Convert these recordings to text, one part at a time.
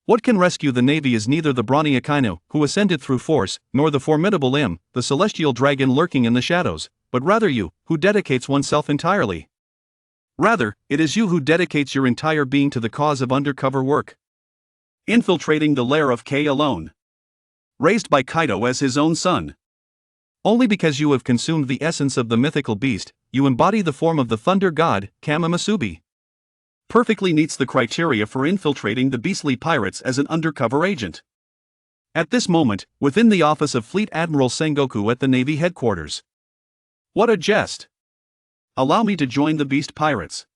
What can rescue the Navy is neither the brawny Akainu, who ascended through force, nor the formidable the celestial dragon lurking in the shadows, but rather you, who dedicates oneself entirely. Rather, it is you who dedicates your entire being to the cause of undercover work. Infiltrating the lair of K alone. Raised by Kaido as his own son. Only because you have consumed the essence of the mythical beast, you embody the form of the thunder god, Kamamasubi. Perfectly meets the criteria for infiltrating the beastly pirates as an undercover agent. At this moment, within the office of Fleet Admiral Sengoku at the Navy headquarters. What a jest! Allow me to join the beast pirates.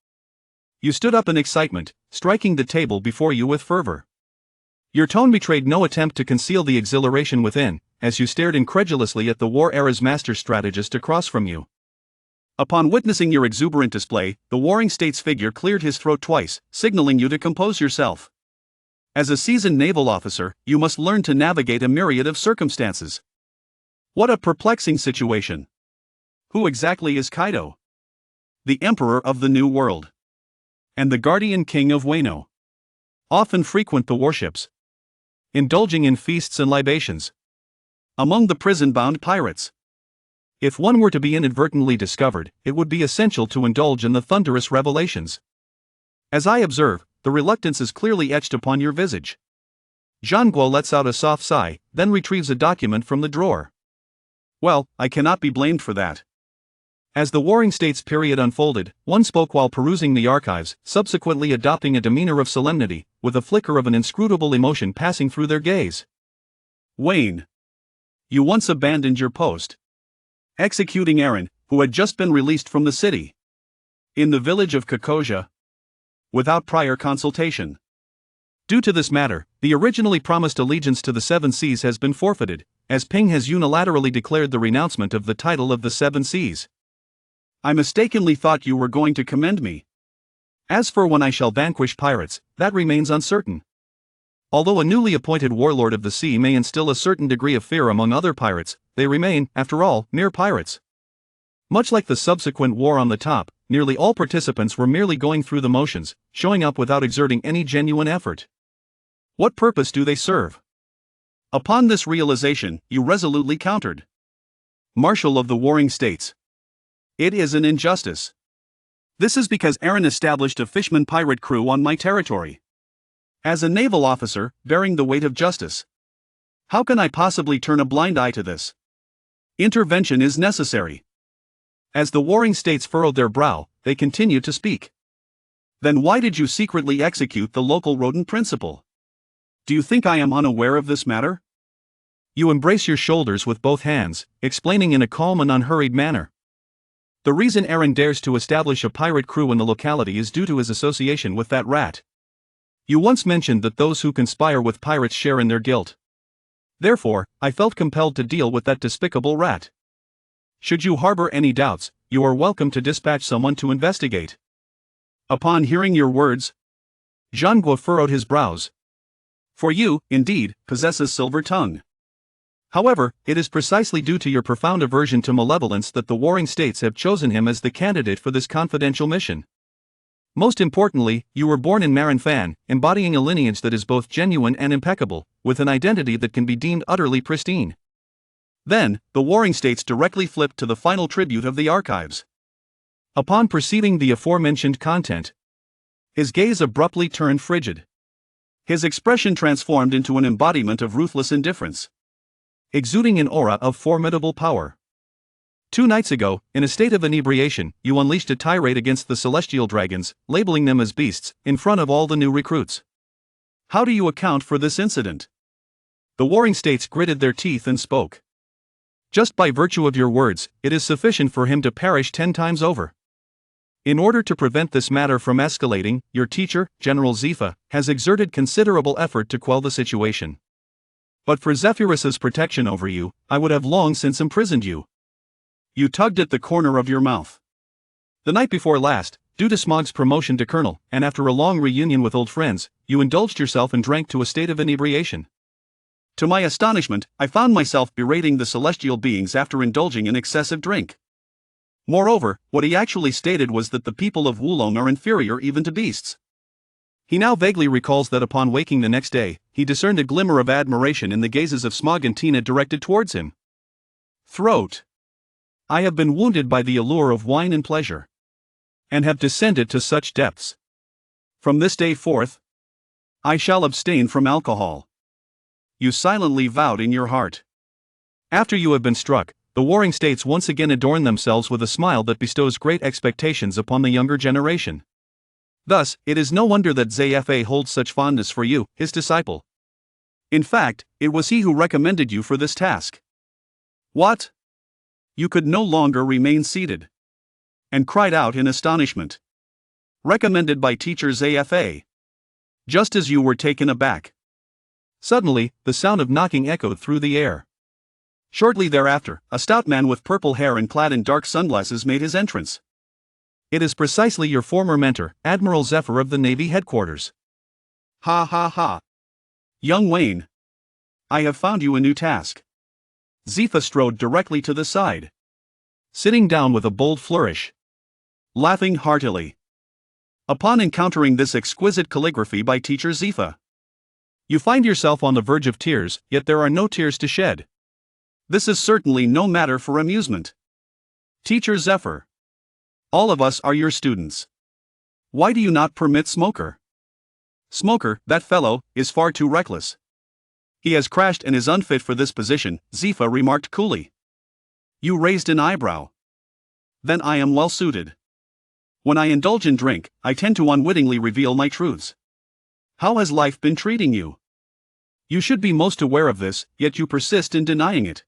You stood up in excitement, striking the table before you with fervor. Your tone betrayed no attempt to conceal the exhilaration within, as you stared incredulously at the war era's master strategist across from you. Upon witnessing your exuberant display, the warring state's figure cleared his throat twice, signaling you to compose yourself. As a seasoned naval officer, you must learn to navigate a myriad of circumstances. What a perplexing situation! Who exactly is Kaido? The Emperor of the New World. And the Guardian King of Wano. Often frequent the warships. Indulging in feasts and libations. Among the prison-bound pirates. If one were to be inadvertently discovered, it would be essential to indulge in the thunderous revelations. As I observe, the reluctance is clearly etched upon your visage. Zhangguo lets out a soft sigh, then retrieves a document from the drawer. Well, I cannot be blamed for that. As the Warring States period unfolded, one spoke while perusing the archives, subsequently adopting a demeanor of solemnity, with a flicker of an inscrutable emotion passing through their gaze. Wayne. You once abandoned your post. Executing Eren, who had just been released from the city. In the village of Kakosia. Without prior consultation. Due to this matter, the originally promised allegiance to the Seven Seas has been forfeited, as Ping has unilaterally declared the renouncement of the title of the Seven Seas. I mistakenly thought you were going to commend me. As for when I shall vanquish pirates, that remains uncertain. Although a newly appointed warlord of the sea may instill a certain degree of fear among other pirates, they remain, after all, mere pirates. Much like the subsequent war on the top, nearly all participants were merely going through the motions, showing up without exerting any genuine effort. What purpose do they serve? Upon this realization, you resolutely countered. Marshal of the Warring States. It is an injustice. This is because Eren established a fishman pirate crew on my territory. As a naval officer, bearing the weight of justice. How can I possibly turn a blind eye to this? Intervention is necessary. As the Warring States furrowed their brow, they continued to speak. Then why did you secretly execute the local rodent principal? Do you think I am unaware of this matter? You embrace your shoulders with both hands, explaining in a calm and unhurried manner. The reason Eren dares to establish a pirate crew in the locality is due to his association with that rat. You once mentioned that those who conspire with pirates share in their guilt. Therefore, I felt compelled to deal with that despicable rat. Should you harbor any doubts, you are welcome to dispatch someone to investigate. Upon hearing your words, Zhangguo furrowed his brows. For you, indeed, possess a silver tongue. However, it is precisely due to your profound aversion to malevolence that the Warring States have chosen him as the candidate for this confidential mission. Most importantly, you were born in Marin Fan, embodying a lineage that is both genuine and impeccable, with an identity that can be deemed utterly pristine. Then, the Warring States directly flipped to the final tribute of the archives. Upon perceiving the aforementioned content, his gaze abruptly turned frigid. His expression transformed into an embodiment of ruthless indifference. Exuding an aura of formidable power. 2 nights ago, in a state of inebriation, you unleashed a tirade against the celestial dragons, labeling them as beasts, in front of all the new recruits. How do you account for this incident? The Warring States gritted their teeth and spoke. Just by virtue of your words, it is sufficient for him to perish 10 times over. In order to prevent this matter from escalating, your teacher, General Zephyr, has exerted considerable effort to quell the situation. But for Zephyrus's protection over you, I would have long since imprisoned you. You tugged at the corner of your mouth. The night before last, due to Smog's promotion to colonel, and after a long reunion with old friends, you indulged yourself and drank to a state of inebriation. To my astonishment, I found myself berating the celestial beings after indulging in excessive drink. Moreover, what he actually stated was that the people of Wulong are inferior even to beasts. He now vaguely recalls that upon waking the next day, he discerned a glimmer of admiration in the gazes of Smog and Tina directed towards him. Throat. I have been wounded by the allure of wine and pleasure, and have descended to such depths. From this day forth, I shall abstain from alcohol. You silently vowed in your heart. After you have been struck, the warring states once again adorn themselves with a smile that bestows great expectations upon the younger generation. Thus, it is no wonder that Zephyr holds such fondness for you, his disciple. In fact, it was he who recommended you for this task. What? You could no longer remain seated, and cried out in astonishment. Recommended by teacher Zephyr. Just as you were taken aback. Suddenly, the sound of knocking echoed through the air. Shortly thereafter, a stout man with purple hair and clad in dark sunglasses made his entrance. It is precisely your former mentor, Admiral Zephyr of the Navy headquarters. Ha ha ha. Young Wayne. I have found you a new task. Zephyr strode directly to the side, sitting down with a bold flourish, laughing heartily. Upon encountering this exquisite calligraphy by teacher Zephyr, you find yourself on the verge of tears, yet there are no tears to shed. This is certainly no matter for amusement. Teacher Zephyr. All of us are your students. Why do you not permit Smoker? Smoker, that fellow, is far too reckless. He has crashed and is unfit for this position, Zephyr remarked coolly. You raised an eyebrow. Then I am well suited. When I indulge in drink, I tend to unwittingly reveal my truths. How has life been treating you? You should be most aware of this, yet you persist in denying it.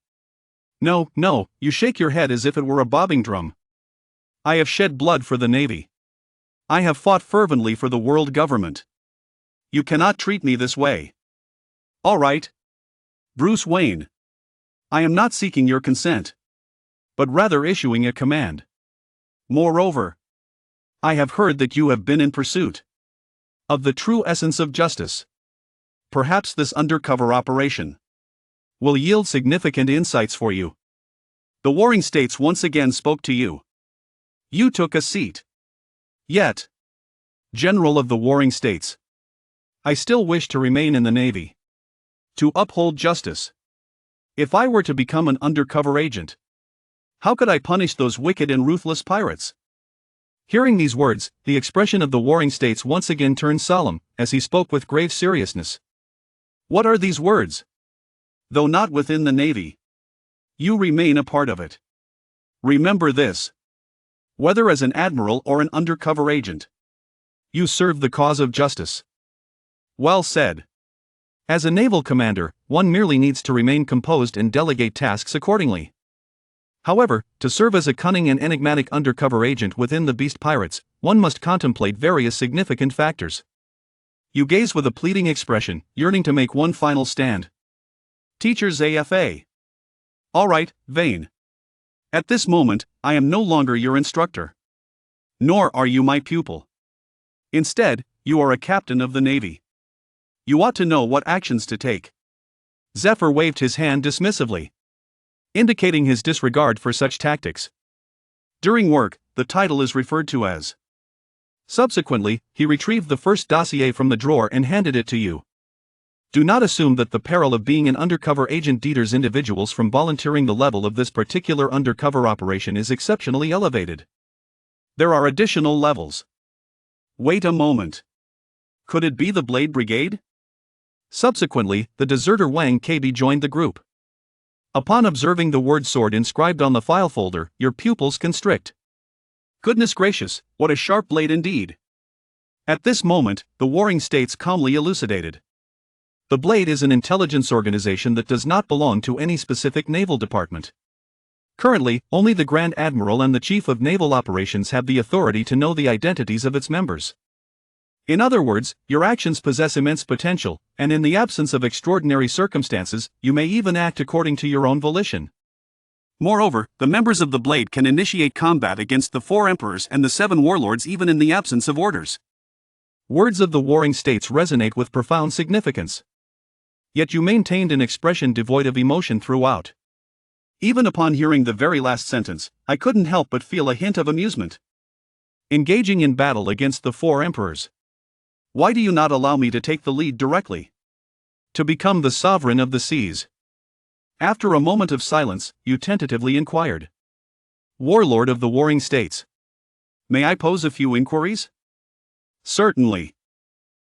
No, you shake your head as if it were a bobbing drum. I have shed blood for the Navy. I have fought fervently for the world government. You cannot treat me this way. All right. Bruce Wayne. I am not seeking your consent, but rather issuing a command. Moreover, I have heard that you have been in pursuit of the true essence of justice. Perhaps this undercover operation will yield significant insights for you. The warring states once again spoke to you. You took a seat. Yet, General of the warring states, I still wish to remain in the Navy, to uphold justice. If I were to become an undercover agent, how could I punish those wicked and ruthless pirates? Hearing these words, the expression of the warring states once again turned solemn, as he spoke with grave seriousness. What are these words? Though not within the Navy, you remain a part of it. Remember this. Whether as an admiral or an undercover agent, you serve the cause of justice. Well said. As a naval commander, one merely needs to remain composed and delegate tasks accordingly. However, to serve as a cunning and enigmatic undercover agent within the Beast Pirates, one must contemplate various significant factors. You gaze with a pleading expression, yearning to make one final stand. Teacher Zephyr. All right, Vane. At this moment, I am no longer your instructor. Nor are you my pupil. Instead, you are a captain of the Navy. You ought to know what actions to take. Zephyr waved his hand dismissively, indicating his disregard for such tactics. During work, the title is referred to as. Subsequently, he retrieved the first dossier from the drawer and handed it to you. Do not assume that the peril of being an undercover agent deters individuals from volunteering. The level of this particular undercover operation is exceptionally elevated. There are additional levels. Wait a moment. Could it be the Blade Brigade? Subsequently, the deserter Wang Kaido joined the group. Upon observing the word sword inscribed on the file folder, your pupils constrict. Goodness gracious, what a sharp blade indeed! At this moment, the warring states calmly elucidated. The Blade is an intelligence organization that does not belong to any specific naval department. Currently, only the Grand Admiral and the Chief of Naval Operations have the authority to know the identities of its members. In other words, your actions possess immense potential, and in the absence of extraordinary circumstances, you may even act according to your own volition. Moreover, the members of the Blade can initiate combat against the 4 emperors and the 7 warlords even in the absence of orders. Words of the warring states resonate with profound significance. Yet you maintained an expression devoid of emotion throughout. Even upon hearing the very last sentence, I couldn't help but feel a hint of amusement. Engaging in battle against the 4 emperors. Why do you not allow me to take the lead directly? To become the sovereign of the seas. After a moment of silence, you tentatively inquired. Warlord of the Warring States. May I pose a few inquiries? Certainly.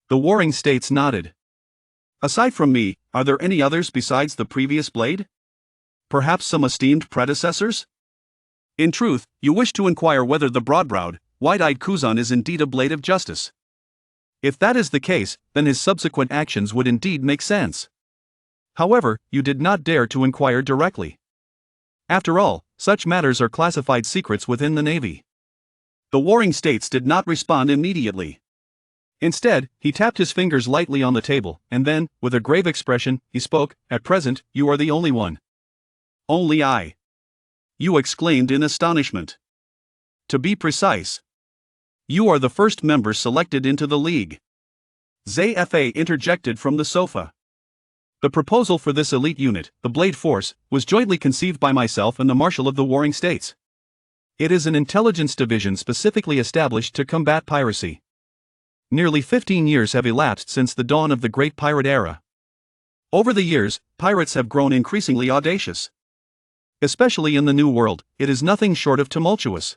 The Warring States nodded. Aside from me, are there any others besides the previous blade? Perhaps some esteemed predecessors? In truth, you wish to inquire whether the broad-browed, wide-eyed Kuzan is indeed a blade of justice. If that is the case, then his subsequent actions would indeed make sense. However, you did not dare to inquire directly. After all, such matters are classified secrets within the Navy. The Warring States did not respond immediately. Instead, he tapped his fingers lightly on the table, and then, with a grave expression, he spoke. At present, you are the only one. Only I. You exclaimed in astonishment. To be precise, you are the first member selected into the League. Zephyr interjected from the sofa. The proposal for this elite unit, the Blade Force, was jointly conceived by myself and the Marshal of the Warring States. It is an intelligence division specifically established to combat piracy. Nearly 15 years have elapsed since the dawn of the Great Pirate Era. Over the years, pirates have grown increasingly audacious. Especially in the New World, it is nothing short of tumultuous.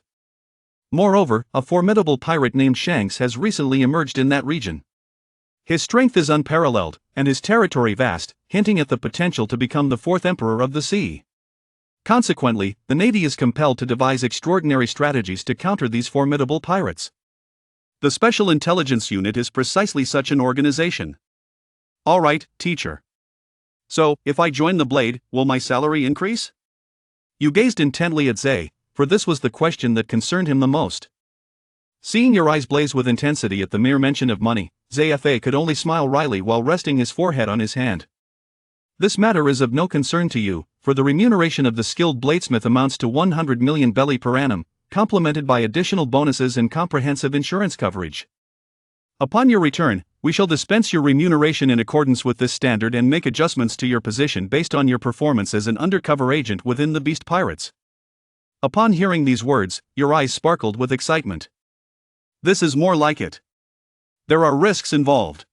Moreover, a formidable pirate named Shanks has recently emerged in that region. His strength is unparalleled, and his territory vast, hinting at the potential to become the fourth emperor of the sea. Consequently, the Navy is compelled to devise extraordinary strategies to counter these formidable pirates. The Special Intelligence Unit is precisely such an organization. All right, teacher. So, if I join the Blade, will my salary increase? You gazed intently at Zay, for this was the question that concerned him the most. Seeing your eyes blaze with intensity at the mere mention of money, Zephyr could only smile wryly while resting his forehead on his hand. This matter is of no concern to you, for the remuneration of the skilled bladesmith amounts to 100 million belly per annum, complemented by additional bonuses and comprehensive insurance coverage. Upon your return, we shall dispense your remuneration in accordance with this standard and make adjustments to your position based on your performance as an undercover agent within the Beast Pirates. Upon hearing these words, your eyes sparkled with excitement. This is more like it. There are risks involved,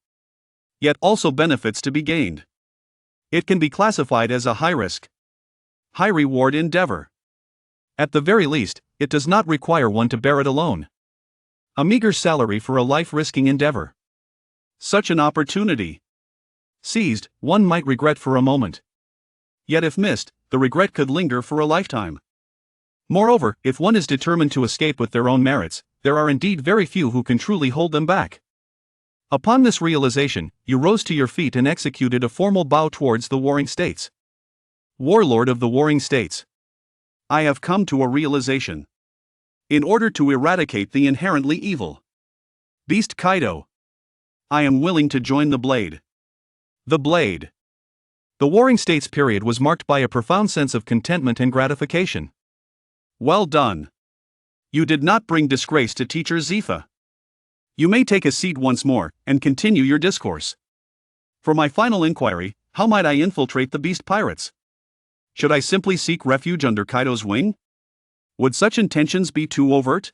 yet also benefits to be gained. It can be classified as a high-risk, high-reward endeavor. At the very least, it does not require one to bear it alone. A meager salary for a life-risking endeavor. Such an opportunity, seized, one might regret for a moment. Yet if missed, the regret could linger for a lifetime. Moreover, if one is determined to escape with their own merits, there are indeed very few who can truly hold them back. Upon this realization, you rose to your feet and executed a formal bow towards the Warring States. Warlord of the Warring States. I have come to a realization. In order to eradicate the inherently evil Beast Kaido, I am willing to join the Blade. The Blade. The Warring States period was marked by a profound sense of contentment and gratification. Well done. You did not bring disgrace to Teacher Zephyr. You may take a seat once more, and continue your discourse. For my final inquiry, how might I infiltrate the Beast Pirates? Should I simply seek refuge under Kaido's wing? Would such intentions be too overt?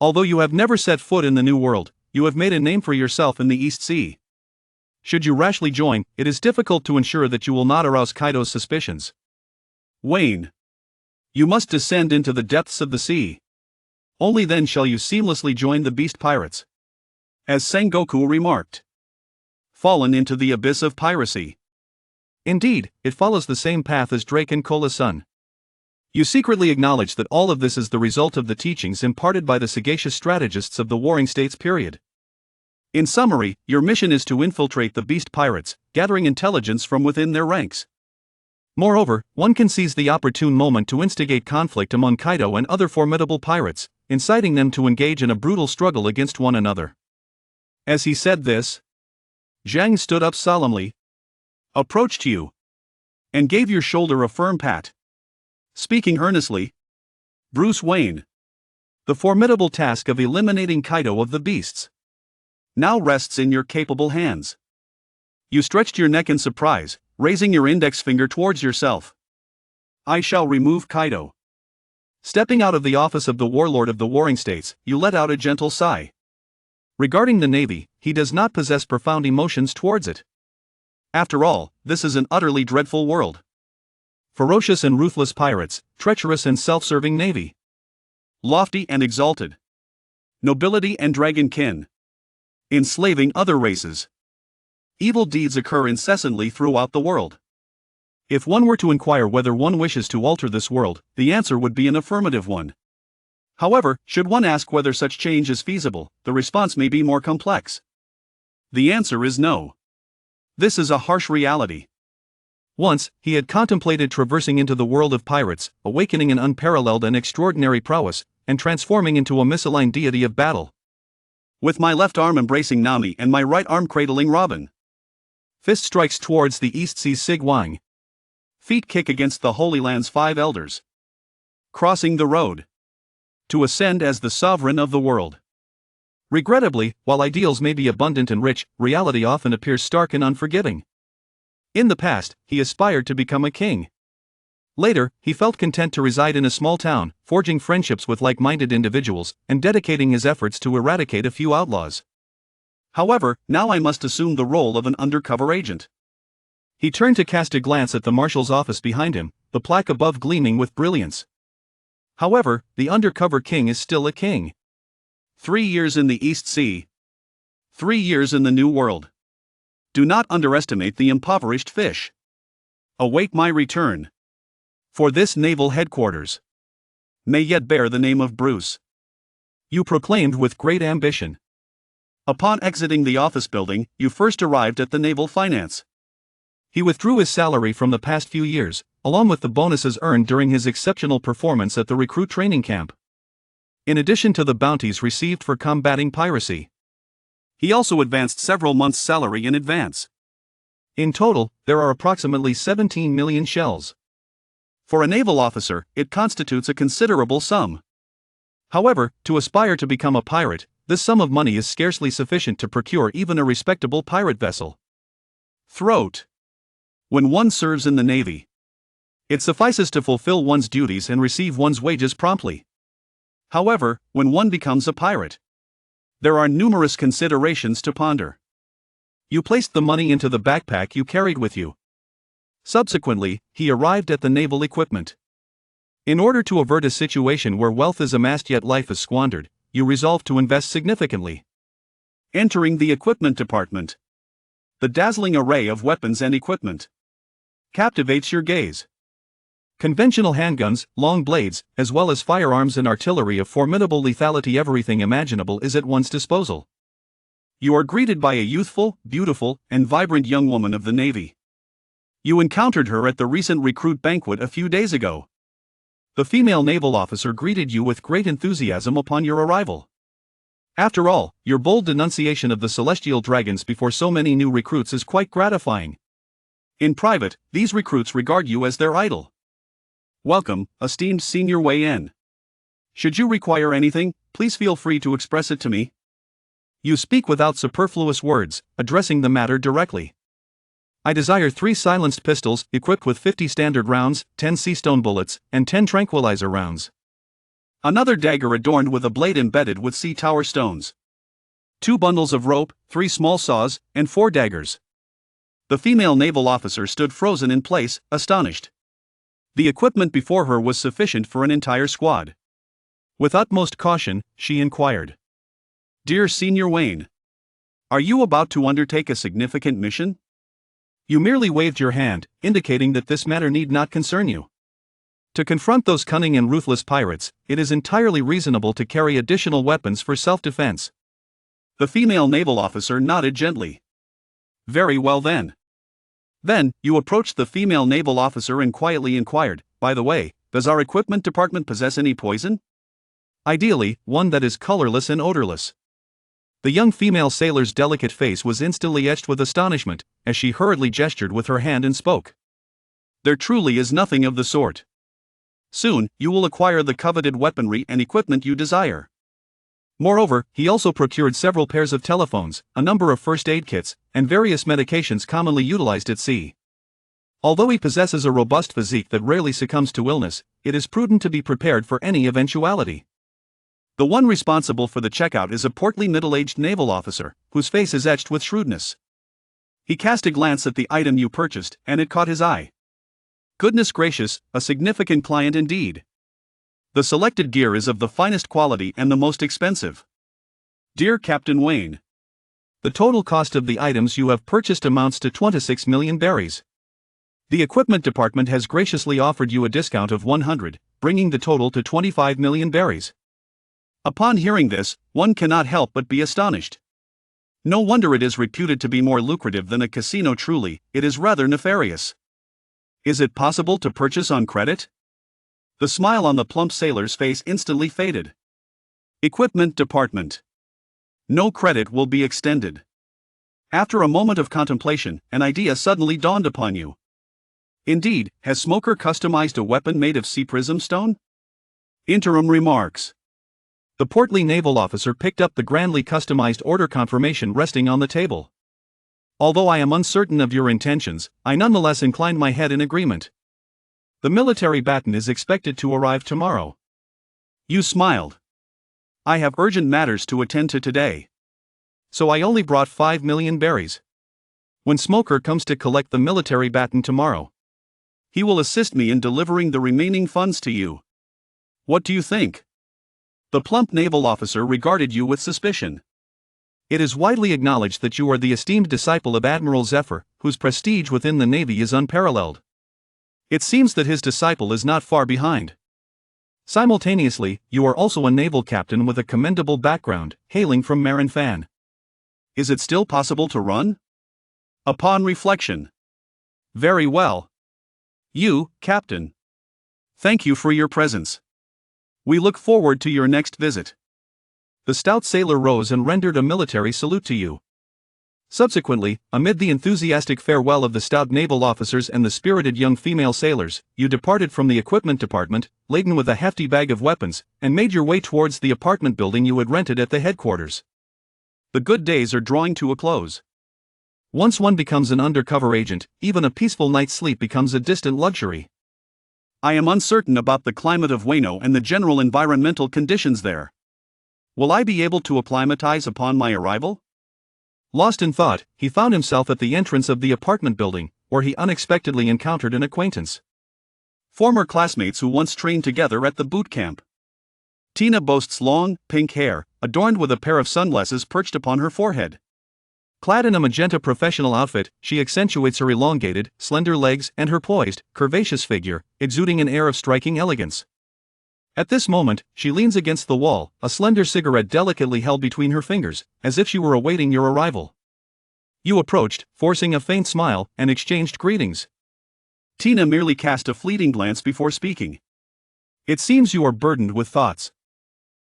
Although you have never set foot in the New World, you have made a name for yourself in the East Sea. Should you rashly join, it is difficult to ensure that you will not arouse Kaido's suspicions. Wayne. You must descend into the depths of the sea. Only then shall you seamlessly join the Beast Pirates. As Sengoku remarked. Fallen into the abyss of piracy. Indeed, it follows the same path as Drake and Cola's son. You secretly acknowledge that all of this is the result of the teachings imparted by the sagacious strategists of the Warring States period. In summary, your mission is to infiltrate the Beast Pirates, gathering intelligence from within their ranks. Moreover, one can seize the opportune moment to instigate conflict among Kaido and other formidable pirates, inciting them to engage in a brutal struggle against one another. As he said this, Zhang stood up solemnly, approached you, and gave your shoulder a firm pat. Speaking earnestly, Bruce Wayne. The formidable task of eliminating Kaido of the beasts now rests in your capable hands. You stretched your neck in surprise, raising your index finger towards yourself. I shall remove Kaido. Stepping out of the office of the Warlord of the Warring States, you let out a gentle sigh. Regarding the Navy, he does not possess profound emotions towards it. After all, this is an utterly dreadful world. Ferocious and ruthless pirates, treacherous and self-serving navy. Lofty and exalted. Nobility and dragon kin. Enslaving other races. Evil deeds occur incessantly throughout the world. If one were to inquire whether one wishes to alter this world, the answer would be an affirmative one. However, should one ask whether such change is feasible, the response may be more complex. The answer is no. This is a harsh reality. Once, he had contemplated traversing into the world of pirates, awakening an unparalleled and extraordinary prowess, and transforming into a misaligned deity of battle. With my left arm embracing Nami and my right arm cradling Robin. Fist strikes towards the East Sea's Sig Wang. Feet kick against the Holy Land's 5 elders. Crossing the road. To ascend as the sovereign of the world. Regrettably, while ideals may be abundant and rich, reality often appears stark and unforgiving. In the past, he aspired to become a king. Later, he felt content to reside in a small town, forging friendships with like-minded individuals, and dedicating his efforts to eradicate a few outlaws. However, now I must assume the role of an undercover agent. He turned to cast a glance at the marshal's office behind him, the plaque above gleaming with brilliance. However, the undercover king is still a king. 3 years in the East Sea. 3 years in the New World. Do not underestimate the impoverished fish. Await my return. For this naval headquarters may yet bear the name of Bruce. You proclaimed with great ambition. Upon exiting the office building, you first arrived at the Naval Finance. He withdrew his salary from the past few years, along with the bonuses earned during his exceptional performance at the recruit training camp. In addition to the bounties received for combating piracy. He also advanced several months' salary in advance. In total, there are approximately 17 million shells. For a naval officer, it constitutes a considerable sum. However, to aspire to become a pirate, this sum of money is scarcely sufficient to procure even a respectable pirate vessel. Throat. When one serves in the Navy, it suffices to fulfill one's duties and receive one's wages promptly. However, when one becomes a pirate, there are numerous considerations to ponder. You placed the money into the backpack you carried with you. Subsequently, he arrived at the naval equipment. In order to avert a situation where wealth is amassed yet life is squandered, you resolved to invest significantly. Entering the equipment department. The dazzling array of weapons and equipment captivates your gaze. Conventional handguns, long blades, as well as firearms and artillery of formidable lethality, everything imaginable is at one's disposal. You are greeted by a youthful, beautiful, and vibrant young woman of the Navy. You encountered her at the recent recruit banquet a few days ago. The female naval officer greeted you with great enthusiasm upon your arrival. After all, your bold denunciation of the celestial dragons before so many new recruits is quite gratifying. In private, these recruits regard you as their idol. Welcome, esteemed Senior Wei En. Should you require anything, please feel free to express it to me. You speak without superfluous words, addressing the matter directly. I desire 3 silenced pistols, equipped with 50 standard rounds, 10 seastone bullets, and 10 tranquilizer rounds. Another dagger adorned with a blade embedded with sea tower stones. 2 bundles of rope, 3 small saws, and 4 daggers. The female naval officer stood frozen in place, astonished. The equipment before her was sufficient for an entire squad. With utmost caution, she inquired. Dear Senior Wayne, are you about to undertake a significant mission? You merely waved your hand, indicating that this matter need not concern you. To confront those cunning and ruthless pirates, it is entirely reasonable to carry additional weapons for self-defense. The female naval officer nodded gently. Very well then. Then, you approached the female naval officer and quietly inquired, by the way, does our equipment department possess any poison? Ideally, one that is colorless and odorless. The young female sailor's delicate face was instantly etched with astonishment, as she hurriedly gestured with her hand and spoke. There truly is nothing of the sort. Soon, you will acquire the coveted weaponry and equipment you desire. Moreover, he also procured several pairs of telephones, a number of first aid kits, and various medications commonly utilized at sea. Although he possesses a robust physique that rarely succumbs to illness, it is prudent to be prepared for any eventuality. The one responsible for the checkout is a portly middle-aged naval officer, whose face is etched with shrewdness. He cast a glance at the item you purchased, and it caught his eye. Goodness gracious, a significant client indeed. The selected gear is of the finest quality and the most expensive. Dear Captain Wayne, the total cost of the items you have purchased amounts to 26 million berries. The equipment department has graciously offered you a discount of 100, bringing the total to 25 million berries. Upon hearing this, one cannot help but be astonished. No wonder it is reputed to be more lucrative than a casino. Truly, it is rather nefarious. Is it possible to purchase on credit? The smile on the plump sailor's face instantly faded. Equipment department. No credit will be extended. After a moment of contemplation, an idea suddenly dawned upon you. Indeed, has Smoker customized a weapon made of sea prism stone? Interim remarks. The portly naval officer picked up the grandly customized order confirmation resting on the table. Although I am uncertain of your intentions, I nonetheless inclined my head in agreement. The military baton is expected to arrive tomorrow. You smiled. I have urgent matters to attend to today. So I only brought 5 million berries. When Smoker comes to collect the military baton tomorrow, he will assist me in delivering the remaining funds to you. What do you think? The plump naval officer regarded you with suspicion. It is widely acknowledged that you are the esteemed disciple of Admiral Zephyr, whose prestige within the Navy is unparalleled. It seems that his disciple is not far behind. Simultaneously, you are also a naval captain with a commendable background, hailing from Marin Fan. Is it still possible to run? Upon reflection. Very well. You, Captain. Thank you for your presence. We look forward to your next visit. The stout sailor rose and rendered a military salute to you. Subsequently, amid the enthusiastic farewell of the stout naval officers and the spirited young female sailors, you departed from the equipment department, laden with a hefty bag of weapons, and made your way towards the apartment building you had rented at the headquarters. The good days are drawing to a close. Once one becomes an undercover agent, even a peaceful night's sleep becomes a distant luxury. I am uncertain about the climate of Wano and the general environmental conditions there. Will I be able to acclimatize upon my arrival? Lost in thought, he found himself at the entrance of the apartment building, where he unexpectedly encountered an acquaintance. Former classmates who once trained together at the boot camp. Tina boasts long, pink hair, adorned with a pair of sunglasses perched upon her forehead. Clad in a magenta professional outfit, she accentuates her elongated, slender legs and her poised, curvaceous figure, exuding an air of striking elegance. At this moment, she leans against the wall, a slender cigarette delicately held between her fingers, as if she were awaiting your arrival. You approached, forcing a faint smile, and exchanged greetings. Tina merely cast a fleeting glance before speaking. It seems you are burdened with thoughts.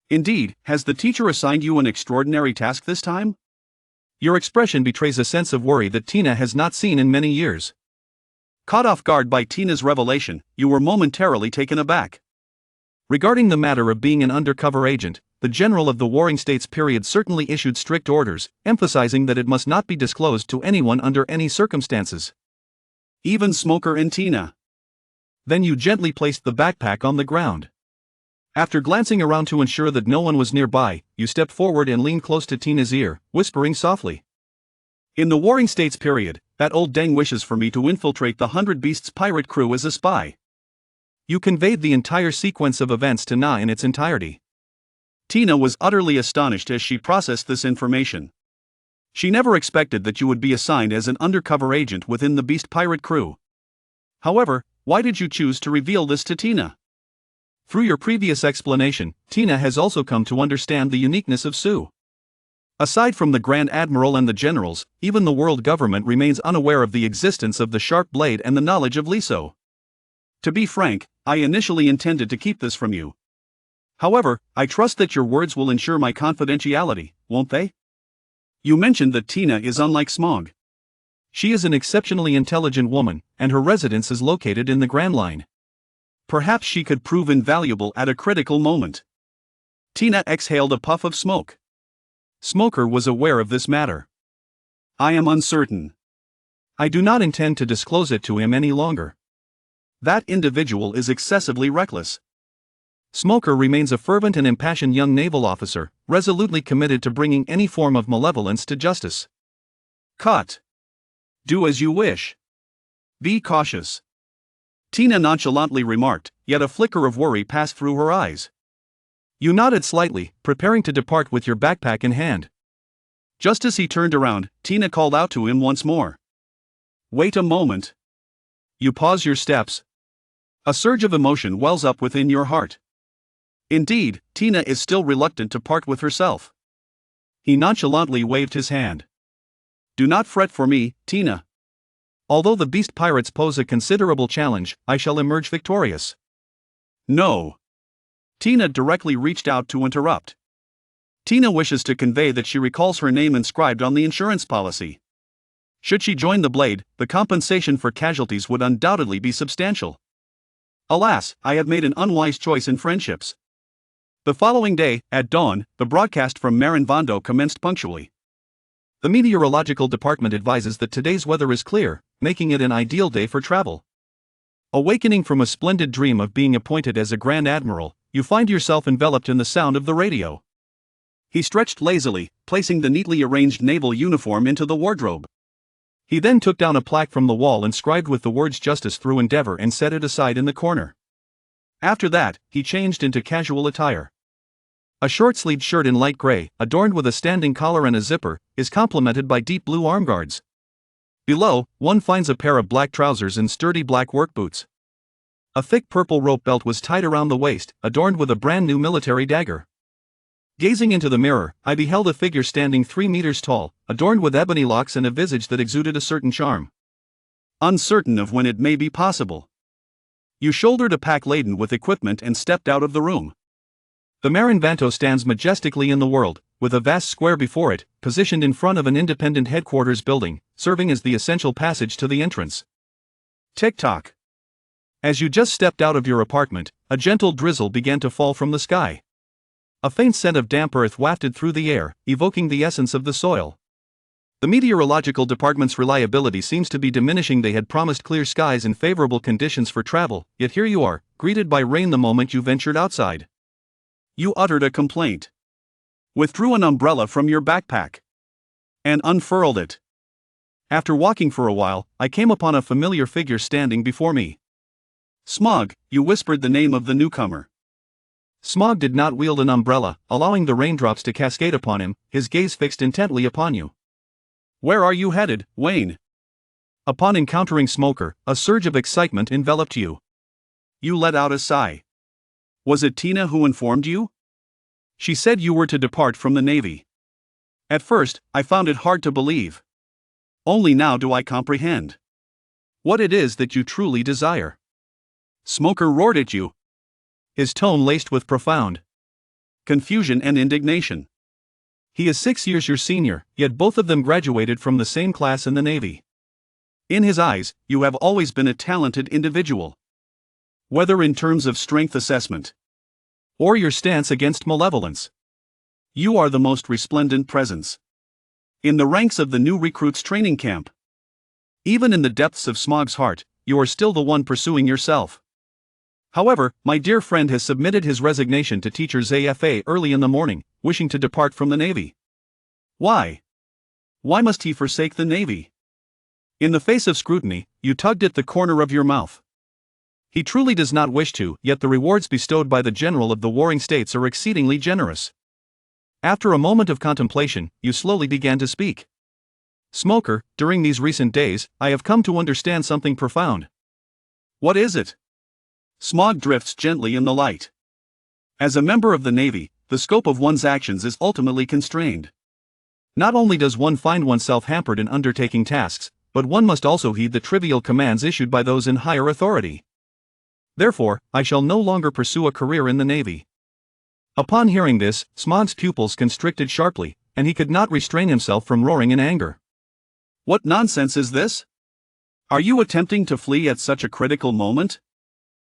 Indeed, has the teacher assigned you an extraordinary task this time? Your expression betrays a sense of worry that Tina has not seen in many years. Caught off guard by Tina's revelation, you were momentarily taken aback. Regarding the matter of being an undercover agent, the general of the Warring States period certainly issued strict orders, emphasizing that it must not be disclosed to anyone under any circumstances. Even Smoker and Tina. Then you gently placed the backpack on the ground. After glancing around to ensure that no one was nearby, you stepped forward and leaned close to Tina's ear, whispering softly. In the Warring States period, that old dang wishes for me to infiltrate the 100 Beasts pirate crew as a spy. You conveyed the entire sequence of events to Na in its entirety. Tina was utterly astonished as she processed this information. She never expected that you would be assigned as an undercover agent within the Beast pirate crew. However, why did you choose to reveal this to Tina? Through your previous explanation, Tina has also come to understand the uniqueness of Sue. Aside from the Grand Admiral and the generals, even the world government remains unaware of the existence of the sharp blade and the knowledge of Liso. To be frank, I initially intended to keep this from you. However, I trust that your words will ensure my confidentiality, won't they? You mentioned that Tina is unlike Smog. She is an exceptionally intelligent woman, and her residence is located in the Grand Line. Perhaps she could prove invaluable at a critical moment. Tina exhaled a puff of smoke. Smoker was aware of this matter. I am uncertain. I do not intend to disclose it to him any longer. That individual is excessively reckless. Smoker remains a fervent and impassioned young naval officer, resolutely committed to bringing any form of malevolence to justice. Cut. Do as you wish. Be cautious. Tina nonchalantly remarked, yet a flicker of worry passed through her eyes. You nodded slightly, preparing to depart with your backpack in hand. Just as he turned around, Tina called out to him once more. Wait a moment. You pause your steps. A surge of emotion wells up within your heart. Indeed, Tina is still reluctant to part with herself. He nonchalantly waved his hand. Do not fret for me, Tina. Although the beast pirates pose a considerable challenge, I shall emerge victorious. No. Tina directly reached out to interrupt. Tina wishes to convey that she recalls her name inscribed on the insurance policy. Should she join the Blade, the compensation for casualties would undoubtedly be substantial. Alas, I have made an unwise choice in friendships. The following day, at dawn, the broadcast from Marin Vondo commenced punctually. The meteorological department advises that today's weather is clear, making it an ideal day for travel. Awakening from a splendid dream of being appointed as a Grand Admiral, you find yourself enveloped in the sound of the radio. He stretched lazily, placing the neatly arranged naval uniform into the wardrobe. He then took down a plaque from the wall inscribed with the words "Justice through Endeavor" and set it aside in the corner. After that, he changed into casual attire. A short-sleeved shirt in light gray, adorned with a standing collar and a zipper, is complemented by deep blue armguards. Below, one finds a pair of black trousers and sturdy black work boots. A thick purple rope belt was tied around the waist, adorned with a brand new military dagger. Gazing into the mirror, I beheld a figure standing 3 meters tall, adorned with ebony locks and a visage that exuded a certain charm. Uncertain of when it may be possible, you shouldered a pack laden with equipment and stepped out of the room. The Marin Vanto stands majestically in the world, with a vast square before it, positioned in front of an independent headquarters building, serving as the essential passage to the entrance. Tick-tock. As you just stepped out of your apartment, a gentle drizzle began to fall from the sky. A faint scent of damp earth wafted through the air, evoking the essence of the soil. The meteorological department's reliability seems to be diminishing. They had promised clear skies and favorable conditions for travel, yet here you are, greeted by rain the moment you ventured outside. You uttered a complaint, withdrew an umbrella from your backpack, and unfurled it. After walking for a while, I came upon a familiar figure standing before me. Smog, you whispered the name of the newcomer. Smog did not wield an umbrella, allowing the raindrops to cascade upon him, his gaze fixed intently upon you. Where are you headed, Wayne? Upon encountering Smoker, a surge of excitement enveloped you. You let out a sigh. Was it Tina who informed you? She said you were to depart from the Navy. At first, I found it hard to believe. Only now do I comprehend what it is that you truly desire. Smoker roared at you, his tone laced with profound confusion and indignation. He is 6 years your senior, yet both of them graduated from the same class in the Navy. In his eyes, you have always been a talented individual. Whether in terms of strength assessment or your stance against malevolence, you are the most resplendent presence in the ranks of the new recruits training camp. Even in the depths of Smog's heart, you are still the one pursuing yourself. However, my dear friend has submitted his resignation to Teacher Zephyr early in the morning, wishing to depart from the Navy. Why? Why must he forsake the Navy? In the face of scrutiny, you tugged at the corner of your mouth. He truly does not wish to, yet the rewards bestowed by the General of the Warring States are exceedingly generous. After a moment of contemplation, you slowly began to speak. Smoker, during these recent days, I have come to understand something profound. What is it? Smog drifts gently in the light. As a member of the Navy, the scope of one's actions is ultimately constrained. Not only does one find oneself hampered in undertaking tasks, but one must also heed the trivial commands issued by those in higher authority. Therefore, I shall no longer pursue a career in the Navy. Upon hearing this, Smog's pupils constricted sharply, and he could not restrain himself from roaring in anger. What nonsense is this? Are you attempting to flee at such a critical moment?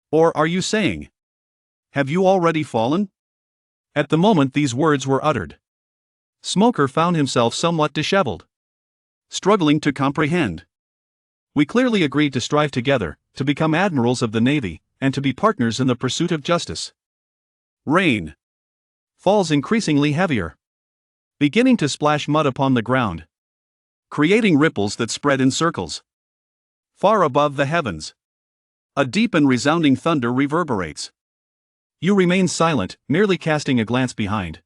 Or are you saying, have you already fallen? At the moment these words were uttered, Smoker found himself somewhat disheveled, struggling to comprehend. We clearly agreed to strive together, to become admirals of the Navy, and to be partners in the pursuit of justice. Rain falls increasingly heavier, beginning to splash mud upon the ground. creating ripples that spread in circles far above the heavens. A deep and resounding thunder reverberates. You remain silent, merely casting a glance behind.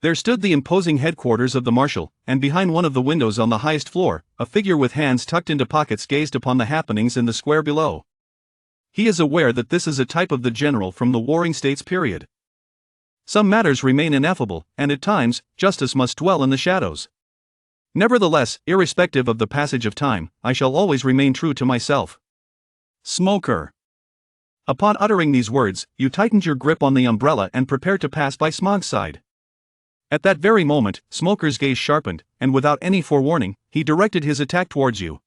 There stood the imposing headquarters of the marshal, and behind one of the windows on the highest floor, a figure with hands tucked into pockets gazed upon the happenings in the square below. He is aware that this is a type of the general from the Warring States period. Some matters remain ineffable, and at times, justice must dwell in the shadows. Nevertheless, irrespective of the passage of time, I shall always remain true to myself. Smoker. Upon uttering these words, you tightened your grip on the umbrella and prepared to pass by Smog's side. At that very moment, Smoker's gaze sharpened, and without any forewarning, he directed his attack towards you.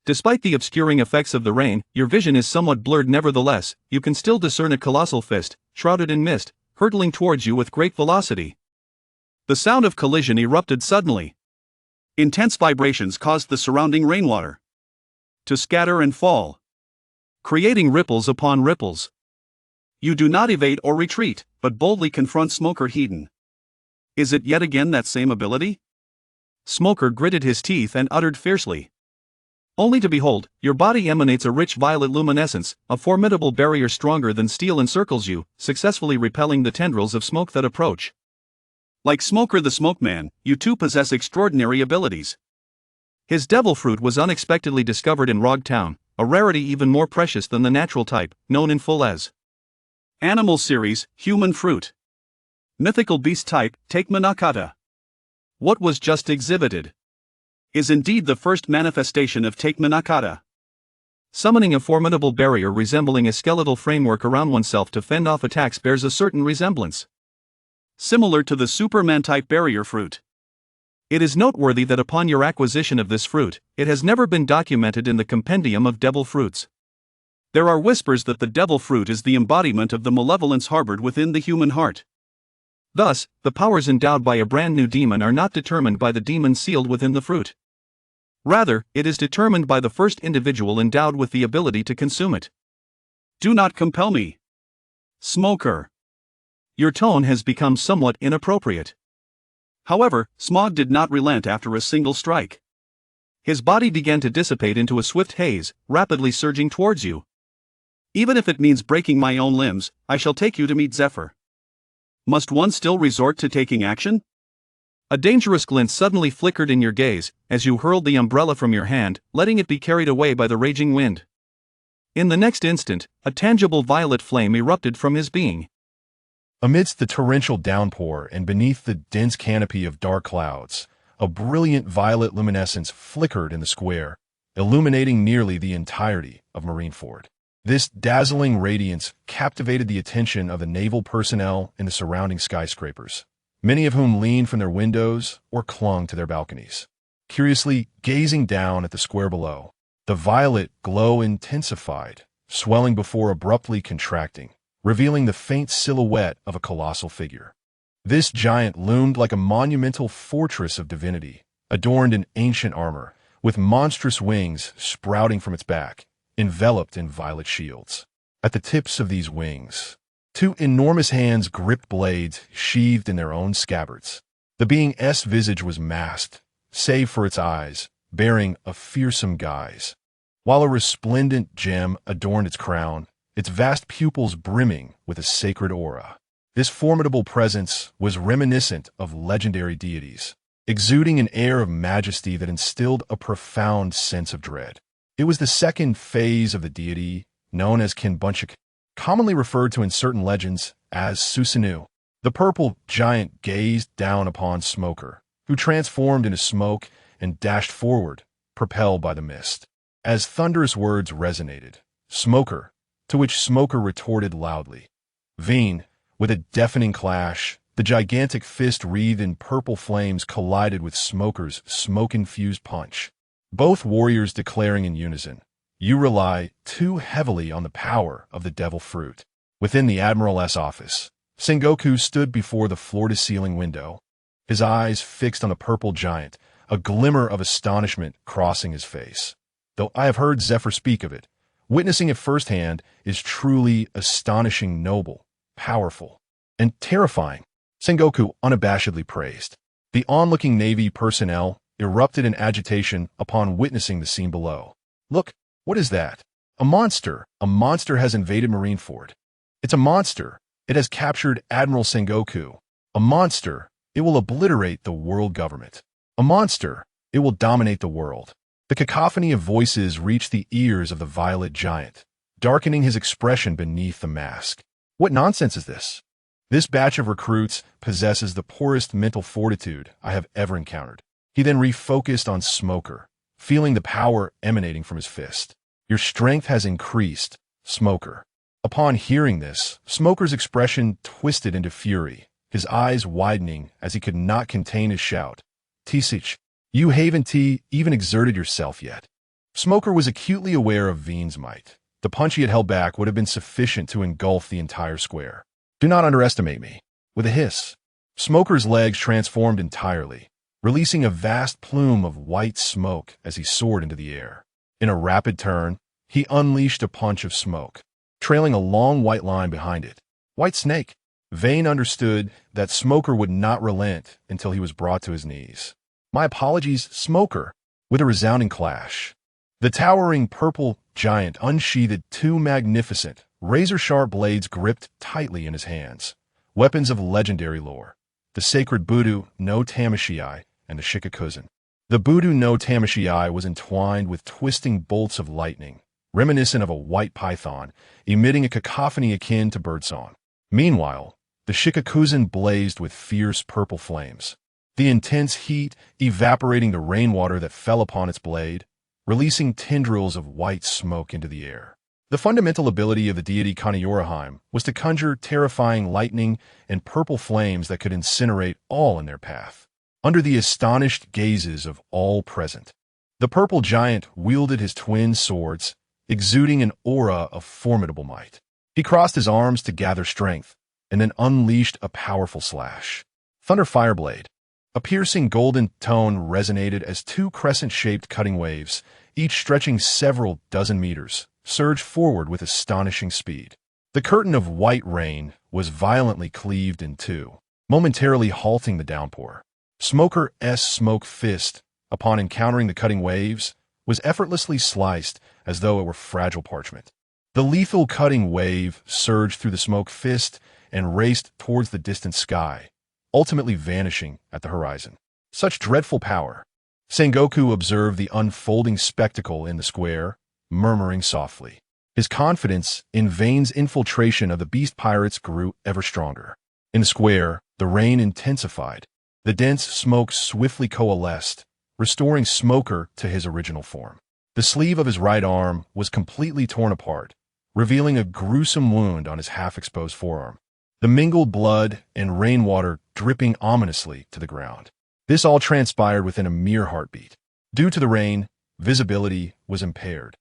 Despite the obscuring effects of the rain, your vision is somewhat blurred. Nevertheless, you can still discern a colossal fist, shrouded in mist, hurtling towards you with great velocity. The sound of collision erupted suddenly. Intense vibrations caused the surrounding rainwater to scatter and fall, creating ripples upon ripples. You do not evade or retreat, but boldly confront Smoker Hedon. Is it yet again that same ability? Smoker gritted his teeth and uttered fiercely. Only to behold, your body emanates a rich violet luminescence, a formidable barrier stronger than steel encircles you, successfully repelling the tendrils of smoke that approach. Like Smoker the Smokeman, you too possess extraordinary abilities. His devil fruit was unexpectedly discovered in Rogue Town, a rarity even more precious than the natural type, known in full as Animal Series, Human Fruit. Mythical beast type, Take Manakata. What was just exhibited is indeed the first manifestation of Take Manakata. Summoning a formidable barrier resembling a skeletal framework around oneself to fend off attacks bears a certain resemblance, similar to the Superman-type barrier fruit. It is noteworthy that upon your acquisition of this fruit, it has never been documented in the compendium of devil fruits. There are whispers that the devil fruit is the embodiment of the malevolence harbored within the human heart. Thus, the powers endowed by a brand new demon are not determined by the demon sealed within the fruit. Rather, it is determined by the first individual endowed with the ability to consume it. Do not compel me, Smoker. Your tone has become somewhat inappropriate. However, Smog did not relent after a single strike. His body began to dissipate into a swift haze, rapidly surging towards you. Even if it means breaking my own limbs, I shall take you to meet Zephyr. Must one still resort to taking action? A dangerous glint suddenly flickered in your gaze, as you hurled the umbrella from your hand, letting it be carried away by the raging wind. In the next instant, a tangible violet flame erupted from his being. Amidst the torrential downpour and beneath the dense canopy of dark clouds, a brilliant violet luminescence flickered in the square, illuminating nearly the entirety of Marineford. This dazzling radiance captivated the attention of the naval personnel in the surrounding skyscrapers, many of whom leaned from their windows or clung to their balconies, curiously gazing down at the square below. The violet glow intensified, swelling before abruptly contracting, revealing the faint silhouette of a colossal figure. This giant loomed like a monumental fortress of divinity, adorned in ancient armor, with monstrous wings sprouting from its back, enveloped in violet shields. At the tips of these wings, two enormous hands gripped blades sheathed in their own scabbards. The being's visage was masked, save for its eyes, bearing a fearsome guise, while a resplendent gem adorned its crown, its vast pupils brimming with a sacred aura. This formidable presence was reminiscent of legendary deities, exuding an air of majesty that instilled a profound sense of dread. It was the second phase of the deity, known as Kinbunchik, commonly referred to in certain legends as Susanoo. The purple giant gazed down upon Smoker, who transformed into smoke and dashed forward, propelled by the mist. As thunderous words resonated, Smoker, to which Smoker retorted loudly. Veen, with a deafening clash, the gigantic fist wreathed in purple flames collided with Smoker's smoke-infused punch. Both warriors declaring in unison, "You rely too heavily on the power of the devil fruit." Within the Admiral's office, Sengoku stood before the floor-to-ceiling window, his eyes fixed on the purple giant, a glimmer of astonishment crossing his face. Though I have heard Zephyr speak of it, witnessing it firsthand is truly astonishing, noble, powerful, and terrifying, Sengoku unabashedly praised. The onlooking Navy personnel, erupted in agitation upon witnessing the scene below. Look, what is that? A monster! A monster has invaded Marineford. It's a monster. It has captured Admiral Sengoku. A monster. It will obliterate the world government. A monster. It will dominate the world. The cacophony of voices reached the ears of the violet giant, darkening his expression beneath the mask. What nonsense is this? This batch of recruits possesses the poorest mental fortitude I have ever encountered. He then refocused on Smoker, feeling the power emanating from his fist. Your strength has increased, Smoker. Upon hearing this, Smoker's expression twisted into fury, his eyes widening as he could not contain his shout. Tisich, you haven't even exerted yourself yet. Smoker was acutely aware of Veen's might. The punch he had held back would have been sufficient to engulf the entire square. Do not underestimate me. With a hiss, Smoker's legs transformed entirely, releasing a vast plume of white smoke as he soared into the air. In a rapid turn, he unleashed a punch of smoke, trailing a long white line behind it. White snake. Vane understood that Smoker would not relent until he was brought to his knees. My apologies, Smoker. With a resounding clash, the towering purple giant unsheathed two magnificent, razor-sharp blades gripped tightly in his hands, weapons of legendary lore, the sacred Budu no Tamashii and the Shikakuzan. The Budu no Tamashii was entwined with twisting bolts of lightning, reminiscent of a white python, emitting a cacophony akin to birdsong. Meanwhile, the Shikakuzan blazed with fierce purple flames, the intense heat evaporating the rainwater that fell upon its blade, releasing tendrils of white smoke into the air. The fundamental ability of the deity Kaniyoraheim was to conjure terrifying lightning and purple flames that could incinerate all in their path. Under the astonished gazes of all present, the purple giant wielded his twin swords, exuding an aura of formidable might. He crossed his arms to gather strength, and then unleashed a powerful slash. Thunder Fireblade. A piercing golden tone resonated as two crescent-shaped cutting waves, each stretching several dozen meters, surged forward with astonishing speed. The curtain of white rain was violently cleaved in two, momentarily halting the downpour. Smoker's smoke fist, upon encountering the cutting waves, was effortlessly sliced as though it were fragile parchment. The lethal cutting wave surged through the smoke fist and raced towards the distant sky, ultimately vanishing at the horizon. Such dreadful power! Sengoku observed the unfolding spectacle in the square, murmuring softly. His confidence in Vane's infiltration of the beast pirates grew ever stronger. In the square, the rain intensified. The dense smoke swiftly coalesced, restoring Smoker to his original form. The sleeve of his right arm was completely torn apart, revealing a gruesome wound on his half-exposed forearm. The mingled blood and rainwater dripping ominously to the ground. This all transpired within a mere heartbeat. Due to the rain, visibility was impaired,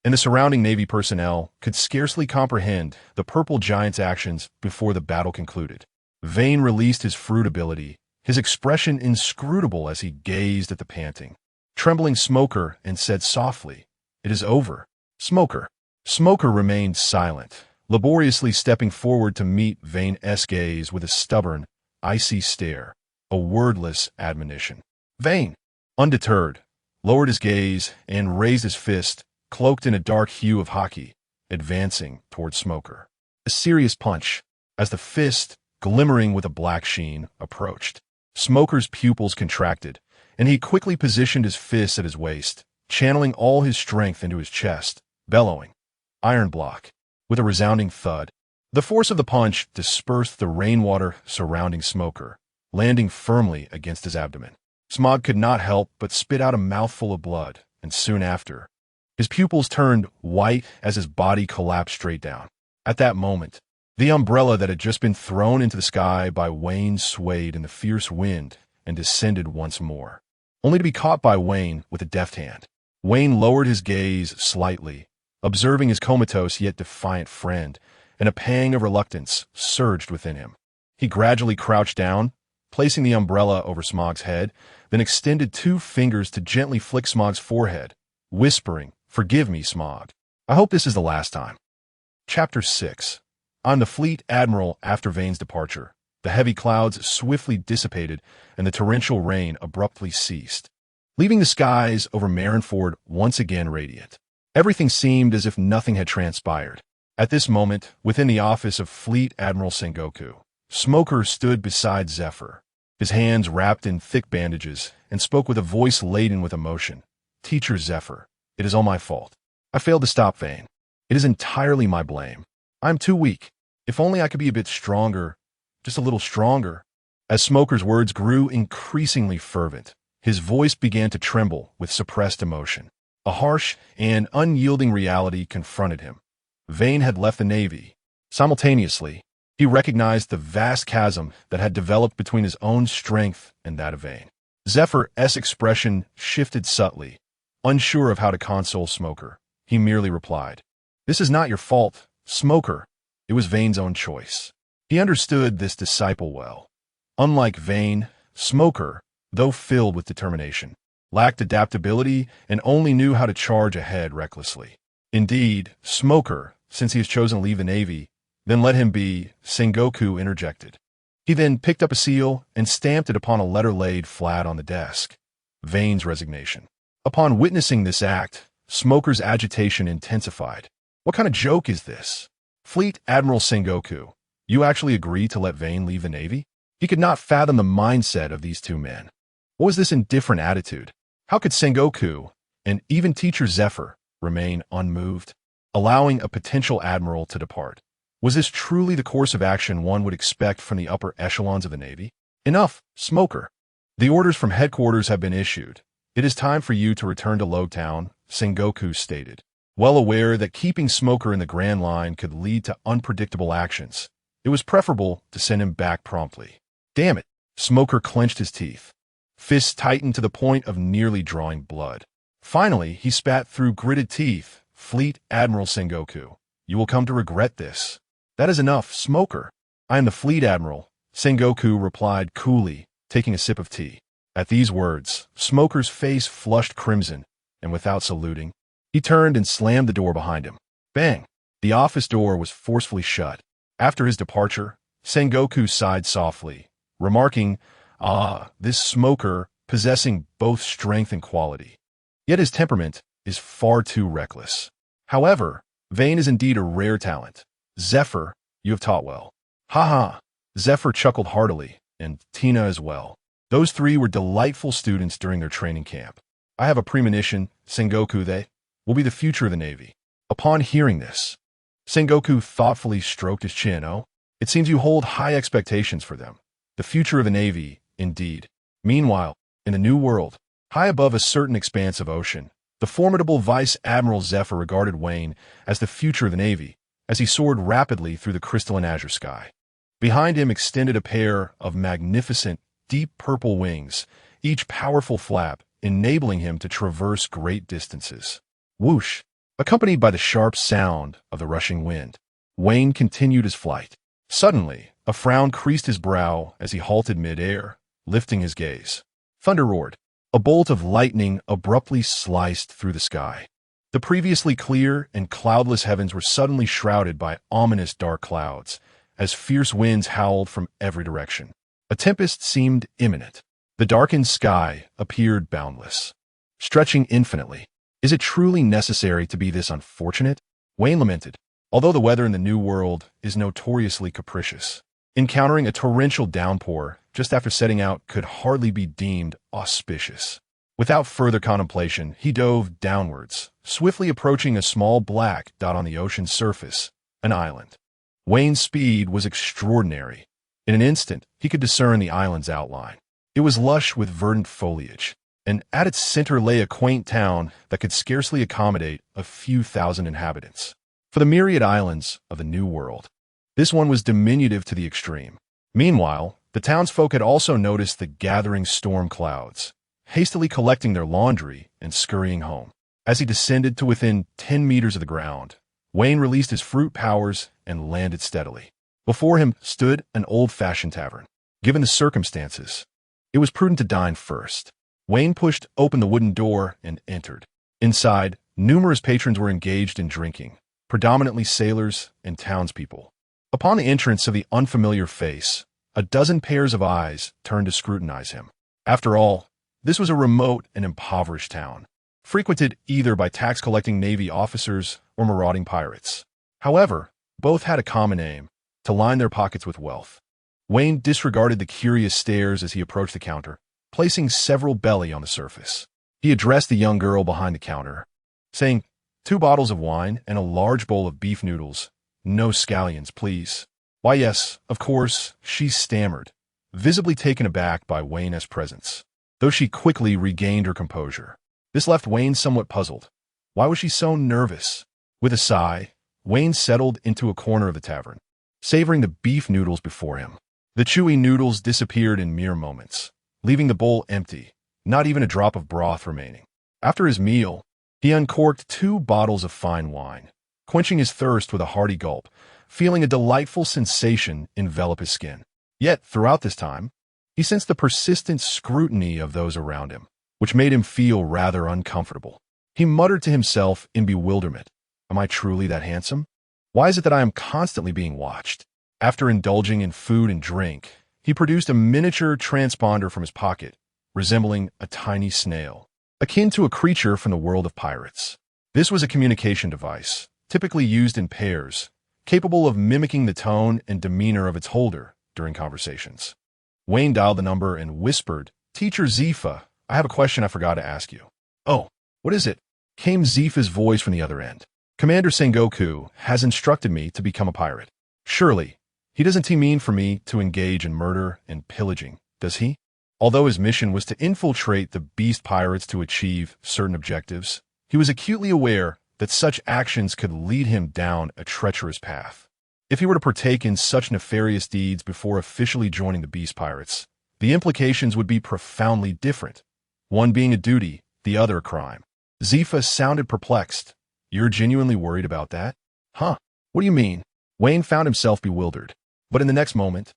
and the surrounding Navy personnel could scarcely comprehend the purple giant's actions before the battle concluded. Vane released his fruit ability, his expression inscrutable as he gazed at the panting, trembling Smoker, and said softly, "It is over." Smoker. Smoker remained silent, laboriously stepping forward to meet Vane's gaze with a stubborn, icy stare, a wordless admonition. Vane, undeterred, lowered his gaze and raised his fist, cloaked in a dark hue of hockey, advancing toward Smoker. A serious punch, as the fist, glimmering with a black sheen, approached. Smoker's pupils contracted, and he quickly positioned his fist at his waist, channeling all his strength into his chest, bellowing, "Iron block." With a resounding thud, the force of the punch dispersed the rainwater surrounding Smoker, landing firmly against his abdomen. Smog could not help but spit out a mouthful of blood, and soon after, his pupils turned white as his body collapsed straight down. At that moment, the umbrella that had just been thrown into the sky by Wayne swayed in the fierce wind and descended once more, only to be caught by Wayne with a deft hand. Wayne lowered his gaze slightly, observing his comatose yet defiant friend, and a pang of reluctance surged within him. He gradually crouched down, placing the umbrella over Smog's head, then extended two fingers to gently flick Smog's forehead, whispering, "Forgive me, Smog. I hope this is the last time." Chapter 6. On the fleet admiral after Vane's departure, the heavy clouds swiftly dissipated and the torrential rain abruptly ceased, leaving the skies over Marineford once again radiant. Everything seemed as if nothing had transpired. At this moment, within the office of Fleet Admiral Sengoku, Smoker stood beside Zephyr, his hands wrapped in thick bandages, and spoke with a voice laden with emotion. "Teacher Zephyr, it is all my fault. I failed to stop Vayne. It is entirely my blame. I am too weak. If only I could be a bit stronger, just a little stronger." As Smoker's words grew increasingly fervent, his voice began to tremble with suppressed emotion. A harsh and unyielding reality confronted him. Vayne had left the Navy. Simultaneously, he recognized the vast chasm that had developed between his own strength and that of Vayne. Zephyr's expression shifted subtly. Unsure of how to console Smoker, he merely replied, "This is not your fault, Smoker. It was Vayne's own choice." He understood this disciple well. Unlike Vayne, Smoker, though filled with determination, lacked adaptability and only knew how to charge ahead recklessly. Indeed, Smoker, since he has chosen to leave the Navy, "Then let him be," Sengoku interjected. He then picked up a seal and stamped it upon a letter laid flat on the desk. Vayne's resignation. Upon witnessing this act, Smoker's agitation intensified. "What kind of joke is this? Fleet Admiral Sengoku, you actually agreed to let Vayne leave the Navy?" He could not fathom the mindset of these two men. What was this indifferent attitude? How could Sengoku, and even Teacher Zephyr, remain unmoved, allowing a potential admiral to depart? Was this truly the course of action one would expect from the upper echelons of the Navy? "Enough, Smoker. The orders from headquarters have been issued. It is time for you to return to Logtown," Sengoku stated. Well aware that keeping Smoker in the Grand Line could lead to unpredictable actions, it was preferable to send him back promptly. Damn it! Smoker clenched his teeth. Fists tightened to the point of nearly drawing blood. Finally, he spat through gritted teeth. "Fleet Admiral Sengoku, you will come to regret this." "That is enough, Smoker. I am the Fleet Admiral," Sengoku replied coolly, taking a sip of tea. At these words, Smoker's face flushed crimson, and without saluting, he turned and slammed the door behind him. Bang! The office door was forcefully shut. After his departure, Sengoku sighed softly, remarking, "This Smoker, possessing both strength and quality. Yet his temperament is far too reckless. However, Vayne is indeed a rare talent. Zephyr, you have taught well." "Ha ha!" Zephyr chuckled heartily, and Tina as well. Those three were delightful students during their training camp. "I have a premonition, Sengoku, they will be the future of the Navy." Upon hearing this, Sengoku thoughtfully stroked his chin. "Oh, it seems you hold high expectations for them. The future of the Navy, indeed." Meanwhile, in the New World, high above a certain expanse of ocean, the formidable Vice Admiral Zephyr regarded Wayne as the future of the Navy as he soared rapidly through the crystalline azure sky. Behind him extended a pair of magnificent, deep purple wings, each powerful flap enabling him to traverse great distances. Whoosh! Accompanied by the sharp sound of the rushing wind, Wayne continued his flight. Suddenly, a frown creased his brow as he halted mid-air, lifting his gaze. Thunder roared. A bolt of lightning abruptly sliced through the sky. The previously clear and cloudless heavens were suddenly shrouded by ominous dark clouds, as fierce winds howled from every direction. A tempest seemed imminent. The darkened sky appeared boundless, stretching infinitely. "Is it truly necessary to be this unfortunate?" Wayne lamented. Although the weather in the New World is notoriously capricious, encountering a torrential downpour just after setting out could hardly be deemed auspicious. Without further contemplation, he dove downwards, swiftly approaching a small black dot on the ocean's surface, an island. Wayne's speed was extraordinary. In an instant, he could discern the island's outline. It was lush with verdant foliage, and at its center lay a quaint town that could scarcely accommodate a few thousand inhabitants. For the myriad islands of the New World, this one was diminutive to the extreme. Meanwhile, the townsfolk had also noticed the gathering storm clouds, hastily collecting their laundry and scurrying home. As he descended to within 10 meters of the ground, Wayne released his fruit powers and landed steadily. Before him stood an old-fashioned tavern. Given the circumstances, it was prudent to dine first. Wayne pushed open the wooden door and entered. Inside, numerous patrons were engaged in drinking, predominantly sailors and townspeople. Upon the entrance of the unfamiliar face, a dozen pairs of eyes turned to scrutinize him. After all, This was a remote and impoverished town, frequented either by tax-collecting Navy officers or marauding pirates. However, both had a common aim: to line their pockets with wealth. Wayne disregarded the curious stares as he approached the counter, placing several belly on the surface. He addressed the young girl behind the counter, saying, "2 bottles of wine and a large bowl of beef noodles. No scallions, please." "Why, yes, of course," she stammered, visibly taken aback by Wayne's presence, though she quickly regained her composure. This left Wayne somewhat puzzled. Why was she so nervous? With a sigh, Wayne settled into a corner of the tavern, savoring the beef noodles before him. The chewy noodles disappeared in mere moments, leaving the bowl empty, not even a drop of broth remaining. After his meal, he uncorked 2 bottles of fine wine, quenching his thirst with a hearty gulp, feeling a delightful sensation envelop his skin. Yet, throughout this time, he sensed the persistent scrutiny of those around him, which made him feel rather uncomfortable. He muttered to himself in bewilderment, "Am I truly that handsome? Why is it that I am constantly being watched?" After indulging in food and drink, he produced a miniature transponder from his pocket, resembling a tiny snail, akin to a creature from the world of pirates. This was a communication device, typically used in pairs, capable of mimicking the tone and demeanor of its holder during conversations. Wayne dialed the number and whispered, "Teacher Zephyr, I have a question I forgot to ask you." "Oh, what is it?" came Zephyr's voice from the other end. "Commander Sengoku has instructed me to become a pirate. Surely, he doesn't mean for me to engage in murder and pillaging, does he?" Although his mission was to infiltrate the beast pirates to achieve certain objectives, he was acutely aware that such actions could lead him down a treacherous path. If he were to partake in such nefarious deeds before officially joining the beast pirates, the implications would be profoundly different, one being a duty, the other a crime. Zephyr sounded perplexed. "You're genuinely worried about that?" "Huh? What do you mean?" Wayne found himself bewildered. But in the next moment,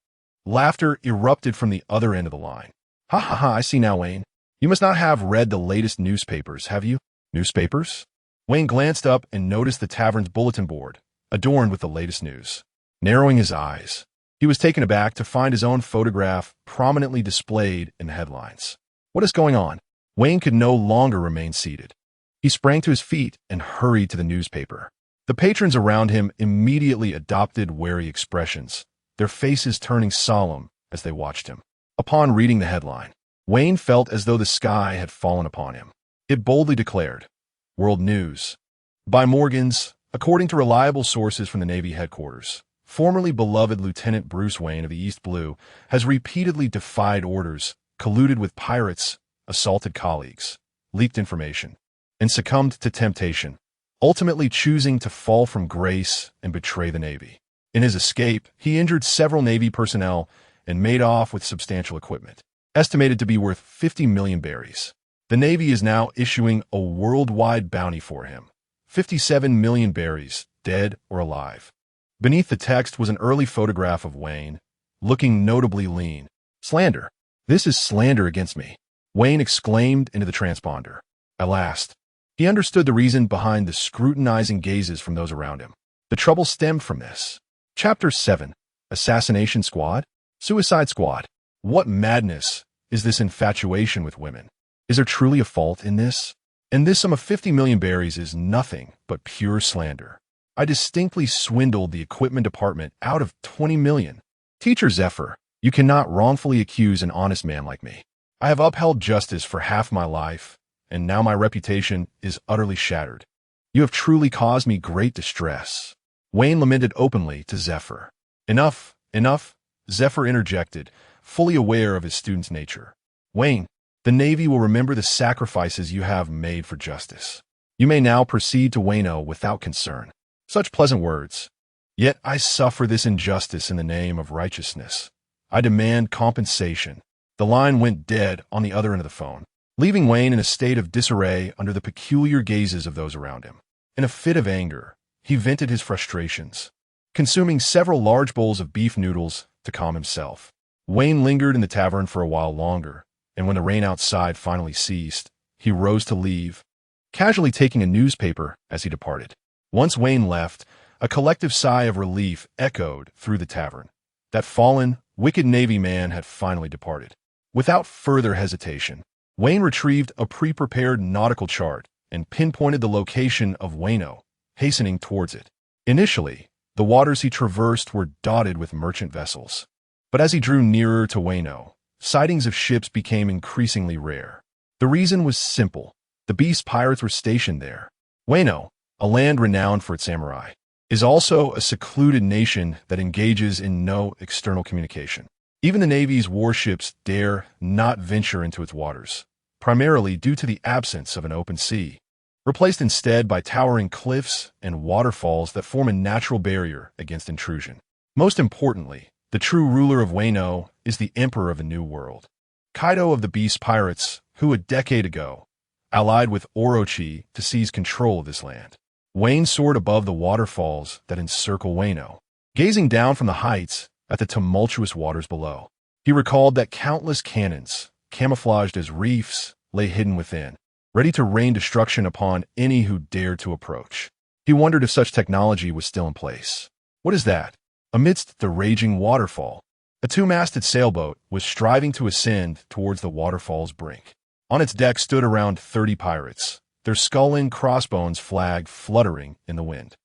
laughter erupted from the other end of the line. "Ha ha ha, I see now, Wayne. You must not have read the latest newspapers, have you?" "Newspapers?" Wayne glanced up and noticed the tavern's bulletin board, adorned with the latest news. Narrowing his eyes, he was taken aback to find his own photograph prominently displayed in the headlines. "What is going on?" Wayne could no longer remain seated. He sprang to his feet and hurried to the newspaper. The patrons around him immediately adopted wary expressions, their faces turning solemn as they watched him. Upon reading the headline, Wayne felt as though the sky had fallen upon him. It boldly declared, "World News. By Morgans, according to reliable sources from the Navy headquarters, formerly beloved Lieutenant Bruce Wayne of the East Blue has repeatedly defied orders, colluded with pirates, assaulted colleagues, leaked information, and succumbed to temptation, ultimately choosing to fall from grace and betray the Navy. In his escape, he injured several Navy personnel and made off with substantial equipment, estimated to be worth 50 million berries. The Navy is now issuing a worldwide bounty for him, 57 million berries, dead or alive." Beneath the text was an early photograph of Wayne, looking notably lean. "Slander. This is slander against me," Wayne exclaimed into the transponder. At last, he understood the reason behind the scrutinizing gazes from those around him. The trouble stemmed from this. Chapter 7. Assassination Squad? Suicide Squad. What madness is this infatuation with women? Is there truly a fault in this? And this sum of 50 million berries is nothing but pure slander. I distinctly swindled the equipment department out of 20 million. Teacher Zephyr, you cannot wrongfully accuse an honest man like me. I have upheld justice for half my life, and now my reputation is utterly shattered. You have truly caused me great distress." Wayne lamented openly to Zephyr. "Enough, enough," Zephyr interjected, fully aware of his student's nature. "Wayne, the Navy will remember the sacrifices you have made for justice. You may now proceed to Wano without concern." Such pleasant words. "Yet I suffer this injustice in the name of righteousness. I demand compensation." The line went dead on the other end of the phone, leaving Wayne in a state of disarray under the peculiar gazes of those around him. In a fit of anger, he vented his frustrations, consuming several large bowls of beef noodles to calm himself. Wayne lingered in the tavern for a while longer, and when the rain outside finally ceased, he rose to leave, casually taking a newspaper as he departed. Once Wayne left, a collective sigh of relief echoed through the tavern. That fallen, wicked Navy man had finally departed. Without further hesitation, Wayne retrieved a pre-prepared nautical chart and pinpointed the location of Wano, hastening towards it. Initially, the waters he traversed were dotted with merchant vessels. But as he drew nearer to Wano, sightings of ships became increasingly rare. The reason was simple. The beast pirates were stationed there. Wano, a land renowned for its samurai, is also a secluded nation that engages in no external communication. Even the Navy's warships dare not venture into its waters, primarily due to the absence of an open sea, replaced instead by towering cliffs and waterfalls that form a natural barrier against intrusion. Most importantly, the true ruler of Wano is the Emperor of the New World, Kaido of the Beast Pirates, who a decade ago allied with Orochi to seize control of this land. Wayne soared above the waterfalls that encircle Wano, gazing down from the heights at the tumultuous waters below. He recalled that countless cannons, camouflaged as reefs, lay hidden within, ready to rain destruction upon any who dared to approach. He wondered if such technology was still in place. What is that? Amidst the raging waterfall, a two-masted sailboat was striving to ascend towards the waterfall's brink. On its deck stood around 30 pirates, their skull-end crossbones flag fluttering in the wind.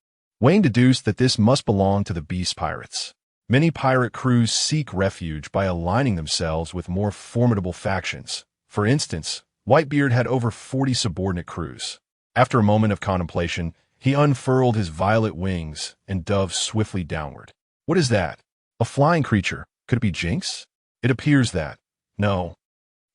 Wayne deduced that this must belong to the Beast Pirates. Many pirate crews seek refuge by aligning themselves with more formidable factions. For instance, Whitebeard had over 40 subordinate crews. After a moment of contemplation, he unfurled his violet wings and dove swiftly downward. What is that? A flying creature. Could it be Jinx? It appears that. No.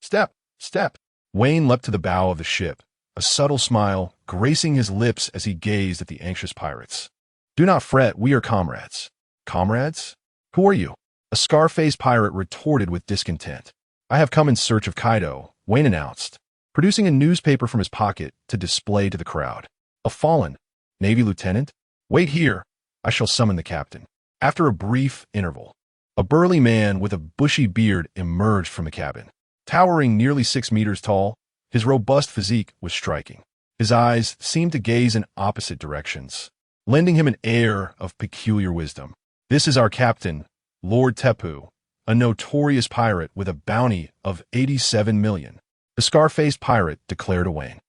Step! Step! Wayne leapt to the bow of the ship, a subtle smile gracing his lips as he gazed at the anxious pirates. Do not fret, we are comrades. Comrades? Who are you? A scar-faced pirate retorted with discontent. I have come in search of Kaido, Wayne announced, producing a newspaper from his pocket to display to the crowd. A fallen Navy lieutenant? Wait here. I shall summon the captain. After a brief interval, a burly man with a bushy beard emerged from the cabin. Towering nearly 6 meters tall, his robust physique was striking. His eyes seemed to gaze in opposite directions, lending him an air of peculiar wisdom. This is our captain, Lord Tepu, a notorious pirate with a bounty of 87 million. The scar-faced pirate declared to Wayne.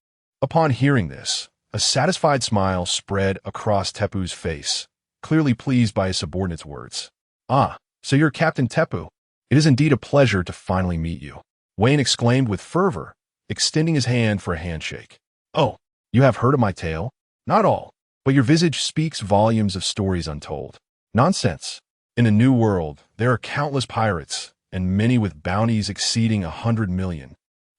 Upon hearing this, a satisfied smile spread across Tepu's face, clearly pleased by his subordinate's words. Ah, so you're Captain Tepu. It is indeed a pleasure to finally meet you, Wayne exclaimed with fervor, extending his hand for a handshake. Oh, you have heard of my tale? Not all, but your visage speaks volumes of stories untold. Nonsense. In the New World, there are countless pirates, and many with bounties exceeding 100 million.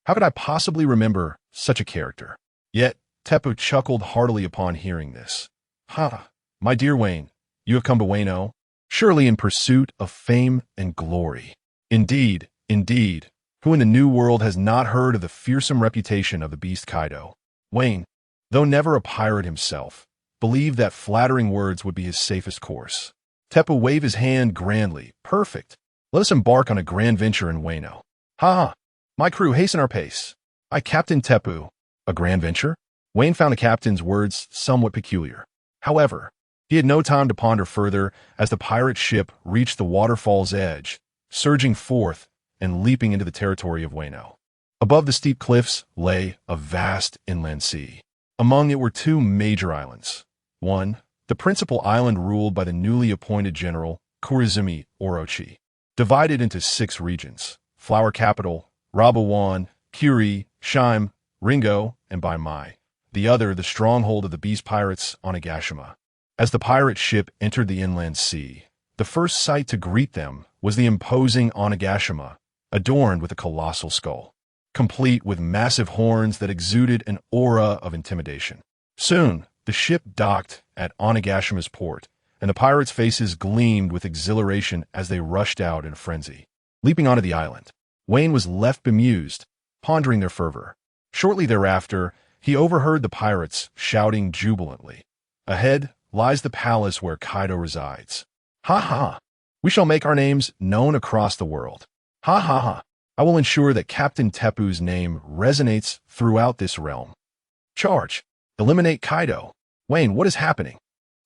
How could I possibly remember such a character? Yet, Tepu chuckled heartily upon hearing this. Ha, my dear Wayne, you have come to Wano, surely in pursuit of fame and glory. Indeed, indeed, who in the New World has not heard of the fearsome reputation of the beast Kaido? Wayne, though never a pirate himself, believed that flattering words would be his safest course. Tepu waved his hand grandly. Perfect. Let us embark on a grand venture in Wano. Ha! My crew, hasten our pace. I, Captain Tepu. A grand venture? Wayne found the captain's words somewhat peculiar. However, he had no time to ponder further as the pirate ship reached the waterfall's edge, surging forth and leaping into the territory of Wano. Above the steep cliffs lay a vast inland sea. Among it were 2 major islands. One, the principal island ruled by the newly appointed general Kurizumi Orochi, divided into 6 regions: Flower Capital, Rabawan, Kiri, Shime, Ringo, and Baimai. The other, the stronghold of the beast pirates, Onigashima. As the pirate ship entered the inland sea, the first sight to greet them was the imposing Onigashima, adorned with a colossal skull, complete with massive horns that exuded an aura of intimidation. Soon, the ship docked at Onegashima's port, and the pirates' faces gleamed with exhilaration as they rushed out in a frenzy. Leaping onto the island, Wayne was left bemused, pondering their fervor. Shortly thereafter, he overheard the pirates shouting jubilantly. Ahead lies the palace where Kaido resides. Ha ha! We shall make our names known across the world. Ha ha ha! I will ensure that Captain Tepu's name resonates throughout this realm. Charge! Eliminate Kaido! Wayne, what is happening?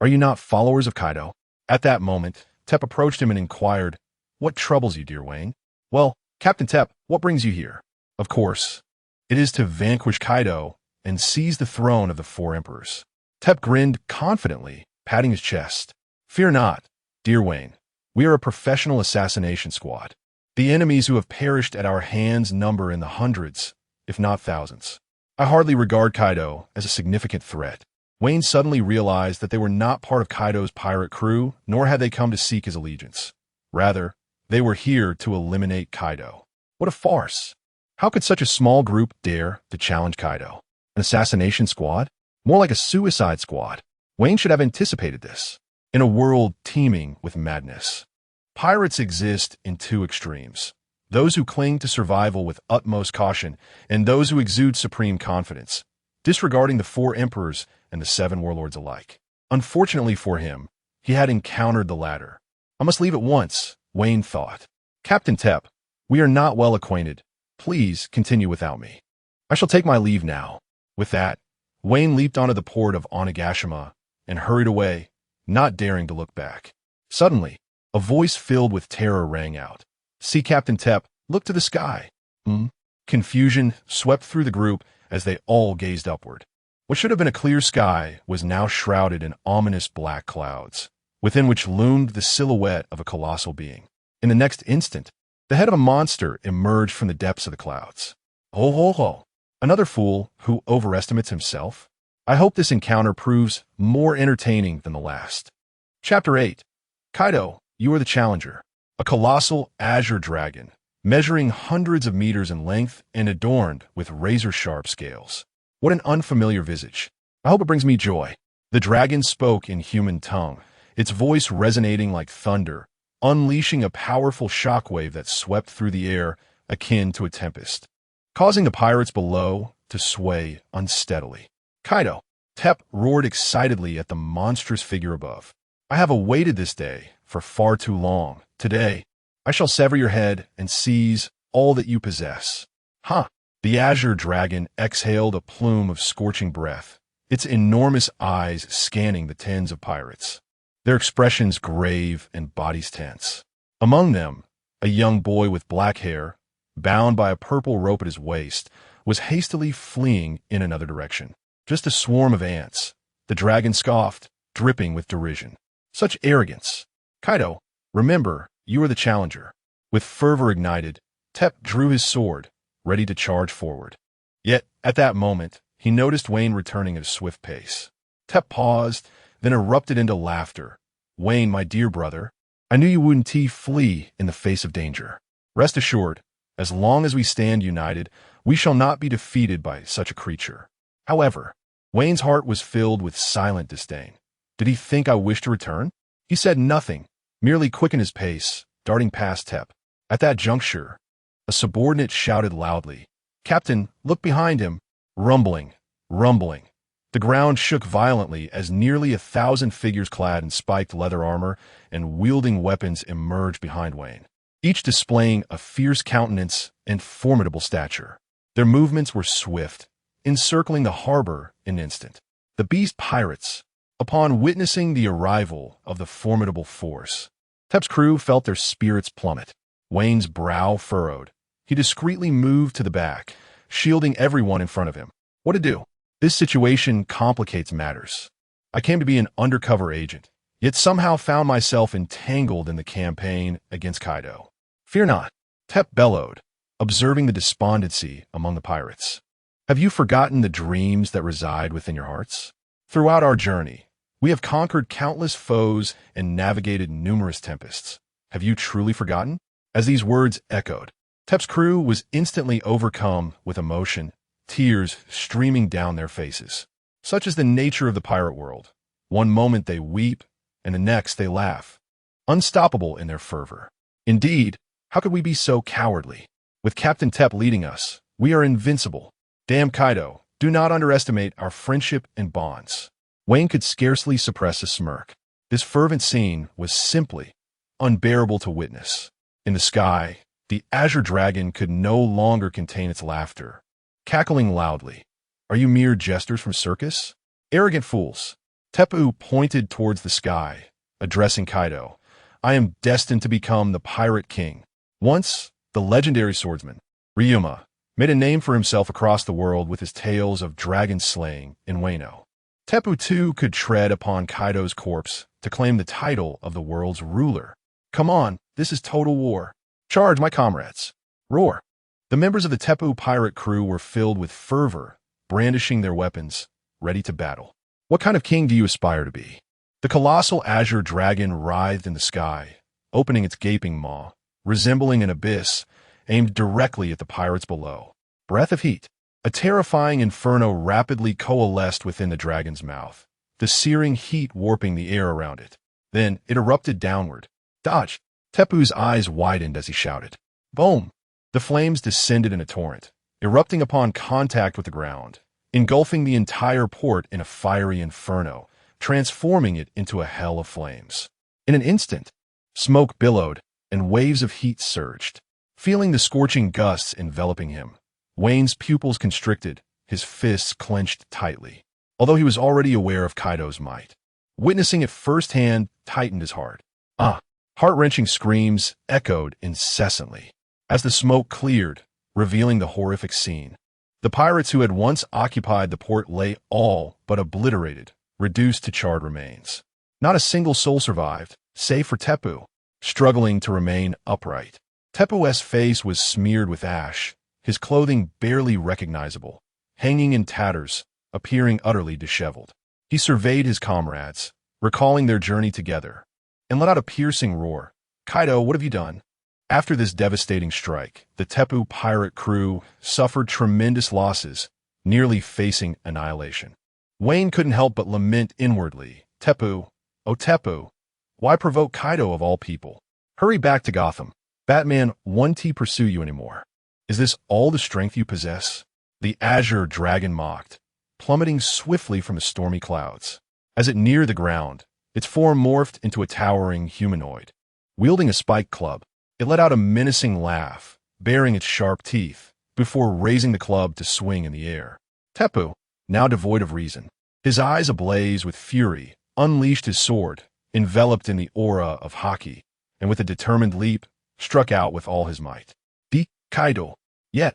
Are you not followers of Kaido? At that moment, Tep approached him and inquired, What troubles you, dear Wayne? Well, Captain Tep, what brings you here? Of course, It is to vanquish Kaido and seize the throne of the four emperors. Tep grinned confidently, patting his chest. Fear not, dear Wayne. We are a professional assassination squad. The enemies who have perished at our hands number in the hundreds, if not thousands. I hardly regard Kaido as a significant threat. Wayne suddenly realized that they were not part of Kaido's pirate crew, nor had they come to seek his allegiance. Rather, they were here to eliminate Kaido. What a farce! How could such a small group dare to challenge Kaido? An assassination squad? More like a suicide squad. Wayne should have anticipated this. In a world teeming with madness, pirates exist in two extremes. Those who cling to survival with utmost caution, and those who exude supreme confidence, disregarding the four emperors and the seven warlords alike. Unfortunately for him, he had encountered the latter. I must leave at once, Wayne thought. Captain Tep, we are not well acquainted. Please continue without me. I shall take my leave now. With that, Wayne leaped onto the port of Onigashima and hurried away, not daring to look back. Suddenly, a voice filled with terror rang out. Sea Captain Tep, look to the sky. Confusion swept through the group as they all gazed upward. What should have been a clear sky was now shrouded in ominous black clouds, within which loomed the silhouette of a colossal being. In the next instant, the head of a monster emerged from the depths of the clouds. Ho ho ho! Another fool who overestimates himself? I hope this encounter proves more entertaining than the last. Chapter 8. Kaido, you are the challenger. A colossal azure dragon, measuring hundreds of meters in length and adorned with razor-sharp scales. What an unfamiliar visage. I hope it brings me joy. The dragon spoke in human tongue, its voice resonating like thunder, unleashing a powerful shockwave that swept through the air akin to a tempest, causing the pirates below to sway unsteadily. Kaido, Tep roared excitedly at the monstrous figure above. I have awaited this day for far too long. Today, I shall sever your head and seize all that you possess. The azure dragon exhaled a plume of scorching breath, its enormous eyes scanning the tens of pirates, their expressions grave and bodies tense. Among them, a young boy with black hair, bound by a purple rope at his waist, was hastily fleeing in another direction. Just a swarm of ants. The dragon scoffed, dripping with derision. Such arrogance. Kaido, remember, you are the challenger. With fervor ignited, Tep drew his sword, ready to charge forward. Yet, at that moment, he noticed Wayne returning at a swift pace. Tep paused, then erupted into laughter. Wayne, my dear brother, I knew you wouldn't flee in the face of danger. Rest assured, as long as we stand united, we shall not be defeated by such a creature. However, Wayne's heart was filled with silent disdain. Did he think I wished to return? He said nothing, merely quickened his pace, darting past Tep. At that juncture, a subordinate shouted loudly, Captain, look behind him. Rumbling, rumbling. The ground shook violently as nearly 1,000 figures clad in spiked leather armor and wielding weapons emerged behind Wayne, each displaying a fierce countenance and formidable stature. Their movements were swift, encircling the harbor in an instant. The beast pirates, upon witnessing the arrival of the formidable force, Tep's crew felt their spirits plummet. Wayne's brow furrowed. He discreetly moved to the back, shielding everyone in front of him. What to do? This situation complicates matters. I came to be an undercover agent, yet somehow found myself entangled in the campaign against Kaido. Fear not, Tep bellowed, observing the despondency among the pirates. Have you forgotten the dreams that reside within your hearts? Throughout our journey, we have conquered countless foes and navigated numerous tempests. Have you truly forgotten? As these words echoed, Tep's crew was instantly overcome with emotion, tears streaming down their faces. Such is the nature of the pirate world. One moment they weep, and the next they laugh, unstoppable in their fervor. Indeed, how could we be so cowardly? With Captain Tep leading us, we are invincible. Damn Kaido, do not underestimate our friendship and bonds. Wayne could scarcely suppress a smirk. This fervent scene was simply unbearable to witness. In the sky, the azure dragon could no longer contain its laughter, cackling loudly. Are you mere jesters from circus? Arrogant fools. Tepu pointed towards the sky, addressing Kaido. I am destined to become the pirate king. Once, the legendary swordsman, Ryuma, made a name for himself across the world with his tales of dragon slaying in Wano. Teppu too could tread upon Kaido's corpse to claim the title of the world's ruler. Come on, this is total war. Charge, my comrades. Roar. The members of the Teppu pirate crew were filled with fervor, brandishing their weapons, ready to battle. What kind of king do you aspire to be? The colossal azure dragon writhed in the sky, opening its gaping maw, resembling an abyss, aimed directly at the pirates below. Breath of heat. A terrifying inferno rapidly coalesced within the dragon's mouth, the searing heat warping the air around it. Then it erupted downward. Dodge! Teppu's eyes widened as he shouted. Boom! The flames descended in a torrent, erupting upon contact with the ground, engulfing the entire port in a fiery inferno, transforming it into a hell of flames. In an instant, smoke billowed and waves of heat surged. Feeling the scorching gusts enveloping him, Wayne's pupils constricted, his fists clenched tightly. Although he was already aware of Kaido's might, witnessing it firsthand tightened his heart. Heart-wrenching screams echoed incessantly as the smoke cleared, revealing the horrific scene. The pirates who had once occupied the port lay all but obliterated, reduced to charred remains. Not a single soul survived, save for Teppu, struggling to remain upright. Teppu's face was smeared with ash, his clothing barely recognizable, hanging in tatters, appearing utterly disheveled. He surveyed his comrades, recalling their journey together, and let out a piercing roar. Kaido, what have you done? After this devastating strike, the Teppu pirate crew suffered tremendous losses, nearly facing annihilation. Wayne couldn't help but lament inwardly. Teppu, oh Teppu, why provoke Kaido of all people? Hurry back to Gotham. Batman won't pursue you anymore. Is this all the strength you possess? The azure dragon mocked, plummeting swiftly from the stormy clouds. As it neared the ground, its form morphed into a towering humanoid. Wielding a spiked club, it let out a menacing laugh, baring its sharp teeth, before raising the club to swing in the air. Teppu, now devoid of reason, his eyes ablaze with fury, unleashed his sword, enveloped in the aura of Haki, and with a determined leap, struck out with all his might. Kaido. Yet,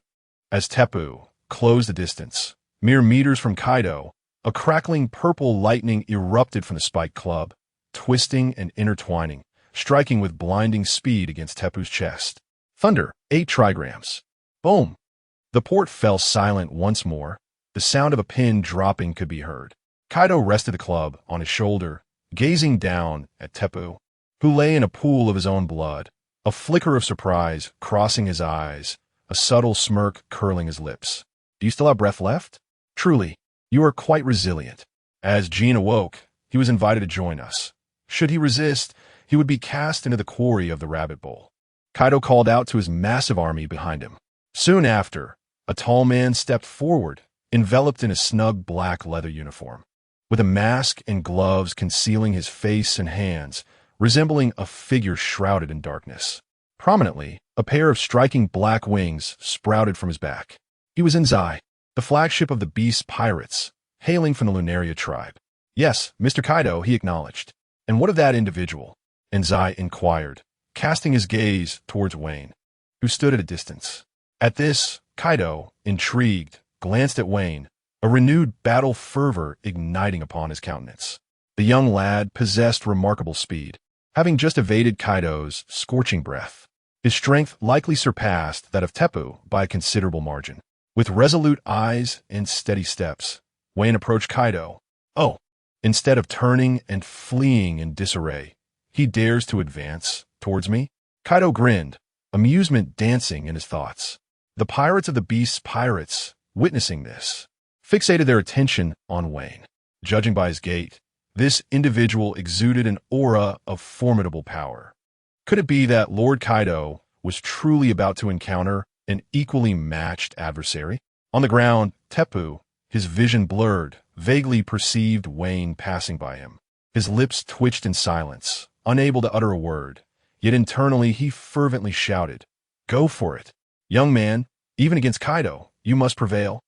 as Teppu closed the distance, mere meters from Kaido, a crackling purple lightning erupted from the spiked club, twisting and intertwining, striking with blinding speed against Teppu's chest. Thunder, 8 trigrams. Boom! The port fell silent once more. The sound of a pin dropping could be heard. Kaido rested the club on his shoulder, gazing down at Teppu, who lay in a pool of his own blood, a flicker of surprise crossing his eyes, a subtle smirk curling his lips. Do you still have breath left? Truly, you are quite resilient. As Jean awoke, he was invited to join us. Should he resist, he would be cast into the quarry of the rabbit bowl. Kaido called out to his massive army behind him. Soon after, a tall man stepped forward, enveloped in a snug black leather uniform, with a mask and gloves concealing his face and hands, resembling a figure shrouded in darkness. Prominently, a pair of striking black wings sprouted from his back. He was Enzai, the flagship of the Beast Pirates, hailing from the Lunaria tribe. Yes, Mr. Kaido, he acknowledged. And what of that individual? Enzai inquired, casting his gaze towards Wayne, who stood at a distance. At this, Kaido, intrigued, glanced at Wayne, a renewed battle fervor igniting upon his countenance. The young lad possessed remarkable speed, having just evaded Kaido's scorching breath. His strength likely surpassed that of Teppu by a considerable margin. With resolute eyes and steady steps, Wayne approached Kaido. Oh, instead of turning and fleeing in disarray, he dares to advance towards me? Kaido grinned, amusement dancing in his thoughts. The pirates of the Beast's pirates, witnessing this, fixated their attention on Wayne. Judging by his gait, this individual exuded an aura of formidable power. Could it be that Lord Kaido was truly about to encounter an equally matched adversary? On the ground, Teppu, his vision blurred, vaguely perceived Wayne passing by him. His lips twitched in silence, unable to utter a word, yet internally he fervently shouted, "Go for it! Young man, even against Kaido, you must prevail."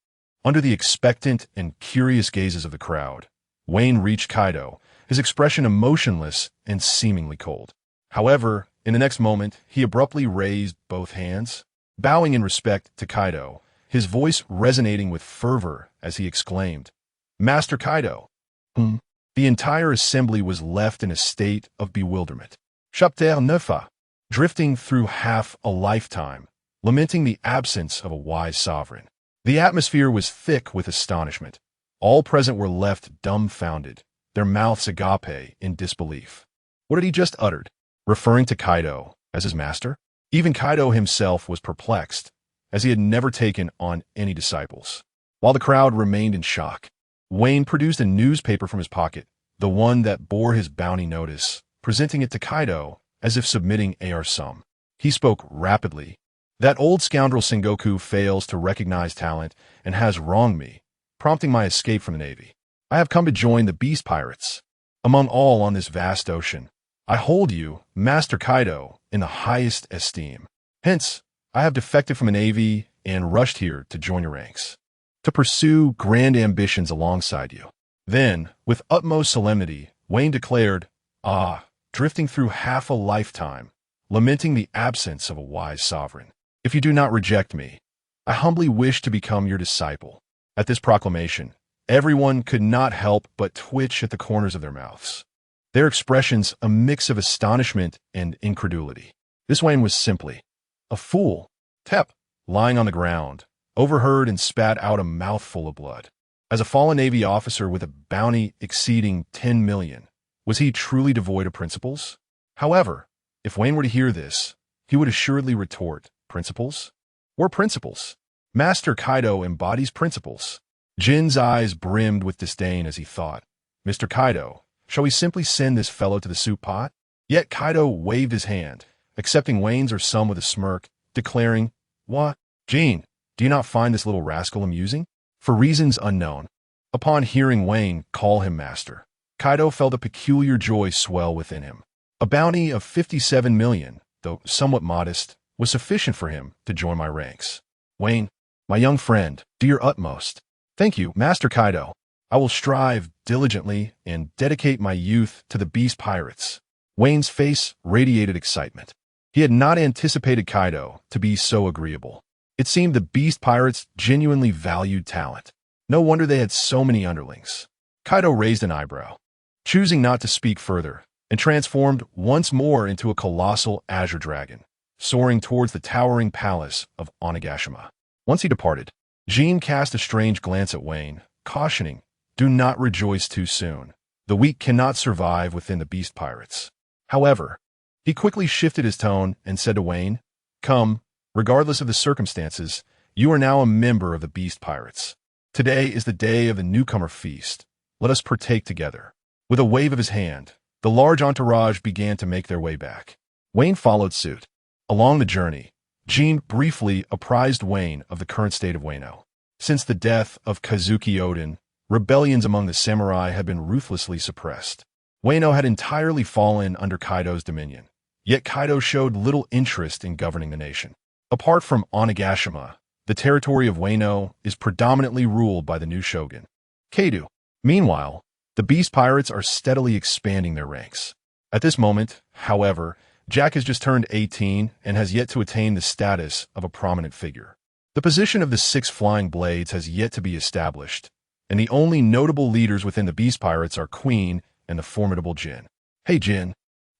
Under the expectant and curious gazes of the crowd, Wayne reached Kaido, his expression emotionless and seemingly cold. However, in the next moment, he abruptly raised both hands, bowing in respect to Kaido, his voice resonating with fervor as he exclaimed, "Master Kaido!" The entire assembly was left in a state of bewilderment. Chapter 9, drifting through half a lifetime, lamenting the absence of a wise sovereign. The atmosphere was thick with astonishment. All present were left dumbfounded, their mouths agape in disbelief. What had he just uttered? Referring to Kaido as his master? Even Kaido himself was perplexed, as he had never taken on any disciples. While the crowd remained in shock, Wayne produced a newspaper from his pocket, the one that bore his bounty notice, presenting it to Kaido as if submitting a sum. He spoke rapidly. "That old scoundrel Sengoku fails to recognize talent and has wronged me, prompting my escape from the Navy. I have come to join the Beast Pirates. Among all on this vast ocean, I hold you, Master Kaido, in the highest esteem. Hence, I have defected from the Navy and rushed here to join your ranks, to pursue grand ambitions alongside you." Then, with utmost solemnity, Wayne declared, drifting through half a lifetime, lamenting the absence of a wise sovereign. "If you do not reject me, I humbly wish to become your disciple." At this proclamation, everyone could not help but twitch at the corners of their mouths, their expressions a mix of astonishment and incredulity. This Wayne was simply a fool. Tep, lying on the ground, overheard and spat out a mouthful of blood. As a fallen Navy officer with a bounty exceeding 10 million, was he truly devoid of principles? However, if Wayne were to hear this, he would assuredly retort, "Principles? What principles? Master Kaido embodies principles." Jin's eyes brimmed with disdain as he thought, "Mr. Kaido, shall we simply send this fellow to the soup pot?" Yet Kaido waved his hand, accepting Wayne's or some with a smirk, declaring, "What? Jin, do you not find this little rascal amusing?" For reasons unknown, upon hearing Wayne call him master, Kaido felt a peculiar joy swell within him. A bounty of 57 million, though somewhat modest, was sufficient for him to join my ranks. "Wayne, my young friend, do your utmost." "Thank you, Master Kaido. I will strive diligently and dedicate my youth to the Beast Pirates." Wayne's face radiated excitement. He had not anticipated Kaido to be so agreeable. It seemed the Beast Pirates genuinely valued talent. No wonder they had so many underlings. Kaido raised an eyebrow, choosing not to speak further, and transformed once more into a colossal azure dragon, soaring towards the towering palace of Onigashima. Once he departed, Jin cast a strange glance at Wayne, cautioning, "Do not rejoice too soon. The weak cannot survive within the Beast Pirates." However, he quickly shifted his tone and said to Wayne, "Come, regardless of the circumstances, you are now a member of the Beast Pirates. Today is the day of the newcomer feast. Let us partake together." With a wave of his hand, the large entourage began to make their way back. Wayne followed suit. Along the journey, Jin briefly apprised Wayne of the current state of Wano. Since the death of Kazuki Oden, rebellions among the samurai had been ruthlessly suppressed. Wano had entirely fallen under Kaido's dominion, yet Kaido showed little interest in governing the nation. Apart from Onigashima, the territory of Wano is predominantly ruled by the new shogun, Kaido. Meanwhile, the Beast Pirates are steadily expanding their ranks. At this moment, however, Jack has just turned 18 and has yet to attain the status of a prominent figure. The position of the 6 Flying Blades has yet to be established, and the only notable leaders within the Beast Pirates are Queen and the formidable Jin. "Hey Jin,"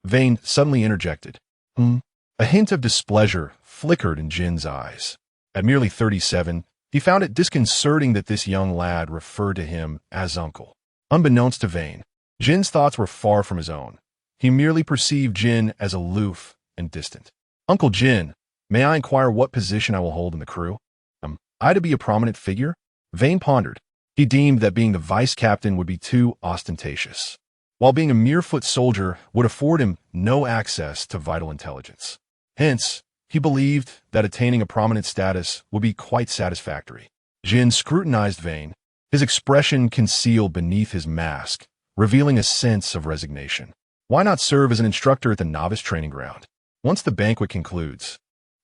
Vayne suddenly interjected. A hint of displeasure flickered in Jin's eyes. At merely 37, he found it disconcerting that this young lad referred to him as uncle. Unbeknownst to Vayne, Jin's thoughts were far from his own. He merely perceived Jin as aloof and distant. "Uncle Jin, may I inquire what position I will hold in the crew? Am I to be a prominent figure?" Vayne pondered. He deemed that being the vice captain would be too ostentatious, while being a mere foot soldier would afford him no access to vital intelligence. Hence, he believed that attaining a prominent status would be quite satisfactory. Jin scrutinized Vayne, his expression concealed beneath his mask, revealing a sense of resignation. "Why not serve as an instructor at the novice training ground? Once the banquet concludes,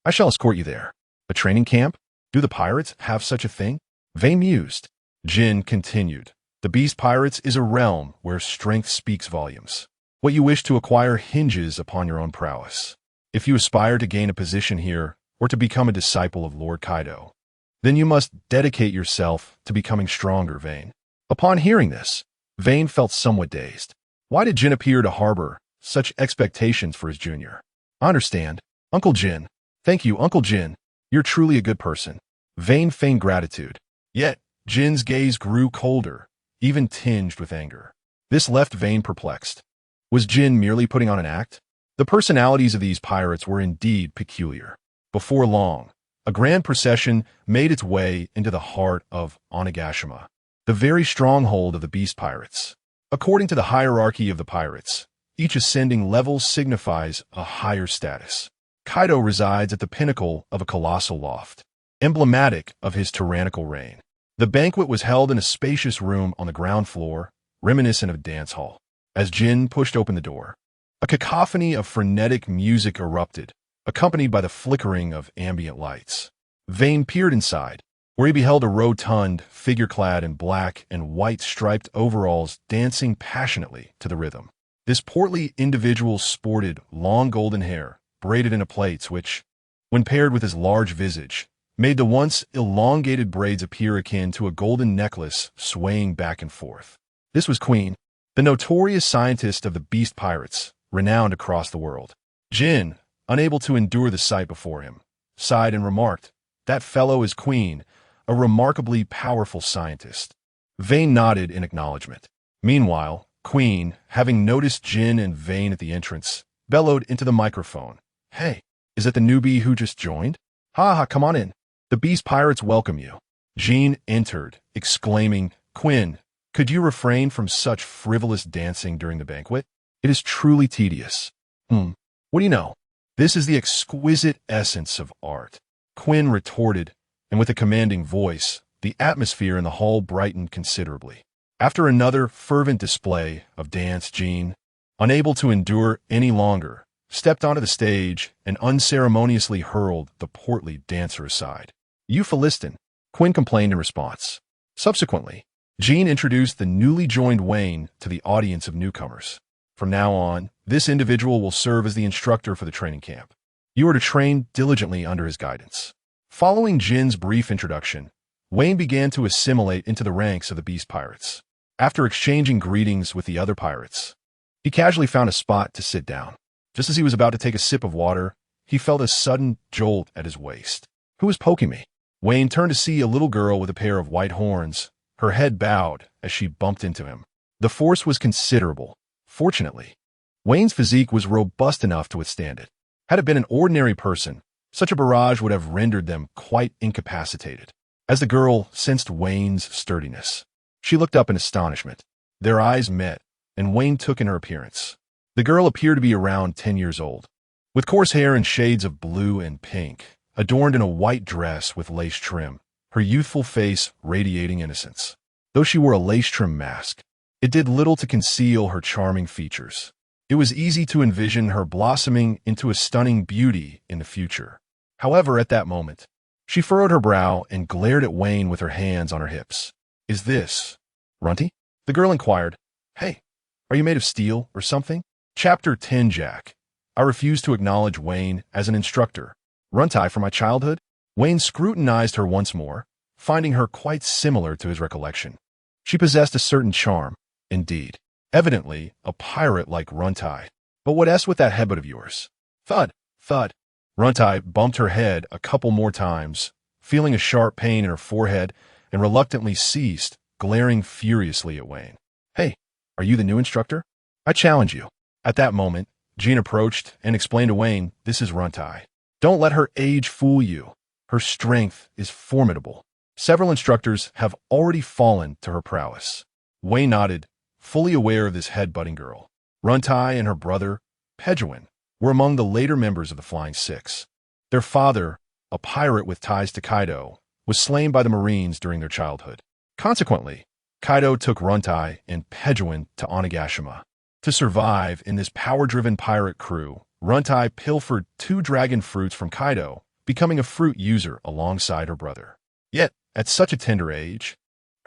I shall escort you there." "A training camp? Do the pirates have such a thing?" Vayne mused. Jin continued, "The Beast Pirates is a realm where strength speaks volumes. What you wish to acquire hinges upon your own prowess. If you aspire to gain a position here, or to become a disciple of Lord Kaido, Then you must dedicate yourself to becoming stronger, Vane. Upon hearing this, Vane felt somewhat dazed. Why did Jin appear to harbor such expectations for his junior? I understand. Uncle Jin. Thank you, Uncle Jin. You're truly a good person. Vane feigned gratitude. Yet, Jin's gaze grew colder, even tinged with anger. This left Vane perplexed. Was Jin merely putting on an act? The personalities of these pirates were indeed peculiar. Before long, a grand procession made its way into the heart of Onigashima, the very stronghold of the beast pirates. According to the hierarchy of the pirates, each ascending level signifies a higher status. Kaido resides at the pinnacle of a colossal loft, emblematic of his tyrannical reign. The banquet was held in a spacious room on the ground floor, reminiscent of a dance hall. As Jin pushed open the door, a cacophony of frenetic music erupted, accompanied by the flickering of ambient lights. Vane peered inside, where he beheld a rotund figure clad in black and white striped overalls dancing passionately to the rhythm. This portly individual sported long golden hair, braided into plaits which, when paired with his large visage, made the once elongated braids appear akin to a golden necklace swaying back and forth. This was Queen, the notorious scientist of the beast pirates, renowned across the world. Jin, unable to endure the sight before him, sighed and remarked, "That fellow is Queen, a remarkably powerful scientist." Vane nodded in acknowledgement. Meanwhile, Queen, having noticed Jin and Vane at the entrance, bellowed into the microphone, "Hey, is that the newbie who just joined? Ha, come on in. The beast pirates welcome you." Jin entered, exclaiming, "Quinn, could you refrain from such frivolous dancing during the banquet? It is truly tedious." What do you know? This is the exquisite essence of art," Quinn retorted, and with a commanding voice, the atmosphere in the hall brightened considerably. After another fervent display of dance, Jin, unable to endure any longer, stepped onto the stage and unceremoniously hurled the portly dancer aside. "You Philistin," Quinn complained in response. Subsequently, Jin introduced the newly joined Wayne to the audience of newcomers. "From now on, this individual will serve as the instructor for the training camp. You are to train diligently under his guidance." Following Jin's brief introduction, Wayne began to assimilate into the ranks of the beast pirates. After exchanging greetings with the other pirates, he casually found a spot to sit down. Just as he was about to take a sip of water, he felt a sudden jolt at his waist. "Who was poking me?" Wayne turned to see a little girl with a pair of white horns, her head bowed as she bumped into him. The force was considerable. Fortunately, Wayne's physique was robust enough to withstand it. Had it been an ordinary person, such a barrage would have rendered them quite incapacitated. As the girl sensed Wayne's sturdiness, she looked up in astonishment. Their eyes met, and Wayne took in her appearance. The girl appeared to be around 10 years old, with coarse hair in shades of blue and pink, adorned in a white dress with lace trim, her youthful face radiating innocence. Though she wore a lace-trimmed mask, it did little to conceal her charming features. It was easy to envision her blossoming into a stunning beauty in the future. However, at that moment, she furrowed her brow and glared at Wayne with her hands on her hips. "Is this Runty?" the girl inquired. "Hey, are you made of steel or something?" Chapter 10 Jack. I refuse to acknowledge Wayne as an instructor. Runty from my childhood? Wayne scrutinized her once more, finding her quite similar to his recollection. She possessed a certain charm, indeed. Evidently, a pirate like Runty. But what with that headbutt of yours? Thud, thud. Runty bumped her head a couple more times, feeling a sharp pain in her forehead, and reluctantly ceased, glaring furiously at Wayne. "Hey, are you the new instructor? I challenge you." At that moment, Jean approached and explained to Wayne, "This is Runty. Don't let her age fool you. Her strength is formidable. Several instructors have already fallen to her prowess." Wayne nodded, fully aware of this head-butting girl. Runty and her brother, Pejuan, were among the later members of the Flying Six. Their father, a pirate with ties to Kaido, was slain by the Marines during their childhood. Consequently, Kaido took Runty and Pejuan to Onigashima. To survive in this power-driven pirate crew, Runty pilfered 2 dragon fruits from Kaido, becoming a fruit user alongside her brother. Yet, at such a tender age,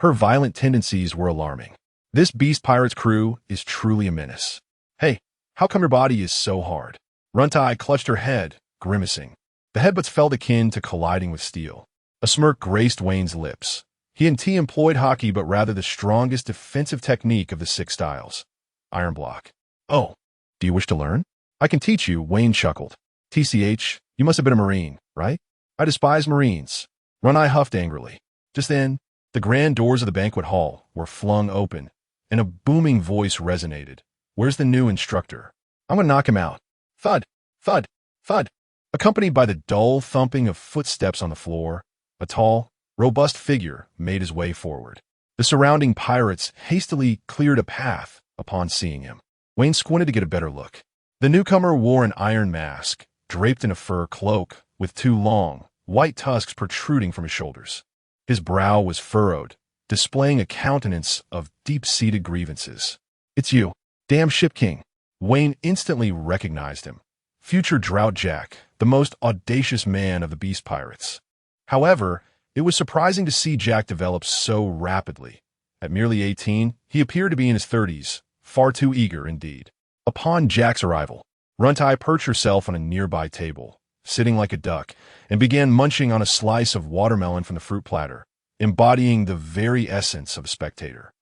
her violent tendencies were alarming. This beast pirate's crew is truly a menace. "Hey, how come your body is so hard?" Runty clutched her head, grimacing. The headbutts felt akin to colliding with steel. A smirk graced Wayne's lips. He and T employed hockey, but rather the strongest defensive technique of the 6 styles. Iron block. Oh, do you wish to learn? I can teach you, Wayne chuckled. TCH, you must have been a Marine, right? I despise Marines. Run-Eye huffed angrily. Just then, the grand doors of the banquet hall were flung open, and a booming voice resonated. Where's the new instructor? I'm gonna knock him out. Thud, thud, thud. Accompanied by the dull thumping of footsteps on the floor, a tall, robust figure made his way forward. The surrounding pirates hastily cleared a path upon seeing him. Wayne squinted to get a better look. The newcomer wore an iron mask, draped in a fur cloak, with 2 long, white tusks protruding from his shoulders. His brow was furrowed, displaying a countenance of deep-seated grievances. It's you, damn Ship King. Wayne instantly recognized him. Future Drought Jack, the most audacious man of the Beast Pirates. However, it was surprising to see Jack develop so rapidly. At merely 18, he appeared to be in his 30s, far too eager indeed. Upon Jack's arrival, Runtai perched herself on a nearby table, sitting like a duck, and began munching on a slice of watermelon from the fruit platter, embodying the very essence of a spectator.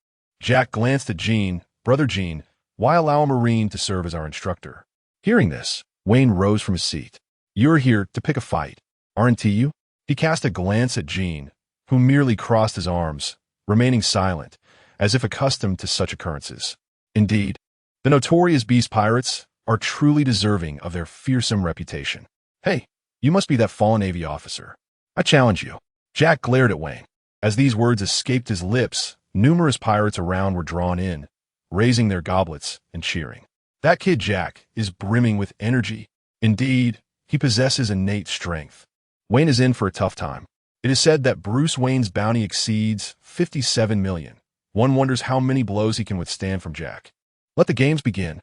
Jack glanced at Jean. Brother Jean, why allow a Marine to serve as our instructor? Hearing this, Wayne rose from his seat. You're here to pick a fight, aren't you? He cast a glance at Jean, who merely crossed his arms, remaining silent, as if accustomed to such occurrences. Indeed, the notorious Beast Pirates are truly deserving of their fearsome reputation. Hey, you must be that fallen Navy officer. I challenge you. Jack glared at Wayne. As these words escaped his lips, numerous pirates around were drawn in, raising their goblets and cheering. That kid Jack is brimming with energy. Indeed, he possesses innate strength. Wayne is in for a tough time. It is said that Bruce Wayne's bounty exceeds 57 million. One wonders how many blows he can withstand from Jack. Let the games begin.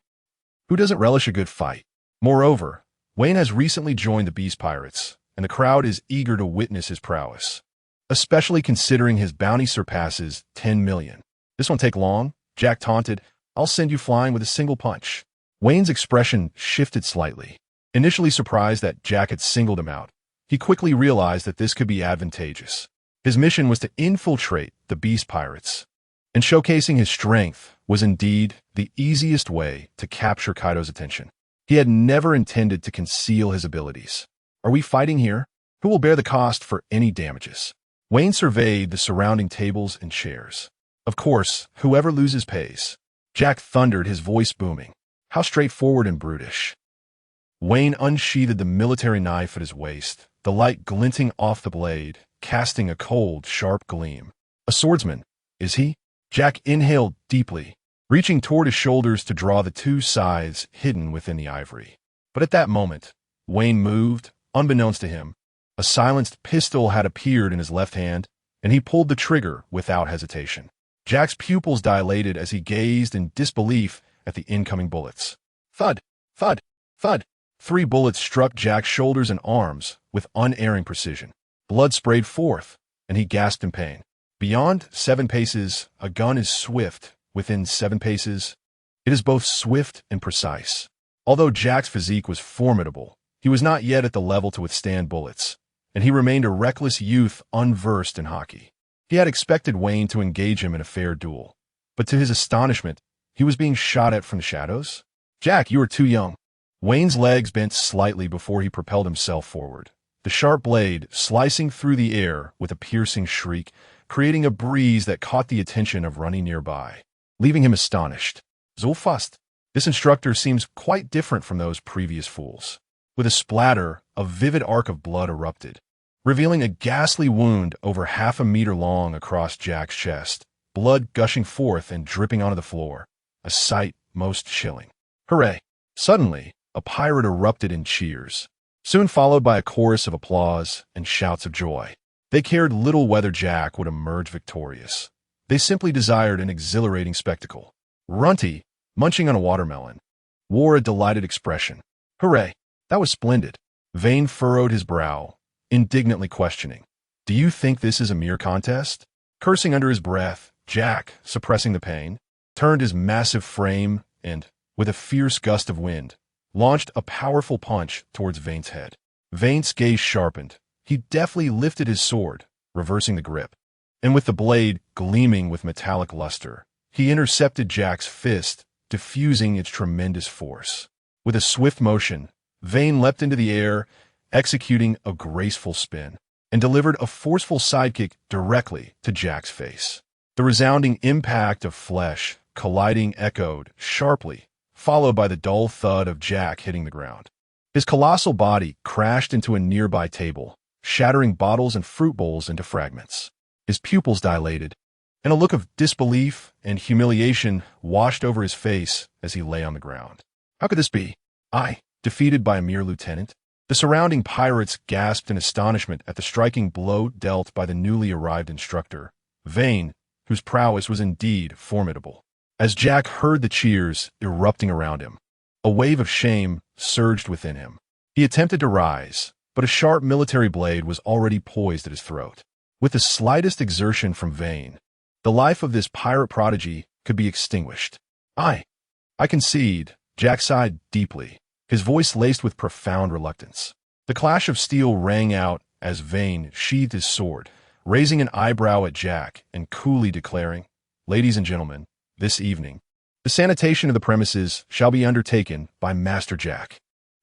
Who doesn't relish a good fight? Moreover, Wayne has recently joined the Beast Pirates, and the crowd is eager to witness his prowess, especially considering his bounty surpasses 10 million. This won't take long, Jack taunted. I'll send you flying with a single punch. Wayne's expression shifted slightly. Initially surprised that Jack had singled him out, he quickly realized that this could be advantageous. His mission was to infiltrate the Beast Pirates, and showcasing his strength was indeed the easiest way to capture Kaido's attention. He had never intended to conceal his abilities. Are we fighting here? Who will bear the cost for any damages? Wayne surveyed the surrounding tables and chairs. Of course, whoever loses pays. Jack thundered, his voice booming. How straightforward and brutish. Wayne unsheathed the military knife at his waist, the light glinting off the blade, casting a cold, sharp gleam. A swordsman, is he? Jack inhaled deeply, reaching toward his shoulders to draw the 2 scythes hidden within the ivory. But at that moment, Wayne moved, unbeknownst to him. A silenced pistol had appeared in his left hand, and he pulled the trigger without hesitation. Jack's pupils dilated as he gazed in disbelief at the incoming bullets. Thud, thud, thud. 3 bullets struck Jack's shoulders and arms with unerring precision. Blood sprayed forth, and he gasped in pain. Beyond 7 paces, a gun is swift. Within 7 paces, it is both swift and precise. Although Jack's physique was formidable, he was not yet at the level to withstand bullets, and he remained a reckless youth unversed in hockey. He had expected Wayne to engage him in a fair duel, but to his astonishment, he was being shot at from the shadows. Jack, you are too young. Wayne's legs bent slightly before he propelled himself forward, the sharp blade slicing through the air with a piercing shriek, creating a breeze that caught the attention of Runny nearby, leaving him astonished. So fast. This instructor seems quite different from those previous fools. With a splatter, a vivid arc of blood erupted, revealing a ghastly wound over 1/2 meter long across Jack's chest, blood gushing forth and dripping onto the floor, a sight most chilling. Hooray! Suddenly, a pirate erupted in cheers, soon followed by a chorus of applause and shouts of joy. They cared little whether Jack would emerge victorious. They simply desired an exhilarating spectacle. Runty, munching on a watermelon, wore a delighted expression. Hooray! That was splendid. Vane furrowed his brow, indignantly questioning. Do you think this is a mere contest? Cursing under his breath, Jack, suppressing the pain, turned his massive frame and, with a fierce gust of wind, launched a powerful punch towards Vane's head. Vane's gaze sharpened, he deftly lifted his sword, reversing the grip, and with the blade gleaming with metallic luster, he intercepted Jack's fist, diffusing its tremendous force. With a swift motion, Vayne leapt into the air, executing a graceful spin, and delivered a forceful sidekick directly to Jack's face. The resounding impact of flesh colliding echoed sharply, followed by the dull thud of Jack hitting the ground. His colossal body crashed into a nearby table, shattering bottles and fruit bowls into fragments. His pupils dilated, and a look of disbelief and humiliation washed over his face as he lay on the ground. How could this be? I, defeated by a mere lieutenant? The surrounding pirates gasped in astonishment at the striking blow dealt by the newly arrived instructor, Vayne, whose prowess was indeed formidable. As Jack heard the cheers erupting around him, a wave of shame surged within him. He attempted to rise, but a sharp military blade was already poised at his throat. With the slightest exertion from Vayne, the life of this pirate prodigy could be extinguished. I concede, Jack sighed deeply, his voice laced with profound reluctance. The clash of steel rang out as Vayne sheathed his sword, raising an eyebrow at Jack and coolly declaring, "Ladies and gentlemen, this evening, the sanitation of the premises shall be undertaken by Master Jack."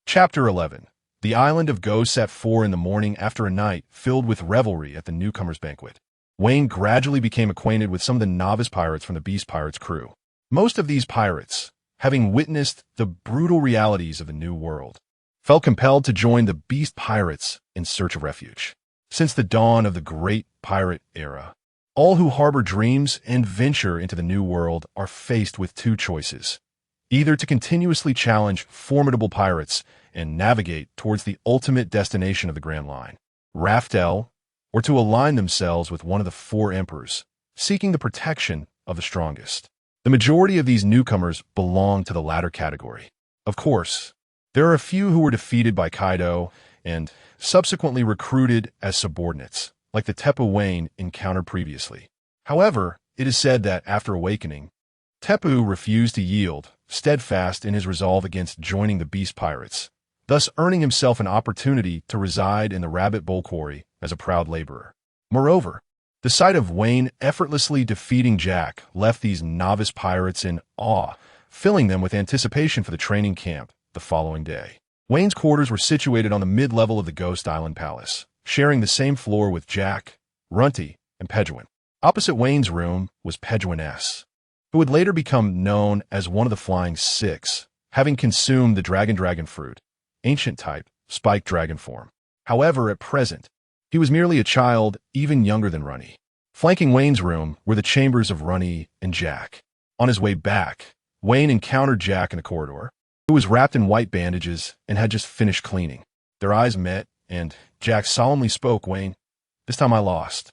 Chapter 11. The island of Go set 4 in the morning after a night filled with revelry at the newcomers' banquet. Wayne gradually became acquainted with some of the novice pirates from the Beast Pirates crew. Most of these pirates, having witnessed the brutal realities of the New World, felt compelled to join the Beast Pirates in search of refuge. Since the dawn of the Great Pirate Era, all who harbor dreams and venture into the New World are faced with two choices: either to continuously challenge formidable pirates and navigate towards the ultimate destination of the Grand Line, Raftel, or to align themselves with one of the 4 emperors, seeking the protection of the strongest. The majority of these newcomers belong to the latter category. Of course, there are a few who were defeated by Kaido and subsequently recruited as subordinates, like the Tepu Wayne encountered previously. However, it is said that after awakening, Tepu refused to yield, steadfast in his resolve against joining the Beast Pirates, thus earning himself an opportunity to reside in the Rabbit Bowl Quarry as a proud laborer. Moreover, the sight of Wayne effortlessly defeating Jack left these novice pirates in awe, filling them with anticipation for the training camp the following day. Wayne's quarters were situated on the mid-level of the Ghost Island Palace, sharing the same floor with Jack, Runty, and Pejuan. Opposite Wayne's room was Pejuan S, who would later become known as one of the Flying Six, having consumed the dragon fruit, ancient type, spiked dragon form. However, at present, he was merely a child even younger than Runny. Flanking Wayne's room were the chambers of Runny and Jack. On his way back, Wayne encountered Jack in the corridor, who was wrapped in white bandages and had just finished cleaning. Their eyes met, and Jack solemnly spoke, "Wayne, this time I lost.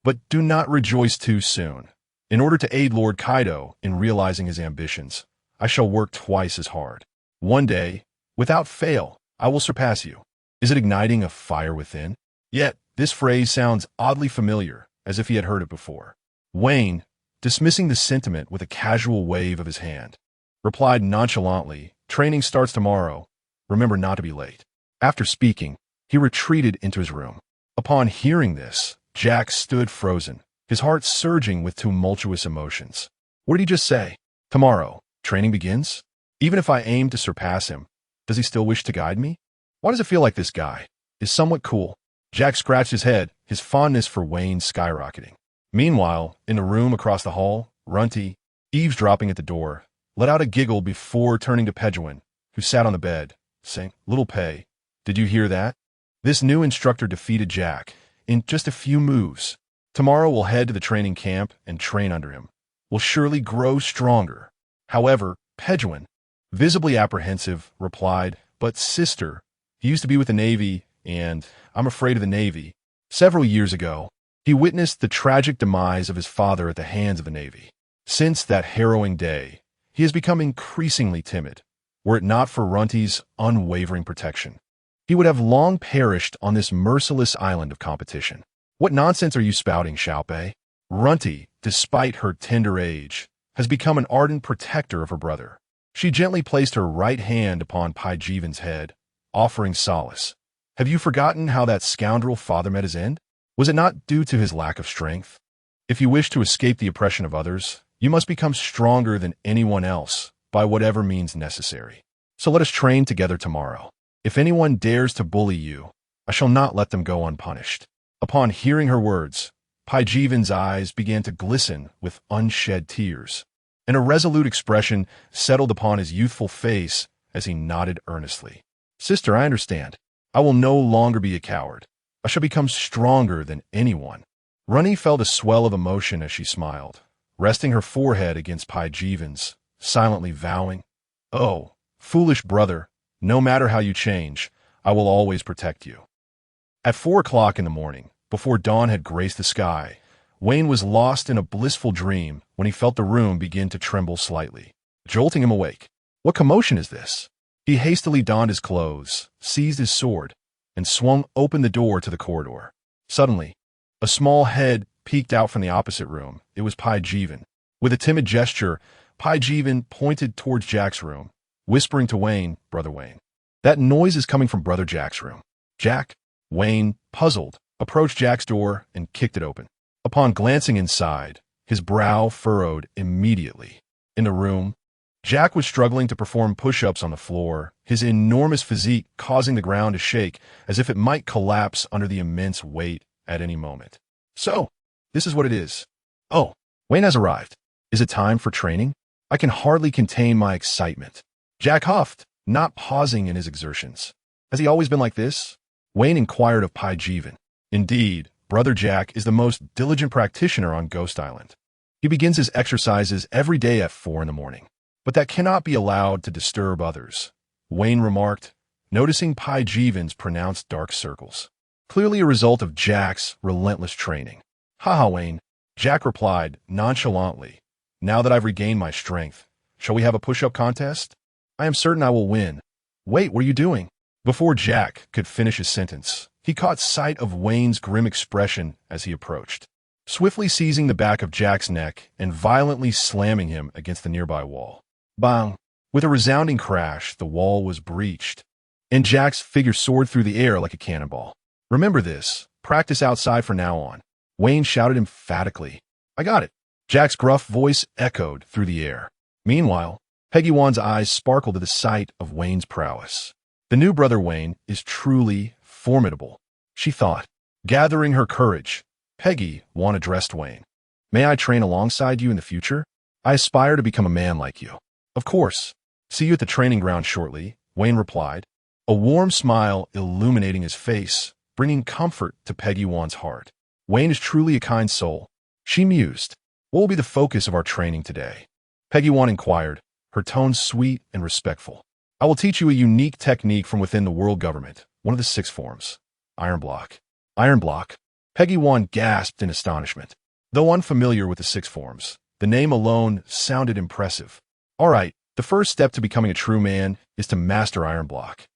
But do not rejoice too soon. In order to aid Lord Kaido in realizing his ambitions, I shall work twice as hard. One day, without fail, I will surpass you." Is it igniting a fire within? Yet, this phrase sounds oddly familiar, as if he had heard it before. Wayne, dismissing the sentiment with a casual wave of his hand, replied nonchalantly, "Training starts tomorrow. Remember not to be late." After speaking, he retreated into his room. Upon hearing this, Jack stood frozen, his heart surging with tumultuous emotions. What did he just say? Tomorrow, training begins? Even if I aim to surpass him, does he still wish to guide me? Why does it feel like this guy is somewhat cool? Jack scratched his head, his fondness for Wayne skyrocketing. Meanwhile, in the room across the hall, Runty, eavesdropping at the door, let out a giggle before turning to Pejuan, who sat on the bed, saying, "Little Pei, did you hear that? This new instructor defeated Jack in just a few moves. Tomorrow we'll head to the training camp and train under him. We'll surely grow stronger." However, Pejuan, visibly apprehensive, replied, "But sister, he used to be with the Navy, and I'm afraid of the Navy. Several years ago, he witnessed the tragic demise of his father at the hands of the Navy. Since that harrowing day, he has become increasingly timid. Were it not for Runty's unwavering protection, he would have long perished on this merciless island of competition." What nonsense are you spouting, Xiaopei? Runty, despite her tender age, has become an ardent protector of her brother. She gently placed her right hand upon Pai Jivan's head, offering solace. Have you forgotten how that scoundrel father met his end? Was it not due to his lack of strength? If you wish to escape the oppression of others, you must become stronger than anyone else by whatever means necessary. So let us train together tomorrow. If anyone dares to bully you, I shall not let them go unpunished." Upon hearing her words, Paijivan's eyes began to glisten with unshed tears, and a resolute expression settled upon his youthful face as he nodded earnestly. "Sister, I understand. I will no longer be a coward. I shall become stronger than anyone." Runny felt a swell of emotion as she smiled, resting her forehead against Paijivan's, silently vowing, "Oh, foolish brother, no matter how you change, I will always protect you." At 4 o'clock in the morning, before dawn had graced the sky, Wayne was lost in a blissful dream when he felt the room begin to tremble slightly, jolting him awake. What commotion is this? He hastily donned his clothes, seized his sword, and swung open the door to the corridor. Suddenly, a small head peeked out from the opposite room. It was Paijivan. With a timid gesture, Paijivan pointed towards Jack's room, whispering to Wayne, "Brother Wayne, that noise is coming from Brother Jack's room." Jack, Wayne, puzzled, approached Jack's door and kicked it open. Upon glancing inside, his brow furrowed immediately. In the room, Jack was struggling to perform push-ups on the floor, his enormous physique causing the ground to shake as if it might collapse under the immense weight at any moment. "So, this is what it is. Oh, Wayne has arrived. Is it time for training?" I can hardly contain my excitement. Jack huffed, not pausing in his exertions. "Has he always been like this?" Wayne inquired of Paijivan. "Indeed, Brother Jack is the most diligent practitioner on Ghost Island. He begins his exercises every day at 4 in the morning. But that cannot be allowed to disturb others," Wayne remarked, noticing Paijivan's pronounced dark circles. Clearly a result of Jack's relentless training. "Haha, Wayne," Jack replied nonchalantly. "Now that I've regained my strength, shall we have a push-up contest? I am certain I will win." "Wait, what are you doing?" Before Jack could finish his sentence, he caught sight of Wayne's grim expression as he approached, swiftly seizing the back of Jack's neck and violently slamming him against the nearby wall. Bang! With a resounding crash, the wall was breached, and Jack's figure soared through the air like a cannonball. "Remember this. Practice outside from now on," Wayne shouted emphatically. "I got it." Jack's gruff voice echoed through the air. Meanwhile, Peggy Wan's eyes sparkled at the sight of Wayne's prowess. The new Brother Wayne is truly formidable, she thought. Gathering her courage, Peggy Wan addressed Wayne. "May I train alongside you in the future? I aspire to become a man like you." "Of course. See you at the training ground shortly," Wayne replied, a warm smile illuminating his face, bringing comfort to Peggy Wan's heart. "Wayne is truly a kind soul," she mused. "What will be the focus of our training today?" Peggy Wan inquired, her tone sweet and respectful. "I will teach you a unique technique from within the world government, one of the 6 forms. Iron block." "Iron block?" Peggy Wan gasped in astonishment. Though unfamiliar with the 6 forms, the name alone sounded impressive. "All right, the first step to becoming a true man is to master iron block."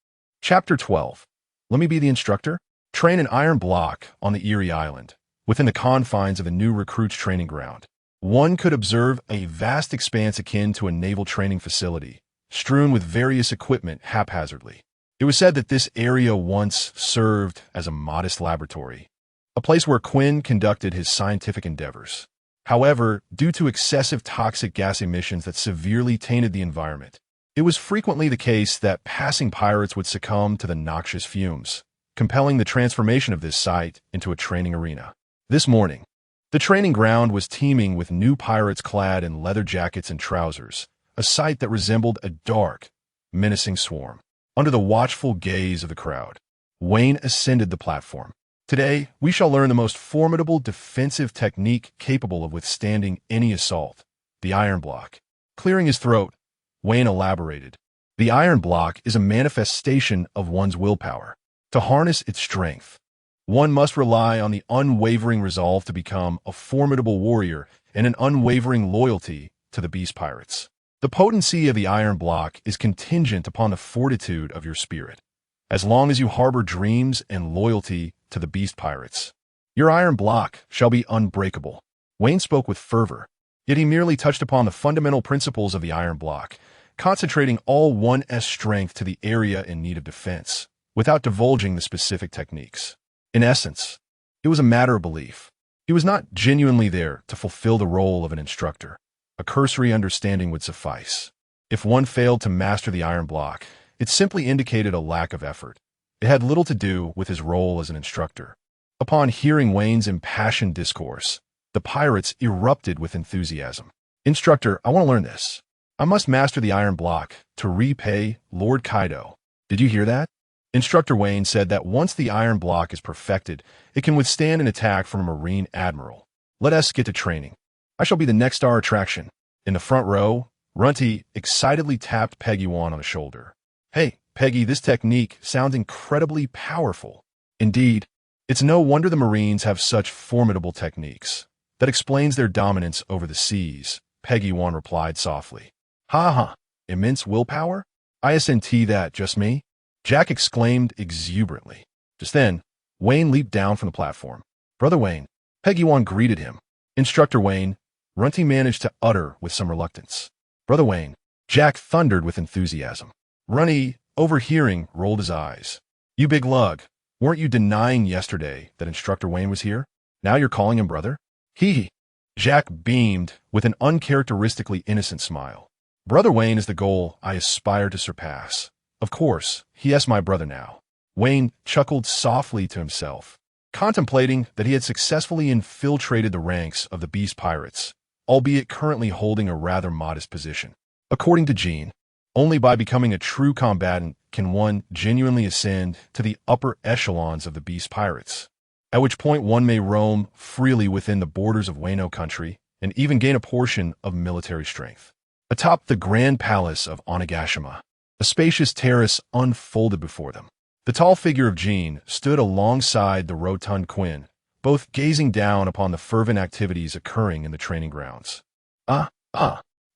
Chapter 12. Let me be the instructor. Train an iron block on the Erie Island, within the confines of the new recruits training ground. One could observe a vast expanse akin to a naval training facility, strewn with various equipment haphazardly. It was said that this area once served as a modest laboratory, a place where Quinn conducted his scientific endeavors. However, due to excessive toxic gas emissions that severely tainted the environment, it was frequently the case that passing pirates would succumb to the noxious fumes, compelling the transformation of this site into a training arena. This morning, the training ground was teeming with new pirates clad in leather jackets and trousers, a sight that resembled a dark, menacing swarm. Under the watchful gaze of the crowd, Wayne ascended the platform. "Today, we shall learn the most formidable defensive technique capable of withstanding any assault, the iron block." Clearing his throat, Wayne elaborated. "The iron block is a manifestation of one's willpower. To harness its strength, one must rely on the unwavering resolve to become a formidable warrior and an unwavering loyalty to the beast pirates. The potency of the iron block is contingent upon the fortitude of your spirit. As long as you harbor dreams and loyalty to the beast pirates, your iron block shall be unbreakable." Wayne spoke with fervor, yet he merely touched upon the fundamental principles of the iron block, concentrating all one's strength to the area in need of defense. without divulging the specific techniques. In essence, it was a matter of belief. He was not genuinely there to fulfill the role of an instructor. A cursory understanding would suffice. If one failed to master the iron block, it simply indicated a lack of effort. It had little to do with his role as an instructor. Upon hearing Wayne's impassioned discourse, the pirates erupted with enthusiasm. "Instructor, I want to learn this. I must master the iron block to repay Lord Kaido." "Did you hear that?" Instructor Wayne said that once the iron block is perfected, it can withstand an attack from a marine admiral. "Let us get to training. I shall be the next star attraction." In the front row, Runty excitedly tapped Peggy Wan on the shoulder. "Hey, Peggy, this technique sounds incredibly powerful." "Indeed. It's no wonder the Marines have such formidable techniques. That explains their dominance over the seas," Peggy Wan replied softly. "Ha ha, immense willpower? Isn't that just me?" Jack exclaimed exuberantly. Just then, Wayne leaped down from the platform. "Brother Wayne," Peggy Wan greeted him. "Instructor Wayne," Runty managed to utter with some reluctance. "Brother Wayne," Jack thundered with enthusiasm. Runty, overhearing, rolled his eyes. "You big lug, weren't you denying yesterday that Instructor Wayne was here? Now you're calling him brother?" "Hee." Jack beamed with an uncharacteristically innocent smile. "Brother Wayne is the goal I aspire to surpass. Of course, he is my brother now." Wayne chuckled softly to himself, contemplating that he had successfully infiltrated the ranks of the Beast Pirates, albeit currently holding a rather modest position. According to Jean, only by becoming a true combatant can one genuinely ascend to the upper echelons of the Beast Pirates, at which point one may roam freely within the borders of Wano Country and even gain a portion of military strength. Atop the grand palace of Onigashima, a spacious terrace unfolded before them. The tall figure of Jean stood alongside the rotund Quinn, both gazing down upon the fervent activities occurring in the training grounds.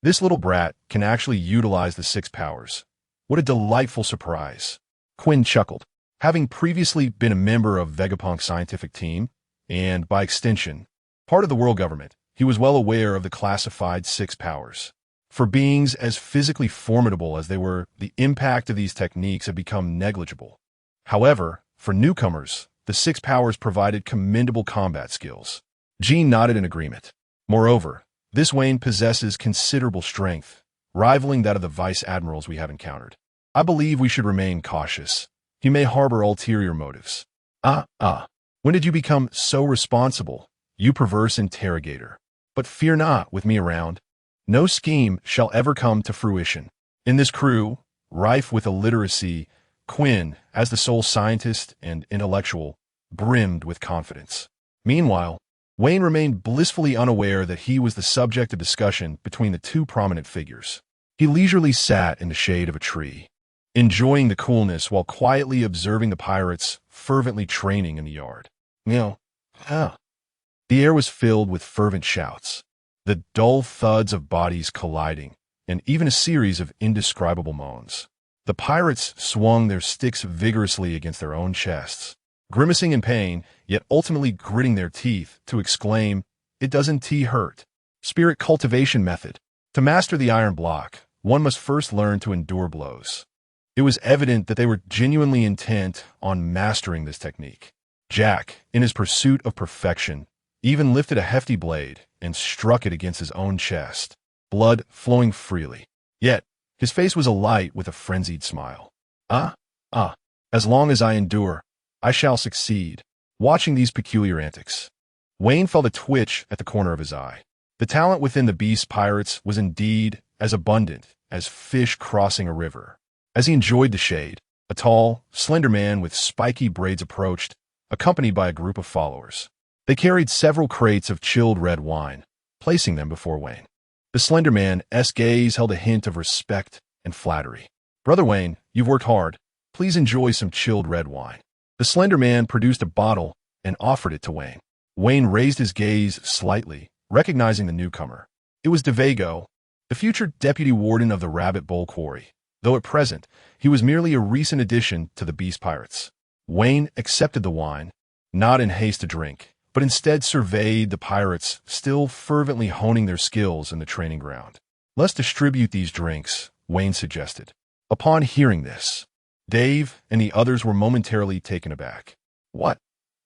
This little brat can actually utilize the 6 powers. What a delightful surprise." Quinn chuckled. Having previously been a member of Vegapunk's scientific team, and, by extension, part of the world government, he was well aware of the classified 6 powers. For beings as physically formidable as they were, the impact of these techniques had become negligible. However, for newcomers, the 6 powers provided commendable combat skills. Jean nodded in agreement. Moreover, this Wayne possesses considerable strength, rivaling that of the vice admirals we have encountered. I believe we should remain cautious. He may harbor ulterior motives. When did you become so responsible, you perverse interrogator? But fear not with me around. No scheme shall ever come to fruition. In this crew, rife with illiteracy, Quinn, as the sole scientist and intellectual, brimmed with confidence. Meanwhile, Wayne remained blissfully unaware that he was the subject of discussion between the 2 prominent figures. He leisurely sat in the shade of a tree, enjoying the coolness while quietly observing the pirates fervently training in the yard. The air was filled with fervent shouts, the dull thuds of bodies colliding, and even a series of indescribable moans. The pirates swung their sticks vigorously against their own chests, grimacing in pain, yet ultimately gritting their teeth to exclaim, "It doesn't hurt." Spirit cultivation method. To master the iron block, one must first learn to endure blows. It was evident that they were genuinely intent on mastering this technique. Jack, in his pursuit of perfection, even lifted a hefty blade and struck it against his own chest, blood flowing freely. Yet, his face was alight with a frenzied smile. As long as I endure, I shall succeed." Watching these peculiar antics, Wayne felt a twitch at the corner of his eye. The talent within the Beast Pirates was indeed as abundant as fish crossing a river. As he enjoyed the shade, a tall, slender man with spiky braids approached, accompanied by a group of followers. They carried several crates of chilled red wine, placing them before Wayne. The slender man's gaze held a hint of respect and flattery. "Brother Wayne, you've worked hard. Please enjoy some chilled red wine." The slender man produced a bottle and offered it to Wayne. Wayne raised his gaze slightly, recognizing the newcomer. It was DeVago, the future deputy warden of the Rabbit Bowl Quarry, though at present he was merely a recent addition to the Beast Pirates. Wayne accepted the wine, not in haste to drink, but instead surveyed the pirates still fervently honing their skills in the training ground. "Let's distribute these drinks," Wayne suggested. Upon hearing this, Dave and the others were momentarily taken aback. What?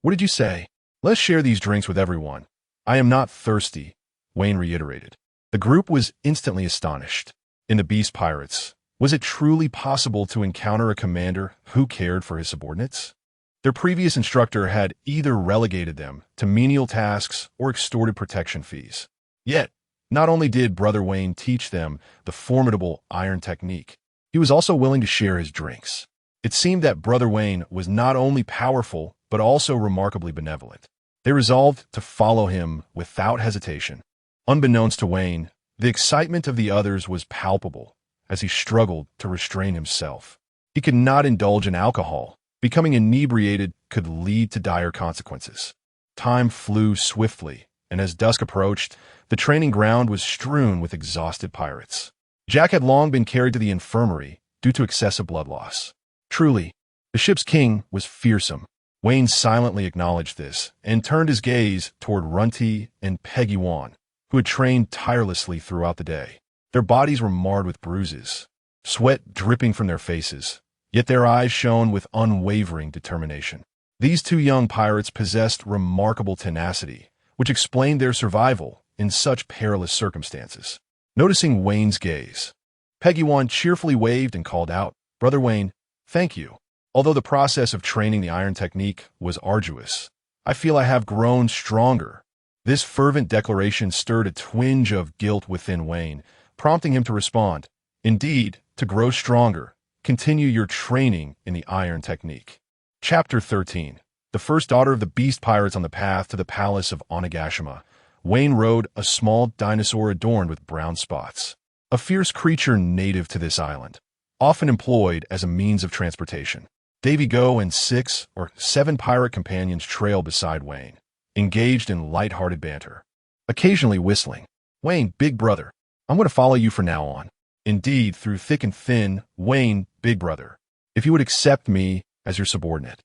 What did you say? Let's share these drinks with everyone. I am not thirsty, Wayne reiterated. The group was instantly astonished. In the Beast Pirates, was it truly possible to encounter a commander who cared for his subordinates? Their previous instructor had either relegated them to menial tasks or extorted protection fees. Yet, not only did Brother Wayne teach them the formidable iron technique, he was also willing to share his drinks. It seemed that Brother Wayne was not only powerful, but also remarkably benevolent. They resolved to follow him without hesitation. Unbeknownst to Wayne, the excitement of the others was palpable as he struggled to restrain himself. He could not indulge in alcohol. Becoming inebriated could lead to dire consequences. Time flew swiftly, and as dusk approached, the training ground was strewn with exhausted pirates. Jack had long been carried to the infirmary due to excessive blood loss. Truly, the ship's king was fearsome. Wayne silently acknowledged this and turned his gaze toward Runty and Peggy Wan, who had trained tirelessly throughout the day. Their bodies were marred with bruises, sweat dripping from their faces, yet their eyes shone with unwavering determination. These two young pirates possessed remarkable tenacity, which explained their survival in such perilous circumstances. Noticing Wayne's gaze, Peggy Wan cheerfully waved and called out, "Brother Wayne, thank you. Although the process of training the iron technique was arduous, I feel I have grown stronger." This fervent declaration stirred a twinge of guilt within Wayne, prompting him to respond, "Indeed, to grow stronger, continue your training in the iron technique." Chapter 13. The first daughter of the Beast Pirates on the path to the palace of Onigashima, Wayne rode a small dinosaur adorned with brown spots, a fierce creature native to this island, often employed as a means of transportation. Davy Go and 6 or 7 pirate companions trailed beside Wayne, engaged in light-hearted banter, occasionally whistling. "Wayne, big brother, I'm going to follow you from now on." Indeed, through thick and thin, "Wayne, big brother, if you would accept me as your subordinate,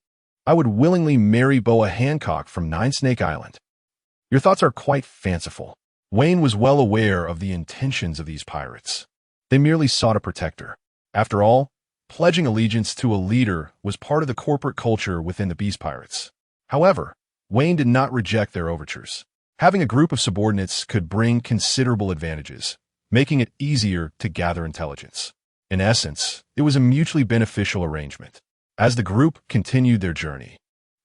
I would willingly marry Boa Hancock from Nine Snake Island." Your thoughts are quite fanciful. Wayne was well aware of the intentions of these pirates. They merely sought a protector. After all, pledging allegiance to a leader was part of the corporate culture within the Beast Pirates. However, Wayne did not reject their overtures. Having a group of subordinates could bring considerable advantages, making it easier to gather intelligence. In essence, it was a mutually beneficial arrangement. As the group continued their journey,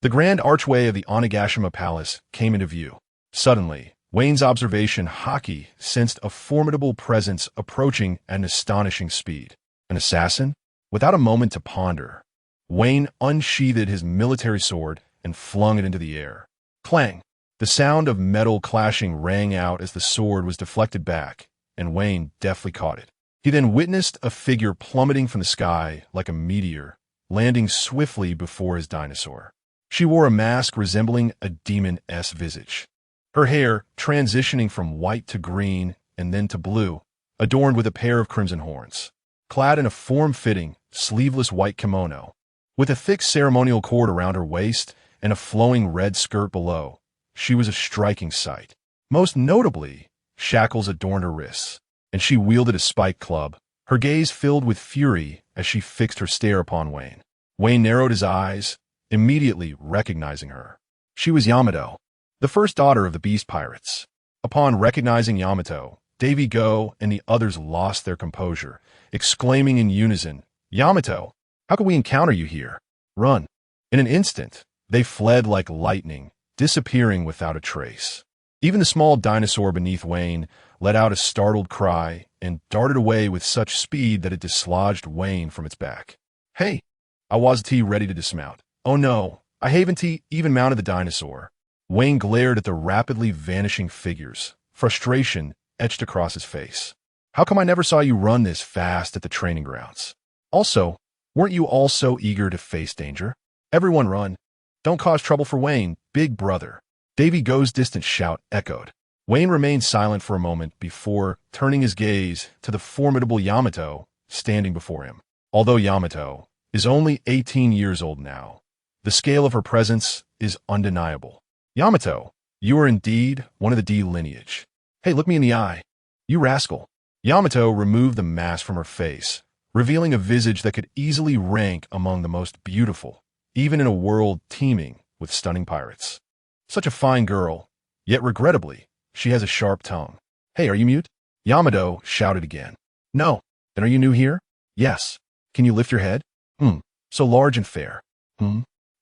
the grand archway of the Onigashima Palace came into view. Suddenly, Wayne's observation Haki sensed a formidable presence approaching at an astonishing speed. An assassin? Without a moment to ponder, Wayne unsheathed his military sword and flung it into the air. Clang! The sound of metal clashing rang out as the sword was deflected back, and Wayne deftly caught it. He then witnessed a figure plummeting from the sky like a meteor, landing swiftly before his dinosaur. She wore a mask resembling a demon's visage, her hair transitioning from white to green and then to blue, adorned with a pair of crimson horns. Clad in a form-fitting, sleeveless white kimono, with a thick ceremonial cord around her waist and a flowing red skirt below, she was a striking sight. Most notably, shackles adorned her wrists, and she wielded a spiked club, her gaze filled with fury as she fixed her stare upon Wayne. Wayne narrowed his eyes, immediately recognizing her. She was Yamato, the first daughter of the Beast Pirates. Upon recognizing Yamato, Davy Go and the others lost their composure, exclaiming in unison, "Yamato, how could we encounter you here? Run!" In an instant, they fled like lightning, disappearing without a trace. Even the small dinosaur beneath Wayne let out a startled cry and darted away with such speed that it dislodged Wayne from its back. "Hey!" Awazati ready to dismount. "Oh no!" Haven't even mounted the dinosaur. Wayne glared at the rapidly vanishing figures, frustration etched across his face. "How come I never saw you run this fast at the training grounds? Also, weren't you all so eager to face danger? Everyone run. Don't cause trouble for Wayne, big brother." Davy Go's distant shout echoed. Wayne remained silent for a moment before turning his gaze to the formidable Yamato standing before him. Although Yamato is only 18 years old now, the scale of her presence is undeniable. "Yamato, you are indeed one of the D lineage. Hey, look me in the eye. You rascal." Yamato removed the mask from her face, revealing a visage that could easily rank among the most beautiful, even in a world teeming with stunning pirates. Such a fine girl, yet regrettably, she has a sharp tongue. Hey, are you mute? Yamato shouted again. No. Then are you new here? Yes. Can you lift your head? So large and fair.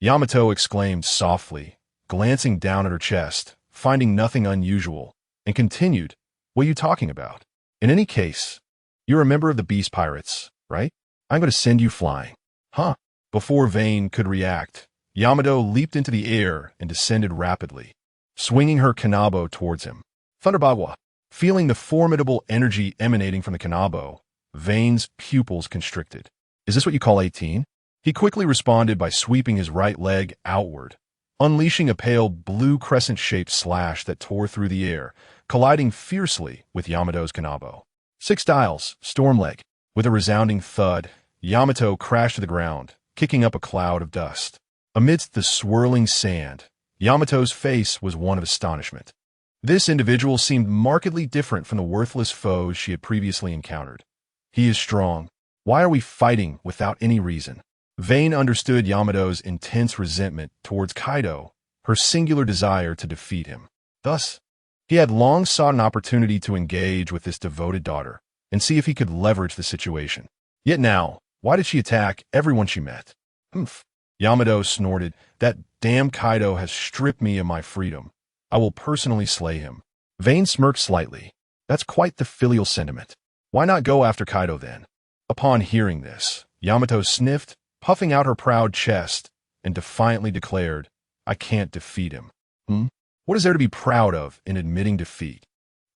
Yamato exclaimed softly, glancing down at her chest, finding nothing unusual, and continued, what are you talking about? In any case, you're a member of the Beast Pirates, right? I'm going to send you flying. Huh? Before Vayne could react, Yamato leaped into the air and descended rapidly, swinging her kanabo towards him. Thunderbagwa. Feeling the formidable energy emanating from the kanabo, Vayne's pupils constricted. Is this what you call 18? He quickly responded by sweeping his right leg outward, unleashing a pale blue crescent-shaped slash that tore through the air, colliding fiercely with Yamato's kanabo. 6 dials, storm leg. With a resounding thud, Yamato crashed to the ground, kicking up a cloud of dust. Amidst the swirling sand, Yamato's face was one of astonishment. This individual seemed markedly different from the worthless foes she had previously encountered. He is strong. Why are we fighting without any reason? Vayne understood Yamato's intense resentment towards Kaido, her singular desire to defeat him. Thus, he had long sought an opportunity to engage with this devoted daughter and see if he could leverage the situation. Yet now, why did she attack everyone she met? Yamato snorted, that damn Kaido has stripped me of my freedom. I will personally slay him. Vayne smirked slightly. That's quite the filial sentiment. Why not go after Kaido then? Upon hearing this, Yamato sniffed, puffing out her proud chest, and defiantly declared, I can't defeat him. What is there to be proud of in admitting defeat?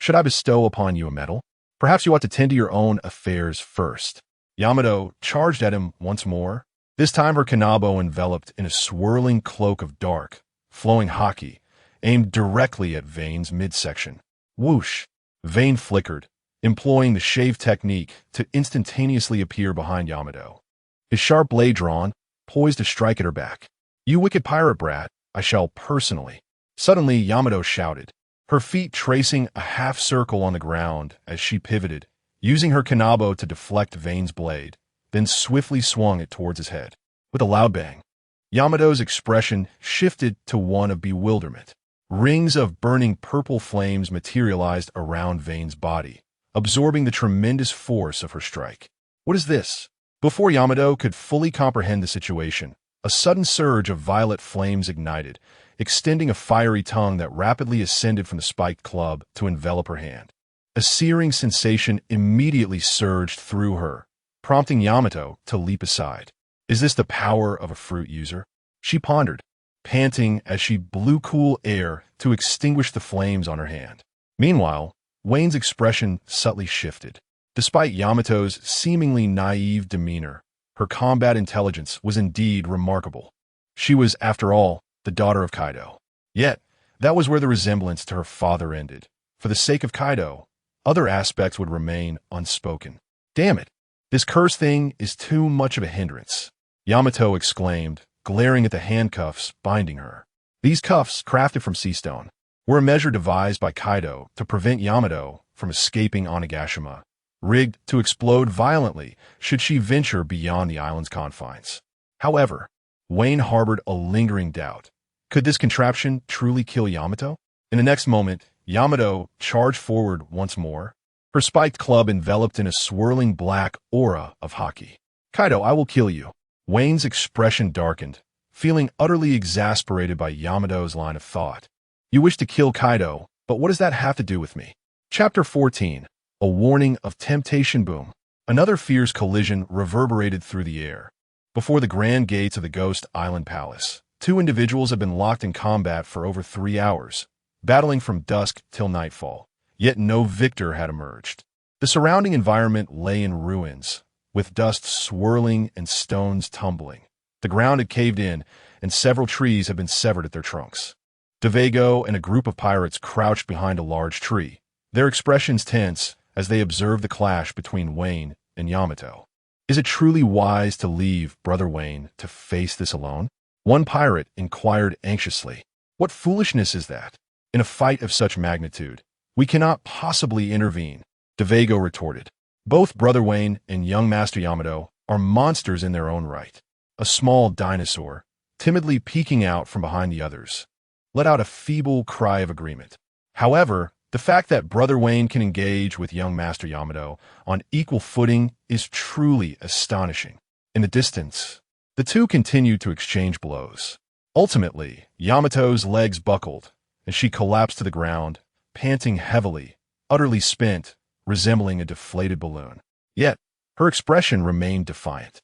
Should I bestow upon you a medal? Perhaps you ought to tend to your own affairs first. Yamato charged at him once more, this time her kanabo enveloped in a swirling cloak of dark, flowing haki, aimed directly at Vayne's midsection. Whoosh! Vayne flickered, employing the shave technique to instantaneously appear behind Yamato. His sharp blade drawn, poised to strike at her back. You wicked pirate brat, I shall personally. Suddenly, Yamato shouted, her feet tracing a half circle on the ground as she pivoted, using her kanabo to deflect Vayne's blade, then swiftly swung it towards his head. With a loud bang, Yamato's expression shifted to one of bewilderment. Rings of burning purple flames materialized around Vayne's body, absorbing the tremendous force of her strike. What is this? Before Yamato could fully comprehend the situation, a sudden surge of violet flames ignited, extending a fiery tongue that rapidly ascended from the spiked club to envelop her hand. A searing sensation immediately surged through her, prompting Yamato to leap aside. Is this the power of a fruit user? She pondered, panting as she blew cool air to extinguish the flames on her hand. Meanwhile, Wayne's expression subtly shifted. Despite Yamato's seemingly naive demeanor, her combat intelligence was indeed remarkable. She was, after all, the daughter of Kaido. Yet, that was where the resemblance to her father ended. For the sake of Kaido, other aspects would remain unspoken. Damn it! This cursed thing is too much of a hindrance, Yamato exclaimed, glaring at the handcuffs binding her. These cuffs, crafted from sea stone, were a measure devised by Kaido to prevent Yamato from escaping Onigashima, rigged to explode violently should she venture beyond the island's confines. However, Wayne harbored a lingering doubt. Could this contraption truly kill Yamato? In the next moment, Yamato charged forward once more, her spiked club enveloped in a swirling black aura of haki. Kaido, I will kill you. Wayne's expression darkened, feeling utterly exasperated by Yamato's line of thought. You wish to kill Kaido, but what does that have to do with me? Chapter 14. A warning of temptation. Boom. Another fierce collision reverberated through the air. Before the grand gates of the Ghost Island Palace, two individuals had been locked in combat for over 3 hours, battling from dusk till nightfall, yet no victor had emerged. The surrounding environment lay in ruins, with dust swirling and stones tumbling. The ground had caved in, and several trees had been severed at their trunks. Devago and a group of pirates crouched behind a large tree, their expressions tense as they observed the clash between Wayne and Yamato. Is it truly wise to leave Brother Wayne to face this alone? One pirate inquired anxiously. What foolishness is that? In a fight of such magnitude, we cannot possibly intervene, Devago retorted. Both Brother Wayne and young Master Yamato are monsters in their own right. A small dinosaur, timidly peeking out from behind the others, let out a feeble cry of agreement. However, the fact that Brother Wayne can engage with young Master Yamato on equal footing is truly astonishing. In the distance, the two continued to exchange blows. Ultimately, Yamato's legs buckled, and she collapsed to the ground, panting heavily, utterly spent, resembling a deflated balloon. Yet, her expression remained defiant.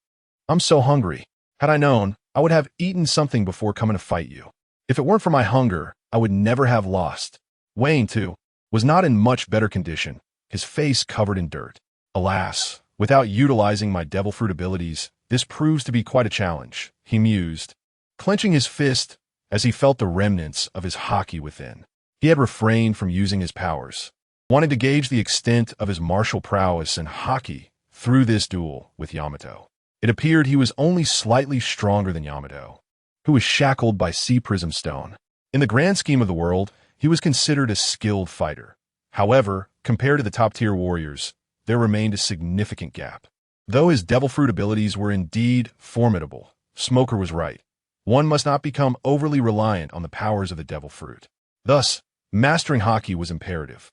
"I'm so hungry. Had I known, I would have eaten something before coming to fight you. If it weren't for my hunger, I would never have lost." Wayne, too, was not in much better condition, his face covered in dirt. "Alas, without utilizing my devil fruit abilities, this proves to be quite a challenge," he mused, clenching his fist as he felt the remnants of his haki within. He had refrained from using his powers, wanting to gauge the extent of his martial prowess and haki through this duel with Yamato. It appeared he was only slightly stronger than Yamato, who was shackled by sea prism stone. In the grand scheme of the world, he was considered a skilled fighter. However, compared to the top-tier warriors, there remained a significant gap. Though his devil fruit abilities were indeed formidable, Smoker was right. One must not become overly reliant on the powers of the devil fruit. Thus, mastering haki was imperative.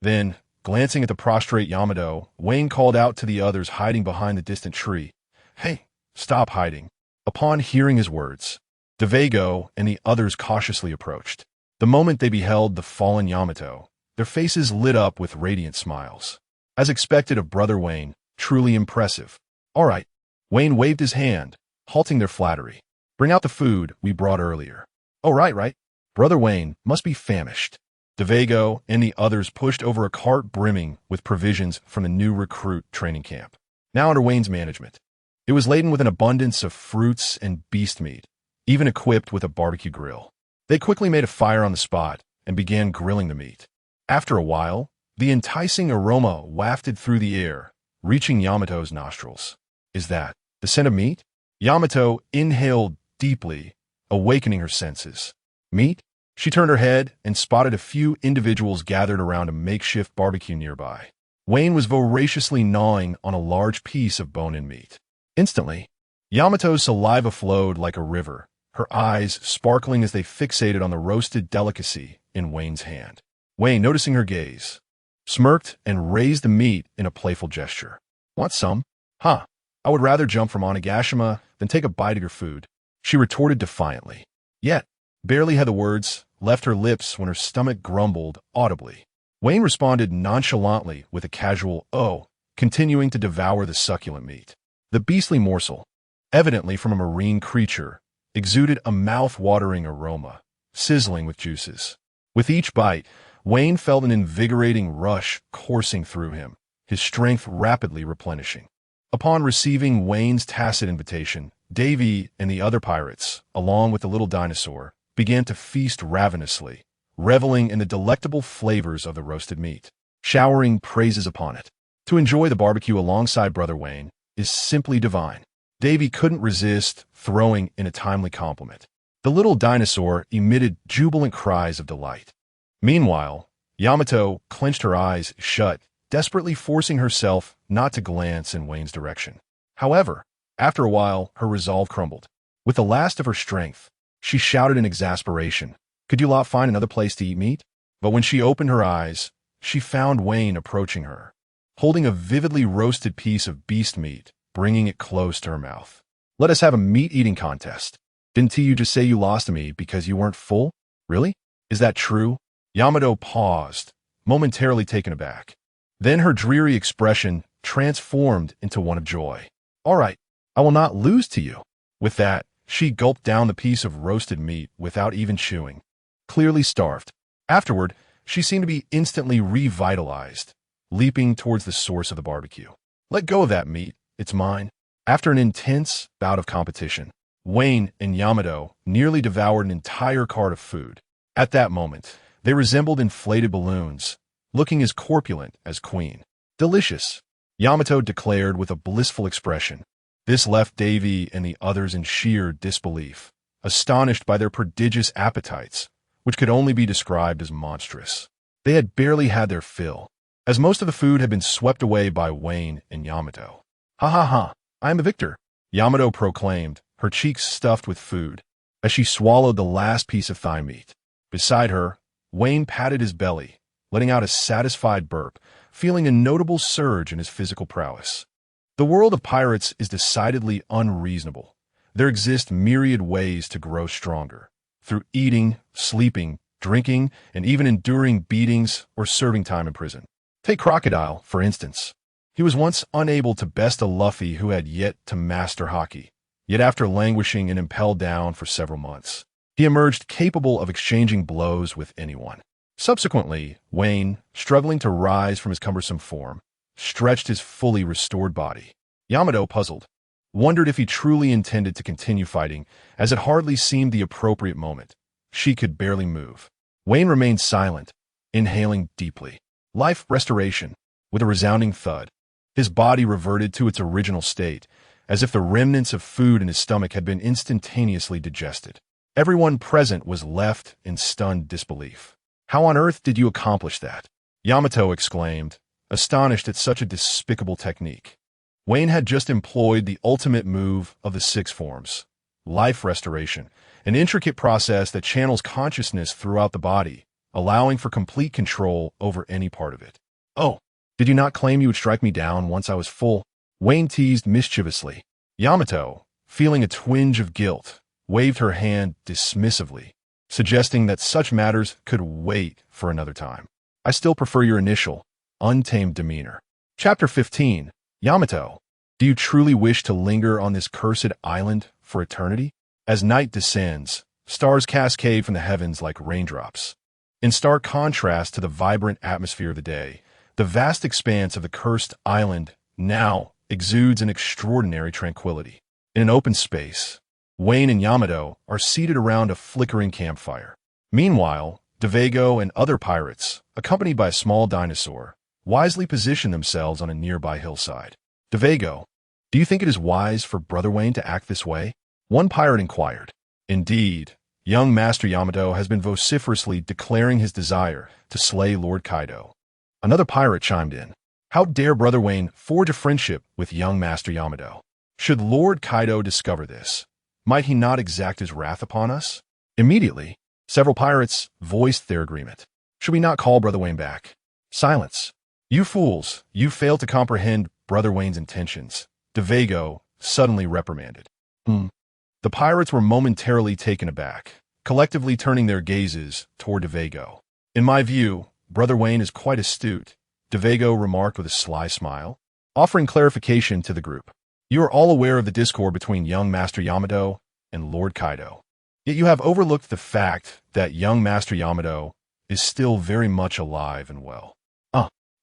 Then, glancing at the prostrate Yamato, Wayne called out to the others hiding behind the distant tree, "Hey, stop hiding." Upon hearing his words, Devago and the others cautiously approached. The moment they beheld the fallen Yamato, their faces lit up with radiant smiles. As expected of Brother Wayne, truly impressive. "All right." Wayne waved his hand, halting their flattery. "Bring out the food we brought earlier." "Oh, right. Brother Wayne must be famished." Devago and the others pushed over a cart brimming with provisions from the new recruit training camp, now under Wayne's management. It was laden with an abundance of fruits and beast meat, even equipped with a barbecue grill. They quickly made a fire on the spot and began grilling the meat. After a while, the enticing aroma wafted through the air, reaching Yamato's nostrils. "Is that the scent of meat?" Yamato inhaled deeply, awakening her senses. "Meat?" She turned her head and spotted a few individuals gathered around a makeshift barbecue nearby. Wayne was voraciously gnawing on a large piece of bone-in meat. Instantly, Yamato's saliva flowed like a river, her eyes sparkling as they fixated on the roasted delicacy in Wayne's hand. Wayne, noticing her gaze, smirked and raised the meat in a playful gesture. "Want some?" "Huh, I would rather jump from Onigashima than take a bite of your food," she retorted defiantly. Yet, barely had the words left her lips when her stomach grumbled audibly. Wayne responded nonchalantly with a casual "oh," continuing to devour the succulent meat. The beastly morsel, evidently from a marine creature, exuded a mouth-watering aroma, sizzling with juices. With each bite, Wayne felt an invigorating rush coursing through him, his strength rapidly replenishing. Upon receiving Wayne's tacit invitation, Davy and the other pirates, along with the little dinosaur, began to feast ravenously, reveling in the delectable flavors of the roasted meat, showering praises upon it. To enjoy the barbecue alongside Brother Wayne is simply divine. Davy couldn't resist throwing in a timely compliment. The little dinosaur emitted jubilant cries of delight. Meanwhile, Yamato clenched her eyes shut, desperately forcing herself not to glance in Wayne's direction. However, after a while, her resolve crumbled. With the last of her strength, she shouted in exasperation, "Could you lot find another place to eat meat?" But when she opened her eyes, she found Wayne approaching her, holding a vividly roasted piece of beast meat, bringing it close to her mouth. "Let us have a meat-eating contest. Didn't you just say you lost to me because you weren't full? Really? Is that true?" Yamato paused, momentarily taken aback. Then her dreary expression transformed into one of joy. "All right, I will not lose to you." With that, she gulped down the piece of roasted meat without even chewing, clearly starved. Afterward, she seemed to be instantly revitalized, leaping towards the source of the barbecue. "Let go of that meat, it's mine." After an intense bout of competition, Wayne and Yamato nearly devoured an entire cart of food. At that moment, they resembled inflated balloons, looking as corpulent as Queen. "Delicious," Yamato declared with a blissful expression. This left Davy and the others in sheer disbelief, astonished by their prodigious appetites, which could only be described as monstrous. They had barely had their fill. as most of the food had been swept away by Wayne and Yamato. "Ha ha ha, I am the victor," Yamato proclaimed, her cheeks stuffed with food, as she swallowed the last piece of thigh meat. Beside her, Wayne patted his belly, letting out a satisfied burp, feeling a notable surge in his physical prowess. The world of pirates is decidedly unreasonable. There exist myriad ways to grow stronger, through eating, sleeping, drinking, and even enduring beatings or serving time in prison. Take Crocodile, for instance. He was once unable to best a Luffy who had yet to master haki, yet after languishing and impelled down for several months, he emerged capable of exchanging blows with anyone. Subsequently, Wayne, struggling to rise from his cumbersome form, stretched his fully restored body. Yamato, puzzled, wondered if he truly intended to continue fighting, as it hardly seemed the appropriate moment. She could barely move. Wayne remained silent, inhaling deeply. Life restoration, with a resounding thud. His body reverted to its original state, as if the remnants of food in his stomach had been instantaneously digested. Everyone present was left in stunned disbelief. "How on earth did you accomplish that?" Yamato exclaimed, astonished at such a despicable technique. Wayne had just employed the ultimate move of the six forms, life restoration, an intricate process that channels consciousness throughout the body, allowing for complete control over any part of it. "Oh, did you not claim you would strike me down once I was full?" Wayne teased mischievously. Yamato, feeling a twinge of guilt, waved her hand dismissively, suggesting that such matters could wait for another time. "I still prefer your initial, untamed demeanor." Chapter 15. Yamato, do you truly wish to linger on this cursed island for eternity? As night descends, stars cascade from the heavens like raindrops. In stark contrast to the vibrant atmosphere of the day, the vast expanse of the cursed island now exudes an extraordinary tranquility. In an open space, Wayne and Yamato are seated around a flickering campfire. Meanwhile, Devago and other pirates, accompanied by a small dinosaur, wisely position themselves on a nearby hillside. "Devago, do you think it is wise for Brother Wayne to act this way?" one pirate inquired. Indeed, young Master Yamato has been vociferously declaring his desire to slay Lord Kaido. Another pirate chimed in. "How dare Brother Wayne forge a friendship with young Master Yamato? Should Lord Kaido discover this, might he not exact his wrath upon us?" Immediately, several pirates voiced their agreement. "Should we not call Brother Wayne back?" Silence. "You fools, you fail to comprehend Brother Wayne's intentions," Devago suddenly reprimanded. The pirates were momentarily taken aback, collectively turning their gazes toward Devago. "In my view, Brother Wayne is quite astute," Devago remarked with a sly smile, offering clarification to the group. "You are all aware of the discord between young Master Yamato and Lord Kaido. Yet you have overlooked the fact that young Master Yamato is still very much alive and well."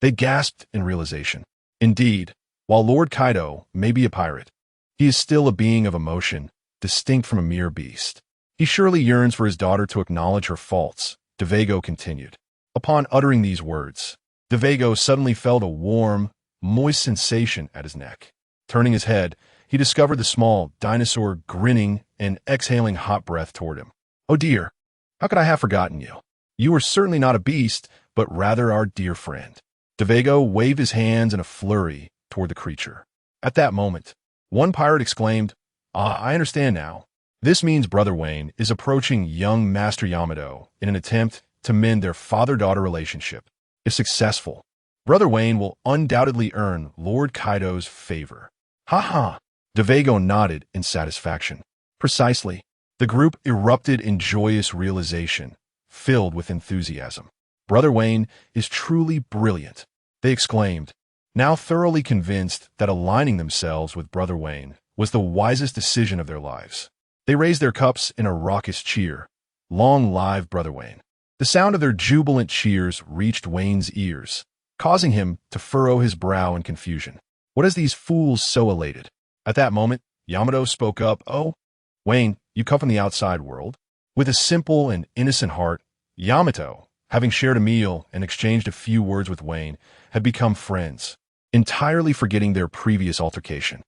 They gasped in realization. Indeed, while Lord Kaido may be a pirate, he is still a being of emotion, distinct from a mere beast. "He surely yearns for his daughter to acknowledge her faults," Devago continued. Upon uttering these words, Devago suddenly felt a warm, moist sensation at his neck. Turning his head, he discovered the small dinosaur grinning and exhaling hot breath toward him. "Oh dear, how could I have forgotten you? You are certainly not a beast, but rather our dear friend." Devago waved his hands in a flurry toward the creature. At that moment, one pirate exclaimed, I understand now. This means Brother Wayne is approaching young Master Yamato in an attempt to mend their father-daughter relationship. If successful, Brother Wayne will undoubtedly earn Lord Kaido's favor." "Ha ha!" Devago nodded in satisfaction. Precisely. The group erupted in joyous realization, filled with enthusiasm. "Brother Wayne is truly brilliant," they exclaimed, now thoroughly convinced that aligning themselves with Brother Wayne was the wisest decision of their lives. They raised their cups in a raucous cheer. Long live Brother Wayne. The sound of their jubilant cheers reached Wayne's ears, causing him to furrow his brow in confusion. What has these fools so elated? At that moment, Yamato spoke up. "Oh, Wayne, you come from the outside world?" With a simple and innocent heart, Yamato, having shared a meal and exchanged a few words with Wayne, had become friends, entirely forgetting their previous altercation.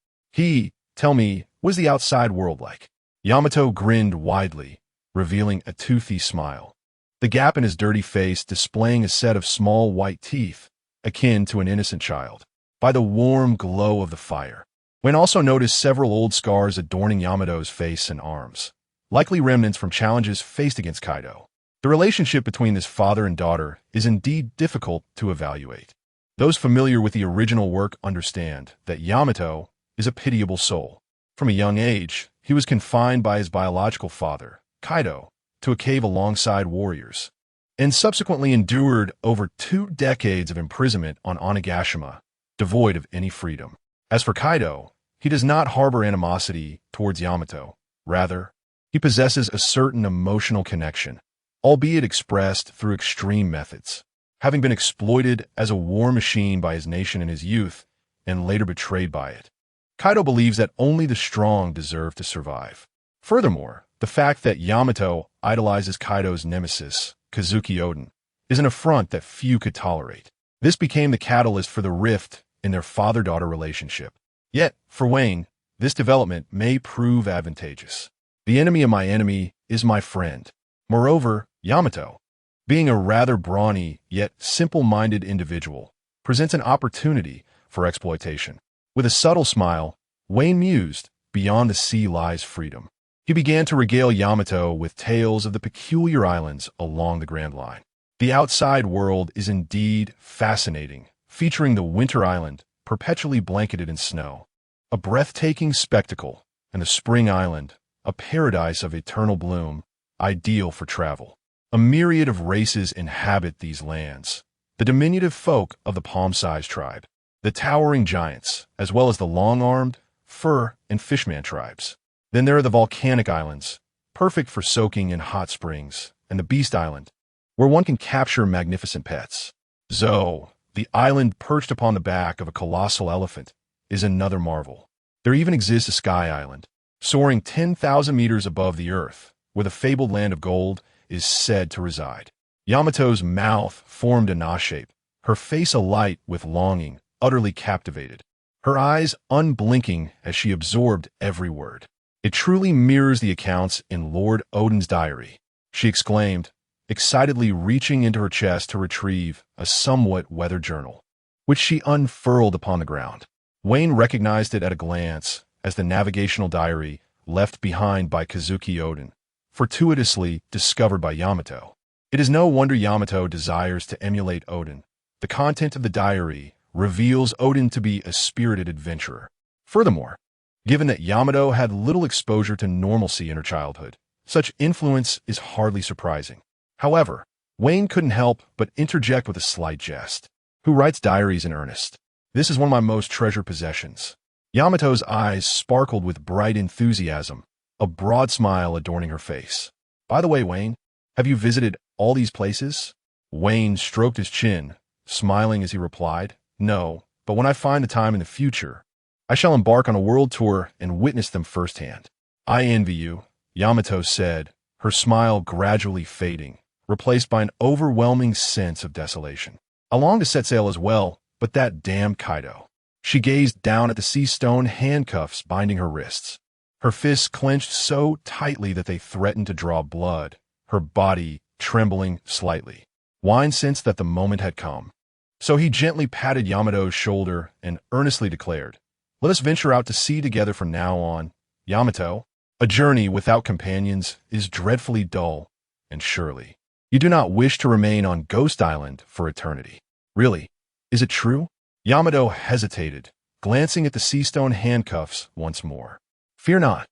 Tell me, what is the outside world like?" Yamato grinned widely, revealing a toothy smile, the gap in his dirty face displaying a set of small white teeth akin to an innocent child, by the warm glow of the fire. Wayne also noticed several old scars adorning Yamato's face and arms, likely remnants from challenges faced against Kaido. The relationship between this father and daughter is indeed difficult to evaluate. Those familiar with the original work understand that Yamato is a pitiable soul. From a young age, he was confined by his biological father, Kaido, to a cave alongside warriors, and subsequently endured over 2 decades of imprisonment on Onigashima, devoid of any freedom. As for Kaido, he does not harbor animosity towards Yamato. Rather, he possesses a certain emotional connection, albeit expressed through extreme methods. Having been exploited as a war machine by his nation in his youth and later betrayed by it, Kaido believes that only the strong deserve to survive. Furthermore, the fact that Yamato idolizes Kaido's nemesis, Kazuki Oden, is an affront that few could tolerate. This became the catalyst for the rift in their father-daughter relationship. Yet, for Wayne, this development may prove advantageous. The enemy of my enemy is my friend. Moreover, Yamato, being a rather brawny yet simple-minded individual, presents an opportunity for exploitation. With a subtle smile, Wayne mused, beyond the sea lies freedom. He began to regale Yamato with tales of the peculiar islands along the Grand Line. The outside world is indeed fascinating, featuring the Winter Island, perpetually blanketed in snow, a breathtaking spectacle, and the Spring Island, a paradise of eternal bloom, ideal for travel. A myriad of races inhabit these lands, the diminutive folk of the palm-sized tribe, the towering giants, as well as the long-armed, fur, and fishman tribes. Then there are the volcanic islands, perfect for soaking in hot springs, and the Beast Island, where one can capture magnificent pets. Zo, the island perched upon the back of a colossal elephant, is another marvel. There even exists a Sky Island, soaring 10,000 meters above the earth, where the fabled land of gold is said to reside. Yamato's mouth formed a Na shape, her face alight with longing, utterly captivated, her eyes unblinking as she absorbed every word. It truly mirrors the accounts in Lord Odin's diary, she exclaimed, excitedly reaching into her chest to retrieve a somewhat weathered journal, which she unfurled upon the ground. Wayne recognized it at a glance as the navigational diary left behind by Kazuki Oden, fortuitously discovered by Yamato. It is no wonder Yamato desires to emulate Oden. The content of the diary reveals Oden to be a spirited adventurer. Furthermore, given that Yamato had little exposure to normalcy in her childhood, such influence is hardly surprising. However, Wayne couldn't help but interject with a slight jest. Who writes diaries in earnest? This is one of my most treasured possessions. Yamato's eyes sparkled with bright enthusiasm, a broad smile adorning her face. By the way, Wayne, have you visited all these places? Wayne stroked his chin, smiling as he replied, No, but when I find the time in the future, I shall embark on a world tour and witness them firsthand. I envy you, Yamato said, her smile gradually fading, replaced by an overwhelming sense of desolation. I long to set sail as well, but that damned Kaido. She gazed down at the sea stone handcuffs binding her wrists, her fists clenched so tightly that they threatened to draw blood, her body trembling slightly. Wine sensed that the moment had come. So he gently patted Yamato's shoulder and earnestly declared, Let us venture out to sea together from now on. Yamato, a journey without companions is dreadfully dull, and surely you do not wish to remain on Ghost Island for eternity. Really, is it true? Yamato hesitated, glancing at the sea stone handcuffs once more. Fear not.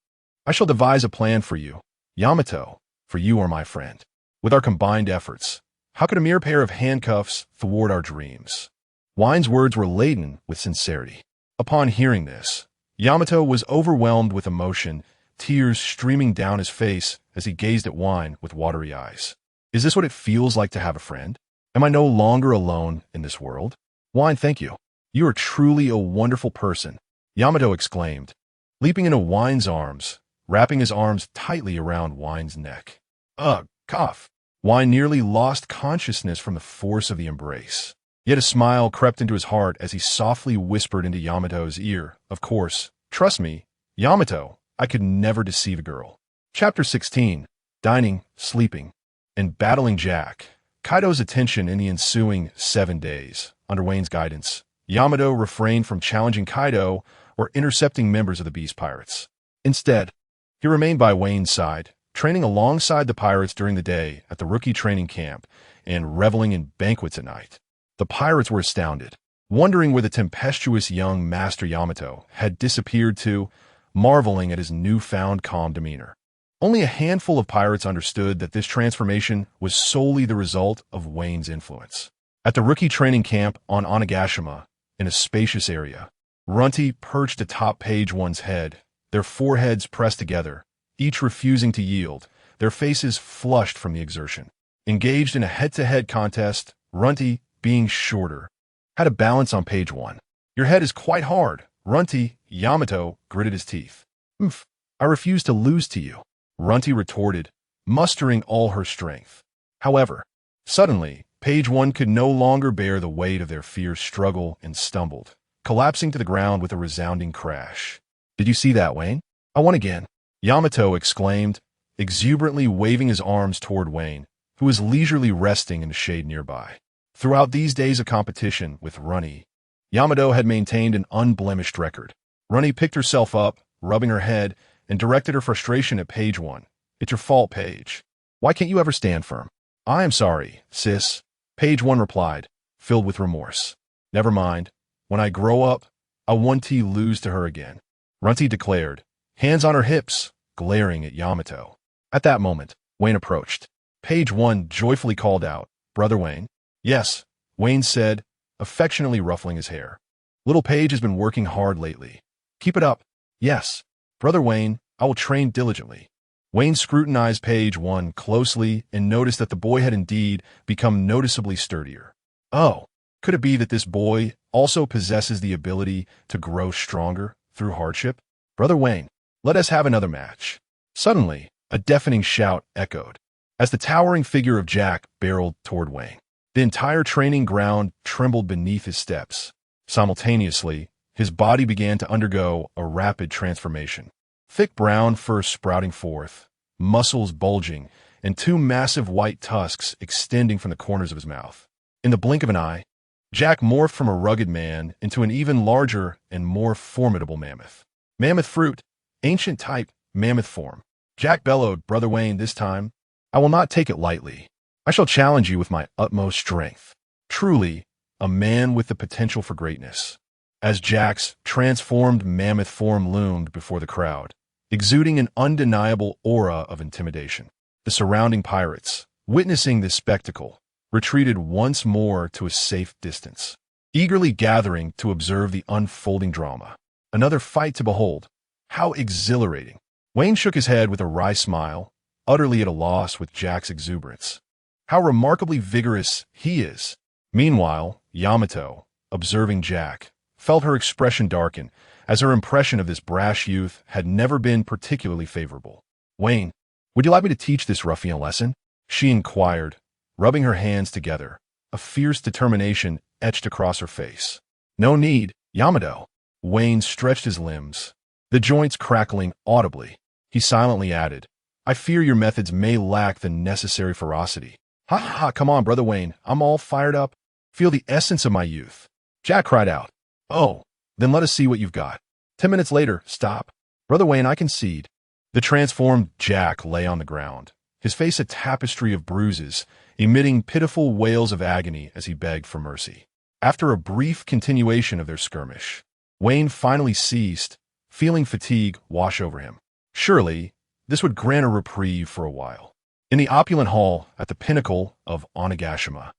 I shall devise a plan for you, Yamato, for you are my friend. With our combined efforts, how could a mere pair of handcuffs thwart our dreams? Wine's words were laden with sincerity. Upon hearing this, Yamato was overwhelmed with emotion, tears streaming down his face as he gazed at Wine with watery eyes. Is this what it feels like to have a friend? Am I no longer alone in this world? Wine, thank you. You are truly a wonderful person, Yamato exclaimed, leaping into Wine's arms, wrapping his arms tightly around Wine's neck. Ugh, cough. Wine nearly lost consciousness from the force of the embrace. Yet a smile crept into his heart as he softly whispered into Yamato's ear, Of course, trust me, Yamato, I could never deceive a girl. Chapter 16. Dining, Sleeping, and Battling Jack. Kaido's attention in the ensuing 7 days under Wayne's guidance, Yamato refrained from challenging Kaido or intercepting members of the Beast Pirates. Instead, he remained by Wayne's side, training alongside the pirates during the day at the rookie training camp and reveling in banquets at night. The pirates were astounded, wondering where the tempestuous young Master Yamato had disappeared to, marveling at his newfound calm demeanor. Only a handful of pirates understood that this transformation was solely the result of Wayne's influence. At the rookie training camp on Onigashima, in a spacious area, Runty perched atop Page One's head, their foreheads pressed together, each refusing to yield, their faces flushed from the exertion. Engaged in a head-to-head contest, Runty, being shorter, had a balance on Page One. "Your head is quite hard." Runty, Yamato, gritted his teeth. "Oomph, I refuse to lose to you," Runty retorted, mustering all her strength. However, suddenly, Page One could no longer bear the weight of their fierce struggle and stumbled, collapsing to the ground with a resounding crash. "Did you see that, Wayne? I won again," Yamato exclaimed, exuberantly waving his arms toward Wayne, who was leisurely resting in the shade nearby. Throughout these days of competition with Runny, Yamato had maintained an unblemished record. Runny picked herself up, rubbing her head, and directed her frustration at Page One. "It's your fault, Page. Why can't you ever stand firm?" "I am sorry, sis," Page One replied, filled with remorse. "Never mind. When I grow up, I want to lose to her again," Runty declared, hands on her hips, glaring at Yamato. At that moment, Wayne approached. Page One joyfully called out, "Brother Wayne?" "Yes," Wayne said, affectionately ruffling his hair. "Little Page has been working hard lately. Keep it up." "Yes, Brother Wayne, I will train diligently." Wayne scrutinized Page One closely and noticed that the boy had indeed become noticeably sturdier. Oh, could it be that this boy also possesses the ability to grow stronger through hardship? "Brother Wayne, let us have another match." Suddenly, a deafening shout echoed as the towering figure of Jack barreled toward Wayne. The entire training ground trembled beneath his steps. Simultaneously, his body began to undergo a rapid transformation. Thick brown fur sprouting forth, muscles bulging, and two massive white tusks extending from the corners of his mouth. In the blink of an eye, Jack morphed from a rugged man into an even larger and more formidable mammoth. Mammoth fruit, ancient type, mammoth form. Jack bellowed, "Brother Wayne, this time, I will not take it lightly. I shall challenge you with my utmost strength." Truly, a man with the potential for greatness. As Jack's transformed mammoth form loomed before the crowd, exuding an undeniable aura of intimidation, the surrounding pirates, witnessing this spectacle, retreated once more to a safe distance, eagerly gathering to observe the unfolding drama. Another fight to behold. How exhilarating. Wayne shook his head with a wry smile, utterly at a loss with Jack's exuberance. How remarkably vigorous he is. Meanwhile, Yamato, observing Jack, felt her expression darken, as her impression of this brash youth had never been particularly favorable. "Wayne, would you like me to teach this ruffian a lesson?" she inquired, rubbing her hands together, a fierce determination etched across her face. "No need, Yamato." Wayne stretched his limbs, the joints crackling audibly. He silently added, "I fear your methods may lack the necessary ferocity." "Ha ha, come on, Brother Wayne, I'm all fired up. Feel the essence of my youth." Jack cried out, "Oh, then let us see what you've got." 10 minutes later, stop. "Brother Wayne, I concede." The transformed Jack lay on the ground, his face a tapestry of bruises, emitting pitiful wails of agony as he begged for mercy. After a brief continuation of their skirmish, Wayne finally ceased, feeling fatigue wash over him. Surely, this would grant a reprieve for a while. In the opulent hall at the pinnacle of Onigashima,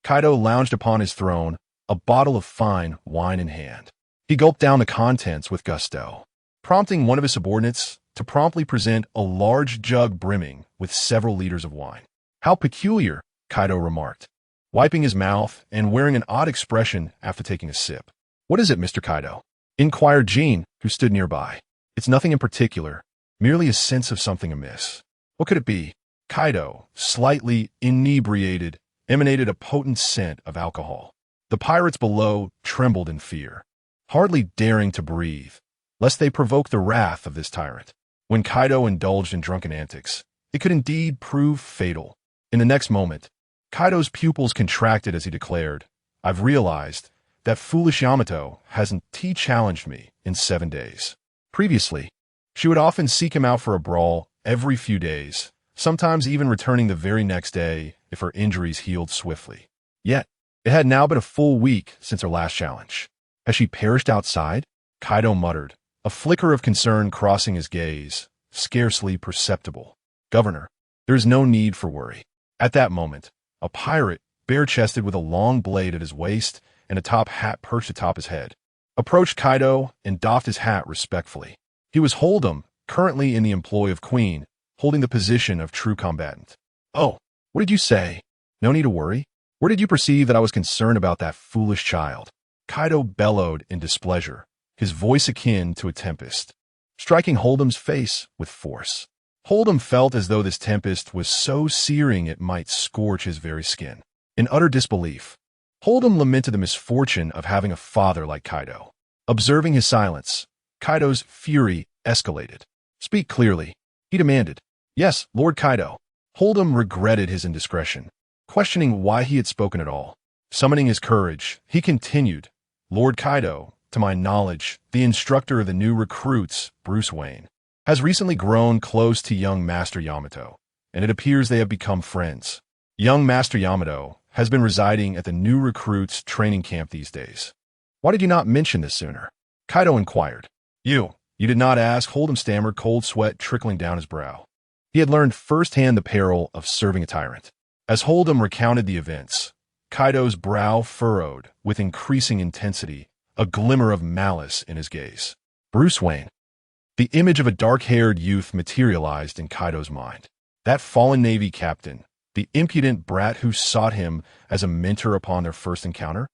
Kaido lounged upon his throne, a bottle of fine wine in hand. He gulped down the contents with gusto, prompting one of his subordinates to promptly present a large jug brimming with several liters of wine. "How peculiar," Kaido remarked, wiping his mouth and wearing an odd expression after taking a sip. "What is it, Mr. Kaido?" inquired Jean, who stood nearby. "It's nothing in particular, merely a sense of something amiss." "What could it be?" Kaido, slightly inebriated, emanated a potent scent of alcohol. The pirates below trembled in fear, hardly daring to breathe, lest they provoke the wrath of this tyrant. When Kaido indulged in drunken antics, it could indeed prove fatal. In the next moment, Kaido's pupils contracted as he declared, I've realized that foolish Yamato hasn't challenged me in 7 days. Previously, she would often seek him out for a brawl every few days, sometimes even returning the very next day if her injuries healed swiftly. Yet, it had now been a full week since her last challenge. Has she perished outside? Kaido muttered, a flicker of concern crossing his gaze, scarcely perceptible. Governor, there is no need for worry. At that moment, a pirate, bare-chested with a long blade at his waist and a top hat perched atop his head, approached Kaido and doffed his hat respectfully. He was Hold'em, currently in the employ of Queen, holding the position of true combatant. Oh, what did you say? No need to worry. Where did you perceive that I was concerned about that foolish child? Kaido bellowed in displeasure, his voice akin to a tempest, striking Hold'em's face with force. Hold'em felt as though this tempest was so searing it might scorch his very skin. In utter disbelief, Hold'em lamented the misfortune of having a father like Kaido. Observing his silence, Kaido's fury escalated. Speak clearly, he demanded. Yes, Lord Kaido. Hold'em regretted his indiscretion, questioning why he had spoken at all. Summoning his courage, he continued, Lord Kaido, to my knowledge, the instructor of the new recruits, Bruce Wayne, has recently grown close to young Master Yamato, and it appears they have become friends. Young Master Yamato has been residing at the new recruits training camp these days. Why did you not mention this sooner? Kaido inquired. You did not ask, Hold'em stammered, cold sweat trickling down his brow. He had learned firsthand the peril of serving a tyrant. As Hold'em recounted the events, Kaido's brow furrowed with increasing intensity, a glimmer of malice in his gaze. Bruce Wayne. The image of a dark-haired youth materialized in Kaido's mind. That fallen Navy captain, the impudent brat who sought him as a mentor upon their first encounter?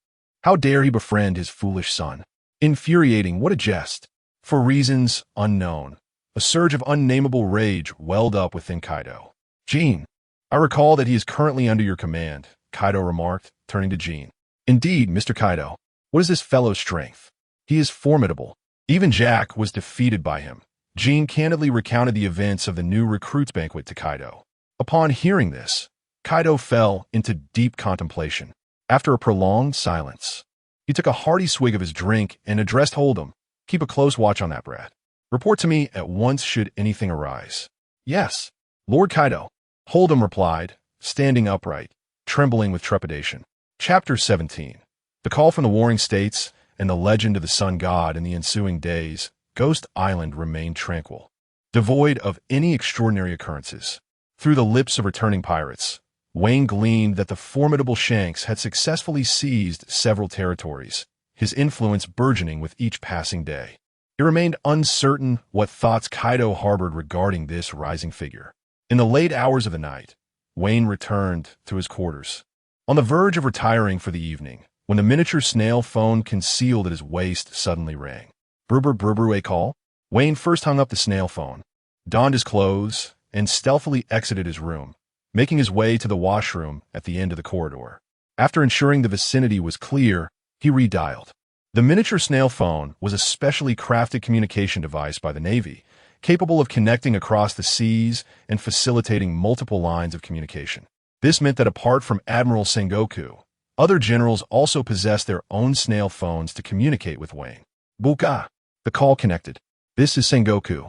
How dare he befriend his foolish son? Infuriating, what a jest! For reasons unknown, a surge of unnameable rage welled up within Kaido. Jean, I recall that he is currently under your command, Kaido remarked, turning to Jean. Indeed, Mr. Kaido. What is this fellow's strength? He is formidable. Even Jack was defeated by him. Jean candidly recounted the events of the new recruits banquet to Kaido. Upon hearing this, Kaido fell into deep contemplation. After a prolonged silence, he took a hearty swig of his drink and addressed Hold'em. Keep a close watch on that brat. Report to me at once should anything arise. Yes, Lord Kaido, Hold'em replied, standing upright, trembling with trepidation. Chapter 17. The Call from the Warring States and the Legend of the Sun God. In the ensuing days, Ghost Island remained tranquil, devoid of any extraordinary occurrences. Through the lips of returning pirates, Wayne gleaned that the formidable Shanks had successfully seized several territories, his influence burgeoning with each passing day. It remained uncertain what thoughts Kaido harbored regarding this rising figure. In the late hours of the night, Wayne returned to his quarters. On the verge of retiring for the evening, when the miniature snail phone concealed at his waist suddenly rang. Brr, a call? Wayne first hung up the snail phone, donned his clothes, and stealthily exited his room, making his way to the washroom at the end of the corridor. After ensuring the vicinity was clear, he redialed. The miniature snail phone was a specially crafted communication device by the Navy, capable of connecting across the seas and facilitating multiple lines of communication. This meant that apart from Admiral Sengoku, other generals also possessed their own snail phones to communicate with Wayne. Buka! The call connected. This is Sengoku.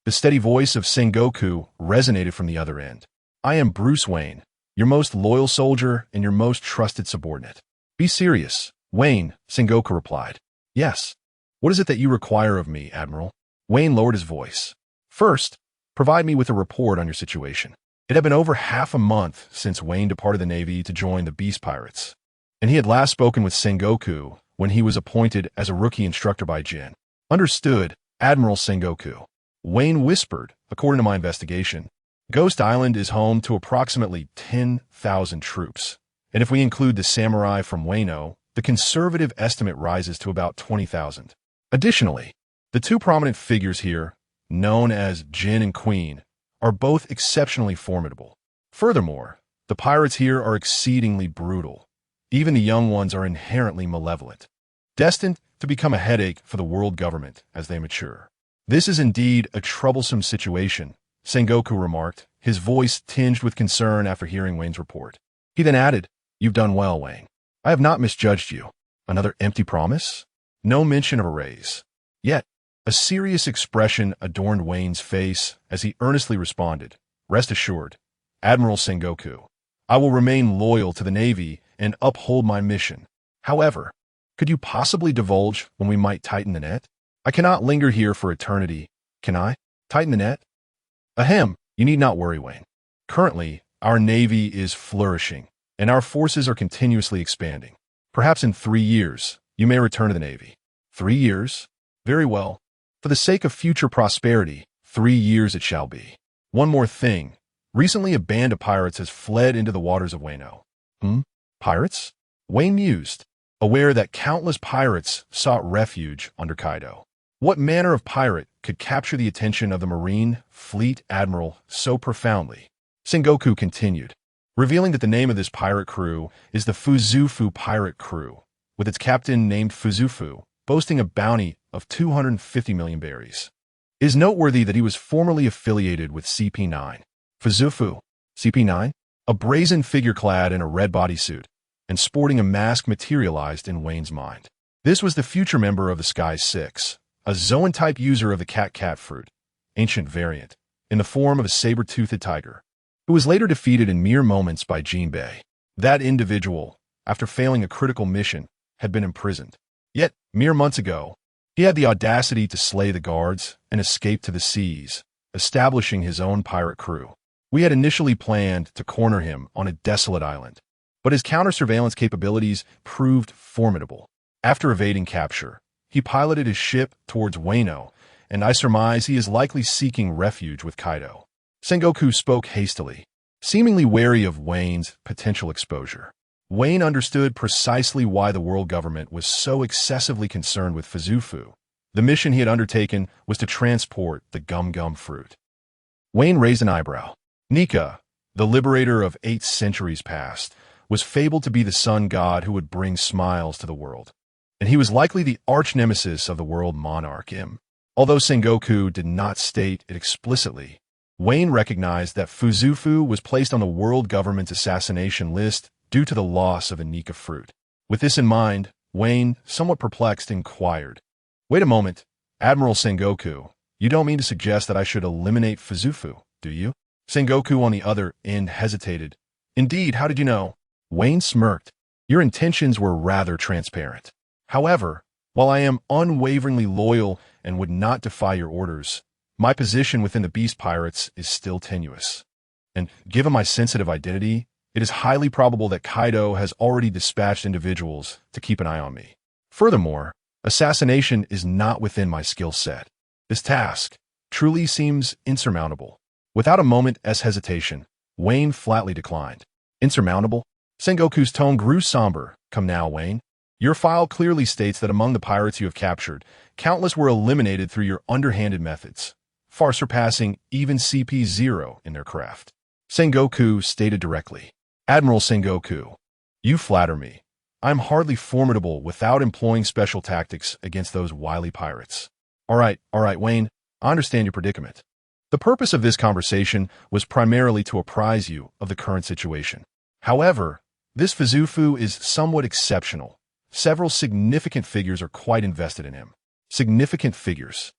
The steady voice of Sengoku resonated from the other end. I am Bruce Wayne, your most loyal soldier and your most trusted subordinate. Be serious, Wayne, Sengoku replied. Yes. What is it that you require of me, Admiral? Wayne lowered his voice. First, provide me with a report on your situation. It had been over half a month since Wayne departed the Navy to join the Beast Pirates, and he had last spoken with Sengoku when he was appointed as a rookie instructor by Jin. Understood, Admiral Sengoku. Wayne whispered, according to my investigation, Ghost Island is home to approximately 10,000 troops, and if we include the samurai from Wano, the conservative estimate rises to about 20,000. Additionally, the two prominent figures here, known as Jin and Queen, are both exceptionally formidable. Furthermore, the pirates here are exceedingly brutal. Even the young ones are inherently malevolent, destined to become a headache for the world government as they mature. This is indeed a troublesome situation, Sengoku remarked, his voice tinged with concern after hearing Wayne's report. He then added, You've done well, Wayne. I have not misjudged you. Another empty promise? No mention of a raise. Yet, a serious expression adorned Wayne's face as he earnestly responded, "Rest assured, Admiral Sengoku, I will remain loyal to the Navy and uphold my mission. However, could you possibly divulge when we might tighten the net? I cannot linger here for eternity, can I? Tighten the net? Ahem, you need not worry, Wayne. Currently, our Navy is flourishing, and our forces are continuously expanding. Perhaps in 3 years, you may return to the Navy. 3 years? Very well. For the sake of future prosperity, 3 years it shall be. One more thing. Recently, a band of pirates has fled into the waters of Wano. Pirates? Wayne mused, aware that countless pirates sought refuge under Kaido. What manner of pirate could capture the attention of the Marine Fleet Admiral so profoundly? Sengoku continued, revealing that the name of this pirate crew is the Fuzufu Pirate Crew, with its captain named Fuzufu, boasting a bounty of 250 million berries. It is noteworthy that he was formerly affiliated with CP9. Fuzufu, CP9? A brazen figure clad in a red bodysuit, and sporting a mask materialized in Wayne's mind. This was the future member of the Sky Six, a Zoan-type user of the cat fruit, ancient variant, in the form of a saber-toothed tiger, who was later defeated in mere moments by Jinbei. That individual, after failing a critical mission, had been imprisoned. Yet, mere months ago, he had the audacity to slay the guards and escape to the seas, establishing his own pirate crew. We had initially planned to corner him on a desolate island, but his counter-surveillance capabilities proved formidable. After evading capture, he piloted his ship towards Wano, and I surmise he is likely seeking refuge with Kaido. Sengoku spoke hastily, seemingly wary of Wayne's potential exposure. Wayne understood precisely why the world government was so excessively concerned with Fuzufu. The mission he had undertaken was to transport the gum fruit. Wayne raised an eyebrow. Nika, the liberator of 8 centuries past, was fabled to be the sun god who would bring smiles to the world, and he was likely the arch-nemesis of the world monarch Im. Although Sengoku did not state it explicitly, Wayne recognized that Fuzufu was placed on the world government's assassination list due to the loss of a Nika fruit. With this in mind, Wayne, somewhat perplexed, inquired, "Wait a moment, Admiral Sengoku, you don't mean to suggest that I should eliminate Fuzufu, do you?" Sengoku on the other end hesitated. "Indeed, how did you know?" Wayne smirked. "Your intentions were rather transparent. However, while I am unwaveringly loyal and would not defy your orders, my position within the Beast Pirates is still tenuous. And given my sensitive identity, it is highly probable that Kaido has already dispatched individuals to keep an eye on me. Furthermore, assassination is not within my skill set. This task truly seems insurmountable." Without a moment's hesitation, Wayne flatly declined. "Insurmountable?" Sengoku's tone grew somber. "Come now, Wayne. Your file clearly states that among the pirates you have captured, countless were eliminated through your underhanded methods, far surpassing even CP0 in their craft." Sengoku stated directly, "Admiral Sengoku, you flatter me. I am hardly formidable without employing special tactics against those wily pirates." All right, Wayne, I understand your predicament. The purpose of this conversation was primarily to apprise you of the current situation. However, this Fuzufu is somewhat exceptional. Several significant figures are quite invested in him. Significant figures.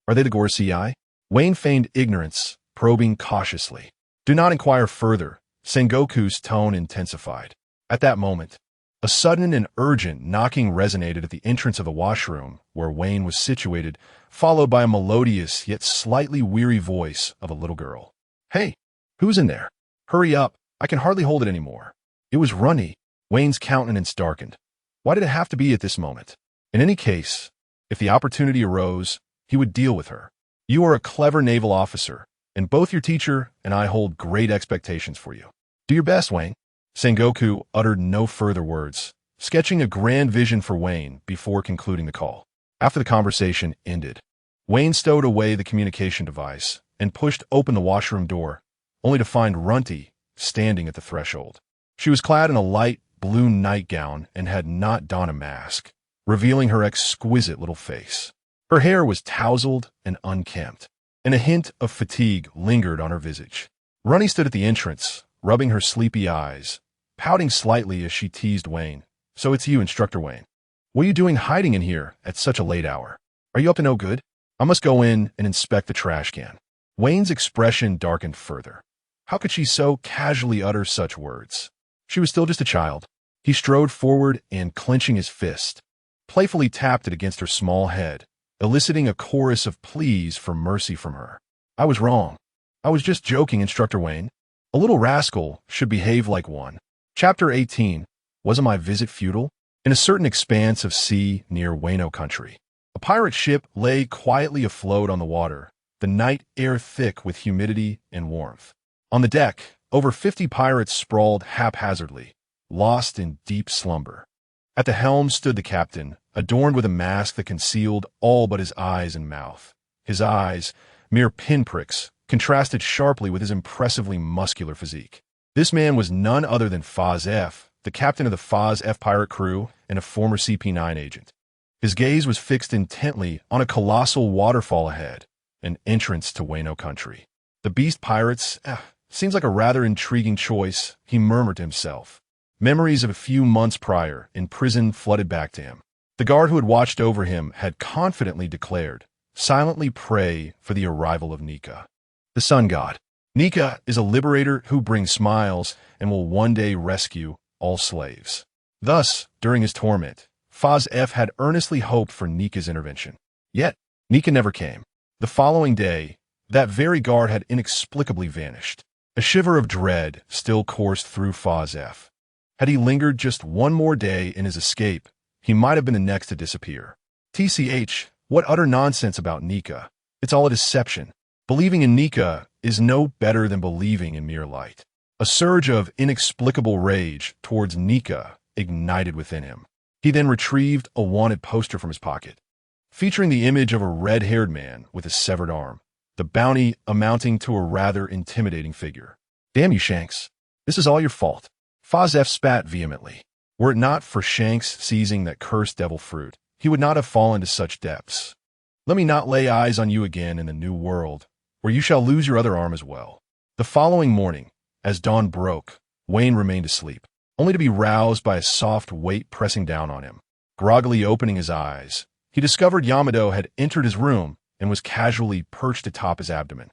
Are they the Gorosei? Wayne feigned ignorance, probing cautiously. "Do not inquire further." Sengoku's tone intensified. At that moment, a sudden and urgent knocking resonated at the entrance of the washroom where Wayne was situated, followed by a melodious yet slightly weary voice of a little girl. "Hey, who's in there? Hurry up, I can hardly hold it anymore." It was Runny. Wayne's countenance darkened. Why did it have to be at this moment? In any case, if the opportunity arose, he would deal with her. "You are a clever naval officer, and both your teacher and I hold great expectations for you. Do your best, Wayne." Sengoku uttered no further words, sketching a grand vision for Wayne before concluding the call. After the conversation ended, Wayne stowed away the communication device and pushed open the washroom door, only to find Runty standing at the threshold. She was clad in a light blue nightgown and had not donned a mask, revealing her exquisite little face. Her hair was tousled and unkempt, and a hint of fatigue lingered on her visage. Runny stood at the entrance, rubbing her sleepy eyes, pouting slightly as she teased Wayne. So it's you, Instructor Wayne. What are you doing hiding in here at such a late hour? Are you up to no good? I must go in and inspect the trash can. Wayne's expression darkened further. How could she so casually utter such words? She was still just a child. He strode forward and, clenching his fist, playfully tapped it against her small head, eliciting a chorus of pleas for mercy from her. I was wrong. I was just joking, Instructor Wayne. A little rascal should behave like one. Chapter 18. Wasn't my visit futile? In a certain expanse of sea near Wano Country, a pirate ship lay quietly afloat on the water, the night air thick with humidity and warmth. On the deck, over 50 pirates sprawled haphazardly, lost in deep slumber. At the helm stood the captain, adorned with a mask that concealed all but his eyes and mouth. His eyes, mere pinpricks, contrasted sharply with his impressively muscular physique. This man was none other than Foz F, the captain of the Foz F pirate crew and a former CP9 agent. His gaze was fixed intently on a colossal waterfall ahead, an entrance to Wano Country. The beast pirates, seems like a rather intriguing choice, he murmured to himself. Memories of a few months prior in prison flooded back to him. The guard who had watched over him had confidently declared, silently pray for the arrival of Nika, the sun god. Nika is a liberator who brings smiles and will one day rescue all slaves. Thus, during his torment, Foz F had earnestly hoped for Nika's intervention. Yet, Nika never came. The following day, that very guard had inexplicably vanished. A shiver of dread still coursed through Foz F. Had he lingered just one more day in his escape, he might have been the next to disappear. TCH, what utter nonsense about Nika. It's all a deception. Believing in Nika is no better than believing in mere light. A surge of inexplicable rage towards Nika ignited within him. He then retrieved a wanted poster from his pocket, featuring the image of a red-haired man with a severed arm, the bounty amounting to a rather intimidating figure. Damn you, Shanks. This is all your fault. Foz F spat vehemently. Were it not for Shanks seizing that cursed devil fruit, he would not have fallen to such depths. Let me not lay eyes on you again in the new world, where you shall lose your other arm as well. The following morning, as dawn broke, Wayne remained asleep, only to be roused by a soft weight pressing down on him. Groggily opening his eyes, he discovered Yamato had entered his room and was casually perched atop his abdomen.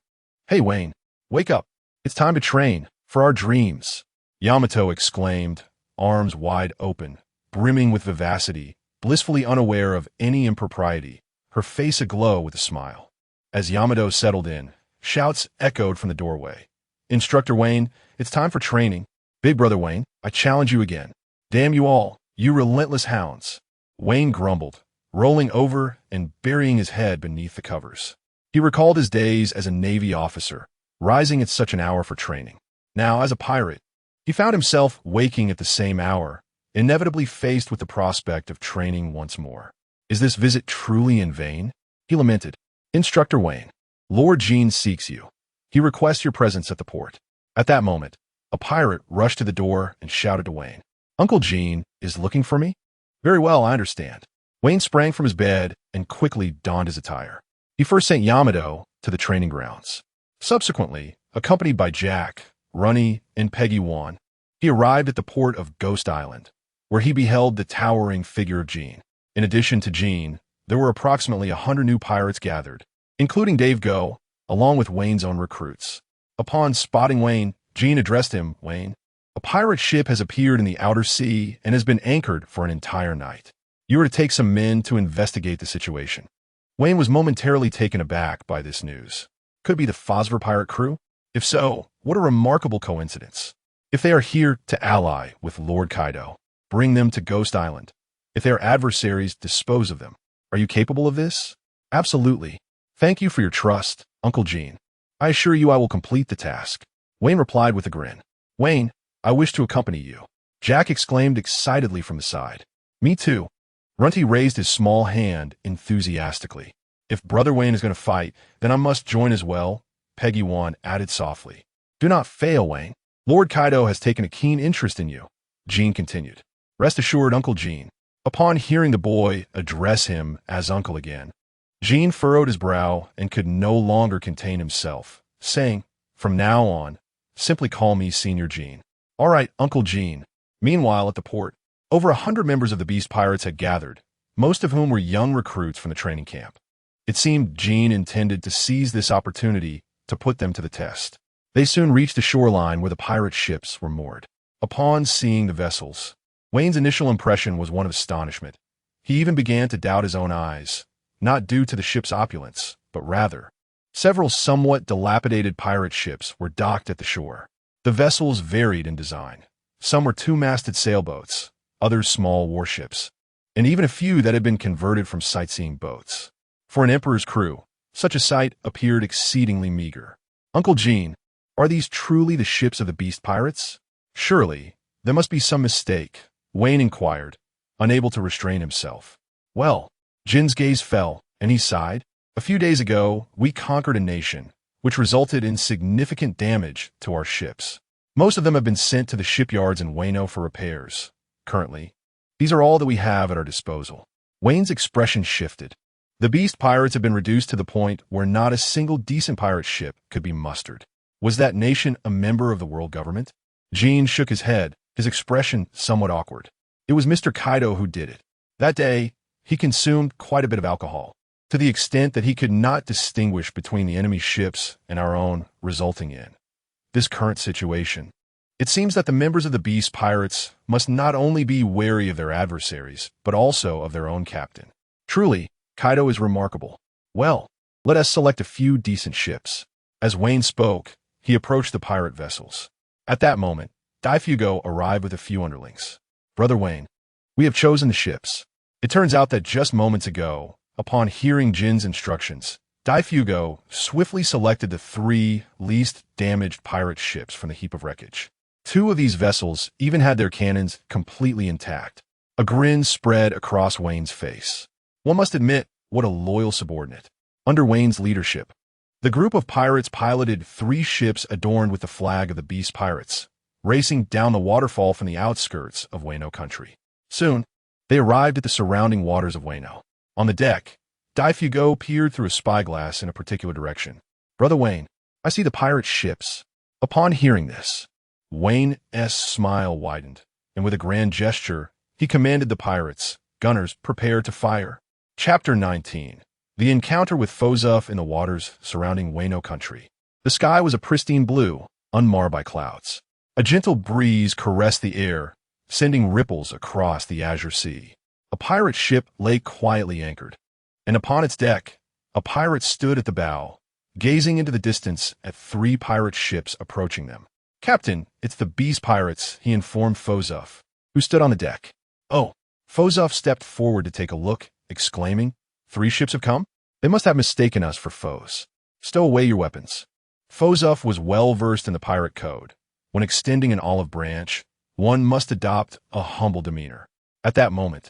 Hey, Wayne, wake up. It's time to train for our dreams, Yamato exclaimed, arms wide open, brimming with vivacity, blissfully unaware of any impropriety, her face aglow with a smile. As Yamato settled in, shouts echoed from the doorway. Instructor Wayne, it's time for training. Big Brother Wayne, I challenge you again. Damn you all, you relentless hounds. Wayne grumbled, rolling over and burying his head beneath the covers. He recalled his days as a Navy officer, rising at such an hour for training. Now, as a pirate, he found himself waking at the same hour, inevitably faced with the prospect of training once more. Is this visit truly in vain? He lamented. Instructor Wayne, Lord Jean seeks you. He requests your presence at the port. At that moment, a pirate rushed to the door and shouted to Wayne. Uncle Jean is looking for me? Very well, I understand. Wayne sprang from his bed and quickly donned his attire. He first sent Yamato to the training grounds. Subsequently, accompanied by Jack, Runny, and Peggy Wan, he arrived at the port of Ghost Island, where he beheld the towering figure of Jean. In addition to Jean, there were approximately 100 new pirates gathered, including Dave Go, along with Wayne's own recruits. Upon spotting Wayne, Jean addressed him, Wayne, a pirate ship has appeared in the outer sea and has been anchored for an entire night. You are to take some men to investigate the situation. Wayne was momentarily taken aback by this news. Could it be the Phosphor pirate crew? If so, what a remarkable coincidence. If they are here to ally with Lord Kaido, bring them to Ghost Island. If they are adversaries, dispose of them. Are you capable of this? Absolutely. Thank you for your trust, Uncle Jean. I assure you I will complete the task. Wayne replied with a grin. Wayne, I wish to accompany you. Jack exclaimed excitedly from the side. Me too. Runty raised his small hand enthusiastically. If Brother Wayne is going to fight, then I must join as well, Peggy Wan added softly. Do not fail, Wayne. Lord Kaido has taken a keen interest in you, Jean continued. Rest assured, Uncle Jean. Upon hearing the boy address him as uncle again, Jean furrowed his brow and could no longer contain himself, saying, From now on, simply call me Senior Jean. All right, Uncle Jean. Meanwhile, at the port, Over 100 members of the Beast Pirates had gathered, most of whom were young recruits from the training camp. It seemed Jean intended to seize this opportunity to put them to the test. They soon reached the shoreline where the pirate ships were moored. Upon seeing the vessels, Wayne's initial impression was one of astonishment. He even began to doubt his own eyes, not due to the ship's opulence, but rather, several somewhat dilapidated pirate ships were docked at the shore. The vessels varied in design. Some were two-masted sailboats, others small warships, and even a few that had been converted from sightseeing boats. For an emperor's crew, such a sight appeared exceedingly meager. Uncle Jean, are these truly the ships of the Beast Pirates? Surely, there must be some mistake, Wayne inquired, unable to restrain himself. Well, Jin's gaze fell, and he sighed. A few days ago, we conquered a nation, which resulted in significant damage to our ships. Most of them have been sent to the shipyards in Wano for repairs. Currently, these are all that we have at our disposal. Wayne's expression shifted. The Beast Pirates had been reduced to the point where not a single decent pirate ship could be mustered. Was that nation a member of the world government? Jean shook his head, his expression somewhat awkward. It was Mr. Kaido who did it. That day, he consumed quite a bit of alcohol, to the extent that he could not distinguish between the enemy's ships and our own, resulting in this current situation. It seems that the members of the Beast Pirates must not only be wary of their adversaries, but also of their own captain. Truly, Kaido is remarkable. Well, let us select a few decent ships. As Wayne spoke, he approached the pirate vessels. At that moment, Daifugo arrived with a few underlings. Brother Wayne, we have chosen the ships. It turns out that just moments ago, upon hearing Jin's instructions, Daifugo swiftly selected the 3 least damaged pirate ships from the heap of wreckage. 2 of these vessels even had their cannons completely intact. A grin spread across Wayne's face. One must admit, what a loyal subordinate. Under Wayne's leadership, the group of pirates piloted 3 ships adorned with the flag of the Beast Pirates, racing down the waterfall from the outskirts of Wano Country. Soon, they arrived at the surrounding waters of Wano. On the deck, Daifugo peered through a spyglass in a particular direction. Brother Wayne, I see the pirate ships. Upon hearing this, Wayne's smile widened, and with a grand gesture, he commanded the pirates, gunners, prepare to fire. Chapter 19. The encounter with Fozuf in the waters surrounding Wano Country. The sky was a pristine blue, unmarred by clouds. A gentle breeze caressed the air, sending ripples across the azure sea. A pirate ship lay quietly anchored, and upon its deck, a pirate stood at the bow, gazing into the distance at 3 pirate ships approaching them. Captain, it's the Beast Pirates, he informed Fozuf, who stood on the deck. Oh, Fozuf stepped forward to take a look, exclaiming, 3 ships have come? They must have mistaken us for foes. Stow away your weapons. Fozuf was well versed in the pirate code. When extending an olive branch, one must adopt a humble demeanor. At that moment,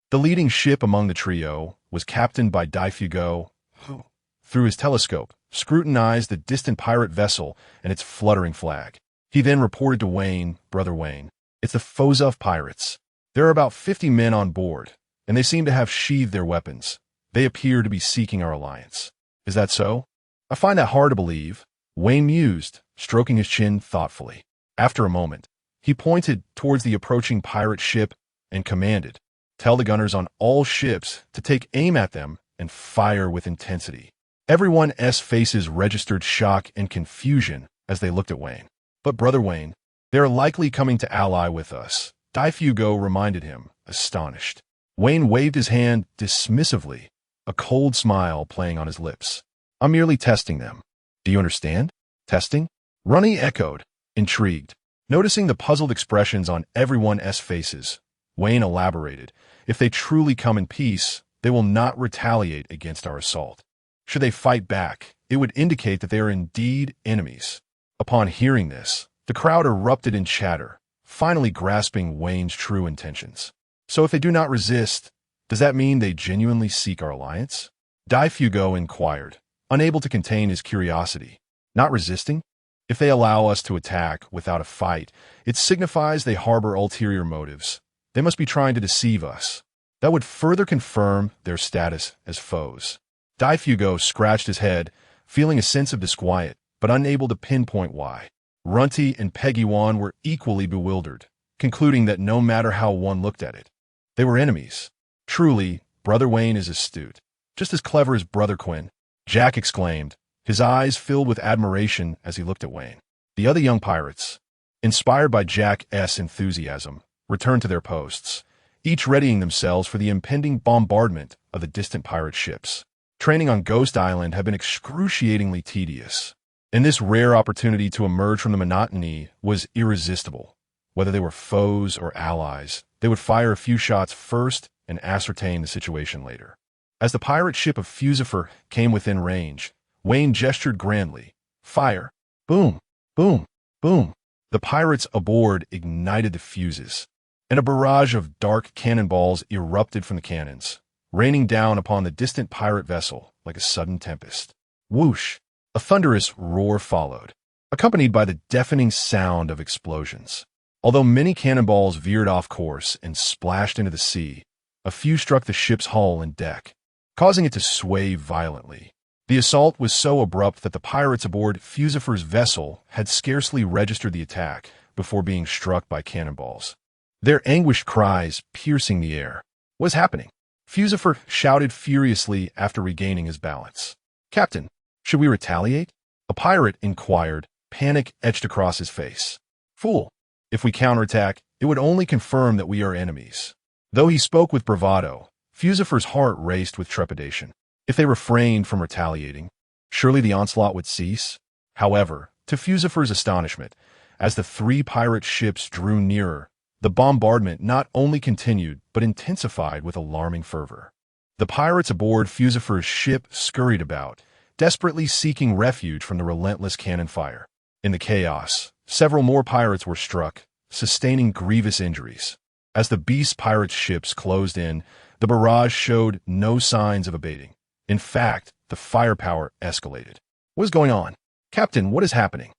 the leading ship among the trio was captained by Daifugo, who, through his telescope, scrutinized the distant pirate vessel and its fluttering flag. He then reported to Wayne, Brother Wayne, it's the Fozuf pirates. There are about 50 men on board, and they seem to have sheathed their weapons. They appear to be seeking our alliance. Is that so? I find that hard to believe, Wayne mused, stroking his chin thoughtfully. After a moment, he pointed towards the approaching pirate ship and commanded, tell the gunners on all ships to take aim at them and fire with intensity. Everyone's faces registered shock and confusion as they looked at Wayne. But Brother Wayne, they are likely coming to ally with us, Daifugo reminded him, astonished. Wayne waved his hand dismissively, a cold smile playing on his lips. I'm merely testing them. Do you understand? Testing? Runny echoed, intrigued. Noticing the puzzled expressions on everyone's faces, Wayne elaborated, if they truly come in peace, they will not retaliate against our assault. Should they fight back, it would indicate that they are indeed enemies. Upon hearing this, the crowd erupted in chatter, finally grasping Wayne's true intentions. So if they do not resist, does that mean they genuinely seek our alliance? Daifugo inquired, unable to contain his curiosity. Not resisting? If they allow us to attack without a fight, it signifies they harbor ulterior motives. They must be trying to deceive us. That would further confirm their status as foes. Daifugo scratched his head, feeling a sense of disquiet, but unable to pinpoint why. Runty and Peggy Wan were equally bewildered. concluding that no matter how one looked at it, they were enemies. Truly, Brother Wayne is astute. Just as clever as Brother Quinn, Jack exclaimed, his eyes filled with admiration as he looked at Wayne. The other young pirates, inspired by Jack's enthusiasm, returned to their posts, each readying themselves for the impending bombardment of the distant pirate ships. Training on Ghost Island had been excruciatingly tedious, and this rare opportunity to emerge from the monotony was irresistible. Whether they were foes or allies, they would fire a few shots first and ascertain the situation later. As the pirate ship of Zephyr came within range, Wayne gestured grandly. Fire! Boom! Boom! Boom! The pirates aboard ignited the fuses, and a barrage of dark cannonballs erupted from the cannons, raining down upon the distant pirate vessel like a sudden tempest. Whoosh! A thunderous roar followed, accompanied by the deafening sound of explosions. Although many cannonballs veered off course and splashed into the sea, a few struck the ship's hull and deck, causing it to sway violently. The assault was so abrupt that the pirates aboard Zephyr's vessel had scarcely registered the attack before being struck by cannonballs, their anguished cries piercing the air. What is happening? Zephyr shouted furiously after regaining his balance. Captain, should we retaliate? A pirate inquired, panic etched across his face. Fool! If we counterattack, it would only confirm that we are enemies. Though he spoke with bravado, Zephyr's heart raced with trepidation. If they refrained from retaliating, surely the onslaught would cease. However, to Zephyr's astonishment, as the three pirate ships drew nearer, the bombardment not only continued but intensified with alarming fervor. The pirates aboard Zephyr's ship scurried about, desperately seeking refuge from the relentless cannon fire. In the chaos, several more pirates were struck, sustaining grievous injuries. As the beast pirates' ships closed in, the barrage showed no signs of abating. In fact, the firepower escalated. What is going on? Captain, what is happening?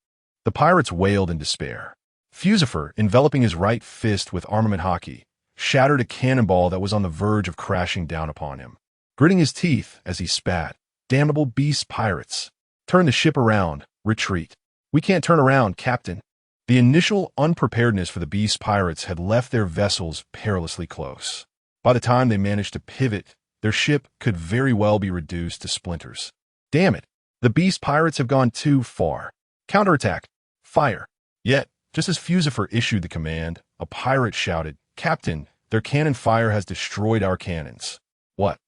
The pirates wailed in despair. Zephyr, enveloping his right fist with armament hockey, shattered a cannonball that was on the verge of crashing down upon him. Gritting his teeth as he spat, damnable beast pirates. Turn the ship around, retreat. We can't turn around, Captain. The initial unpreparedness for the beast pirates had left their vessels perilously close. By the time they managed to pivot, their ship could very well be reduced to splinters. Damn it! The beast pirates have gone too far. Counterattack! Fire! Yet, just as Zephyr issued the command, a pirate shouted, Captain, their cannon fire has destroyed our cannons. What?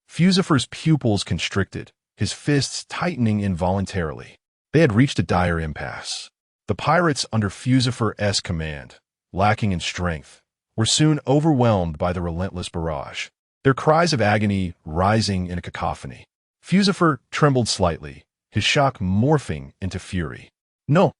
Zephyr's pupils constricted, his fists tightening involuntarily. They had reached a dire impasse. The pirates under Zephyr command, lacking in strength, were soon overwhelmed by the relentless barrage, their cries of agony rising in a cacophony. Zephyr trembled slightly, his shock morphing into fury. No!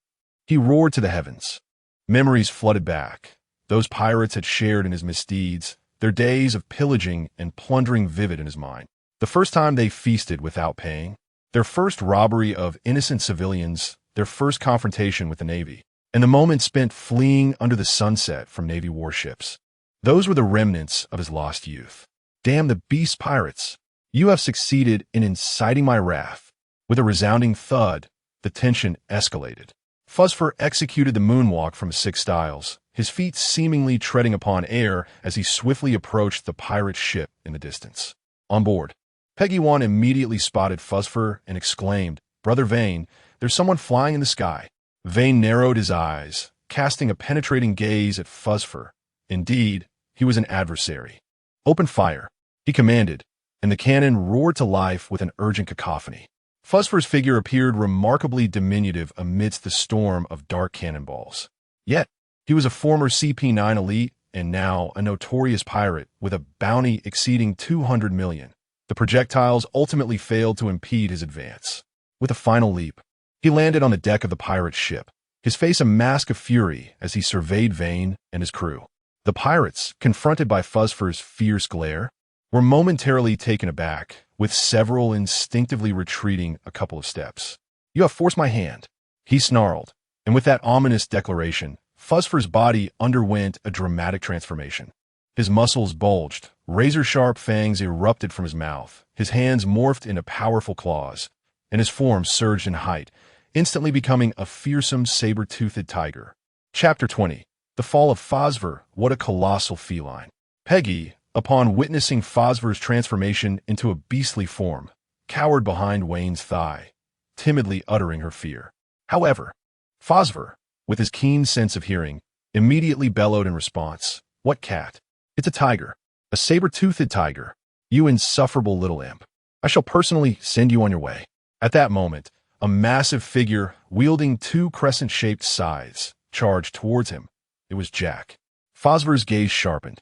He roared to the heavens. Memories flooded back. Those pirates had shared in his misdeeds, their days of pillaging and plundering vivid in his mind. The first time they feasted without paying, their first robbery of innocent civilians, their first confrontation with the Navy, and the moment spent fleeing under the sunset from Navy warships. Those were the remnants of his lost youth. Damn the beast pirates! You have succeeded in inciting my wrath. With a resounding thud, the tension escalated. Zephyr executed the moonwalk from 6 styles, his feet seemingly treading upon air as he swiftly approached the pirate ship in the distance. On board, Peggy 1 immediately spotted Zephyr and exclaimed, Brother Vane, there's someone flying in the sky. Vane narrowed his eyes, casting a penetrating gaze at Zephyr. Indeed, he was an adversary. Open fire, he commanded, and the cannon roared to life with an urgent cacophony. Zephyr's figure appeared remarkably diminutive amidst the storm of dark cannonballs. Yet, he was a former CP9 elite and now a notorious pirate with a bounty exceeding 200 million. The projectiles ultimately failed to impede his advance. With a final leap, he landed on the deck of the pirate ship, his face a mask of fury as he surveyed Vane and his crew. The pirates, confronted by Zephyr's fierce glare, were momentarily taken aback, with several instinctively retreating a couple of steps. You have forced my hand, he snarled, and with that ominous declaration, Zephyr's body underwent a dramatic transformation. His muscles bulged, razor-sharp fangs erupted from his mouth, his hands morphed into powerful claws, and his form surged in height, instantly becoming a fearsome saber-toothed tiger. Chapter 20. The fall of Phosphor, what a colossal feline. Peggy, upon witnessing Phosphor's transformation into a beastly form, cowered behind Wayne's thigh, timidly uttering her fear. However, Phosphor, with his keen sense of hearing, immediately bellowed in response. What cat? It's a tiger. A saber-toothed tiger. You insufferable little imp. I shall personally send you on your way. At that moment, a massive figure, wielding two crescent-shaped scythes, charged towards him. It was Jack. Phosphor's gaze sharpened,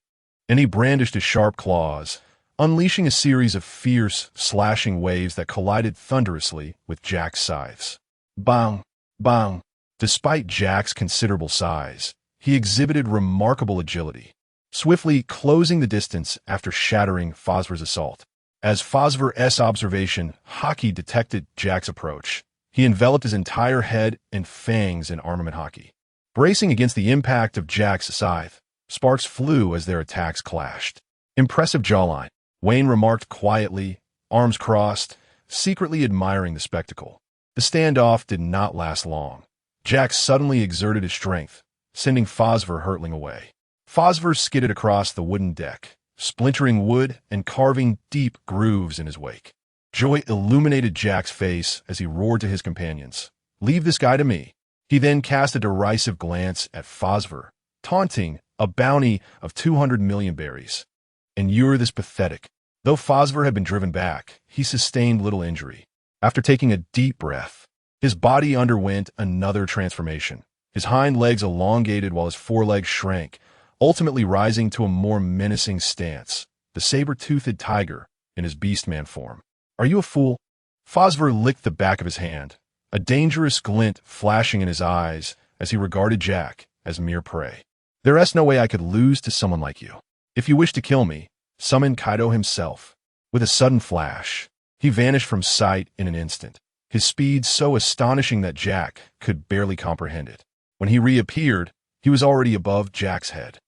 and he brandished his sharp claws, unleashing a series of fierce, slashing waves that collided thunderously with Jack's scythes. Bang! Bang! Despite Jack's considerable size, he exhibited remarkable agility, swiftly closing the distance after shattering Phosphor's assault. As Phosphor's observation Haki detected Jack's approach, he enveloped his entire head and fangs in armament Haki. Bracing against the impact of Jack's scythe, sparks flew as their attacks clashed. Impressive jawline, Wayne remarked quietly, arms crossed, secretly admiring the spectacle. The standoff did not last long. Jack suddenly exerted his strength, sending Phosphor hurtling away. Phosphor skidded across the wooden deck, splintering wood and carving deep grooves in his wake. Joy illuminated Jack's face as he roared to his companions. Leave this guy to me. He then cast a derisive glance at Phosphor, taunting a bounty of 200 million berries. And you're this pathetic. Though Phosphor had been driven back, he sustained little injury. After taking a deep breath, his body underwent another transformation. His hind legs elongated while his forelegs shrank, ultimately rising to a more menacing stance, the saber-toothed tiger in his beastman form. Are you a fool? Phosphor licked the back of his hand, a dangerous glint flashing in his eyes as he regarded Jack as mere prey. There's no way I could lose to someone like you. If you wish to kill me, summon Kaido himself. With a sudden flash, he vanished from sight in an instant, his speed so astonishing that Jack could barely comprehend it. When he reappeared, he was already above Jack's head.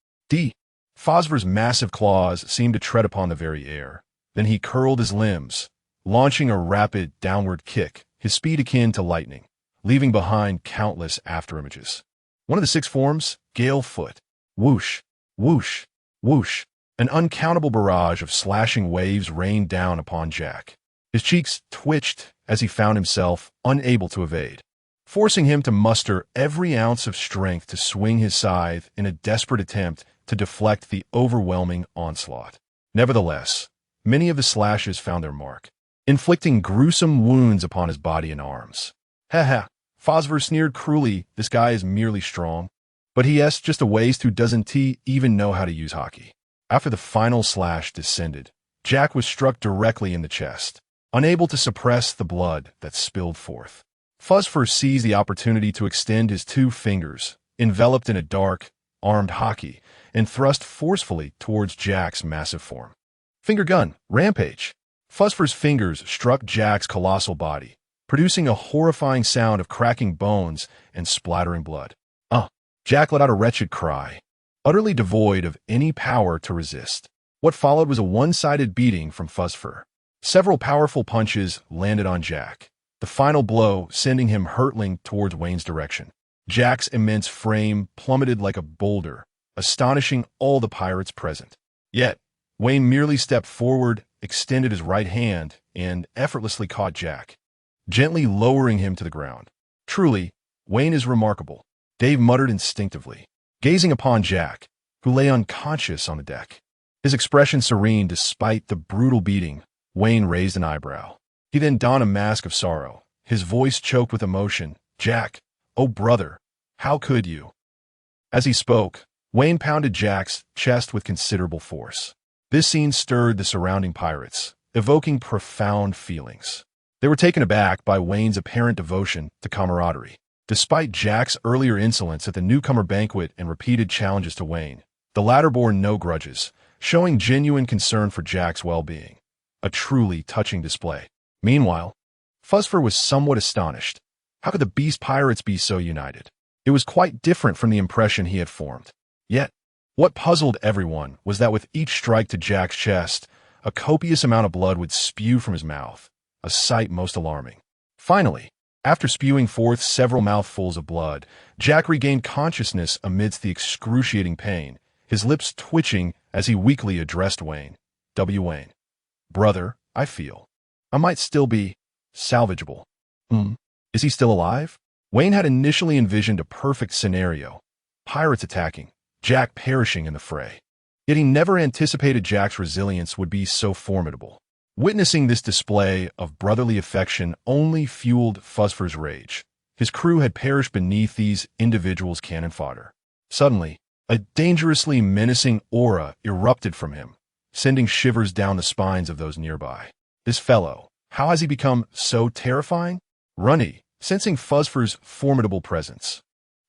Phosphor's massive claws seemed to tread upon the very air. Then he curled his limbs, launching a rapid downward kick, his speed akin to lightning, leaving behind countless afterimages. One of the 6 forms, Gale Foot. Whoosh, whoosh, whoosh. An uncountable barrage of slashing waves rained down upon Jack. His cheeks twitched as he found himself unable to evade, forcing him to muster every ounce of strength to swing his scythe in a desperate attempt to deflect the overwhelming onslaught. Nevertheless, many of the slashes found their mark, inflicting gruesome wounds upon his body and arms. Ha! Phosphor sneered cruelly, this guy is merely strong. But he's just a waste who doesn't even know how to use Haki. After the final slash descended, Jack was struck directly in the chest, unable to suppress the blood that spilled forth. Phosphor seized the opportunity to extend his 2 fingers, enveloped in a dark, armed Haki, and thrust forcefully towards Jack's massive form. Finger gun, rampage. Phosphor's fingers struck Jack's colossal body, producing a horrifying sound of cracking bones and splattering blood. Jack let out a wretched cry, utterly devoid of any power to resist. What followed was a one-sided beating from Phosphor. Several powerful punches landed on Jack, the final blow sending him hurtling towards Wayne's direction. Jack's immense frame plummeted like a boulder, astonishing all the pirates present. Yet, Wayne merely stepped forward, extended his right hand, and effortlessly caught Jack, gently lowering him to the ground. Truly, Wayne is remarkable, Dave muttered instinctively, gazing upon Jack, who lay unconscious on the deck. His expression serene despite the brutal beating. Wayne raised an eyebrow. He then donned a mask of sorrow, his voice choked with emotion. Jack, oh brother, how could you? As he spoke, Wayne pounded Jack's chest with considerable force. This scene stirred the surrounding pirates, evoking profound feelings. They were taken aback by Wayne's apparent devotion to camaraderie. Despite Jack's earlier insolence at the newcomer banquet and repeated challenges to Wayne, the latter bore no grudges, showing genuine concern for Jack's well-being. A truly touching display. Meanwhile, Phosphor was somewhat astonished. How could the Beast Pirates be so united? It was quite different from the impression he had formed. Yet, what puzzled everyone was that with each strike to Jack's chest, a copious amount of blood would spew from his mouth, a sight most alarming. Finally, After spewing forth several mouthfuls of blood, Jack regained consciousness amidst the excruciating pain, his lips twitching as he weakly addressed Wayne. Wayne. Brother, I feel. I might still be salvageable. Is he still alive? Wayne had initially envisioned a perfect scenario. Pirates attacking, Jack perishing in the fray. Yet he never anticipated Jack's resilience would be so formidable. Witnessing this display of brotherly affection only fueled Fuzzfur's rage. His crew had perished beneath these individuals' cannon fodder. Suddenly, a dangerously menacing aura erupted from him, sending shivers down the spines of those nearby. This fellow, how has he become so terrifying? Runny, sensing Fuzzfur's formidable presence,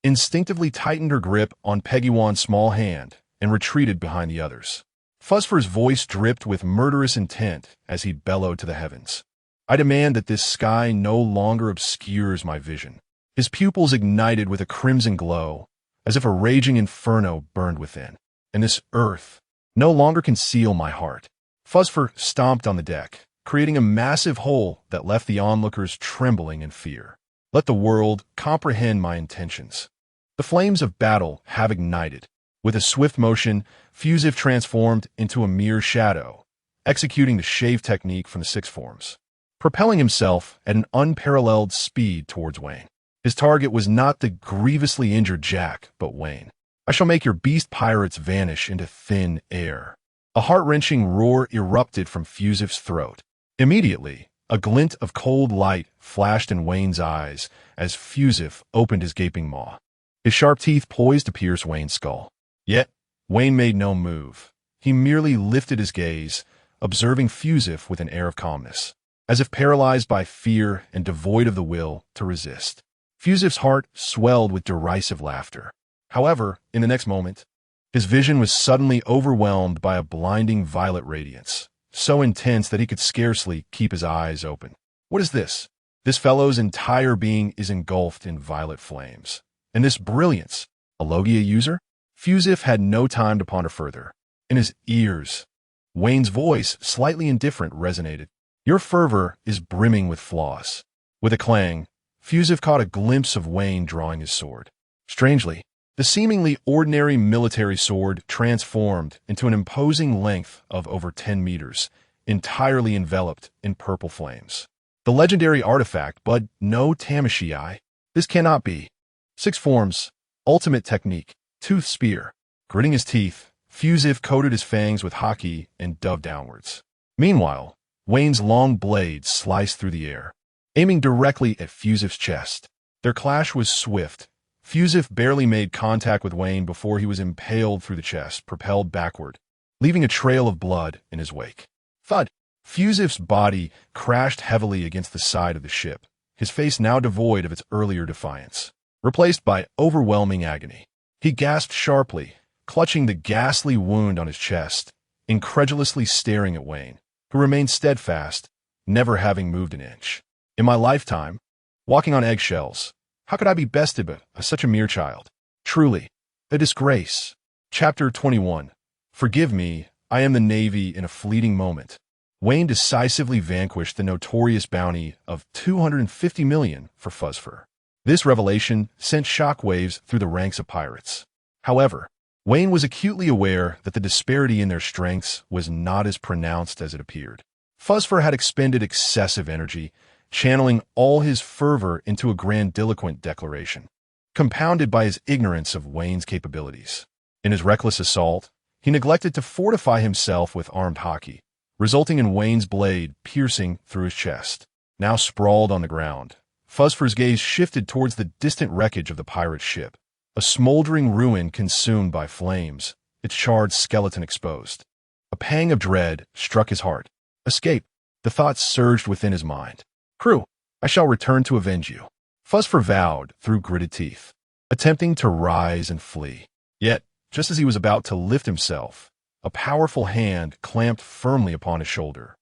instinctively tightened her grip on Peggywan's small hand and retreated behind the others. Fuzzfur's voice dripped with murderous intent as he bellowed to the heavens. I demand that this sky no longer obscures my vision. His pupils ignited with a crimson glow, as if a raging inferno burned within. And this earth no longer conceal my heart. Fuzzfur stomped on the deck, creating a massive hole that left the onlookers trembling in fear. Let the world comprehend my intentions. The flames of battle have ignited. With a swift motion, Fusive transformed into a mere shadow, executing the shave technique from the sixth forms, propelling himself at an unparalleled speed towards Wayne. His target was not the grievously injured Jack, but Wayne. I shall make your beast pirates vanish into thin air. A heart-wrenching roar erupted from Fusive's throat. Immediately, a glint of cold light flashed in Wayne's eyes as Fusive opened his gaping maw, his sharp teeth poised to pierce Wayne's skull. Yet, Wayne made no move. He merely lifted his gaze, observing Fusive with an air of calmness, as if paralyzed by fear and devoid of the will to resist. Fusive's heart swelled with derisive laughter. However, in the next moment, his vision was suddenly overwhelmed by a blinding violet radiance, so intense that he could scarcely keep his eyes open. What is this? This fellow's entire being is engulfed in violet flames. And this brilliance, a Logia user? Fusive had no time to ponder further. In his ears, Wayne's voice, slightly indifferent, resonated. Your fervor is brimming with flaws. With a clang, Fusive caught a glimpse of Wayne drawing his sword. Strangely, the seemingly ordinary military sword transformed into an imposing length of over 10 meters, entirely enveloped in purple flames. The legendary artifact, but no Tamashii. This cannot be. Six forms, ultimate technique, tooth spear. Gritting his teeth, Fusive coated his fangs with haki and dove downwards. Meanwhile, Wayne's long blade sliced through the air, aiming directly at Fusive's chest. Their clash was swift. Fusive barely made contact with Wayne before he was impaled through the chest, propelled backward, leaving a trail of blood in his wake. Thud! Fusive's body crashed heavily against the side of the ship, his face now devoid of its earlier defiance, replaced by overwhelming agony. He gasped sharply, clutching the ghastly wound on his chest, incredulously staring at Wayne, who remained steadfast, never having moved an inch. In my lifetime, walking on eggshells, how could I be bested by such a mere child? Truly, a disgrace. Chapter 21. Forgive me, I am the Navy in a fleeting moment. Wayne decisively vanquished the notorious bounty of $250 million for Fuzzfur. This revelation sent shockwaves through the ranks of pirates. However, Wayne was acutely aware that the disparity in their strengths was not as pronounced as it appeared. Fuzzfur had expended excessive energy, channeling all his fervor into a grandiloquent declaration, compounded by his ignorance of Wayne's capabilities. In his reckless assault, he neglected to fortify himself with armed haki, resulting in Wayne's blade piercing through his chest. Now sprawled on the ground, Fuzzfur's gaze shifted towards the distant wreckage of the pirate ship, a smoldering ruin consumed by flames, its charred skeleton exposed. A pang of dread struck his heart. Escape! The thought surged within his mind. Crew, I shall return to avenge you. Fuzzfur vowed through gritted teeth, attempting to rise and flee. Yet, just as he was about to lift himself, a powerful hand clamped firmly upon his shoulder,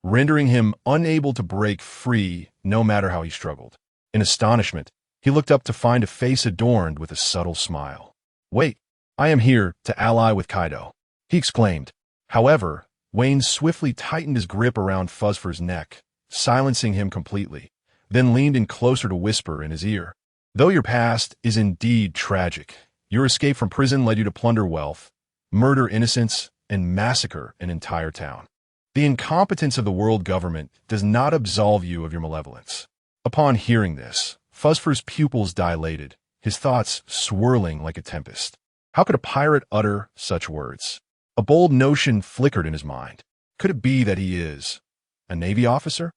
rendering him unable to break free no matter how he struggled. In astonishment, he looked up to find a face adorned with a subtle smile. Wait, I am here to ally with Kaido, he exclaimed. However, Wayne swiftly tightened his grip around Fuzzfur's neck, silencing him completely. then leaned in closer to whisper in his ear. Though your past is indeed tragic, your escape from prison led you to plunder wealth, murder innocents, and massacre an entire town. The incompetence of the world government does not absolve you of your malevolence. Upon hearing this, Phosphor's pupils dilated, his thoughts swirling like a tempest. How could a pirate utter such words? A bold notion flickered in his mind. Could it be that he is a Navy officer?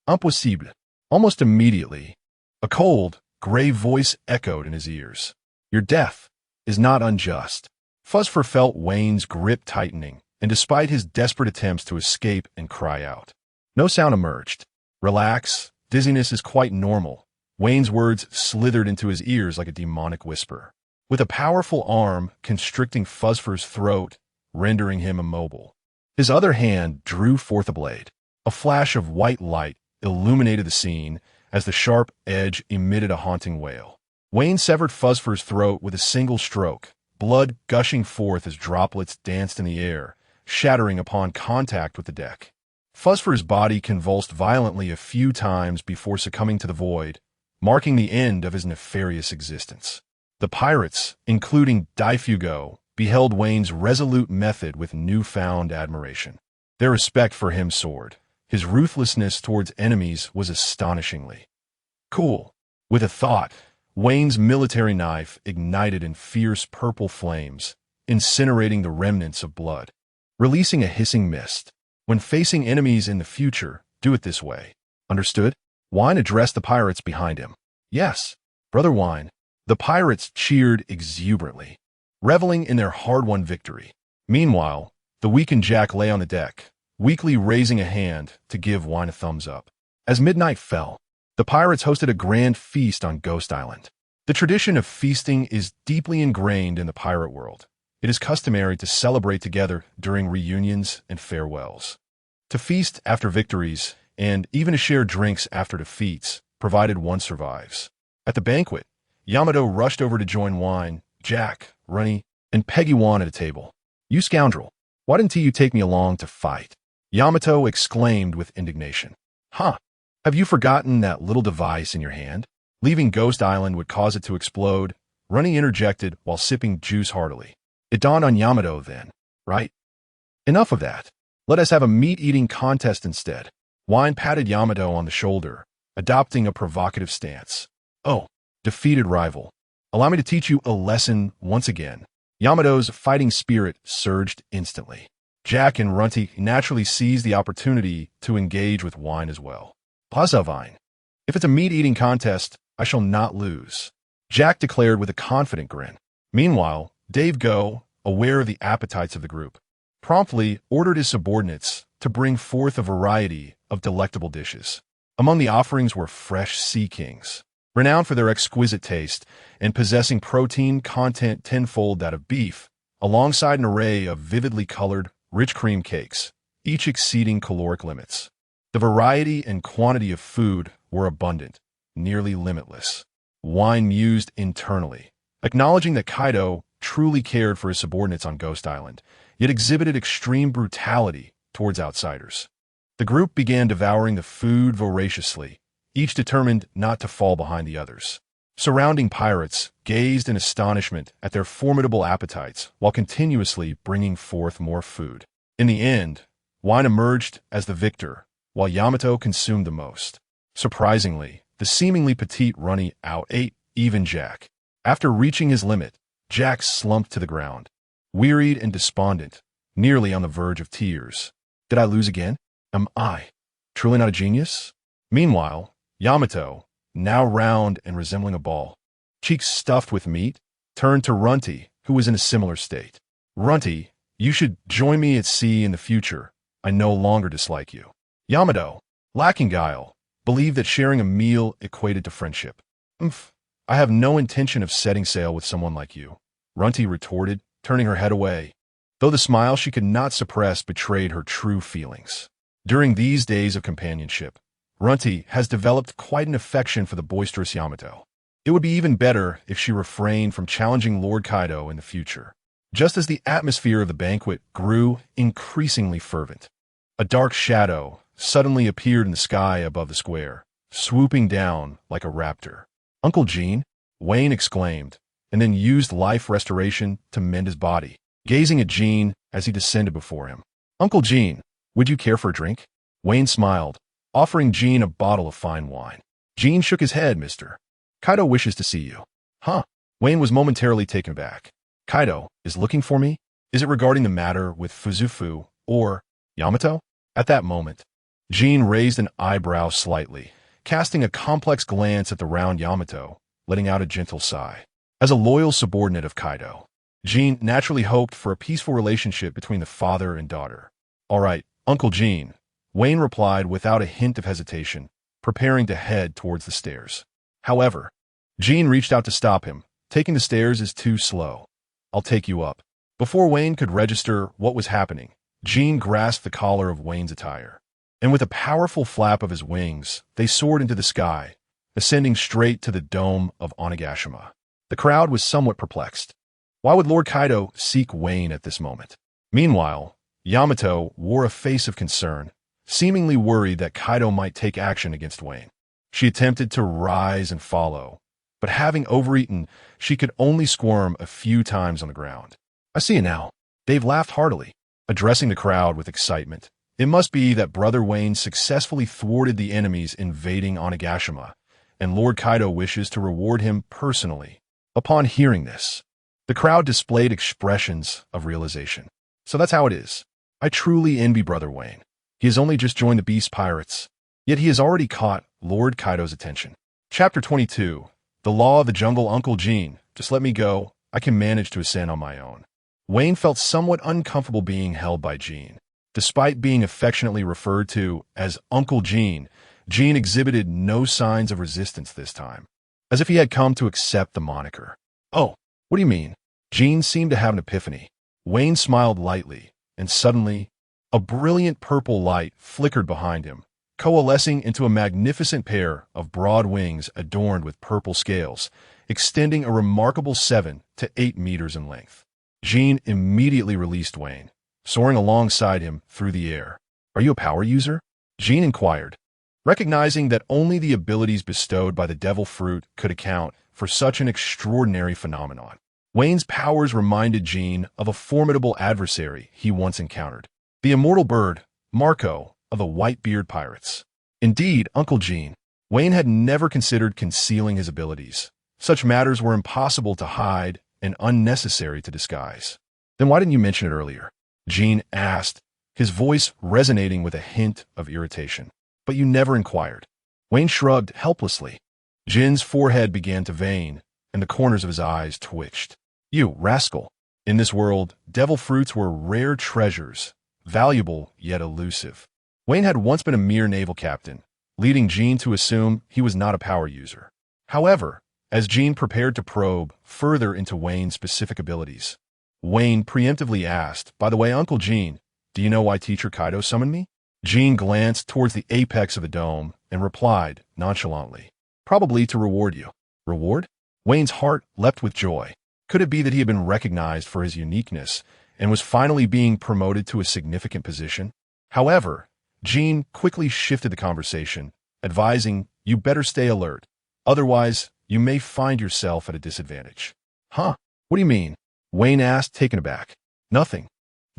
Impossible. Almost immediately, a cold, gray voice echoed in his ears. Your death is not unjust. Phosphor felt Wayne's grip tightening, and despite his desperate attempts to escape and cry out, no sound emerged. Relax, dizziness is quite normal. Wayne's words slithered into his ears like a demonic whisper. With a powerful arm constricting Phosphor's throat, rendering him immobile, his other hand drew forth a blade. A flash of white light illuminated the scene as the sharp edge emitted a haunting wail. Wayne severed Phosphor's throat with a single stroke, blood gushing forth as droplets danced in the air, shattering upon contact with the deck. Phosphor's body convulsed violently a few times before succumbing to the void, marking the end of his nefarious existence. The pirates, including Daifugo, beheld Wayne's resolute method with newfound admiration. Their respect for him soared. His ruthlessness towards enemies was astonishingly cool. With a thought, Wayne's military knife ignited in fierce purple flames, incinerating the remnants of blood, releasing a hissing mist. When facing enemies in the future, do it this way. Understood? Wine addressed the pirates behind him. Yes, Brother Wine. The pirates cheered exuberantly, reveling in their hard-won victory. Meanwhile, the weakened Jack lay on the deck, weakly raising a hand to give Wine a thumbs up. As midnight fell, the pirates hosted a grand feast on Ghost Island. The tradition of feasting is deeply ingrained in the pirate world. It is customary to celebrate together during reunions and farewells, to feast after victories, and even to share drinks after defeats, provided one survives. At the banquet, Yamato rushed over to join Wine, Jack, Runny, and Peggy Wan at a table. You scoundrel, why didn't you take me along to fight? Yamato exclaimed with indignation. Huh, have you forgotten that little device in your hand? Leaving Ghost Island would cause it to explode, Runny interjected while sipping juice heartily. It dawned on Yamato then, right? Enough of that. Let us have a meat-eating contest instead. Wine patted Yamato on the shoulder, adopting a provocative stance. Oh, defeated rival. Allow me to teach you a lesson once again. Yamato's fighting spirit surged instantly. Jack and Runty naturally seized the opportunity to engage with Wine as well. Pazavine. If it's a meat-eating contest, I shall not lose, Jack declared with a confident grin. Meanwhile, Dave Go, aware of the appetites of the group, promptly ordered his subordinates to bring forth a variety of delectable dishes. Among the offerings were fresh sea kings, renowned for their exquisite taste and possessing protein content tenfold that of beef, alongside an array of vividly colored, rich cream cakes, each exceeding caloric limits. The variety and quantity of food were abundant, nearly limitless. Wine mused internally, acknowledging that Kaido truly cared for his subordinates on Ghost Island, yet exhibited extreme brutality towards outsiders. The group began devouring the food voraciously, each determined not to fall behind the others. Surrounding pirates gazed in astonishment at their formidable appetites while continuously bringing forth more food. In the end, Wine emerged as the victor, while Yamato consumed the most. Surprisingly, the seemingly petite Runny out-ate even Jack. After reaching his limit, Jack slumped to the ground, wearied and despondent, nearly on the verge of tears. Did I lose again? Am I truly not a genius? Meanwhile, Yamato, now round and resembling a ball, cheeks stuffed with meat, turned to Runty, who was in a similar state. Runty, you should join me at sea in the future. I no longer dislike you. Yamato, lacking guile, believed that sharing a meal equated to friendship. I have no intention of setting sail with someone like you, Runty retorted, turning her head away, though the smile she could not suppress betrayed her true feelings. During these days of companionship, Runty has developed quite an affection for the boisterous Yamato. It would be even better if she refrained from challenging Lord Kaido in the future. Just as the atmosphere of the banquet grew increasingly fervent, a dark shadow suddenly appeared in the sky above the square, swooping down like a raptor. "Uncle Gene?" Wayne exclaimed, and then used life restoration to mend his body, gazing at Gene as he descended before him. "Uncle Gene, would you care for a drink?" Wayne smiled, offering Gene a bottle of fine wine. Gene shook his head. "Mister, Kaido wishes to see you." "Huh?" Wayne was momentarily taken aback. "Kaido is looking for me? Is it regarding the matter with Fuzufu or Yamato?" At that moment, Gene raised an eyebrow slightly, casting a complex glance at the round Yamato, letting out a gentle sigh. As a loyal subordinate of Kaido, Gene naturally hoped for a peaceful relationship between the father and daughter. "All right, Uncle Gene," Wayne replied without a hint of hesitation, preparing to head towards the stairs. However, Gene reached out to stop him. "Taking the stairs is too slow. I'll take you up." Before Wayne could register what was happening, Gene grasped the collar of Wayne's attire, and with a powerful flap of his wings, they soared into the sky, ascending straight to the dome of Onigashima. The crowd was somewhat perplexed. Why would Lord Kaido seek Wayne at this moment? Meanwhile, Yamato wore a face of concern, seemingly worried that Kaido might take action against Wayne. She attempted to rise and follow, but having overeaten, she could only squirm a few times on the ground. "I see you now." Dave laughed heartily, addressing the crowd with excitement. "It must be that Brother Wayne successfully thwarted the enemies invading Onigashima, and Lord Kaido wishes to reward him personally." Upon hearing this, the crowd displayed expressions of realization. "So that's how it is. I truly envy Brother Wayne. He has only just joined the Beast Pirates, yet he has already caught Lord Kaido's attention." Chapter 22. The Law of the Jungle. "Uncle Gene, just let me go. I can manage to ascend on my own." Wayne felt somewhat uncomfortable being held by Gene. Despite being affectionately referred to as Uncle Gene, Gene exhibited no signs of resistance this time, as if he had come to accept the moniker. "Oh, what do you mean?" Gene seemed to have an epiphany. Wayne smiled lightly, and suddenly, a brilliant purple light flickered behind him, coalescing into a magnificent pair of broad wings adorned with purple scales, extending a remarkable 7 to 8 meters in length. Gene immediately released Wayne, soaring alongside him through the air. "Are you a power user?" Gene inquired, recognizing that only the abilities bestowed by the devil fruit could account for such an extraordinary phenomenon. Wayne's powers reminded Gene of a formidable adversary he once encountered, the immortal bird, Marco, of the Whitebeard pirates. "Indeed, Uncle Gene." Wayne had never considered concealing his abilities. Such matters were impossible to hide and unnecessary to disguise. "Then why didn't you mention it earlier?" Gene asked, his voice resonating with a hint of irritation. "But you never inquired." Wayne shrugged helplessly. Gene's forehead began to vein, and the corners of his eyes twitched. "You rascal." In this world, devil fruits were rare treasures, valuable yet elusive. Wayne had once been a mere naval captain, leading Gene to assume he was not a power user. However, as Gene prepared to probe further into Wayne's specific abilities, Wayne preemptively asked, "By the way, Uncle Gene, do you know why Teacher Kaido summoned me?" Gene glanced towards the apex of the dome and replied nonchalantly, "Probably to reward you." "Reward?" Wayne's heart leapt with joy. Could it be that he had been recognized for his uniqueness and was finally being promoted to a significant position? However, Gene quickly shifted the conversation, advising, "You better stay alert. Otherwise, you may find yourself at a disadvantage." "Huh? What do you mean?" Wayne asked, taken aback. "Nothing."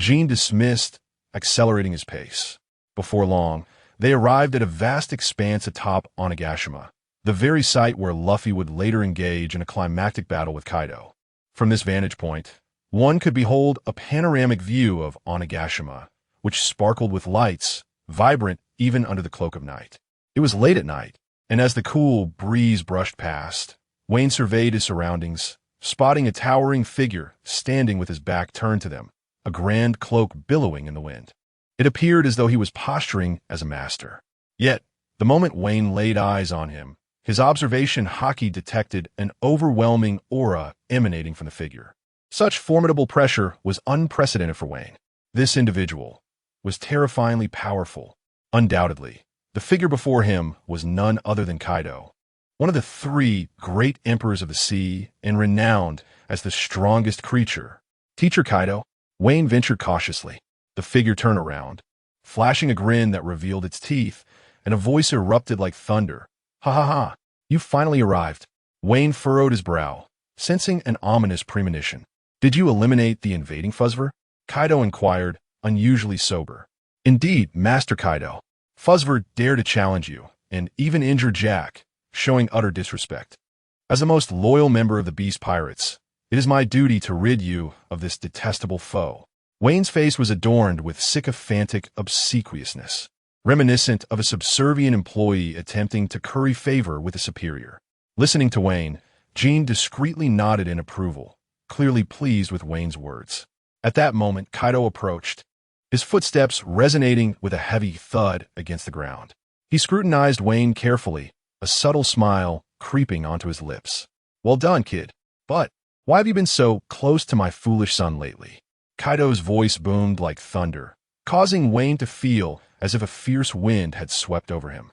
Gene dismissed, accelerating his pace. Before long, they arrived at a vast expanse atop Onigashima, the very site where Luffy would later engage in a climactic battle with Kaido. From this vantage point, one could behold a panoramic view of Onigashima, which sparkled with lights, vibrant even under the cloak of night. It was late at night, and as the cool breeze brushed past, Wayne surveyed his surroundings, spotting a towering figure standing with his back turned to them, a grand cloak billowing in the wind. It appeared as though he was posturing as a master. Yet, the moment Wayne laid eyes on him, his observation haki detected an overwhelming aura emanating from the figure. Such formidable pressure was unprecedented for Wayne. This individual was terrifyingly powerful. Undoubtedly, the figure before him was none other than Kaido, one of the 3 great emperors of the sea and renowned as the strongest creature. "Teacher Kaido?" Wayne ventured cautiously. The figure turned around, flashing a grin that revealed its teeth, and a voice erupted like thunder. Ha ha ha. You finally arrived. Wayne furrowed his brow, sensing an ominous premonition. Did you eliminate the invading Fuzzver? Kaido inquired, unusually sober. Indeed, Master Kaido. Fuzzver dared to challenge you, and even injure Jack, showing utter disrespect. As the most loyal member of the Beast Pirates, it is my duty to rid you of this detestable foe. Wayne's face was adorned with sycophantic obsequiousness, reminiscent of a subservient employee attempting to curry favor with a superior. Listening to Wayne, Jean discreetly nodded in approval, clearly pleased with Wayne's words. At that moment, Kaido approached, his footsteps resonating with a heavy thud against the ground. He scrutinized Wayne carefully, a subtle smile creeping onto his lips. Well done, kid. But why have you been so close to my foolish son lately? Kaido's voice boomed like thunder, causing Wayne to feel as if a fierce wind had swept over him,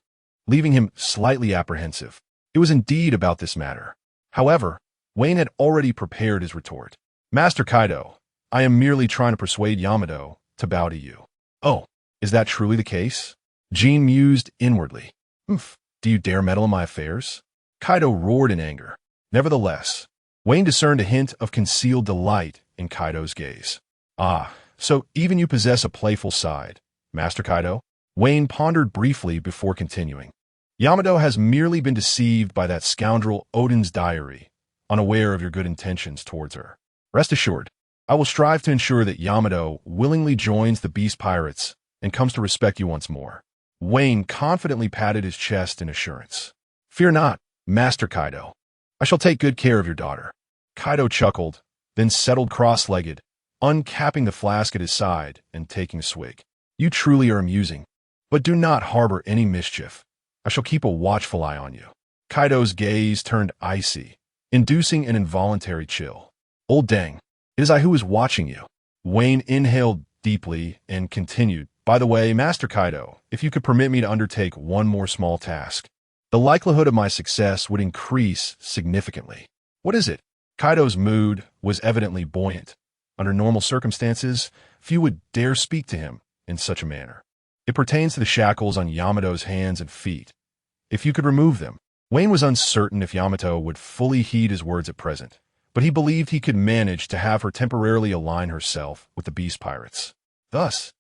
leaving him slightly apprehensive. It was indeed about this matter. However, Wayne had already prepared his retort. Master Kaido, I am merely trying to persuade Yamato to bow to you. Oh, is that truly the case? Jean mused inwardly. Do you dare meddle in my affairs? Kaido roared in anger. Nevertheless, Wayne discerned a hint of concealed delight in Kaido's gaze. Ah, so even you possess a playful side, Master Kaido? Wayne pondered briefly before continuing. Yamato has merely been deceived by that scoundrel Odin's diary, unaware of your good intentions towards her. Rest assured, I will strive to ensure that Yamato willingly joins the Beast Pirates and comes to respect you once more. Wayne confidently patted his chest in assurance. Fear not, Master Kaido. I shall take good care of your daughter. Kaido chuckled, then settled cross-legged, uncapping the flask at his side and taking a swig. You truly are amusing, but do not harbor any mischief. I shall keep a watchful eye on you. Kaido's gaze turned icy, inducing an involuntary chill. Old dang, it is I who is watching you. Wayne inhaled deeply and continued. By the way, Master Kaido, if you could permit me to undertake one more small task, the likelihood of my success would increase significantly. What is it? Kaido's mood was evidently buoyant. Under normal circumstances, few would dare speak to him in such a manner. It pertains to the shackles on Yamato's hands and feet. If you could remove them. Wayne was uncertain if Yamato would fully heed his words at present, but he believed he could manage to have her temporarily align herself with the Beast Pirates. Thus,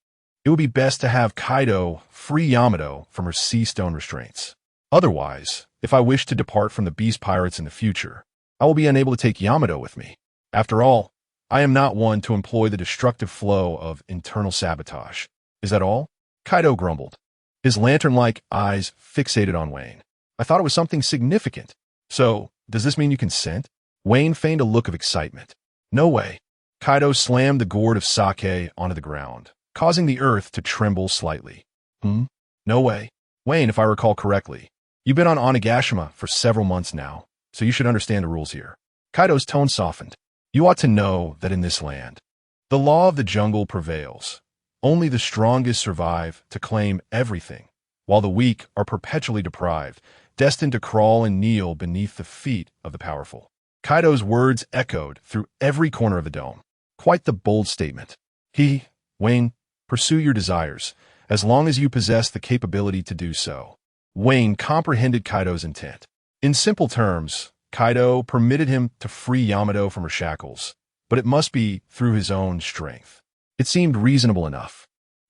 it would be best to have Kaido free Yamato from her sea stone restraints. Otherwise, if I wish to depart from the Beast Pirates in the future, I will be unable to take Yamato with me. After all, I am not one to employ the destructive flow of internal sabotage. Is that all? Kaido grumbled, his lantern-like eyes fixated on Wayne. I thought it was something significant. So, does this mean you consent? Wayne feigned a look of excitement. No way. Kaido slammed the gourd of sake onto the ground, causing the earth to tremble slightly. No way. Wayne, if I recall correctly, you've been on Onigashima for several months now, so you should understand the rules here. Kaido's tone softened. You ought to know that in this land, the law of the jungle prevails. Only the strongest survive to claim everything, while the weak are perpetually deprived, destined to crawl and kneel beneath the feet of the powerful. Kaido's words echoed through every corner of the dome. Quite the bold statement. Wayne, pursue your desires, as long as you possess the capability to do so. Wayne comprehended Kaido's intent. In simple terms, Kaido permitted him to free Yamato from her shackles, but it must be through his own strength. It seemed reasonable enough.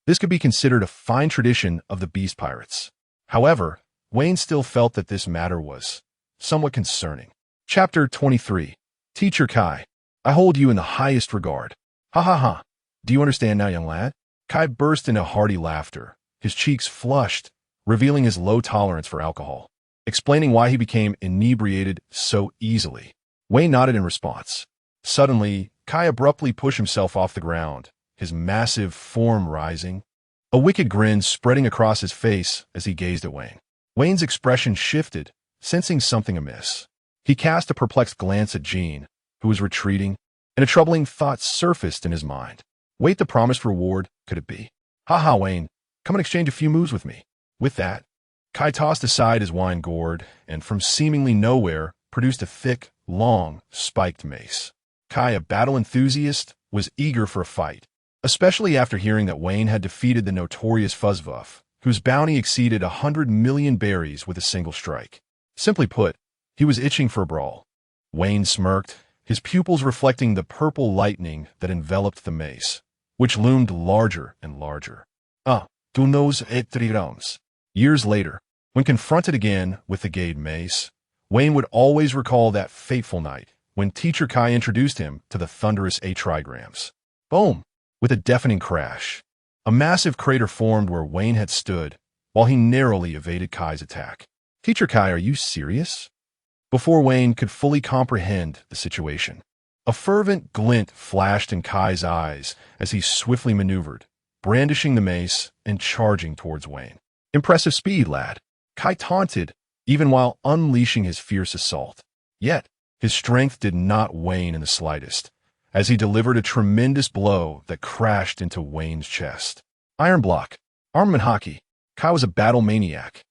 This could be considered a fine tradition of the Beast Pirates. However, Wayne still felt that this matter was somewhat concerning. Chapter 23. Teacher Kai, I hold you in the highest regard. Ha ha ha. Do you understand now, young lad? Kai burst into hearty laughter, his cheeks flushed, revealing his low tolerance for alcohol, explaining why he became inebriated so easily. Wayne nodded in response. Suddenly, Kai abruptly pushed himself off the ground, his massive form rising, a wicked grin spreading across his face as he gazed at Wayne. Wayne's expression shifted, sensing something amiss. He cast a perplexed glance at Jean, who was retreating, and a troubling thought surfaced in his mind. Wait, the promised reward, could it be? Ha ha, Wayne, come and exchange a few moves with me. With that, Kai tossed aside his wine gourd and from seemingly nowhere produced a thick, long, spiked mace. Kai, a battle enthusiast, was eager for a fight, especially after hearing that Wayne had defeated the notorious Fuzzvuff, whose bounty exceeded 100 million berries with a single strike. Simply put, he was itching for a brawl. Wayne smirked, his pupils reflecting the purple lightning that enveloped the mace, which loomed larger and larger. Tu knows et 3 rounds. Years later, when confronted again with the Gade mace, Wayne would always recall that fateful night when Teacher Kai introduced him to the thunderous A trigrams. Boom! With a deafening crash, a massive crater formed where Wayne had stood while he narrowly evaded Kai's attack. Teacher Kai, are you serious? Before Wayne could fully comprehend the situation, a fervent glint flashed in Kai's eyes as he swiftly maneuvered, brandishing the mace and charging towards Wayne. Impressive speed, lad, Kai taunted, even while unleashing his fierce assault. Yet, his strength did not wane in the slightest, as he delivered a tremendous blow that crashed into Wayne's chest. Iron block, armament hockey, Kai was a battle maniac,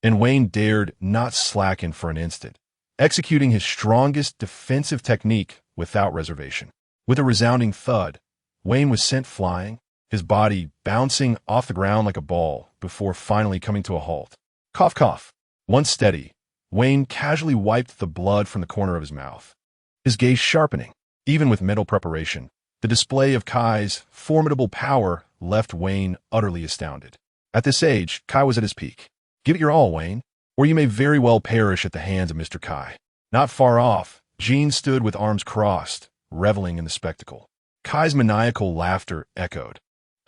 and Wayne dared not slacken for an instant, executing his strongest defensive technique without reservation. With a resounding thud, Wayne was sent flying, his body bouncing off the ground like a ball before finally coming to a halt. Cough, cough. Once steady, Wayne casually wiped the blood from the corner of his mouth, his gaze sharpening. Even with mental preparation, the display of Kai's formidable power left Wayne utterly astounded. At this age, Kai was at his peak. Give it your all, Wayne, or you may very well perish at the hands of Mr. Kai. Not far off, Jean stood with arms crossed, reveling in the spectacle. Kai's maniacal laughter echoed.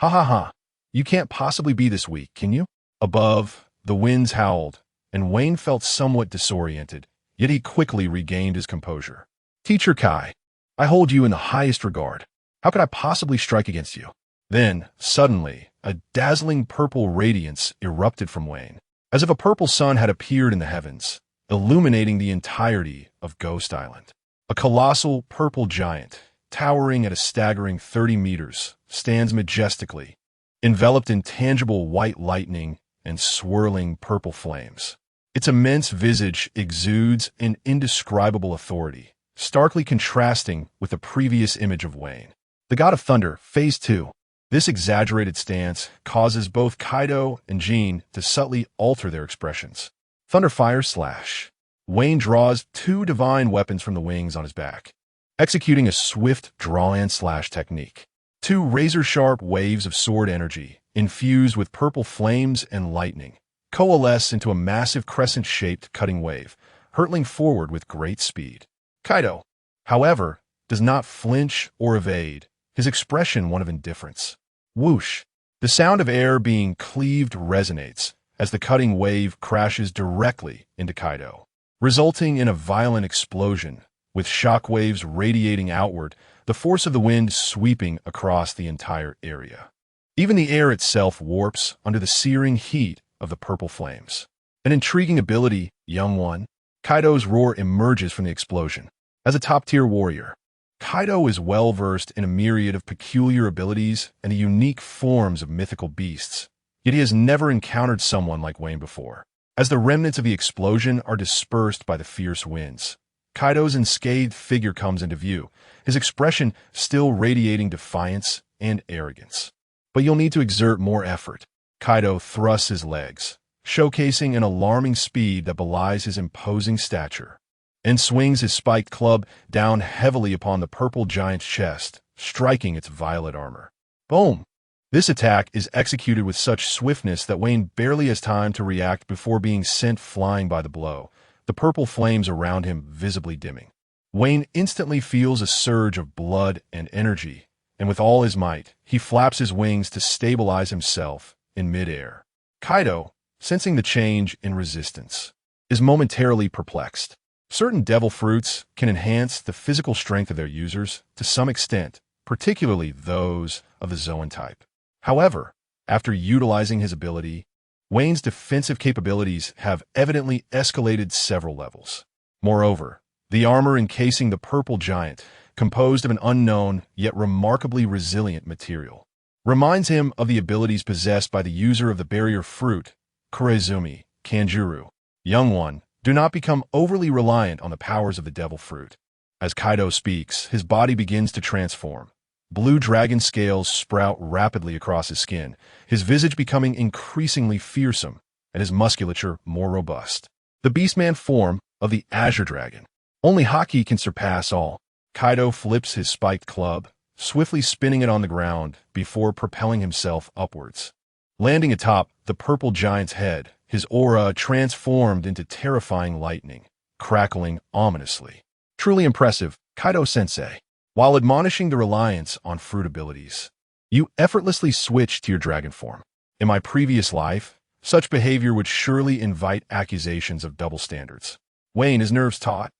Ha ha ha, you can't possibly be this weak, can you? Above, the winds howled, and Wayne felt somewhat disoriented, yet he quickly regained his composure. Teacher Kai, I hold you in the highest regard. How could I possibly strike against you? Then, suddenly, a dazzling purple radiance erupted from Wayne, as if a purple sun had appeared in the heavens, illuminating the entirety of Ghost Island. A colossal purple giant, towering at a staggering 30 meters, stands majestically, enveloped in tangible white lightning and swirling purple flames. Its immense visage exudes an indescribable authority, starkly contrasting with the previous image of Wayne. The God of Thunder, Phase 2. This exaggerated stance causes both Kaido and Jean to subtly alter their expressions. Thunderfire slash. Wayne draws 2 divine weapons from the wings on his back, executing a swift draw-and slash technique. 2 razor-sharp waves of sword energy, infused with purple flames and lightning, coalesce into a massive crescent-shaped cutting wave, hurtling forward with great speed. Kaido, however, does not flinch or evade, his expression one of indifference. Whoosh! The sound of air being cleaved resonates as the cutting wave crashes directly into Kaido, resulting in a violent explosion, with shockwaves radiating outward, the force of the wind sweeping across the entire area. Even the air itself warps under the searing heat of the purple flames. An intriguing ability, young one. Kaido's roar emerges from the explosion. As a top-tier warrior, Kaido is well-versed in a myriad of peculiar abilities and the unique forms of mythical beasts, yet he has never encountered someone like Wayne before. As the remnants of the explosion are dispersed by the fierce winds, Kaido's unscathed figure comes into view, his expression still radiating defiance and arrogance. But you'll need to exert more effort. Kaido thrusts his legs, showcasing an alarming speed that belies his imposing stature, and swings his spiked club down heavily upon the purple giant's chest, striking its violet armor. Boom! This attack is executed with such swiftness that Wayne barely has time to react before being sent flying by the blow, the purple flames around him visibly dimming. Wayne instantly feels a surge of blood and energy, and with all his might, he flaps his wings to stabilize himself in midair. Kaido, sensing the change in resistance, is momentarily perplexed. Certain devil fruits can enhance the physical strength of their users to some extent, particularly those of the Zoan type. However, after utilizing his ability, Wayne's defensive capabilities have evidently escalated several levels. Moreover, the armor encasing the purple giant, composed of an unknown yet remarkably resilient material, reminds him of the abilities possessed by the user of the barrier fruit, Kurezumi, Kanjuru. Young one, do not become overly reliant on the powers of the devil fruit. As Kaido speaks, his body begins to transform. Blue dragon scales sprout rapidly across his skin, his visage becoming increasingly fearsome and his musculature more robust. the beastman form of the Azure Dragon. Only Haki can surpass all. Kaido flips his spiked club, swiftly spinning it on the ground before propelling himself upwards. Landing atop the purple giant's head, his aura transformed into terrifying lightning, crackling ominously. Truly impressive, Kaido-sensei. While admonishing the reliance on fruit abilities, you effortlessly switched to your dragon form. In my previous life, such behavior would surely invite accusations of double standards. Wayne, his nerves taut,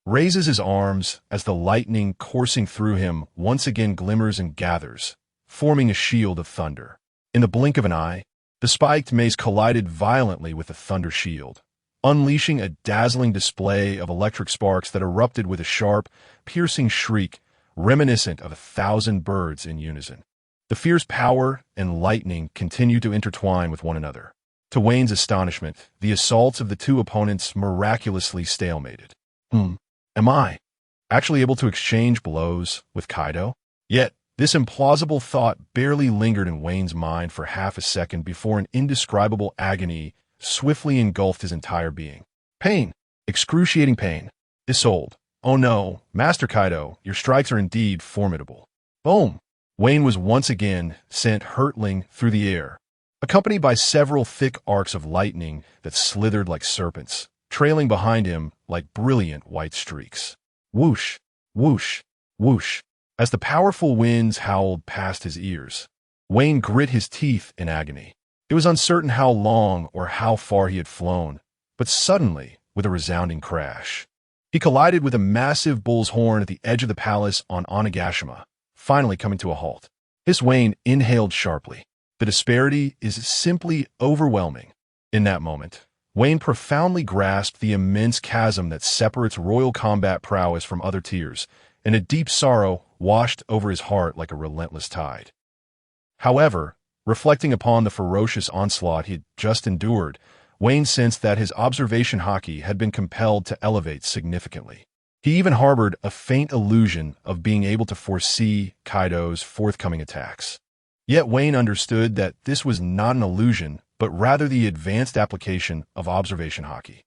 raises his arms as the lightning coursing through him once again glimmers and gathers, forming a shield of thunder. In the blink of an eye, the spiked mace collided violently with the thunder shield, unleashing a dazzling display of electric sparks that erupted with a sharp, piercing shriek reminiscent of 1,000 birds in unison. The fierce power and lightning continued to intertwine with one another. To Wayne's astonishment, the assaults of the two opponents miraculously stalemated. Am I actually able to exchange blows with Kaido? Yet, this implausible thought barely lingered in Wayne's mind for half a second before an indescribable agony swiftly engulfed his entire being. Pain. Excruciating pain. Isolde. Oh no, Master Kaido, your strikes are indeed formidable. Boom! Wayne was once again sent hurtling through the air, accompanied by several thick arcs of lightning that slithered like serpents, trailing behind him like brilliant white streaks. Whoosh, whoosh, whoosh. As the powerful winds howled past his ears, Wayne grit his teeth in agony. It was uncertain how long or how far he had flown, but suddenly, with a resounding crash, he collided with a massive bull's horn at the edge of the palace on Onigashima, finally coming to a halt. Wayne inhaled sharply. The disparity is simply overwhelming. In that moment, Wayne profoundly grasped the immense chasm that separates royal combat prowess from other tiers, and a deep sorrow washed over his heart like a relentless tide. However, reflecting upon the ferocious onslaught he had just endured, Wayne sensed that his observation haki had been compelled to elevate significantly. He even harbored a faint illusion of being able to foresee Kaido's forthcoming attacks. Yet Wayne understood that this was not an illusion, but rather the advanced application of observation haki.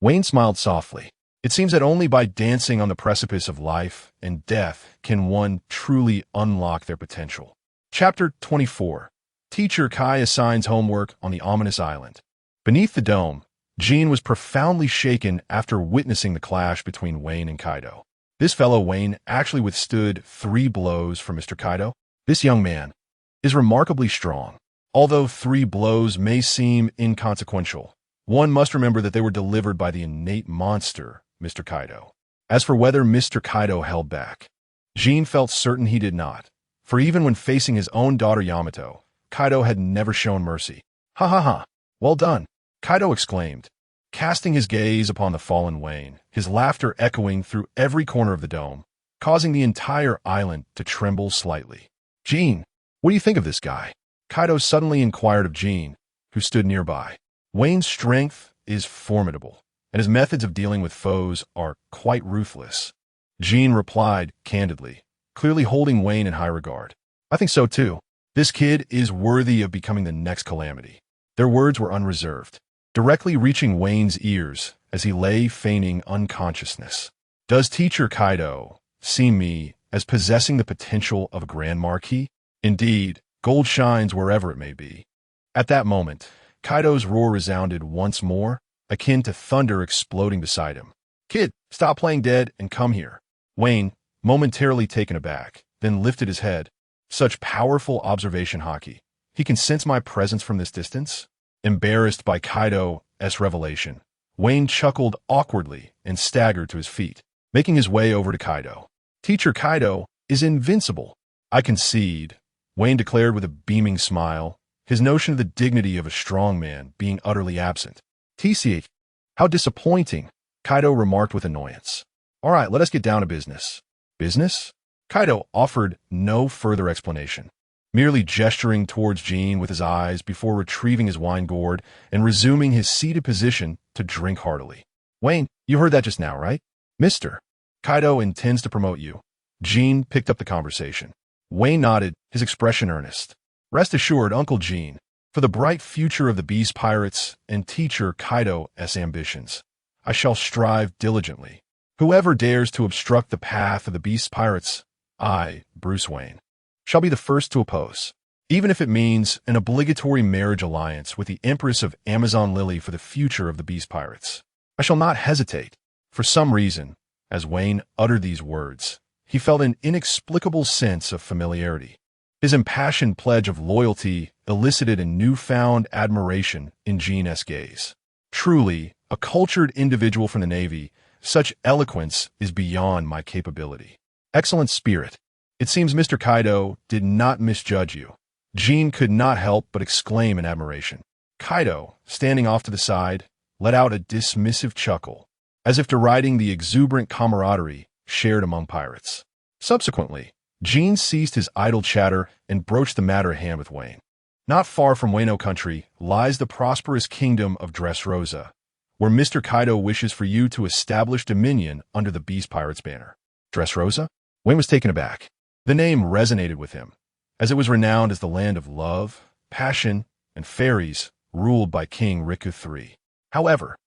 Wayne smiled softly. It seems that only by dancing on the precipice of life and death can one truly unlock their potential. Chapter 24. Teacher Kai assigns homework on the ominous island. Beneath the dome, Jean was profoundly shaken after witnessing the clash between Wayne and Kaido. This fellow Wayne actually withstood 3 blows from Mr. Kaido. This young man is remarkably strong. Although 3 blows may seem inconsequential, one must remember that they were delivered by the innate monster, Mr. Kaido. As for whether Mr. Kaido held back, Jean felt certain he did not, for even when facing his own daughter Yamato, Kaido had never shown mercy. Ha ha ha! Well done! Kaido exclaimed, casting his gaze upon the fallen Wayne, his laughter echoing through every corner of the dome, causing the entire island to tremble slightly. Jean, what do you think of this guy? Kaido suddenly inquired of Jean, who stood nearby. Wayne's strength is formidable, and his methods of dealing with foes are quite ruthless. Jean replied candidly, clearly holding Wayne in high regard. I think so too. This kid is worthy of becoming the next calamity. Their words were unreserved, directly reaching Wayne's ears as he lay feigning unconsciousness. Does Teacher Kaido see me as possessing the potential of a Grand Marquis? Indeed, gold shines wherever it may be. At that moment, Kaido's roar resounded once more, akin to thunder exploding beside him. Kid, stop playing dead and come here. Wayne, momentarily taken aback, then lifted his head. Such powerful observation haki. He can sense my presence from this distance? Embarrassed by Kaido's revelation, Wayne chuckled awkwardly and staggered to his feet, making his way over to Kaido. Teacher Kaido is invincible. I concede, Wayne declared with a beaming smile, his notion of the dignity of a strong man being utterly absent. TCH, how disappointing, Kaido remarked with annoyance. All right, let us get down to business. Business? Kaido offered no further explanation, merely gesturing towards Jean with his eyes before retrieving his wine gourd and resuming his seated position to drink heartily. Wayne, you heard that just now, right? Mister, Kaido intends to promote you. Jean picked up the conversation. Wayne nodded, his expression earnest. Rest assured, Uncle Jean, For the bright future of the Beast Pirates and teacher Kaido's ambitions, I shall strive diligently. Whoever dares to obstruct the path of the Beast Pirates, I, Bruce Wayne, shall be the first to oppose, even if it means an obligatory marriage alliance with the Empress of Amazon Lily for the future of the Beast Pirates. I shall not hesitate. For some reason, as Wayne uttered these words, he felt an inexplicable sense of familiarity. His impassioned pledge of loyalty elicited a newfound admiration in Jean's gaze. Truly, a cultured individual from the Navy, such eloquence is beyond my capability. Excellent spirit. It seems Mr. Kaido did not misjudge you. Jean could not help but exclaim in admiration. Kaido, standing off to the side, let out a dismissive chuckle, as if deriding the exuberant camaraderie shared among pirates. Subsequently, Jean ceased his idle chatter and broached the matter at hand with Wayne. Not far from Wano Country lies the prosperous kingdom of Dressrosa, where Mr. Kaido wishes for you to establish dominion under the Beast Pirates banner. Dressrosa? Wayne was taken aback. The name resonated with him, as it was renowned as the land of love, passion, and fairies ruled by King Riku III. However,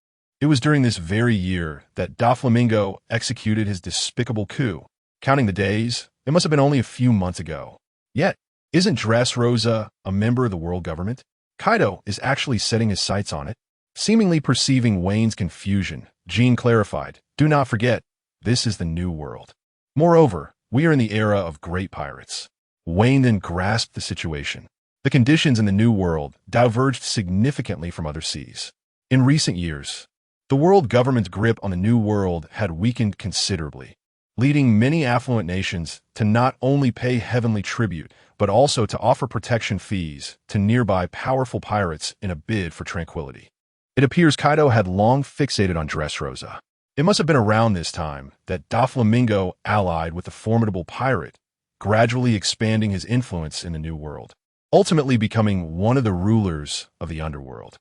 it was during this very year that Doflamingo executed his despicable coup. Counting the days, it must have been only a few months ago. Yet, isn't Dressrosa a member of the world government? Kaido is actually setting his sights on it. Seemingly perceiving Wayne's confusion, Jean clarified, "Do not forget, this is the new world. Moreover, we are in the era of great pirates." Wayne then grasped the situation. The conditions in the New World diverged significantly from other seas. In recent years, the world government's grip on the New World had weakened considerably, leading many affluent nations to not only pay heavenly tribute, but also to offer protection fees to nearby powerful pirates in a bid for tranquility. It appears Kaido had long fixated on Dressrosa. It must have been around this time that Doflamingo allied with the formidable pirate, gradually expanding his influence in the New World, ultimately becoming one of the rulers of the underworld.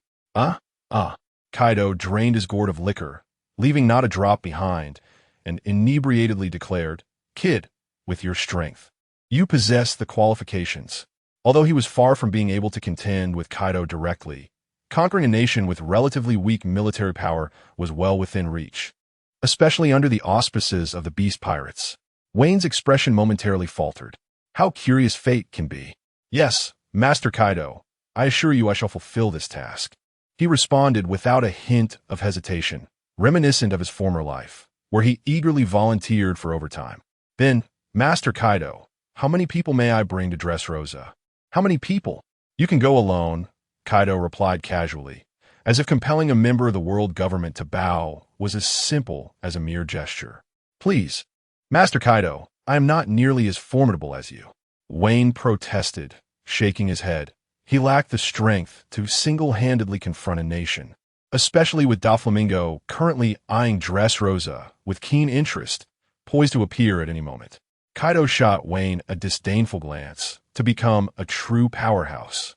Kaido drained his gourd of liquor, leaving not a drop behind, and inebriatedly declared, "Kid, with your strength, you possess the qualifications." Although he was far from being able to contend with Kaido directly, conquering a nation with relatively weak military power was well within reach, especially under the auspices of the Beast Pirates. Wayne's expression momentarily faltered. How curious fate can be. "Yes, Master Kaido, I assure you I shall fulfill this task," he responded without a hint of hesitation, reminiscent of his former life, where he eagerly volunteered for overtime. "Then, Master Kaido, how many people may I bring to Dressrosa?" "How many people? You can go alone," Kaido replied casually, as if compelling a member of the world government to bow was as simple as a mere gesture. "Please, Master Kaido, I am not nearly as formidable as you," Wayne protested, shaking his head. He lacked the strength to single-handedly confront a nation, especially with Doflamingo currently eyeing Dressrosa with keen interest, poised to appear at any moment. Kaido shot Wayne a disdainful glance. To become a true powerhouse,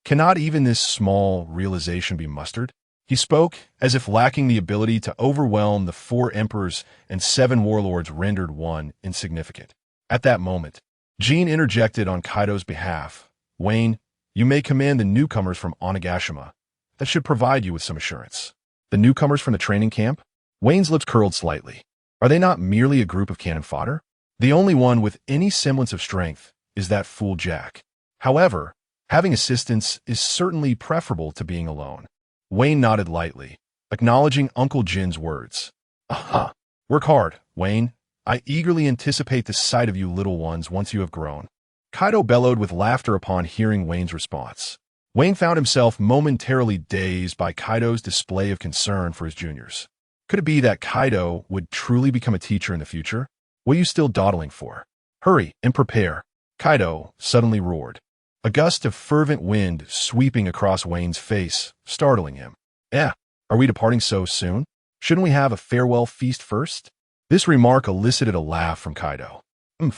cannot even this small realization be mustered? He spoke as if lacking the ability to overwhelm the 4 emperors and 7 warlords rendered one insignificant. At that moment, Jean interjected on Kaido's behalf. "Wayne, you may command the newcomers from Onigashima. That should provide you with some assurance." "The newcomers from the training camp?" Wayne's lips curled slightly. "Are they not merely a group of cannon fodder? The only one with any semblance of strength is that fool Jack. However, having assistance is certainly preferable to being alone." Wayne nodded lightly, acknowledging Uncle Jin's words. "Aha! Work hard, Wayne. I eagerly anticipate the sight of you little ones once you have grown." Kaido bellowed with laughter upon hearing Wayne's response. Wayne found himself momentarily dazed by Kaido's display of concern for his juniors. Could it be that Kaido would truly become a teacher in the future? What are you still dawdling for? Hurry and prepare, Kaido suddenly roared, a gust of fervent wind sweeping across Wayne's face, startling him. Are we departing so soon? Shouldn't we have a farewell feast first?" This remark elicited a laugh from Kaido. When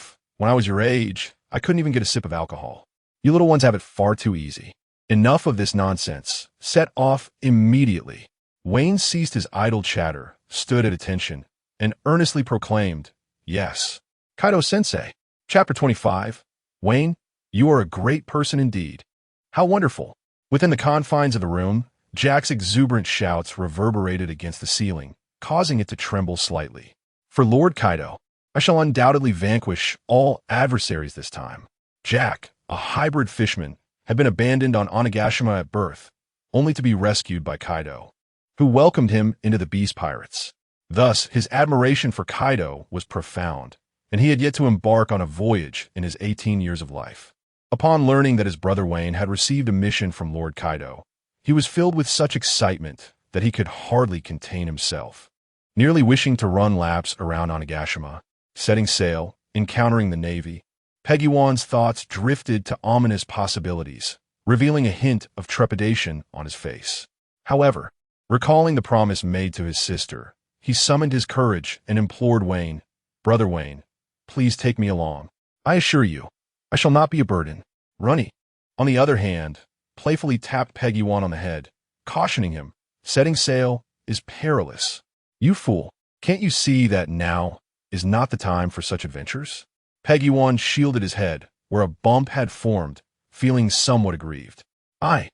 I was your age, I couldn't even get a sip of alcohol. You little ones have it far too easy." Enough of this nonsense. Set off immediately. Wayne ceased his idle chatter, stood at attention, and earnestly proclaimed, "Yes, Kaido-sensei." Chapter 25. Wayne, you are a great person indeed. How wonderful. Within the confines of the room, Jack's exuberant shouts reverberated against the ceiling, causing it to tremble slightly. For Lord Kaido, I shall undoubtedly vanquish all adversaries this time. Jack, a hybrid fishman, had been abandoned on Onigashima at birth, only to be rescued by Kaido, who welcomed him into the Beast Pirates. Thus, his admiration for Kaido was profound, and he had yet to embark on a voyage in his 18 years of life. Upon learning that his brother Wayne had received a mission from Lord Kaido, he was filled with such excitement that he could hardly contain himself. Nearly wishing to run laps around Onigashima, setting sail, encountering the Navy, Peggywan's thoughts drifted to ominous possibilities, revealing a hint of trepidation on his face. However, recalling the promise made to his sister, he summoned his courage and implored Wayne, "Brother Wayne, please take me along. I assure you, I shall not be a burden." Runny, on the other hand, playfully tapped Peggywan on the head, cautioning him, "Setting sail is perilous. You fool, can't you see that now is not the time for such adventures?" Peggywan shielded his head, where a bump had formed, feeling somewhat aggrieved. I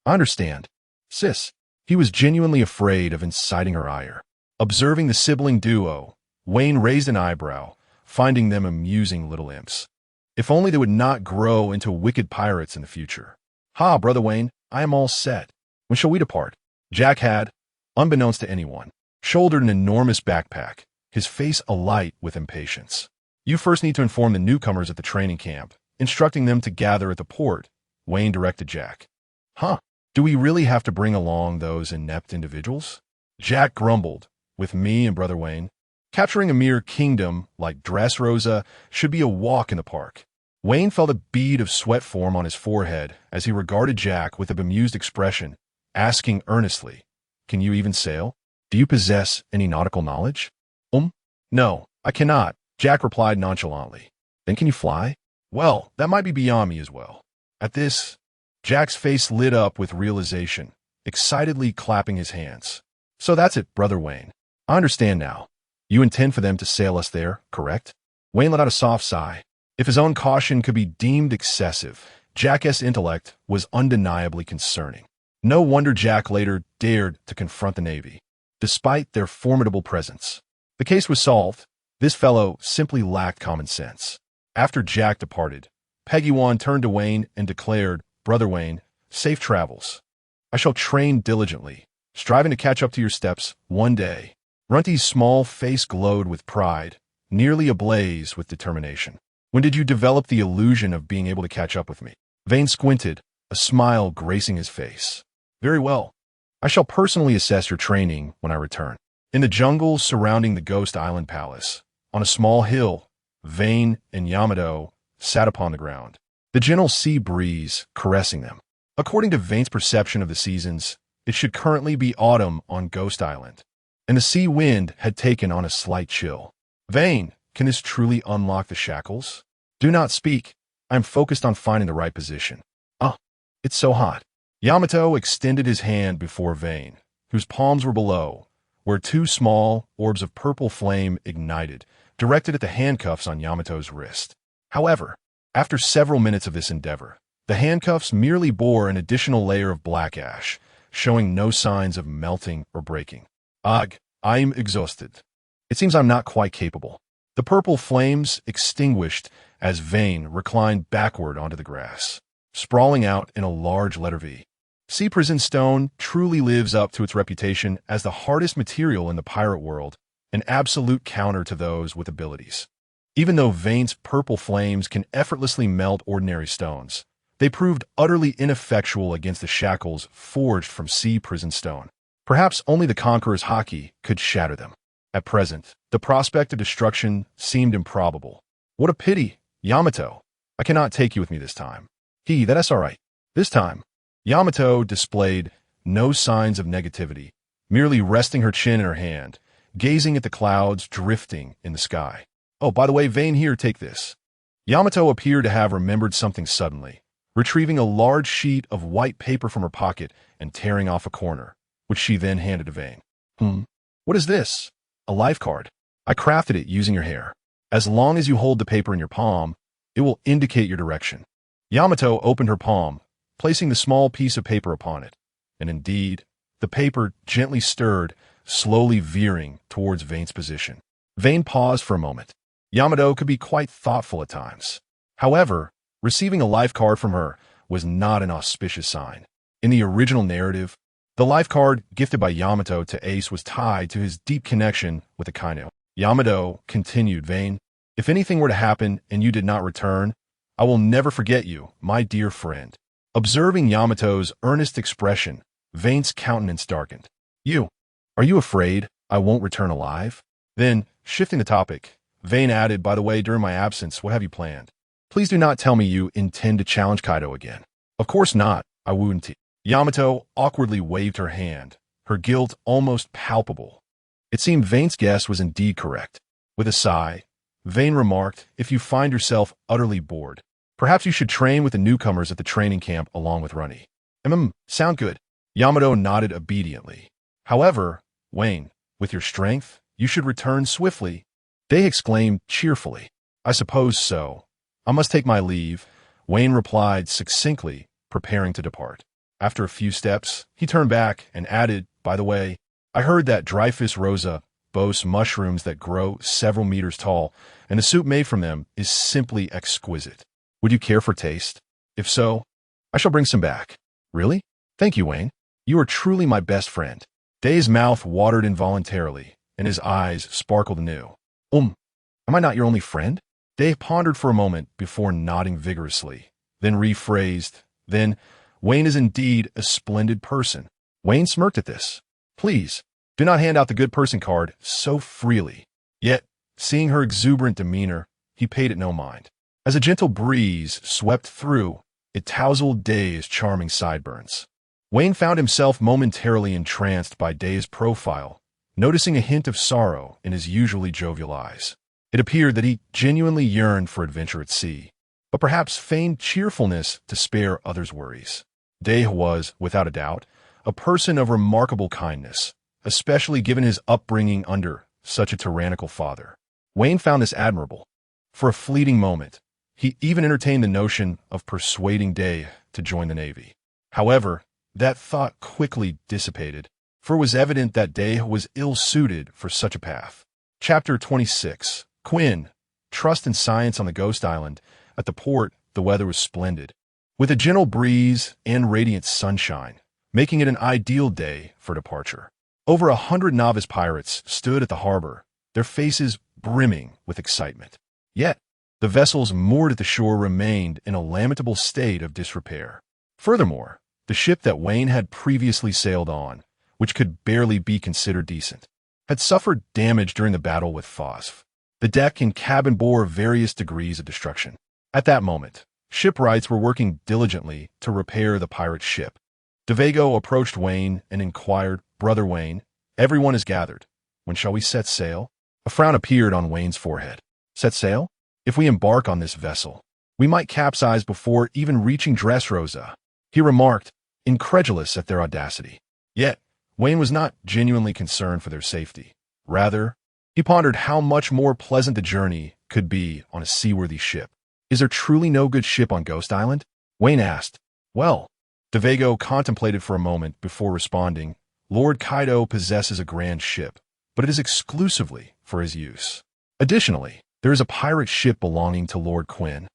understand, sis." He was genuinely afraid of inciting her ire. Observing the sibling duo, Wayne raised an eyebrow, finding them amusing little imps. If only they would not grow into wicked pirates in the future. "Ha, Brother Wayne, I am all set. When shall we depart?" Jack had, unbeknownst to anyone, shouldered an enormous backpack, his face alight with impatience. "You first need to inform the newcomers at the training camp, instructing them to gather at the port," Wayne directed Jack. "Huh, do we really have to bring along those inept individuals?" Jack grumbled, "With me and Brother Wayne, capturing a mere kingdom like Dressrosa should be a walk in the park." Wayne felt a bead of sweat form on his forehead as he regarded Jack with a bemused expression, asking earnestly, "Can you even sail? Do you possess any nautical knowledge?" No, I cannot," Jack replied nonchalantly. "Then can you fly?" "Well, that might be beyond me as well." At this, Jack's face lit up with realization, excitedly clapping his hands. "So that's it, Brother Wayne. I understand now. You intend for them to sail us there, correct?" Wayne let out a soft sigh. If his own caution could be deemed excessive, Jack's intellect was undeniably concerning. No wonder Jack later dared to confront the Navy, despite their formidable presence. The case was solved. This fellow simply lacked common sense. After Jack departed, Peggywan turned to Wayne and declared, "Brother Wayne, safe travels. I shall train diligently, striving to catch up to your steps one day." Runty's small face glowed with pride, nearly ablaze with determination. "When did you develop the illusion of being able to catch up with me?" Vane squinted, a smile gracing his face. "Very well. I shall personally assess your training when I return." In the jungle surrounding the Ghost Island Palace, on a small hill, Vane and Yamato sat upon the ground, the gentle sea breeze caressing them. According to Vane's perception of the seasons, it should currently be autumn on Ghost Island, and the sea wind had taken on a slight chill. "Vane, can this truly unlock the shackles?" "Do not speak. I am focused on finding the right position." "Ah, it's so hot." Yamato extended his hand before Vane, whose palms were below, where two small orbs of purple flame ignited, directed at the handcuffs on Yamato's wrist. However, after several minutes of this endeavor, the handcuffs merely bore an additional layer of black ash, showing no signs of melting or breaking. "Ugh, I'm exhausted. It seems I'm not quite capable." The purple flames extinguished as Vane reclined backward onto the grass, sprawling out in a large letter V. Sea prison stone truly lives up to its reputation as the hardest material in the pirate world, an absolute counter to those with abilities. Even though Vane's purple flames can effortlessly melt ordinary stones, they proved utterly ineffectual against the shackles forged from sea prison stone. Perhaps only the Conqueror's haki could shatter them. At present, the prospect of destruction seemed improbable. "What a pity, Yamato. I cannot take you with me this time." That's all right. This time, Yamato displayed no signs of negativity, merely resting her chin in her hand, gazing at the clouds drifting in the sky. "Oh, by the way, Vane here, take this." Yamato appeared to have remembered something suddenly, retrieving a large sheet of white paper from her pocket and tearing off a corner, which she then handed to Vane. What is this?" "A life card. I crafted it using your hair. As long as you hold the paper in your palm, it will indicate your direction." Yamato opened her palm, placing the small piece of paper upon it. And indeed, the paper gently stirred, slowly veering towards Vane's position. Vane paused for a moment. Yamato could be quite thoughtful at times. However, receiving a life card from her was not an auspicious sign. In the original narrative, the life card gifted by Yamato to Ace was tied to his deep connection with the Kaido. Yamato continued, Vane, if anything were to happen and you did not return, I will never forget you, my dear friend. Observing Yamato's earnest expression, Vane's countenance darkened. Are you afraid I won't return alive? Then, shifting the topic, Vane added, by the way, during my absence, what have you planned? Please do not tell me you intend to challenge Kaido again. Of course not, I wouldn't. Yamato awkwardly waved her hand, her guilt almost palpable. It seemed Vane's guess was indeed correct. With a sigh, Vane remarked, if you find yourself utterly bored, perhaps you should train with the newcomers at the training camp along with Runny. Sound good. Yamato nodded obediently. However, Wayne, with your strength, you should return swiftly. They exclaimed cheerfully. I suppose so. I must take my leave, Wayne replied succinctly, preparing to depart. After a few steps, he turned back and added, by the way, I heard that Dreyfus Rosa boasts mushrooms that grow several meters tall, and the soup made from them is simply exquisite. Would you care for taste? If so, I shall bring some back. Really? Thank you, Wayne. You are truly my best friend. Day's mouth watered involuntarily, and his eyes sparkled anew. Am I not your only friend? Day pondered for a moment before nodding vigorously, then rephrased, then, Wayne is indeed a splendid person. Wayne smirked at this. Please, do not hand out the good person card so freely. Yet, seeing her exuberant demeanor, he paid it no mind. As a gentle breeze swept through, it tousled Day's charming sideburns. Wayne found himself momentarily entranced by Day's profile, noticing a hint of sorrow in his usually jovial eyes. It appeared that he genuinely yearned for adventure at sea, but perhaps feigned cheerfulness to spare others' worries. Day was, without a doubt, a person of remarkable kindness, especially given his upbringing under such a tyrannical father. Wayne found this admirable. For a fleeting moment, he even entertained the notion of persuading Day to join the Navy. However, that thought quickly dissipated, for it was evident that Day was ill-suited for such a path. Chapter 26. Quinn. Trust in science on the Ghost Island. At the port, the weather was splendid, with a gentle breeze and radiant sunshine, making it an ideal day for departure. Over 100 novice pirates stood at the harbor, their faces brimming with excitement. Yet, the vessels moored at the shore remained in a lamentable state of disrepair. Furthermore, the ship that Wayne had previously sailed on, which could barely be considered decent, had suffered damage during the battle with Phosph. The deck and cabin bore various degrees of destruction. At that moment, shipwrights were working diligently to repair the pirate ship. DeVago approached Wayne and inquired, Brother Wayne, everyone is gathered. When shall we set sail? A frown appeared on Wayne's forehead. Set sail? If we embark on this vessel, we might capsize before even reaching Dressrosa, he remarked, incredulous at their audacity. Yet, Wayne was not genuinely concerned for their safety. Rather, he pondered how much more pleasant the journey could be on a seaworthy ship. Is there truly no good ship on Ghost Island? Wayne asked. Well, DeVago contemplated for a moment before responding. Lord Kaido possesses a grand ship, but it is exclusively for his use. Additionally, there is a pirate ship belonging to Lord Quinn,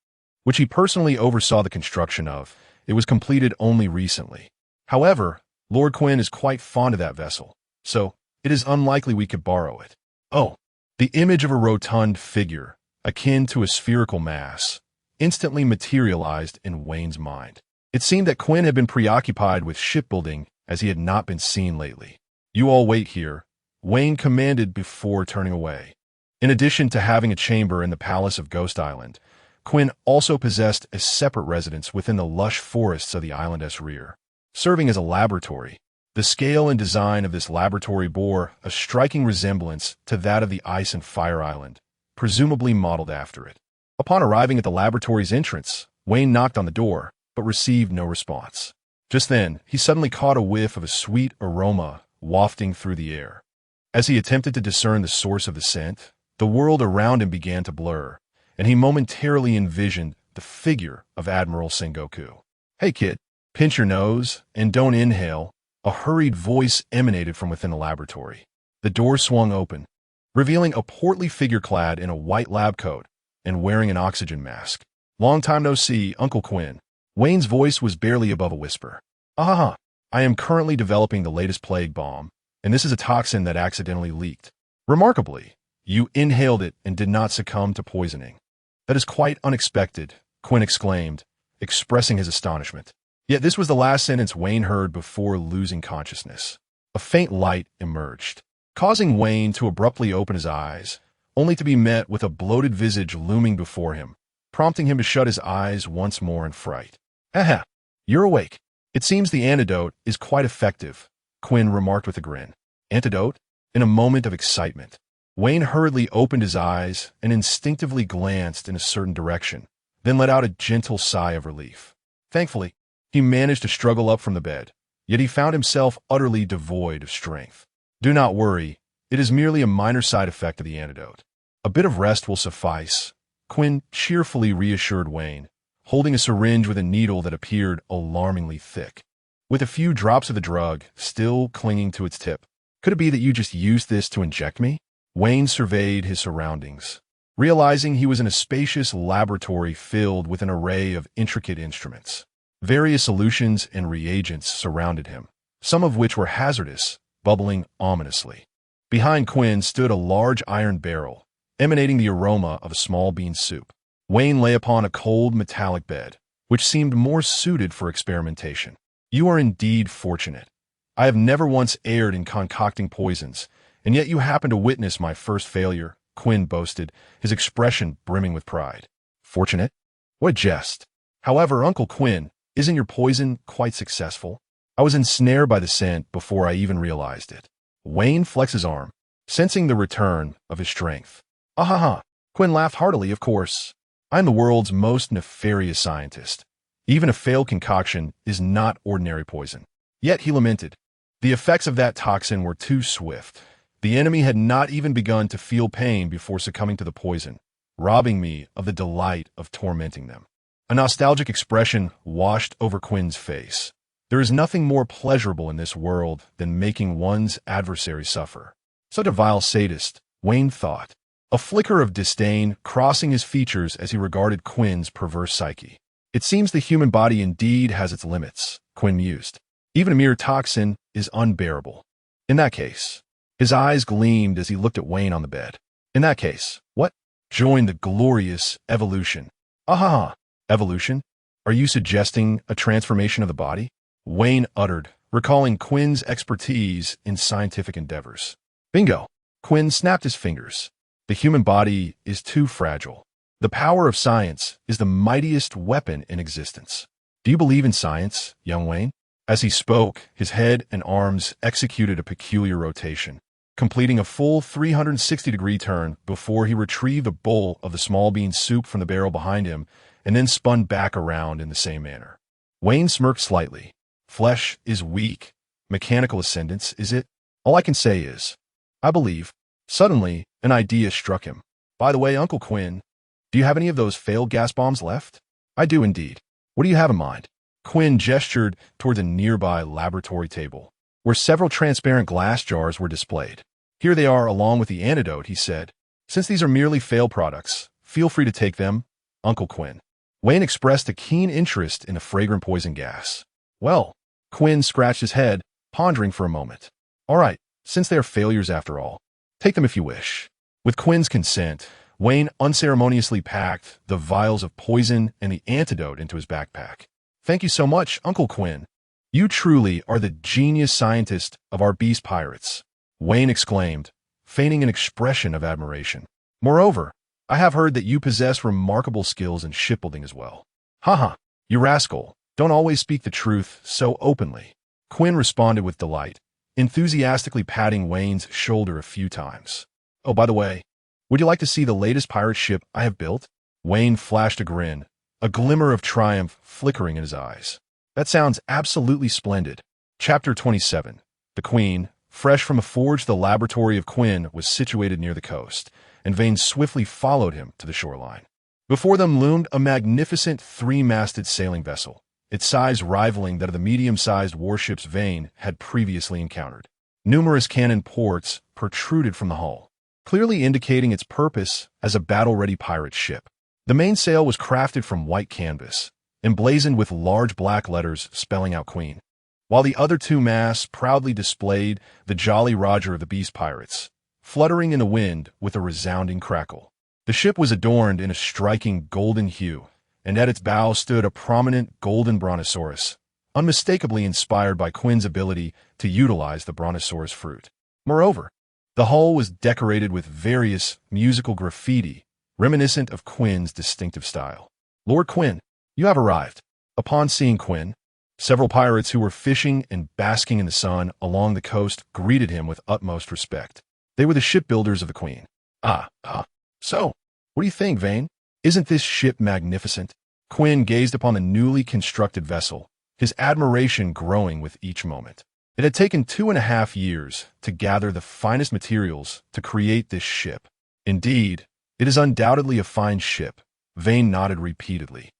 which he personally oversaw the construction of. It was completed only recently. However, Lord Quinn is quite fond of that vessel, so it is unlikely we could borrow it. Oh, the image of a rotund figure, akin to a spherical mass, instantly materialized in Wayne's mind. It seemed that Quinn had been preoccupied with shipbuilding as he had not been seen lately. You all wait here, Wayne commanded before turning away. In addition to having a chamber in the palace of Ghost Island, Quinn also possessed a separate residence within the lush forests of the island's rear, serving as a laboratory. The scale and design of this laboratory bore a striking resemblance to that of the Ice and Fire Island, presumably modeled after it. Upon arriving at the laboratory's entrance, Wayne knocked on the door, but received no response. Just then, he suddenly caught a whiff of a sweet aroma wafting through the air. As he attempted to discern the source of the scent, the world around him began to blur, and he momentarily envisioned the figure of Admiral Sengoku. Hey kid, Pinch your nose and don't inhale. A hurried voice emanated from within the laboratory. The door swung open, revealing a portly figure clad in a white lab coat and wearing an oxygen mask. Long time no see, Uncle Quinn. Wayne's voice was barely above a whisper. Ah, I am currently developing the latest plague bomb, and this is a toxin that accidentally leaked. Remarkably, you inhaled it and did not succumb to poisoning. That is quite unexpected, Quinn exclaimed, expressing his astonishment. Yet this was the last sentence Wayne heard before losing consciousness. A faint light emerged, causing Wayne to abruptly open his eyes, only to be met with a bloated visage looming before him, prompting him to shut his eyes once more in fright. Aha, you're awake. It seems the antidote is quite effective, Quinn remarked with a grin. Antidote? In a moment of excitement, Wayne hurriedly opened his eyes and instinctively glanced in a certain direction, then let out a gentle sigh of relief. Thankfully, he managed to struggle up from the bed, yet he found himself utterly devoid of strength. Do not worry, it is merely a minor side effect of the antidote. A bit of rest will suffice, Quinn cheerfully reassured Wayne, holding a syringe with a needle that appeared alarmingly thick, with a few drops of the drug still clinging to its tip. Could it be that you just used this to inject me? Wayne surveyed his surroundings, realizing he was in a spacious laboratory filled with an array of intricate instruments. Various solutions and reagents surrounded him, some of which were hazardous, bubbling ominously. Behind Quinn stood a large iron barrel, emanating the aroma of a small bean soup. Wayne lay upon a cold metallic bed, which seemed more suited for experimentation. You are indeed fortunate. I have never once erred in concocting poisons, and yet you happen to witness my first failure, Quinn boasted, his expression brimming with pride. Fortunate? What a jest. However, Uncle Quinn, isn't your poison quite successful? I was ensnared by the scent before I even realized it. Wayne flexed his arm, sensing the return of his strength. Ah. Quinn laughed heartily, of course. I'm the world's most nefarious scientist. Even a failed concoction is not ordinary poison. Yet he lamented. The effects of that toxin were too swift. The enemy had not even begun to feel pain before succumbing to the poison, robbing me of the delight of tormenting them. A nostalgic expression washed over Quinn's face. There is nothing more pleasurable in this world than making one's adversary suffer. Such a vile sadist, Wayne thought, a flicker of disdain crossing his features as he regarded Quinn's perverse psyche. It seems the human body indeed has its limits, Quinn mused. Even a mere toxin is unbearable. In that case, his eyes gleamed as he looked at Wayne on the bed. In that case, what? Join the glorious evolution. Ah. Evolution? Are you suggesting a transformation of the body? Wayne uttered, recalling Quinn's expertise in scientific endeavors. Bingo! Quinn snapped his fingers. The human body is too fragile. The power of science is the mightiest weapon in existence. Do you believe in science, young Wayne? As he spoke, his head and arms executed a peculiar rotation, completing a full 360-degree turn before he retrieved a bowl of the small bean soup from the barrel behind him and then spun back around in the same manner. Wayne smirked slightly. Flesh is weak. Mechanical ascendance, is it? All I can say is, I believe. Suddenly, an idea struck him. By the way, Uncle Quinn, do you have any of those failed gas bombs left? I do indeed. What do you have in mind? Quinn gestured toward a nearby laboratory table, where several transparent glass jars were displayed. Here they are along with the antidote, he said. Since these are merely failed products, feel free to take them, Uncle Quinn. Wayne expressed a keen interest in the fragrant poison gas. Well, Quinn scratched his head, pondering for a moment. All right, since they are failures after all, take them if you wish. With Quinn's consent, Wayne unceremoniously packed the vials of poison and the antidote into his backpack. Thank you so much, Uncle Quinn. You truly are the genius scientist of our beast pirates, Wayne exclaimed, feigning an expression of admiration. Moreover, I have heard that you possess remarkable skills in shipbuilding as well. Haha, you rascal, don't always speak the truth so openly. Quinn responded with delight, enthusiastically patting Wayne's shoulder a few times. Oh, by the way, would you like to see the latest pirate ship I have built? Wayne flashed a grin, a glimmer of triumph flickering in his eyes. That sounds absolutely splendid. Chapter 27. The Queen, fresh from a forge, the laboratory of Quinn was situated near the coast, and Vane swiftly followed him to the shoreline. Before them loomed a magnificent three-masted sailing vessel, its size rivaling that of the medium-sized warships Vane had previously encountered. Numerous cannon ports protruded from the hull, clearly indicating its purpose as a battle-ready pirate ship. The mainsail was crafted from white canvas, emblazoned with large black letters spelling out Queen, while the other two masts proudly displayed the Jolly Roger of the Beast Pirates, fluttering in the wind with a resounding crackle. The ship was adorned in a striking golden hue, and at its bow stood a prominent golden brontosaurus, unmistakably inspired by Quinn's ability to utilize the brontosaurus fruit. Moreover, the hull was decorated with various musical graffiti, reminiscent of Quinn's distinctive style. Lord Quinn, you have arrived. Upon seeing Quinn, several pirates who were fishing and basking in the sun along the coast greeted him with utmost respect. They were the shipbuilders of the Queen. So, what do you think, Vane? Isn't this ship magnificent? Quinn gazed upon the newly constructed vessel, his admiration growing with each moment. It had taken 2.5 years to gather the finest materials to create this ship. Indeed, it is undoubtedly a fine ship, Vane nodded repeatedly.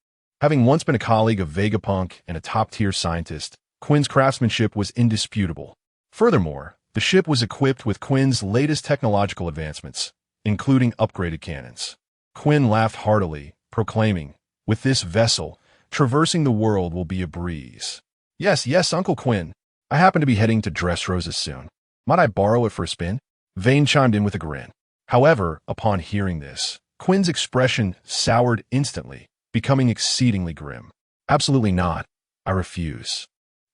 Having once been a colleague of Vegapunk and a top-tier scientist, Quinn's craftsmanship was indisputable. Furthermore, the ship was equipped with Quinn's latest technological advancements, including upgraded cannons. Quinn laughed heartily, proclaiming, "With this vessel, traversing the world will be a breeze." Yes, Uncle Quinn. I happen to be heading to Dressrosa soon. Might I borrow it for a spin? Vane chimed in with a grin. However, upon hearing this, Quinn's expression soured instantly, becoming exceedingly grim. Absolutely not. I refuse.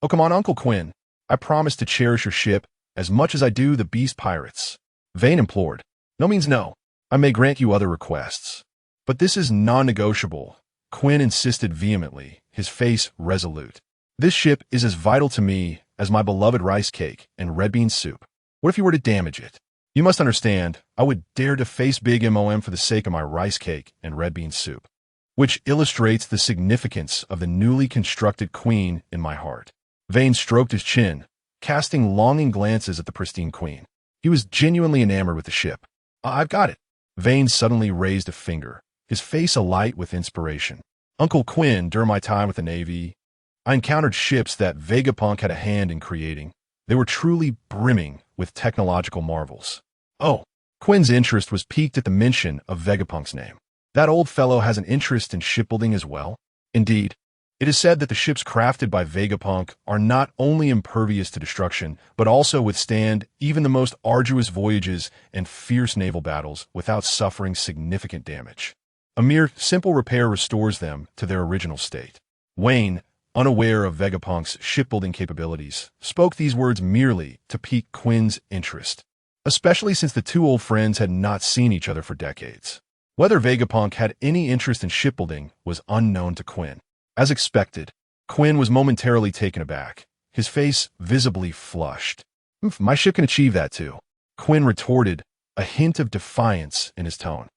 Oh, come on, Uncle Quinn. I promise to cherish your ship as much as I do the Beast Pirates. Vane implored. No means no. I may grant you other requests. But this is non-negotiable. Quinn insisted vehemently, his face resolute. This ship is as vital to me as my beloved rice cake and red bean soup. What if you were to damage it? You must understand, I would dare to face Big MOM for the sake of my rice cake and red bean soup, which illustrates the significance of the newly constructed Queen in my heart. Vane stroked his chin, casting longing glances at the pristine Queen. He was genuinely enamored with the ship. I've got it. Vane suddenly raised a finger, his face alight with inspiration. Uncle Quinn, during my time with the Navy, I encountered ships that Vegapunk had a hand in creating. They were truly brimming with technological marvels. Oh, Quinn's interest was piqued at the mention of Vegapunk's name. That old fellow has an interest in shipbuilding as well. Indeed, it is said that the ships crafted by Vegapunk are not only impervious to destruction, but also withstand even the most arduous voyages and fierce naval battles without suffering significant damage. A mere simple repair restores them to their original state. Wayne, unaware of Vegapunk's shipbuilding capabilities, spoke these words merely to pique Quinn's interest, especially since the two old friends had not seen each other for decades. Whether Vegapunk had any interest in shipbuilding was unknown to Quinn. As expected, Quinn was momentarily taken aback, his face visibly flushed. My ship can achieve that too, Quinn retorted, a hint of defiance in his tone.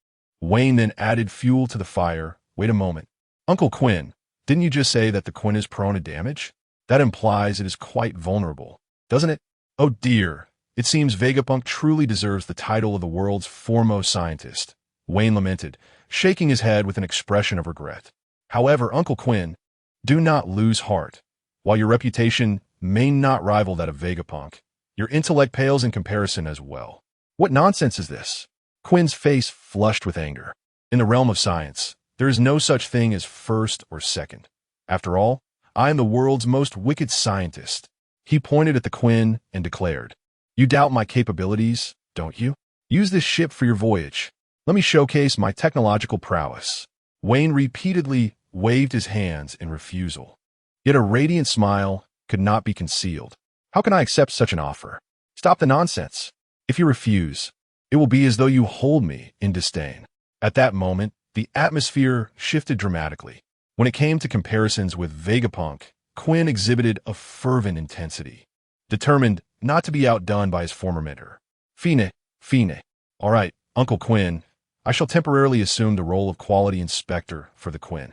Wayne then added fuel to the fire. Wait a moment. Uncle Quinn, didn't you just say that the Quinn is prone to damage? That implies it is quite vulnerable, doesn't it? Oh dear, it seems Vegapunk truly deserves the title of the world's foremost scientist, Wayne lamented, shaking his head with an expression of regret. However, Uncle Quinn, do not lose heart. While your reputation may not rival that of Vegapunk, your intellect pales in comparison as well. What nonsense is this? Quinn's face flushed with anger. In the realm of science, there is no such thing as first or second. After all, I am the world's most wicked scientist. He pointed at the Quinn and declared, You doubt my capabilities, don't you? Use this ship for your voyage. Let me showcase my technological prowess. Wayne repeatedly waved his hands in refusal. Yet a radiant smile could not be concealed. How can I accept such an offer? Stop the nonsense. If you refuse, it will be as though you hold me in disdain. At that moment, the atmosphere shifted dramatically. When it came to comparisons with Vegapunk, Quinn exhibited a fervent intensity, determined not to be outdone by his former mentor. Fine. All right, Uncle Quinn, I shall temporarily assume the role of quality inspector for the Quinn.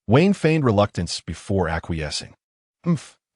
Wayne feigned reluctance before acquiescing.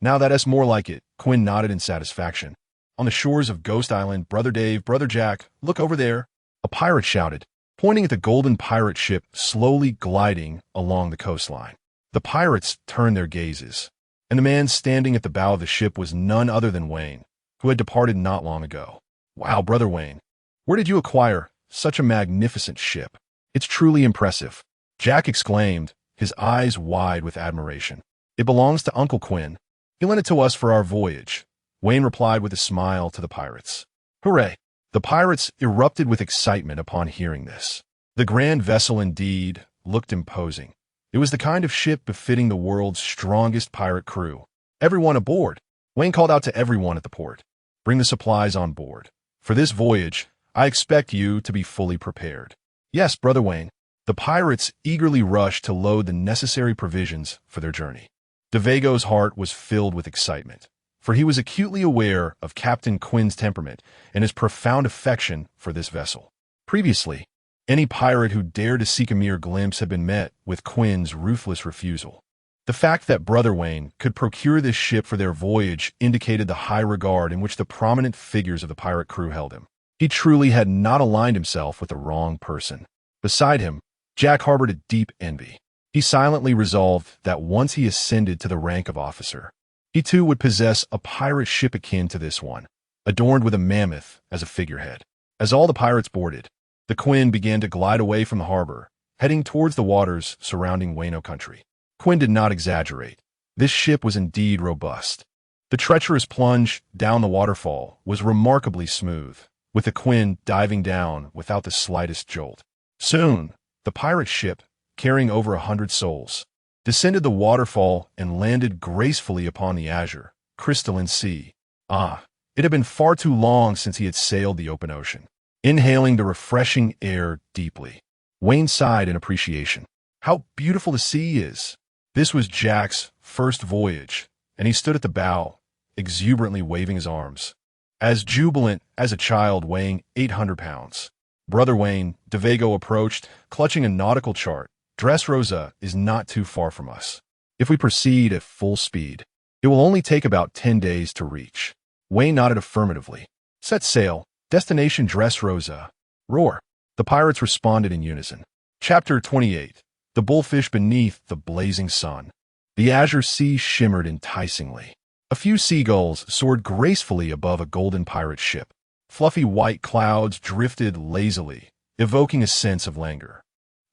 Now that's more like it, Quinn nodded in satisfaction. On the shores of Ghost Island, Brother Dave, Brother Jack, look over there, a pirate shouted, pointing at the golden pirate ship slowly gliding along the coastline. The pirates turned their gazes, and the man standing at the bow of the ship was none other than Wayne, who had departed not long ago. Wow, Brother Wayne, where did you acquire such a magnificent ship? It's truly impressive, Jack exclaimed, his eyes wide with admiration. It belongs to Uncle Quinn. He lent it to us for our voyage, Wayne replied with a smile to the pirates. Hooray! The pirates erupted with excitement upon hearing this. The grand vessel indeed looked imposing. It was the kind of ship befitting the world's strongest pirate crew. Everyone aboard! Wayne called out to everyone at the port. Bring the supplies on board. For this voyage, I expect you to be fully prepared. Yes, Brother Wayne. The pirates eagerly rushed to load the necessary provisions for their journey. Devago's heart was filled with excitement, for he was acutely aware of Captain Quinn's temperament and his profound affection for this vessel. Previously, any pirate who dared to seek a mere glimpse had been met with Quinn's ruthless refusal. The fact that Brother Wayne could procure this ship for their voyage indicated the high regard in which the prominent figures of the pirate crew held him. He truly had not aligned himself with the wrong person. Beside him, Jack harbored a deep envy. He silently resolved that once he ascended to the rank of officer, he too would possess a pirate ship akin to this one, adorned with a mammoth as a figurehead. As all the pirates boarded, the Quinn began to glide away from the harbor, heading towards the waters surrounding Wano Country. Quinn did not exaggerate. This ship was indeed robust. The treacherous plunge down the waterfall was remarkably smooth, with the Quinn diving down without the slightest jolt. Soon, the pirate ship, carrying over 100 souls, descended the waterfall and landed gracefully upon the azure, crystalline sea. It had been far too long since he had sailed the open ocean. Inhaling the refreshing air deeply, Wayne sighed in appreciation. How beautiful the sea is! This was Jack's first voyage, and he stood at the bow, exuberantly waving his arms, as jubilant as a child weighing 800 pounds. Brother Wayne, Devago approached, clutching a nautical chart. Dressrosa is not too far from us. If we proceed at full speed, it will only take about 10 days to reach. Wayne nodded affirmatively. Set sail. Destination Dressrosa. Roar. The pirates responded in unison. Chapter 28. The bullfish beneath the blazing sun. The azure sea shimmered enticingly. A few seagulls soared gracefully above a golden pirate ship. Fluffy white clouds drifted lazily, evoking a sense of languor.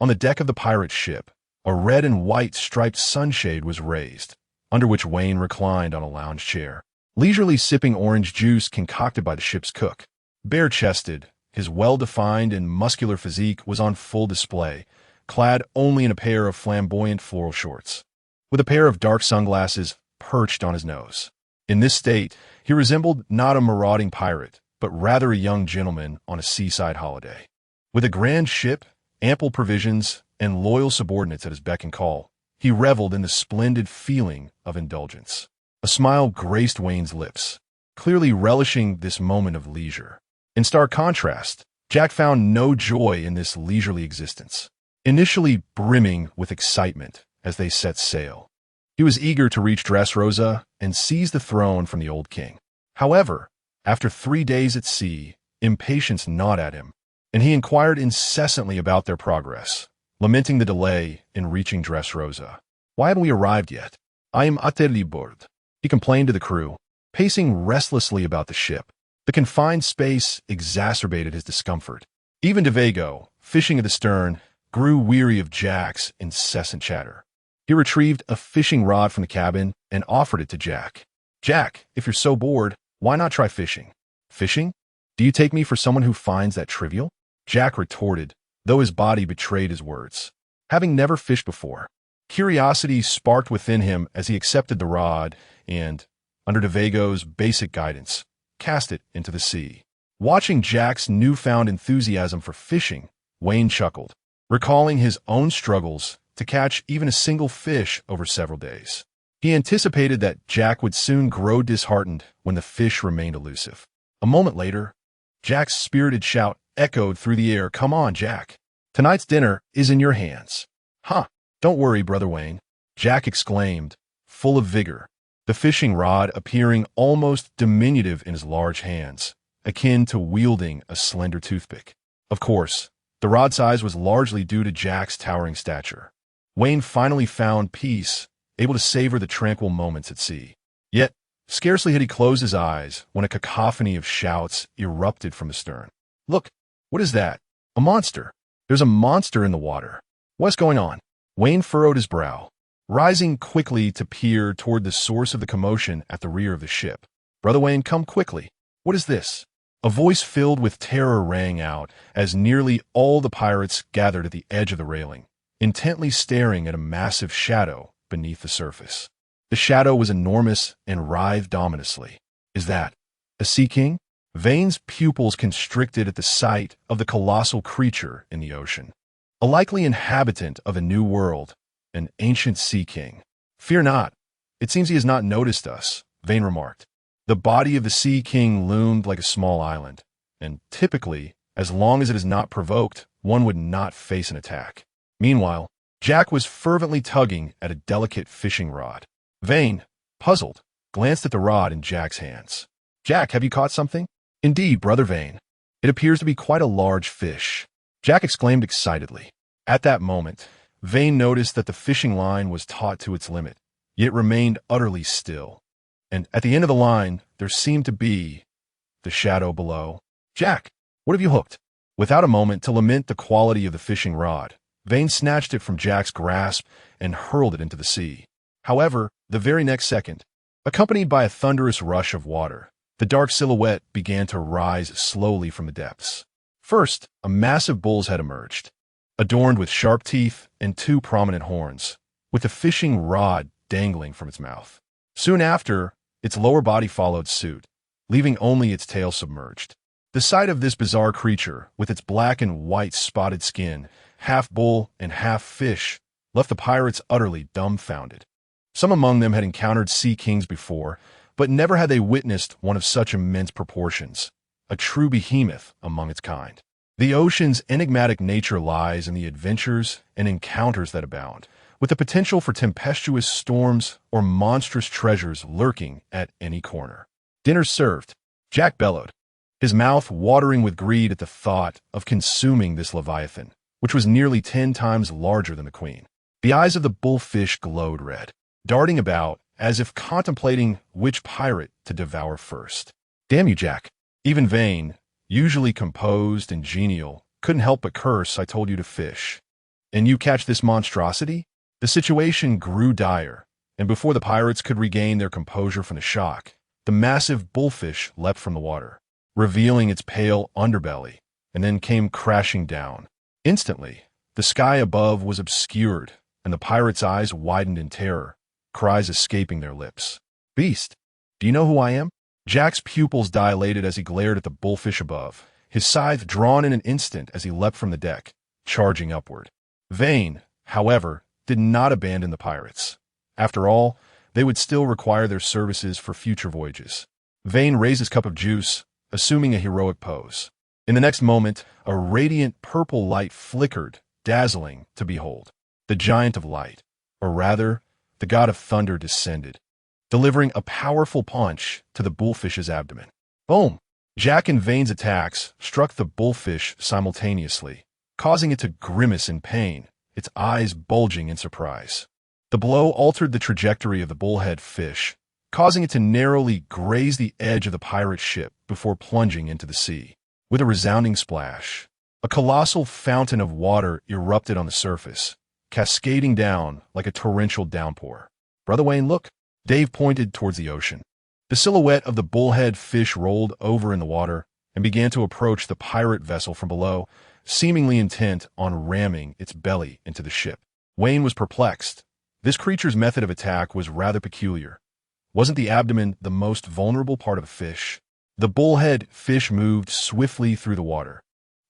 On the deck of the pirate ship, a red and white striped sunshade was raised, under which Wayne reclined on a lounge chair, leisurely sipping orange juice concocted by the ship's cook. Bare-chested, his well-defined and muscular physique was on full display, clad only in a pair of flamboyant floral shorts, with a pair of dark sunglasses perched on his nose. In this state, he resembled not a marauding pirate, but rather a young gentleman on a seaside holiday. With a grand ship, ample provisions, and loyal subordinates at his beck and call, he reveled in the splendid feeling of indulgence. A smile graced Wayne's lips, clearly relishing this moment of leisure. In stark contrast, Jack found no joy in this leisurely existence. Initially brimming with excitement as they set sail, he was eager to reach Dressrosa and seize the throne from the old king. However, after 3 days at sea, impatience gnawed at him, and he inquired incessantly about their progress, lamenting the delay in reaching Dressrosa. Why haven't we arrived yet? I am utterly bored, he complained to the crew, pacing restlessly about the ship. The confined space exacerbated his discomfort. Even Devago, fishing at the stern, grew weary of Jack's incessant chatter. He retrieved a fishing rod from the cabin and offered it to Jack. Jack, if you're so bored, why not try fishing? Fishing? Do you take me for someone who finds that trivial? Jack retorted, though his body betrayed his words. Having never fished before, curiosity sparked within him as he accepted the rod and, under Devago's basic guidance, cast it into the sea. Watching Jack's newfound enthusiasm for fishing, Wayne chuckled, recalling his own struggles to catch even a single fish over several days. He anticipated that Jack would soon grow disheartened when the fish remained elusive. A moment later, Jack's spirited shout echoed through the air. Come on, Jack. Tonight's dinner is in your hands. Huh, don't worry, Brother Wayne, Jack exclaimed, full of vigor, the fishing rod appearing almost diminutive in his large hands, akin to wielding a slender toothpick. Of course, the rod size was largely due to Jack's towering stature. Wayne finally found peace, able to savor the tranquil moments at sea. Yet, scarcely had he closed his eyes when a cacophony of shouts erupted from the stern. "Look, what is that? A monster! There's a monster in the water! What's going on?" Wayne furrowed his brow, rising quickly to peer toward the source of the commotion at the rear of the ship. "Brother Wayne, come quickly. What is this?" A voice filled with terror rang out as nearly all the pirates gathered at the edge of the railing, intently staring at a massive shadow beneath the surface. The shadow was enormous and writhed ominously. "Is that a sea king?" Vane's pupils constricted at the sight of the colossal creature in the ocean. "A likely inhabitant of a new world, an ancient sea king." "Fear not. It seems he has not noticed us," Vane remarked. The body of the sea king loomed like a small island, and typically, as long as it is not provoked, one would not face an attack. Meanwhile, Jack was fervently tugging at a delicate fishing rod. Vane, puzzled, glanced at the rod in Jack's hands. "Jack, have you caught something?" "Indeed, Brother Vane. It appears to be quite a large fish," Jack exclaimed excitedly. At that moment, Vane noticed that the fishing line was taut to its limit, yet remained utterly still. And at the end of the line, there seemed to be the shadow below. "Jack, what have you hooked?" Without a moment to lament the quality of the fishing rod, Vane snatched it from Jack's grasp and hurled it into the sea. However, the very next second, accompanied by a thunderous rush of water, the dark silhouette began to rise slowly from the depths. First, a massive bull's head emerged, adorned with sharp teeth and two prominent horns, with a fishing rod dangling from its mouth. Soon after, its lower body followed suit, leaving only its tail submerged. The sight of this bizarre creature, with its black and white spotted skin, half bull and half fish, left the pirates utterly dumbfounded. Some among them had encountered sea kings before, but never had they witnessed one of such immense proportions, a true behemoth among its kind. The ocean's enigmatic nature lies in the adventures and encounters that abound, with the potential for tempestuous storms or monstrous treasures lurking at any corner. "Dinner's served," Jack bellowed, his mouth watering with greed at the thought of consuming this leviathan, which was nearly 10 times larger than the queen. The eyes of the bullfish glowed red, darting about as if contemplating which pirate to devour first. "Damn you, Jack." Even Vane, usually composed and genial, couldn't help but curse. "I told you to fish. And you catch this monstrosity?" The situation grew dire, and before the pirates could regain their composure from the shock, the massive bullfish leapt from the water, revealing its pale underbelly, and then came crashing down. Instantly, the sky above was obscured, and the pirates' eyes widened in terror, cries escaping their lips. "Beast, do you know who I am?" Jack's pupils dilated as he glared at the bullfish above, his scythe drawn in an instant as he leapt from the deck, charging upward. Vane, however, did not abandon the pirates. After all, they would still require their services for future voyages. Vane raised his cup of juice, assuming a heroic pose. In the next moment, a radiant purple light flickered, dazzling to behold. The giant of light, or rather, the god of thunder, descended, delivering a powerful punch to the bullfish's abdomen. Boom! Jack and Vane's attacks struck the bullfish simultaneously, causing it to grimace in pain, its eyes bulging in surprise. The blow altered the trajectory of the bullhead fish, causing it to narrowly graze the edge of the pirate ship before plunging into the sea. With a resounding splash, a colossal fountain of water erupted on the surface, cascading down like a torrential downpour. "Brother Wayne, look!" Dave pointed towards the ocean. The silhouette of the bullhead fish rolled over in the water and began to approach the pirate vessel from below, seemingly intent on ramming its belly into the ship. Wayne was perplexed. This creature's method of attack was rather peculiar. Wasn't the abdomen the most vulnerable part of a fish? The bullhead fish moved swiftly through the water,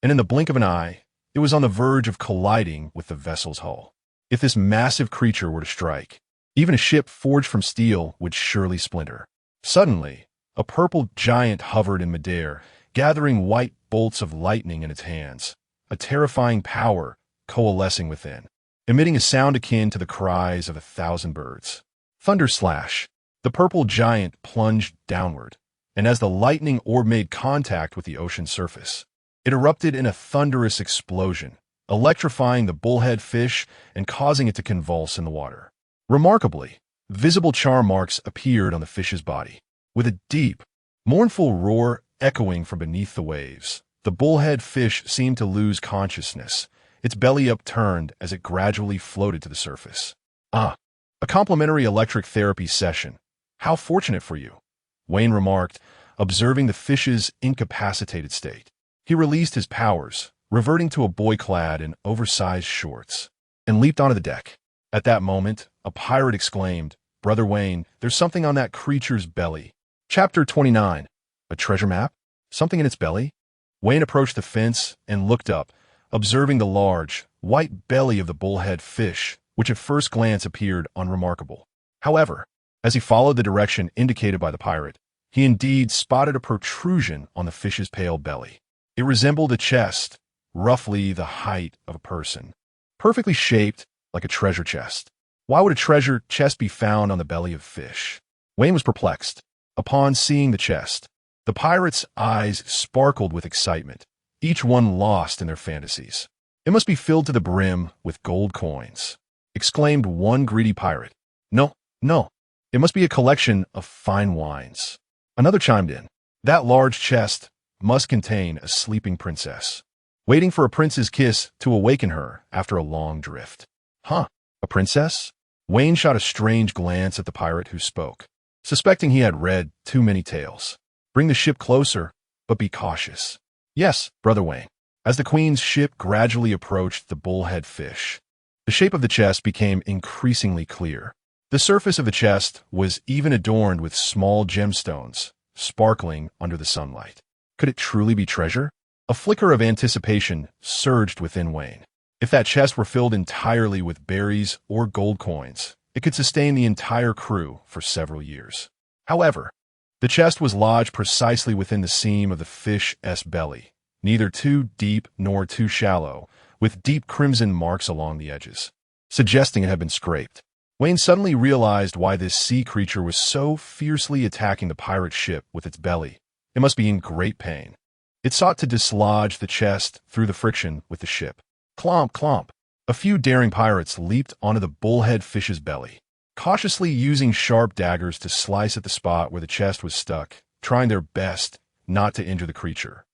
and in the blink of an eye, it was on the verge of colliding with the vessel's hull. If this massive creature were to strike, even a ship forged from steel would surely splinter. Suddenly, a purple giant hovered in midair, gathering white bolts of lightning in its hands, a terrifying power coalescing within, emitting a sound akin to the cries of 1,000 birds. Thunder slash! The purple giant plunged downward, and as the lightning orb made contact with the ocean surface, it erupted in a thunderous explosion, electrifying the bullhead fish and causing it to convulse in the water. Remarkably, visible charm marks appeared on the fish's body. With a deep, mournful roar echoing from beneath the waves, the bullhead fish seemed to lose consciousness, its belly upturned as it gradually floated to the surface. "Ah, a complimentary electric therapy session. How fortunate for you," Wayne remarked, observing the fish's incapacitated state. He released his powers, reverting to a boy clad in oversized shorts, and leaped onto the deck. At that moment, a pirate exclaimed, "Brother Wayne, there's something on that creature's belly." Chapter 29. A treasure map? Something in its belly? Wayne approached the fence and looked up, observing the large, white belly of the bullhead fish, which at first glance appeared unremarkable. However, as he followed the direction indicated by the pirate, he indeed spotted a protrusion on the fish's pale belly. It resembled a chest, roughly the height of a person, perfectly shaped like a treasure chest. Why would a treasure chest be found on the belly of fish? Wayne was perplexed. Upon seeing the chest, the pirate's eyes sparkled with excitement, each one lost in their fantasies. "It must be filled to the brim with gold coins," exclaimed one greedy pirate. No, it must be a collection of fine wines." Another chimed in. "That large chest must contain a sleeping princess, waiting for a prince's kiss to awaken her after a long drift." "Huh, a princess?" Wayne shot a strange glance at the pirate who spoke, suspecting he had read too many tales. "Bring the ship closer, but be cautious." "Yes, Brother Wayne." As the Queen's ship gradually approached the bullhead fish, the shape of the chest became increasingly clear. The surface of the chest was even adorned with small gemstones, sparkling under the sunlight. Could it truly be treasure? A flicker of anticipation surged within Wayne. If that chest were filled entirely with berries or gold coins, it could sustain the entire crew for several years. However, the chest was lodged precisely within the seam of the fish's belly, neither too deep nor too shallow, with deep crimson marks along the edges, suggesting it had been scraped. Wayne suddenly realized why this sea creature was so fiercely attacking the pirate ship with its belly. It must be in great pain. It sought to dislodge the chest through the friction with the ship. Clomp, clomp. A few daring pirates leaped onto the bullhead fish's belly, cautiously using sharp daggers to slice at the spot where the chest was stuck, trying their best not to injure the creature.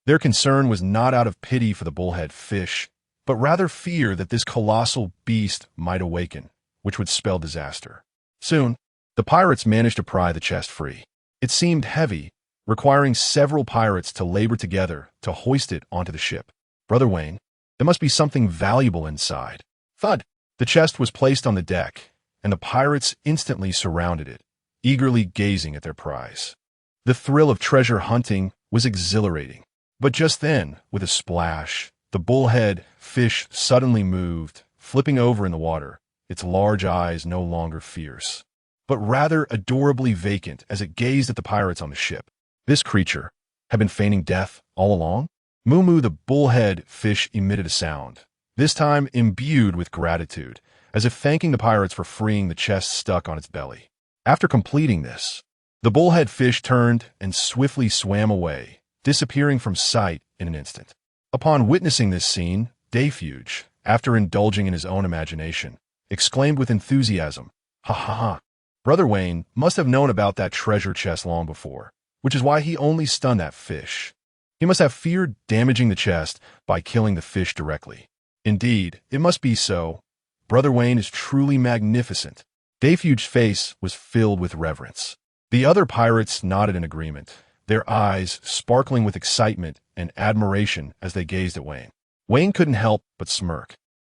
Their concern was not out of pity for the bullhead fish, but rather fear that this colossal beast might awaken, which would spell disaster. Soon, the pirates managed to pry the chest free. It seemed heavy, requiring several pirates to labor together to hoist it onto the ship. "Brother Wayne, there must be something valuable inside." Thud! The chest was placed on the deck, and the pirates instantly surrounded it, eagerly gazing at their prize. The thrill of treasure hunting was exhilarating. But just then, with a splash, the bullhead fish suddenly moved, flipping over in the water, its large eyes no longer fierce, but rather adorably vacant as it gazed at the pirates on the ship. This creature had been feigning death all along? Moo the bullhead fish emitted a sound, this time imbued with gratitude, as if thanking the pirates for freeing the chest stuck on its belly. After completing this, the bullhead fish turned and swiftly swam away, disappearing from sight in an instant. Upon witnessing this scene, Zephyr, after indulging in his own imagination, exclaimed with enthusiasm, "Ha ha ha! Brother Wayne must have known about that treasure chest long before, which is why he only stunned that fish. He must have feared damaging the chest by killing the fish directly. Indeed, it must be so. Brother Wayne is truly magnificent." Zephyr's face was filled with reverence. The other pirates nodded in agreement, their eyes sparkling with excitement and admiration as they gazed at Wayne. Wayne couldn't help but smirk.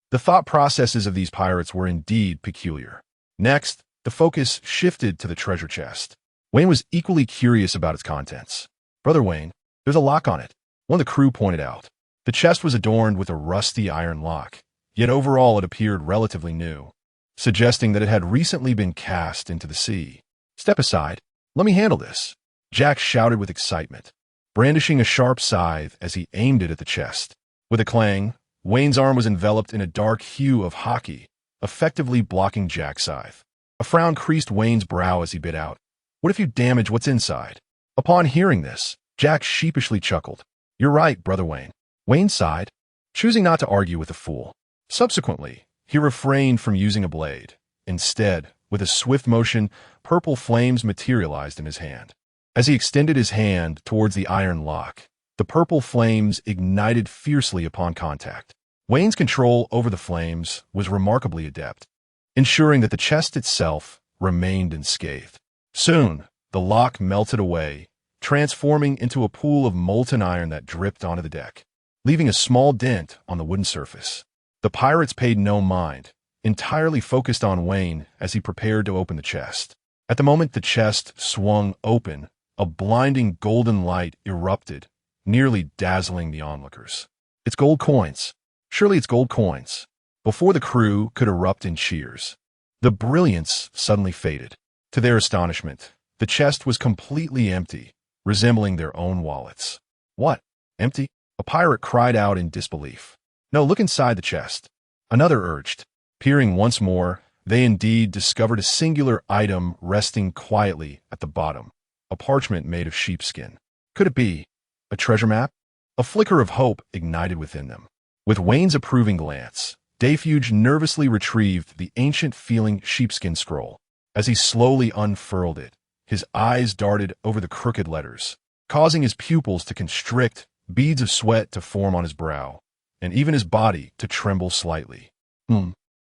The thought processes of these pirates were indeed peculiar. Next, the focus shifted to the treasure chest. Wayne was equally curious about its contents. "Brother Wayne, there's a lock on it," one of the crew pointed out. The chest was adorned with a rusty iron lock, yet overall it appeared relatively new, suggesting that it had recently been cast into the sea. "Step aside. Let me handle this," Jack shouted with excitement, brandishing a sharp scythe as he aimed it at the chest. With a clang, Wayne's arm was enveloped in a dark hue of hockey, effectively blocking Jack's scythe. A frown creased Wayne's brow as he bit out, "What if you damage what's inside?" Upon hearing this, Jack sheepishly chuckled. "You're right, Brother Wayne." Wayne sighed. choosing not to argue with the fool. Subsequently, he refrained from using a blade. Instead, with a swift motion, purple flames materialized in his hand. As he extended his hand towards the iron lock, the purple flames ignited fiercely upon contact. Wayne's control over the flames was remarkably adept, ensuring that the chest itself remained unscathed. Soon, the lock melted away, transforming into a pool of molten iron that dripped onto the deck, leaving a small dent on the wooden surface. The pirates paid no mind, entirely focused on Wayne as he prepared to open the chest. At the moment the chest swung open, a blinding golden light erupted, nearly dazzling the onlookers. It's gold coins. Surely it's gold coins. Before the crew could erupt in cheers, the brilliance suddenly faded. To their astonishment, the chest was completely empty, resembling their own wallets. What? Empty? A pirate cried out in disbelief. No, look inside the chest. Another urged. Peering once more, they indeed discovered a singular item resting quietly at the bottom, a parchment made of sheepskin. Could it be a treasure map? A flicker of hope ignited within them. With Wayne's approving glance, Dayfuge nervously retrieved the ancient-feeling sheepskin scroll. As he slowly unfurled it, his eyes darted over the crooked letters, causing his pupils to constrict, beads of sweat to form on his brow, and even his body to tremble slightly.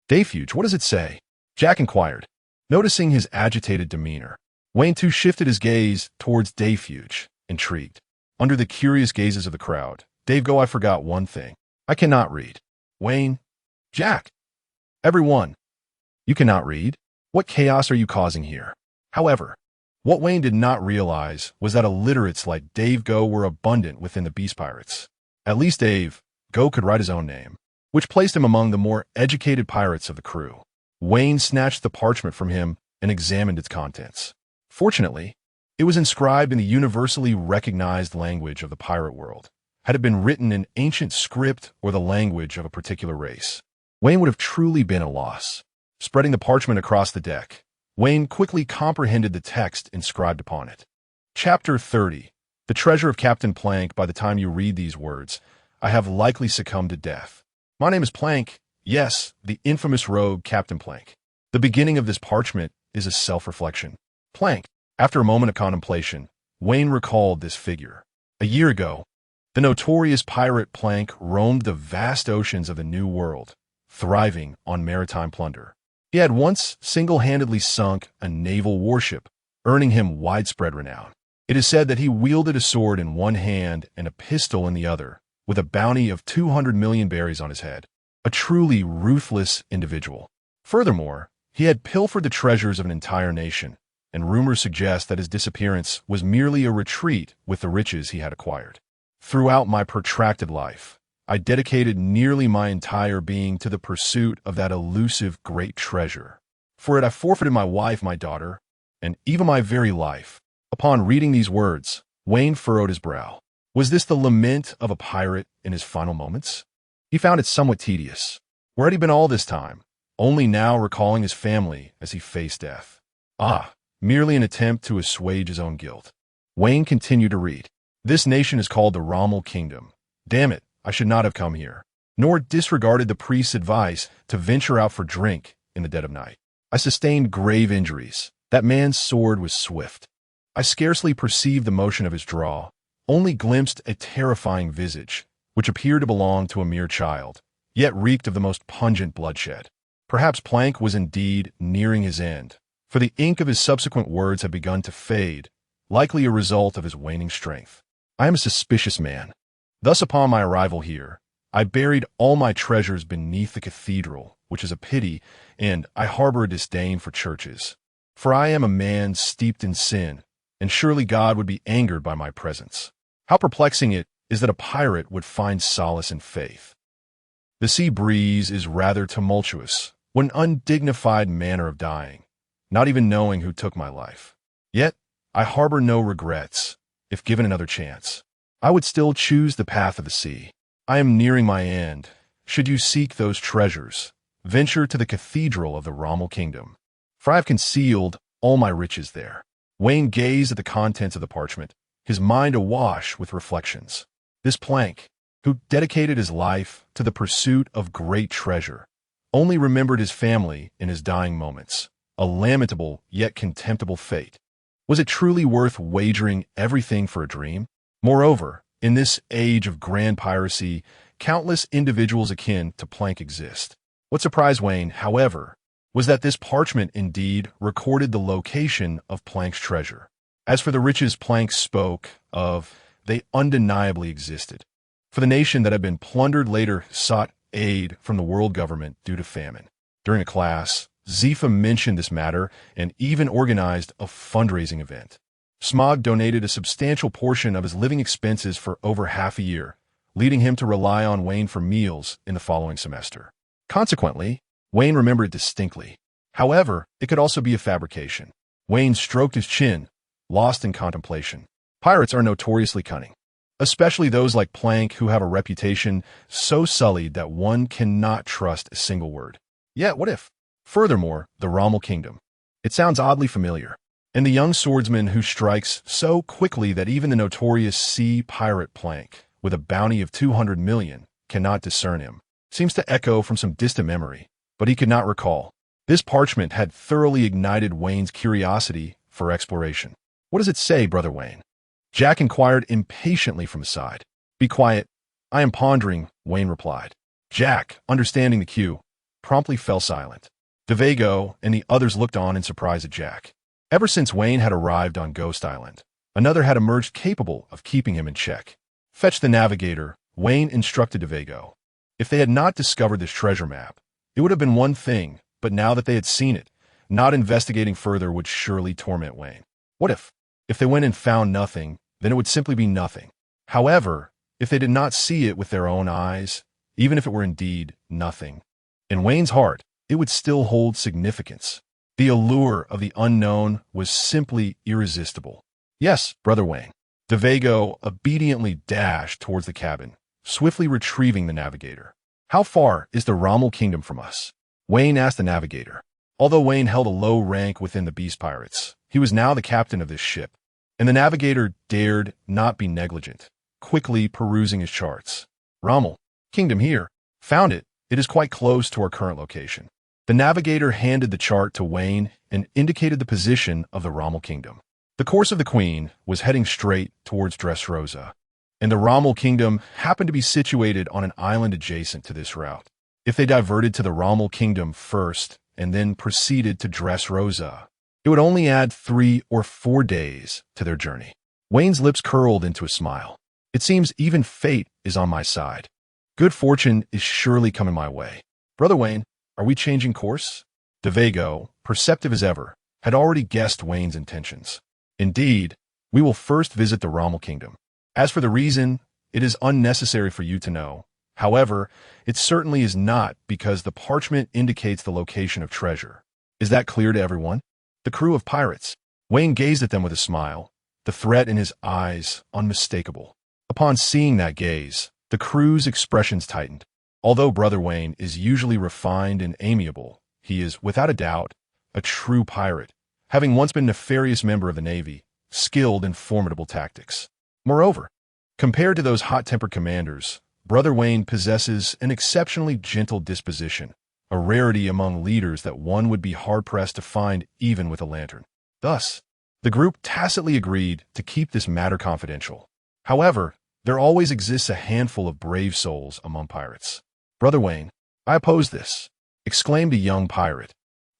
Dayfuge, what does it say? Jack inquired, noticing his agitated demeanor. Wayne too shifted his gaze towards Dayfuge, intrigued. Under the curious gazes of the crowd, Dave go, I forgot one thing. I cannot read. Wayne, Jack, everyone, you cannot read? What chaos are you causing here? However, what Wayne did not realize was that illiterates like Dave Go were abundant within the Beast Pirates. At least Dave Go could write his own name, which placed him among the more educated pirates of the crew. Wayne snatched the parchment from him and examined its contents. Fortunately, it was inscribed in the universally recognized language of the pirate world. Had it been written in ancient script or the language of a particular race, Wayne would have truly been a loss. Spreading the parchment across the deck, Wayne quickly comprehended the text inscribed upon it. Chapter 30. The treasure of Captain Plank. By the time you read these words, I have likely succumbed to death. My name is Plank. Yes, the infamous rogue Captain Plank. The beginning of this parchment is a self-reflection. Plank. After a moment of contemplation, Wayne recalled this figure. A year ago, the notorious pirate Plank roamed the vast oceans of the New World, thriving on maritime plunder. He had once single-handedly sunk a naval warship, earning him widespread renown. It is said that he wielded a sword in one hand and a pistol in the other, with a bounty of 200 million berries on his head. A truly ruthless individual. Furthermore, he had pilfered the treasures of an entire nation, and rumors suggest that his disappearance was merely a retreat with the riches he had acquired. Throughout my protracted life, I dedicated nearly my entire being to the pursuit of that elusive great treasure. For it I forfeited my wife, my daughter, and even my very life. Upon reading these words, Wayne furrowed his brow. Was this the lament of a pirate in his final moments? He found it somewhat tedious. Where had he been all this time, only now recalling his family as he faced death? Merely an attempt to assuage his own guilt. Wayne continued to read. This nation is called the Wano Kingdom. Damn it, I should not have come here, nor disregarded the priest's advice to venture out for drink in the dead of night. I sustained grave injuries. That man's sword was swift. I scarcely perceived the motion of his draw, only glimpsed a terrifying visage, which appeared to belong to a mere child, yet reeked of the most pungent bloodshed. Perhaps Plank was indeed nearing his end, for the ink of his subsequent words had begun to fade, likely a result of his waning strength. I am a suspicious man. Thus upon my arrival here, I buried all my treasures beneath the cathedral, which is a pity, and I harbor a disdain for churches. For I am a man steeped in sin, and surely God would be angered by my presence. How perplexing it is that a pirate would find solace in faith. The sea breeze is rather tumultuous, what an undignified manner of dying, not even knowing who took my life. Yet, I harbor no regrets. If given another chance, I would still choose the path of the sea. I am nearing my end. Should you seek those treasures, venture to the cathedral of the Wano Kingdom, for I have concealed all my riches there. Wayne gazed at the contents of the parchment, his mind awash with reflections. This Plank, who dedicated his life to the pursuit of great treasure, only remembered his family in his dying moments. A lamentable yet contemptible fate. Was it truly worth wagering everything for a dream? Moreover, in this age of grand piracy, countless individuals akin to Plank exist. What surprised Wayne, however, was that this parchment indeed recorded the location of Plank's treasure. As for the riches Plank spoke of, they undeniably existed. For the nation that had been plundered later sought aid from the world government due to famine. During a class, Zephyr mentioned this matter and even organized a fundraising event. Smog donated a substantial portion of his living expenses for over half a year, leading him to rely on Wayne for meals in the following semester. Consequently, Wayne remembered it distinctly. However, it could also be a fabrication. Wayne stroked his chin, lost in contemplation. Pirates are notoriously cunning, especially those like Plank who have a reputation so sullied that one cannot trust a single word. Yet, what if? Furthermore, the Rommel Kingdom. It sounds oddly familiar. And the young swordsman who strikes so quickly that even the notorious sea pirate Plank, with a bounty of 200 million, cannot discern him. Seems to echo from some distant memory, but he could not recall. This parchment had thoroughly ignited Wayne's curiosity for exploration. What does it say, Brother Wayne? Jack inquired impatiently from his side. Be quiet. I am pondering, Wayne replied. Jack, understanding the cue, promptly fell silent. DeVago and the others looked on in surprise at Jack. Ever since Wayne had arrived on Ghost Island, another had emerged capable of keeping him in check. Fetch the navigator, Wayne instructed DeVago. If they had not discovered this treasure map, it would have been one thing, but now that they had seen it, not investigating further would surely torment Wayne. What if? If they went and found nothing, then it would simply be nothing. However, if they did not see it with their own eyes, even if it were indeed nothing, in Wayne's heart, it would still hold significance. The allure of the unknown was simply irresistible. Yes, Brother Wayne. DeVago obediently dashed towards the cabin, swiftly retrieving the navigator. How far is the Rommel Kingdom from us? Wayne asked the navigator. Although Wayne held a low rank within the Beast Pirates, he was now the captain of this ship, and the navigator dared not be negligent, quickly perusing his charts. Rommel Kingdom here. Found it. It is quite close to our current location. The navigator handed the chart to Wayne and indicated the position of the Rommel Kingdom. The course of the Queen was heading straight towards Dressrosa, and the Rommel Kingdom happened to be situated on an island adjacent to this route. If they diverted to the Rommel Kingdom first and then proceeded to Dressrosa, it would only add 3 or 4 days to their journey. Wayne's lips curled into a smile. It seems even fate is on my side. Good fortune is surely coming my way. Brother Wayne, are we changing course? DeVago, perceptive as ever, had already guessed Wayne's intentions. Indeed, we will first visit the Rommel Kingdom. As for the reason, it is unnecessary for you to know. However, it certainly is not because the parchment indicates the location of treasure. Is that clear to everyone? The crew of pirates. Wayne gazed at them with a smile, the threat in his eyes unmistakable. Upon seeing that gaze, the crew's expressions tightened. Although Brother Wayne is usually refined and amiable, he is, without a doubt, a true pirate, having once been a nefarious member of the Navy, skilled in formidable tactics. Moreover, compared to those hot-tempered commanders, Brother Wayne possesses an exceptionally gentle disposition, a rarity among leaders that one would be hard-pressed to find even with a lantern. Thus, the group tacitly agreed to keep this matter confidential. However, there always exists a handful of brave souls among pirates. Brother Wayne, I oppose this, exclaimed a young pirate,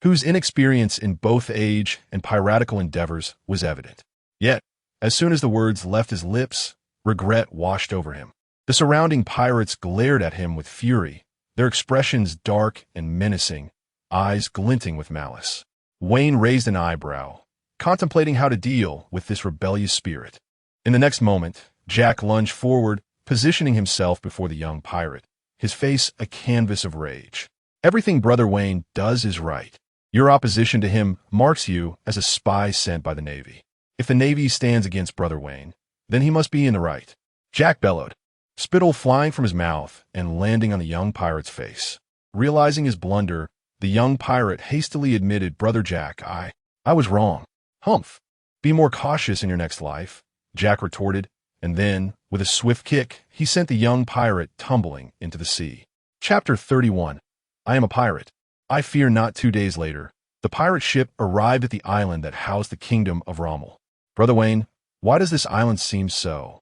whose inexperience in both age and piratical endeavors was evident. Yet, as soon as the words left his lips, regret washed over him. The surrounding pirates glared at him with fury, their expressions dark and menacing, eyes glinting with malice. Wayne raised an eyebrow, contemplating how to deal with this rebellious spirit. In the next moment, Jack lunged forward, positioning himself before the young pirate, his face a canvas of rage. Everything Brother Wayne does is right. Your opposition to him marks you as a spy sent by the Navy. If the Navy stands against Brother Wayne, then he must be in the right. Jack bellowed, spittle flying from his mouth and landing on the young pirate's face. Realizing his blunder, the young pirate hastily admitted, Brother Jack, I was wrong. Humph. Be more cautious in your next life, Jack retorted, And then, with a swift kick, he sent the young pirate tumbling into the sea. Chapter 31. I am a pirate. I fear not. 2 days later, the pirate ship arrived at the island that housed the kingdom of Rommel. Brother Wayne, why does this island seem so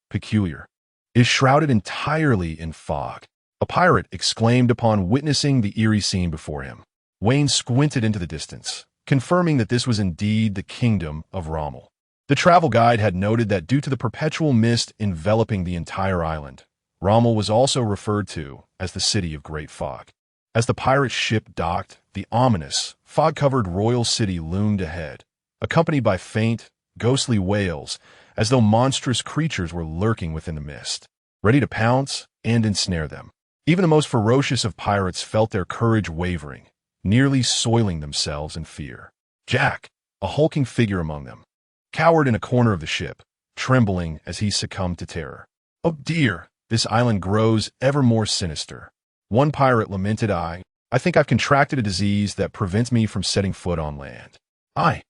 peculiar? It is shrouded entirely in fog. A pirate exclaimed upon witnessing the eerie scene before him. Wayne squinted into the distance, confirming that this was indeed the kingdom of Rommel. The travel guide had noted that due to the perpetual mist enveloping the entire island, Rommel was also referred to as the City of Great Fog. As the pirate ship docked, the ominous, fog-covered royal city loomed ahead, accompanied by faint, ghostly wails, as though monstrous creatures were lurking within the mist, ready to pounce and ensnare them. Even the most ferocious of pirates felt their courage wavering, nearly soiling themselves in fear. Jack, a hulking figure among them, cowered in a corner of the ship, trembling as he succumbed to terror. Oh dear, this island grows ever more sinister. One pirate lamented, I think I've contracted a disease that prevents me from setting foot on land. I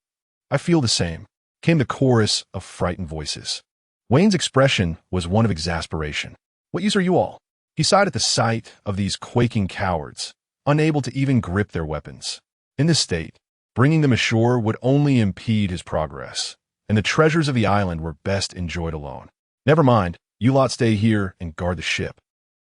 feel the same, came the chorus of frightened voices. Wayne's expression was one of exasperation. What use are you all? He sighed at the sight of these quaking cowards, unable to even grip their weapons. In this state, bringing them ashore would only impede his progress, and the treasures of the island were best enjoyed alone. Never mind, you lot stay here and guard the ship.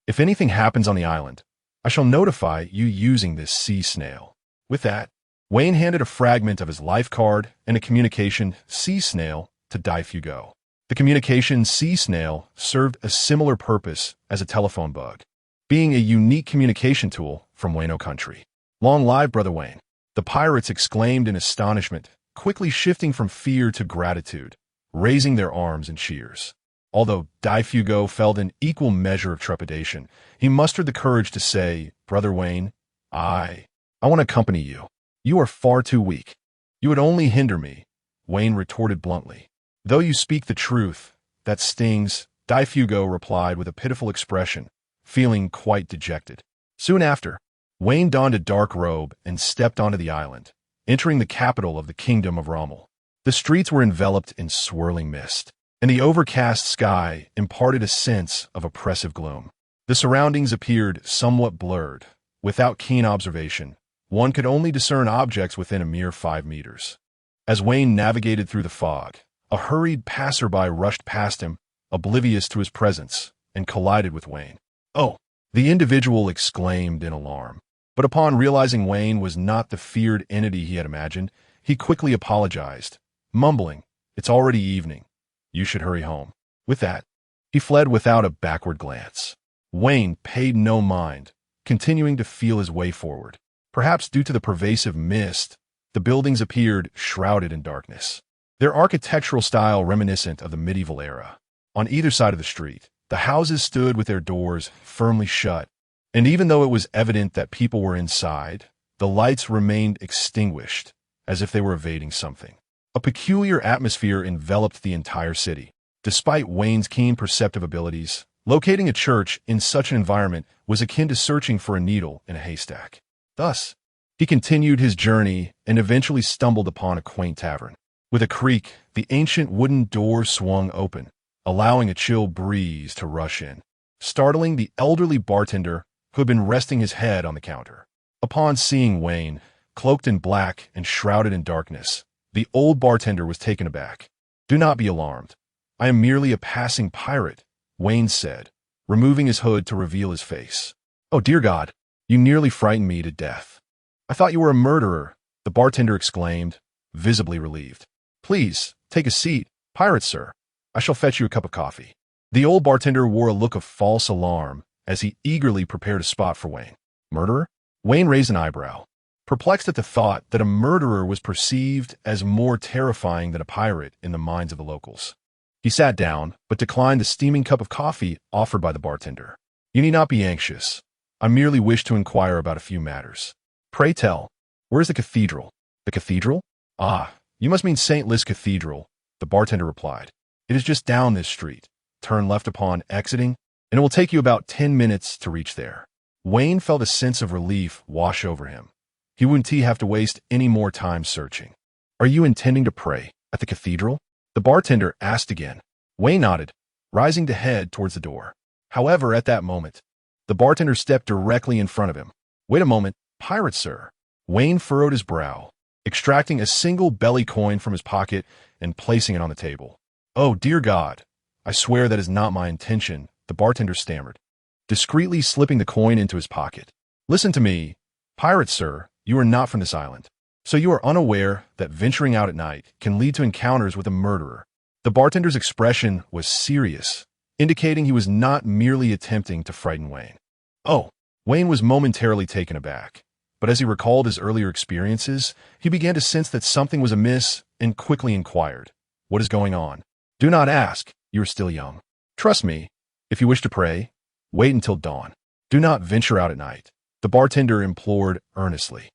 If anything happens on the island, I shall notify you using this sea snail. With that, Wayne handed a fragment of his life card and a communication sea snail to Daifugo. The communication sea snail served a similar purpose as a telephone bug, being a unique communication tool from Wano Country. Long live Brother Wayne, the pirates exclaimed in astonishment, quickly shifting from fear to gratitude, raising their arms in cheers. Although Daifugo felt an equal measure of trepidation, he mustered the courage to say, Brother Wayne, I want to accompany you. You are far too weak. You would only hinder me, Wayne retorted bluntly. Though you speak the truth, that stings, Daifugo replied with a pitiful expression, feeling quite dejected. Soon after, Wayne donned a dark robe and stepped onto the island, entering the capital of the kingdom of Rommel. The streets were enveloped in swirling mist, and the overcast sky imparted a sense of oppressive gloom. The surroundings appeared somewhat blurred. Without keen observation, one could only discern objects within a mere 5 meters. As Wayne navigated through the fog, a hurried passerby rushed past him, oblivious to his presence, and collided with Wayne. Oh! The individual exclaimed in alarm. But upon realizing Wayne was not the feared entity he had imagined, he quickly apologized, mumbling, It's already evening. You should hurry home. With that, he fled without a backward glance. Wayne paid no mind, continuing to feel his way forward. Perhaps due to the pervasive mist, the buildings appeared shrouded in darkness, their architectural style reminiscent of the medieval era. On either side of the street, the houses stood with their doors firmly shut, and even though it was evident that people were inside, the lights remained extinguished, as if they were evading something. A peculiar atmosphere enveloped the entire city. Despite Wayne's keen perceptive abilities, locating a church in such an environment was akin to searching for a needle in a haystack. Thus, he continued his journey and eventually stumbled upon a quaint tavern. With a creak, the ancient wooden door swung open, allowing a chill breeze to rush in, startling the elderly bartender who had been resting his head on the counter. Upon seeing Wayne, cloaked in black and shrouded in darkness, the old bartender was taken aback. Do not be alarmed. I am merely a passing pirate, Wayne said, removing his hood to reveal his face. Oh dear God, you nearly frightened me to death. I thought you were a murderer, the bartender exclaimed, visibly relieved. Please, take a seat, pirate sir. I shall fetch you a cup of coffee. The old bartender wore a look of false alarm as he eagerly prepared a spot for Wayne. Murderer? Wayne raised an eyebrow, perplexed at the thought that a murderer was perceived as more terrifying than a pirate in the minds of the locals. He sat down, but declined the steaming cup of coffee offered by the bartender. You need not be anxious. I merely wish to inquire about a few matters. Pray tell, where is the cathedral? The cathedral? Ah, you must mean St. Lis Cathedral, the bartender replied. It is just down this street. Turn left upon exiting, and it will take you about 10 minutes to reach there. Wayne felt a sense of relief wash over him. He wouldn't have to waste any more time searching. Are you intending to pray at the cathedral? The bartender asked again. Wayne nodded, rising to head towards the door. However, at that moment, the bartender stepped directly in front of him. "Wait a moment, pirate, sir." Wayne furrowed his brow, extracting a single belly coin from his pocket and placing it on the table. "Oh, dear God, I swear that is not my intention," the bartender stammered, discreetly slipping the coin into his pocket. "Listen to me, pirate, sir, you are not from this island. So you are unaware that venturing out at night can lead to encounters with a murderer." The bartender's expression was serious, indicating he was not merely attempting to frighten Wayne. Oh, Wayne was momentarily taken aback, but as he recalled his earlier experiences, he began to sense that something was amiss and quickly inquired, "What is going on?" "Do not ask, you are still young. Trust me, if you wish to pray, wait until dawn. Do not venture out at night," the bartender implored earnestly.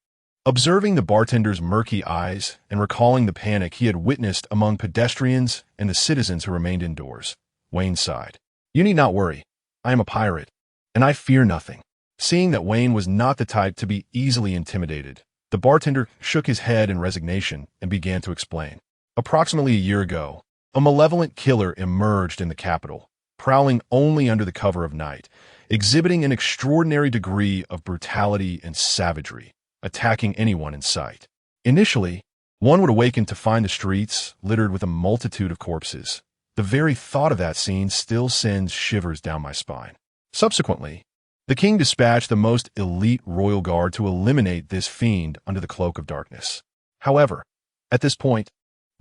Observing the bartender's murky eyes and recalling the panic he had witnessed among pedestrians and the citizens who remained indoors, Wayne sighed. "You need not worry. I am a pirate, and I fear nothing." Seeing that Wayne was not the type to be easily intimidated, the bartender shook his head in resignation and began to explain. Approximately a year ago, a malevolent killer emerged in the capital, prowling only under the cover of night, exhibiting an extraordinary degree of brutality and savagery, attacking anyone in sight. Initially, one would awaken to find the streets littered with a multitude of corpses. The very thought of that scene still sends shivers down my spine. Subsequently, the king dispatched the most elite royal guard to eliminate this fiend under the cloak of darkness. However, at this point,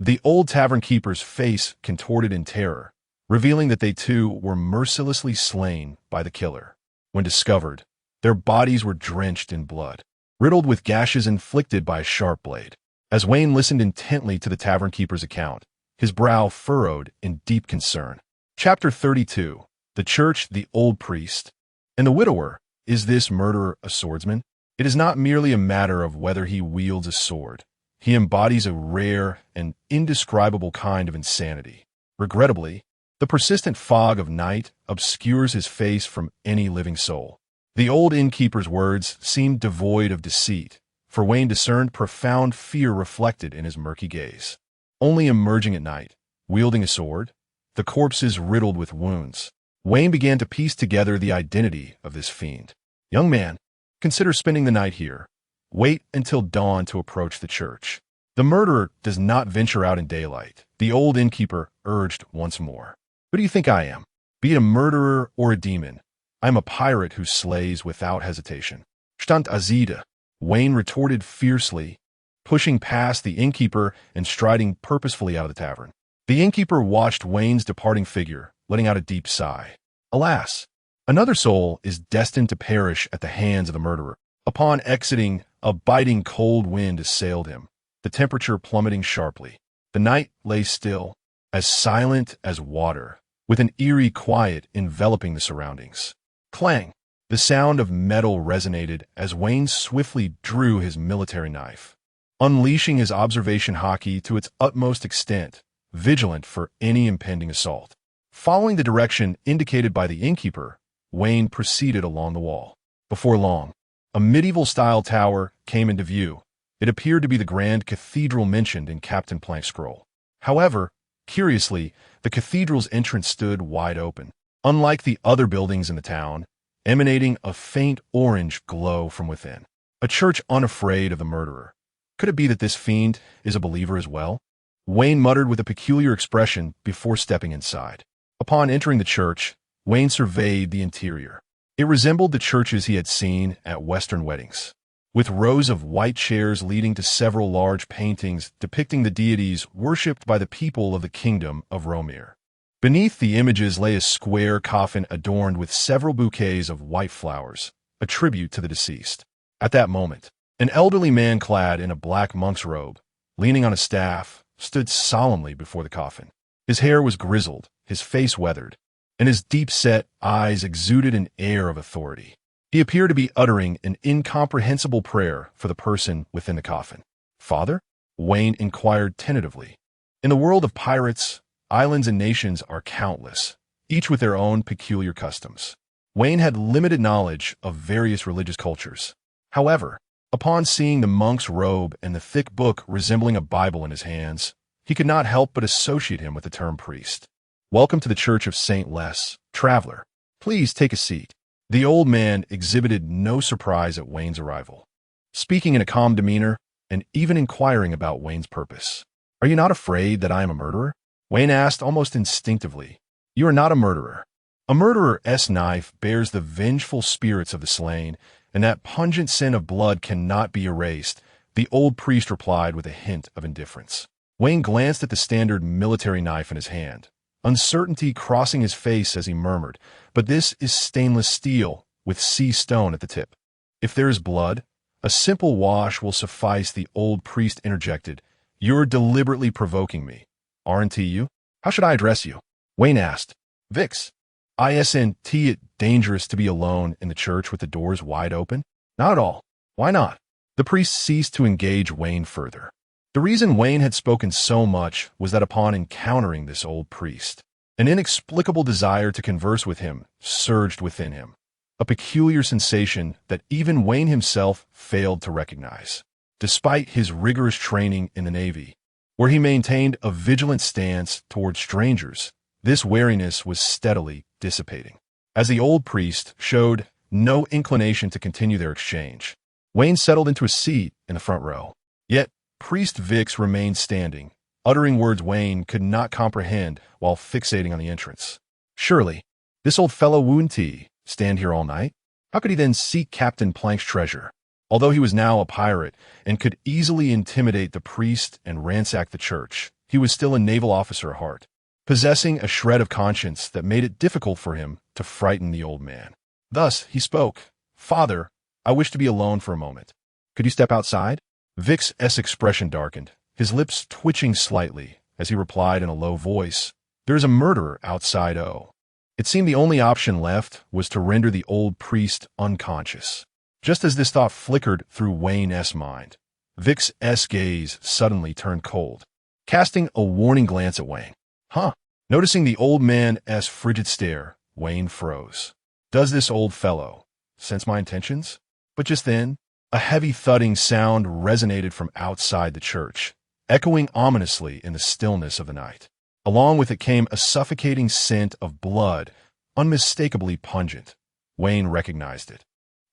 the old tavern keeper's face contorted in terror, revealing that they too were mercilessly slain by the killer. When discovered, their bodies were drenched in blood, riddled with gashes inflicted by a sharp blade. As Wayne listened intently to the tavern keeper's account, his brow furrowed in deep concern. Chapter 32. The Church, the Old Priest, and the Widower. Is this murderer a swordsman? It is not merely a matter of whether he wields a sword. He embodies a rare and indescribable kind of insanity. Regrettably, the persistent fog of night obscures his face from any living soul. The old innkeeper's words seemed devoid of deceit, for Wayne discerned profound fear reflected in his murky gaze. Only emerging at night, wielding a sword, the corpses riddled with wounds, Wayne began to piece together the identity of this fiend. "Young man, consider spending the night here. Wait until dawn to approach the church. The murderer does not venture out in daylight," the old innkeeper urged once more. "Who do you think I am? Be it a murderer or a demon, I am a pirate who slays without hesitation." "Stand azide," Wayne retorted fiercely, pushing past the innkeeper and striding purposefully out of the tavern. The innkeeper watched Wayne's departing figure, letting out a deep sigh. Alas, another soul is destined to perish at the hands of the murderer. Upon exiting, a biting cold wind assailed him, the temperature plummeting sharply. The night lay still, as silent as water, with an eerie quiet enveloping the surroundings. Clang! The sound of metal resonated as Wayne swiftly drew his military knife, unleashing his observation hockey to its utmost extent, vigilant for any impending assault. Following the direction indicated by the innkeeper, Wayne proceeded along the wall. Before long, a medieval-style tower came into view. It appeared to be the grand cathedral mentioned in Captain Plank's scroll. However, curiously, the cathedral's entrance stood wide open, unlike the other buildings in the town, emanating a faint orange glow from within. A church unafraid of the murderer. Could it be that this fiend is a believer as well? Wayne muttered with a peculiar expression before stepping inside. Upon entering the church, Wayne surveyed the interior. It resembled the churches he had seen at Western weddings, with rows of white chairs leading to several large paintings depicting the deities worshipped by the people of the kingdom of Romir. Beneath the images lay a square coffin adorned with several bouquets of white flowers, a tribute to the deceased. At that moment, an elderly man clad in a black monk's robe, leaning on a staff, stood solemnly before the coffin. His hair was grizzled, his face weathered, and his deep-set eyes exuded an air of authority. He appeared to be uttering an incomprehensible prayer for the person within the coffin. "Father?" Wayne inquired tentatively. In the world of pirates, islands and nations are countless, each with their own peculiar customs. Wayne had limited knowledge of various religious cultures. However, upon seeing the monk's robe and the thick book resembling a Bible in his hands, he could not help but associate him with the term priest. Welcome to the Church of St. Les, traveler. Please take a seat. The old man exhibited no surprise at Wayne's arrival, speaking in a calm demeanor and even inquiring about Wayne's purpose. Are you not afraid that I am a murderer? Wayne asked almost instinctively. You are not a murderer. A murderer's knife bears the vengeful spirits of the slain, and that pungent scent of blood cannot be erased, the old priest replied with a hint of indifference. Wayne glanced at the standard military knife in his hand, uncertainty crossing his face as he murmured, but this is stainless steel with sea stone at the tip. If there is blood, a simple wash will suffice, the old priest interjected. You're deliberately provoking me, aren't you? How should I address you? Wayne asked. Vix. Isn't it dangerous to be alone in the church with the doors wide open? Not at all. Why not? The priest ceased to engage Wayne further. The reason Wayne had spoken so much was that upon encountering this old priest, an inexplicable desire to converse with him surged within him, a peculiar sensation that even Wayne himself failed to recognize. Despite his rigorous training in the Navy, where he maintained a vigilant stance toward strangers, this wariness was steadily dissipating. As the old priest showed no inclination to continue their exchange, Wayne settled into a seat in the front row. Yet, Priest Vix remained standing, uttering words Wayne could not comprehend while fixating on the entrance. Surely, this old fellow wouldn't stand here all night? How could he then seek Captain Plank's treasure? Although he was now a pirate and could easily intimidate the priest and ransack the church, he was still a naval officer at heart, possessing a shred of conscience that made it difficult for him to frighten the old man. Thus he spoke. Father, I wish to be alone for a moment. Could you step outside? Vix's expression darkened, his lips twitching slightly, as he replied in a low voice, There is a murderer outside. Oh. It seemed the only option left was to render the old priest unconscious. Just as this thought flickered through Wayne's mind, Vix's gaze suddenly turned cold, casting a warning glance at Wayne. Huh? Noticing the old man's frigid stare, Wayne froze. Does this old fellow sense my intentions? But just then, a heavy thudding sound resonated from outside the church, echoing ominously in the stillness of the night. Along with it came a suffocating scent of blood, unmistakably pungent. Wayne recognized it.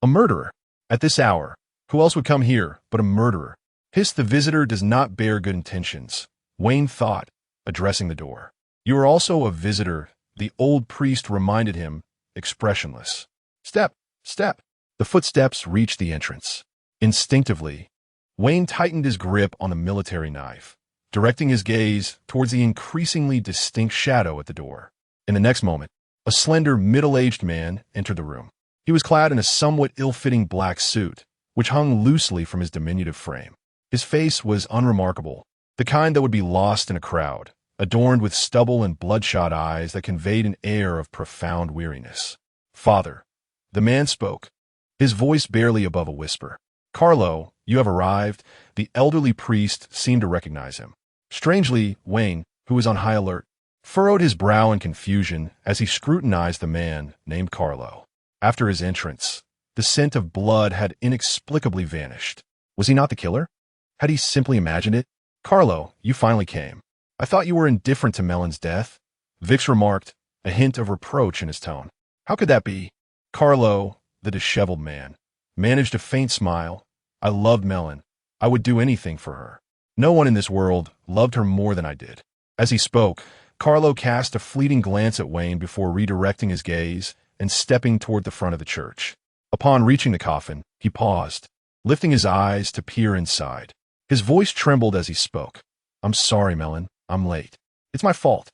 A murderer. At this hour, who else would come here but a murderer? The visitor does not bear good intentions, Wayne thought, addressing the door. You are also a visitor, the old priest reminded him, expressionless. Step, step. The footsteps reached the entrance. Instinctively, Wayne tightened his grip on the military knife, directing his gaze towards the increasingly distinct shadow at the door. In the next moment, a slender, middle-aged man entered the room. He was clad in a somewhat ill-fitting black suit, which hung loosely from his diminutive frame. His face was unremarkable, the kind that would be lost in a crowd, adorned with stubble and bloodshot eyes that conveyed an air of profound weariness. Father, the man spoke, his voice barely above a whisper. Carlo, you have arrived. The elderly priest seemed to recognize him. Strangely, Wayne, who was on high alert, furrowed his brow in confusion as he scrutinized the man named Carlo. After his entrance, the scent of blood had inexplicably vanished. Was he not the killer? Had he simply imagined it? Carlo, you finally came. I thought you were indifferent to Melon's death. Vix remarked, a hint of reproach in his tone. How could that be? Carlo, the disheveled man, managed a faint smile. I loved Melon. I would do anything for her. No one in this world loved her more than I did. As he spoke, Carlo cast a fleeting glance at Wayne before redirecting his gaze and stepping toward the front of the church. Upon reaching the coffin, he paused, lifting his eyes to peer inside. His voice trembled as he spoke. I'm sorry, Melon. I'm late. It's my fault.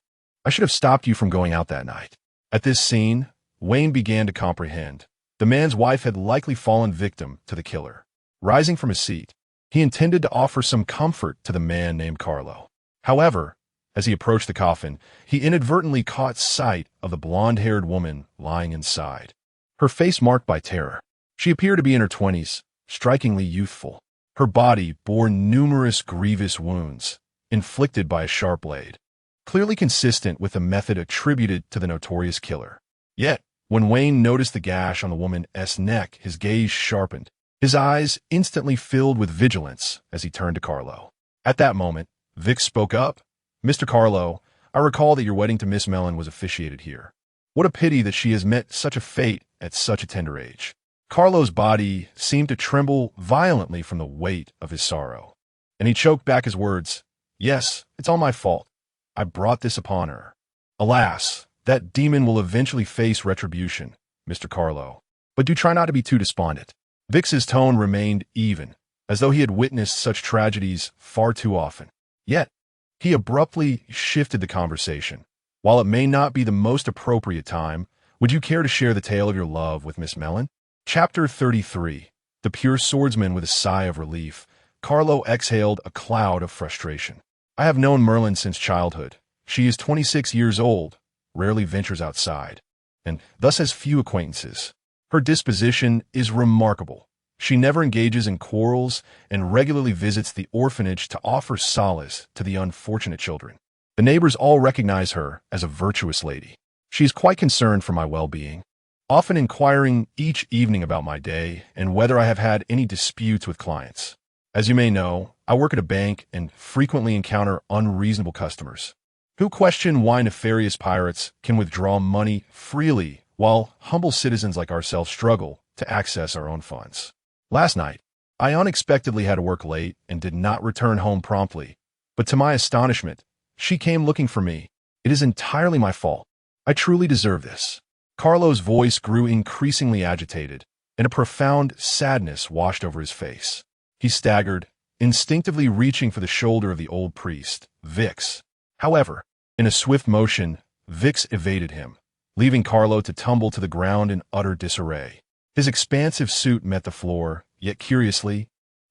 I should have stopped you from going out that night. At this scene, Wayne began to comprehend. The man's wife had likely fallen victim to the killer. Rising from his seat, he intended to offer some comfort to the man named Carlo. However, as he approached the coffin, he inadvertently caught sight of the blonde-haired woman lying inside, her face marked by terror. She appeared to be in her 20s, strikingly youthful. Her body bore numerous grievous wounds, inflicted by a sharp blade, clearly consistent with the method attributed to the notorious killer. Yet, when Wayne noticed the gash on the woman's neck, his gaze sharpened. His eyes instantly filled with vigilance as he turned to Carlo. At that moment, Vix spoke up. Mr. Carlo, I recall that your wedding to Miss Mellon was officiated here. What a pity that she has met such a fate at such a tender age. Carlo's body seemed to tremble violently from the weight of his sorrow, and he choked back his words. Yes, it's all my fault. I brought this upon her. Alas, that demon will eventually face retribution, Mr. Carlo. But do try not to be too despondent. Vix's tone remained even, as though he had witnessed such tragedies far too often. Yet, he abruptly shifted the conversation. While it may not be the most appropriate time, would you care to share the tale of your love with Miss Mellon? Chapter 33. The pure swordsman with a sigh of relief. Carlo exhaled a cloud of frustration. I have known Merlin since childhood. She is 26 years old, rarely ventures outside, and thus has few acquaintances. Her disposition is remarkable. She never engages in quarrels and regularly visits the orphanage to offer solace to the unfortunate children. The neighbors all recognize her as a virtuous lady. She is quite concerned for my well-being, often inquiring each evening about my day and whether I have had any disputes with clients. As you may know, I work at a bank and frequently encounter unreasonable customers who question why nefarious pirates can withdraw money freely while humble citizens like ourselves struggle to access our own funds. Last night, I unexpectedly had to work late and did not return home promptly, but to my astonishment, she came looking for me. It is entirely my fault. I truly deserve this. Carlo's voice grew increasingly agitated, and a profound sadness washed over his face. He staggered, instinctively reaching for the shoulder of the old priest, Vix. However, in a swift motion, Vix evaded him, leaving Carlo to tumble to the ground in utter disarray. His expansive suit met the floor, yet curiously,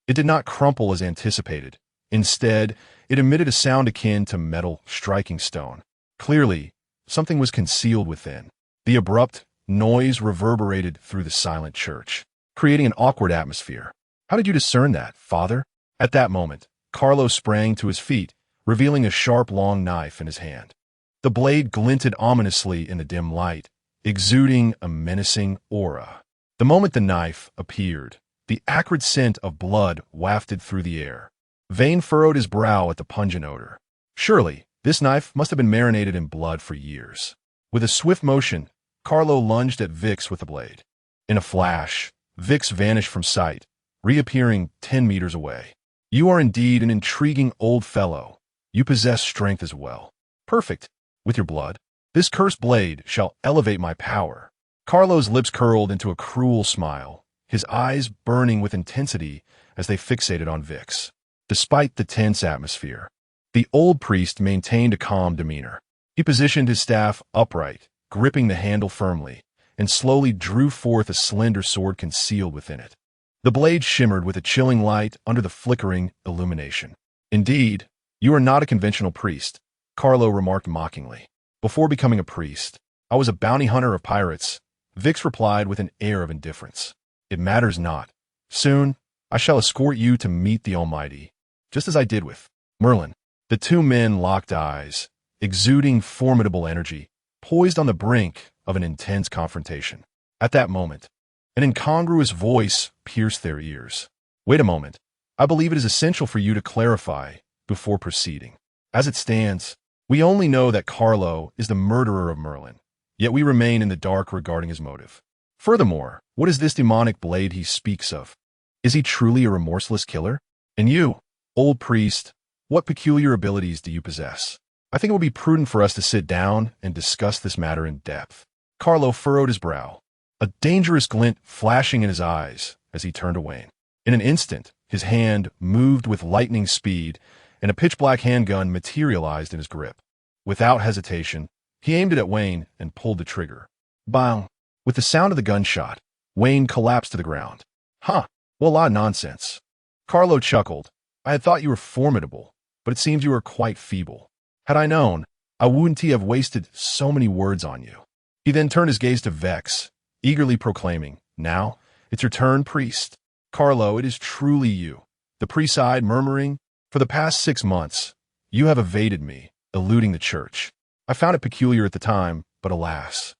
it did not crumple as anticipated. Instead, it emitted a sound akin to metal striking stone. Clearly, something was concealed within. The abrupt noise reverberated through the silent church, creating an awkward atmosphere. How did you discern that, Father? At that moment, Carlo sprang to his feet, revealing a sharp, long knife in his hand. The blade glinted ominously in the dim light, exuding a menacing aura. The moment the knife appeared, the acrid scent of blood wafted through the air. Vane furrowed his brow at the pungent odor. Surely, this knife must have been marinated in blood for years. With a swift motion, Carlo lunged at Vix with the blade. In a flash, Vix vanished from sight, reappearing 10 meters away. You are indeed an intriguing old fellow. You possess strength as well. Perfect. With your blood, this cursed blade shall elevate my power. Carlo's lips curled into a cruel smile, his eyes burning with intensity as they fixated on Vix. Despite the tense atmosphere, the old priest maintained a calm demeanor. He positioned his staff upright, gripping the handle firmly, and slowly drew forth a slender sword concealed within it. The blade shimmered with a chilling light under the flickering illumination. Indeed, you are not a conventional priest, Carlo remarked mockingly. Before becoming a priest, I was a bounty hunter of pirates, Vix replied with an air of indifference. It matters not. Soon, I shall escort you to meet the Almighty, just as I did with Merlin. The two men locked eyes, exuding formidable energy, poised on the brink of an intense confrontation. At that moment, an incongruous voice pierced their ears. Wait a moment. I believe it is essential for you to clarify before proceeding. As it stands, we only know that Carlo is the murderer of Merlin, yet we remain in the dark regarding his motive. Furthermore, what is this demonic blade he speaks of? Is he truly a remorseless killer? And you, old priest, what peculiar abilities do you possess? I think it would be prudent for us to sit down and discuss this matter in depth. Carlo furrowed his brow, a dangerous glint flashing in his eyes as he turned to Wayne. In an instant, his hand moved with lightning speed, and a pitch-black handgun materialized in his grip. Without hesitation, he aimed it at Wayne and pulled the trigger. Bang! With the sound of the gunshot, Wayne collapsed to the ground. Huh, well, a lot of nonsense. Carlo chuckled. I had thought you were formidable, but it seems you are quite feeble. Had I known, I wouldn't have wasted so many words on you. He then turned his gaze to Vex, eagerly proclaiming, Now, it's your turn, priest. Carlo, it is truly you. The priest sighed, murmuring, For the past 6 months, you have evaded me, eluding the church. I found it peculiar at the time, but alas.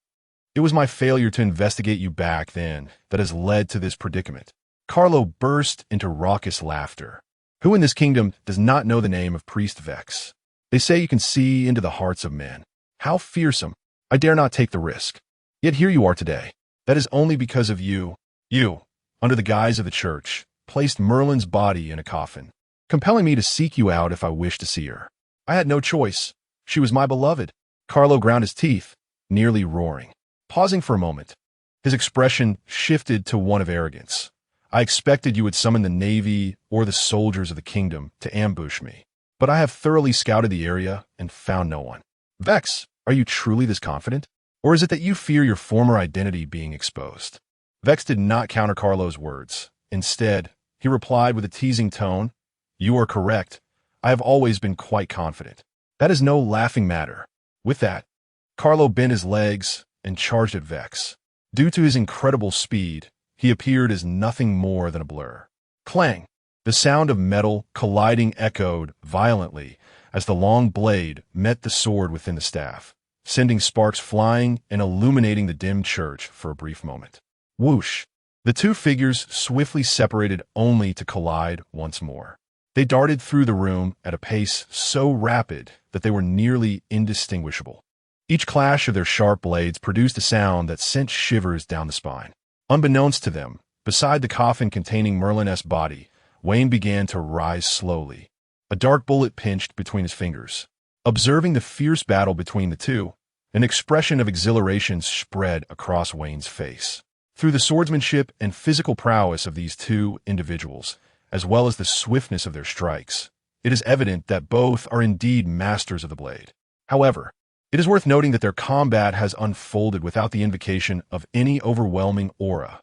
It was my failure to investigate you back then that has led to this predicament. Carlo burst into raucous laughter. Who in this kingdom does not know the name of Priest Vex? They say you can see into the hearts of men. How fearsome. I dare not take the risk. Yet here you are today. That is only because of you. You, under the guise of the church, placed Merlin's body in a coffin, compelling me to seek you out if I wished to see her. I had no choice. She was my beloved. Carlo ground his teeth, nearly roaring. Pausing for a moment, his expression shifted to one of arrogance. I expected you would summon the navy or the soldiers of the kingdom to ambush me, but I have thoroughly scouted the area and found no one. Vex, are you truly this confident? Or is it that you fear your former identity being exposed? Vex did not counter Carlo's words. Instead, he replied with a teasing tone, "You are correct. I have always been quite confident. That is no laughing matter." With that, Carlo bent his legs and charged at Vex. Due to his incredible speed, he appeared as nothing more than a blur. Clang! The sound of metal colliding echoed violently as the long blade met the sword within the staff, sending sparks flying and illuminating the dim church for a brief moment. Whoosh! The two figures swiftly separated only to collide once more. They darted through the room at a pace so rapid that they were nearly indistinguishable. Each clash of their sharp blades produced a sound that sent shivers down the spine. Unbeknownst to them, beside the coffin containing Merlin's body, Wayne began to rise slowly. A dark bullet pinched between his fingers. Observing the fierce battle between the two, an expression of exhilaration spread across Wayne's face. Through the swordsmanship and physical prowess of these two individuals, as well as the swiftness of their strikes, it is evident that both are indeed masters of the blade. However, it is worth noting that their combat has unfolded without the invocation of any overwhelming aura.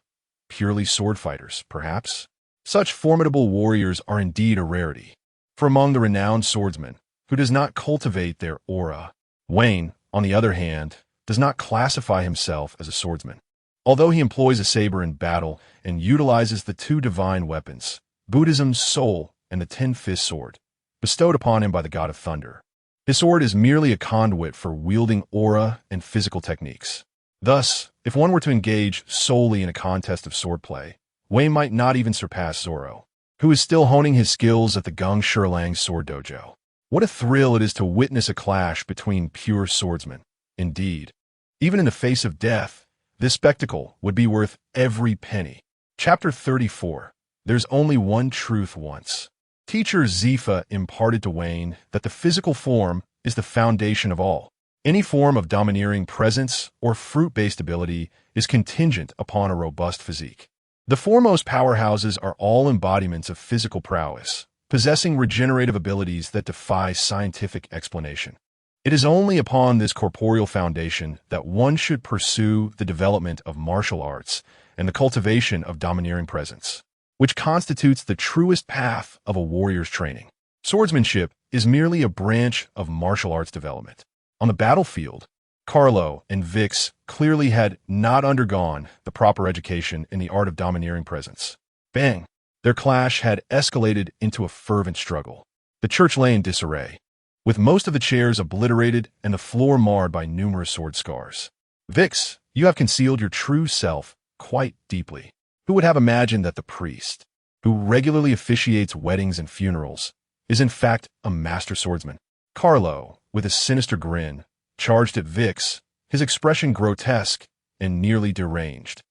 Purely sword fighters, perhaps? Such formidable warriors are indeed a rarity. For among the renowned swordsmen, who does not cultivate their aura, Wayne, on the other hand, does not classify himself as a swordsman. Although he employs a saber in battle and utilizes the two divine weapons, Buddhism's soul and the ten-fist sword, bestowed upon him by the god of thunder, his sword is merely a conduit for wielding aura and physical techniques. Thus, if one were to engage solely in a contest of swordplay, Wayne might not even surpass Zoro, who is still honing his skills at the Gung Shirlang Sword Dojo. What a thrill it is to witness a clash between pure swordsmen. Indeed, even in the face of death, this spectacle would be worth every penny. Chapter 34. There's only one truth once. Teacher Zephyr imparted to Wayne that the physical form is the foundation of all. Any form of domineering presence or fruit-based ability is contingent upon a robust physique. The foremost powerhouses are all embodiments of physical prowess, possessing regenerative abilities that defy scientific explanation. It is only upon this corporeal foundation that one should pursue the development of martial arts and the cultivation of domineering presence, which constitutes the truest path of a warrior's training. Swordsmanship is merely a branch of martial arts development. On the battlefield, Carlo and Vix clearly had not undergone the proper education in the art of domineering presence. Bang! Their clash had escalated into a fervent struggle. The church lay in disarray, with most of the chairs obliterated and the floor marred by numerous sword scars. Vix, you have concealed your true self quite deeply. Who would have imagined that the priest, who regularly officiates weddings and funerals, is in fact a master swordsman? Carlo, with a sinister grin, charged at Vix, his expression grotesque and nearly deranged,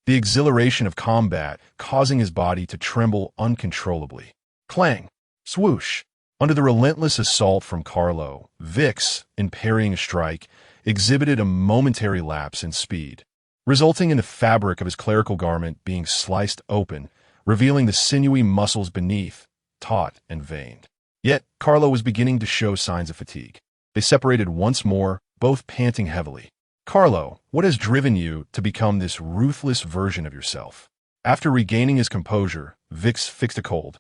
the exhilaration of combat causing his body to tremble uncontrollably. Clang! Swoosh! Under the relentless assault from Carlo, Vix, in parrying a strike, exhibited a momentary lapse in speed, resulting in the fabric of his clerical garment being sliced open, revealing the sinewy muscles beneath, taut and veined. Yet, Carlo was beginning to show signs of fatigue. They separated once more, both panting heavily. Carlo, what has driven you to become this ruthless version of yourself? After regaining his composure, Vix fixed a cold,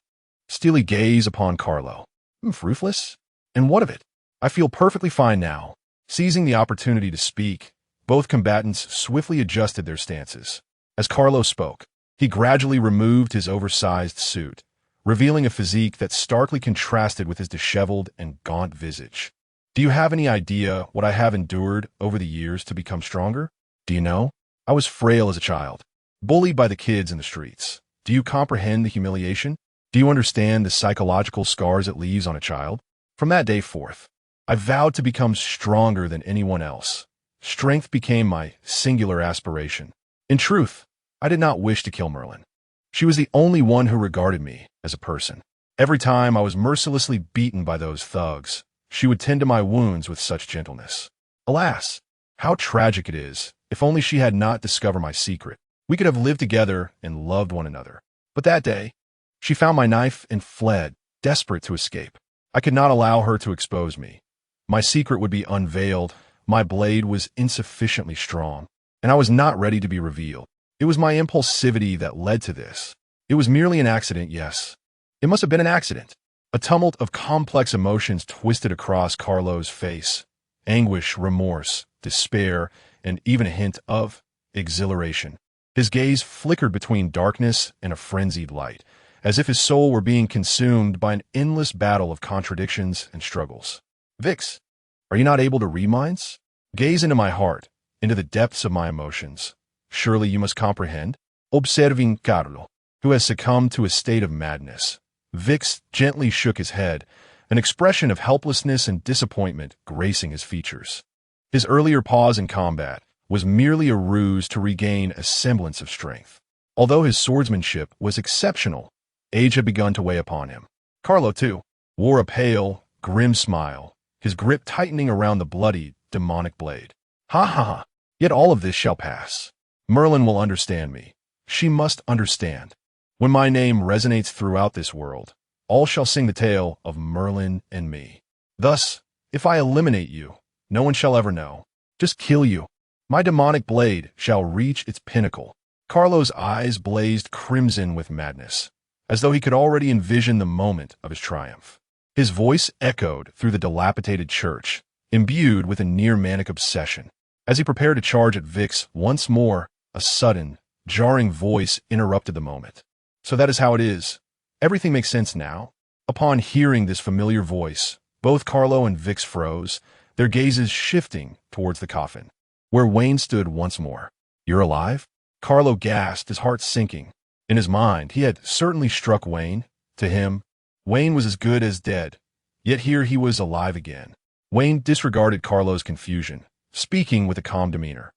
steely gaze upon Carlo. Ruthless? And what of it? I feel perfectly fine now. Seizing the opportunity to speak, both combatants swiftly adjusted their stances. As Carlo spoke, he gradually removed his oversized suit, revealing a physique that starkly contrasted with his disheveled and gaunt visage. Do you have any idea what I have endured over the years to become stronger? Do you know? I was frail as a child, bullied by the kids in the streets. Do you comprehend the humiliation? Do you understand the psychological scars it leaves on a child? From that day forth, I vowed to become stronger than anyone else. Strength became my singular aspiration. In truth, I did not wish to kill Merlin. She was the only one who regarded me as a person. Every time I was mercilessly beaten by those thugs, she would tend to my wounds with such gentleness. Alas, how tragic it is. If only she had not discovered my secret, we could have lived together and loved one another. But that day, she found my knife and fled, desperate to escape. I could not allow her to expose me. My secret would be unveiled. My blade was insufficiently strong, and I was not ready to be revealed. It was my impulsivity that led to this. It was merely an accident, yes. It must have been an accident. A tumult of complex emotions twisted across Carlo's face. Anguish, remorse, despair, and even a hint of exhilaration. His gaze flickered between darkness and a frenzied light, as if his soul were being consumed by an endless battle of contradictions and struggles. Vix, are you not able to read minds? Gaze into my heart, into the depths of my emotions. Surely you must comprehend. Observing Carlo, who has succumbed to a state of madness. Vix gently shook his head, an expression of helplessness and disappointment gracing his features. His earlier pause in combat was merely a ruse to regain a semblance of strength. Although his swordsmanship was exceptional, age had begun to weigh upon him. Carlo, too, wore a pale, grim smile, his grip tightening around the bloody, demonic blade. Ha ha ha! Yet all of this shall pass. Merlin will understand me. She must understand. When my name resonates throughout this world, all shall sing the tale of Merlin and me. Thus, if I eliminate you, no one shall ever know. Just kill you. My demonic blade shall reach its pinnacle. Carlo's eyes blazed crimson with madness, as though he could already envision the moment of his triumph. His voice echoed through the dilapidated church, imbued with a near-manic obsession. As he prepared to charge at Vix once more, a sudden, jarring voice interrupted the moment. So that is how it is. Everything makes sense now. Upon hearing this familiar voice, both Carlo and Vix froze, their gazes shifting towards the coffin, where Wayne stood once more. You're alive? Carlo gasped, his heart sinking. In his mind, he had certainly struck Wayne. To him, Wayne was as good as dead, yet here he was alive again. Wayne disregarded Carlo's confusion, speaking with a calm demeanor.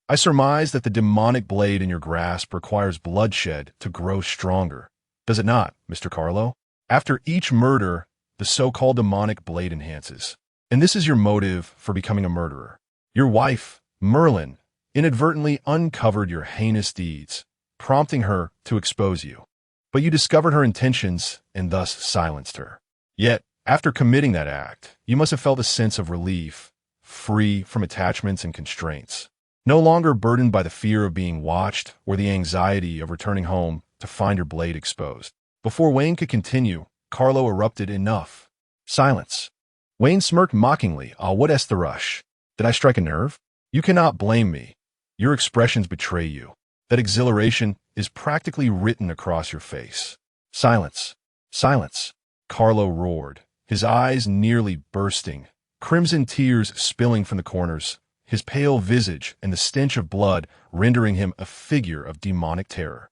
I surmise that the demonic blade in your grasp requires bloodshed to grow stronger. Does it not, Mr. Carlo? After each murder, the so-called demonic blade enhances. And this is your motive for becoming a murderer. Your wife, Merlin, inadvertently uncovered your heinous deeds, prompting her to expose you. But you discovered her intentions and thus silenced her. Yet, after committing that act, you must have felt a sense of relief, free from attachments and constraints. No longer burdened by the fear of being watched or the anxiety of returning home to find your blade exposed. Before Wayne could continue, Carlo erupted, enough. Silence. Wayne smirked mockingly. What is the rush? Did I strike a nerve? You cannot blame me. Your expressions betray you. That exhilaration is practically written across your face. Silence. Silence. Carlo roared, his eyes nearly bursting, crimson tears spilling from the corners, his pale visage and the stench of blood rendering him a figure of demonic terror.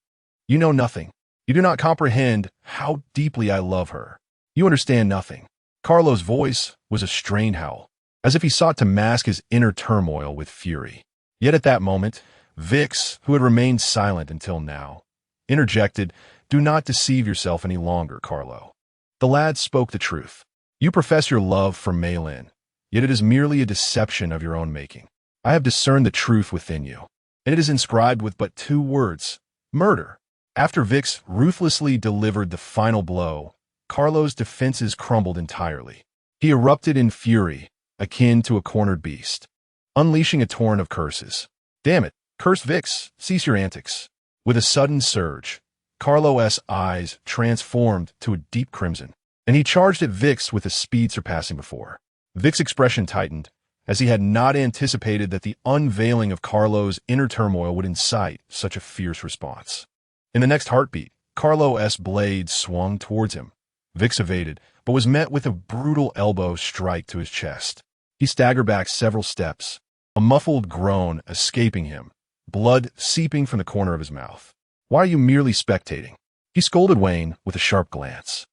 You know nothing. You do not comprehend how deeply I love her. You understand nothing. Carlo's voice was a strained howl, as if he sought to mask his inner turmoil with fury. Yet at that moment, Vix, who had remained silent until now, interjected, Do not deceive yourself any longer, Carlo. The lad spoke the truth. You profess your love for Maylin, yet it is merely a deception of your own making. I have discerned the truth within you, and it is inscribed with but 2 words, murder. After Vix ruthlessly delivered the final blow, Carlo's defenses crumbled entirely. He erupted in fury, akin to a cornered beast, unleashing a torrent of curses. Damn it, curse Vix, cease your antics. With a sudden surge, Carlo's eyes transformed to a deep crimson, and he charged at Vix with a speed surpassing before. Vic's expression tightened, as he had not anticipated that the unveiling of Carlo's inner turmoil would incite such a fierce response. In the next heartbeat, Carlo's blade swung towards him. Vix evaded, but was met with a brutal elbow strike to his chest. He staggered back several steps, a muffled groan escaping him, blood seeping from the corner of his mouth. Why are you merely spectating? He scolded Wayne with a sharp glance.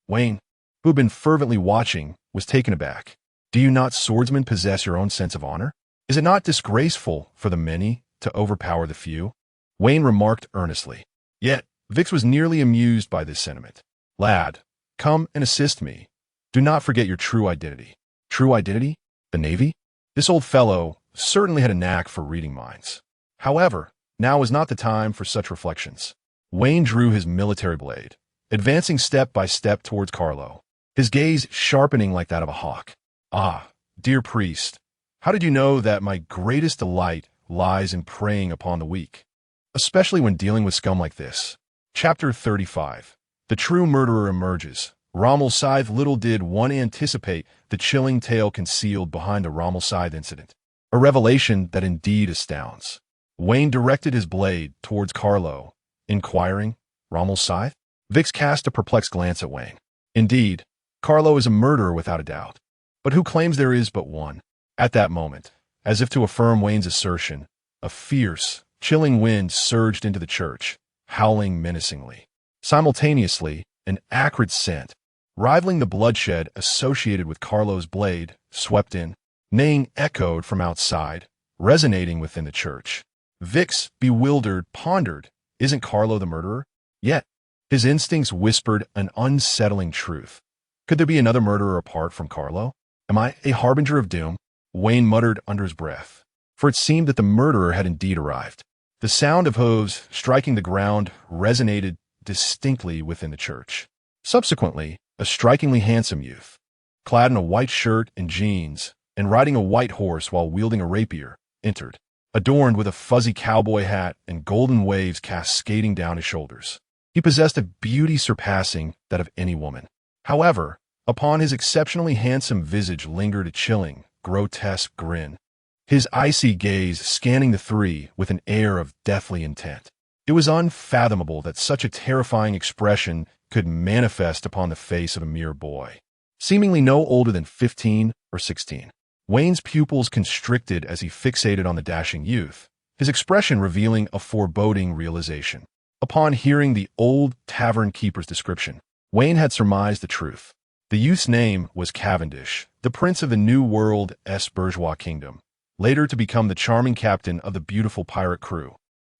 Wayne, who had been fervently watching, was taken aback. Do you not swordsmen possess your own sense of honor? Is it not disgraceful for the many to overpower the few? Wayne remarked earnestly. Yet, Vix was nearly amused by this sentiment. Lad, come and assist me. Do not forget your true identity. True identity? The Navy? This old fellow certainly had a knack for reading minds. However, now was not the time for such reflections. Wayne drew his military blade, advancing step by step towards Carlo, his gaze sharpening like that of a hawk. Ah, dear priest, how did you know that my greatest delight lies in preying upon the weak, especially when dealing with scum like this? Chapter 35. The true murderer emerges. Rommel Scythe. Little did one anticipate the chilling tale concealed behind the Rommel Scythe incident, a revelation that indeed astounds. Wayne directed his blade towards Carlo, inquiring, Rommel Scythe? Vix cast a perplexed glance at Wayne. Indeed, Carlo is a murderer without a doubt. But who claims there is but one? At that moment, as if to affirm Wayne's assertion, a fierce, chilling wind surged into the church, howling menacingly. Simultaneously, an acrid scent, rivaling the bloodshed associated with Carlo's blade, swept in. Neighing echoed from outside, resonating within the church. Vix, bewildered, pondered, isn't Carlo the murderer? Yet, his instincts whispered an unsettling truth. Could there be another murderer apart from Carlo? Am I a harbinger of doom? Wayne muttered under his breath, for it seemed that the murderer had indeed arrived. The sound of hooves striking the ground resonated distinctly within the church. Subsequently, a strikingly handsome youth, clad in a white shirt and jeans, and riding a white horse while wielding a rapier, entered, adorned with a fuzzy cowboy hat and golden waves cascading down his shoulders. He possessed a beauty surpassing that of any woman. However, upon his exceptionally handsome visage lingered a chilling, grotesque grin, his icy gaze scanning the three with an air of deathly intent. It was unfathomable that such a terrifying expression could manifest upon the face of a mere boy, seemingly no older than 15 or 16. Wayne's pupils constricted as he fixated on the dashing youth, his expression revealing a foreboding realization. Upon hearing the old tavern keeper's description, Wayne had surmised the truth. The youth's name was Cavendish, the prince of the New World's bourgeois kingdom, later to become the charming captain of the beautiful pirate crew,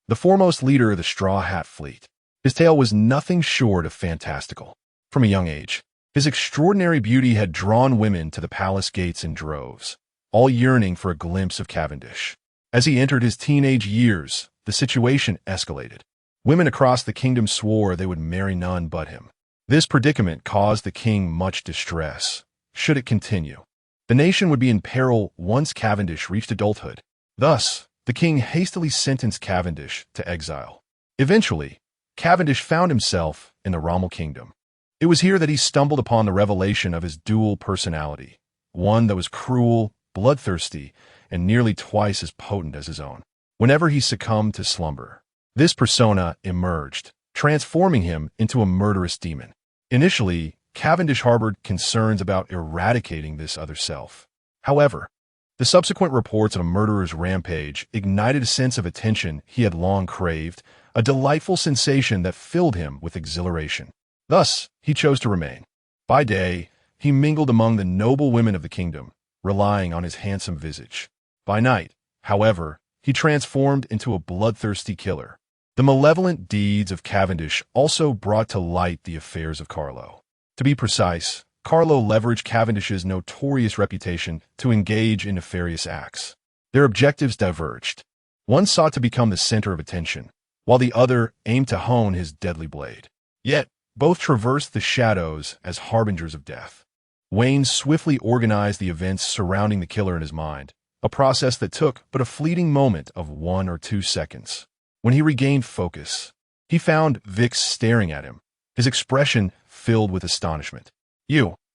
the foremost leader of the Straw Hat Fleet. His tale was nothing short of fantastical. From a young age, his extraordinary beauty had drawn women to the palace gates in droves, all yearning for a glimpse of Cavendish. As he entered his teenage years, the situation escalated. Women across the kingdom swore they would marry none but him. This predicament caused the king much distress. Should it continue, the nation would be in peril once Cavendish reached adulthood. Thus, the king hastily sentenced Cavendish to exile. Eventually, Cavendish found himself in the Rommel kingdom. It was here that he stumbled upon the revelation of his dual personality, one that was cruel, bloodthirsty, and nearly twice as potent as his own. Whenever he succumbed to slumber, this persona emerged, transforming him into a murderous demon. Initially, Cavendish harbored concerns about eradicating this other self. However, the subsequent reports of a murderer's rampage ignited a sense of attention he had long craved, a delightful sensation that filled him with exhilaration. Thus, he chose to remain. By day, he mingled among the noble women of the kingdom, relying on his handsome visage. By night, however, he transformed into a bloodthirsty killer. The malevolent deeds of Cavendish also brought to light the affairs of Carlo. To be precise, Carlo leveraged Cavendish's notorious reputation to engage in nefarious acts. Their objectives diverged. One sought to become the center of attention, while the other aimed to hone his deadly blade. Yet, both traversed the shadows as harbingers of death. Wayne swiftly organized the events surrounding the killer in his mind, a process that took but a fleeting moment of 1 or 2 seconds. When he regained focus, he found Vix staring at him, his expression filled with astonishment.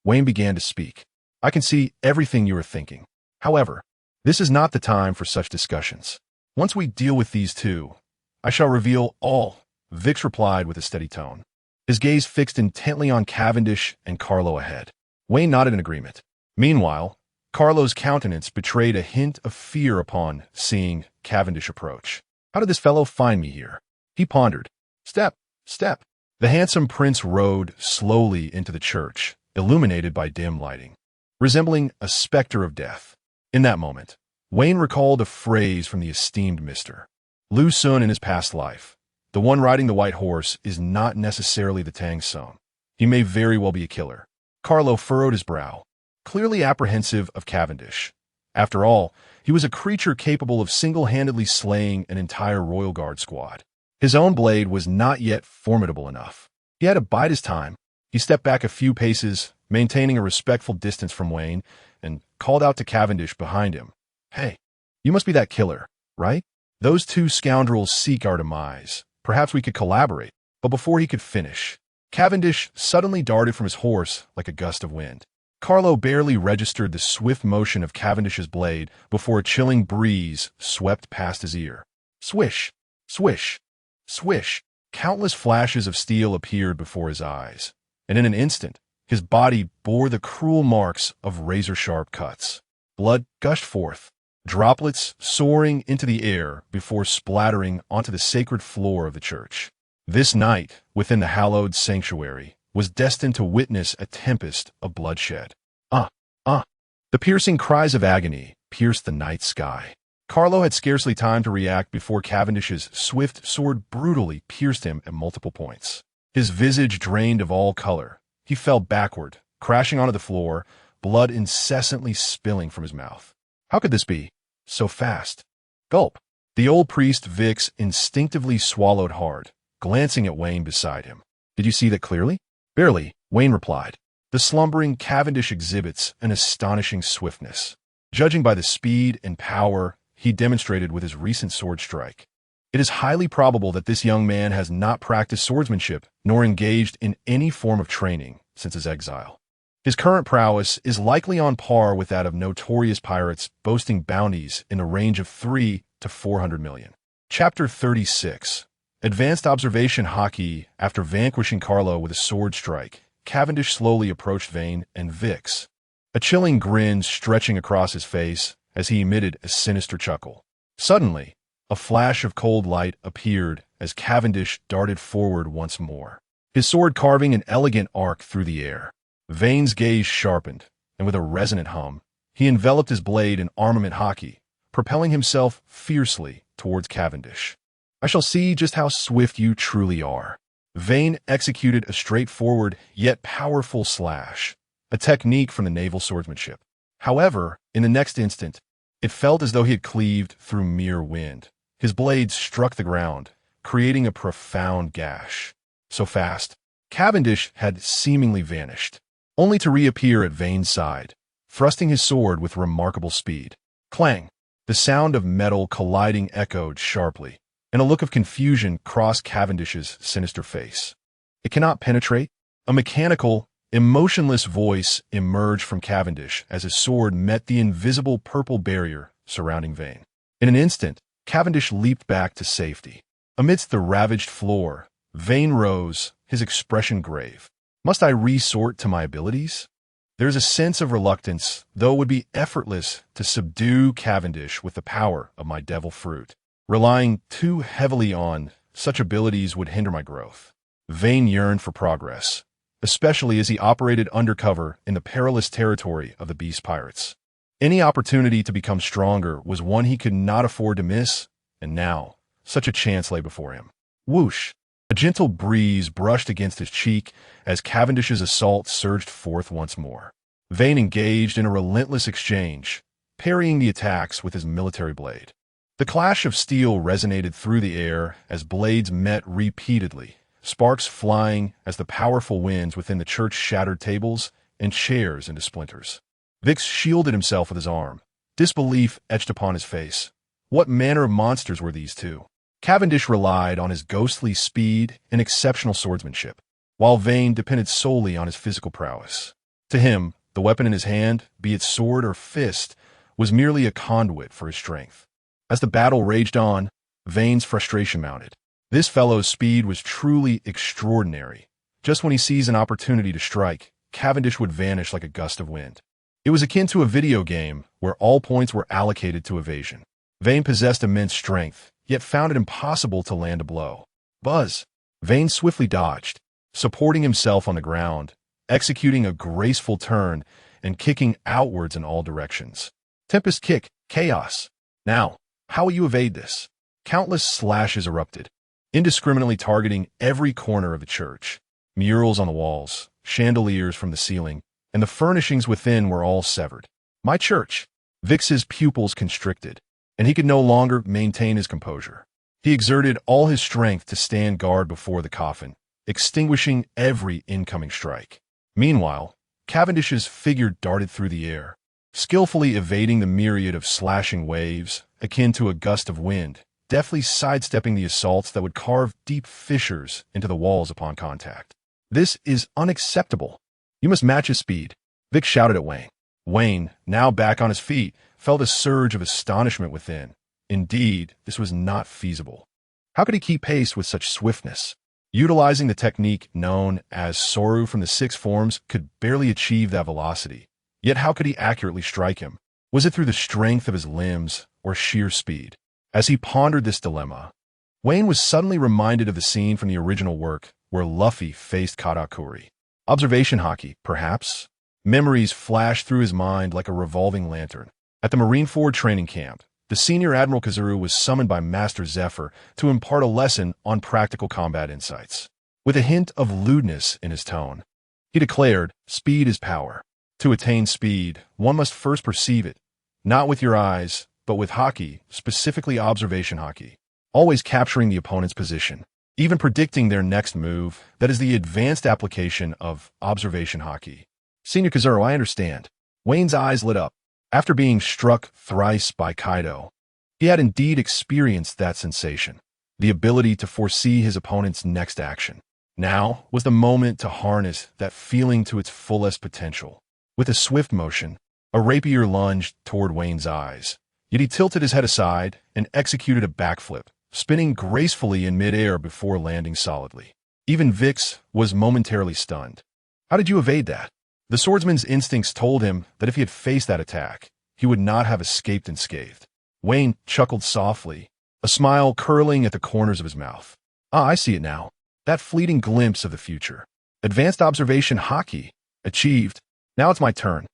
Wayne began to speak. I can see everything you are thinking. However, this is not the time for such discussions. Once we deal with these two, I shall reveal all, Vix replied with a steady tone, his gaze fixed intently on Cavendish and Carlo ahead. Wayne nodded in agreement. Meanwhile, Carlo's countenance betrayed a hint of fear upon seeing Cavendish approach. How did this fellow find me here? He pondered. Step. The handsome prince rode slowly into the church, illuminated by dim lighting. resembling a specter of death. In that moment, Wayne recalled a phrase from the esteemed Mr. Lu Sun in his past life. The one riding the white horse is not necessarily the Tang Song. He may very well be a killer. Carlo furrowed his brow, clearly apprehensive of Cavendish. After all, he was a creature capable of single-handedly slaying an entire Royal Guard squad. His own blade was not yet formidable enough. He had to bide his time. He stepped back a few paces, maintaining a respectful distance from Wayne, and called out to Cavendish behind him. "Hey, you must be that killer, right? Those two scoundrels seek our demise. Perhaps we could collaborate." But before he could finish, Cavendish suddenly darted from his horse like a gust of wind. Carlo barely registered the swift motion of Cavendish's blade before a chilling breeze swept past his ear. Swish, swish, swish. Countless flashes of steel appeared before his eyes, and in an instant, his body bore the cruel marks of razor-sharp cuts. Blood gushed forth, droplets soaring into the air before splattering onto the sacred floor of the church. This night, within the hallowed sanctuary, was destined to witness a tempest of bloodshed. The piercing cries of agony pierced the night sky. Carlo had scarcely time to react before Cavendish's swift sword brutally pierced him at multiple points. His visage drained of all color. He fell backward, crashing onto the floor, blood incessantly spilling from his mouth. How could this be? So fast. Gulp. The old priest Vix instinctively swallowed hard, glancing at Wayne beside him. "Did you see that clearly?" "Barely," Wayne replied. The slumbering Cavendish exhibits an astonishing swiftness, judging by the speed and power he demonstrated with his recent sword strike. It is highly probable that this young man has not practiced swordsmanship nor engaged in any form of training since his exile. His current prowess is likely on par with that of notorious pirates boasting bounties in the range of 3 to 400 million. Chapter 36. Advanced observation Haki. After vanquishing Carlo with a sword strike, Cavendish slowly approached Vane and Vix, a chilling grin stretching across his face as he emitted a sinister chuckle. Suddenly, a flash of cold light appeared as Cavendish darted forward once more, his sword carving an elegant arc through the air. Vane's gaze sharpened, and with a resonant hum, he enveloped his blade in armament Haki, propelling himself fiercely towards Cavendish. "I shall see just how swift you truly are." Vane executed a straightforward yet powerful slash, a technique from the naval swordsmanship. However, in the next instant, it felt as though he had cleaved through mere wind. His blade struck the ground, creating a profound gash. So fast, Cavendish had seemingly vanished, only to reappear at Vane's side, thrusting his sword with remarkable speed. Clang! The sound of metal colliding echoed sharply, and a look of confusion crossed Cavendish's sinister face. "It cannot penetrate?" A mechanical, emotionless voice emerged from Cavendish as his sword met the invisible purple barrier surrounding Vane. In an instant, Cavendish leaped back to safety. Amidst the ravaged floor, Vane rose, his expression grave. "Must I resort to my abilities?" There is a sense of reluctance, though it would be effortless to subdue Cavendish with the power of my devil fruit. Relying too heavily on such abilities would hinder my growth. Vane yearned for progress, especially as he operated undercover in the perilous territory of the Beast Pirates. Any opportunity to become stronger was one he could not afford to miss, and now, such a chance lay before him. Whoosh! A gentle breeze brushed against his cheek as Cavendish's assault surged forth once more. Vane engaged in a relentless exchange, parrying the attacks with his military blade. The clash of steel resonated through the air as blades met repeatedly, sparks flying as the powerful winds within the church shattered tables and chairs into splinters. Vix shielded himself with his arm, disbelief etched upon his face. What manner of monsters were these two? Cavendish relied on his ghostly speed and exceptional swordsmanship, while Vane depended solely on his physical prowess. To him, the weapon in his hand, be it sword or fist, was merely a conduit for his strength. As the battle raged on, Vane's frustration mounted. This fellow's speed was truly extraordinary. Just when he seized an opportunity to strike, Cavendish would vanish like a gust of wind. It was akin to a video game where all points were allocated to evasion. Vane possessed immense strength, yet found it impossible to land a blow. Buzz! Vane swiftly dodged, supporting himself on the ground, executing a graceful turn, and kicking outwards in all directions. Tempest kick, chaos. Now, how will you evade this? Countless slashes erupted, indiscriminately targeting every corner of the church. Murals on the walls, chandeliers from the ceiling, and the furnishings within were all severed. My church! Vix's pupils constricted, and he could no longer maintain his composure. He exerted all his strength to stand guard before the coffin, extinguishing every incoming strike. Meanwhile, Cavendish's figure darted through the air, skillfully evading the myriad of slashing waves, akin to a gust of wind, deftly sidestepping the assaults that would carve deep fissures into the walls upon contact. This is unacceptable. You must match his speed, Vix shouted at Wayne. Wayne, now back on his feet, felt a surge of astonishment within. Indeed, this was not feasible. How could he keep pace with such swiftness? Utilizing the technique known as Soru from the six forms could barely achieve that velocity. Yet how could he accurately strike him? Was it through the strength of his limbs or sheer speed? As he pondered this dilemma, Wayne was suddenly reminded of the scene from the original work where Luffy faced Katakuri. Observation haki, perhaps? Memories flashed through his mind like a revolving lantern. At the Marineford training camp, the senior Admiral Kazuru was summoned by Master Zephyr to impart a lesson on practical combat insights. With a hint of lewdness in his tone, he declared, "Speed is power. To attain speed, one must first perceive it, not with your eyes, but with haki, specifically observation haki, always capturing the opponent's position, even predicting their next move. That is the advanced application of observation haki." Senior Kazuru, I understand. Wayne's eyes lit up. After being struck thrice by Kaido, he had indeed experienced that sensation, the ability to foresee his opponent's next action. Now was the moment to harness that feeling to its fullest potential. With a swift motion, a rapier lunged toward Wayne's eyes, yet he tilted his head aside and executed a backflip, spinning gracefully in midair before landing solidly. Even Vix was momentarily stunned. How did you evade that? The swordsman's instincts told him that if he had faced that attack, he would not have escaped unscathed. Wayne chuckled softly, a smile curling at the corners of his mouth. Ah, I see it now. That fleeting glimpse of the future. Advanced observation haki. Achieved. Now it's my turn.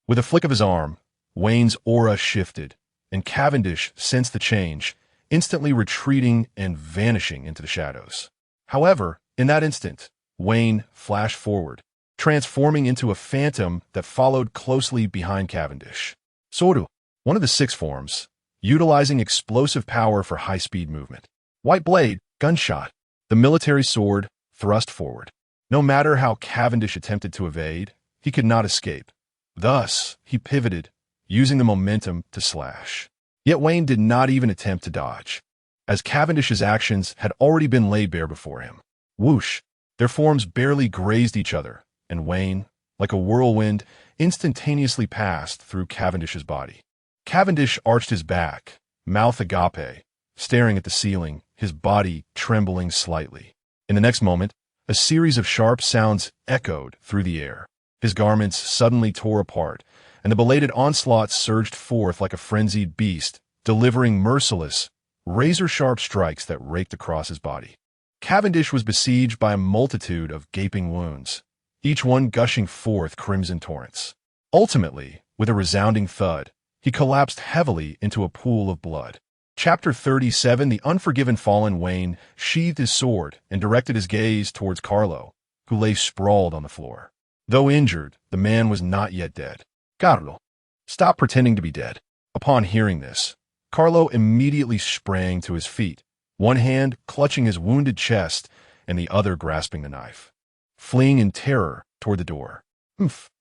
With a flick of his arm, Wayne's aura shifted, and Cavendish sensed the change, instantly retreating and vanishing into the shadows. However, in that instant, Wayne flashed forward, transforming into a phantom that followed closely behind Cavendish. Soru, one of the six forms, utilizing explosive power for high-speed movement. White blade, gunshot. The military sword thrust forward. No matter how Cavendish attempted to evade, he could not escape. Thus, he pivoted, using the momentum to slash. Yet Wayne did not even attempt to dodge, as Cavendish's actions had already been laid bare before him. Whoosh! Their forms barely grazed each other, and Wayne, like a whirlwind, instantaneously passed through Cavendish's body. Cavendish arched his back, mouth agape, staring at the ceiling, his body trembling slightly. In the next moment, a series of sharp sounds echoed through the air. His garments suddenly tore apart, and the belated onslaught surged forth like a frenzied beast, delivering merciless, razor-sharp strikes that raked across his body. Cavendish was besieged by a multitude of gaping wounds, each one gushing forth crimson torrents. Ultimately, with a resounding thud, he collapsed heavily into a pool of blood. Chapter 37, The Unforgiven Fallen. Wayne sheathed his sword and directed his gaze towards Carlo, who lay sprawled on the floor. Though injured, the man was not yet dead. Carlo, stop pretending to be dead. Upon hearing this, Carlo immediately sprang to his feet, one hand clutching his wounded chest and the other grasping the knife, fleeing in terror toward the door.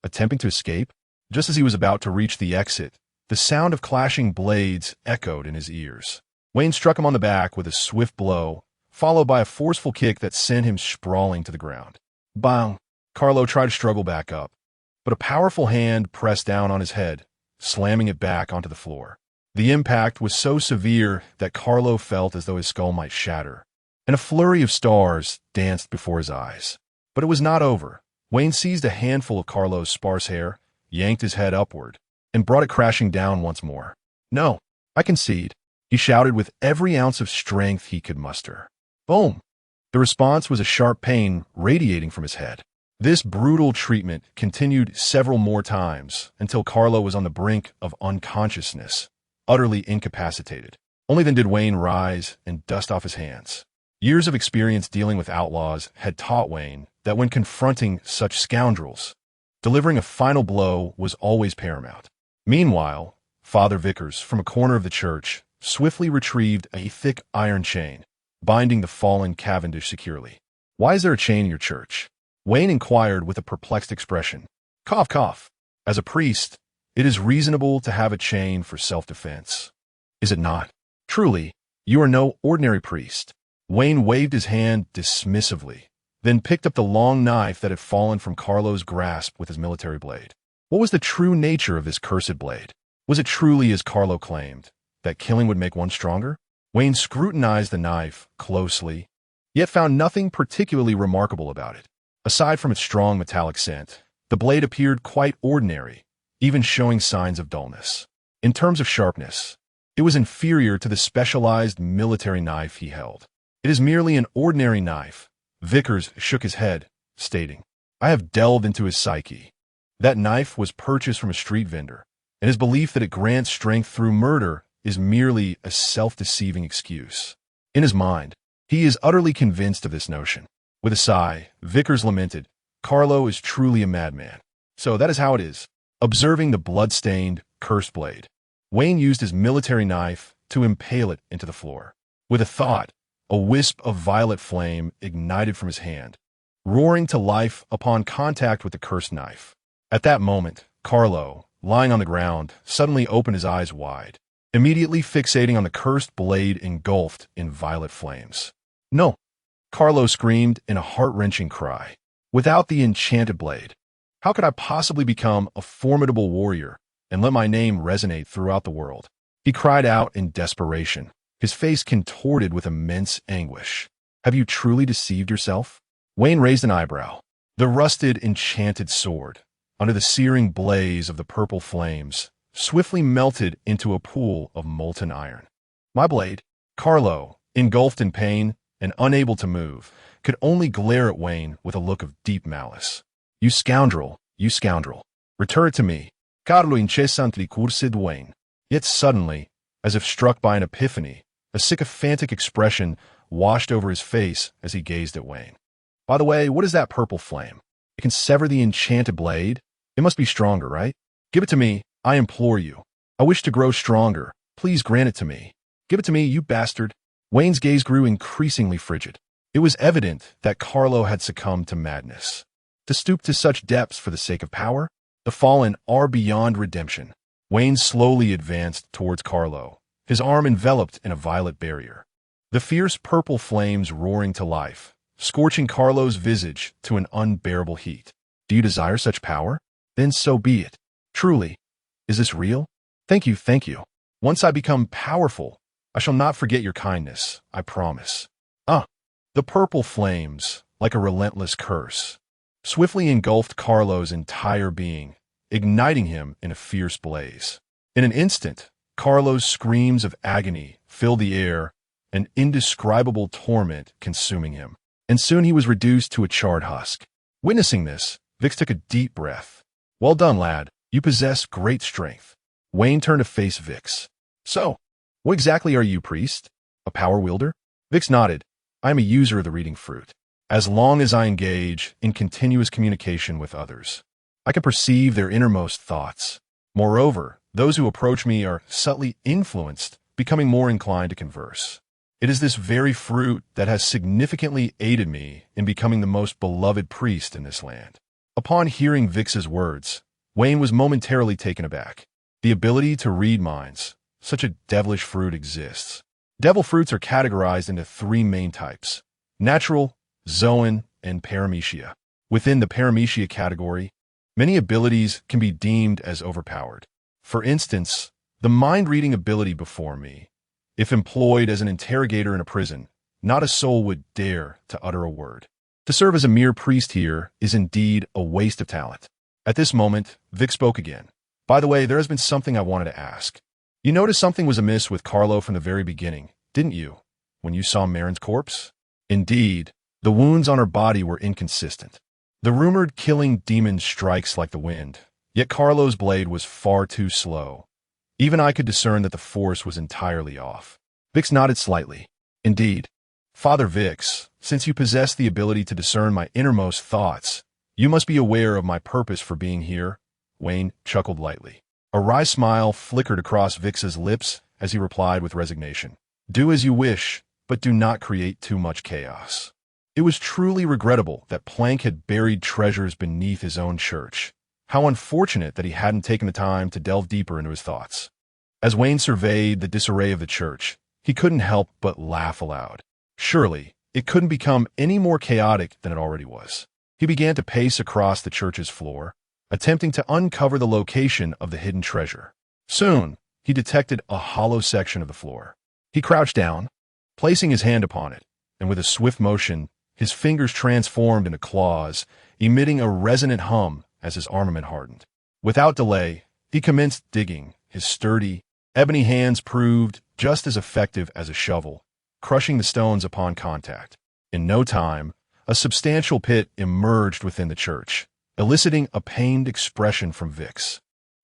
Attempting to escape? Just as he was about to reach the exit, the sound of clashing blades echoed in his ears. Wayne struck him on the back with a swift blow, followed by a forceful kick that sent him sprawling to the ground. Bang! Carlo tried to struggle back up, but a powerful hand pressed down on his head, slamming it back onto the floor. The impact was so severe that Carlo felt as though his skull might shatter, and a flurry of stars danced before his eyes. But it was not over. Wayne seized a handful of Carlo's sparse hair, yanked his head upward, and brought it crashing down once more. No, I concede, he shouted with every ounce of strength he could muster. Boom! The response was a sharp pain radiating from his head. This brutal treatment continued several more times until Carlo was on the brink of unconsciousness, utterly incapacitated. Only then did Wayne rise and dust off his hands. Years of experience dealing with outlaws had taught Wayne that when confronting such scoundrels, delivering a final blow was always paramount. Meanwhile, Father Vickers, from a corner of the church, swiftly retrieved a thick iron chain, binding the fallen Cavendish securely. "Why is there a chain in your church?" Wayne inquired with a perplexed expression. Cough, cough. "As a priest, it is reasonable to have a chain for self-defense. Is it not? Truly, you are no ordinary priest." Wayne waved his hand dismissively, then picked up the long knife that had fallen from Carlo's grasp with his military blade. What was the true nature of this cursed blade? Was it truly, as Carlo claimed, that killing would make one stronger? Wayne scrutinized the knife closely, yet found nothing particularly remarkable about it. Aside from its strong metallic scent, the blade appeared quite ordinary, even showing signs of dullness. In terms of sharpness, it was inferior to the specialized military knife he held. "It is merely an ordinary knife." Vickers shook his head, stating, "I have delved into his psyche. That knife was purchased from a street vendor, and his belief that it grants strength through murder is merely a self-deceiving excuse. In his mind, he is utterly convinced of this notion." With a sigh, Vickers lamented, "Carlo is truly a madman." So that is how it is. Observing the blood-stained, cursed blade, Wayne used his military knife to impale it into the floor. With a thought, a wisp of violet flame ignited from his hand, roaring to life upon contact with the cursed knife. At that moment, Carlo, lying on the ground, suddenly opened his eyes wide, immediately fixating on the cursed blade engulfed in violet flames. "No!" Carlo screamed in a heart-wrenching cry. "Without the enchanted blade, how could I possibly become a formidable warrior and let my name resonate throughout the world?" He cried out in desperation, his face contorted with immense anguish. "Have you truly deceived yourself?" Wayne raised an eyebrow. The rusted, enchanted sword, under the searing blaze of the purple flames, swiftly melted into a pool of molten iron. "My blade?" Carlo, engulfed in pain and unable to move, could only glare at Wayne with a look of deep malice. You scoundrel, return it to me." Carlo incessantly cursed Wayne. Yet suddenly, as if struck by an epiphany, a sycophantic expression washed over his face as he gazed at Wayne. "By the way, what is that purple flame? It can sever the enchanted blade? It must be stronger, right? Give it to me, I implore you. I wish to grow stronger. Please grant it to me. Give it to me, you bastard." Wayne's gaze grew increasingly frigid. It was evident that Carlo had succumbed to madness. To stoop to such depths for the sake of power? The fallen are beyond redemption. Wayne slowly advanced towards Carlo, his arm enveloped in a violet barrier. The fierce purple flames roaring to life, scorching Carlo's visage to an unbearable heat. "Do you desire such power? Then so be it. Truly. Is this real? Thank you. Once I become powerful, I shall not forget your kindness, I promise." The purple flames, like a relentless curse, swiftly engulfed Carlo's entire being, igniting him in a fierce blaze. In an instant, Carlo's screams of agony filled the air, an indescribable torment consuming him. And soon he was reduced to a charred husk. Witnessing this, Vix took a deep breath. "Well done, lad. You possess great strength." Wayne turned to face Vix. "So, what exactly are you, priest? A power wielder?" Vix nodded. "I am a user of the reading fruit. As long as I engage in continuous communication with others, I can perceive their innermost thoughts. Moreover, those who approach me are subtly influenced, becoming more inclined to converse. It is this very fruit that has significantly aided me in becoming the most beloved priest in this land." Upon hearing Vix's words, Wayne was momentarily taken aback. The ability to read minds, such a devilish fruit exists. Devil fruits are categorized into three main types: natural, Zoan, and paramecia. Within the paramecia category, many abilities can be deemed as overpowered. For instance, the mind-reading ability before me. If employed as an interrogator in a prison, not a soul would dare to utter a word. To serve as a mere priest here is indeed a waste of talent. At this moment, Vic spoke again. "By the way, there has been something I wanted to ask. You noticed something was amiss with Carlo from the very beginning, didn't you, when you saw Marin's corpse?" "Indeed, the wounds on her body were inconsistent. The rumored killing demon strikes like the wind, yet Carlo's blade was far too slow. Even I could discern that the force was entirely off. Vix nodded slightly. Indeed. Father Vix, since you possess the ability to discern my innermost thoughts, you must be aware of my purpose for being here. Wayne chuckled lightly. A wry smile flickered across Vix's lips as he replied with resignation. Do as you wish, but do not create too much chaos. It was truly regrettable that Plank had buried treasures beneath his own church. How unfortunate that he hadn't taken the time to delve deeper into his thoughts. As Wayne surveyed the disarray of the church, he couldn't help but laugh aloud. Surely, it couldn't become any more chaotic than it already was. He began to pace across the church's floor, attempting to uncover the location of the hidden treasure. Soon, he detected a hollow section of the floor. He crouched down, placing his hand upon it, and with a swift motion, his fingers transformed into claws, emitting a resonant hum as his armament hardened. Without delay, he commenced digging. His sturdy, ebony hands proved just as effective as a shovel, crushing the stones upon contact. In no time, a substantial pit emerged within the church, eliciting a pained expression from Vix.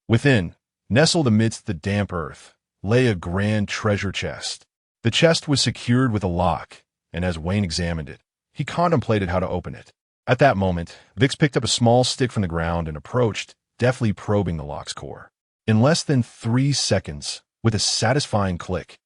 Within, nestled amidst the damp earth, lay a grand treasure chest. The chest was secured with a lock, and as Wayne examined it, he contemplated how to open it. At that moment, Vix picked up a small stick from the ground and approached, deftly probing the lock's core. In less than 3 seconds, with a satisfying click,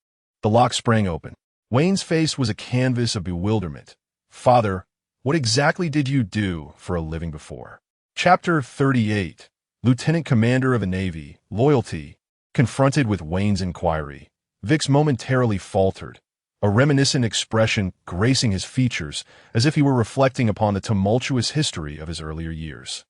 the lock sprang open. Wayne's face was a canvas of bewilderment. Father, what exactly did you do for a living before? Chapter 38. Lieutenant Commander of the Navy, Loyalty. Confronted with Wayne's inquiry, Vix momentarily faltered, a reminiscent expression gracing his features as if he were reflecting upon the tumultuous history of his earlier years.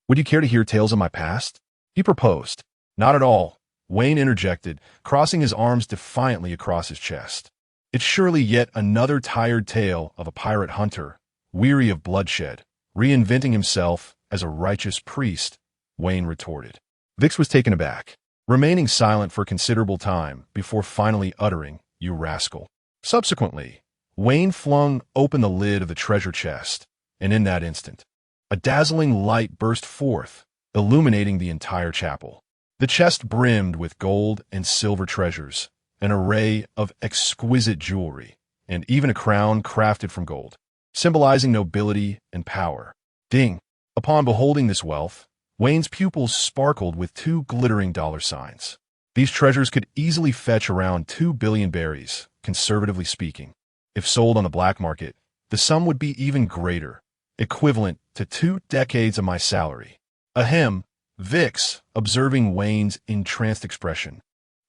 Would you care to hear tales of my past? He proposed. Not at all, Wayne interjected, crossing his arms defiantly across his chest. It's surely yet another tired tale of a pirate hunter, weary of bloodshed, reinventing himself as a righteous priest, Wayne retorted. Vix was taken aback, remaining silent for a considerable time before finally uttering, "You rascal." Subsequently, Wayne flung open the lid of the treasure chest, and in that instant, a dazzling light burst forth, illuminating the entire chapel. The chest brimmed with gold and silver treasures, an array of exquisite jewelry, and even a crown crafted from gold, symbolizing nobility and power. Ding! Upon beholding this wealth, Wayne's pupils sparkled with 2 glittering dollar signs. These treasures could easily fetch around 2 billion berries, conservatively speaking. If sold on the black market, the sum would be even greater, equivalent to 2 decades of my salary. Ahem, Vix, observing Wayne's entranced expression,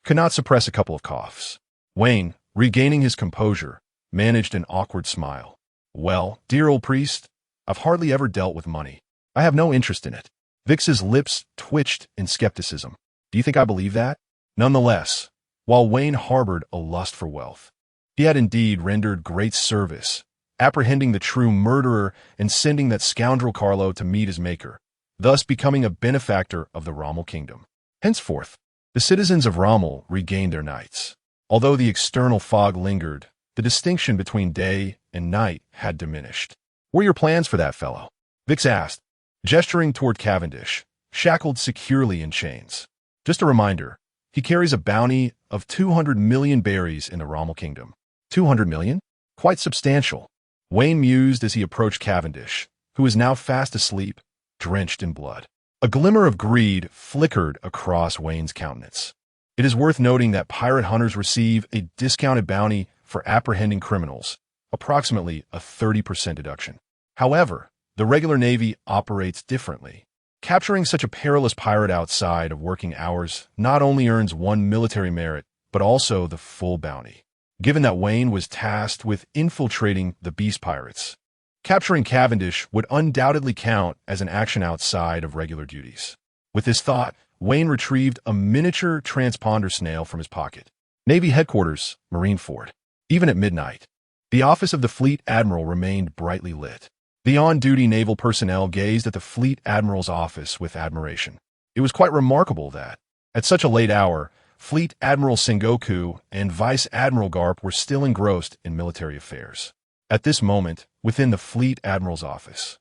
could not suppress a couple of coughs. Wayne, regaining his composure, managed an awkward smile. Well, dear old priest, I've hardly ever dealt with money. I have no interest in it. Vix's lips twitched in skepticism. Do you think I believe that? Nonetheless, while Wayne harbored a lust for wealth, he had indeed rendered great service, apprehending the true murderer and sending that scoundrel Carlo to meet his maker, thus becoming a benefactor of the Rommel kingdom. Henceforth, the citizens of Rommel regained their nights. Although the external fog lingered, the distinction between day and night had diminished. What are your plans for that fellow? Vix asked, gesturing toward Cavendish, shackled securely in chains. Just a reminder, he carries a bounty of 200 million berries in the Rommel kingdom. 200 million? Quite substantial. Wayne mused as he approached Cavendish, who was now fast asleep, drenched in blood. A glimmer of greed flickered across Wayne's countenance. It is worth noting that pirate hunters receive a discounted bounty for apprehending criminals, approximately a 30% deduction. However, the regular Navy operates differently. Capturing such a perilous pirate outside of working hours not only earns 1 military merit, but also the full bounty. Given that Wayne was tasked with infiltrating the Beast Pirates, capturing Cavendish would undoubtedly count as an action outside of regular duties. With this thought, Wayne retrieved a miniature transponder snail from his pocket. Navy Headquarters, Marineford. Even at midnight, the office of the Fleet Admiral remained brightly lit. The on-duty naval personnel gazed at the Fleet Admiral's office with admiration. It was quite remarkable that, at such a late hour, Fleet Admiral Sengoku and Vice Admiral Garp were still engrossed in military affairs. At this moment, within the Fleet Admiral's office,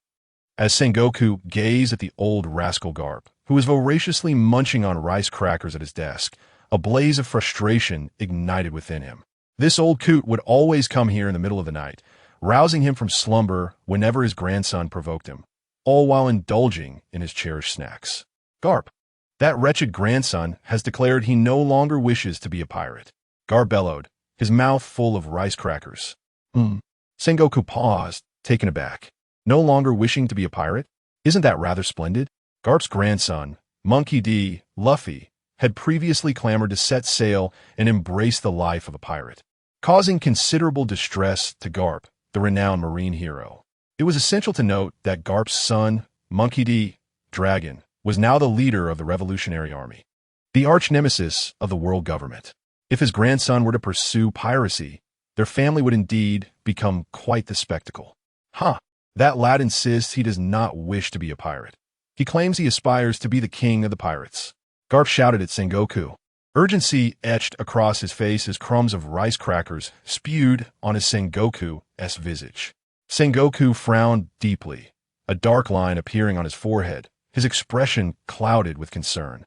as Sengoku gazed at the old rascal Garp, who was voraciously munching on rice crackers at his desk. A blaze of frustration ignited within him. This old coot would always come here in the middle of the night, rousing him from slumber whenever his grandson provoked him, all while indulging in his cherished snacks. Garp, that wretched grandson has declared he no longer wishes to be a pirate. Garp bellowed, his mouth full of rice crackers. Sengoku paused, taken aback. No longer wishing to be a pirate? Isn't that rather splendid? Garp's grandson, Monkey D. Luffy, had previously clamored to set sail and embrace the life of a pirate, causing considerable distress to Garp, the renowned marine hero. It was essential to note that Garp's son, Monkey D. Dragon, was now the leader of the Revolutionary Army, the arch-nemesis of the world government. If his grandson were to pursue piracy, their family would indeed become quite the spectacle. That lad insists he does not wish to be a pirate. He claims he aspires to be the king of the pirates. Garp shouted at Sengoku. Urgency etched across his face as crumbs of rice crackers spewed on his Sengoku-esque visage. Sengoku frowned deeply, a dark line appearing on his forehead, his expression clouded with concern.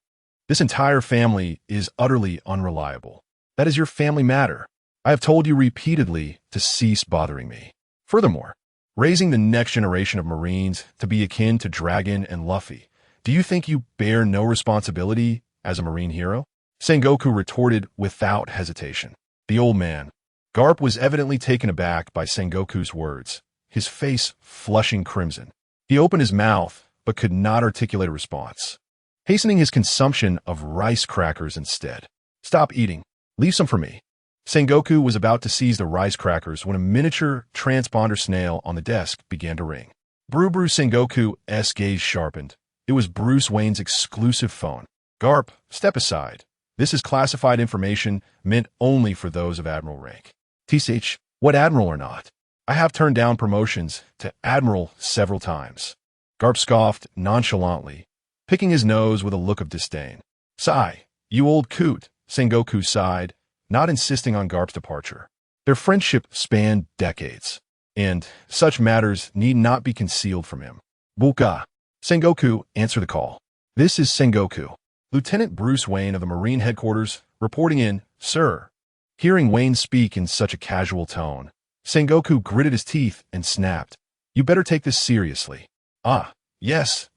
This entire family is utterly unreliable. That is your family matter. I have told you repeatedly to cease bothering me. Furthermore, raising the next generation of Marines to be akin to Dragon and Luffy, do you think you bear no responsibility as a Marine hero? Sengoku retorted without hesitation. The old man. Garp was evidently taken aback by Sengoku's words, his face flushing crimson. He opened his mouth, but could not articulate a response, hastening his consumption of rice crackers instead. Stop eating. Leave some for me. Sengoku was about to seize the rice crackers when a miniature transponder snail on the desk began to ring. Brew Sengoku's gaze sharpened. It was Bruce Wayne's exclusive phone. Garp, step aside. This is classified information meant only for those of Admiral rank. TCH, what Admiral or not? I have turned down promotions to Admiral several times. Garp scoffed nonchalantly, picking his nose with a look of disdain. Sigh, you old coot, Sengoku sighed, not insisting on Garp's departure. Their friendship spanned decades, and such matters need not be concealed from him. Buka. Sengoku, answer the call. This is Sengoku. Lieutenant Bruce Wayne of the Marine Headquarters, reporting in, sir. Hearing Wayne speak in such a casual tone, Sengoku gritted his teeth and snapped. You better take this seriously. Yes,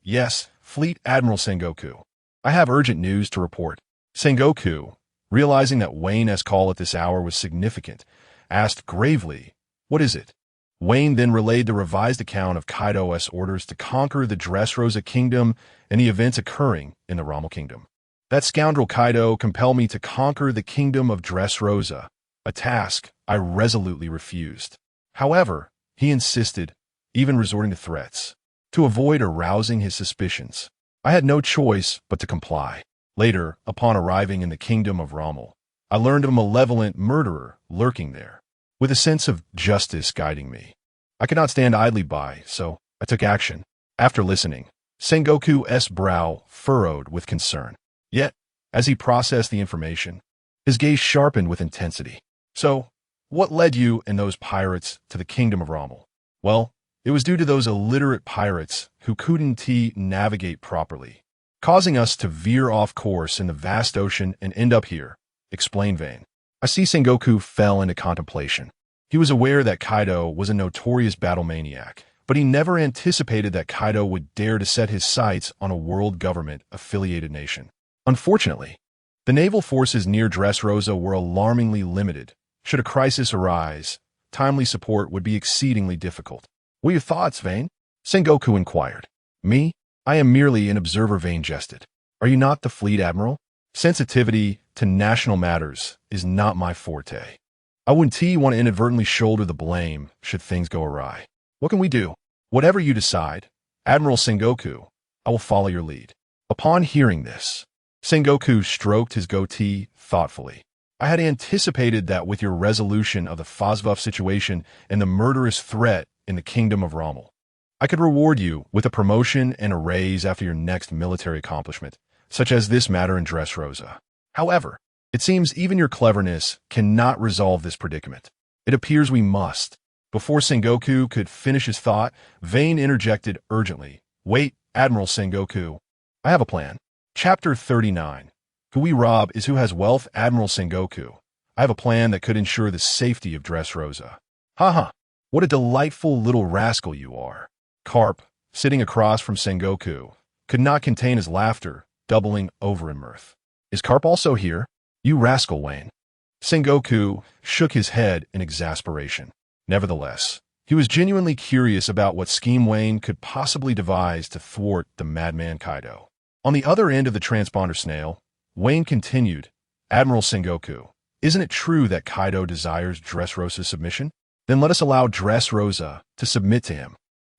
Fleet Admiral Sengoku. I have urgent news to report. Sengoku, realizing that Wayne's call at this hour was significant, asked gravely, what is it? Wayne then relayed the revised account of Kaido's orders to conquer the Dressrosa Kingdom and the events occurring in the Rommel Kingdom. That scoundrel Kaido compelled me to conquer the Kingdom of Dressrosa, a task I resolutely refused. However, he insisted, even resorting to threats, to avoid arousing his suspicions. I had no choice but to comply. Later, upon arriving in the Kingdom of Rommel, I learned of a malevolent murderer lurking there, with a sense of justice guiding me. I could not stand idly by, so I took action. After listening, Sengoku's brow furrowed with concern. Yet, as he processed the information, his gaze sharpened with intensity. So, what led you and those pirates to the Kingdom of Rommel? Well, it was due to those illiterate pirates who couldn't navigate properly, causing us to veer off course in the vast ocean and end up here, explained Vayne. I see Sengoku fell into contemplation. He was aware that Kaido was a notorious battle maniac, but he never anticipated that Kaido would dare to set his sights on a world government-affiliated nation. Unfortunately, the naval forces near Dressrosa were alarmingly limited. Should a crisis arise, timely support would be exceedingly difficult. What are your thoughts, Vayne? Sengoku inquired. Me? I am merely an observer, Vayne jested. Are you not the fleet admiral? Sensitivity to national matters is not my forte. I wouldn't want to inadvertently shoulder the blame should things go awry. What can we do? Whatever you decide, Admiral Sengoku, I will follow your lead. Upon hearing this, Sengoku stroked his goatee thoughtfully. I had anticipated that with your resolution of the Fosvuff situation and the murderous threat in the Kingdom of Rommel, I could reward you with a promotion and a raise after your next military accomplishment, such as this matter in Dressrosa. However, it seems even your cleverness cannot resolve this predicament. It appears we must, Before Sengoku could finish his thought, Vayne interjected urgently. Wait, Admiral Sengoku. I have a plan. Chapter 39. Who we rob is who has wealth. Admiral Sengoku. I have a plan that could ensure the safety of Dressrosa. Haha, what a delightful little rascal you are. Carp, sitting across from Sengoku, could not contain his laughter, doubling over in mirth. Is Carp also here? You rascal, Wayne. Sengoku shook his head in exasperation. Nevertheless, he was genuinely curious about what scheme Wayne could possibly devise to thwart the madman Kaido. On the other end of the transponder snail, Wayne continued, Admiral Sengoku, isn't it true that Kaido desires Dressrosa's submission? Then let us allow Dressrosa to submit to him.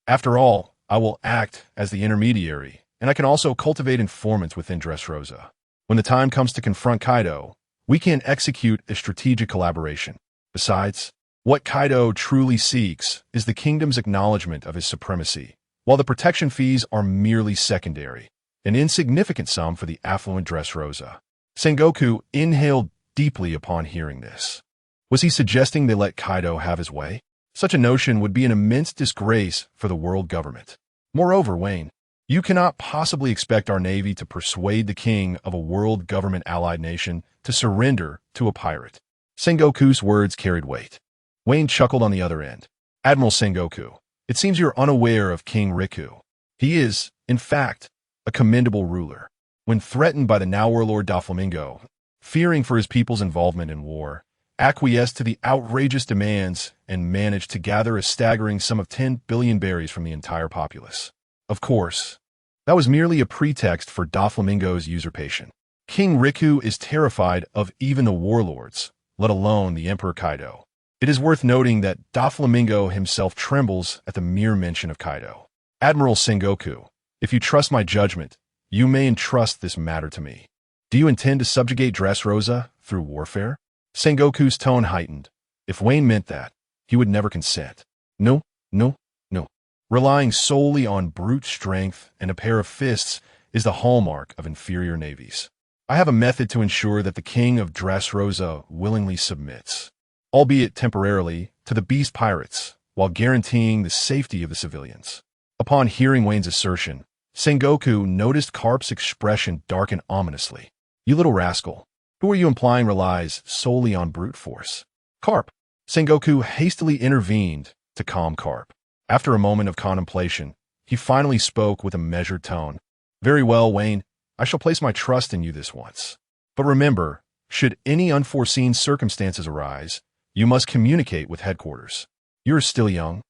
After all, I will act as the intermediary, and I can also cultivate informants within Dressrosa. When the time comes to confront Kaido, we can execute a strategic collaboration. Besides, what Kaido truly seeks is the kingdom's acknowledgement of his supremacy, while the protection fees are merely secondary, an insignificant sum for the affluent Dressrosa. Sengoku inhaled deeply upon hearing this. Was he suggesting they let Kaido have his way? Such a notion would be an immense disgrace for the world government. Moreover, Wayne, you cannot possibly expect our navy to persuade the king of a world government allied nation to surrender to a pirate. Sengoku's words carried weight. Wayne chuckled on the other end. Admiral Sengoku, it seems you're unaware of King Riku. He is, in fact, a commendable ruler. When threatened by the now warlord Doflamingo, fearing for his people's involvement in war, acquiesced to the outrageous demands and managed to gather a staggering sum of 10 billion berries from the entire populace. Of course, that was merely a pretext for Doflamingo's usurpation. King Riku is terrified of even the warlords, let alone the Emperor Kaido. It is worth noting that Doflamingo himself trembles at the mere mention of Kaido. Admiral Sengoku, if you trust my judgment, you may entrust this matter to me. Do you intend to subjugate Dressrosa through warfare? Sengoku's tone heightened. If Wayne meant that, he would never consent. No. Relying solely on brute strength and a pair of fists is the hallmark of inferior navies. I have a method to ensure that the king of Dressrosa willingly submits, albeit temporarily, to the beast pirates, while guaranteeing the safety of the civilians. Upon hearing Wayne's assertion, Sengoku noticed Carp's expression darken ominously. You little rascal, who are you implying relies solely on brute force? Carp. Sengoku hastily intervened to calm Carp. After a moment of contemplation, he finally spoke with a measured tone. Very well, Wayne, I shall place my trust in you this once. But remember, should any unforeseen circumstances arise, you must communicate with headquarters. You are still young,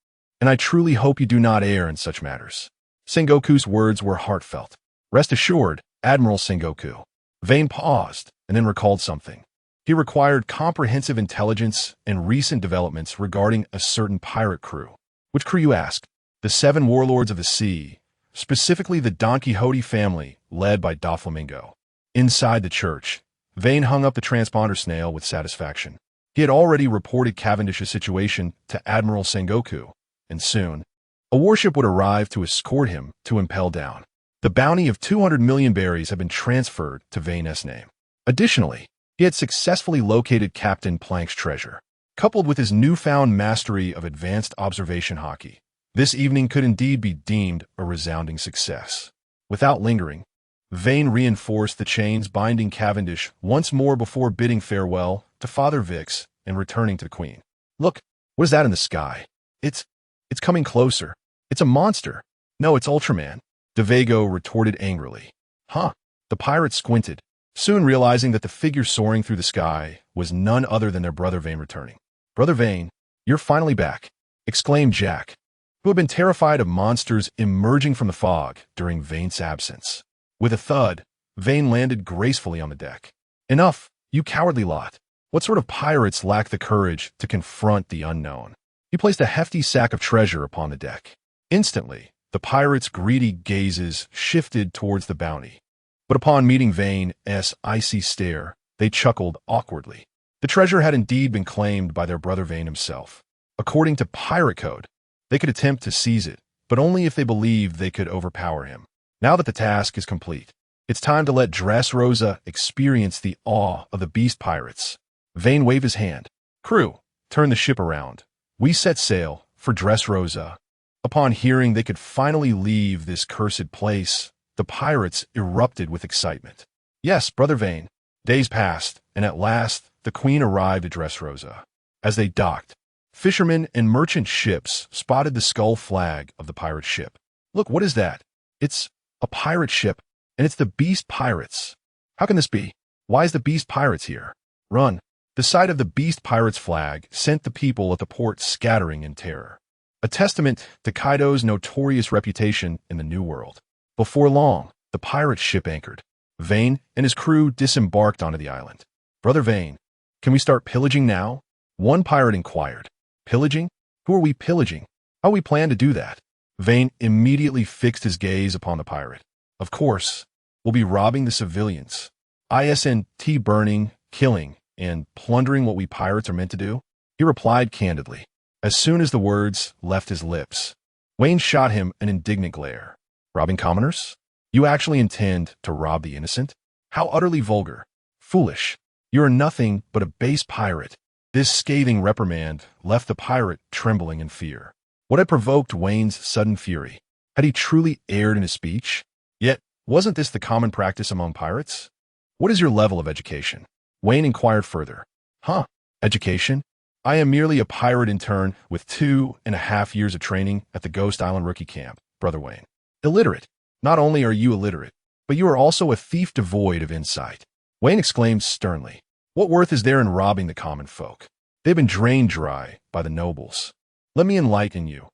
and I truly hope you do not err in such matters. Sengoku's words were heartfelt. Rest assured, Admiral Sengoku. Vayne paused and then recalled something. He required comprehensive intelligence and recent developments regarding a certain pirate crew. Which crew, you ask? The 7 warlords of the sea, specifically the Don Quixote family, led by Doflamingo. Inside the church, Vayne hung up the transponder snail with satisfaction. He had already reported Cavendish's situation to Admiral Sengoku, and soon, a warship would arrive to escort him to Impel Down. The bounty of 200 million berries had been transferred to Vayne's name. Additionally, he had successfully located Captain Plank's treasure. Coupled with his newfound mastery of advanced observation hockey, this evening could indeed be deemed a resounding success. Without lingering, Vayne reinforced the chains binding Cavendish once more before bidding farewell to Father Vix and returning to the Queen. Look, what is that in the sky? It's coming closer. It's a monster. No, it's Ultraman. DeVago retorted angrily. Huh? The pirates squinted, soon realizing that the figure soaring through the sky was none other than their brother Vayne returning. Brother Vayne, you're finally back, exclaimed Jack, who had been terrified of monsters emerging from the fog during Vayne's absence. With a thud, Vayne landed gracefully on the deck. Enough, you cowardly lot. What sort of pirates lack the courage to confront the unknown? He placed a hefty sack of treasure upon the deck. Instantly, the pirates' greedy gazes shifted towards the bounty. But upon meeting Vayne's icy stare, they chuckled awkwardly. The treasure had indeed been claimed by their brother Vayne himself. According to pirate code, they could attempt to seize it, but only if they believed they could overpower him. Now that the task is complete, it's time to let Dressrosa experience the awe of the beast pirates. Vayne waved his hand. Crew, turn the ship around. We set sail for Dressrosa. Upon hearing they could finally leave this cursed place, the pirates erupted with excitement. Yes, Brother Vane. Days passed, and at last the Queen arrived at Dressrosa. As they docked, fishermen and merchant ships spotted the skull flag of the pirate ship. Look, what is that? It's a pirate ship, and it's the Beast Pirates. How can this be? Why is the Beast Pirates here? Run. The sight of the Beast Pirates flag sent the people at the port scattering in terror, a testament to Kaido's notorious reputation in the New World. Before long, the pirate ship anchored. Vane and his crew disembarked onto the island. Brother Vane, can we start pillaging now? One pirate inquired. Pillaging? Who are we pillaging? How we plan to do that? Vane immediately fixed his gaze upon the pirate. Of course, we'll be robbing the civilians. Ascent burning, killing, and plundering what we pirates are meant to do? He replied candidly. As soon as the words left his lips, Wayne shot him an indignant glare. Robbing commoners? You actually intend to rob the innocent? How utterly vulgar. Foolish. You are nothing but a base pirate. This scathing reprimand left the pirate trembling in fear. What had provoked Wayne's sudden fury? Had he truly erred in his speech? Yet, wasn't this the common practice among pirates? What is your level of education? Wayne inquired further. Education? I am merely a pirate intern with 2.5 years of training at the Ghost Island Rookie Camp, Brother Wayne. Illiterate. Not only are you illiterate, but you are also a thief devoid of insight. Wayne exclaimed sternly. What worth is there in robbing the common folk? They've been drained dry by the nobles. Let me enlighten you.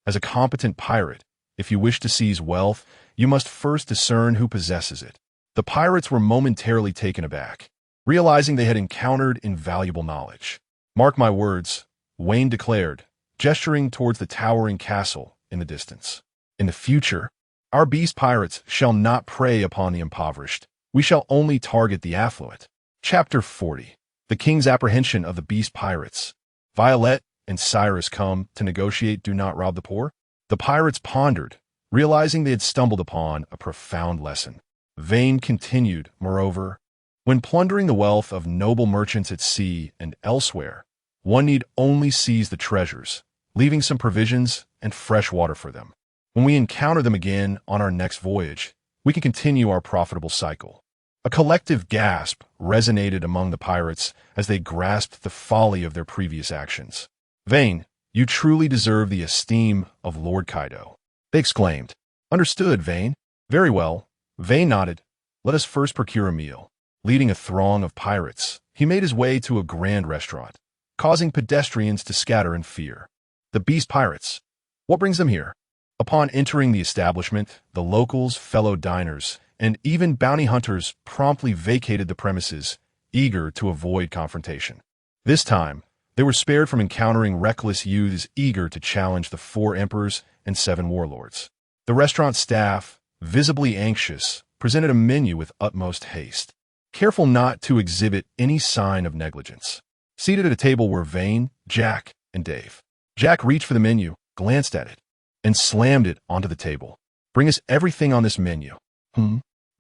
As a competent pirate, if you wish to seize wealth, you must first discern who possesses it. The pirates were momentarily taken aback, realizing they had encountered invaluable knowledge. Mark my words, Wayne declared, gesturing towards the towering castle in the distance. In the future, our beast pirates shall not prey upon the impoverished. We shall only target the affluent. Chapter 40. The King's Apprehension of the Beast Pirates. Violet and Cyrus come to negotiate do not rob the poor. The pirates pondered, realizing they had stumbled upon a profound lesson. Vane continued, moreover, when plundering the wealth of noble merchants at sea and elsewhere, one need only seize the treasures, leaving some provisions and fresh water for them. When we encounter them again on our next voyage, we can continue our profitable cycle. A collective gasp resonated among the pirates as they grasped the folly of their previous actions. Vane, you truly deserve the esteem of Lord Kaido, they exclaimed. Understood, Vane. Very well. Vane nodded. Let us first procure a meal. Leading a throng of pirates, he made his way to a grand restaurant, causing pedestrians to scatter in fear. The Beast Pirates. What brings them here? Upon entering the establishment, the locals, fellow diners, and even bounty hunters promptly vacated the premises, eager to avoid confrontation. This time, they were spared from encountering reckless youths eager to challenge the 4 emperors and 7 warlords. The restaurant staff, visibly anxious, presented a menu with utmost haste, careful not to exhibit any sign of negligence. Seated at a table were Vane, Jack, and Dave. Jack reached for the menu, glanced at it, and slammed it onto the table. Bring us everything on this menu.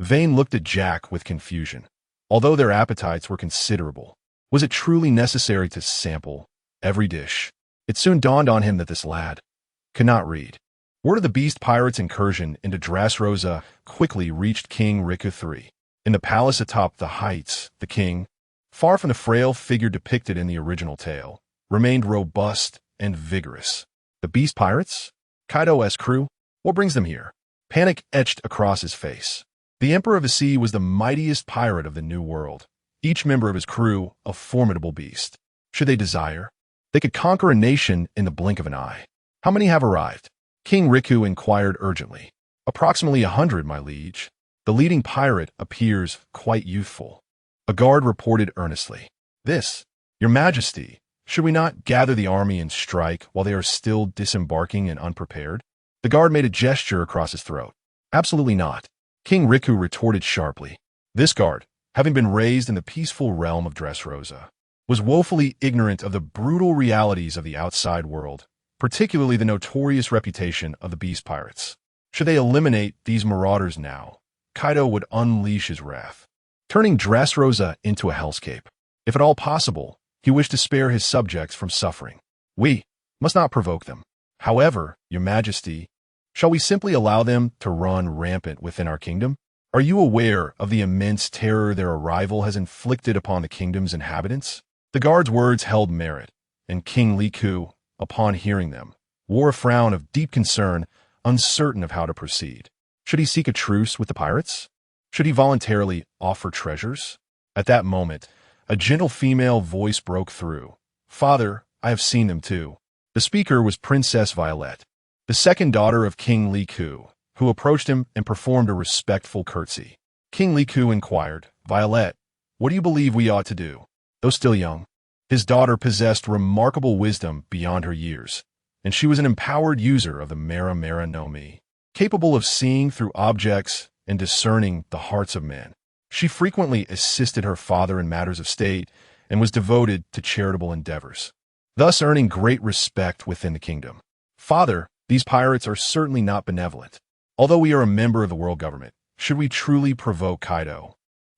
Vane looked at Jack with confusion. Although their appetites were considerable, was it truly necessary to sample every dish? It soon dawned on him that this lad could not read. Word of the Beast Pirates' incursion into Dressrosa quickly reached King Riku III. In the palace atop the heights, the king, far from the frail figure depicted in the original tale, remained robust and vigorous. The Beast Pirates? Kaido's crew? What brings them here? Panic etched across his face. The Emperor of the Sea was the mightiest pirate of the New World, each member of his crew a formidable beast. Should they desire, they could conquer a nation in the blink of an eye. How many have arrived? King Riku inquired urgently. Approximately 100, my liege. The leading pirate appears quite youthful. A guard reported earnestly. This, your majesty, should we not gather the army and strike while they are still disembarking and unprepared? The guard made a gesture across his throat. Absolutely not. King Riku retorted sharply. This guard, having been raised in the peaceful realm of Dressrosa, was woefully ignorant of the brutal realities of the outside world, particularly the notorious reputation of the Beast Pirates. Should they eliminate these marauders now, Kaido would unleash his wrath, turning Dressrosa into a hellscape. If at all possible, he wished to spare his subjects from suffering. We must not provoke them. However, your majesty, shall we simply allow them to run rampant within our kingdom? Are you aware of the immense terror their arrival has inflicted upon the kingdom's inhabitants? The guard's words held merit, and King Liku, upon hearing them, wore a frown of deep concern, uncertain of how to proceed. Should he seek a truce with the pirates? Should he voluntarily offer treasures? At that moment, a gentle female voice broke through. Father, I have seen them too. The speaker was Princess Violet, the second daughter of King Liku, who approached him and performed a respectful curtsy. King Liku inquired, Violet, what do you believe we ought to do? Though still young, his daughter possessed remarkable wisdom beyond her years, and she was an empowered user of the Mera Mera no Mi, capable of seeing through objects and discerning the hearts of men. She frequently assisted her father in matters of state and was devoted to charitable endeavors, thus earning great respect within the kingdom. Father, these pirates are certainly not benevolent. Although we are a member of the world government, should we truly provoke Kaido,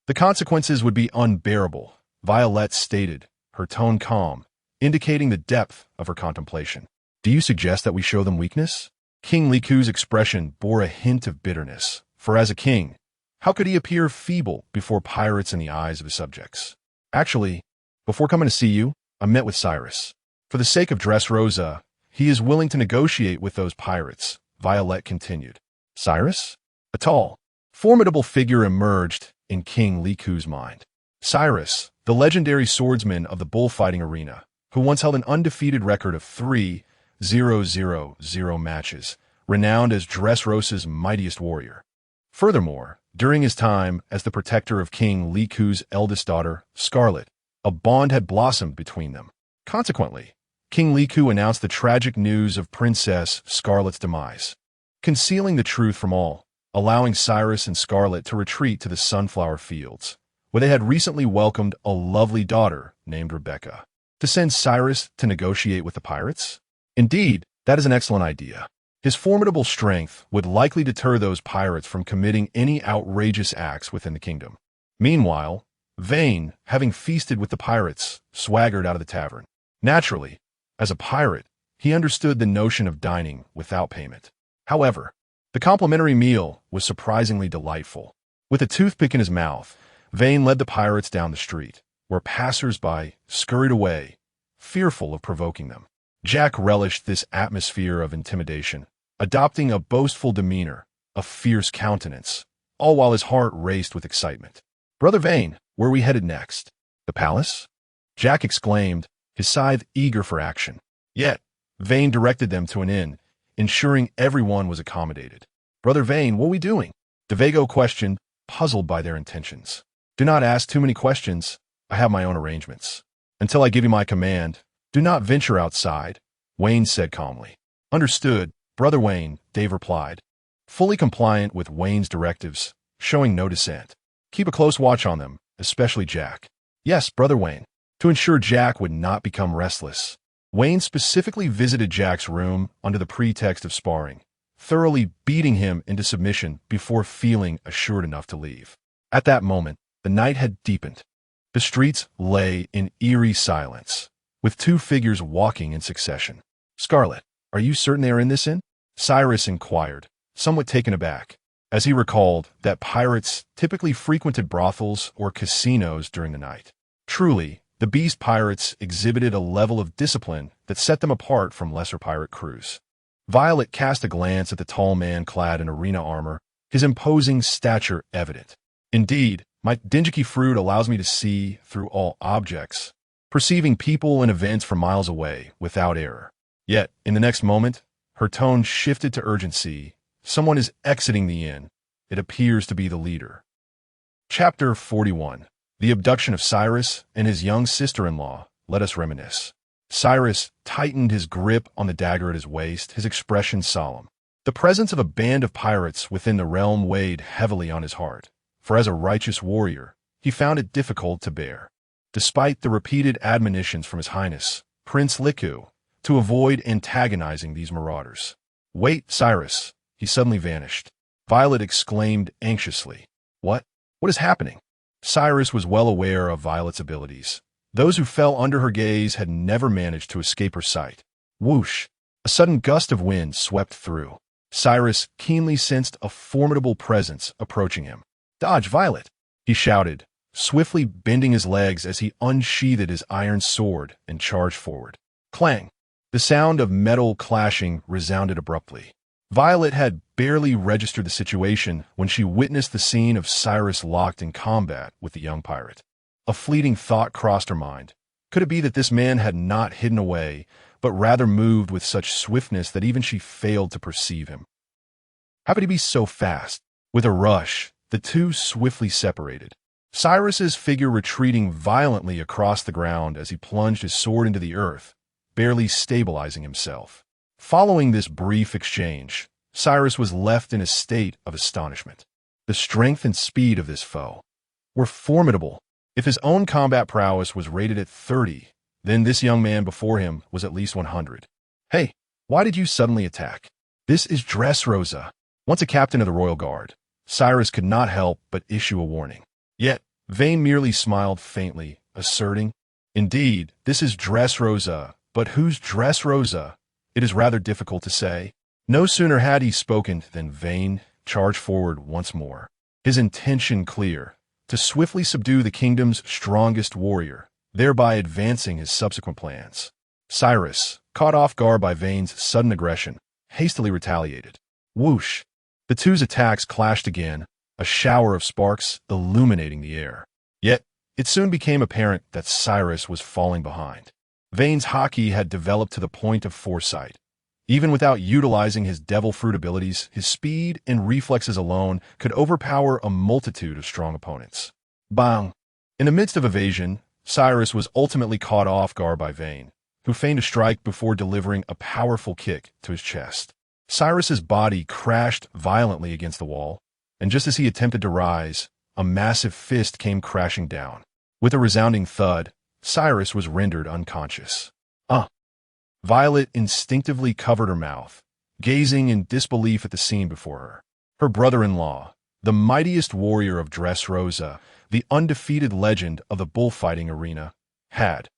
the consequences would be unbearable, Violet stated, her tone calm, indicating the depth of her contemplation. Do you suggest that we show them weakness? King Liku's expression bore a hint of bitterness, for as a king, how could he appear feeble before pirates in the eyes of his subjects? Actually, before coming to see you, I met with Cyrus. For the sake of Dressrosa, he is willing to negotiate with those pirates, Violet continued. Cyrus? A tall, formidable figure emerged in King Liku's mind. Cyrus, the legendary swordsman of the bullfighting arena, who once held an undefeated record of 3-0-0-0 matches, renowned as Dressrosa's mightiest warrior. Furthermore, during his time as the protector of King Liku's eldest daughter, Scarlet, a bond had blossomed between them. Consequently, King Liku announced the tragic news of Princess Scarlet's demise, concealing the truth from all, allowing Cyrus and Scarlet to retreat to the sunflower fields, where they had recently welcomed a lovely daughter named Rebecca. To send Cyrus to negotiate with the pirates? Indeed, that is an excellent idea. His formidable strength would likely deter those pirates from committing any outrageous acts within the kingdom. Meanwhile, Vane, having feasted with the pirates, swaggered out of the tavern. Naturally, as a pirate, he understood the notion of dining without payment. However, the complimentary meal was surprisingly delightful. With a toothpick in his mouth, Vane led the pirates down the street, where passers-by scurried away, fearful of provoking them. Jack relished this atmosphere of intimidation, adopting a boastful demeanor, a fierce countenance, all while his heart raced with excitement. Brother Vane, where are we headed next? The palace? Jack exclaimed, his scythe eager for action. Yet, Vane directed them to an inn, ensuring everyone was accommodated. Brother Vane, what are we doing? DeVego questioned, puzzled by their intentions. Do not ask too many questions. I have my own arrangements. Until I give you my command, do not venture outside, Wayne said calmly. Understood, Brother Wayne, Dave replied, fully compliant with Wayne's directives, showing no dissent. Keep a close watch on them, especially Jack. Yes, Brother Wayne. To ensure Jack would not become restless, Wayne specifically visited Jack's room under the pretext of sparring, thoroughly beating him into submission before feeling assured enough to leave. At that moment, the night had deepened. The streets lay in eerie silence, with two figures walking in succession. Scarlet, are you certain they are in this inn? Cyrus inquired, somewhat taken aback, as he recalled that pirates typically frequented brothels or casinos during the night. Truly, the Beast Pirates exhibited a level of discipline that set them apart from lesser pirate crews. Violet cast a glance at the tall man clad in arena armor, his imposing stature evident. Indeed, my Dingeki fruit allows me to see through all objects, perceiving people and events from miles away without error. Yet, in the next moment, her tone shifted to urgency. Someone is exiting the inn. It appears to be the leader. Chapter 41. The abduction of Cyrus and his young sister-in-law. Let us reminisce. Cyrus tightened his grip on the dagger at his waist, his expression solemn. The presence of a band of pirates within the realm weighed heavily on his heart, for as a righteous warrior, he found it difficult to bear, despite the repeated admonitions from His Highness, Prince Liku, to avoid antagonizing these marauders. Wait, Cyrus! He suddenly vanished. Violet exclaimed anxiously. What is happening? Cyrus was well aware of Violet's abilities. Those who fell under her gaze had never managed to escape her sight. Whoosh! A sudden gust of wind swept through. Cyrus keenly sensed a formidable presence approaching him. "Dodge, Violet!" he shouted, swiftly bending his legs as he unsheathed his iron sword and charged forward. Clang! The sound of metal clashing resounded abruptly. Violet had barely registered the situation when she witnessed the scene of Cyrus locked in combat with the young pirate. A fleeting thought crossed her mind. Could it be that this man had not hidden away, but rather moved with such swiftness that even she failed to perceive him? How could he be so fast? With a rush, the two swiftly separated, Cyrus's figure retreating violently across the ground as he plunged his sword into the earth, barely stabilizing himself. Following this brief exchange, Cyrus was left in a state of astonishment. The strength and speed of this foe were formidable. If his own combat prowess was rated at 30, then this young man before him was at least 100. "Hey, why did you suddenly attack?" "This is Dressrosa." Once a captain of the Royal Guard, Cyrus could not help but issue a warning. Yet, Vane merely smiled faintly, asserting, "Indeed, this is Dressrosa, but who's Dressrosa? It is rather difficult to say." No sooner had he spoken than Vane charged forward once more, his intention clear, to swiftly subdue the kingdom's strongest warrior, thereby advancing his subsequent plans. Cyrus, caught off guard by Vane's sudden aggression, hastily retaliated. Whoosh! The two's attacks clashed again, a shower of sparks illuminating the air. Yet, it soon became apparent that Cyrus was falling behind. Vane's haki had developed to the point of foresight. Even without utilizing his devil fruit abilities, his speed and reflexes alone could overpower a multitude of strong opponents. Bang! In the midst of evasion, Cyrus was ultimately caught off guard by Vane, who feigned a strike before delivering a powerful kick to his chest. Cyrus's body crashed violently against the wall, and just as he attempted to rise, a massive fist came crashing down. With a resounding thud, Cyrus was rendered unconscious. Violet instinctively covered her mouth, gazing in disbelief at the scene before her. Her brother-in-law, the mightiest warrior of Dressrosa, the undefeated legend of the bullfighting arena, had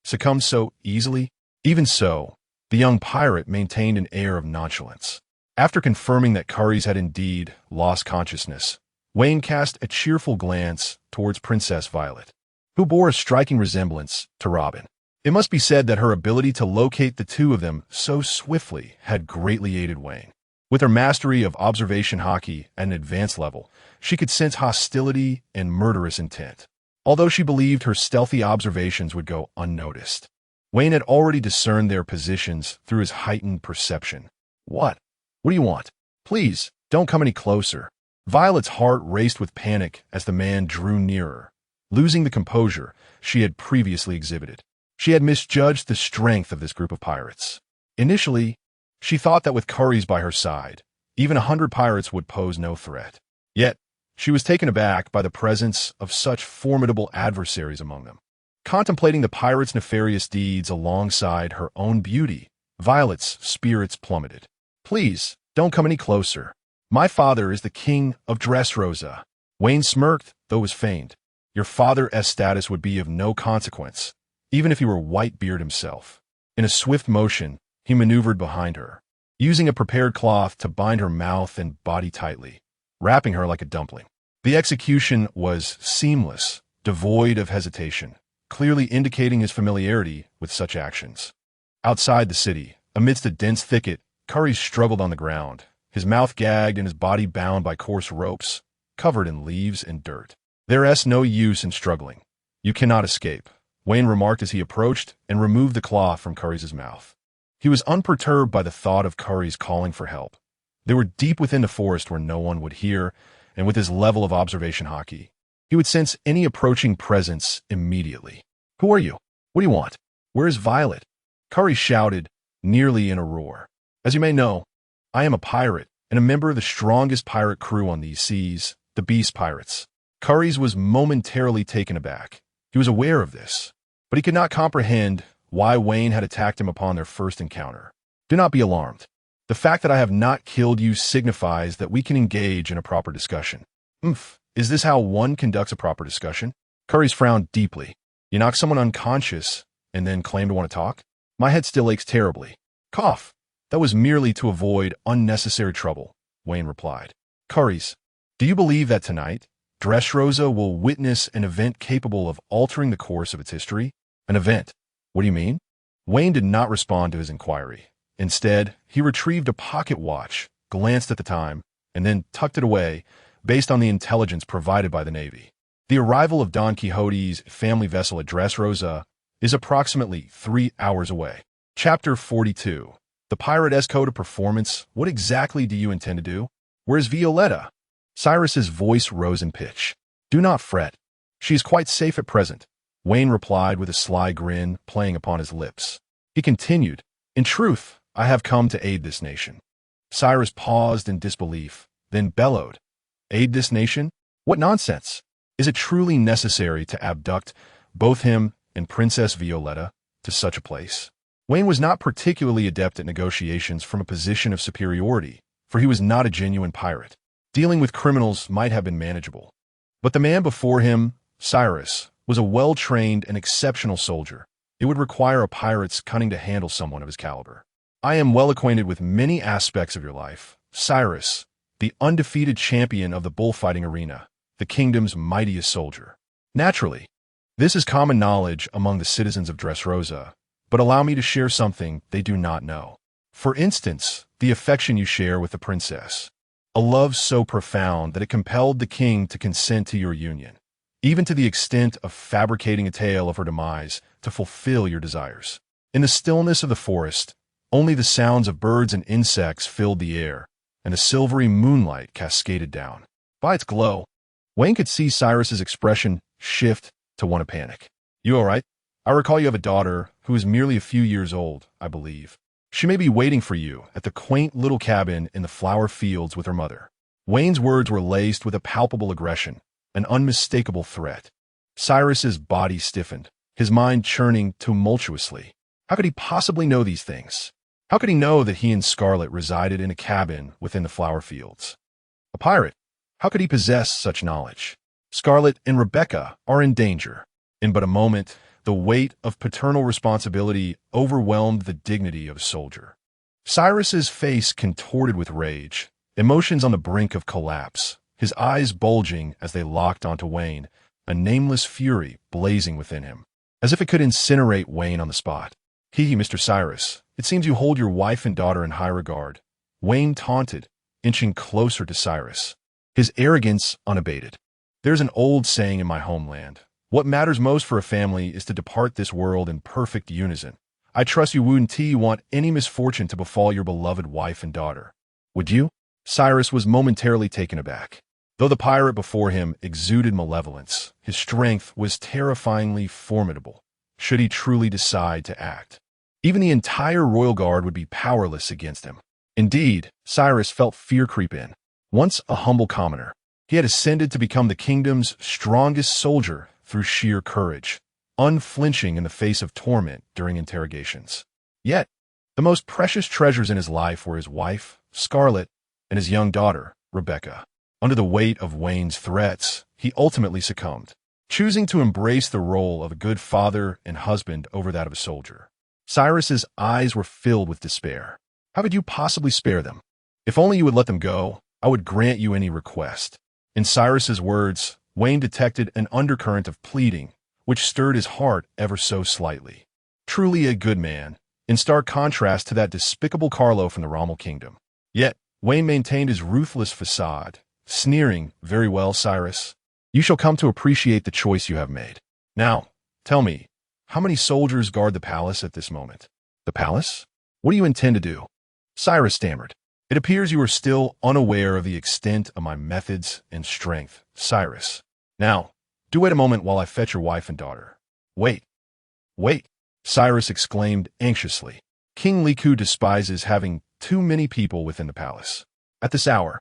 succumbed so easily. Even so, the young pirate maintained an air of nonchalance. After confirming that Curries had indeed lost consciousness, Wayne cast a cheerful glance towards Princess Violet, who bore a striking resemblance to Robin. It must be said that her ability to locate the two of them so swiftly had greatly aided Wayne. With her mastery of observation haki at an advanced level, she could sense hostility and murderous intent, although she believed her stealthy observations would go unnoticed. Wayne had already discerned their positions through his heightened perception. What do you want? Please, don't come any closer." Violet's heart raced with panic as the man drew nearer, losing the composure she had previously exhibited. She had misjudged the strength of this group of pirates. Initially, she thought that with Curries by her side, even 100 pirates would pose no threat. Yet, she was taken aback by the presence of such formidable adversaries among them. Contemplating the pirates' nefarious deeds alongside her own beauty, Violet's spirits plummeted. "Please, don't come any closer. My father is the king of Dressrosa." Wayne smirked, though it was feigned. "Your father's status would be of no consequence, even if he were Whitebeard himself." In a swift motion, he maneuvered behind her, using a prepared cloth to bind her mouth and body tightly, wrapping her like a dumpling. The execution was seamless, devoid of hesitation, clearly indicating his familiarity with such actions. Outside the city, amidst a dense thicket, Curries struggled on the ground, his mouth gagged and his body bound by coarse ropes, covered in leaves and dirt. "There's no use in struggling. You cannot escape," Wayne remarked as he approached and removed the cloth from Curries' mouth. He was unperturbed by the thought of Curries calling for help. They were deep within the forest where no one would hear, and with his level of observation haki, he would sense any approaching presence immediately. "Who are you? What do you want? Where is Violet?" Curries shouted, nearly in a roar. "As you may know, I am a pirate and a member of the strongest pirate crew on these seas, the Beast Pirates." Curries was momentarily taken aback. He was aware of this, but he could not comprehend why Wayne had attacked him upon their first encounter. "Do not be alarmed. The fact that I have not killed you signifies that we can engage in a proper discussion." Is this how one conducts a proper discussion?" Curries frowned deeply. "You knock someone unconscious and then claim to want to talk?" My head still aches terribly. Cough. That was merely to avoid unnecessary trouble, Wayne replied. Curries, do you believe that tonight, Dressrosa will witness an event capable of altering the course of its history? An event? What do you mean? Wayne did not respond to his inquiry. Instead, he retrieved a pocket watch, glanced at the time, and then tucked it away, based on the intelligence provided by the Navy. The arrival of Don Quixote's family vessel at Dressrosa is approximately 3 hours away. Chapter 42. The pirate escort of performance. What exactly do you intend to do? Where's Violetta? Cyrus's voice rose in pitch. Do not fret. She is quite safe at present, Wayne replied with a sly grin playing upon his lips. He continued, In truth, I have come to aid this nation. Cyrus paused in disbelief, then bellowed, Aid this nation? What nonsense! Is it truly necessary to abduct both him and Princess Violetta to such a place? Wayne was not particularly adept at negotiations from a position of superiority, for he was not a genuine pirate. Dealing with criminals might have been manageable. But the man before him, Cyrus, was a well-trained and exceptional soldier. It would require a pirate's cunning to handle someone of his caliber. I am well acquainted with many aspects of your life, Cyrus, the undefeated champion of the bullfighting arena, the kingdom's mightiest soldier. Naturally, this is common knowledge among the citizens of Dressrosa, but allow me to share something they do not know. For instance, the affection you share with the princess. A love so profound that it compelled the king to consent to your union, even to the extent of fabricating a tale of her demise to fulfill your desires. In the stillness of the forest, only the sounds of birds and insects filled the air, and a silvery moonlight cascaded down. By its glow, Wayne could see Cyrus's expression shift to one of panic. You all right? I recall you have a daughter who is merely a few years old, I believe. She may be waiting for you at the quaint little cabin in the flower fields with her mother. Wayne's words were laced with a palpable aggression, an unmistakable threat. Cyrus's body stiffened, his mind churning tumultuously. How could he possibly know these things? How could he know that he and Scarlet resided in a cabin within the flower fields? A pirate, how could he possess such knowledge? Scarlet and Rebecca are in danger. In but a moment, the weight of paternal responsibility overwhelmed the dignity of a soldier. Cyrus's face contorted with rage, emotions on the brink of collapse, his eyes bulging as they locked onto Wayne, a nameless fury blazing within him, as if it could incinerate Wayne on the spot. Mr. Cyrus, it seems you hold your wife and daughter in high regard, Wayne taunted, inching closer to Cyrus, his arrogance unabated. There's an old saying in my homeland. What matters most for a family is to depart this world in perfect unison. I trust you wouldn't want any misfortune to befall your beloved wife and daughter. Would you? Cyrus was momentarily taken aback. Though the pirate before him exuded malevolence, his strength was terrifyingly formidable, should he truly decide to act. Even the entire royal guard would be powerless against him. Indeed, Cyrus felt fear creep in. Once a humble commoner, he had ascended to become the kingdom's strongest soldier through sheer courage, unflinching in the face of torment during interrogations. Yet, the most precious treasures in his life were his wife, Scarlet, and his young daughter, Rebecca. Under the weight of Wayne's threats, he ultimately succumbed, choosing to embrace the role of a good father and husband over that of a soldier. Cyrus's eyes were filled with despair. How could you possibly spare them? If only you would let them go, I would grant you any request. In Cyrus's words, Wayne detected an undercurrent of pleading, which stirred his heart ever so slightly. Truly a good man, in stark contrast to that despicable Carlo from the Rommel kingdom. Yet, Wayne maintained his ruthless facade, sneering, Very well, Cyrus. You shall come to appreciate the choice you have made. Now, tell me, how many soldiers guard the palace at this moment? The palace? What do you intend to do? Cyrus stammered. It appears you are still unaware of the extent of my methods and strength, Cyrus. Now, do wait a moment while I fetch your wife and daughter. Wait. Cyrus exclaimed anxiously. King Liku despises having too many people within the palace. At this hour,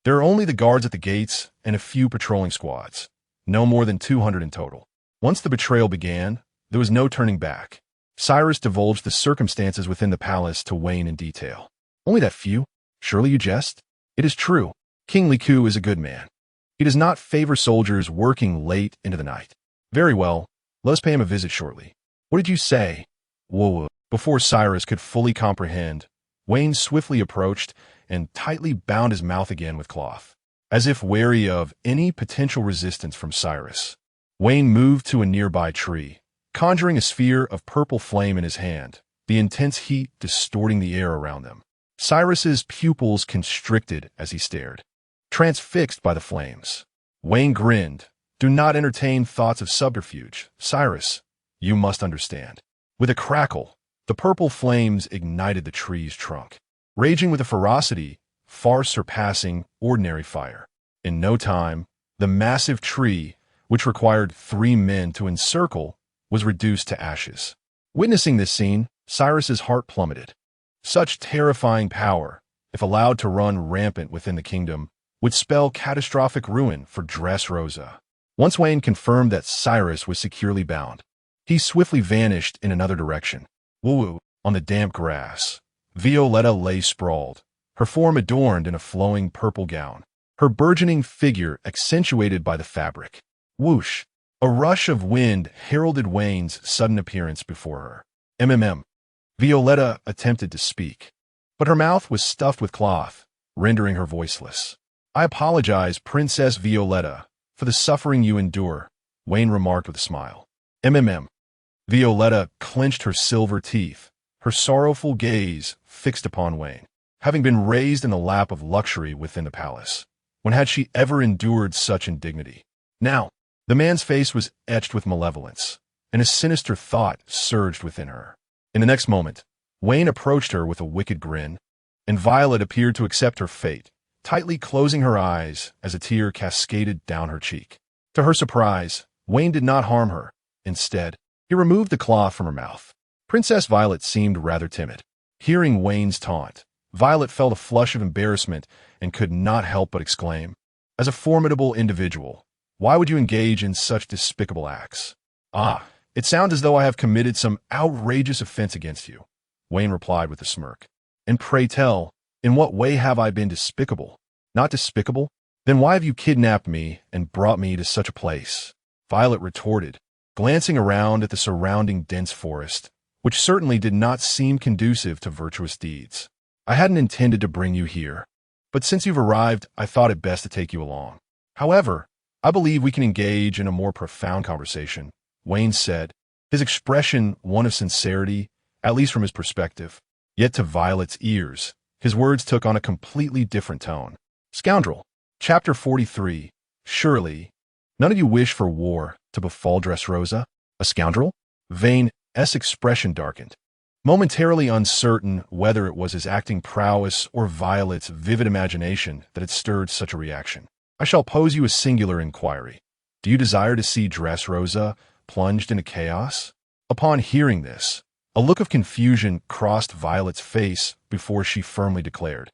there are only the guards at the gates and a few patrolling squads, no more than 200 in total. Once the betrayal began, there was no turning back. Cyrus divulged the circumstances within the palace to Wayne in detail. Only that few? Surely you jest? It is true. King Liku is a good man. He does not favor soldiers working late into the night. Very well, let us pay him a visit shortly. What did you say? Whoa. Before Cyrus could fully comprehend, Wayne swiftly approached and tightly bound his mouth again with cloth. As if wary of any potential resistance from Cyrus, Wayne moved to a nearby tree, conjuring a sphere of purple flame in his hand, the intense heat distorting the air around them. Cyrus's pupils constricted as he stared, transfixed by the flames. Wayne grinned. "Do not entertain thoughts of subterfuge, Cyrus. You must understand." With a crackle, the purple flames ignited the tree's trunk, raging with a ferocity far surpassing ordinary fire. In no time, the massive tree, which required 3 men to encircle, was reduced to ashes. Witnessing this scene, Cyrus's heart plummeted. Such terrifying power, if allowed to run rampant within the kingdom, would spell catastrophic ruin for Dressrosa. Once Wayne confirmed that Cyrus was securely bound, he swiftly vanished in another direction. Woo-woo, on the damp grass, Violetta lay sprawled, her form adorned in a flowing purple gown, her burgeoning figure accentuated by the fabric. Whoosh! A rush of wind heralded Wayne's sudden appearance before her. Violetta attempted to speak, but her mouth was stuffed with cloth, rendering her voiceless. "I apologize, Princess Violetta, for the suffering you endure," Wayne remarked with a smile. Violetta clenched her silver teeth, her sorrowful gaze fixed upon Wayne. Having been raised in the lap of luxury within the palace, when had she ever endured such indignity? Now, the man's face was etched with malevolence, and a sinister thought surged within her. In the next moment, Wayne approached her with a wicked grin, and Violet appeared to accept her fate, tightly closing her eyes as a tear cascaded down her cheek. To her surprise, Wayne did not harm her. Instead, he removed the cloth from her mouth. Princess Violet seemed rather timid. Hearing Wayne's taunt, Violet felt a flush of embarrassment and could not help but exclaim, "As a formidable individual, why would you engage in such despicable acts?" "Ah, it sounds as though I have committed some outrageous offense against you," Wayne replied with a smirk. "And pray tell, in what way have I been despicable?" "Not despicable? Then why have you kidnapped me and brought me to such a place?" Violet retorted, glancing around at the surrounding dense forest, which certainly did not seem conducive to virtuous deeds. "I hadn't intended to bring you here, but since you've arrived, I thought it best to take you along. However, I believe we can engage in a more profound conversation," Wayne said, his expression one of sincerity, at least from his perspective. Yet to Violet's ears, his words took on a completely different tone. "Scoundrel." Chapter 43. Surely, none of you wish for war to befall Dressrosa? A scoundrel? Vane's expression darkened, momentarily uncertain whether it was his acting prowess or Violet's vivid imagination that had stirred such a reaction. "I shall pose you a singular inquiry. Do you desire to see Dressrosa plunged into chaos?" Upon hearing this, a look of confusion crossed Violet's face before she firmly declared,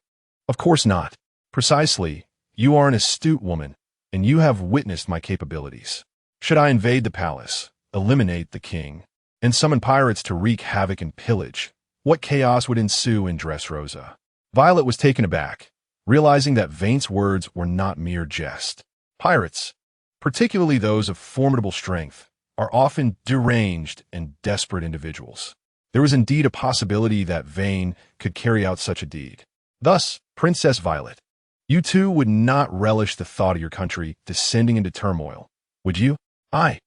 "Of course not. Precisely, you are an astute woman, and you have witnessed my capabilities. Should I invade the palace, eliminate the king, and summon pirates to wreak havoc and pillage, what chaos would ensue in Dressrosa?" Violet was taken aback, realizing that Vane's words were not mere jest. Pirates, particularly those of formidable strength, are often deranged and desperate individuals. There was indeed a possibility that Vane could carry out such a deed. Thus, Princess Violet, you too would not relish the thought of your country descending into turmoil, would you? I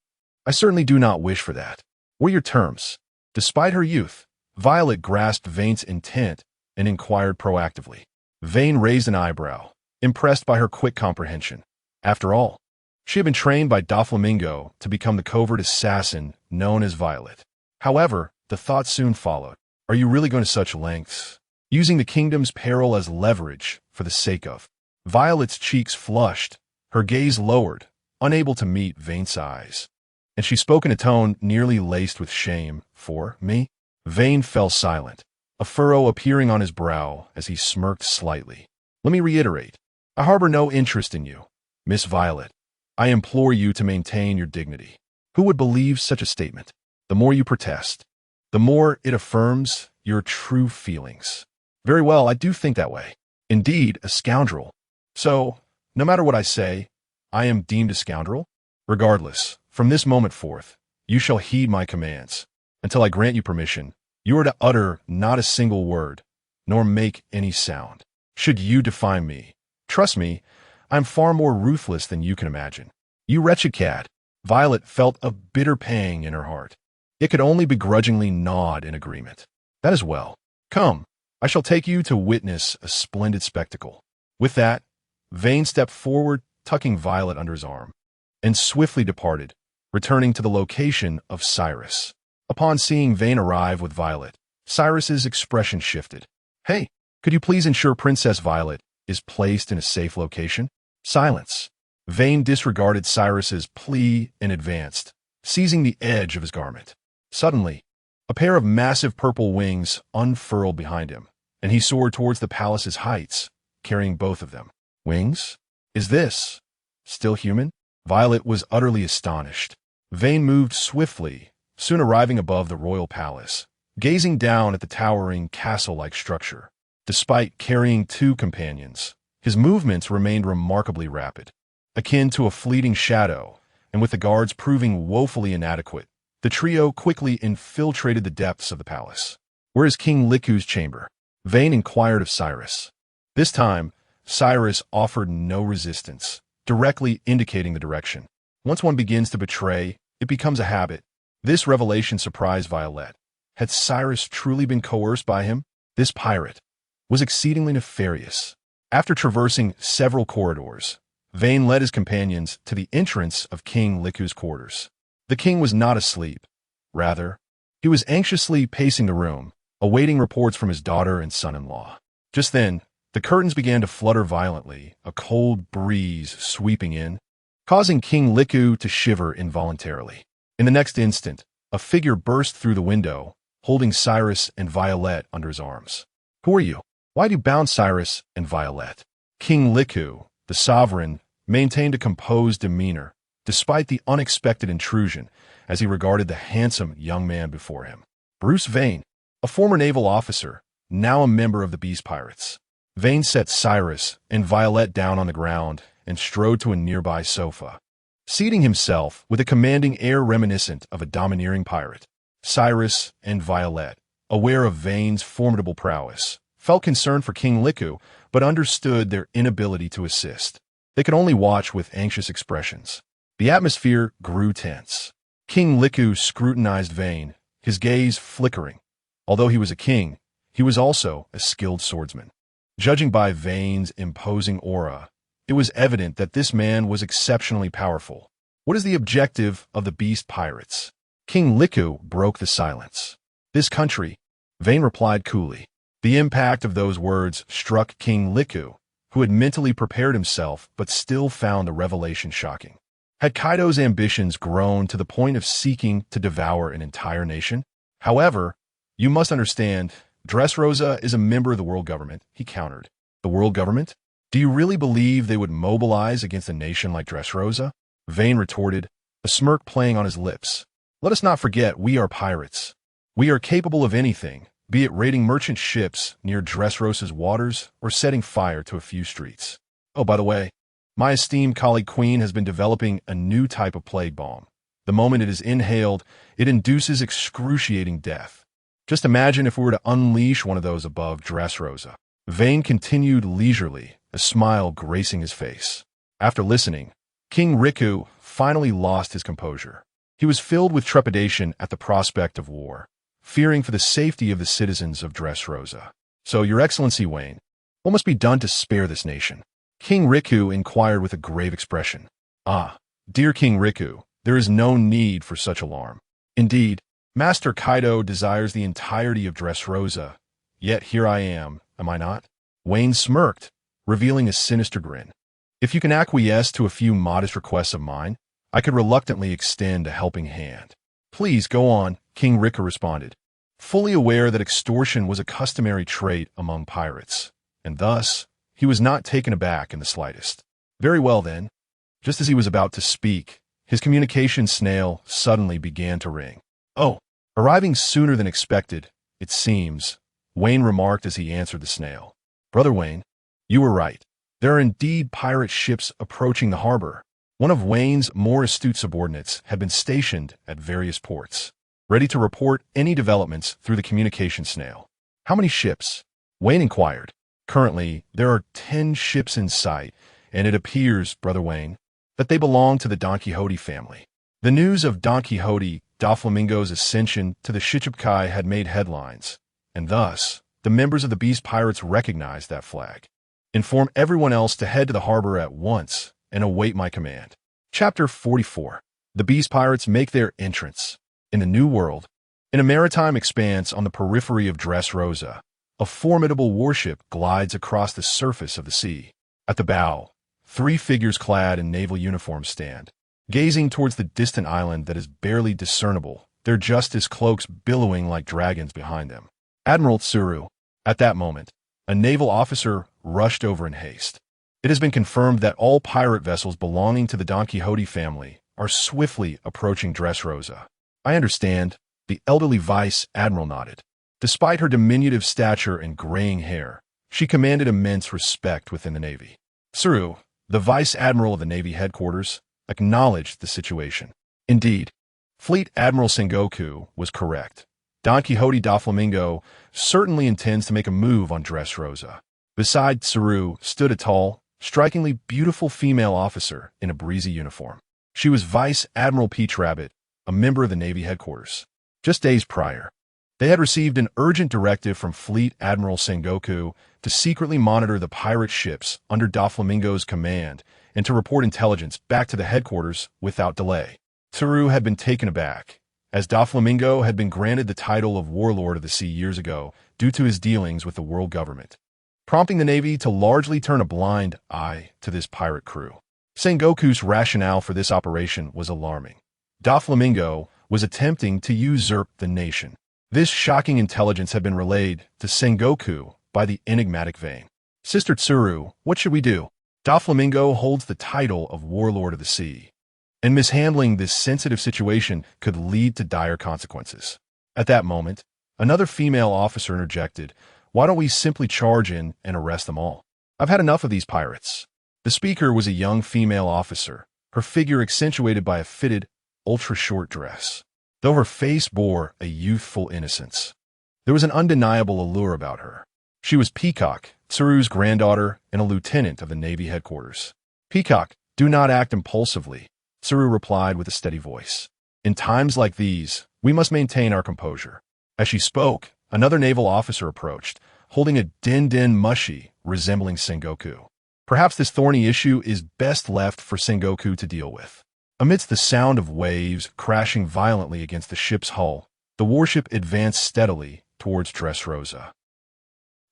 certainly do not wish for that. What are your terms? Despite her youth, Violet grasped Vane's intent and inquired proactively. Vane raised an eyebrow, impressed by her quick comprehension. After all, she had been trained by Doflamingo to become the covert assassin known as Violet. However, the thought soon followed. Are you really going to such lengths? Using the kingdom's peril as leverage for the sake of? Violet's cheeks flushed, her gaze lowered, unable to meet Vane's eyes, and she spoke in a tone nearly laced with shame. "For me?" Vane fell silent, a furrow appearing on his brow as he smirked slightly. "Let me reiterate, I harbor no interest in you, Miss Violet. I implore you to maintain your dignity. Who would believe such a statement? The more you protest, the more it affirms your true feelings." "Very well, I do think that way. Indeed, a scoundrel. So, no matter what I say, I am deemed a scoundrel? Regardless, from this moment forth, you shall heed my commands, until I grant you permission, You are to utter not a single word, nor make any sound. Should you defy me, trust me, I am far more ruthless than you can imagine. You wretched cat. Violet felt a bitter pang in her heart. It could only begrudgingly nod in agreement. That is well. Come, I shall take you to witness a splendid spectacle. With that, Vane stepped forward, tucking Violet under his arm, and swiftly departed, returning to the location of Cyrus. Upon seeing Vane arrive with Violet, Cyrus's expression shifted. Hey, could you please ensure Princess Violet is placed in a safe location? Silence. Vane disregarded Cyrus's plea and advanced, seizing the edge of his garment. Suddenly, a pair of massive purple wings unfurled behind him, and he soared towards the palace's heights, carrying both of them. Wings? Is this still human? Violet was utterly astonished. Vane moved swiftly, soon arriving above the royal palace, gazing down at the towering castle-like structure. Despite carrying two companions, his movements remained remarkably rapid. Akin to a fleeting shadow, and with the guards proving woefully inadequate, the trio quickly infiltrated the depths of the palace. Where is King Liku's chamber? Vane inquired of Cyrus. This time, Cyrus offered no resistance, directly indicating the direction. Once one begins to betray, it becomes a habit. This revelation surprised Violet. Had Cyrus truly been coerced by him? This pirate was exceedingly nefarious. After traversing several corridors, Vane led his companions to the entrance of King Liku's quarters. The king was not asleep. Rather, he was anxiously pacing the room, awaiting reports from his daughter and son-in-law. Just then, the curtains began to flutter violently, a cold breeze sweeping in, causing King Liku to shiver involuntarily. In the next instant, a figure burst through the window, holding Cyrus and Violet under his arms. Who are you? Why do you bound Cyrus and Violet? King Liku, the sovereign, maintained a composed demeanor, despite the unexpected intrusion, as he regarded the handsome young man before him. Bruce Vane, a former naval officer, now a member of the Beast Pirates. Vane set Cyrus and Violet down on the ground and strode to a nearby sofa. Seating himself with a commanding air reminiscent of a domineering pirate, Cyrus and Violet, aware of Vane's formidable prowess, felt concern for King Liku, but understood their inability to assist. They could only watch with anxious expressions. The atmosphere grew tense. King Liku scrutinized Vane, his gaze flickering. Although he was a king, he was also a skilled swordsman. Judging by Vane's imposing aura, it was evident that this man was exceptionally powerful. What is the objective of the Beast Pirates? King Liku broke the silence. This country, Vane replied coolly. The impact of those words struck King Liku, who had mentally prepared himself but still found the revelation shocking. Had Kaido's ambitions grown to the point of seeking to devour an entire nation? However, you must understand, Dressrosa is a member of the world government, he countered. The world government? Do you really believe they would mobilize against a nation like Dressrosa? Vane retorted, a smirk playing on his lips. Let us not forget we are pirates. We are capable of anything, be it raiding merchant ships near Dressrosa's waters or setting fire to a few streets. Oh, by the way, my esteemed colleague Queen has been developing a new type of plague bomb. The moment it is inhaled, it induces excruciating death. Just imagine if we were to unleash one of those above Dressrosa. Vane continued leisurely, a smile gracing his face. After listening, King Riku finally lost his composure. He was filled with trepidation at the prospect of war, fearing for the safety of the citizens of Dressrosa. So, Your Excellency Wayne, what must be done to spare this nation? King Riku inquired with a grave expression. Ah, dear King Riku, there is no need for such alarm. Indeed, Master Kaido desires the entirety of Dressrosa, yet here I am I not? Wayne smirked, revealing a sinister grin. If you can acquiesce to a few modest requests of mine, I could reluctantly extend a helping hand. Please go on, King Riku responded, fully aware that extortion was a customary trait among pirates, and thus, he was not taken aback in the slightest. Very well then. Just as he was about to speak, his communication snail suddenly began to ring. Oh, arriving sooner than expected, it seems, Wayne remarked as he answered the snail. Brother Wayne, you were right. There are indeed pirate ships approaching the harbor. One of Wayne's more astute subordinates had been stationed at various ports. ready to report any developments through the communication snail. How many ships? Wayne inquired. Currently, there are 10 ships in sight, and it appears, Brother Wayne, that they belong to the Don Quixote family. The news of Don Quixote Doflamingo's ascension to the Shichibukai had made headlines, and thus, the members of the Beast Pirates recognized that flag. Inform everyone else to head to the harbor at once and await my command. Chapter 44. The Beast Pirates make their entrance. In the New World, in a maritime expanse on the periphery of Dressrosa, a formidable warship glides across the surface of the sea. At the bow, 3 figures clad in naval uniforms stand, gazing towards the distant island that is barely discernible, their justice cloaks billowing like dragons behind them. Admiral Tsuru. At that moment, a naval officer rushed over in haste. It has been confirmed that all pirate vessels belonging to the Don Quixote family are swiftly approaching Dressrosa. I understand, the elderly vice admiral nodded. Despite her diminutive stature and graying hair, she commanded immense respect within the Navy. Tsuru, the vice admiral of the Navy headquarters, acknowledged the situation. Indeed, Fleet Admiral Sengoku was correct. Don Quixote Doflamingo certainly intends to make a move on Dressrosa. Beside Tsuru stood a tall, strikingly beautiful female officer in a breezy uniform. She was Vice Admiral Peach Rabbit, a member of the Navy headquarters. Just days prior, they had received an urgent directive from Fleet Admiral Sengoku to secretly monitor the pirate ships under Doflamingo's command and to report intelligence back to the headquarters without delay. Tsuru had been taken aback, as Doflamingo had been granted the title of Warlord of the Sea years ago due to his dealings with the world government, prompting the Navy to largely turn a blind eye to this pirate crew. Sengoku's rationale for this operation was alarming. Doflamingo was attempting to usurp the nation. This shocking intelligence had been relayed to Sengoku by the enigmatic Vane. Sister Tsuru, what should we do? Doflamingo holds the title of Warlord of the Sea, and mishandling this sensitive situation could lead to dire consequences. At that moment, another female officer interjected, "Why don't we simply charge in and arrest them all? I've had enough of these pirates." The speaker was a young female officer, her figure accentuated by a fitted, ultra-short dress, though her face bore a youthful innocence. There was an undeniable allure about her. She was Peacock, Tsuru's granddaughter and a lieutenant of the Navy headquarters. "Peacock, do not act impulsively," Tsuru replied with a steady voice. "In times like these, we must maintain our composure." As she spoke, another naval officer approached, holding a den mushi resembling Sengoku. Perhaps this thorny issue is best left for Sengoku to deal with. Amidst the sound of waves crashing violently against the ship's hull, the warship advanced steadily towards Dressrosa.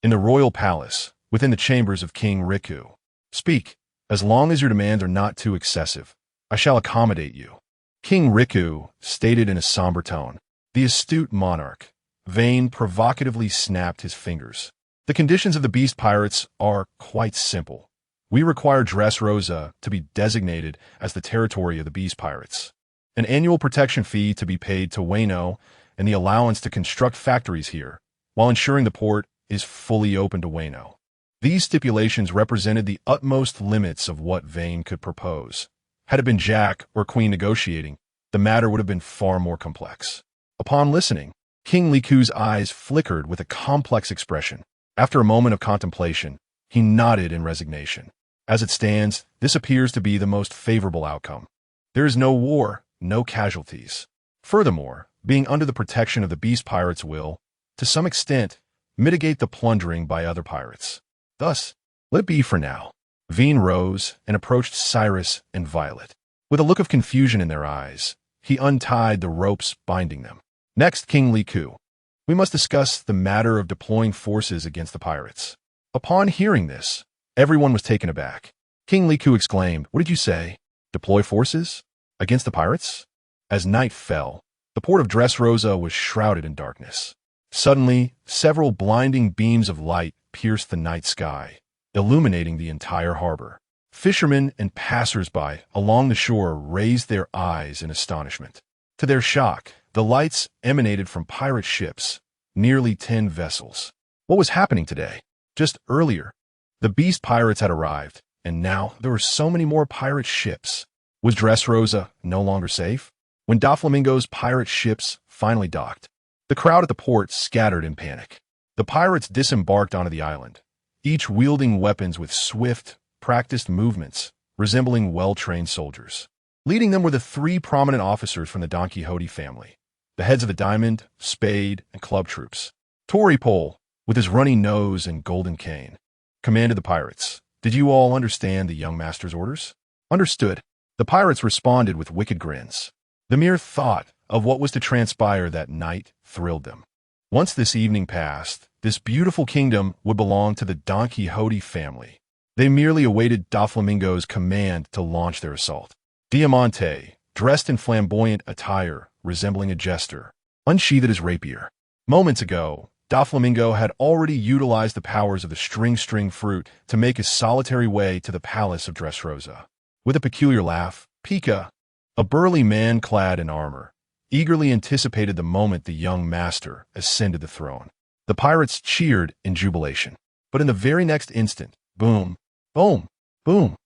In the royal palace, within the chambers of King Riku. "Speak. As long as your demands are not too excessive, I shall accommodate you," King Riku stated in a somber tone. The astute monarch, Vane, provocatively snapped his fingers. "The conditions of the Beast Pirates are quite simple. We require Dressrosa to be designated as the territory of the Beast Pirates, an annual protection fee to be paid to Wano, and the allowance to construct factories here, while ensuring the port is fully open to Wano." These stipulations represented the utmost limits of what Vane could propose. Had it been Jack or Queen negotiating, the matter would have been far more complex. Upon listening, King Liku's eyes flickered with a complex expression. After a moment of contemplation, he nodded in resignation. As it stands, this appears to be the most favorable outcome. There is no war, no casualties. Furthermore, being under the protection of the Beast Pirates will, to some extent, mitigate the plundering by other pirates. Thus, let it be for now. Vane rose and approached Cyrus and Violet. With a look of confusion in their eyes, he untied the ropes binding them. "Next, King Liku. We must discuss the matter of deploying forces against the pirates." Upon hearing this, everyone was taken aback. King Liku exclaimed, "What did you say? Deploy forces? Against the pirates?" As night fell, the port of Dressrosa was shrouded in darkness. Suddenly, several blinding beams of light pierced the night sky, illuminating the entire harbor. Fishermen and passers-by along the shore raised their eyes in astonishment. To their shock, the lights emanated from pirate ships, nearly 10 vessels. What was happening today? Just earlier, the Beast Pirates had arrived, and now there were so many more pirate ships. Was Dressrosa no longer safe? When Doflamingo's pirate ships finally docked, the crowd at the port scattered in panic. The pirates disembarked onto the island, each wielding weapons with swift, practiced movements, resembling well-trained soldiers. Leading them were the three prominent officers from the Don Quixote family, the heads of the diamond, spade, and club troops. Toripole, with his runny nose and golden cane, commanded the pirates. Did you all understand the young master's orders? Understood. The pirates responded with wicked grins. The mere thought of what was to transpire that night thrilled them. Once this evening passed, this beautiful kingdom would belong to the Don Quixote family. They merely awaited Doflamingo's command to launch their assault. Diamante, dressed in flamboyant attire, resembling a jester, unsheathed his rapier. Moments ago, Doflamingo had already utilized the powers of the string fruit to make his solitary way to the palace of Dressrosa. With a peculiar laugh, Pika, a burly man clad in armor, eagerly anticipated the moment the young master ascended the throne. The pirates cheered in jubilation. But in the very next instant, boom, boom, boom,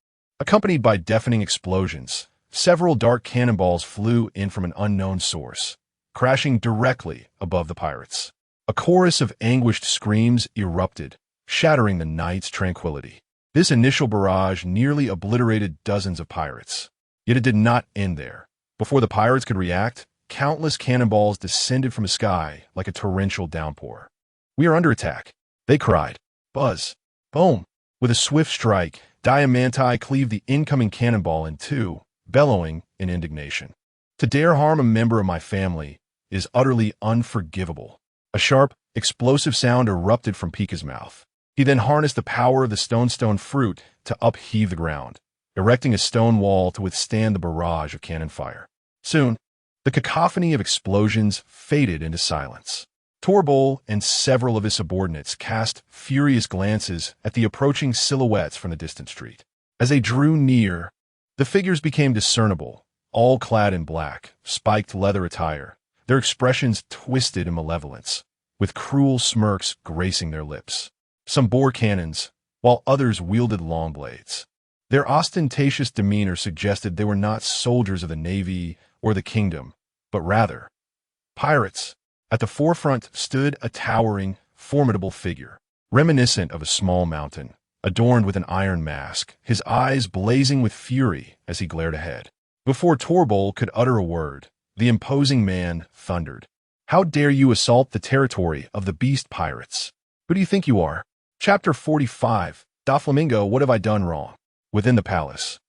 accompanied by deafening explosions, several dark cannonballs flew in from an unknown source, crashing directly above the pirates. A chorus of anguished screams erupted, shattering the night's tranquility. This initial barrage nearly obliterated dozens of pirates. Yet it did not end there. Before the pirates could react, countless cannonballs descended from the sky like a torrential downpour. "We are under attack," they cried. Buzz. Boom. With a swift strike, Diamante cleaved the incoming cannonball in two, bellowing in indignation. "To dare harm a member of my family is utterly unforgivable." A sharp, explosive sound erupted from Pika's mouth. He then harnessed the power of the stone fruit to upheave the ground, erecting a stone wall to withstand the barrage of cannon fire. Soon, the cacophony of explosions faded into silence. Torbol and several of his subordinates cast furious glances at the approaching silhouettes from the distant street. As they drew near, the figures became discernible, all clad in black, spiked leather attire, their expressions twisted in malevolence, with cruel smirks gracing their lips. Some bore cannons, while others wielded long blades. Their ostentatious demeanor suggested they were not soldiers of the Navy or the kingdom, but rather pirates. At the forefront stood a towering, formidable figure, reminiscent of a small mountain, adorned with an iron mask, his eyes blazing with fury as he glared ahead. Before Torbol could utter a word, the imposing man thundered. "How dare you assault the territory of the beast pirates? Who do you think you are?" Chapter 45, Doflamingo, What Have I Done Wrong? Within the palace,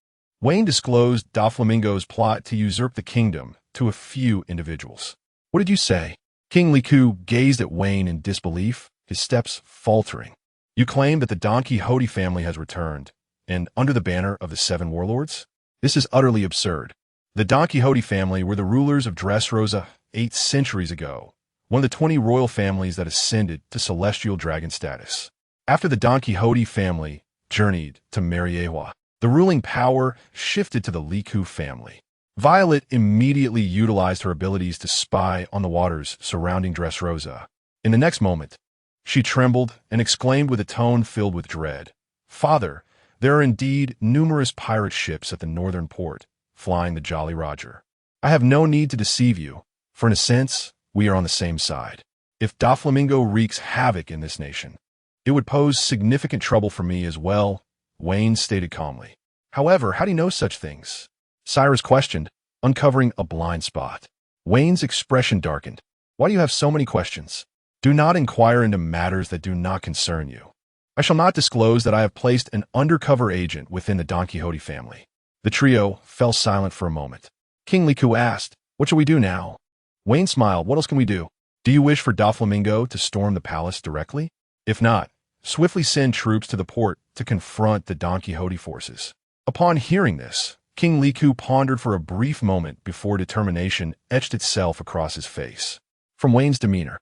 Wayne disclosed Doflamingo's plot to usurp the kingdom to a few individuals. "What did you say?" King Liku gazed at Wayne in disbelief, his steps faltering. "You claim that the Don Quixote family has returned, and under the banner of the Seven Warlords? This is utterly absurd. The Don Quixote family were the rulers of Dressrosa 8 centuries ago, one of the 20 royal families that ascended to celestial dragon status. After the Don Quixote family journeyed to Mariewa, the ruling power shifted to the Liku family. Violet immediately utilized her abilities to spy on the waters surrounding Dressrosa. In the next moment, she trembled and exclaimed with a tone filled with dread, "Father, there are indeed numerous pirate ships at the northern port, flying the Jolly Roger. I have no need to deceive you, for in a sense, we are on the same side. If Doflamingo wreaks havoc in this nation, it would pose significant trouble for me as well," Wayne stated calmly. "However, how do you know such things?" Cyrus questioned, uncovering a blind spot. Wayne's expression darkened. "Why do you have so many questions? Do not inquire into matters that do not concern you. I shall not disclose that I have placed an undercover agent within the Don Quixote family." The trio fell silent for a moment. King Liku asked, "What shall we do now?" Wayne smiled. "What else can we do? Do you wish for Doflamingo to storm the palace directly? If not, swiftly send troops to the port to confront the Don Quixote forces." Upon hearing this, King Liku pondered for a brief moment before determination etched itself across his face. From Wayne's demeanor,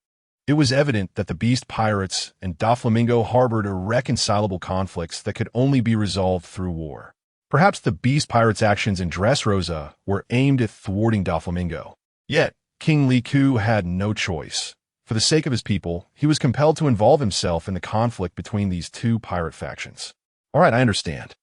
it was evident that the beast pirates and Doflamingo harbored irreconcilable conflicts that could only be resolved through war. Perhaps the beast pirates' actions in Dressrosa were aimed at thwarting Doflamingo. Yet, King Liku had no choice. For the sake of his people, he was compelled to involve himself in the conflict between these two pirate factions. "All right, I understand."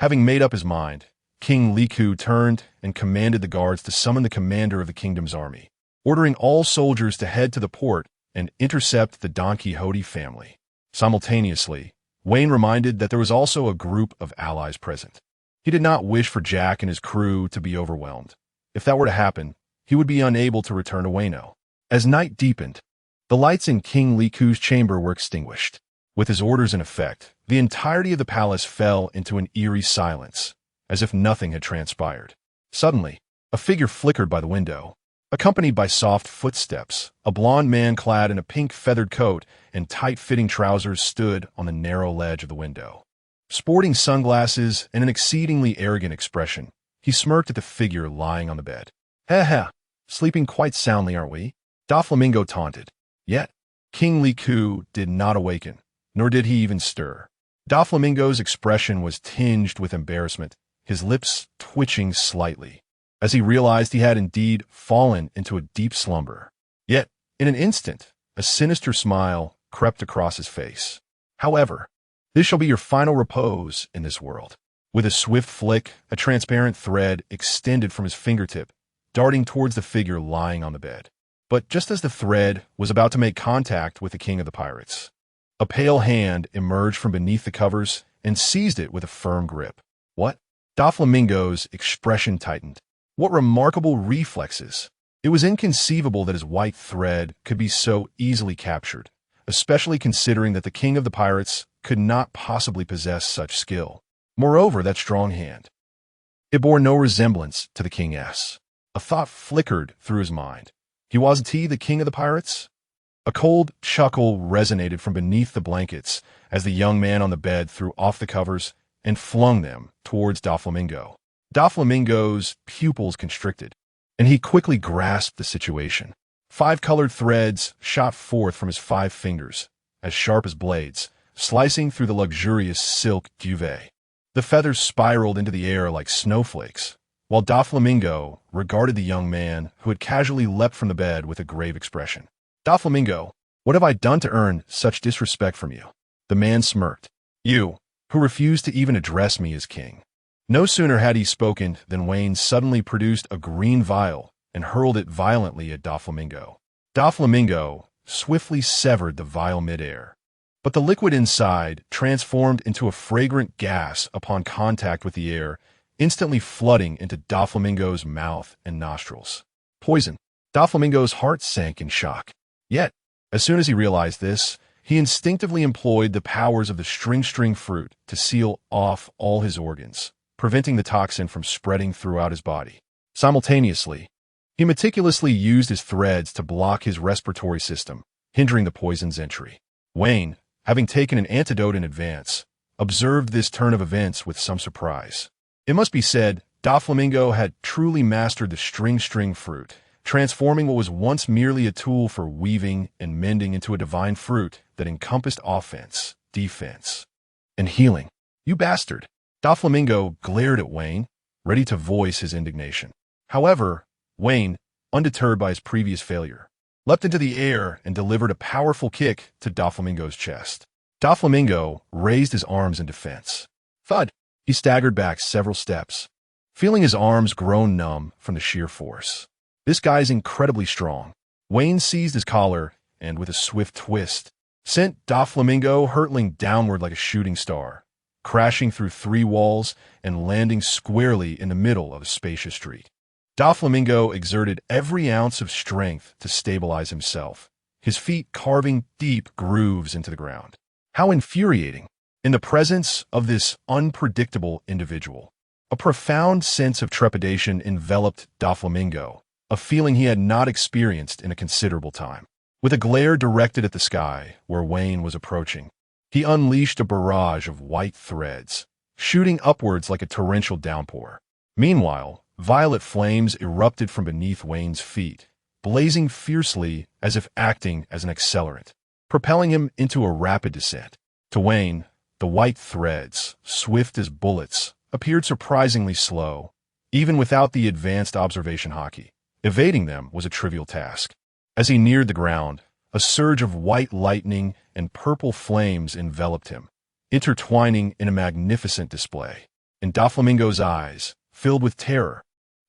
Having made up his mind, King Liku turned and commanded the guards to summon the commander of the kingdom's army, ordering all soldiers to head to the port and intercept the Don Quixote family. Simultaneously, Wayne reminded that there was also a group of allies present. He did not wish for Jack and his crew to be overwhelmed. If that were to happen, he would be unable to return to Wano. As night deepened, the lights in King Liku's chamber were extinguished. With his orders in effect, the entirety of the palace fell into an eerie silence, as if nothing had transpired. Suddenly, a figure flickered by the window. Accompanied by soft footsteps, a blond man clad in a pink feathered coat and tight-fitting trousers stood on the narrow ledge of the window. Sporting sunglasses and an exceedingly arrogant expression, he smirked at the figure lying on the bed. "Heh, sleeping quite soundly, aren't we?" Doflamingo taunted. Yet, King Liku did not awaken, nor did he even stir. Doflamingo's expression was tinged with embarrassment, his lips twitching slightly, as he realized he had indeed fallen into a deep slumber. Yet, in an instant, a sinister smile crept across his face. "However, this shall be your final repose in this world." With a swift flick, a transparent thread extended from his fingertip, darting towards the figure lying on the bed. But just as the thread was about to make contact with the king of the pirates, a pale hand emerged from beneath the covers and seized it with a firm grip. "What?" Doflamingo's expression tightened. What remarkable reflexes! It was inconceivable that his white thread could be so easily captured, especially considering that the king of the pirates could not possibly possess such skill. Moreover, that strong hand. It bore no resemblance to the king's. A thought flickered through his mind. Wasn't he the king of the pirates? A cold chuckle resonated from beneath the blankets as the young man on the bed threw off the covers and flung them towards Doflamingo. Doflamingo's pupils constricted, and he quickly grasped the situation. 5 colored threads shot forth from his 5 fingers, as sharp as blades, slicing through the luxurious silk duvet. The feathers spiraled into the air like snowflakes, while Doflamingo regarded the young man who had casually leapt from the bed with a grave expression. "Doflamingo, what have I done to earn such disrespect from you?" The man smirked. "You, who refused to even address me as king." No sooner had he spoken than Wayne suddenly produced a green vial and hurled it violently at Doflamingo. Doflamingo swiftly severed the vial midair, but the liquid inside transformed into a fragrant gas upon contact with the air, instantly flooding into Doflamingo's mouth and nostrils. Poison. Doflamingo's heart sank in shock. Yet, as soon as he realized this, he instinctively employed the powers of the string fruit to seal off all his organs, preventing the toxin from spreading throughout his body. Simultaneously, he meticulously used his threads to block his respiratory system, hindering the poison's entry. Wayne, having taken an antidote in advance, observed this turn of events with some surprise. It must be said, Doflamingo had truly mastered the string fruit, transforming what was once merely a tool for weaving and mending into a divine fruit that encompassed offense, defense, and healing. "You bastard!" Doflamingo glared at Wayne, ready to voice his indignation. However, Wayne, undeterred by his previous failure, leapt into the air and delivered a powerful kick to Doflamingo's chest. Doflamingo raised his arms in defense. Thud! He staggered back several steps, feeling his arms grow numb from the sheer force. "This guy's incredibly strong." Wayne seized his collar and, with a swift twist, sent Doflamingo hurtling downward like a shooting star, crashing through 3 walls and landing squarely in the middle of a spacious street. Doflamingo exerted every ounce of strength to stabilize himself, his feet carving deep grooves into the ground. How infuriating! In the presence of this unpredictable individual, a profound sense of trepidation enveloped Doflamingo, a feeling he had not experienced in a considerable time. With a glare directed at the sky where Wayne was approaching, he unleashed a barrage of white threads, shooting upwards like a torrential downpour. Meanwhile, violet flames erupted from beneath Wayne's feet, blazing fiercely as if acting as an accelerant, propelling him into a rapid descent. To Wayne, the white threads, swift as bullets, appeared surprisingly slow, even without the advanced observation hockey. Evading them was a trivial task. As he neared the ground, a surge of white lightning and purple flames enveloped him, intertwining in a magnificent display. In Doflamingo's eyes, filled with terror.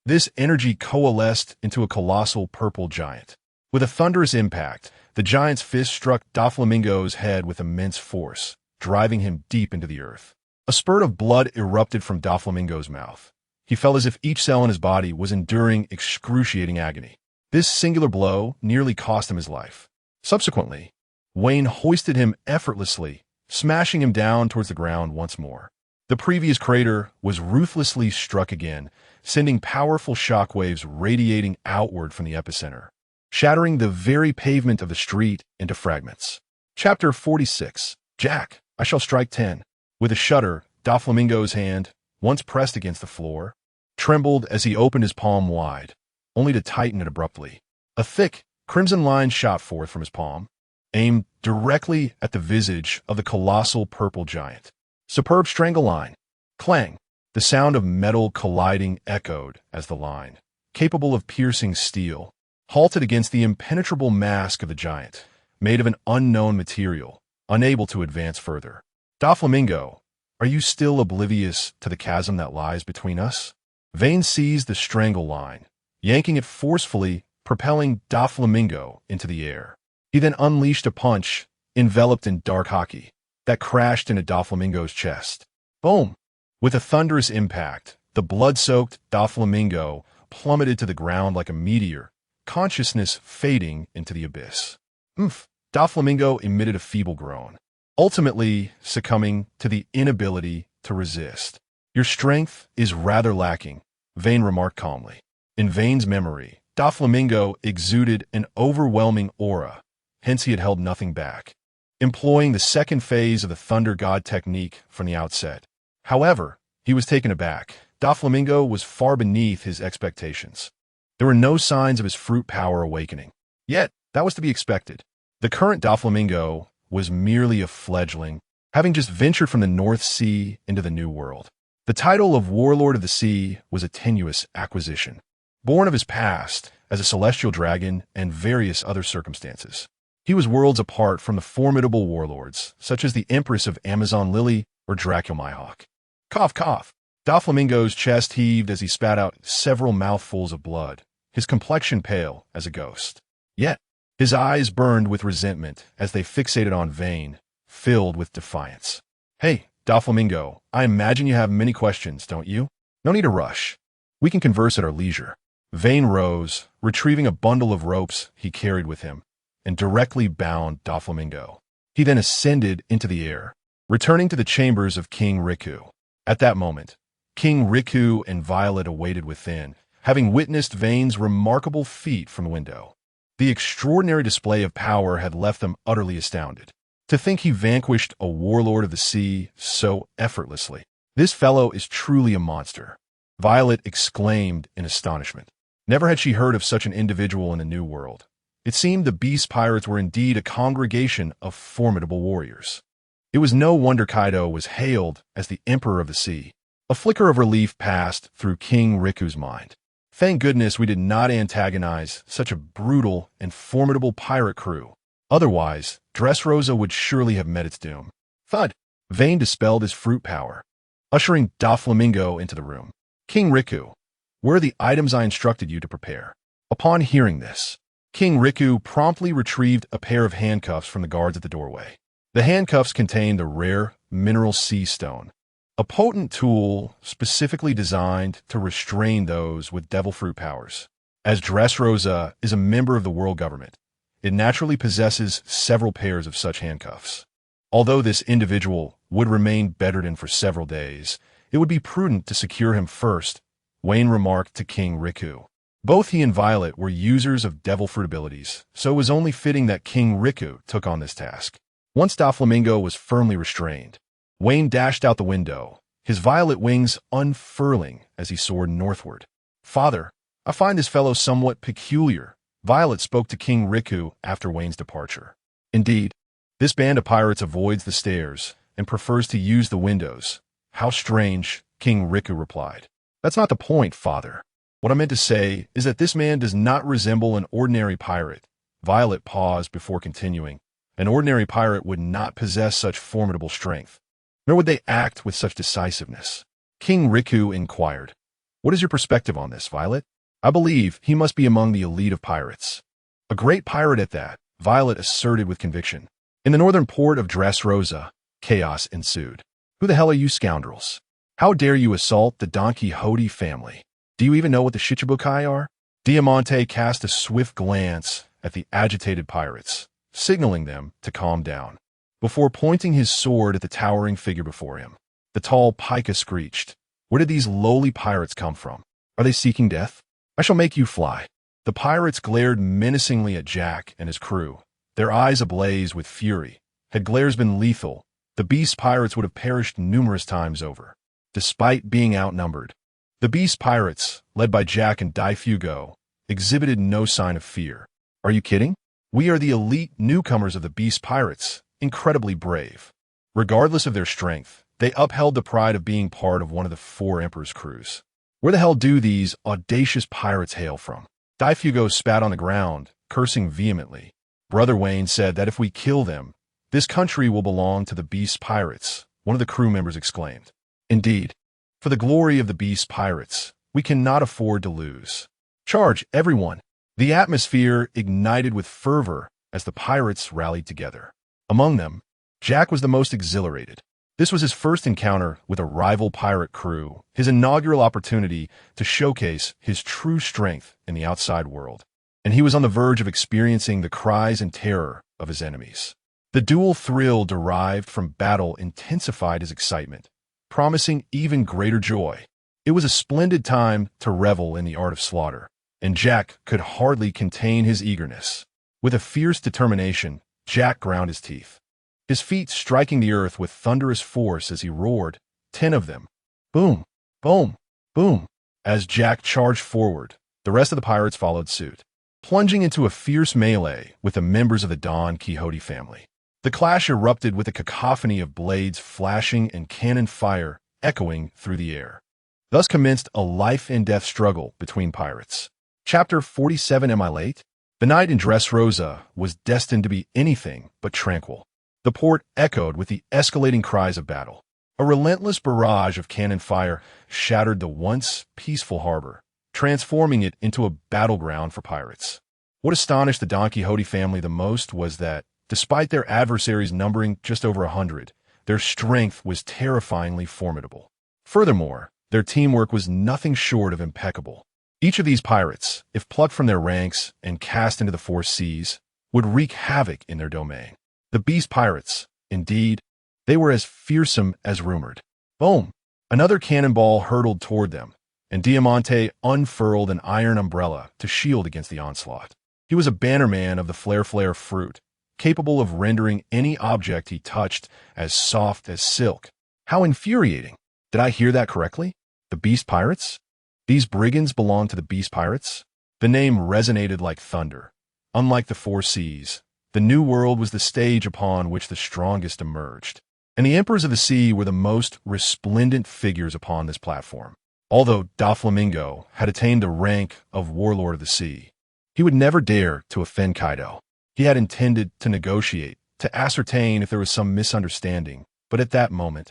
This energy coalesced into a colossal purple giant. With a thunderous impact, the giant's fist struck Doflamingo's head with immense force, driving him deep into the earth. A spurt of blood erupted from Doflamingo's mouth. He felt as if each cell in his body was enduring excruciating agony. This singular blow nearly cost him his life. Subsequently, Wayne hoisted him effortlessly, smashing him down towards the ground once more. The previous crater was ruthlessly struck again, sending powerful shockwaves radiating outward from the epicenter, shattering the very pavement of the street into fragments. Chapter 46. Jack, I shall strike 10. With a shudder, Doflamingo's hand, once pressed against the floor, trembled as he opened his palm wide, only to tighten it abruptly. A thick, crimson line shot forth from his palm, aimed directly at the visage of the colossal purple giant. Superb strangle line. Clang. The sound of metal colliding echoed as the line, capable of piercing steel, halted against the impenetrable mask of the giant, made of an unknown material, unable to advance further. Doflamingo, are you still oblivious to the chasm that lies between us? Vane seized the strangle line, yanking it forcefully, propelling Doflamingo into the air. He then unleashed a punch, enveloped in dark hockey, that crashed into Doflamingo's chest. Boom! With a thunderous impact, the blood-soaked Doflamingo plummeted to the ground like a meteor, consciousness fading into the abyss. Doflamingo emitted a feeble groan, ultimately succumbing to the inability to resist. Your strength is rather lacking, Vane remarked calmly. In Vane's memory, Doflamingo exuded an overwhelming aura, hence he had held nothing back, employing the second phase of the Thunder God technique from the outset. However, he was taken aback. Doflamingo was far beneath his expectations. There were no signs of his fruit power awakening. Yet, that was to be expected. The current Doflamingo was merely a fledgling, having just ventured from the North Sea into the New World. The title of Warlord of the Sea was a tenuous acquisition, born of his past as a celestial dragon and various other circumstances. He was worlds apart from the formidable warlords, such as the Empress of Amazon Lily or Draculmihawk. Cough, cough. Doflamingo's chest heaved as he spat out several mouthfuls of blood, his complexion pale as a ghost. Yet, his eyes burned with resentment as they fixated on Vane, filled with defiance. Hey, Doflamingo, I imagine you have many questions, don't you? No need to rush. We can converse at our leisure. Vane rose, retrieving a bundle of ropes he carried with him, and directly bound Doflamingo. He then ascended into the air, returning to the chambers of King Riku. At that moment, King Riku and Violet awaited within, having witnessed Vane's remarkable feat from the window. The extraordinary display of power had left them utterly astounded. To think he vanquished a warlord of the sea so effortlessly. This fellow is truly a monster, Violet exclaimed in astonishment. Never had she heard of such an individual in the New World. It seemed the beast pirates were indeed a congregation of formidable warriors. It was no wonder Kaido was hailed as the Emperor of the Sea. A flicker of relief passed through King Riku's mind. Thank goodness we did not antagonize such a brutal and formidable pirate crew. Otherwise, Dressrosa would surely have met its doom. Thud! Vane dispelled his fruit power, ushering Doflamingo into the room. King Riku, where are the items I instructed you to prepare? Upon hearing this, King Riku promptly retrieved a pair of handcuffs from the guards at the doorway. The handcuffs contained the rare mineral sea stone, a potent tool specifically designed to restrain those with devil fruit powers. As Dressrosa is a member of the world government, it naturally possesses several pairs of such handcuffs. Although this individual would remain bedridden for several days, it would be prudent to secure him first, Wayne remarked to King Riku. Both he and Violet were users of devil fruit abilities, so it was only fitting that King Riku took on this task. Once Doflamingo was firmly restrained, Wayne dashed out the window, his violet wings unfurling as he soared northward. Father, I find this fellow somewhat peculiar, Violet spoke to King Riku after Wayne's departure. Indeed, this band of pirates avoids the stairs and prefers to use the windows. How strange, King Riku replied. That's not the point, Father. What I meant to say is that this man does not resemble an ordinary pirate. Violet paused before continuing. An ordinary pirate would not possess such formidable strength, nor would they act with such decisiveness. King Riku inquired, What is your perspective on this, Violet? I believe he must be among the elite of pirates. A great pirate at that, Violet asserted with conviction. In the northern port of Dressrosa, chaos ensued. Who the hell are you scoundrels? How dare you assault the Don Quixote family? Do you even know what the Shichibukai are? Diamante cast a swift glance at the agitated pirates, signaling them to calm down. Before pointing his sword at the towering figure before him, the tall Pika screeched, "Where did these lowly pirates come from? Are they seeking death? I shall make you fly." The pirates glared menacingly at Jack and his crew, their eyes ablaze with fury. Had glares been lethal, the beast pirates would have perished numerous times over. Despite being outnumbered, the beast pirates, led by Jack and Daifugo, exhibited no sign of fear. Are you kidding? We are the elite newcomers of the beast pirates, incredibly brave. Regardless of their strength, they upheld the pride of being part of one of the 4 Emperor's crews. Where the hell do these audacious pirates hail from? Daifugo spat on the ground, cursing vehemently. Brother Wayne said that if we kill them, this country will belong to the beast pirates, one of the crew members exclaimed. Indeed, for the glory of the beast pirates, we cannot afford to lose. Charge, everyone! The atmosphere ignited with fervor as the pirates rallied together. Among them, Jack was the most exhilarated. This was his first encounter with a rival pirate crew, his inaugural opportunity to showcase his true strength in the outside world. And he was on the verge of experiencing the cries and terror of his enemies. The dual thrill derived from battle intensified his excitement, promising even greater joy. It was a splendid time to revel in the art of slaughter, and Jack could hardly contain his eagerness. With a fierce determination, Jack ground his teeth, his feet striking the earth with thunderous force as he roared, 10 of them. Boom, boom, boom. As Jack charged forward, the rest of the pirates followed suit, plunging into a fierce melee with the members of the Don Quixote family. The clash erupted with a cacophony of blades flashing and cannon fire echoing through the air. Thus commenced a life-and-death struggle between pirates. Chapter 47. Am I late? The night in Dressrosa was destined to be anything but tranquil. The port echoed with the escalating cries of battle. A relentless barrage of cannon fire shattered the once peaceful harbor, transforming it into a battleground for pirates. What astonished the Don Quixote family the most was that, despite their adversaries numbering just over 100, their strength was terrifyingly formidable. Furthermore, their teamwork was nothing short of impeccable. Each of these pirates, if plucked from their ranks and cast into the 4 seas, would wreak havoc in their domain. The beast pirates, indeed, they were as fearsome as rumored. Boom! Another cannonball hurtled toward them, and Diamante unfurled an iron umbrella to shield against the onslaught. He was a bannerman of the flare fruit, capable of rendering any object he touched as soft as silk. How infuriating! Did I hear that correctly? The beast pirates? These brigands belong to the beast pirates? The name resonated like thunder. Unlike the 4 seas, the New World was the stage upon which the strongest emerged, and the Emperors of the Sea were the most resplendent figures upon this platform. Although Doflamingo had attained the rank of Warlord of the Sea, he would never dare to offend Kaido. He had intended to negotiate, to ascertain if there was some misunderstanding, but at that moment,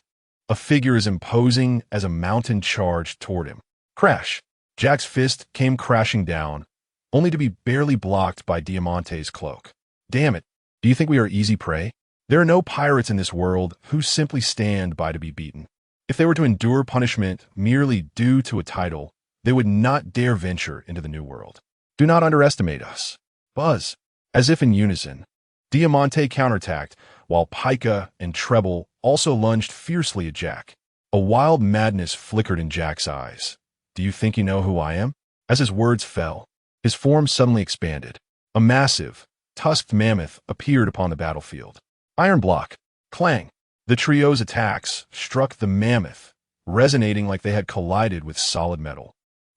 a figure as imposing as a mountain charged toward him. Crash! Jack's fist came crashing down, only to be barely blocked by Diamante's cloak. Damn it, do you think we are easy prey? There are no pirates in this world who simply stand by to be beaten. If they were to endure punishment merely due to a title, they would not dare venture into the New World. Do not underestimate us. Buzz. As if in unison, Diamante counterattacked, while Pika and Treble also lunged fiercely at Jack. A wild madness flickered in Jack's eyes. Do you think you know who I am? As his words fell, his form suddenly expanded. A massive, tusked mammoth appeared upon the battlefield. Iron block. Clang. The trio's attacks struck the mammoth, resonating like they had collided with solid metal,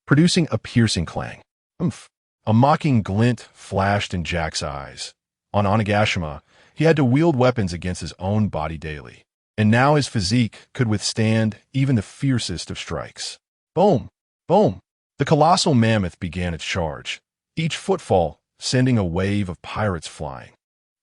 producing a piercing clang. Oomph. A mocking glint flashed in Jack's eyes. On Onigashima, he had to wield weapons against his own body daily, and now his physique could withstand even the fiercest of strikes. Boom! Boom! The colossal mammoth began its charge, each footfall sending a wave of pirates flying.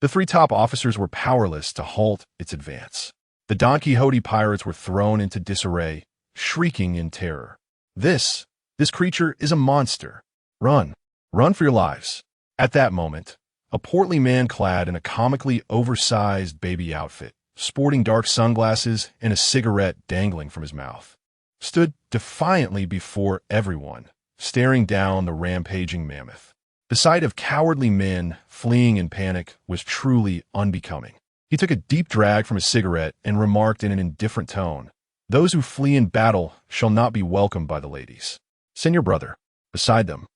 The 3 top officers were powerless to halt its advance. The Don Quixote pirates were thrown into disarray, shrieking in terror. This This creature is a monster. Run. Run for your lives. At that moment, a portly man clad in a comically oversized baby outfit, sporting dark sunglasses and a cigarette dangling from his mouth, stood defiantly before everyone, staring down the rampaging mammoth. The sight of cowardly men fleeing in panic was truly unbecoming. He took a deep drag from his cigarette and remarked in an indifferent tone, "Those who flee in battle shall not be welcomed by the ladies. Send your brother." Beside them,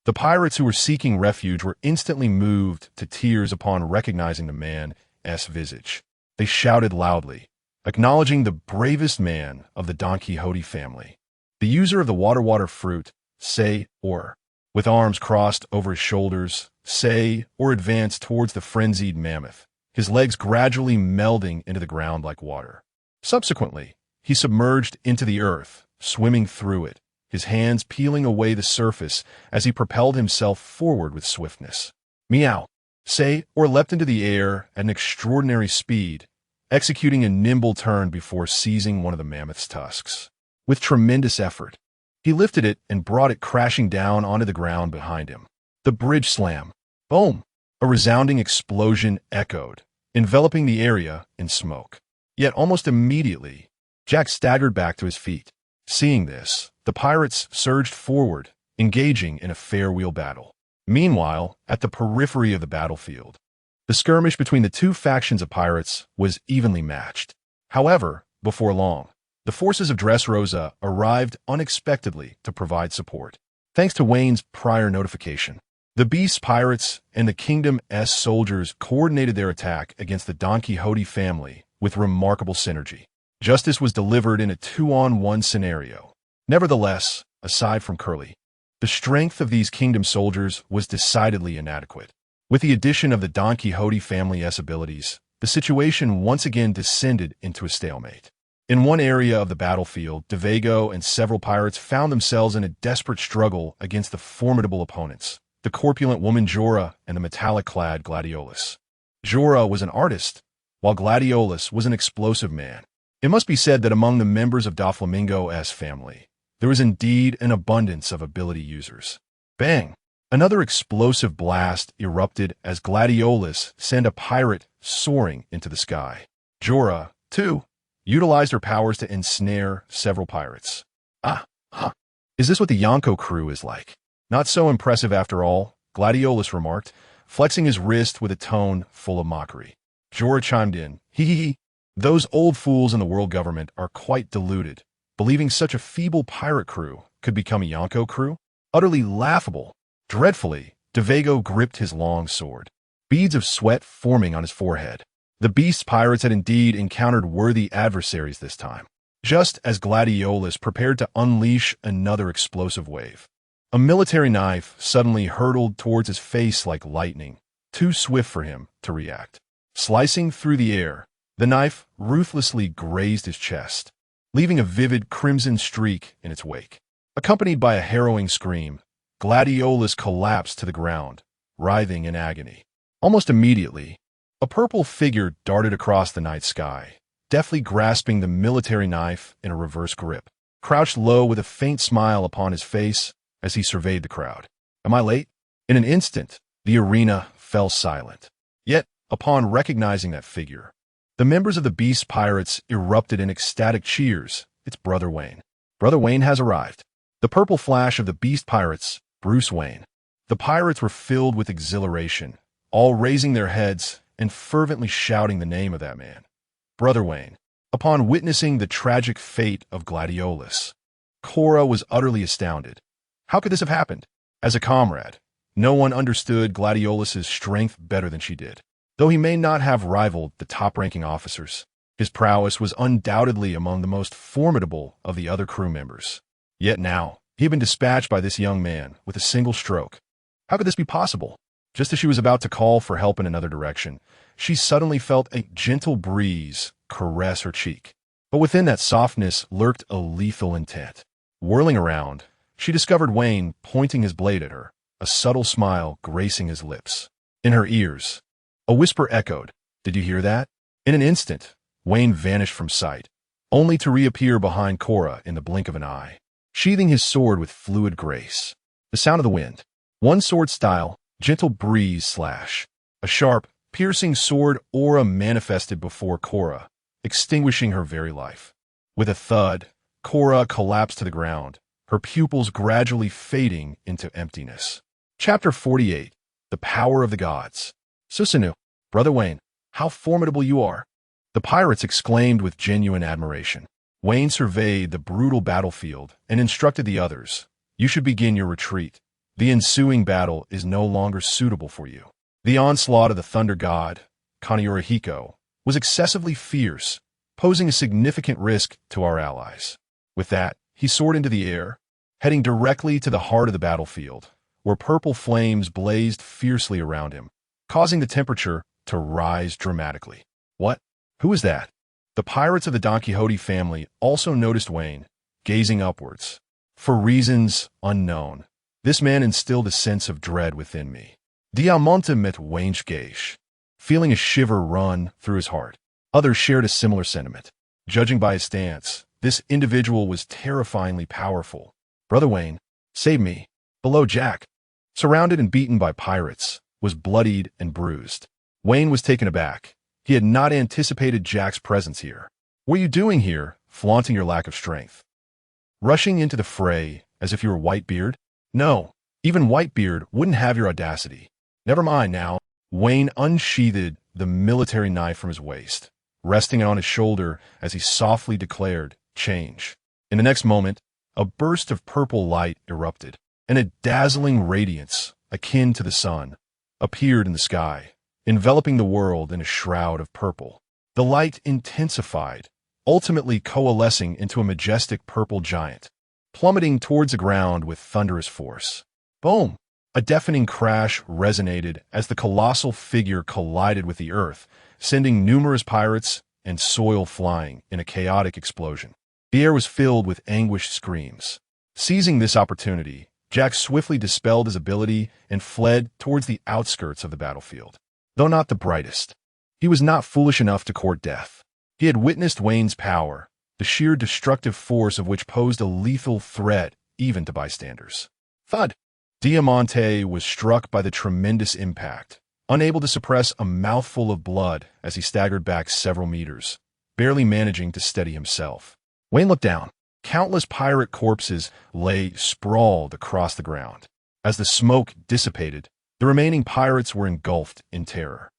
the pirates who were seeking refuge were instantly moved to tears upon recognizing the man's visage. They shouted loudly, acknowledging the bravest man of the Don Quixote family, the user of the water fruit, say, or, with arms crossed over his shoulders, say, or advanced towards the frenzied mammoth, his legs gradually melding into the ground like water. Subsequently, he submerged into the earth, swimming through it, his hands peeling away the surface as he propelled himself forward with swiftness. Meow, say, or leapt into the air at an extraordinary speed, executing a nimble turn before seizing one of the mammoth's tusks. With tremendous effort, he lifted it and brought it crashing down onto the ground behind him. The bridge slam. Boom! A resounding explosion echoed, enveloping the area in smoke. Yet almost immediately, Jack staggered back to his feet. Seeing this, the pirates surged forward, engaging in a fair-wheel battle. Meanwhile, at the periphery of the battlefield, the skirmish between the two factions of pirates was evenly matched. However, before long, the forces of Dressrosa arrived unexpectedly to provide support. Thanks to Wayne's prior notification, the Beast pirates and the Kingdom's soldiers coordinated their attack against the Don Quixote family with remarkable synergy. Justice was delivered in a 2-on-1 scenario. Nevertheless, aside from Curly, the strength of these Kingdom soldiers was decidedly inadequate. With the addition of the Don Quixote family's abilities, the situation once again descended into a stalemate. In one area of the battlefield, Devago and several pirates found themselves in a desperate struggle against the formidable opponents, the corpulent woman Jorah and the metallic-clad Gladiolus. Jorah was an artist, while Gladiolus was an explosive man. It must be said that among the members of Doflamingo's family, there was indeed an abundance of ability users. Bang! Another explosive blast erupted as Gladiolus sent a pirate soaring into the sky. Jorah, too, utilized her powers to ensnare several pirates. Is this what the Yonko crew is like? Not so impressive after all, Gladiolus remarked, flexing his wrist with a tone full of mockery. Jorah chimed in, hee. Those old fools in the world government are quite deluded, believing such a feeble pirate crew could become a Yonko crew? Utterly laughable. Dreadfully, Devago gripped his long sword, beads of sweat forming on his forehead. The Beast pirates had indeed encountered worthy adversaries this time. Just as Gladiolus prepared to unleash another explosive wave, a military knife suddenly hurtled towards his face like lightning, too swift for him to react. Slicing through the air, the knife ruthlessly grazed his chest, leaving a vivid crimson streak in its wake. Accompanied by a harrowing scream, Gladiolus collapsed to the ground, writhing in agony. Almost immediately, a purple figure darted across the night sky, deftly grasping the military knife in a reverse grip, crouched low with a faint smile upon his face as he surveyed the crowd. Am I late? In an instant, the arena fell silent. Yet, upon recognizing that figure, the members of the Beast Pirates erupted in ecstatic cheers. It's Brother Wayne. Brother Wayne has arrived. The purple flash of the Beast Pirates, Bruce Wayne. The pirates were filled with exhilaration, all raising their heads and fervently shouting the name of that man, Brother Wayne. Upon witnessing the tragic fate of Gladiolus, Cora was utterly astounded. How could this have happened? As a comrade, no one understood Gladiolus's strength better than she did. Though he may not have rivaled the top-ranking officers, his prowess was undoubtedly among the most formidable of the other crew members. Yet now, he had been dispatched by this young man with a single stroke. How could this be possible? Just as she was about to call for help in another direction, she suddenly felt a gentle breeze caress her cheek. But within that softness lurked a lethal intent. Whirling around, she discovered Wayne pointing his blade at her, a subtle smile gracing his lips. In her ears, a whisper echoed, "Did you hear that?" In an instant, Wayne vanished from sight, only to reappear behind Cora in the blink of an eye. sheathing his sword with fluid grace. The sound of the wind. One sword style, gentle breeze slash. A sharp, piercing sword aura manifested before Korra, extinguishing her very life. With a thud, Korra collapsed to the ground, her pupils gradually fading into emptiness. Chapter 48. The Power of the Gods. Susanoo, Brother Wayne, how formidable you are! The pirates exclaimed with genuine admiration. Wayne surveyed the brutal battlefield and instructed the others, "You should begin your retreat. The ensuing battle is no longer suitable for you." The onslaught of the thunder god, Kanyorihiko, was excessively fierce, posing a significant risk to our allies. With that, he soared into the air, heading directly to the heart of the battlefield, where purple flames blazed fiercely around him, causing the temperature to rise dramatically. What? Who is that? The pirates of the Don Quixote family also noticed Wayne, gazing upwards. For reasons unknown, this man instilled a sense of dread within me. Diamante met Wayne's gaze, feeling a shiver run through his heart. Others shared a similar sentiment. Judging by his stance, this individual was terrifyingly powerful. Brother Wayne, save me. Below Jack, surrounded and beaten by pirates, was bloodied and bruised. Wayne was taken aback. He had not anticipated Jack's presence here. What are you doing here, flaunting your lack of strength? Rushing into the fray as if you were Whitebeard? No, even Whitebeard wouldn't have your audacity. Never mind now. Wayne unsheathed the military knife from his waist, resting it on his shoulder as he softly declared, "Change." In the next moment, a burst of purple light erupted, and a dazzling radiance, akin to the sun, appeared in the sky, enveloping the world in a shroud of purple. The light intensified, ultimately coalescing into a majestic purple giant, plummeting towards the ground with thunderous force. Boom! A deafening crash resonated as the colossal figure collided with the earth, sending numerous pirates and soil flying in a chaotic explosion. The air was filled with anguished screams. Seizing this opportunity, Jack swiftly dispelled his ability and fled towards the outskirts of the battlefield. Though not the brightest, he was not foolish enough to court death. He had witnessed Wayne's power, the sheer destructive force of which posed a lethal threat even to bystanders. Thud! Diamante was struck by the tremendous impact, unable to suppress a mouthful of blood as he staggered back several meters, barely managing to steady himself. Wayne looked down. Countless pirate corpses lay sprawled across the ground. As the smoke dissipated, the remaining pirates were engulfed in terror.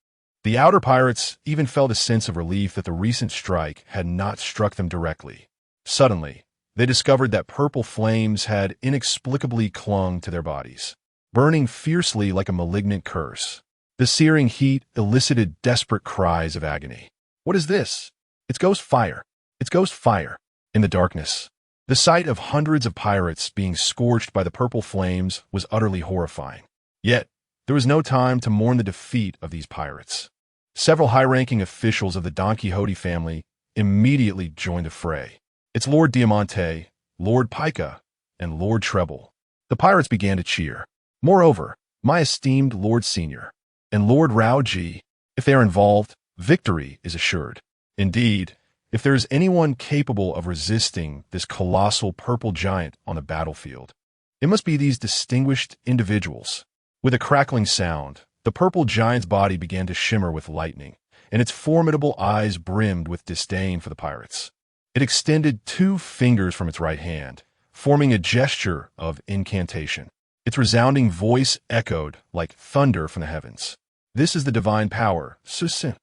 The outer pirates even felt a sense of relief that the recent strike had not struck them directly. Suddenly, they discovered that purple flames had inexplicably clung to their bodies, burning fiercely like a malignant curse. The searing heat elicited desperate cries of agony. What is this? It's ghost fire. It's ghost fire. In the darkness, the sight of hundreds of pirates being scorched by the purple flames was utterly horrifying. Yet, there was no time to mourn the defeat of these pirates. Several high-ranking officials of the Don Quixote family immediately joined the fray. It's Lord Diamante, Lord Pica, and Lord Treble. The pirates began to cheer. Moreover, my esteemed Lord Senior and Lord Rao-ji, if they are involved, victory is assured. Indeed, if there is anyone capable of resisting this colossal purple giant on the battlefield, it must be these distinguished individuals. With a crackling sound, the purple giant's body began to shimmer with lightning, and its formidable eyes brimmed with disdain for the pirates. It extended 2 fingers from its right hand, forming a gesture of incantation. Its resounding voice echoed like thunder from the heavens. This is the divine power, Susin.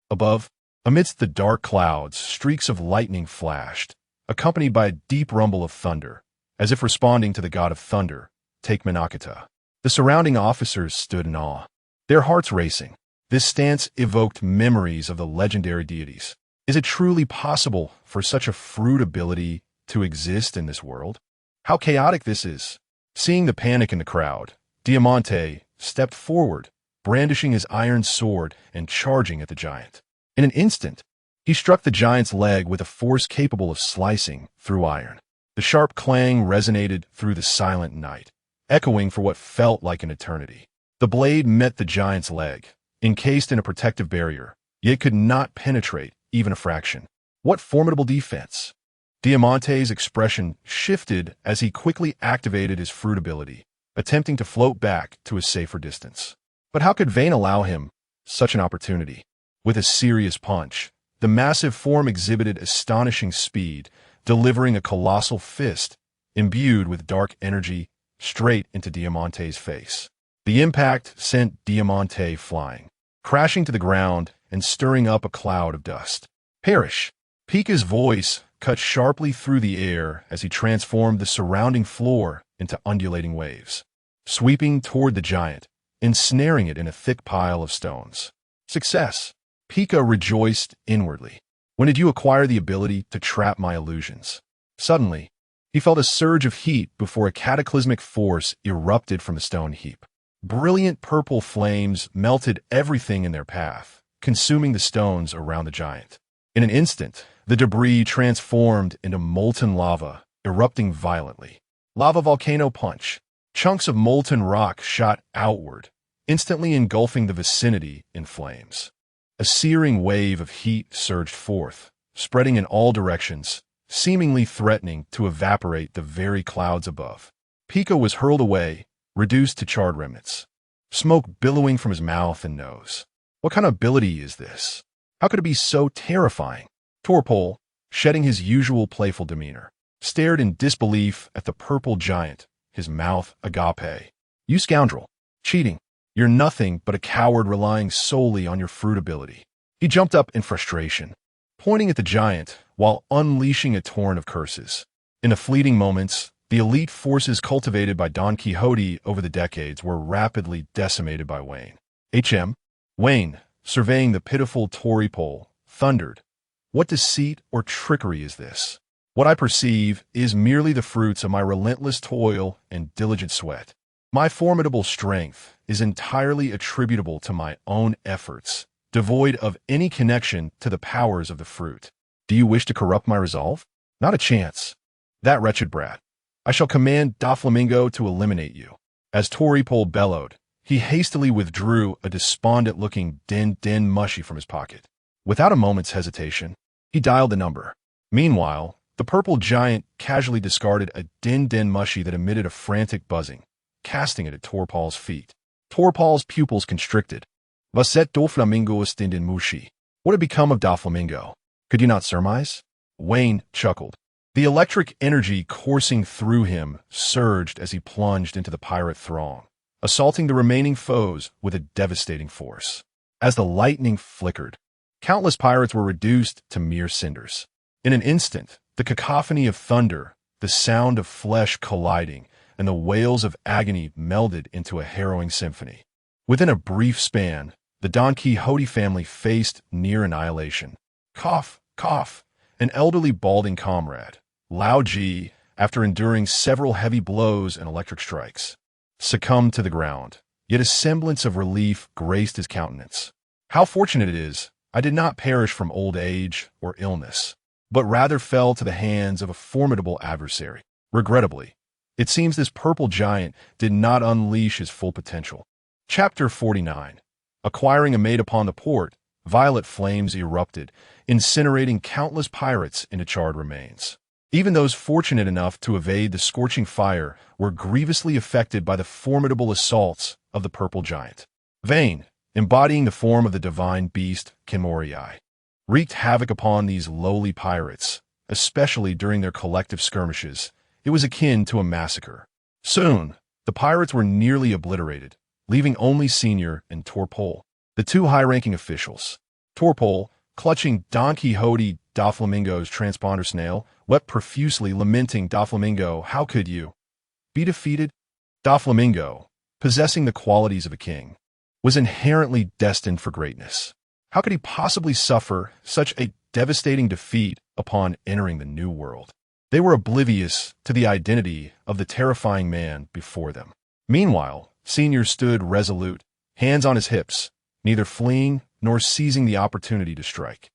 Above, amidst the dark clouds, streaks of lightning flashed, accompanied by a deep rumble of thunder, as if responding to the god of thunder, Takmenakata. The surrounding officers stood in awe, their hearts racing. This stance evoked memories of the legendary deities. Is it truly possible for such a fruit ability to exist in this world? How chaotic this is! Seeing the panic in the crowd, Diamante stepped forward, brandishing his iron sword and charging at the giant. In an instant, he struck the giant's leg with a force capable of slicing through iron. The sharp clang resonated through the silent night, echoing for what felt like an eternity. The blade met the giant's leg, encased in a protective barrier, yet could not penetrate even a fraction. What formidable defense! Diamante's expression shifted as he quickly activated his fruit ability, attempting to float back to a safer distance. But how could Vayne allow him such an opportunity? With a serious punch, the massive form exhibited astonishing speed, delivering a colossal fist, imbued with dark energy, straight into Diamante's face. The impact sent Diamante flying, crashing to the ground and stirring up a cloud of dust. Perish! Pika's voice cut sharply through the air as he transformed the surrounding floor into undulating waves, sweeping toward the giant, ensnaring it in a thick pile of stones. Success! Pika rejoiced inwardly. When did you acquire the ability to trap my illusions? Suddenly, he felt a surge of heat before a cataclysmic force erupted from the stone heap. Brilliant purple flames melted everything in their path, consuming the stones around the giant. In an instant, the debris transformed into molten lava, erupting violently. Lava volcano punch. Chunks of molten rock shot outward, instantly engulfing the vicinity in flames. A searing wave of heat surged forth, spreading in all directions, seemingly threatening to evaporate the very clouds above. Pika was hurled away, reduced to charred remnants, smoke billowing from his mouth and nose. What kind of ability is this? How could it be so terrifying? Torpol, shedding his usual playful demeanor, stared in disbelief at the purple giant, his mouth agape. You scoundrel. Cheating. You're nothing but a coward relying solely on your fruit ability. He jumped up in frustration, pointing at the giant while unleashing a torrent of curses. In the fleeting moments, the elite forces cultivated by Don Quixote over the decades were rapidly decimated by Wayne. Wayne, surveying the pitiful Toripole, thundered, "What deceit or trickery is this? What I perceive is merely the fruits of my relentless toil and diligent sweat. My formidable strength is entirely attributable to my own efforts, devoid of any connection to the powers of the fruit. Do you wish to corrupt my resolve? Not a chance. That wretched brat. I shall command Doflamingo to eliminate you." As Toripole bellowed, he hastily withdrew a despondent-looking Den Mushy from his pocket. Without a moment's hesitation, he dialed the number. Meanwhile, the purple giant casually discarded a Den Mushy that emitted a frantic buzzing, casting it at Torpole's feet. Torpole's pupils constricted. "Vaset Doflamingo ist in den Mushy." What had become of Doflamingo? Could you not surmise? Wayne chuckled. The electric energy coursing through him surged as he plunged into the pirate throng, assaulting the remaining foes with a devastating force. As the lightning flickered, countless pirates were reduced to mere cinders. In an instant, the cacophony of thunder, the sound of flesh colliding, and the wails of agony melded into a harrowing symphony. Within a brief span, the Don Quixote family faced near annihilation. Cough, cough, an elderly balding comrade, Lao Ji, after enduring several heavy blows and electric strikes, succumbed to the ground, yet a semblance of relief graced his countenance. How fortunate it is I did not perish from old age or illness, but rather fell to the hands of a formidable adversary. Regrettably, it seems this purple giant did not unleash his full potential. Chapter 49. Acquiring a mate upon the port, violet flames erupted, incinerating countless pirates into charred remains. Even those fortunate enough to evade the scorching fire were grievously affected by the formidable assaults of the purple giant. Vayne, embodying the form of the divine beast Kinmorii, wreaked havoc upon these lowly pirates, especially during their collective skirmishes. It was akin to a massacre. Soon, the pirates were nearly obliterated, leaving only Senior and Torpole, the two high-ranking officials. Torpole, clutching Don Quixote Doflamingo's transponder snail, wept profusely, lamenting, "Doflamingo, how could you be defeated?" Doflamingo, possessing the qualities of a king, was inherently destined for greatness. How could he possibly suffer such a devastating defeat upon entering the New World? They were oblivious to the identity of the terrifying man before them. Meanwhile, Senior stood resolute, hands on his hips, neither fleeing nor seizing the opportunity to strike.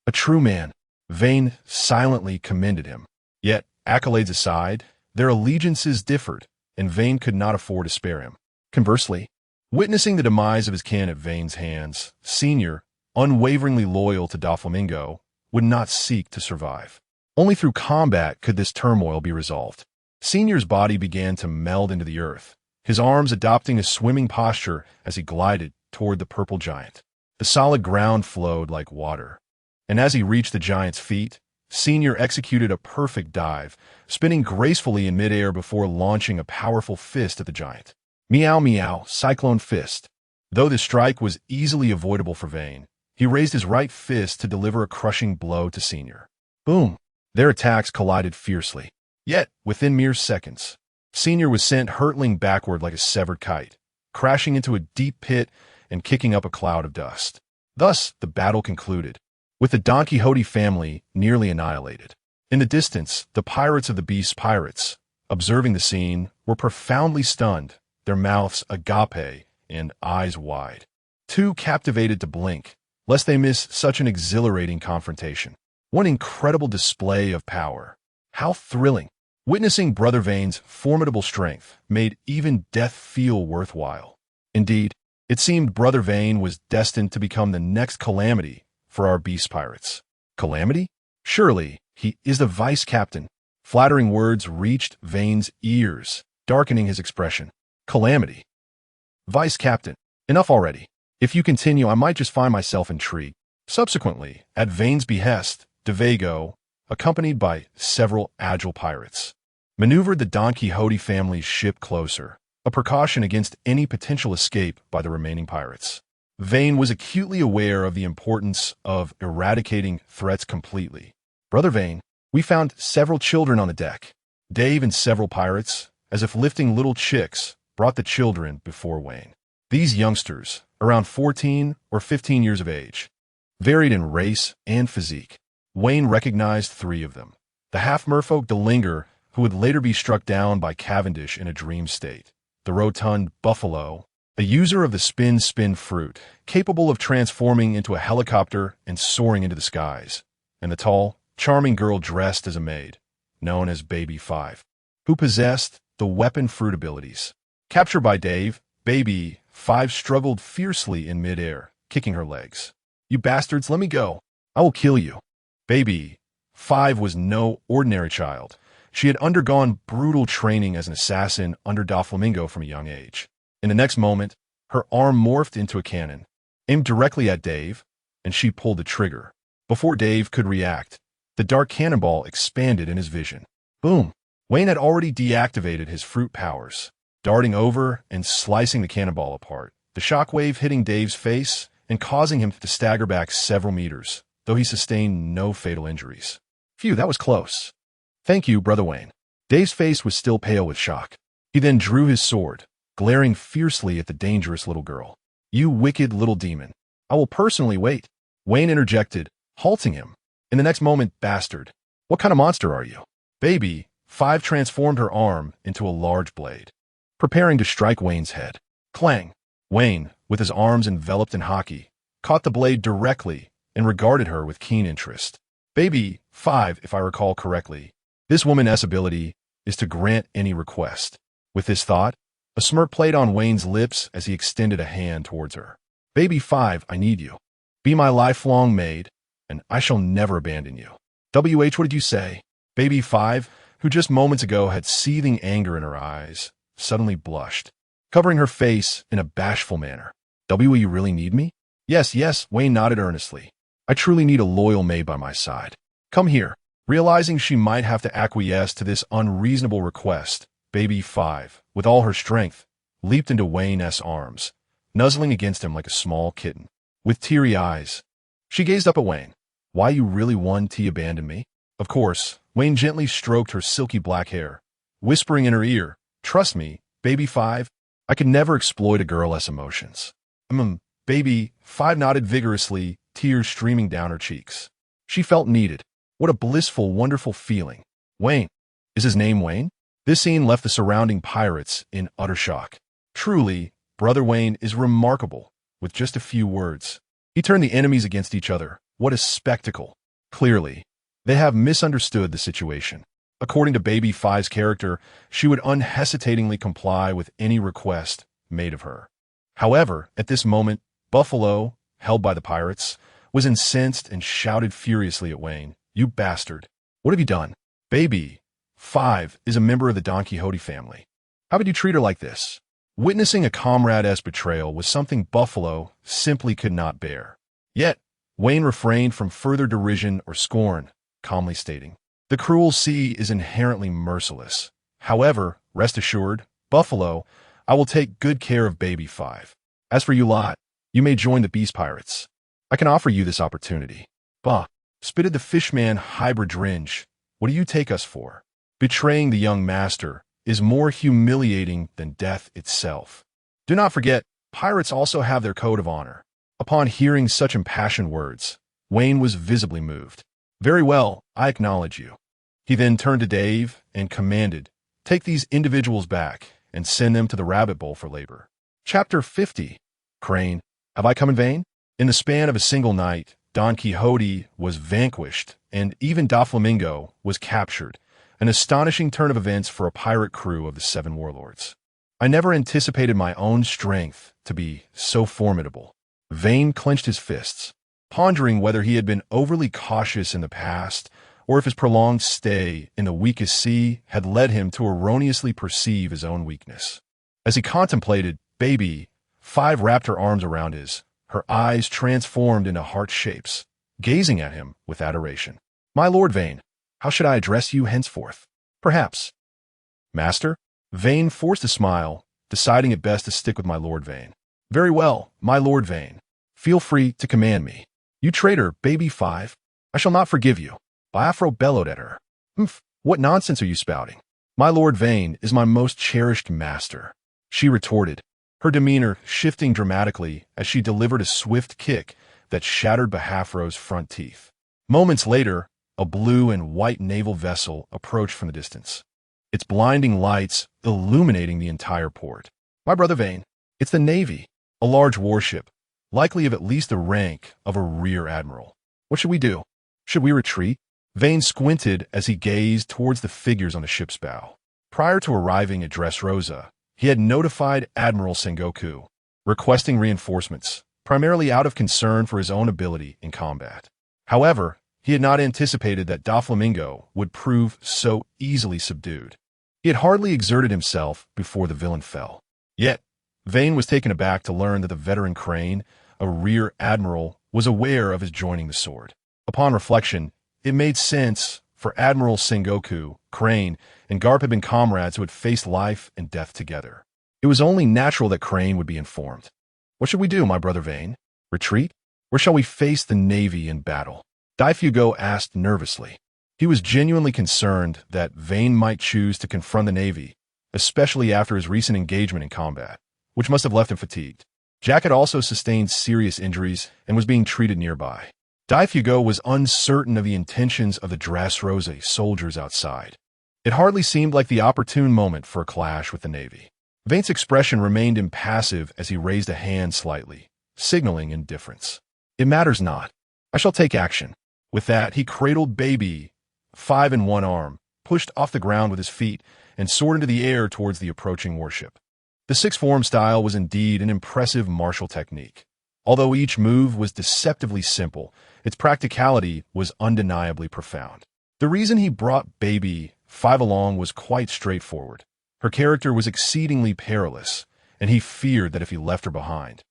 A true man, Vayne silently commended him. Yet, accolades aside, their allegiances differed, and Vayne could not afford to spare him. Conversely, witnessing the demise of his kin at Vayne's hands, Senior, unwaveringly loyal to Doflamingo, would not seek to survive. Only through combat could this turmoil be resolved. Senior's body began to meld into the earth, his arms adopting a swimming posture as he glided toward the purple giant. The solid ground flowed like water. And as he reached the giant's feet, Senior executed a perfect dive, spinning gracefully in midair before launching a powerful fist at the giant. Meow meow, cyclone fist. Though the strike was easily avoidable for Vayne, he raised his right fist to deliver a crushing blow to Senior. Boom! Their attacks collided fiercely. Yet, within mere seconds, Senior was sent hurtling backward like a severed kite, crashing into a deep pit and kicking up a cloud of dust. Thus, the battle concluded, with the Don Quixote family nearly annihilated. In the distance, the pirates of the Beast's pirates, observing the scene, were profoundly stunned, their mouths agape and eyes wide, too captivated to blink, lest they miss such an exhilarating confrontation. One incredible display of power. How thrilling! Witnessing Brother Vayne's formidable strength made even death feel worthwhile. Indeed, it seemed Brother Vayne was destined to become the next calamity for our beast pirates. Calamity? Surely, he is the vice captain. Flattering words reached Vayne's ears, darkening his expression. Calamity. Vice captain. Enough already. If you continue, I might just find myself intrigued. Subsequently, at Vayne's behest, DeVago, accompanied by several agile pirates, maneuvered the Don Quixote family's ship closer, a precaution against any potential escape by the remaining pirates. Vayne was acutely aware of the importance of eradicating threats completely. Brother Vayne, we found several children on the deck. Dave and several pirates, as if lifting little chicks, brought the children before Wayne. These youngsters, around 14 or 15 years of age, varied in race and physique. Wayne recognized 3 of them. The half-merfolk Delinger, who would later be struck down by Cavendish in a dream state. The rotund Buffalo, a user of the spin fruit, capable of transforming into a helicopter and soaring into the skies. And the tall, charming girl dressed as a maid, known as Baby 5, who possessed the weapon fruit abilities. Captured by Dave, Baby 5 struggled fiercely in midair, kicking her legs. You bastards, let me go. I will kill you. Baby 5 was no ordinary child. She had undergone brutal training as an assassin under Doflamingo from a young age. In the next moment, her arm morphed into a cannon, aimed directly at Dave, and she pulled the trigger. Before Dave could react, the dark cannonball expanded in his vision. Boom! Wayne had already deactivated his fruit powers, darting over and slicing the cannonball apart, the shockwave hitting Dave's face and causing him to stagger back several meters, though he sustained no fatal injuries. Phew, that was close. Thank you, Brother Wayne. Dave's face was still pale with shock. He then drew his sword, glaring fiercely at the dangerous little girl. You wicked little demon. I will personally wait. Wayne interjected, halting him. In the next moment, bastard. What kind of monster are you? Baby 5 transformed her arm into a large blade, preparing to strike Wayne's head. Clang! Wayne, with his arms enveloped in hockey, caught the blade directly and regarded her with keen interest. Baby 5, if I recall correctly, this woman's ability is to grant any request. With this thought, a smirk played on Wayne's lips as he extended a hand towards her. Baby 5, I need you. Be my lifelong maid, and I shall never abandon you. WH, what did you say? Baby 5, who just moments ago had seething anger in her eyes, suddenly blushed, covering her face in a bashful manner. W, you really need me? Yes, yes, Wayne nodded earnestly. I truly need a loyal maid by my side. Come here. Realizing she might have to acquiesce to this unreasonable request, Baby 5, with all her strength, leaped into Wayne's arms, nuzzling against him like a small kitten. With teary eyes, she gazed up at Wayne. Why you really want to abandon me? Of course, Wayne gently stroked her silky black hair, whispering in her ear, Trust me, Baby 5, I could never exploit a girl's emotions. Baby 5 nodded vigorously, tears streaming down her cheeks. She felt needed. What a blissful, wonderful feeling. Wayne. Is his name Wayne? This scene left the surrounding pirates in utter shock. Truly, Brother Wayne is remarkable, with just a few words. He turned the enemies against each other. What a spectacle. Clearly, they have misunderstood the situation. According to Baby 5's character, she would unhesitatingly comply with any request made of her. However, at this moment, Buffalo, held by the pirates, was incensed and shouted furiously at Wayne, You bastard! What have you done? Baby 5 is a member of the Don Quixote family. How would you treat her like this? Witnessing a comrade's betrayal was something Buffalo simply could not bear. Yet, Wayne refrained from further derision or scorn, calmly stating, "The cruel sea is inherently merciless. However, rest assured, Buffalo, I will take good care of Baby 5. As for you lot, you may join the Beast Pirates. I can offer you this opportunity." "Bah," spitted the fishman hybrid Dringe. "What do you take us for? Betraying the young master is more humiliating than death itself. Do not forget, pirates also have their code of honor." Upon hearing such impassioned words, Wayne was visibly moved. "Very well, I acknowledge you." He then turned to Dave and commanded, "Take these individuals back and send them to the rabbit bowl for labor." Chapter 50. Crane, have I come in vain? In the span of a single night, Don Quixote was vanquished, and even Doflamingo was captured, an astonishing turn of events for a pirate crew of the Seven Warlords. I never anticipated my own strength to be so formidable. Vane clenched his fists, pondering whether he had been overly cautious in the past, or if his prolonged stay in the weakest sea had led him to erroneously perceive his own weakness. As he contemplated, Baby 5 wrapped her arms around his, her eyes transformed into heart shapes, gazing at him with adoration. "My Lord Vane, how should I address you henceforth?" "Perhaps." "Master?" Vane forced a smile, deciding it best to stick with my Lord Vane. "Very well, my Lord Vane. Feel free to command me." "You traitor, Baby 5. I shall not forgive you." Biafro bellowed at her. "Humph, what nonsense are you spouting? My Lord Vane is my most cherished master," she retorted, her demeanor shifting dramatically as she delivered a swift kick that shattered Biafro's front teeth. Moments later, a blue and white naval vessel approached from the distance, its blinding lights illuminating the entire port. "My brother Vane, it's the Navy, a large warship, likely of at least the rank of a rear admiral. What should we do? Should we retreat?" Vane squinted as he gazed towards the figures on the ship's bow. Prior to arriving at Dressrosa, he had notified Admiral Sengoku, requesting reinforcements, primarily out of concern for his own ability in combat. However, he had not anticipated that Doflamingo would prove so easily subdued. He had hardly exerted himself before the villain fell. Yet, Vane was taken aback to learn that the veteran Crane, a rear admiral, was aware of his joining the sword. Upon reflection, it made sense, for Admiral Sengoku, Crane, and Garp had been comrades who had faced life and death together. It was only natural that Crane would be informed. "What should we do, my brother Vane? Retreat? Or shall we face the Navy in battle?" Daifugo asked nervously. He was genuinely concerned that Vane might choose to confront the Navy, especially after his recent engagement in combat, which must have left him fatigued. Jack had also sustained serious injuries and was being treated nearby. Daifugo was uncertain of the intentions of the Dressrosa soldiers outside. It hardly seemed like the opportune moment for a clash with the Navy. Vane's expression remained impassive as he raised a hand slightly, signaling indifference. "It matters not. I shall take action." With that, he cradled Baby 5 in one arm, pushed off the ground with his feet, and soared into the air towards the approaching warship. The six-form style was indeed an impressive martial technique. Although each move was deceptively simple, its practicality was undeniably profound. The reason he brought Baby 5 along was quite straightforward. Her character was exceedingly perilous, and he feared that if he left her behind,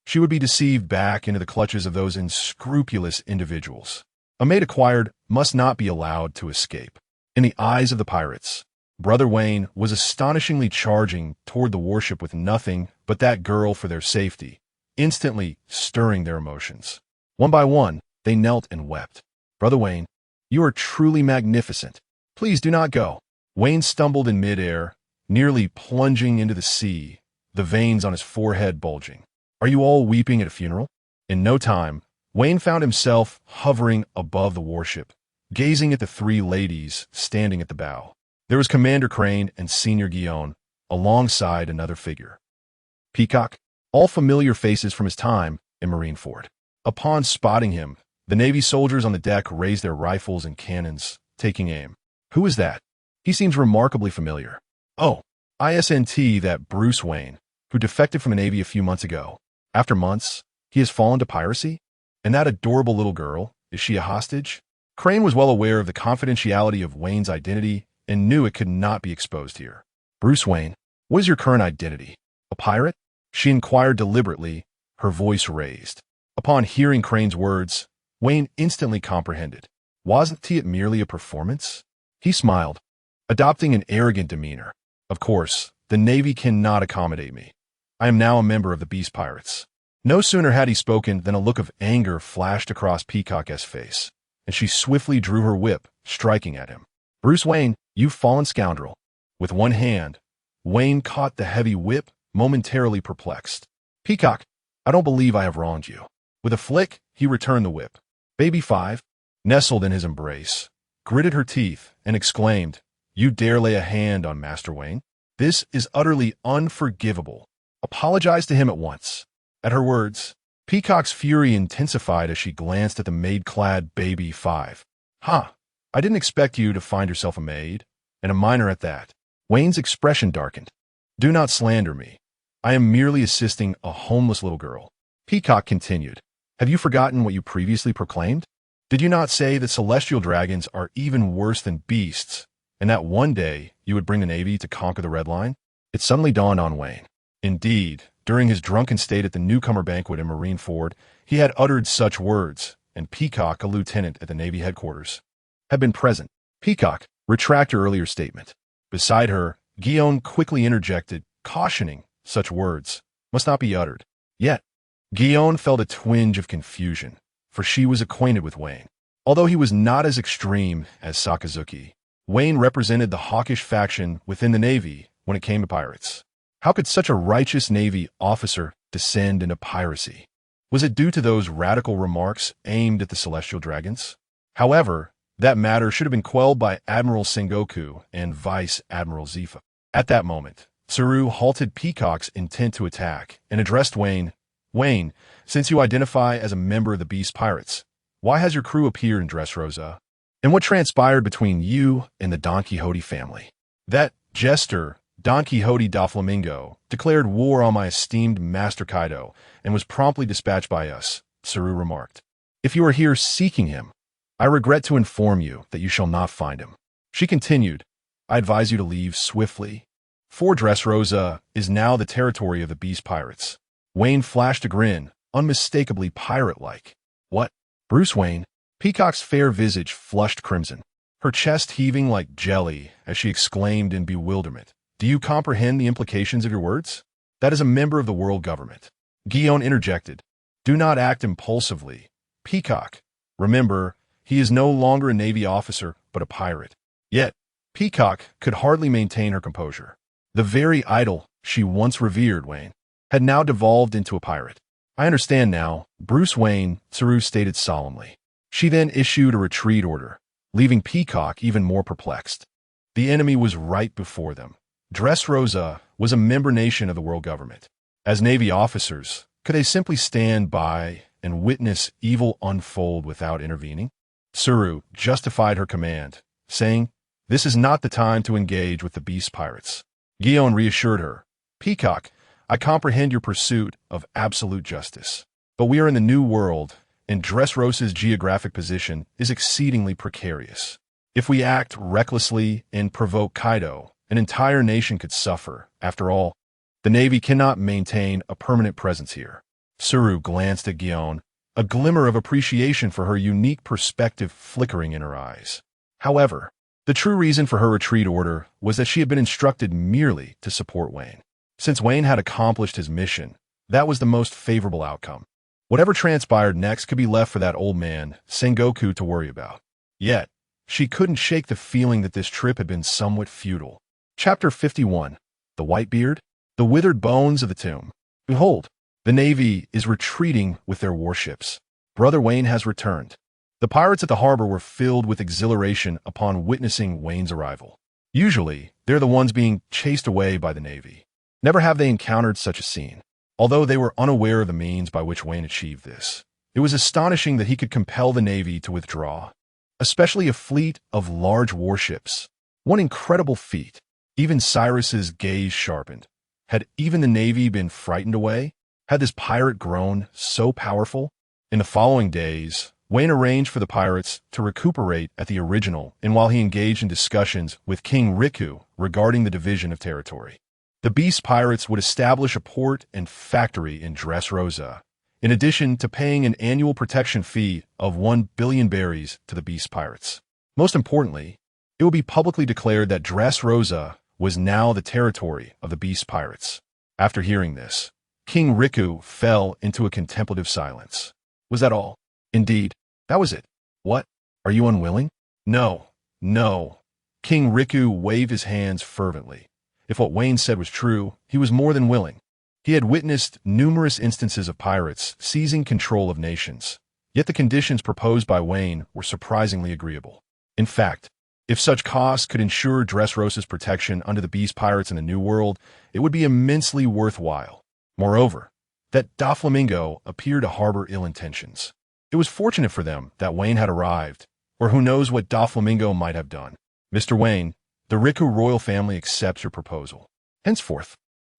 she would be deceived back into the clutches of those unscrupulous individuals. A mate acquired must not be allowed to escape. In the eyes of the pirates, Brother Wayne was astonishingly charging toward the warship with nothing but that girl for their safety, instantly stirring their emotions. One by one, they knelt and wept. "Brother Wayne, you are truly magnificent. Please do not go." Wayne stumbled in midair, nearly plunging into the sea, the veins on his forehead bulging. "Are you all weeping at a funeral?" In no time, Wayne found himself hovering above the warship, gazing at the three ladies standing at the bow. There was Commander Crane and Senior Guillaume, alongside another figure. Peacock, all familiar faces from his time in Marineford. Upon spotting him, the Navy soldiers on the deck raised their rifles and cannons, taking aim. "Who is that? He seems remarkably familiar." "Oh, ISNT, that Bruce Wayne, who defected from the Navy a few months ago. After months, he has fallen to piracy? And that adorable little girl, is she a hostage?" Crane was well aware of the confidentiality of Wayne's identity and knew it could not be exposed here. Bruce Wayne, what is your current identity? A pirate? She inquired deliberately, her voice raised. Upon hearing Crane's words, Wayne instantly comprehended. Wasn't it merely a performance? He smiled, adopting an arrogant demeanor. Of course, the Navy cannot accommodate me. I am now a member of the Beast Pirates. No sooner had he spoken than a look of anger flashed across Peacock's face, and she swiftly drew her whip, striking at him. Bruce Wayne, you fallen scoundrel. With one hand, Wayne caught the heavy whip, momentarily perplexed. Peacock, I don't believe I have wronged you. With a flick, he returned the whip. Baby 5, nestled in his embrace, gritted her teeth, and exclaimed, You dare lay a hand on Master Wayne? This is utterly unforgivable. Apologize to him at once. At her words, Peacock's fury intensified as she glanced at the maid-clad Baby 5. I didn't expect you to find yourself a maid, and a minor at that. Wayne's expression darkened. Do not slander me. I am merely assisting a homeless little girl. Peacock continued. Have you forgotten what you previously proclaimed? Did you not say that celestial dragons are even worse than beasts, and that one day you would bring the Navy to conquer the Red Line? It suddenly dawned on Wayne. Indeed, during his drunken state at the newcomer banquet in Marineford, he had uttered such words, and Peacock, a lieutenant at the Navy headquarters, had been present. Peacock, retract your earlier statement. Beside her, Guillaume quickly interjected, cautioning such words must not be uttered. Yet, Guillaume felt a twinge of confusion, for she was acquainted with Wayne. Although he was not as extreme as Sakazuki, Wayne represented the hawkish faction within the Navy when it came to pirates. How could such a righteous Navy officer descend into piracy? Was it due to those radical remarks aimed at the celestial dragons? However, that matter should have been quelled by Admiral Sengoku and Vice Admiral Zephyr. At that moment, Tsuru halted Peacock's intent to attack and addressed Wayne. Wayne, since you identify as a member of the Beast Pirates, why has your crew appeared in Dressrosa? And what transpired between you and the Don Quixote family? That jester, Don Quixote da Flamingo, declared war on my esteemed Master Kaido and was promptly dispatched by us, Tsuru remarked. If you are here seeking him, I regret to inform you that you shall not find him. She continued, I advise you to leave swiftly. For Dressrosa is now the territory of the Beast Pirates. Wayne flashed a grin, unmistakably pirate-like. What? Bruce Wayne? Peacock's fair visage flushed crimson, her chest heaving like jelly as she exclaimed in bewilderment. Do you comprehend the implications of your words? That is a member of the world government. Guillaume interjected. Do not act impulsively. Peacock, remember, he is no longer a Navy officer, but a pirate. Yet, Peacock could hardly maintain her composure. The very idol she once revered, Wayne, had now devolved into a pirate. I understand now, Bruce Wayne, Tsuru stated solemnly. She then issued a retreat order, leaving Peacock even more perplexed. The enemy was right before them. Dressrosa was a member nation of the world government. As Navy officers, could they simply stand by and witness evil unfold without intervening? Tsuru justified her command, saying, This is not the time to engage with the Beast Pirates. Guillaume reassured her, Peacock, I comprehend your pursuit of absolute justice, but we are in the New World, and Dressrosa's geographic position is exceedingly precarious. If we act recklessly and provoke Kaido, an entire nation could suffer. After all, the Navy cannot maintain a permanent presence here. Tsuru glanced at Guillaume, a glimmer of appreciation for her unique perspective flickering in her eyes. However, the true reason for her retreat order was that she had been instructed merely to support Wayne. Since Wayne had accomplished his mission, that was the most favorable outcome. Whatever transpired next could be left for that old man, Sengoku, to worry about. Yet, she couldn't shake the feeling that this trip had been somewhat futile. Chapter 51. The Whitebeard? The withered bones of the tomb. Behold, the Navy is retreating with their warships. Brother Wayne has returned. The pirates at the harbor were filled with exhilaration upon witnessing Wayne's arrival. Usually, they're the ones being chased away by the Navy. Never have they encountered such a scene. Although they were unaware of the means by which Wayne achieved this, it was astonishing that he could compel the Navy to withdraw, especially a fleet of large warships. One incredible feat. Even Cyrus's gaze sharpened. Had even the Navy been frightened away? Had this pirate grown so powerful? In the following days, Wayne arranged for the pirates to recuperate at the original, and while he engaged in discussions with King Riku regarding the division of territory. The Beast Pirates would establish a port and factory in Dressrosa, in addition to paying an annual protection fee of 1 billion berries to the Beast Pirates. Most importantly, it would be publicly declared that Dressrosa was now the territory of the Beast Pirates. After hearing this, King Riku fell into a contemplative silence. Was that all? Indeed, that was it. What? Are you unwilling? No, no. King Riku waved his hands fervently. If what Wayne said was true, he was more than willing. He had witnessed numerous instances of pirates seizing control of nations, yet the conditions proposed by Wayne were surprisingly agreeable. In fact, if such costs could ensure Dressrosa's protection under the Beast Pirates in the New World, it would be immensely worthwhile. Moreover, that Doflamingo appeared to harbor ill intentions. It was fortunate for them that Wayne had arrived, or who knows what Doflamingo might have done. Mr. Wayne, the Riku royal family accepts your proposal. Henceforth,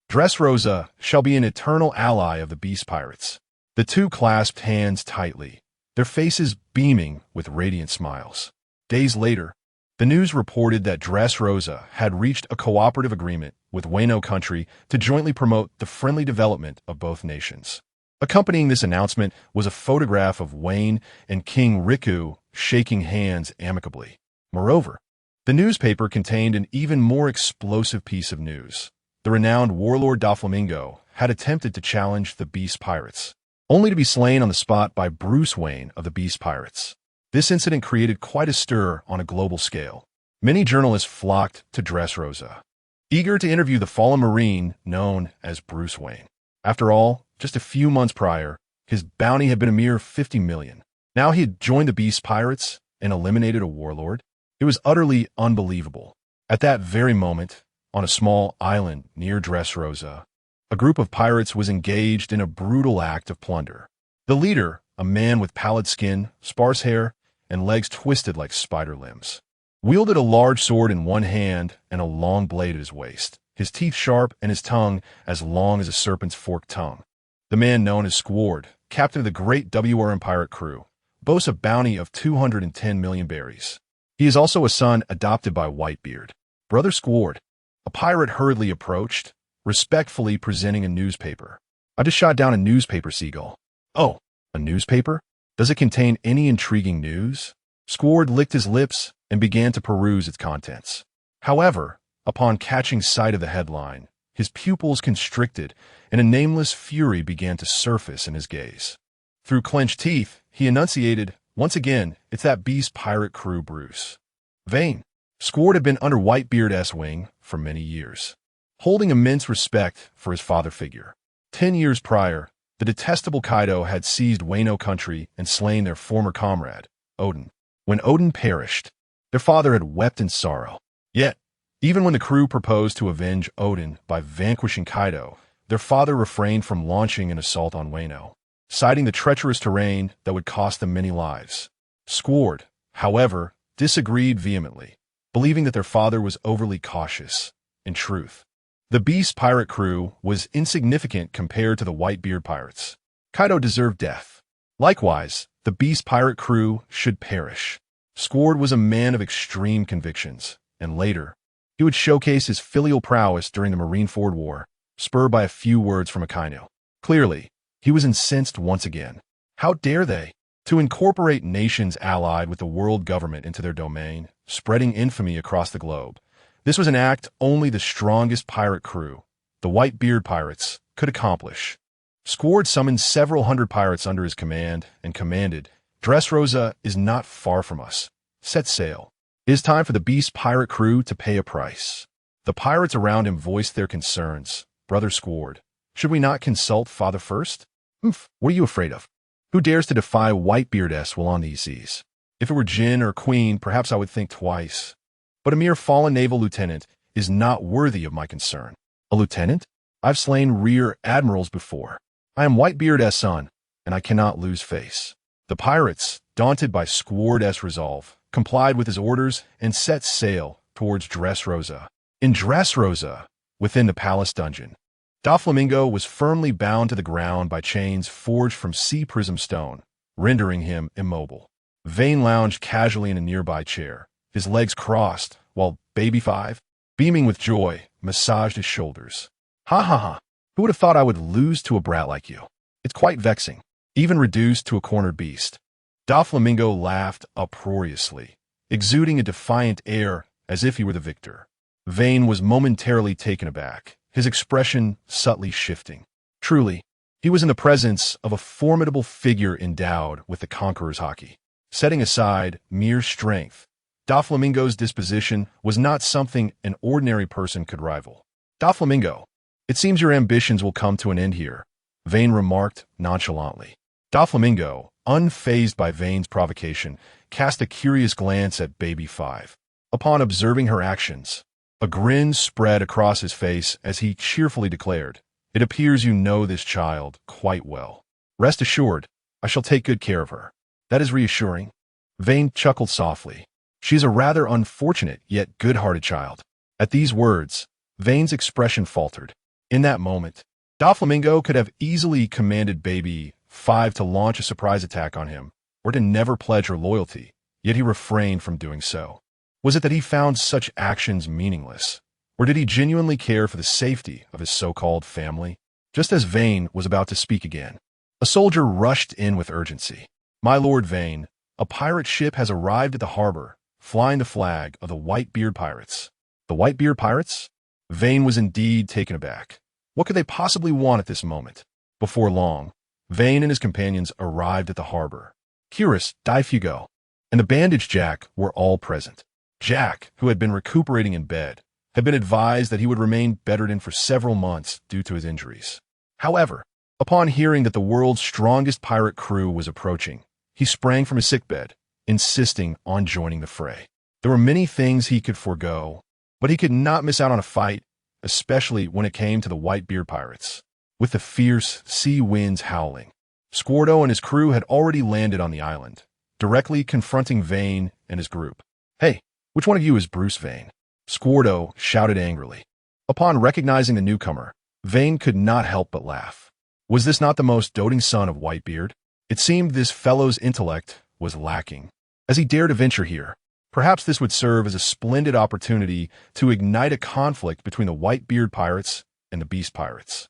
Dressrosa shall be an eternal ally of the Beast Pirates. The two clasped hands tightly, their faces beaming with radiant smiles. Days later, the news reported that Dressrosa had reached a cooperative agreement with Wano Country to jointly promote the friendly development of both nations. Accompanying this announcement was a photograph of Wayne and King Riku shaking hands amicably. Moreover, the newspaper contained an even more explosive piece of news. The renowned warlord Doflamingo had attempted to challenge the Beast Pirates, only to be slain on the spot by Bruce Wayne of the Beast Pirates. This incident created quite a stir on a global scale. Many journalists flocked to Dressrosa, eager to interview the fallen Marine known as Bruce Wayne. After all, just a few months prior, his bounty had been a mere 50 million. Now he had joined the Beast Pirates and eliminated a warlord. It was utterly unbelievable. At that very moment, on a small island near Dressrosa, a group of pirates was engaged in a brutal act of plunder. The leader, a man with pallid skin, sparse hair, and legs twisted like spider limbs, wielded a large sword in one hand and a long blade at his waist, his teeth sharp and his tongue as long as a serpent's forked tongue. The man known as Squard, captain of the great WRM pirate crew, boasts a bounty of 210 million berries. He is also a son adopted by Whitebeard. Brother Squard, a pirate hurriedly approached, respectfully presenting a newspaper. I just shot down a newspaper, Seagull. Oh, a newspaper? Does it contain any intriguing news? Squard licked his lips and began to peruse its contents. However, upon catching sight of the headline, his pupils constricted and a nameless fury began to surface in his gaze. Through clenched teeth, he enunciated, once again, it's that beast pirate crew, Bruce. Vain. Squard had been under Whitebeard's wing for many years, holding immense respect for his father figure. 10 years prior, the detestable Kaido had seized Wano Country and slain their former comrade, Odin. When Odin perished, their father had wept in sorrow. Yet, even when the crew proposed to avenge Odin by vanquishing Kaido, their father refrained from launching an assault on Wano, citing the treacherous terrain that would cost them many lives. Squard, however, disagreed vehemently, believing that their father was overly cautious. In truth, the Beast pirate crew was insignificant compared to the Whitebeard pirates. Kaido deserved death. Likewise, the Beast pirate crew should perish. Squard was a man of extreme convictions, and later, he would showcase his filial prowess during the Marineford War, spurred by a few words from Akainu. Clearly, he was incensed once again. How dare they? To incorporate nations allied with the world government into their domain, spreading infamy across the globe. This was an act only the strongest pirate crew, the Whitebeard pirates, could accomplish. Squard summoned several hundred pirates under his command and commanded, Dressrosa is not far from us. Set sail. It is time for the Beast pirate crew to pay a price. The pirates around him voiced their concerns. Brother Squard, should we not consult father first? What are you afraid of? Who dares to defy Whitebeard while on these seas? If it were Jin or Queen, perhaps I would think twice. But a mere fallen naval lieutenant is not worthy of my concern. A lieutenant? I've slain rear admirals before. I am Whitebeard's son, and I cannot lose face. The pirates, daunted by Squard's resolve, complied with his orders and set sail towards Dressrosa. In Dressrosa, within the palace dungeon, Doflamingo was firmly bound to the ground by chains forged from sea prism stone, rendering him immobile. Vane lounged casually in a nearby chair, his legs crossed, while Baby 5, beaming with joy, massaged his shoulders. Ha ha ha, who would have thought I would lose to a brat like you? It's quite vexing, even reduced to a cornered beast. Doflamingo laughed uproariously, exuding a defiant air as if he were the victor. Vane was momentarily taken aback, his expression subtly shifting. Truly, he was in the presence of a formidable figure endowed with the conqueror's haki. Setting aside mere strength, Doflamingo's disposition was not something an ordinary person could rival. Doflamingo, it seems your ambitions will come to an end here, Vane remarked nonchalantly. Doflamingo, unfazed by Vane's provocation, cast a curious glance at Baby 5. Upon observing her actions, a grin spread across his face as he cheerfully declared, "It appears you know this child quite well. Rest assured, I shall take good care of her." "That is reassuring." Vane chuckled softly. "She is a rather unfortunate yet good-hearted child." At these words, Vane's expression faltered. In that moment, Doflamingo could have easily commanded Baby 5 to launch a surprise attack on him, or to never pledge her loyalty, yet he refrained from doing so. Was it that he found such actions meaningless, or did he genuinely care for the safety of his so-called family? Just as Vane was about to speak again, a soldier rushed in with urgency. "My Lord Vane, a pirate ship has arrived at the harbor, flying the flag of the Whitebeard pirates." The Whitebeard pirates? Vane was indeed taken aback. What could they possibly want at this moment? Before long, Vane and his companions arrived at the harbor. Curious, Daifugo, and the bandage Jack were all present. Jack, who had been recuperating in bed, had been advised that he would remain bedridden for several months due to his injuries. However, upon hearing that the world's strongest pirate crew was approaching, he sprang from his sickbed, insisting on joining the fray. There were many things he could forego, but he could not miss out on a fight, especially when it came to the Whitebeard pirates. With the fierce sea winds howling, Squardo and his crew had already landed on the island, directly confronting Vane and his group. "Hey, which one of you is Bruce Vane?" Squardo shouted angrily. Upon recognizing the newcomer, Vane could not help but laugh. Was this not the most doting son of Whitebeard? It seemed this fellow's intellect was lacking. As he dared to venture here, perhaps this would serve as a splendid opportunity to ignite a conflict between the Whitebeard pirates and the Beast pirates.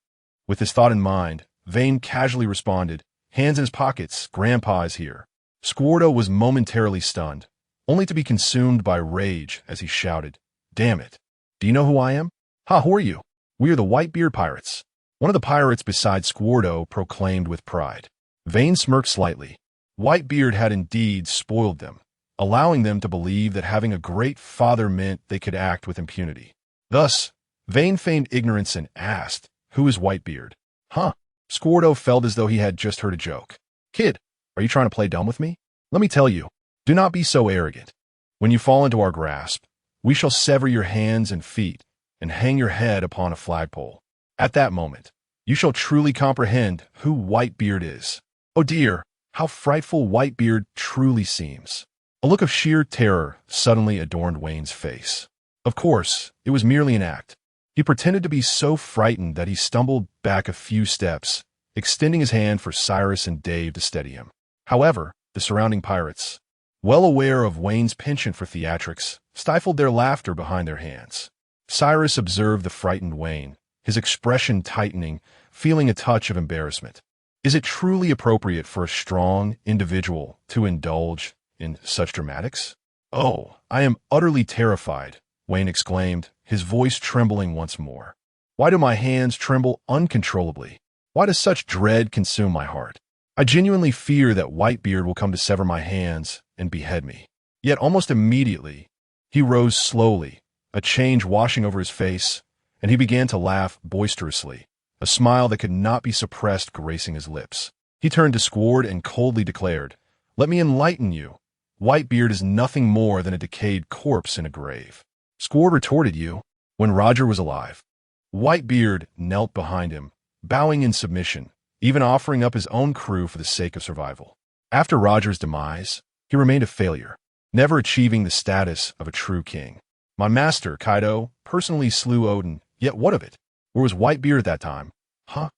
With this thought in mind, Vane casually responded, "Hands in his pockets, Grandpa is here." Squardo was momentarily stunned, only to be consumed by rage as he shouted, "Damn it! Do you know who I am?" "Ha, who are you?" "We are the Whitebeard pirates." One of the pirates beside Squardo proclaimed with pride. Vane smirked slightly. Whitebeard had indeed spoiled them, allowing them to believe that having a great father meant they could act with impunity. Thus, Vane feigned ignorance and asked, "Who is Whitebeard?" "Huh." Squardo felt as though he had just heard a joke. "Kid, are you trying to play dumb with me? Let me tell you, do not be so arrogant. When you fall into our grasp, we shall sever your hands and feet and hang your head upon a flagpole. At that moment, you shall truly comprehend who Whitebeard is. Oh dear, how frightful Whitebeard truly seems." A look of sheer terror suddenly adorned Wayne's face. Of course, it was merely an act. He pretended to be so frightened that he stumbled back a few steps, extending his hand for Cyrus and Dave to steady him. However, the surrounding pirates, well aware of Wayne's penchant for theatrics, stifled their laughter behind their hands. Cyrus observed the frightened Wayne, his expression tightening, feeling a touch of embarrassment. Is it truly appropriate for a strong individual to indulge in such dramatics? "Oh, I am utterly terrified," Wayne exclaimed, his voice trembling once more. "Why do my hands tremble uncontrollably? Why does such dread consume my heart? I genuinely fear that Whitebeard will come to sever my hands and behead me." Yet almost immediately, he rose slowly, a change washing over his face, and he began to laugh boisterously, a smile that could not be suppressed gracing his lips. He turned to Squard and coldly declared, "Let me enlighten you. Whitebeard is nothing more than a decayed corpse in a grave." Squard retorted, "You, when Roger was alive." Whitebeard knelt behind him, bowing in submission, even offering up his own crew for the sake of survival. After Roger's demise, he remained a failure, never achieving the status of a true king. "My master, Kaido, personally slew Odin, yet what of it? Where was Whitebeard at that time?" Huh?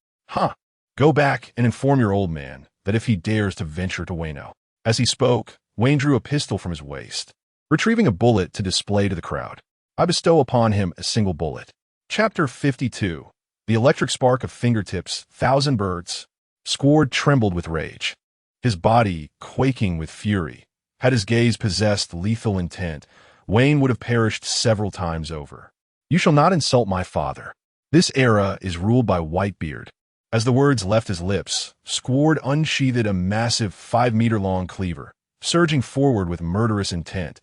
Go back and inform your old man, that if he dares to venture to Wano. As he spoke, Wayne drew a pistol from his waist, retrieving a bullet to display to the crowd. I bestow upon him a single bullet. Chapter 52. The electric spark of fingertips, 1,000 birds. Squard trembled with rage, his body quaking with fury. Had his gaze possessed lethal intent, Wayne would have perished several times over. You shall not insult my father. This era is ruled by Whitebeard. As the words left his lips, Squard unsheathed a massive 5-meter-long cleaver, surging forward with murderous intent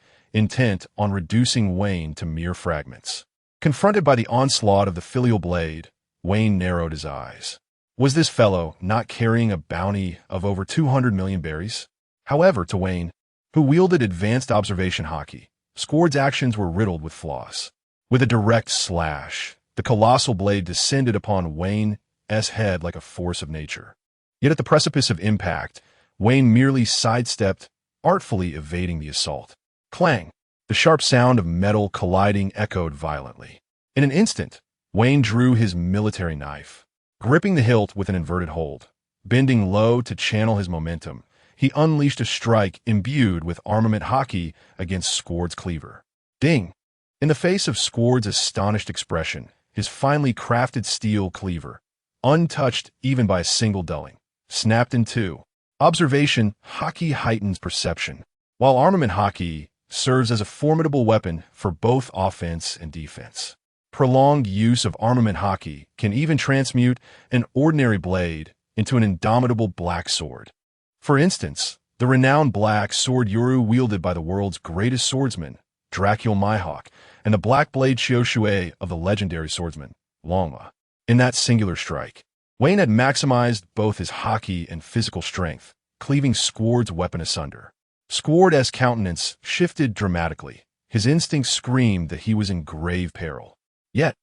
on reducing Wayne to mere fragments. Confronted by the onslaught of the filial blade, Wayne narrowed his eyes. Was this fellow not carrying a bounty of over 200 million berries? However, to Wayne, who wielded advanced observation haki, Squard's actions were riddled with flaws. With a direct slash, the colossal blade descended upon Wayne's head like a force of nature. Yet at the precipice of impact, Wayne merely sidestepped, artfully evading the assault. Clang! The sharp sound of metal colliding echoed violently. In an instant, Wayne drew his military knife. Gripping the hilt with an inverted hold, bending low to channel his momentum, he unleashed a strike imbued with armament haki against Squard's cleaver. Ding! In the face of Squard's astonished expression, his finely crafted steel cleaver, untouched even by a single dulling, snapped in two. Observation haki heightens perception, while armament haki serves as a formidable weapon for both offense and defense. Prolonged use of armament haki can even transmute an ordinary blade into an indomitable black sword. For instance, the renowned black sword Yoru wielded by the world's greatest swordsman, Dracul Mihawk, and the black blade Shioshue of the legendary swordsman, Longma. In that singular strike, Wayne had maximized both his haki and physical strength, cleaving Squard's weapon asunder. Squard's countenance shifted dramatically. His instincts screamed that he was in grave peril. Yet,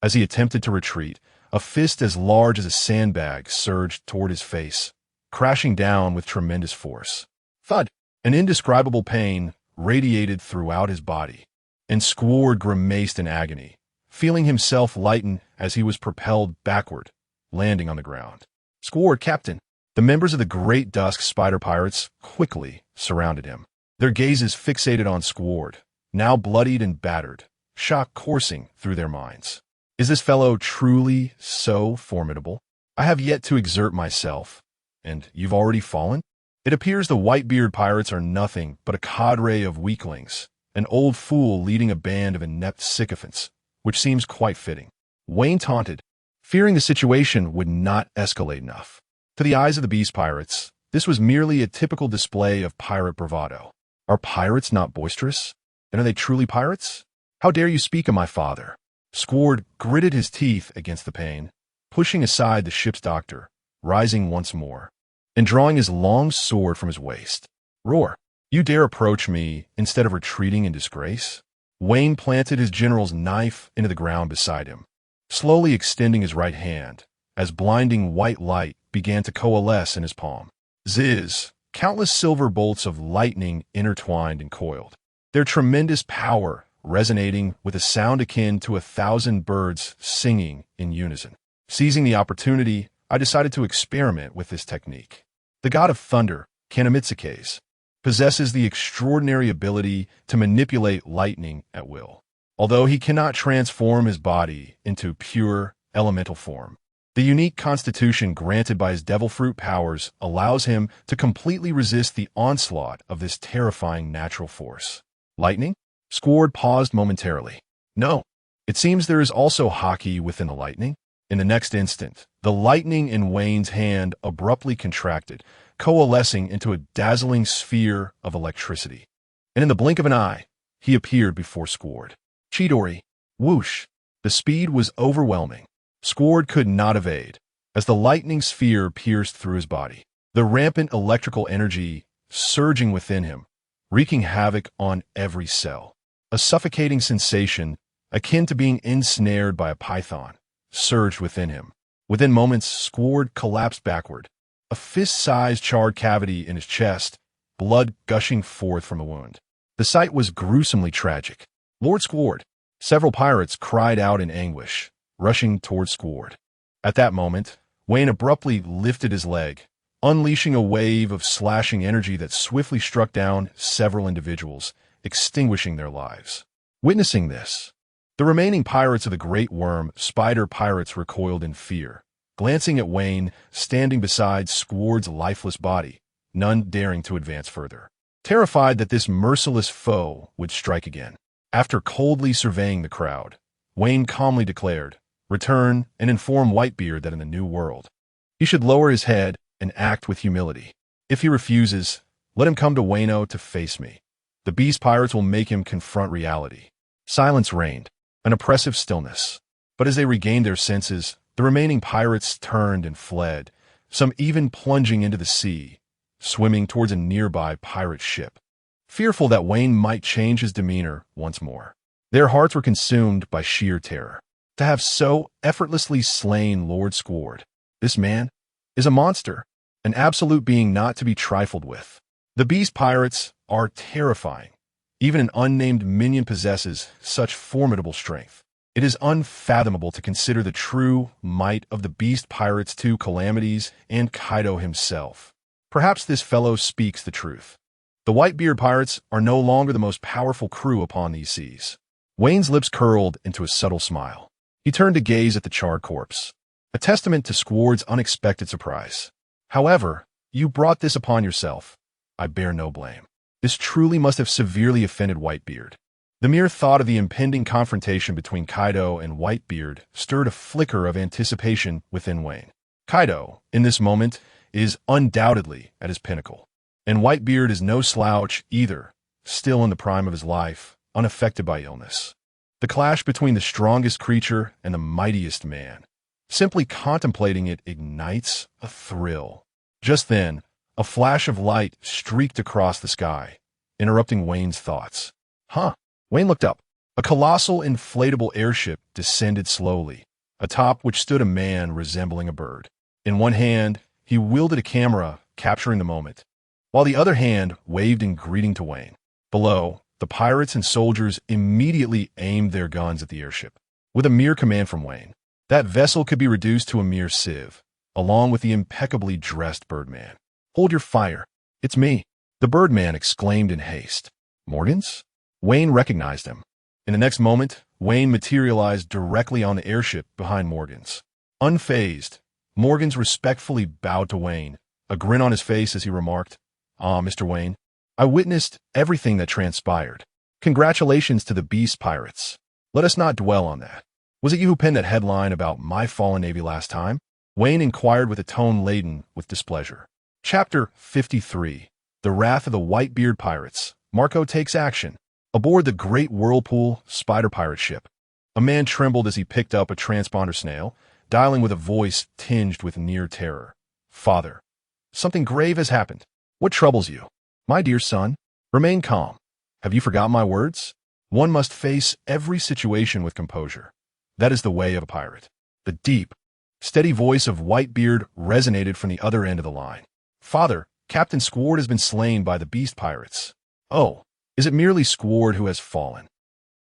as he attempted to retreat, a fist as large as a sandbag surged toward his face, crashing down with tremendous force. Thud! An indescribable pain radiated throughout his body, and Squard grimaced in agony, feeling himself lighten as he was propelled backward, landing on the ground. Squard, Captain! The members of the Great Dusk Spider Pirates quickly surrounded him, their gazes fixated on Squard, now bloodied and battered, shock coursing through their minds. Is this fellow truly so formidable? I have yet to exert myself, and you've already fallen? It appears the Whitebeard pirates are nothing but a cadre of weaklings, an old fool leading a band of inept sycophants, which seems quite fitting. Wayne taunted, fearing the situation would not escalate enough. To the eyes of the Beast Pirates, this was merely a typical display of pirate bravado. Are pirates not boisterous? Then are they truly pirates? How dare you speak of my father? Squard gritted his teeth against the pain, pushing aside the ship's doctor, rising once more, and drawing his long sword from his waist. Roar! You dare approach me instead of retreating in disgrace? Wayne planted his general's knife into the ground beside him, slowly extending his right hand, as blinding white light began to coalesce in his palm. Ziz! Countless silver bolts of lightning intertwined and coiled, their tremendous power resonating with a sound akin to 1,000 birds singing in unison. Seizing the opportunity, I decided to experiment with this technique. The god of thunder, Kanamitsuke's, possesses the extraordinary ability to manipulate lightning at will. Although he cannot transform his body into pure elemental form, the unique constitution granted by his devil fruit powers allows him to completely resist the onslaught of this terrifying natural force. Lightning? Squard paused momentarily. No, it seems there is also haki within the lightning. In the next instant, the lightning in Wayne's hand abruptly contracted, coalescing into a dazzling sphere of electricity. And in the blink of an eye, he appeared before Squard. Chidori! Whoosh! The speed was overwhelming. Squard could not evade, as the lightning sphere pierced through his body, the rampant electrical energy surging within him, wreaking havoc on every cell. A suffocating sensation, akin to being ensnared by a python, surged within him. Within moments, Squard collapsed backward, a fist-sized charred cavity in his chest, blood gushing forth from a wound. The sight was gruesomely tragic. Lord Squard! Several pirates cried out in anguish, rushing toward Squard. At that moment, Wayne abruptly lifted his leg, unleashing a wave of slashing energy that swiftly struck down several individuals, extinguishing their lives. Witnessing this, the remaining pirates of the Great Worm, Spider Pirates, recoiled in fear, glancing at Wayne standing beside Squard's lifeless body, none daring to advance further, terrified that this merciless foe would strike again. After coldly surveying the crowd, Wayne calmly declared, "Return and inform Whitebeard that in the New World, he should lower his head and act with humility. If he refuses, let him come to Wano to face me. The Beast Pirates will make him confront reality." Silence reigned, an oppressive stillness. But as they regained their senses, the remaining pirates turned and fled, some even plunging into the sea, swimming towards a nearby pirate ship, fearful that Wayne might change his demeanor once more. Their hearts were consumed by sheer terror. To have so effortlessly slain Lord Squard, this man is a monster, an absolute being not to be trifled with. The Beast Pirates are terrifying. Even an unnamed minion possesses such formidable strength. It is unfathomable to consider the true might of the Beast Pirates, two Calamities, and Kaido himself. Perhaps this fellow speaks the truth. The Whitebeard Pirates are no longer the most powerful crew upon these seas. Wayne's lips curled into a subtle smile. He turned to gaze at the charred corpse, a testament to Squard's unexpected surprise. "However, you brought this upon yourself. I bear no blame." This truly must have severely offended Whitebeard. The mere thought of the impending confrontation between Kaido and Whitebeard stirred a flicker of anticipation within Wayne. Kaido, in this moment, is undoubtedly at his pinnacle. And Whitebeard is no slouch either, still in the prime of his life, unaffected by illness. The clash between the strongest creature and the mightiest man. Simply contemplating it ignites a thrill. Just then, a flash of light streaked across the sky, interrupting Wayne's thoughts. Wayne looked up. A colossal inflatable airship descended slowly, atop which stood a man resembling a bird. In one hand, he wielded a camera, capturing the moment, while the other hand waved in greeting to Wayne. Below, the pirates and soldiers immediately aimed their guns at the airship. With a mere command from Wayne, that vessel could be reduced to a mere sieve, along with the impeccably dressed Birdman. "Hold your fire. It's me," the Birdman exclaimed in haste. "Morgans?" Wayne recognized him. In the next moment, Wayne materialized directly on the airship behind Morgans. Unfazed, Morgans respectfully bowed to Wayne, a grin on his face as he remarked, Mr. Wayne, I witnessed everything that transpired. Congratulations to the Beast Pirates. Let us not dwell on that. Was it you who penned that headline about my fallen navy last time?" Wayne inquired with a tone laden with displeasure. Chapter 53. The Wrath of the Whitebeard Pirates. Marco takes action. Aboard the Great Whirlpool Spider Pirate ship, a man trembled as he picked up a transponder snail, dialing with a voice tinged with near terror. "Father, something grave has happened. What troubles you? My dear son, remain calm. Have you forgotten my words? One must face every situation with composure. That is the way of a pirate." The deep, steady voice of Whitebeard resonated from the other end of the line. "Father, Captain Squard has been slain by the Beast Pirates." "Oh, is it merely Squard who has fallen?"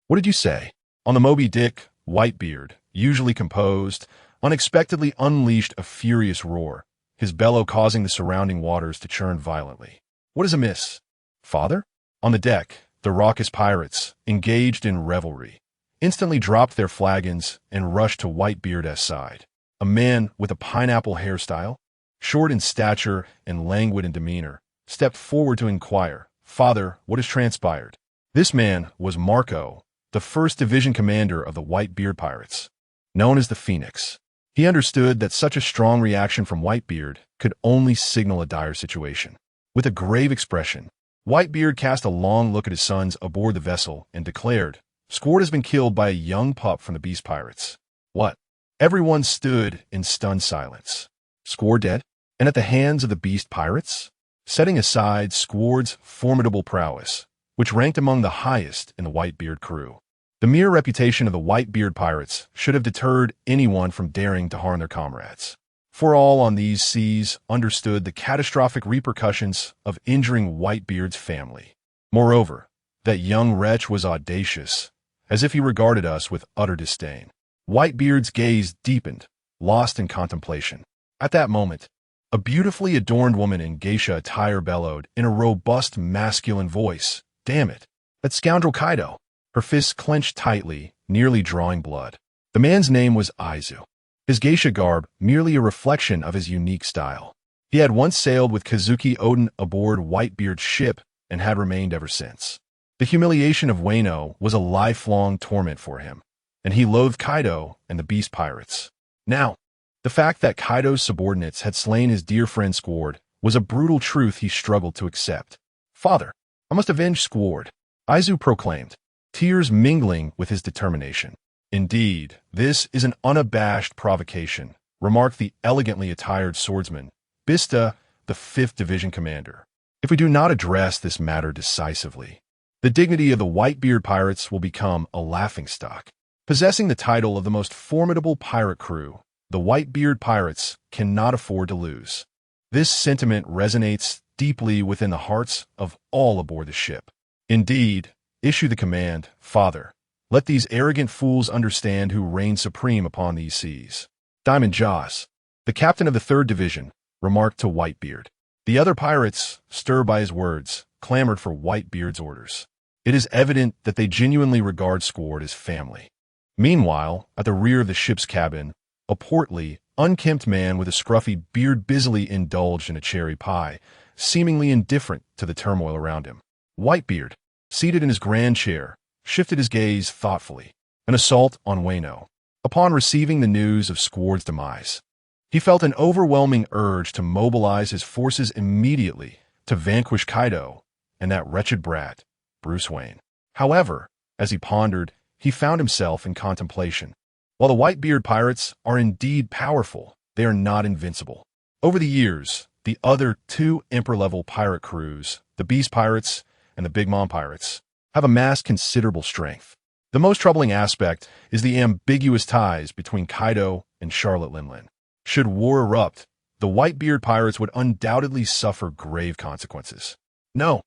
"What did you say?" On the Moby Dick, Whitebeard, usually composed, unexpectedly unleashed a furious roar, his bellow causing the surrounding waters to churn violently. "What is amiss?" "Father?" On the deck, the raucous pirates, engaged in revelry, instantly dropped their flagons and rushed to Whitebeard's side. A man with a pineapple hairstyle, short in stature and languid in demeanor, stepped forward to inquire, "Father, what has transpired?" This man was Marco, the 1st Division commander of the Whitebeard Pirates, known as the Phoenix. He understood that such a strong reaction from Whitebeard could only signal a dire situation. With a grave expression, Whitebeard cast a long look at his sons aboard the vessel and declared, "Squard has been killed by a young pup from the Beast Pirates." "What?" Everyone stood in stunned silence. "Squard dead? And at the hands of the Beast Pirates?" Setting aside Squard's formidable prowess, which ranked among the highest in the Whitebeard crew, the mere reputation of the Whitebeard Pirates should have deterred anyone from daring to harm their comrades. For all on these seas understood the catastrophic repercussions of injuring Whitebeard's family. Moreover, that young wretch was audacious, as if he regarded us with utter disdain. Whitebeard's gaze deepened, lost in contemplation. At that moment, A beautifully adorned woman in geisha attire bellowed in a robust masculine voice. Damn it. That scoundrel Kaido. Her fists clenched tightly, nearly drawing blood. The man's name was Aizu. His geisha garb merely a reflection of his unique style. He had once sailed with Kazuki Oden aboard Whitebeard's ship and had remained ever since. The humiliation of Wano was a lifelong torment for him, and he loathed Kaido and the Beast Pirates. Now, the fact that Kaido's subordinates had slain his dear friend Squard was a brutal truth he struggled to accept. Father, I must avenge Squard, Aizu proclaimed, tears mingling with his determination. Indeed, this is an unabashed provocation, remarked the elegantly attired swordsman, Bista, the 5th Division commander. If we do not address this matter decisively, the dignity of the Whitebeard pirates will become a laughingstock. Possessing the title of the most formidable pirate crew, the Whitebeard pirates cannot afford to lose. This sentiment resonates deeply within the hearts of all aboard the ship. Indeed, issue the command, Father. Let these arrogant fools understand who reigns supreme upon these seas. Diamond Jaws, the captain of the 3rd Division, remarked to Whitebeard. The other pirates, stirred by his words, clamored for Whitebeard's orders. It is evident that they genuinely regard Squard as family. Meanwhile, at the rear of the ship's cabin, a portly, unkempt man with a scruffy beard busily indulged in a cherry pie, seemingly indifferent to the turmoil around him. Whitebeard, seated in his grand chair, shifted his gaze thoughtfully. An assault on Wano. Upon receiving the news of Squard's demise, he felt an overwhelming urge to mobilize his forces immediately to vanquish Kaido and that wretched brat, Bruce Wayne. However, as he pondered, he found himself in contemplation. While the Whitebeard pirates are indeed powerful, they are not invincible. Over the years, the other 2 Emperor-level pirate crews, the Beast Pirates and the Big Mom Pirates, have amassed considerable strength. The most troubling aspect is the ambiguous ties between Kaido and Charlotte Linlin. Should war erupt, the Whitebeard pirates would undoubtedly suffer grave consequences. No,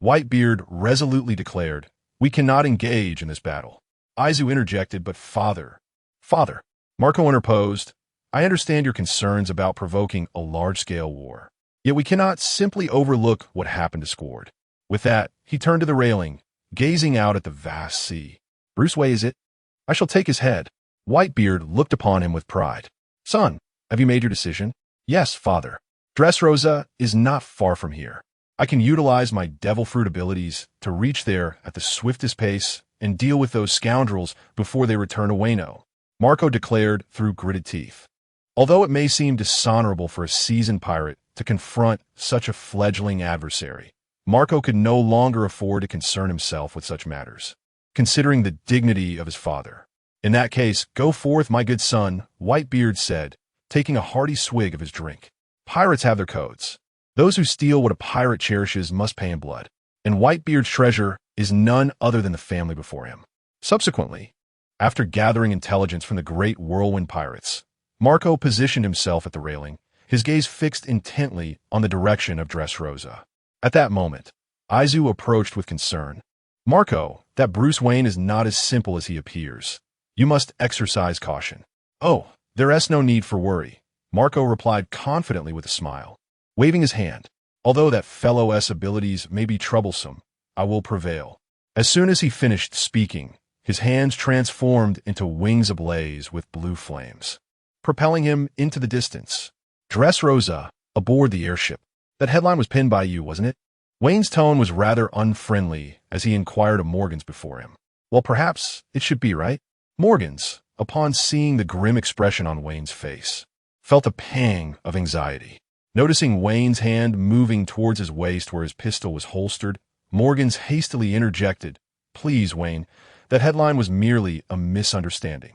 Whitebeard resolutely declared, we cannot engage in this battle. Aizu interjected, but Father, Marco interposed, I understand your concerns about provoking a large-scale war. Yet we cannot simply overlook what happened to Squard. With that, he turned to the railing, gazing out at the vast sea. Bruce Wayne is it? I shall take his head. Whitebeard looked upon him with pride. Son, have you made your decision? Yes, Father. Dressrosa is not far from here. I can utilize my devil fruit abilities to reach there at the swiftest pace and deal with those scoundrels before they return to Wano, Marco declared through gritted teeth. Although it may seem dishonorable for a seasoned pirate to confront such a fledgling adversary, Marco could no longer afford to concern himself with such matters, considering the dignity of his father. In that case, go forth, my good son, Whitebeard said, taking a hearty swig of his drink. Pirates have their codes. Those who steal what a pirate cherishes must pay in blood, and Whitebeard's treasure is none other than the family before him. Subsequently, after gathering intelligence from the great whirlwind pirates, Marco positioned himself at the railing, his gaze fixed intently on the direction of Dressrosa. At that moment, Aizu approached with concern. Marco, that Bruce Wayne is not as simple as he appears. You must exercise caution. Oh, there is no need for worry, Marco replied confidently with a smile, waving his hand. Although that fellow's abilities may be troublesome, I will prevail. As soon as he finished speaking, his hands transformed into wings ablaze with blue flames, propelling him into the distance. Dressrosa, aboard the airship. That headline was pinned by you, wasn't it? Wayne's tone was rather unfriendly as he inquired of Morgans before him. Well, perhaps it should be, right? Morgans, upon seeing the grim expression on Wayne's face, felt a pang of anxiety. Noticing Wayne's hand moving towards his waist where his pistol was holstered, Morgans hastily interjected, Please, Wayne, that headline was merely a misunderstanding.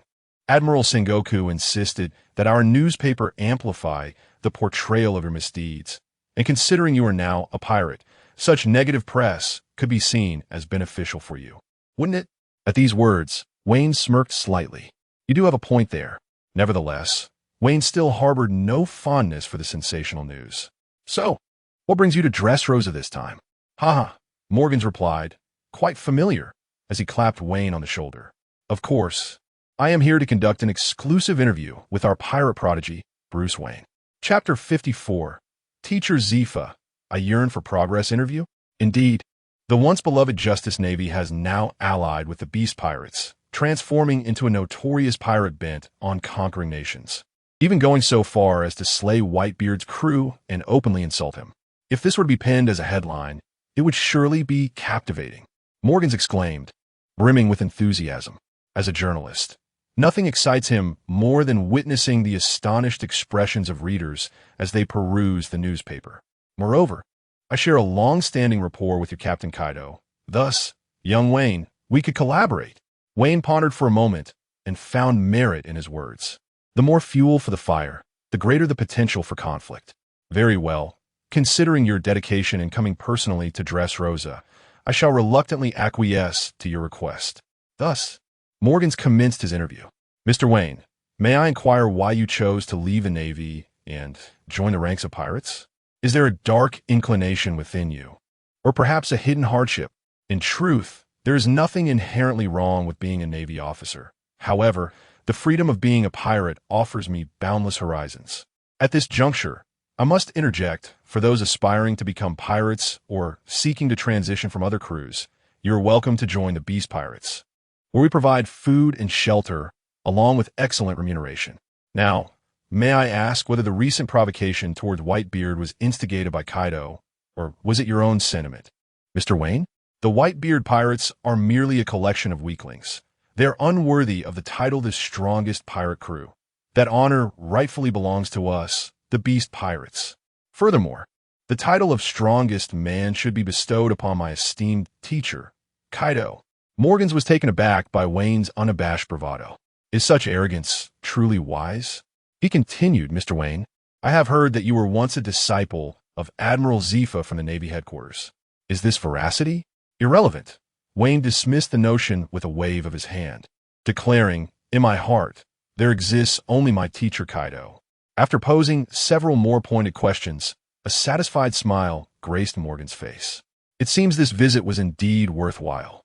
Admiral Sengoku insisted that our newspaper amplify the portrayal of your misdeeds, and considering you are now a pirate, such negative press could be seen as beneficial for you. Wouldn't it? At these words, Wayne smirked slightly. You do have a point there. Nevertheless, Wayne still harbored no fondness for the sensational news. So, what brings you to Dressrosa this time? Haha, Morgans replied, quite familiar, as he clapped Wayne on the shoulder. Of course, I am here to conduct an exclusive interview with our pirate prodigy, Bruce Wayne. Chapter 54. Teacher Zephyr, a yearn for progress interview? Indeed, the once-beloved Justice Navy has now allied with the Beast Pirates, transforming into a notorious pirate bent on conquering nations, even going so far as to slay Whitebeard's crew and openly insult him. If this were to be penned as a headline, it would surely be captivating. Morgans exclaimed, brimming with enthusiasm. As a journalist, nothing excites him more than witnessing the astonished expressions of readers as they peruse the newspaper. Moreover, I share a long-standing rapport with your Captain Kaido. Thus, young Wayne, we could collaborate. Wayne pondered for a moment and found merit in his words. The more fuel for the fire, the greater the potential for conflict. Very well. Considering your dedication in coming personally to Dressrosa, I shall reluctantly acquiesce to your request. Thus, Morgans commenced his interview. Mr. Wayne, may I inquire why you chose to leave the Navy and join the ranks of pirates? Is there a dark inclination within you? Or perhaps a hidden hardship? In truth, there is nothing inherently wrong with being a Navy officer. However, the freedom of being a pirate offers me boundless horizons. At this juncture, I must interject, for those aspiring to become pirates or seeking to transition from other crews, you are welcome to join the Beast Pirates, where we provide food and shelter along with excellent remuneration. Now, may I ask whether the recent provocation towards Whitebeard was instigated by Kaido, or was it your own sentiment? Mr. Wayne, the Whitebeard pirates are merely a collection of weaklings. They are unworthy of the title the strongest pirate crew. That honor rightfully belongs to us, the Beast Pirates. Furthermore, the title of strongest man should be bestowed upon my esteemed teacher, Kaido. Morgans was taken aback by Wayne's unabashed bravado. Is such arrogance truly wise? He continued, Mr. Wayne, I have heard that you were once a disciple of Admiral Zephyr from the Navy headquarters. Is this veracity? Irrelevant. Wayne dismissed the notion with a wave of his hand, declaring, in my heart, there exists only my teacher Kaido. After posing several more pointed questions, a satisfied smile graced Morgan's face. It seems this visit was indeed worthwhile.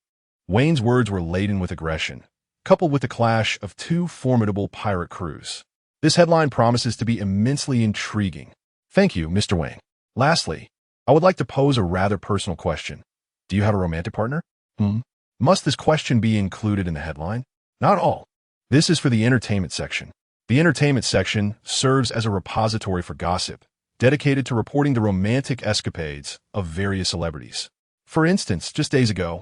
Wayne's words were laden with aggression, coupled with the clash of two formidable pirate crews. This headline promises to be immensely intriguing. Thank you, Mr. Wayne. Lastly, I would like to pose a rather personal question. Do you have a romantic partner? Must this question be included in the headline? Not all. This is for the entertainment section. The entertainment section serves as a repository for gossip, dedicated to reporting the romantic escapades of various celebrities. For instance, just days ago,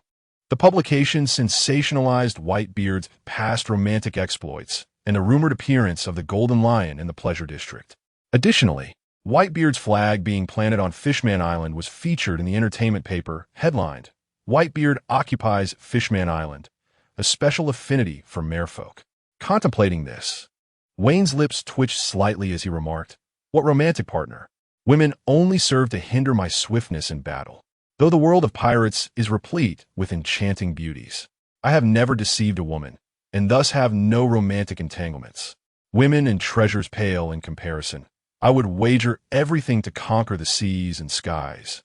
the publication sensationalized Whitebeard's past romantic exploits and the rumored appearance of the Golden Lion in the Pleasure District. Additionally, Whitebeard's flag being planted on Fishman Island was featured in the entertainment paper, headlined, Whitebeard occupies Fishman Island, a special affinity for merfolk. Contemplating this, Wayne's lips twitched slightly as he remarked, what romantic partner? Women only serve to hinder my swiftness in battle. Though the world of pirates is replete with enchanting beauties, I have never deceived a woman, and thus have no romantic entanglements. Women and treasures pale in comparison. I would wager everything to conquer the seas and skies,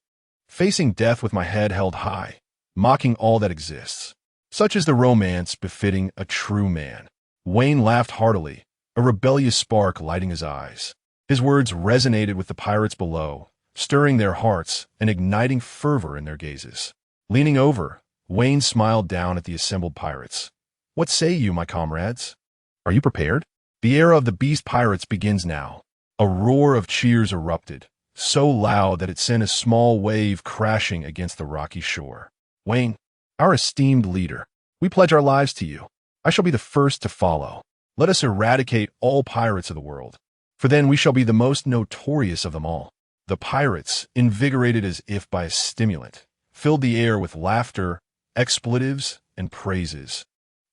facing death with my head held high, mocking all that exists. Such is the romance befitting a true man. Wayne laughed heartily, a rebellious spark lighting his eyes. His words resonated with the pirates below, stirring their hearts and igniting fervor in their gazes. Leaning over, Wayne smiled down at the assembled pirates. What say you, my comrades? Are you prepared? The era of the Beast Pirates begins now. A roar of cheers erupted, so loud that it sent a small wave crashing against the rocky shore. Wayne, our esteemed leader, we pledge our lives to you. I shall be the first to follow. Let us eradicate all pirates of the world, for then we shall be the most notorious of them all. The pirates, invigorated as if by a stimulant, filled the air with laughter, expletives, and praises,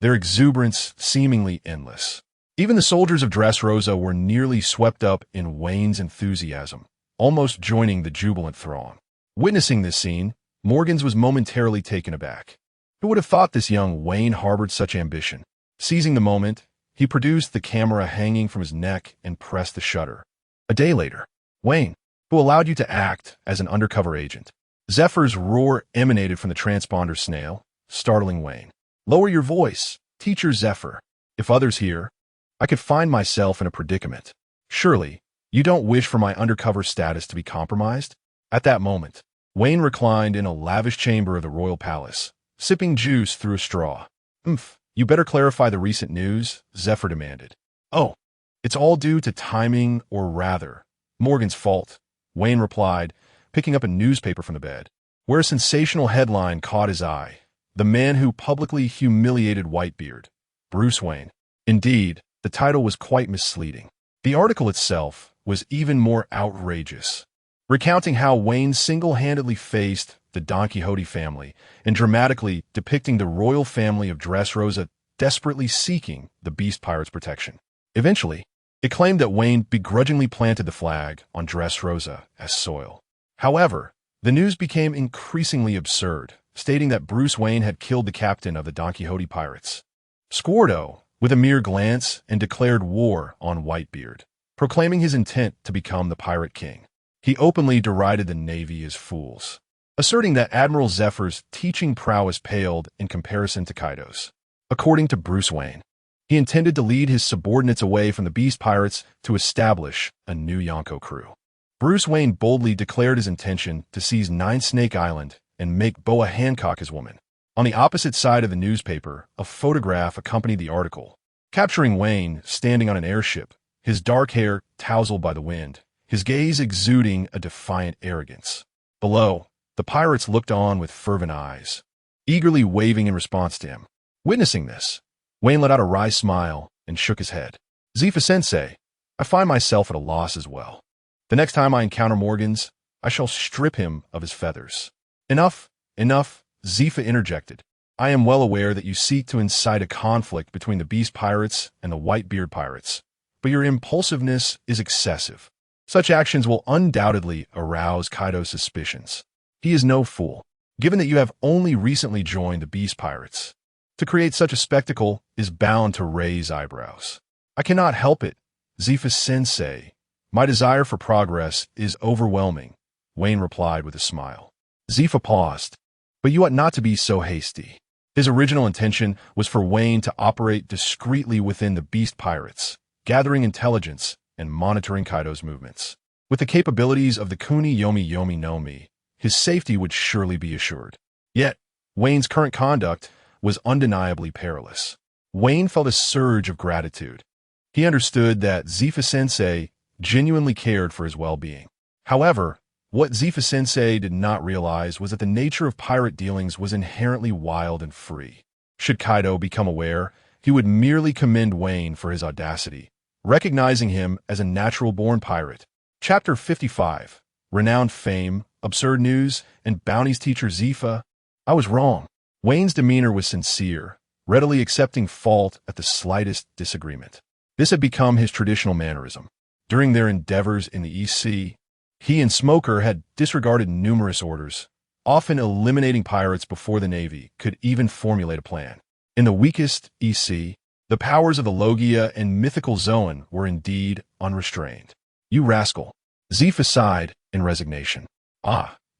their exuberance seemingly endless. Even the soldiers of Dressrosa were nearly swept up in Wayne's enthusiasm, almost joining the jubilant throng. Witnessing this scene, Morgans was momentarily taken aback. Who would have thought this young Wayne harbored such ambition? Seizing the moment, he produced the camera hanging from his neck and pressed the shutter. A day later, Wayne, who allowed you to act as an undercover agent. Zephyr's roar emanated from the transponder snail, startling Wayne. Lower your voice, Teacher Zephyr. If others hear, I could find myself in a predicament. Surely, You don't wish for my undercover status to be compromised? At that moment, Wayne reclined in a lavish chamber of the royal palace, sipping juice through a straw. You better clarify the recent news, Zephyr demanded. Oh, it's all due to timing, or rather, Morgan's fault, Wayne replied, picking up a newspaper from the bed, where a sensational headline caught his eye. The man who publicly humiliated Whitebeard, Bruce Wayne. Indeed, the title was quite misleading. The article itself was even more outrageous, recounting how Wayne single-handedly faced the Don Quixote family and dramatically depicting the royal family of Dressrosa desperately seeking the Beast Pirate's protection. Eventually, it claimed that Wayne begrudgingly planted the flag on Dressrosa as soil. However, the news became increasingly absurd, stating that Bruce Wayne had killed the captain of the Don Quixote pirates, Squardo, with a mere glance, and declared war on Whitebeard, proclaiming his intent to become the Pirate King. He openly derided the Navy as fools, asserting that Admiral Zephyr's teaching prowess paled in comparison to Kaido's. According to Bruce Wayne, he intended to lead his subordinates away from the Beast Pirates to establish a new Yonko crew. Bruce Wayne boldly declared his intention to seize Nine Snake Island and make Boa Hancock his woman. On the opposite side of the newspaper, a photograph accompanied the article, capturing Wayne standing on an airship, his dark hair tousled by the wind, his gaze exuding a defiant arrogance. Below, the pirates looked on with fervent eyes, eagerly waving in response to him. Witnessing this, Wayne let out a wry smile and shook his head. Zephyr-sensei, I find myself at a loss as well. The next time I encounter Morgans, I shall strip him of his feathers. Enough, Zephyr interjected. I am well aware that you seek to incite a conflict between the Beast Pirates and the Whitebeard Pirates, but your impulsiveness is excessive. Such actions will undoubtedly arouse Kaido's suspicions. He is no fool, given that you have only recently joined the Beast Pirates. To create such a spectacle is bound to raise eyebrows. I cannot help it, Zephyr-sensei. My desire for progress is overwhelming, Wayne replied with a smile. Zephyr paused. But you ought not to be so hasty. His original intention was for Wayne to operate discreetly within the Beast Pirates, gathering intelligence and monitoring Kaido's movements. With the capabilities of the Kuni Yomi Yomi no Mi, his safety would surely be assured. Yet, Wayne's current conduct was undeniably perilous. Wayne felt a surge of gratitude. He understood that Zephyr-sensei genuinely cared for his well-being. However, what Zephyr-sensei did not realize was that the nature of pirate dealings was inherently wild and free. Should Kaido become aware, he would merely commend Wayne for his audacity, recognizing him as a natural-born pirate. Chapter 55. Renowned fame, absurd news, and bounties teacher Zephyr. I was wrong. Wayne's demeanor was sincere, readily accepting fault at the slightest disagreement. This had become his traditional mannerism. During their endeavors in the East Sea, he and Smoker had disregarded numerous orders, often eliminating pirates before the Navy could even formulate a plan. In the weakest East Sea, the powers of the Logia and mythical Zoan were indeed unrestrained. You rascal, Zephyr sighed in resignation.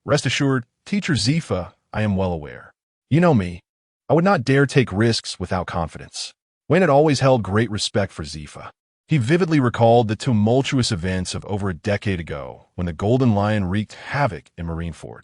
Rest assured, Teacher Zephyr, I am well aware. You know me. I would not dare take risks without confidence. Wayne had always held great respect for Zephyr. He vividly recalled the tumultuous events of over a decade ago when the Golden Lion wreaked havoc in Marineford.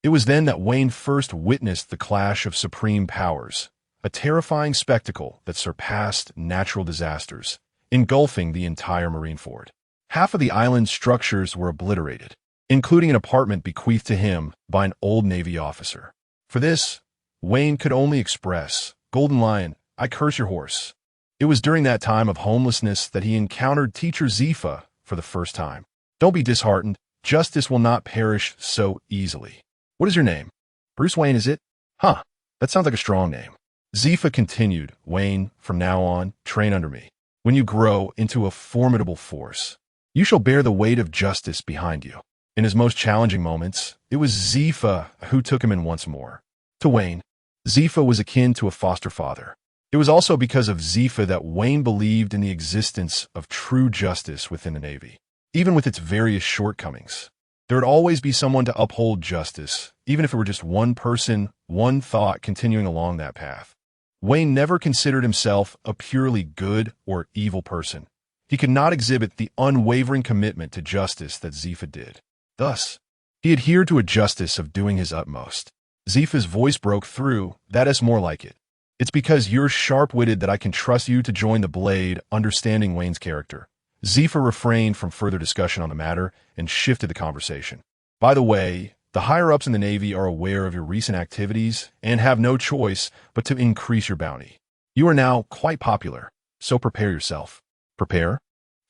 It was then that Wayne first witnessed the clash of supreme powers, a terrifying spectacle that surpassed natural disasters, engulfing the entire Marineford. Half of the island's structures were obliterated, including an apartment bequeathed to him by an old Navy officer. For this, Wayne could only express, Golden Lion, I curse your horse. It was during that time of homelessness that he encountered Teacher Zephyr for the first time. Don't be disheartened. Justice will not perish so easily. What is your name? Bruce Wayne, is it? That sounds like a strong name. Zephyr continued, Wayne, from now on, train under me. When you grow into a formidable force, you shall bear the weight of justice behind you. In his most challenging moments, it was Zephyr who took him in once more. To Wayne, Zephyr was akin to a foster father. It was also because of Zephyr that Wayne believed in the existence of true justice within the Navy. Even with its various shortcomings, there would always be someone to uphold justice, even if it were just one person, one thought continuing along that path. Wayne never considered himself a purely good or evil person. he could not exhibit the unwavering commitment to justice that Zephyr did. Thus, he adhered to a justice of doing his utmost. Zephyr's voice broke through. That is more like it. It's because you're sharp-witted that I can trust you to join the blade, understanding Wayne's character. Zephyr refrained from further discussion on the matter and shifted the conversation. By the way, the higher-ups in the Navy are aware of your recent activities and have no choice but to increase your bounty. You are now quite popular, so prepare yourself. Prepare?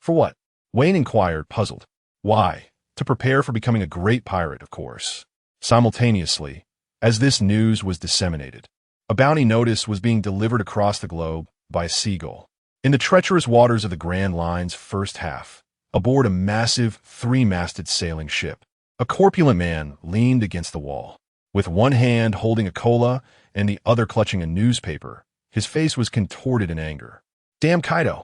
For what? Wayne inquired, puzzled. Why? To prepare for becoming a great pirate, of course. Simultaneously, as this news was disseminated, a bounty notice was being delivered across the globe by a seagull. In the treacherous waters of the Grand Line's first half, aboard a massive three-masted sailing ship, a corpulent man leaned against the wall. With one hand holding a cola and the other clutching a newspaper, his face was contorted in anger. Damn Kaido!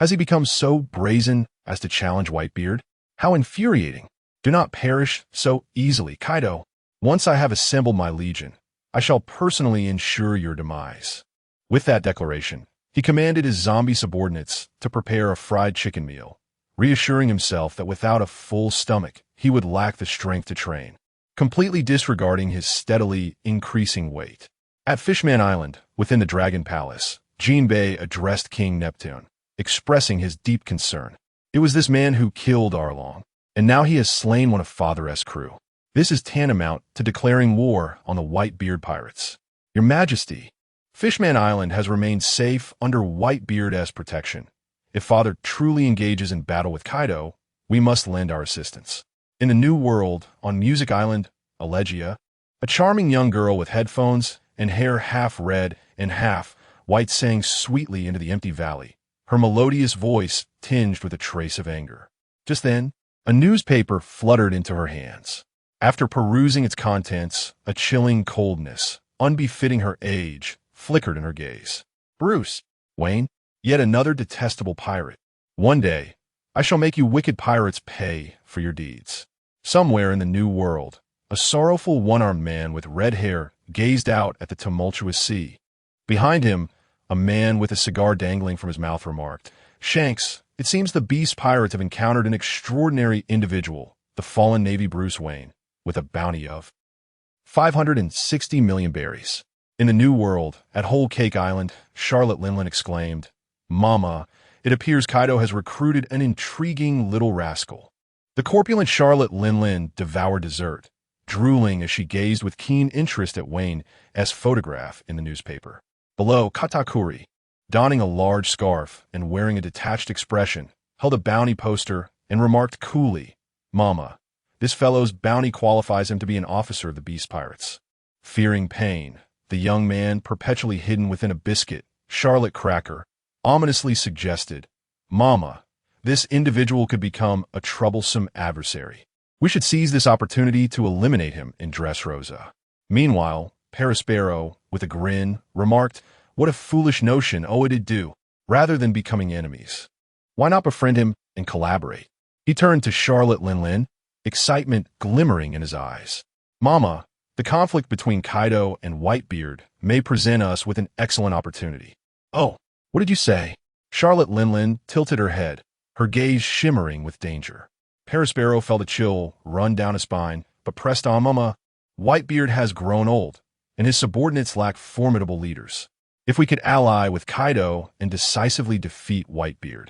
Has he become so brazen as to challenge Whitebeard? How infuriating! Do not perish so easily, Kaido. Once I have assembled my legion, I shall personally ensure your demise. With that declaration, he commanded his zombie subordinates to prepare a fried chicken meal, reassuring himself that without a full stomach, he would lack the strength to train, completely disregarding his steadily increasing weight. At Fishman Island, within the Dragon Palace, Jinbei addressed King Neptune, expressing his deep concern. It was this man who killed Arlong, and now he has slain one of Father S.'s crew. This is tantamount to declaring war on the Whitebeard pirates. Your Majesty, Fishman Island has remained safe under Whitebeard's protection. If Father truly engages in battle with Kaido, we must lend our assistance. In the New World, on Music Island, Elegia, a charming young girl with headphones and hair half red and half white sang sweetly into the empty valley, her melodious voice tinged with a trace of anger. Just then, a newspaper fluttered into her hands. After perusing its contents, a chilling coldness, unbefitting her age, flickered in her gaze. Bruce, Wayne, yet another detestable pirate. One day, I shall make you wicked pirates pay for your deeds. Somewhere in the New World, a sorrowful one-armed man with red hair gazed out at the tumultuous sea. Behind him, a man with a cigar dangling from his mouth remarked, Shanks, it seems the beast pirates have encountered an extraordinary individual, the fallen Navy Bruce Wayne, with a bounty of 560 million berries. In the New World, at Whole Cake Island, Charlotte Linlin exclaimed, Mama, it appears Kaido has recruited an intriguing little rascal. The corpulent Charlotte Linlin devoured dessert, drooling as she gazed with keen interest at Wayne's photograph in the newspaper. Below, Katakuri, donning a large scarf and wearing a detached expression, held a bounty poster and remarked coolly, Mama, this fellow's bounty qualifies him to be an officer of the Beast Pirates. Fearing pain, the young man, perpetually hidden within a biscuit, Charlotte Cracker, ominously suggested, Mama, this individual could become a troublesome adversary. We should seize this opportunity to eliminate him in Dressrosa. Meanwhile, Perispero, with a grin, remarked, what a foolish notion it'd do, rather than becoming enemies. Why not befriend him and collaborate? He turned to Charlotte Linlin, excitement glimmering in his eyes. Mama, the conflict between Kaido and Whitebeard may present us with an excellent opportunity. Oh, what did you say? Charlotte Linlin tilted her head, her gaze shimmering with danger. Perispero felt a chill run down his spine, but pressed on, Mama, Whitebeard has grown old, and his subordinates lack formidable leaders. If we could ally with Kaido and decisively defeat Whitebeard,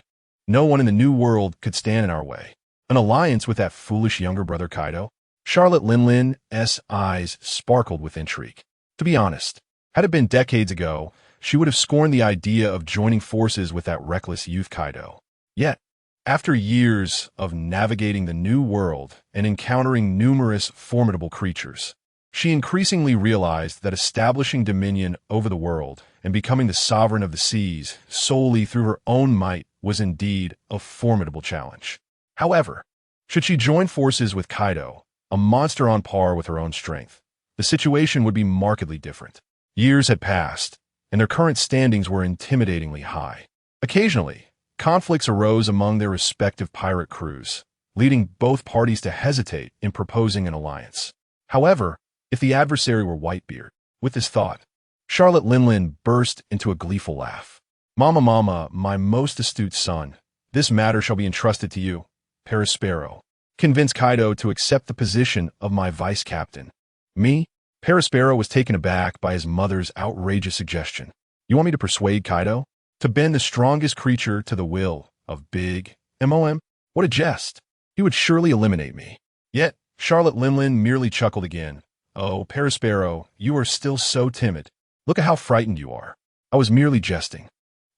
no one in the New World could stand in our way. An alliance with that foolish younger brother Kaido? Charlotte Linlin's eyes sparkled with intrigue. To be honest, had it been decades ago, she would have scorned the idea of joining forces with that reckless youth Kaido. Yet, after years of navigating the New World and encountering numerous formidable creatures, she increasingly realized that establishing dominion over the world and becoming the sovereign of the seas solely through her own might was indeed a formidable challenge. However, should she join forces with Kaido, a monster on par with her own strength, the situation would be markedly different. Years had passed, and their current standings were intimidatingly high. Occasionally, conflicts arose among their respective pirate crews, leading both parties to hesitate in proposing an alliance. However, if the adversary were Whitebeard, with this thought, Charlotte Linlin burst into a gleeful laugh. Mama, my most astute son, This matter shall be entrusted to you, Perispero. Convince Kaido to accept the position of my vice-captain. Me? Perispero was taken aback by his mother's outrageous suggestion. You want me to persuade Kaido? To bend the strongest creature to the will of Big MOM? What a jest! He would surely eliminate me. Yet, Charlotte Linlin merely chuckled again. Oh, Perispero, you are still so timid. Look at how frightened you are. I was merely jesting.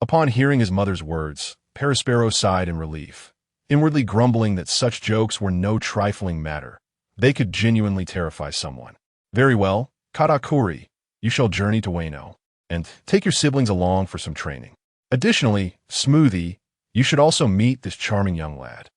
Upon hearing his mother's words, Perispero sighed in relief, inwardly grumbling that such jokes were no trifling matter. They could genuinely terrify someone. Very well, Katakuri, you shall journey to Wano, and take your siblings along for some training. Additionally, Smoothie, you should also meet this charming young lad.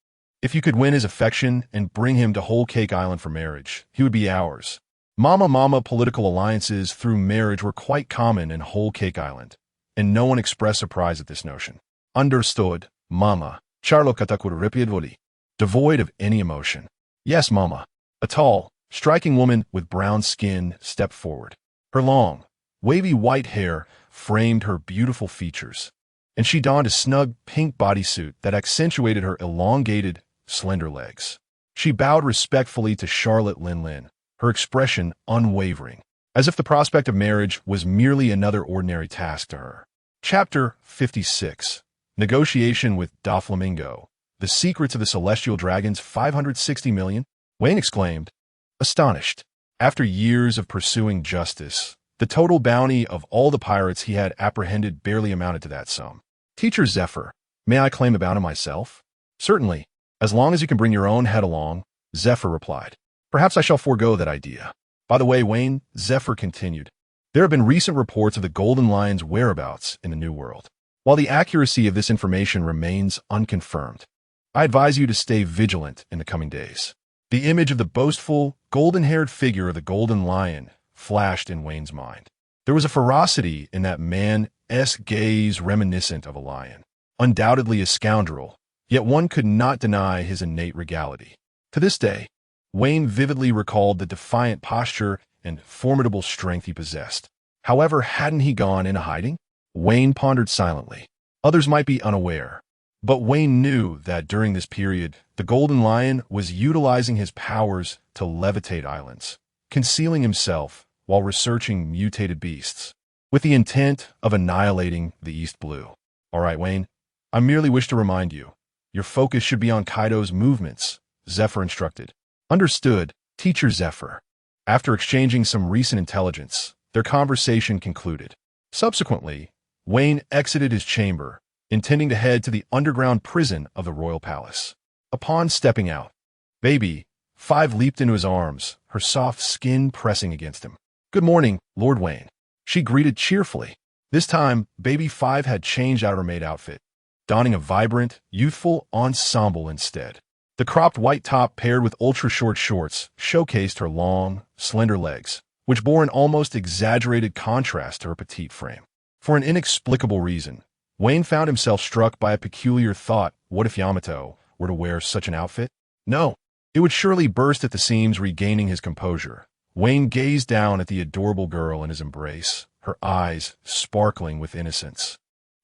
If you could win his affection and bring him to Whole Cake Island for marriage, he would be ours. Mama political alliances through marriage were quite common in Whole Cake Island, and no one expressed surprise at this notion. Understood, Mama. Charlo Katakuri, devoid of any emotion. Yes, Mama. A tall, striking woman with brown skin stepped forward. Her long, wavy white hair framed her beautiful features, and she donned a snug pink bodysuit that accentuated her elongated, slender legs. She bowed respectfully to Charlotte Linlin, her expression unwavering, as if the prospect of marriage was merely another ordinary task to her. Chapter 56. Negotiation with Doflamingo. The secrets of the Celestial Dragon's 560 million? Wayne exclaimed, astonished. After years of pursuing justice, the total bounty of all the pirates he had apprehended barely amounted to that sum. Teacher Zephyr, may I claim the bounty myself? Certainly, as long as you can bring your own head along, Zephyr replied. Perhaps I shall forego that idea. By the way, Wayne, Zephyr continued, there have been recent reports of the Golden Lion's whereabouts in the New World. While the accuracy of this information remains unconfirmed, I advise you to stay vigilant in the coming days. The image of the boastful, golden-haired figure of the Golden Lion flashed in Wayne's mind. There was a ferocity in that man's gaze reminiscent of a lion. Undoubtedly a scoundrel, yet one could not deny his innate regality. To this day, Wayne vividly recalled the defiant posture and formidable strength he possessed. However, hadn't he gone into hiding? Wayne pondered silently. Others might be unaware, but Wayne knew that during this period, the Golden Lion was utilizing his powers to levitate islands, concealing himself while researching mutated beasts, with the intent of annihilating the East Blue. All right, Wayne, I merely wish to remind you, your focus should be on Kaido's movements, Zephyr instructed. Understood, Teacher Zephyr. After exchanging some recent intelligence, their conversation concluded. Subsequently, Wayne exited his chamber, intending to head to the underground prison of the royal palace. Upon stepping out, Baby 5 leaped into his arms, her soft skin pressing against him. Good morning, Lord Wayne. She greeted cheerfully. This time, Baby 5 had changed out of her maid outfit, donning a vibrant, youthful ensemble instead. The cropped white top paired with ultra-short shorts showcased her long, slender legs, which bore an almost exaggerated contrast to her petite frame. For an inexplicable reason, Wayne found himself struck by a peculiar thought. What if Yamato were to wear such an outfit? No, it would surely burst at the seams, regaining his composure. Wayne gazed down at the adorable girl in his embrace, her eyes sparkling with innocence,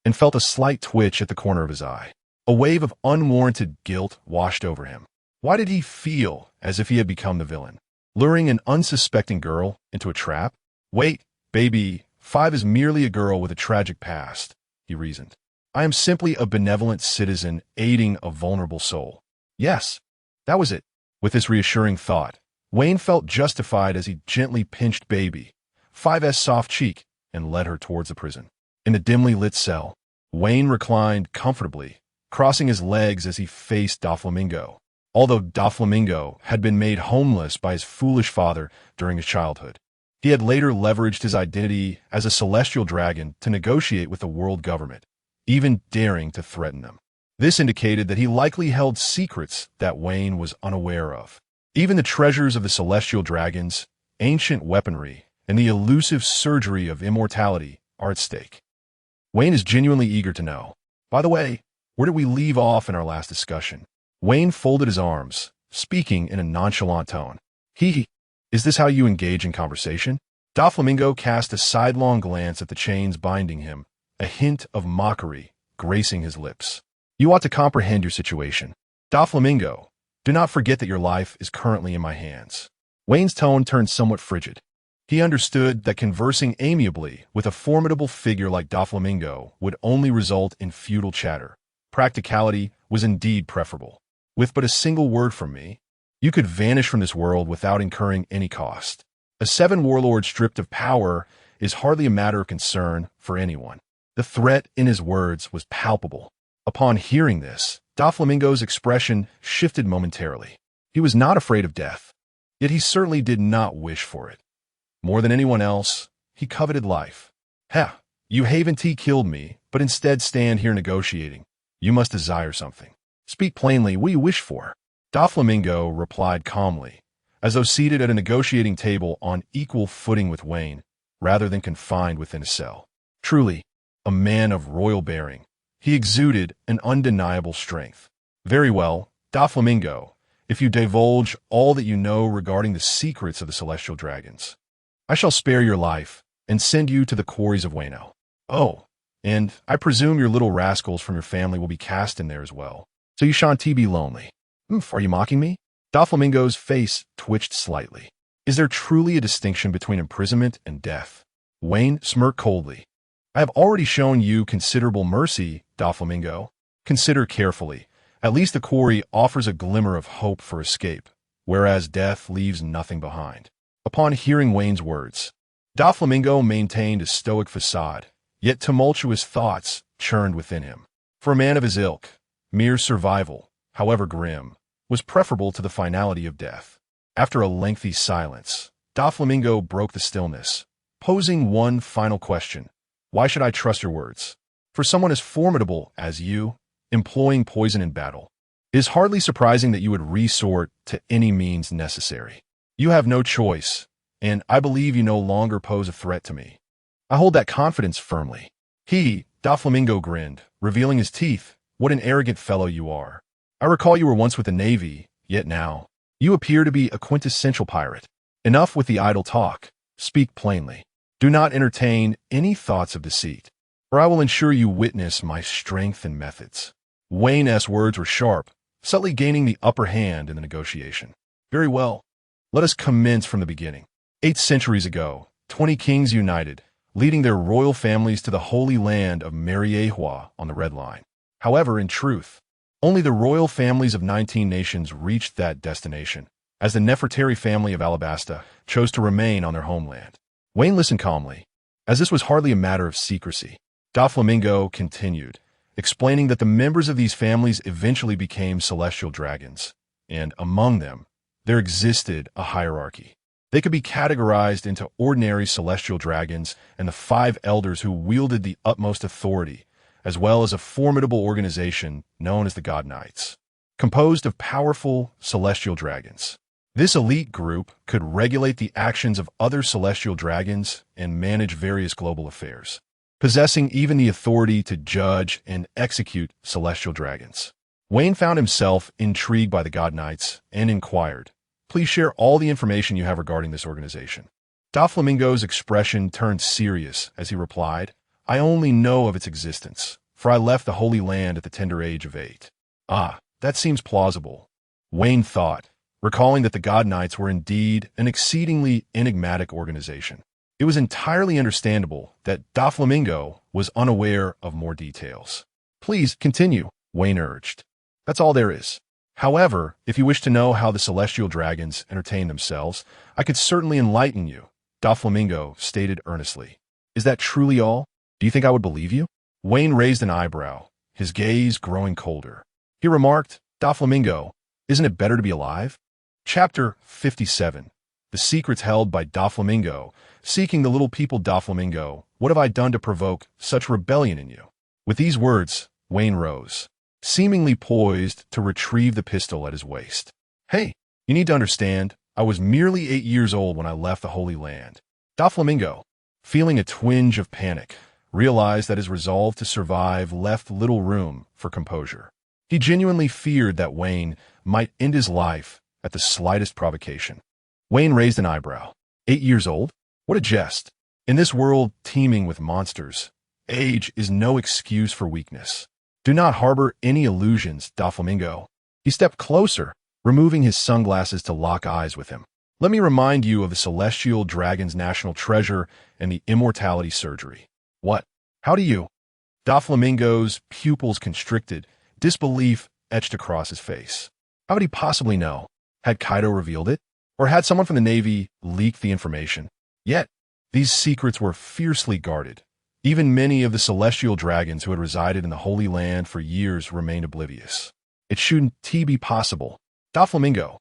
and felt a slight twitch at the corner of his eye. A wave of unwarranted guilt washed over him. Why did he feel as if he had become the villain, luring an unsuspecting girl into a trap? Wait, Baby 5 is merely a girl with a tragic past, he reasoned. I am simply a benevolent citizen aiding a vulnerable soul. Yes, that was it. With this reassuring thought, Wayne felt justified as he gently pinched Baby 5's soft cheek and led her towards the prison. In the dimly lit cell, Wayne reclined comfortably, crossing his legs as he faced Doflamingo. Although Doflamingo had been made homeless by his foolish father during his childhood, he had later leveraged his identity as a celestial dragon to negotiate with the world government, even daring to threaten them. This indicated that he likely held secrets that Wayne was unaware of. Even the treasures of the celestial dragons, ancient weaponry, and the elusive surgery of immortality are at stake. Wayne is genuinely eager to know. By the way, where did we leave off in our last discussion? Wayne folded his arms, speaking in a nonchalant tone. Is this how you engage in conversation? Doflamingo cast a sidelong glance at the chains binding him, a hint of mockery gracing his lips. You ought to comprehend your situation. Doflamingo, do not forget that your life is currently in my hands. Wayne's tone turned somewhat frigid. He understood that conversing amiably with a formidable figure like Doflamingo would only result in futile chatter. Practicality was indeed preferable. With but a single word from me, you could vanish from this world without incurring any cost. A 7 warlord stripped of power is hardly a matter of concern for anyone. The threat in his words was palpable. Upon hearing this, Doflamingo's expression shifted momentarily. He was not afraid of death, yet he certainly did not wish for it. More than anyone else, he coveted life. "Heh, you Haven-T killed me, but instead stand here negotiating. You must desire something. Speak plainly, what do you wish for?" Doflamingo replied calmly, as though seated at a negotiating table on equal footing with Wayne, rather than confined within a cell. Truly, a man of royal bearing, he exuded an undeniable strength. "Very well, Doflamingo, if you divulge all that you know regarding the secrets of the celestial dragons, I shall spare your life and send you to the quarries of Wano. Oh, and I presume your little rascals from your family will be cast in there as well, so you shan't be lonely." Are you mocking me? Doflamingo's face twitched slightly. Is there truly a distinction between imprisonment and death? Wayne smirked coldly. "I have already shown you considerable mercy, Doflamingo. Consider carefully. At least the quarry offers a glimmer of hope for escape, whereas death leaves nothing behind." Upon hearing Wayne's words, Doflamingo maintained a stoic facade, yet tumultuous thoughts churned within him. For a man of his ilk, mere survival, however grim, was preferable to the finality of death. After a lengthy silence, Doflamingo broke the stillness, posing one final question. "Why should I trust your words? For someone as formidable as you, employing poison in battle, it is hardly surprising that you would resort to any means necessary. You have no choice, and I believe you no longer pose a threat to me. I hold that confidence firmly." Doflamingo grinned, revealing his teeth. "What an arrogant fellow you are. I recall you were once with the Navy, yet now you appear to be a quintessential pirate. Enough with the idle talk. Speak plainly. Do not entertain any thoughts of deceit, or I will ensure you witness my strength and methods." Wayne's words were sharp, subtly gaining the upper hand in the negotiation. "Very well. Let us commence from the beginning. 8 centuries ago, 20 kings united, leading their royal families to the holy land of Mariehua on the Red Line. However, in truth, only the royal families of 19 nations reached that destination, as the Nefertari family of Alabasta chose to remain on their homeland." Wayne listened calmly, as this was hardly a matter of secrecy. Doflamingo continued, explaining that the members of these families eventually became celestial dragons, and among them, there existed a hierarchy. They could be categorized into ordinary celestial dragons and the 5 elders who wielded the utmost authority, as well as a formidable organization known as the God Knights, composed of powerful celestial dragons. This elite group could regulate the actions of other celestial dragons and manage various global affairs, possessing even the authority to judge and execute celestial dragons. Wayne found himself intrigued by the God Knights and inquired, "Please share all the information you have regarding this organization." Doflamingo's expression turned serious as he replied, "I only know of its existence, for I left the Holy Land at the tender age of 8. "Ah, that seems plausible," Wayne thought, recalling that the God Knights were indeed an exceedingly enigmatic organization. It was entirely understandable that Doflamingo was unaware of more details. "Please continue," Wayne urged. "That's all there is. However, if you wish to know how the celestial dragons entertain themselves, I could certainly enlighten you," Doflamingo stated earnestly. "Is that truly all? Do you think I would believe you?" Wayne raised an eyebrow, his gaze growing colder. He remarked, "Doflamingo, isn't it better to be alive?" Chapter 57. The Secrets Held by Doflamingo. Seeking the little people. "Doflamingo, what have I done to provoke such rebellion in you?" With these words, Wayne rose, seemingly poised to retrieve the pistol at his waist. "Hey, you need to understand, I was merely 8 years old when I left the Holy Land." Doflamingo, feeling a twinge of panic, realized that his resolve to survive left little room for composure. He genuinely feared that Wayne might end his life at the slightest provocation. Wayne raised an eyebrow. 8 years old? What a jest. In this world teeming with monsters, age is no excuse for weakness. Do not harbor any illusions, Doflamingo. He stepped closer, removing his sunglasses to lock eyes with him. Let me remind you of the celestial dragon's national treasure and the immortality surgery. What? How do you? Doflamingo's pupils constricted, disbelief etched across his face. How could he possibly know? Had Kaido revealed it? Or had someone from the Navy leaked the information? Yet, these secrets were fiercely guarded. Even many of the celestial dragons who had resided in the Holy Land for years remained oblivious. It shouldn't be possible. Doflamingo,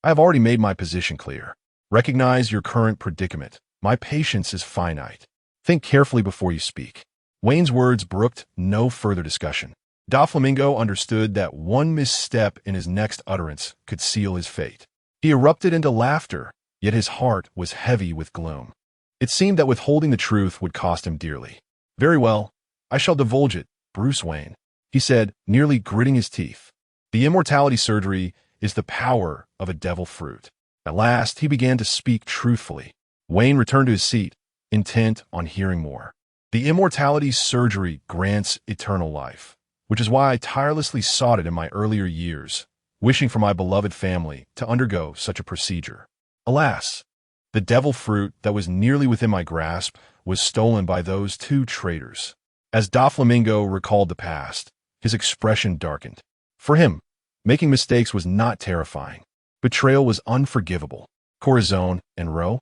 I have already made my position clear. Recognize your current predicament. My patience is finite. Think carefully before you speak. Wayne's words brooked no further discussion. Doflamingo understood that one misstep in his next utterance could seal his fate. He erupted into laughter, yet his heart was heavy with gloom. It seemed that withholding the truth would cost him dearly. Very well, I shall divulge it, Bruce Wayne, he said, nearly gritting his teeth. The immortality surgery is the power of a devil fruit. At last, he began to speak truthfully. Wayne returned to his seat, intent on hearing more. The immortality surgery grants eternal life, which is why I tirelessly sought it in my earlier years, wishing for my beloved family to undergo such a procedure. Alas, the devil fruit that was nearly within my grasp was stolen by those two traitors. As Doflamingo recalled the past, his expression darkened. For him, making mistakes was not terrifying. Betrayal was unforgivable. Corazon and Ro?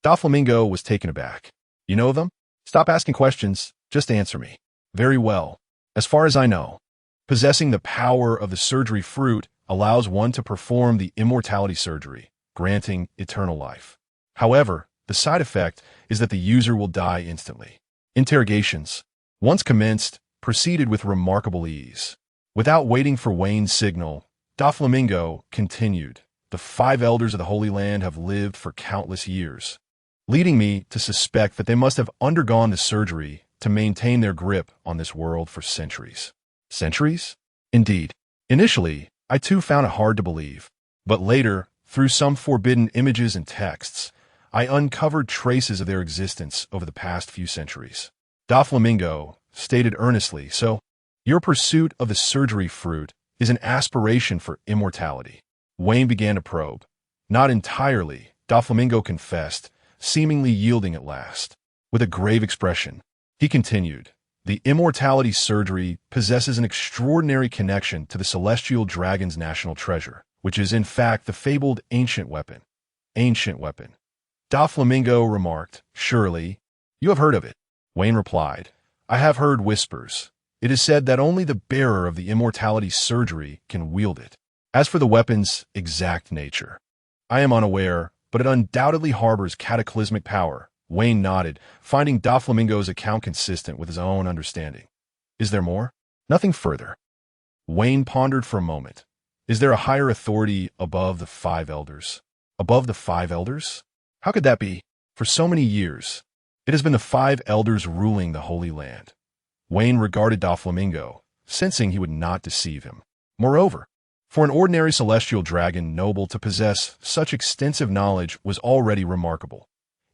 Doflamingo was taken aback. You know them? Stop asking questions, just answer me. Very well. As far as I know, possessing the power of the surgery fruit allows one to perform the immortality surgery, granting eternal life. However, the side effect is that the user will die instantly. Interrogations, once commenced, proceeded with remarkable ease. Without waiting for Wayne's signal, Doflamingo continued. The 5 elders of the Holy Land have lived for countless years, leading me to suspect that they must have undergone the surgery to maintain their grip on this world for centuries. Centuries? Indeed. Initially, I too found it hard to believe, but later, through some forbidden images and texts, I uncovered traces of their existence over the past few centuries. Doflamingo stated earnestly, so, your pursuit of the surgery fruit is an aspiration for immortality. Wayne began to probe. Not entirely, Doflamingo confessed, seemingly yielding at last. With a grave expression, he continued, the immortality surgery possesses an extraordinary connection to the celestial dragon's national treasure, which is in fact the fabled ancient weapon. Ancient weapon. Doflamingo remarked, surely, you have heard of it. Wayne replied, I have heard whispers. It is said that only the bearer of the immortality surgery can wield it. As for the weapon's exact nature, I am unaware, but it undoubtedly harbors cataclysmic power. Wayne nodded, finding Doflamingo's account consistent with his own understanding. Is there more? Nothing further. Wayne pondered for a moment. Is there a higher authority above the 5 elders? Above the 5 elders? How could that be? For so many years, it has been the 5 elders ruling the Holy Land. Wayne regarded Doflamingo, sensing he would not deceive him. Moreover, for an ordinary celestial dragon noble to possess such extensive knowledge was already remarkable.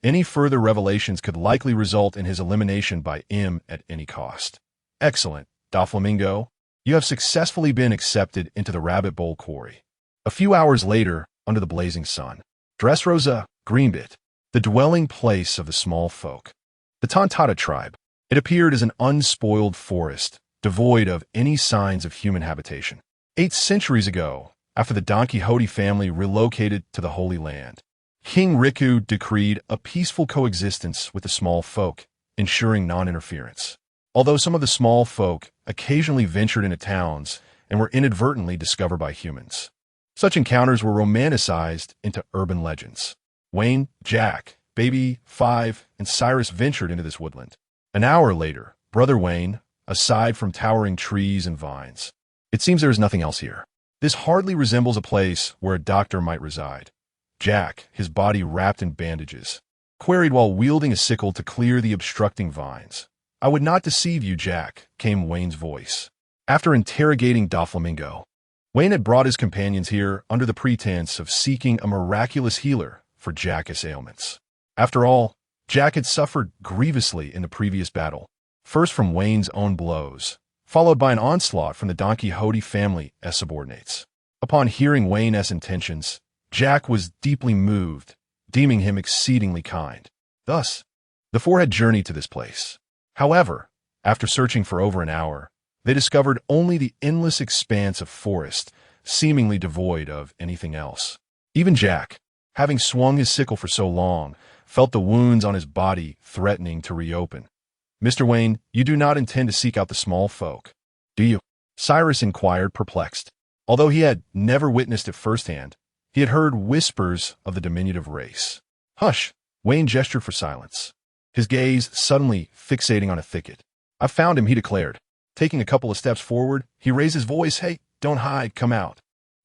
Any further revelations could likely result in his elimination by him at any cost. Excellent, Doflamingo. You have successfully been accepted into the Rabbit Bowl Quarry. A few hours later, under the blazing sun, Dressrosa, Greenbit, the dwelling place of the small folk. The Tontata tribe. It appeared as an unspoiled forest, devoid of any signs of human habitation. 8 centuries ago, after the Don Quixote family relocated to the Holy Land, King Riku decreed a peaceful coexistence with the small folk, ensuring non-interference. Although some of the small folk occasionally ventured into towns and were inadvertently discovered by humans. Such encounters were romanticized into urban legends. Wayne, Jack, Baby, 5, and Cyrus ventured into this woodland. An hour later, Brother Wayne, aside from towering trees and vines. It seems there is nothing else here. This hardly resembles a place where a doctor might reside. Jack, his body wrapped in bandages, queried while wielding a sickle to clear the obstructing vines. I would not deceive you, Jack, came Wayne's voice. After interrogating Doflamingo, Wayne had brought his companions here under the pretense of seeking a miraculous healer for Jack's ailments. After all, Jack had suffered grievously in the previous battle, first from Wayne's own blows, followed by an onslaught from the Don Quixote family as subordinates. Upon hearing Wayne's intentions, Jack was deeply moved, deeming him exceedingly kind. Thus, the four had journeyed to this place. However, after searching for over an hour, they discovered only the endless expanse of forest, seemingly devoid of anything else. Even Jack, having swung his sickle for so long, felt the wounds on his body threatening to reopen. "Mr. Wayne, you do not intend to seek out the small folk, do you?" Cyrus inquired, perplexed. Although he had never witnessed it firsthand, he had heard whispers of the diminutive race. "Hush!" Wayne gestured for silence, his gaze suddenly fixating on a thicket. "I've found him," he declared. Taking a couple of steps forward, he raised his voice. "Hey, don't hide, come out."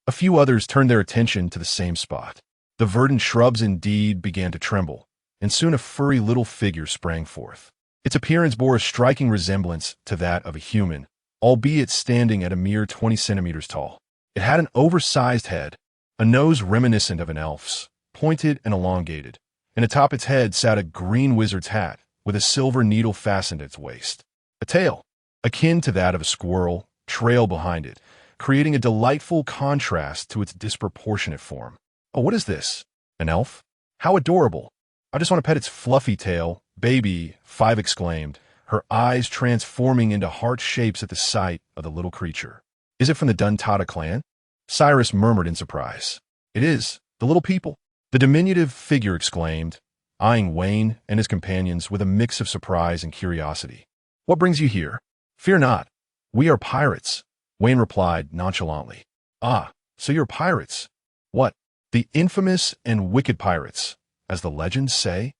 A few others turned their attention to the same spot. The verdant shrubs indeed began to tremble, and soon a furry little figure sprang forth. Its appearance bore a striking resemblance to that of a human, albeit standing at a mere 20 centimeters tall. It had an oversized head, a nose reminiscent of an elf's, pointed and elongated, and atop its head sat a green wizard's hat with a silver needle fastened at its waist. A tail, akin to that of a squirrel, trailed behind it, creating a delightful contrast to its disproportionate form. "Oh, what is this? An elf? How adorable! I just want to pet its fluffy tail, baby," Five exclaimed, her eyes transforming into heart shapes at the sight of the little creature. "Is it from the Duntata clan?" Cyrus murmured in surprise. "It is, the little people," the diminutive figure exclaimed, eyeing Wayne and his companions with a mix of surprise and curiosity. "What brings you here?" "Fear not. We are pirates," Wayne replied nonchalantly. "Ah, so you're pirates. What? The infamous and wicked pirates, as the legends say?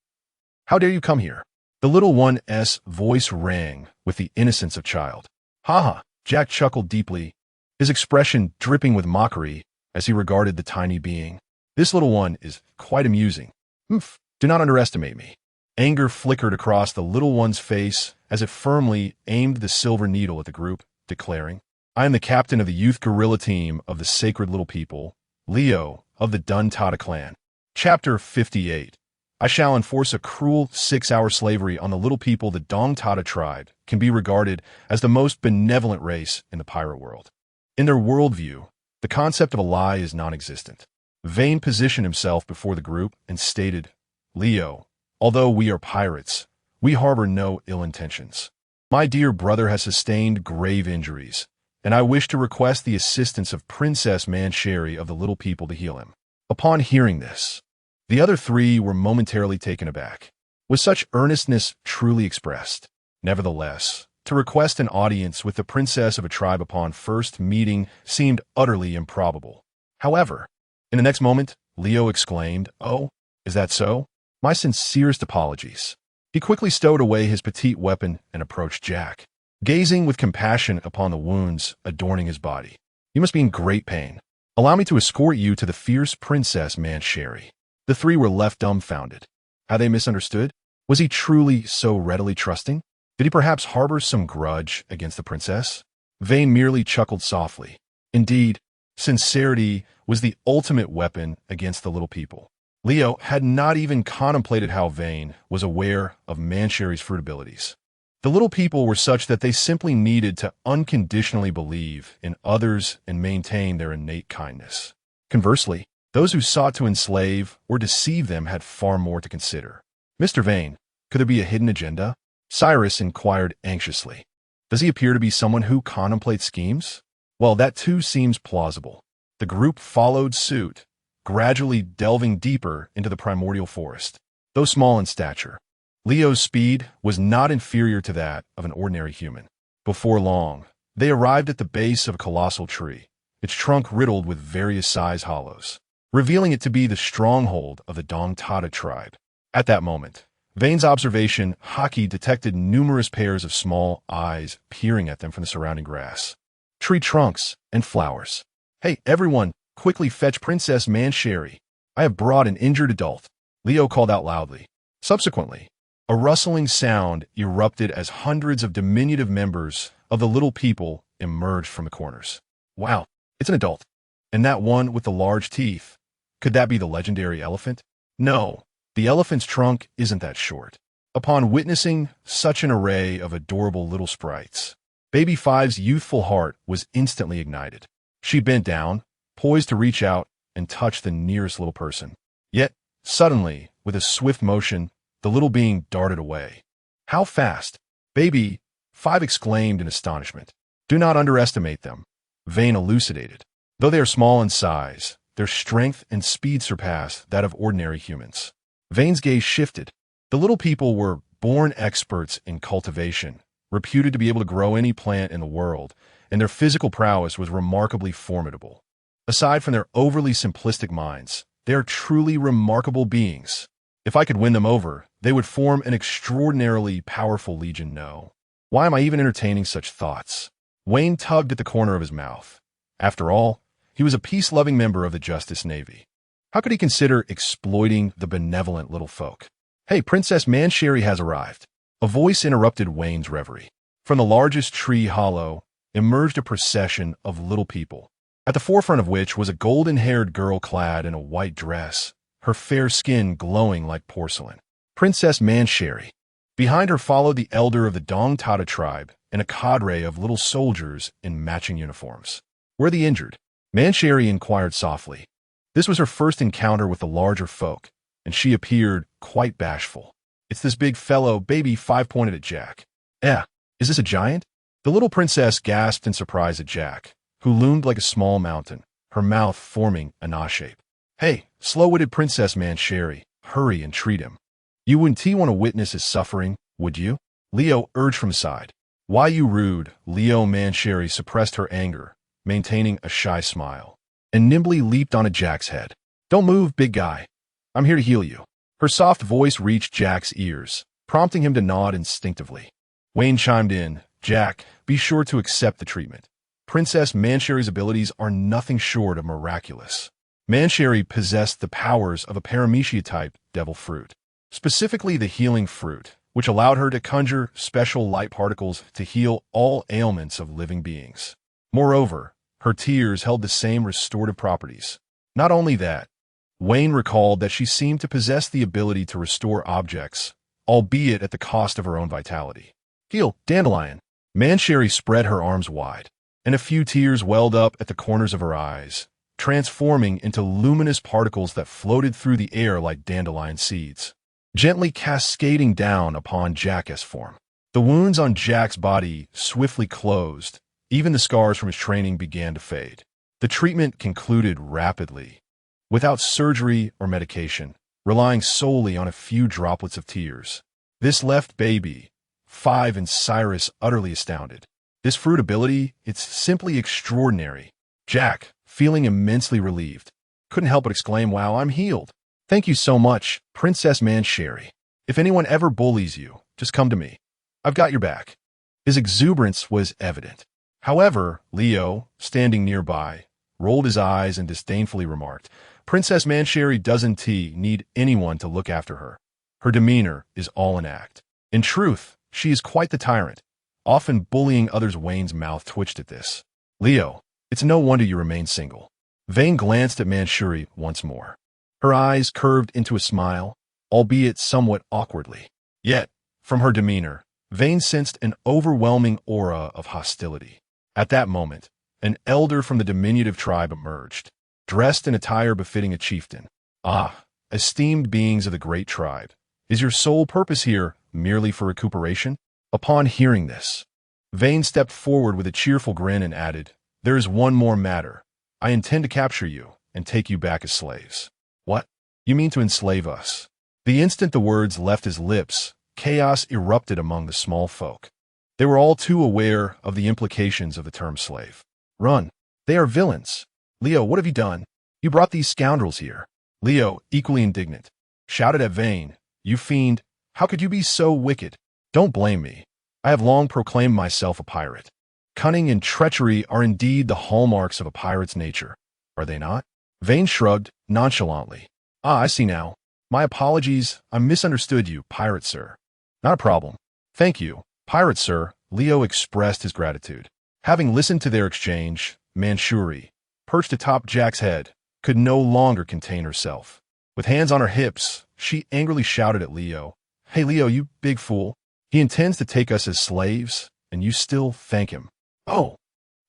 How dare you come here?" The little one's voice rang with the innocence of child. "Ha ha!" Jack chuckled deeply, his expression dripping with mockery as he regarded the tiny being. "This little one is quite amusing. Humph, do not underestimate me." Anger flickered across the little one's face as it firmly aimed the silver needle at the group, declaring, "I am the captain of the youth guerrilla team of the Sacred Little People, Leo of the Duntata clan." Chapter 58. I shall enforce a cruel 6-hour slavery on the little people. The Dongtata tribe can be regarded as the most benevolent race in the pirate world. In their worldview, the concept of a lie is non-existent. Vane positioned himself before the group and stated, "Leo, although we are pirates, we harbor no ill intentions. My dear brother has sustained grave injuries, and I wish to request the assistance of Princess Mancheri of the little people to heal him." Upon hearing this, the other three were momentarily taken aback. Was such earnestness truly expressed? Nevertheless, to request an audience with the princess of a tribe upon first meeting seemed utterly improbable. However, in the next moment, Leo exclaimed, "Oh, is that so? My sincerest apologies." He quickly stowed away his petite weapon and approached Jack, gazing with compassion upon the wounds adorning his body. "You must be in great pain. Allow me to escort you to the fierce Princess Mancheri." The three were left dumbfounded. Had they misunderstood? Was he truly so readily trusting? Did he perhaps harbor some grudge against the princess? Vane merely chuckled softly. Indeed, sincerity was the ultimate weapon against the little people. Leo had not even contemplated how Vane was aware of Mancheri's fruit abilities. The little people were such that they simply needed to unconditionally believe in others and maintain their innate kindness. Conversely, those who sought to enslave or deceive them had far more to consider. "Mr. Vane, could there be a hidden agenda?" Cyrus inquired anxiously. "Does he appear to be someone who contemplates schemes?" "Well, that too seems plausible." The group followed suit, gradually delving deeper into the primordial forest. Though small in stature, Leo's speed was not inferior to that of an ordinary human. Before long, they arrived at the base of a colossal tree, its trunk riddled with various size hollows, revealing it to be the stronghold of the Dongtata tribe. At that moment, Vane's observation Haki detected numerous pairs of small eyes peering at them from the surrounding grass, tree trunks, and flowers. "Hey, everyone, quickly fetch Princess Mancheri. I have brought an injured adult," Leo called out loudly. Subsequently, a rustling sound erupted as hundreds of diminutive members of the little people emerged from the corners. "Wow, it's an adult. And that one with the large teeth. Could that be the legendary elephant?" "No, the elephant's trunk isn't that short." Upon witnessing such an array of adorable little sprites, Baby Five's youthful heart was instantly ignited. She bent down, poised to reach out and touch the nearest little person. Yet, suddenly, with a swift motion, the little being darted away. How fast? Baby Five exclaimed in astonishment. Do not underestimate them, Vane elucidated. Though they are small in size, their strength and speed surpass that of ordinary humans. Vane's gaze shifted. The little people were born experts in cultivation, reputed to be able to grow any plant in the world, and their physical prowess was remarkably formidable. Aside from their overly simplistic minds, they are truly remarkable beings. If I could win them over, they would form an extraordinarily powerful legion. No. Why am I even entertaining such thoughts? Wayne tugged at the corner of his mouth. After all, he was a peace-loving member of the Justice Navy. How could he consider exploiting the benevolent little folk? Hey, Princess Mancherry has arrived. A voice interrupted Wayne's reverie. From the largest tree hollow emerged a procession of little people, at the forefront of which was a golden-haired girl clad in a white dress, her fair skin glowing like porcelain. Princess Mancherry. Behind her followed the elder of the Dong Tata tribe and a cadre of little soldiers in matching uniforms. Were the injured? Mancherry inquired softly. This was her first encounter with the larger folk, and she appeared quite bashful. It's this big fellow. Baby Five pointed at Jack. Is this a giant? The little princess gasped in surprise at Jack, who loomed like a small mountain, her mouth forming an A shape. Hey, slow-witted Princess Mancherry, hurry and treat him. You wouldn't want to witness his suffering, would you? Leo urged from his side. Why, you rude? Leo Mancherry suppressed her anger, maintaining a shy smile, and nimbly leaped onto Jack's head. Don't move, big guy. I'm here to heal you. Her soft voice reached Jack's ears, prompting him to nod instinctively. Wayne chimed in. Jack, be sure to accept the treatment. Princess Mancherry's abilities are nothing short of miraculous. Mancherry possessed the powers of a paramecia-type devil fruit, specifically the healing fruit, which allowed her to conjure special light particles to heal all ailments of living beings. Moreover, her tears held the same restorative properties. Not only that, Wayne recalled that she seemed to possess the ability to restore objects, albeit at the cost of her own vitality. Heal, Dandelion. Mancherry spread her arms wide, and a few tears welled up at the corners of her eyes, transforming into luminous particles that floated through the air like dandelion seeds, gently cascading down upon Jack's form. The wounds on Jack's body swiftly closed. Even the scars from his training began to fade. The treatment concluded rapidly, without surgery or medication, relying solely on a few droplets of tears. This left Baby Five and Cyrus utterly astounded. This fruit ability, it's simply extraordinary. Jack, feeling immensely relieved, couldn't help but exclaim, wow, I'm healed. Thank you so much, Princess Mancherry. If anyone ever bullies you, just come to me. I've got your back. His exuberance was evident. However, Leo, standing nearby, rolled his eyes and disdainfully remarked, Princess Mancherry doesn't need anyone to look after her. Her demeanor is all an act. In truth, she is quite the tyrant, often bullying others. Wayne's mouth twitched at this. Leo, it's no wonder you remain single. Vane glanced at Mancherry once more. Her eyes curved into a smile, albeit somewhat awkwardly. Yet, from her demeanor, Vane sensed an overwhelming aura of hostility. At that moment, an elder from the diminutive tribe emerged, dressed in attire befitting a chieftain. Ah, esteemed beings of the great tribe, is your sole purpose here merely for recuperation? Upon hearing this, Vane stepped forward with a cheerful grin and added, there is one more matter. I intend to capture you and take you back as slaves. What? You mean to enslave us? The instant the words left his lips, chaos erupted among the small folk. They were all too aware of the implications of the term slave. Run. They are villains. Leo, what have you done? You brought these scoundrels here. Leo, equally indignant, shouted at Vane, you fiend, how could you be so wicked? Don't blame me. I have long proclaimed myself a pirate. Cunning and treachery are indeed the hallmarks of a pirate's nature, are they not? Vane shrugged nonchalantly. Ah, I see now. My apologies, I misunderstood you, pirate sir. Not a problem. Thank you, pirate sir. Leo expressed his gratitude. Having listened to their exchange, Mancherry, perched atop Jack's head, could no longer contain herself. With hands on her hips, she angrily shouted at Leo, Hey Leo, you big fool. He intends to take us as slaves, and you still thank him. Oh,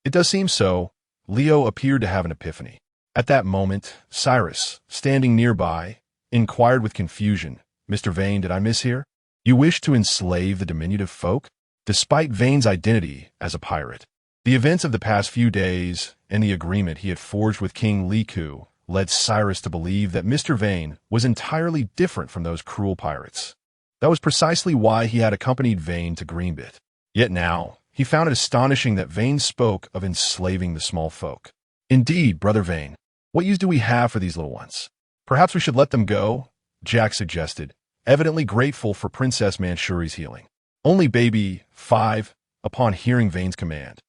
it does seem so. Leo appeared to have an epiphany. At that moment, Cyrus, standing nearby, inquired with confusion, Mr. Vane, did I miss here? You wish to enslave the diminutive folk? Despite Vane's identity as a pirate, the events of the past few days and the agreement he had forged with King Liku led Cyrus to believe that Mr. Vane was entirely different from those cruel pirates. That was precisely why he had accompanied Vane to Greenbit. Yet now, he found it astonishing that Vane spoke of enslaving the small folk. Indeed, Brother Vane, what use do we have for these little ones? Perhaps we should let them go, Jack suggested, evidently grateful for Princess Manchuri's healing. Only baby 5, upon hearing Vane's command,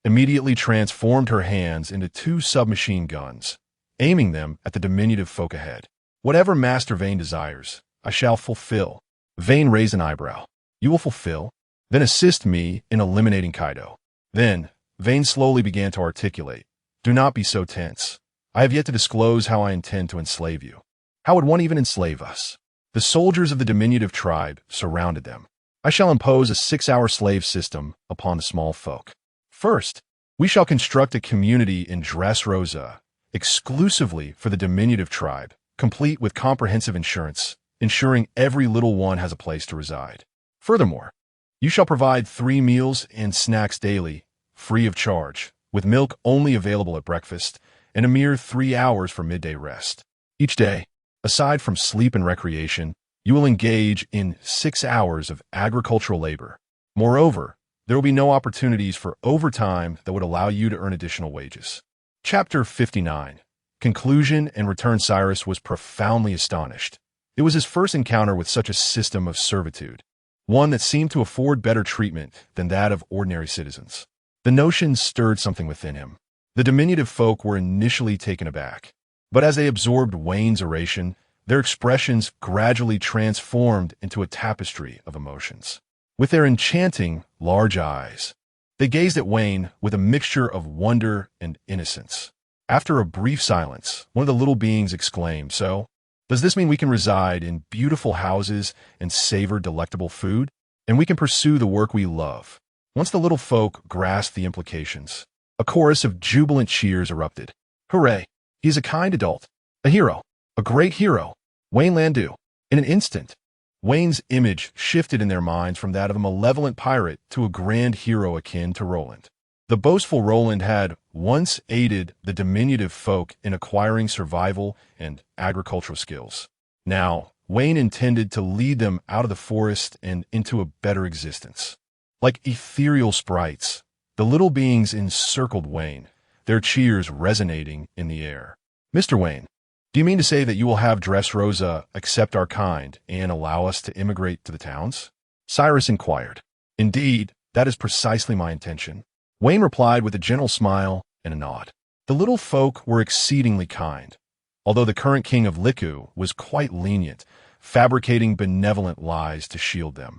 immediately transformed her hands into 2 submachine guns, aiming them at the diminutive folk ahead. Whatever Master Vane desires, I shall fulfill. Vane raised an eyebrow. You will fulfill? Then assist me in eliminating Kaido. Then, Vane slowly began to articulate. Do not be so tense. I have yet to disclose how I intend to enslave you. How would one even enslave us? The soldiers of the diminutive tribe surrounded them. I shall impose a 6-hour slave system upon the small folk. First, we shall construct a community in Dressrosa, exclusively for the diminutive tribe, complete with comprehensive insurance, ensuring every little one has a place to reside. Furthermore, you shall provide 3 meals and snacks daily, free of charge, with milk only available at breakfast, and a mere 3 hours for midday rest. Each day, aside from sleep and recreation, you will engage in 6 hours of agricultural labor. Moreover, there will be no opportunities for overtime that would allow you to earn additional wages. Chapter 59. Conclusion and Return. Cyrus was profoundly astonished. It was his first encounter with such a system of servitude, one that seemed to afford better treatment than that of ordinary citizens. The notion stirred something within him. The diminutive folk were initially taken aback, but as they absorbed Wayne's oration, their expressions gradually transformed into a tapestry of emotions. With their enchanting, large eyes, they gazed at Wayne with a mixture of wonder and innocence. After a brief silence, one of the little beings exclaimed, So, does this mean we can reside in beautiful houses and savor delectable food? And we can pursue the work we love? Once the little folk grasped the implications, a chorus of jubilant cheers erupted. Hooray! He is a kind adult, a hero, a great hero, Wayne Landu. In an instant, Wayne's image shifted in their minds from that of a malevolent pirate to a grand hero akin to Roland. The boastful Roland had once aided the diminutive folk in acquiring survival and agricultural skills. Now, Wayne intended to lead them out of the forest and into a better existence. Like ethereal sprites, the little beings encircled Wayne, their cheers resonating in the air. Mr. Wayne, do you mean to say that you will have Dressrosa accept our kind and allow us to immigrate to the towns? Cyrus inquired. Indeed, that is precisely my intention. Wayne replied with a gentle smile and a nod. The little folk were exceedingly kind, although the current king of Liku was quite lenient, fabricating benevolent lies to shield them.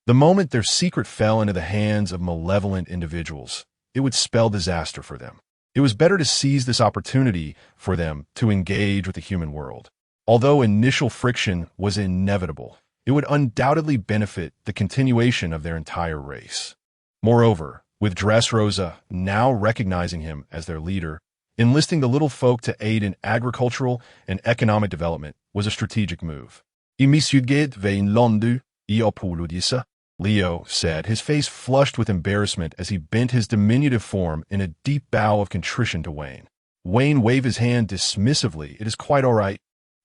The moment their secret fell into the hands of malevolent individuals, it would spell disaster for them. It was better to seize this opportunity for them to engage with the human world. Although initial friction was inevitable, it would undoubtedly benefit the continuation of their entire race. Moreover, with Dressrosa now recognizing him as their leader, enlisting the little folk to aid in agricultural and economic development was a strategic move. Leo said, his face flushed with embarrassment as he bent his diminutive form in a deep bow of contrition to Wayne. Wayne waved his hand dismissively. It is quite all right.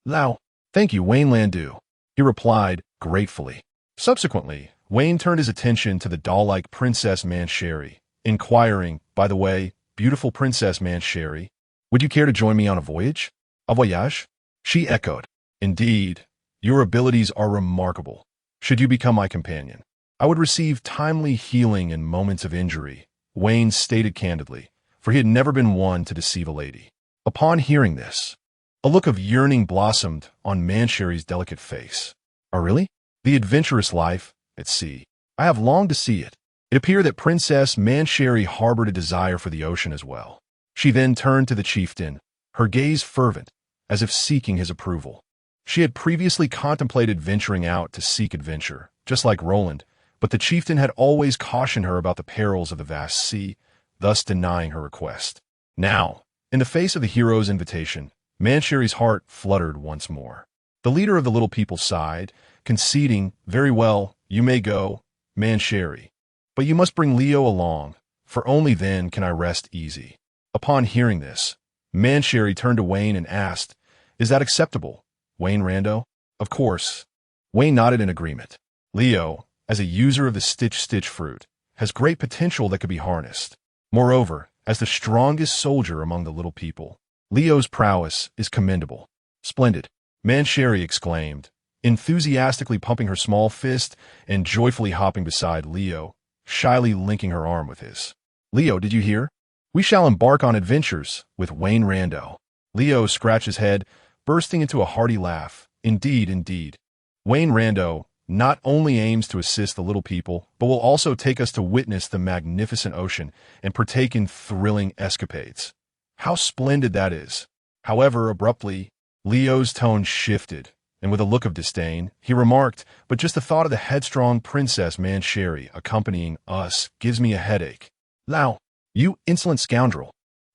Lao. Thank you, Wayne Landu, he replied gratefully. Subsequently, Wayne turned his attention to the doll-like Princess Manchuri, inquiring, by the way, beautiful Princess Manchuri, would you care to join me on a voyage? A voyage? She echoed. Indeed, your abilities are remarkable. Should you become my companion, I would receive timely healing in moments of injury, Wayne stated candidly, for he had never been one to deceive a lady. Upon hearing this, a look of yearning blossomed on Manchuri's delicate face. Oh, really? The adventurous life at sea. I have longed to see it. It appeared that Princess Manchuri harbored a desire for the ocean as well. She then turned to the chieftain, her gaze fervent, as if seeking his approval. She had previously contemplated venturing out to seek adventure, just like Roland, but the chieftain had always cautioned her about the perils of the vast sea, thus denying her request. Now, in the face of the hero's invitation, Mancheri's heart fluttered once more. The leader of the little people sighed, conceding, "Very well, you may go, Mancheri. But you must bring Leo along, for only then can I rest easy." Upon hearing this, Mancheri turned to Wayne and asked, "Is that acceptable, Wayne Rando?" "Of course." Wayne nodded in agreement. Leo, as a user of the Stitch fruit, has great potential that could be harnessed. Moreover, as the strongest soldier among the little people, Leo's prowess is commendable. "Splendid," Mancheri exclaimed, enthusiastically pumping her small fist and joyfully hopping beside Leo, shyly linking her arm with his. "Leo, did you hear? We shall embark on adventures with Wayne Rando." Leo scratched his head, bursting into a hearty laugh. "Indeed, indeed. Wayne Rando not only aims to assist the little people, but will also take us to witness the magnificent ocean and partake in thrilling escapades. How splendid that is." However, abruptly, Leo's tone shifted, and with a look of disdain, he remarked, "But just the thought of the headstrong Princess Mancheri accompanying us gives me a headache." "Lao, you insolent scoundrel!"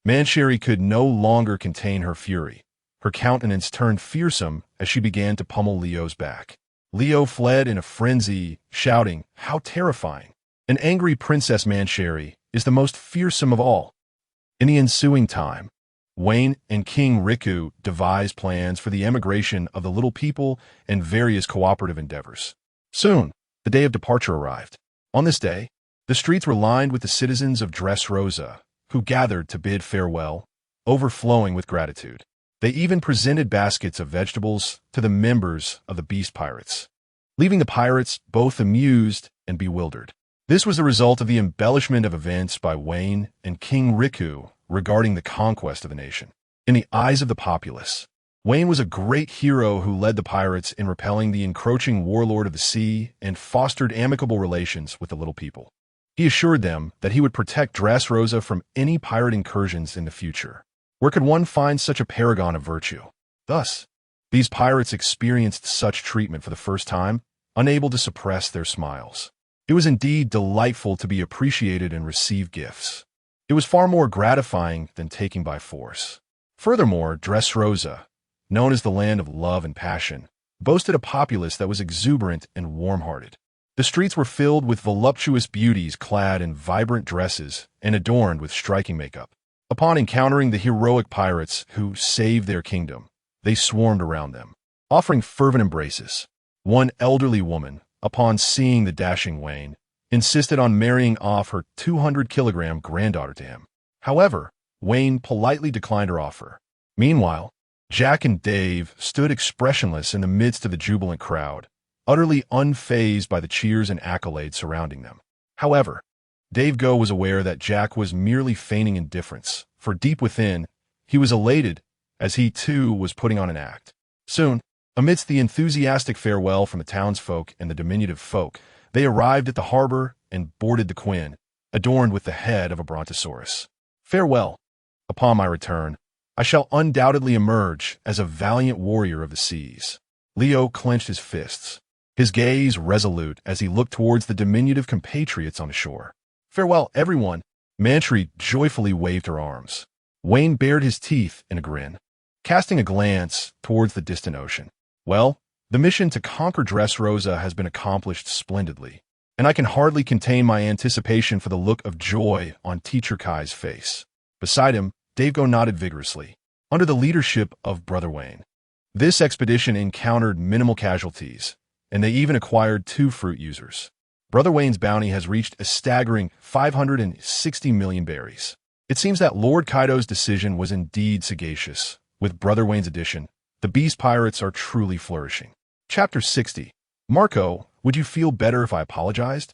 Mancheri could no longer contain her fury. Her countenance turned fearsome as she began to pummel Leo's back. Leo fled in a frenzy, shouting, "How terrifying! An angry Princess Mancheri is the most fearsome of all." In the ensuing time, Wayne and King Riku devised plans for the emigration of the little people and various cooperative endeavors. Soon, the day of departure arrived. On this day, the streets were lined with the citizens of Dressrosa, who gathered to bid farewell, overflowing with gratitude. They even presented baskets of vegetables to the members of the Beast Pirates, leaving the pirates both amused and bewildered. This was the result of the embellishment of events by Wayne and King Riku regarding the conquest of the nation. In the eyes of the populace, Wayne was a great hero who led the pirates in repelling the encroaching warlord of the sea and fostered amicable relations with the little people. He assured them that he would protect Dressrosa from any pirate incursions in the future. Where could one find such a paragon of virtue? Thus, these pirates experienced such treatment for the first time, unable to suppress their smiles. It was indeed delightful to be appreciated and receive gifts. It was far more gratifying than taking by force. Furthermore, Dressrosa, known as the land of love and passion, boasted a populace that was exuberant and warm-hearted. The streets were filled with voluptuous beauties clad in vibrant dresses and adorned with striking makeup. Upon encountering the heroic pirates who saved their kingdom, they swarmed around them, offering fervent embraces. One elderly woman, upon seeing the dashing Wayne, insisted on marrying off her 200-kilogram granddaughter to him. However, Wayne politely declined her offer. Meanwhile, Jack and Dave stood expressionless in the midst of the jubilant crowd, utterly unfazed by the cheers and accolades surrounding them. However, Dave Go was aware that Jack was merely feigning indifference, for deep within, he was elated as he too was putting on an act. Soon, amidst the enthusiastic farewell from the townsfolk and the diminutive folk, they arrived at the harbor and boarded the Quinn, adorned with the head of a brontosaurus. "Farewell. Upon my return, I shall undoubtedly emerge as a valiant warrior of the seas." Leo clenched his fists, his gaze resolute as he looked towards the diminutive compatriots on the shore. "Farewell, everyone." Mancheri joyfully waved her arms. Wayne bared his teeth in a grin, casting a glance towards the distant ocean. "Well, the mission to conquer Dressrosa has been accomplished splendidly, and I can hardly contain my anticipation for the look of joy on Teacher Kai's face." Beside him, Dave Go nodded vigorously. Under the leadership of Brother Wayne, this expedition encountered minimal casualties, and they even acquired 2 fruit users. Brother Wayne's bounty has reached a staggering 560 million berries. It seems that Lord Kaido's decision was indeed sagacious. With Brother Wayne's addition, the Beast Pirates are truly flourishing. Chapter 60. Marco, would you feel better if I apologized?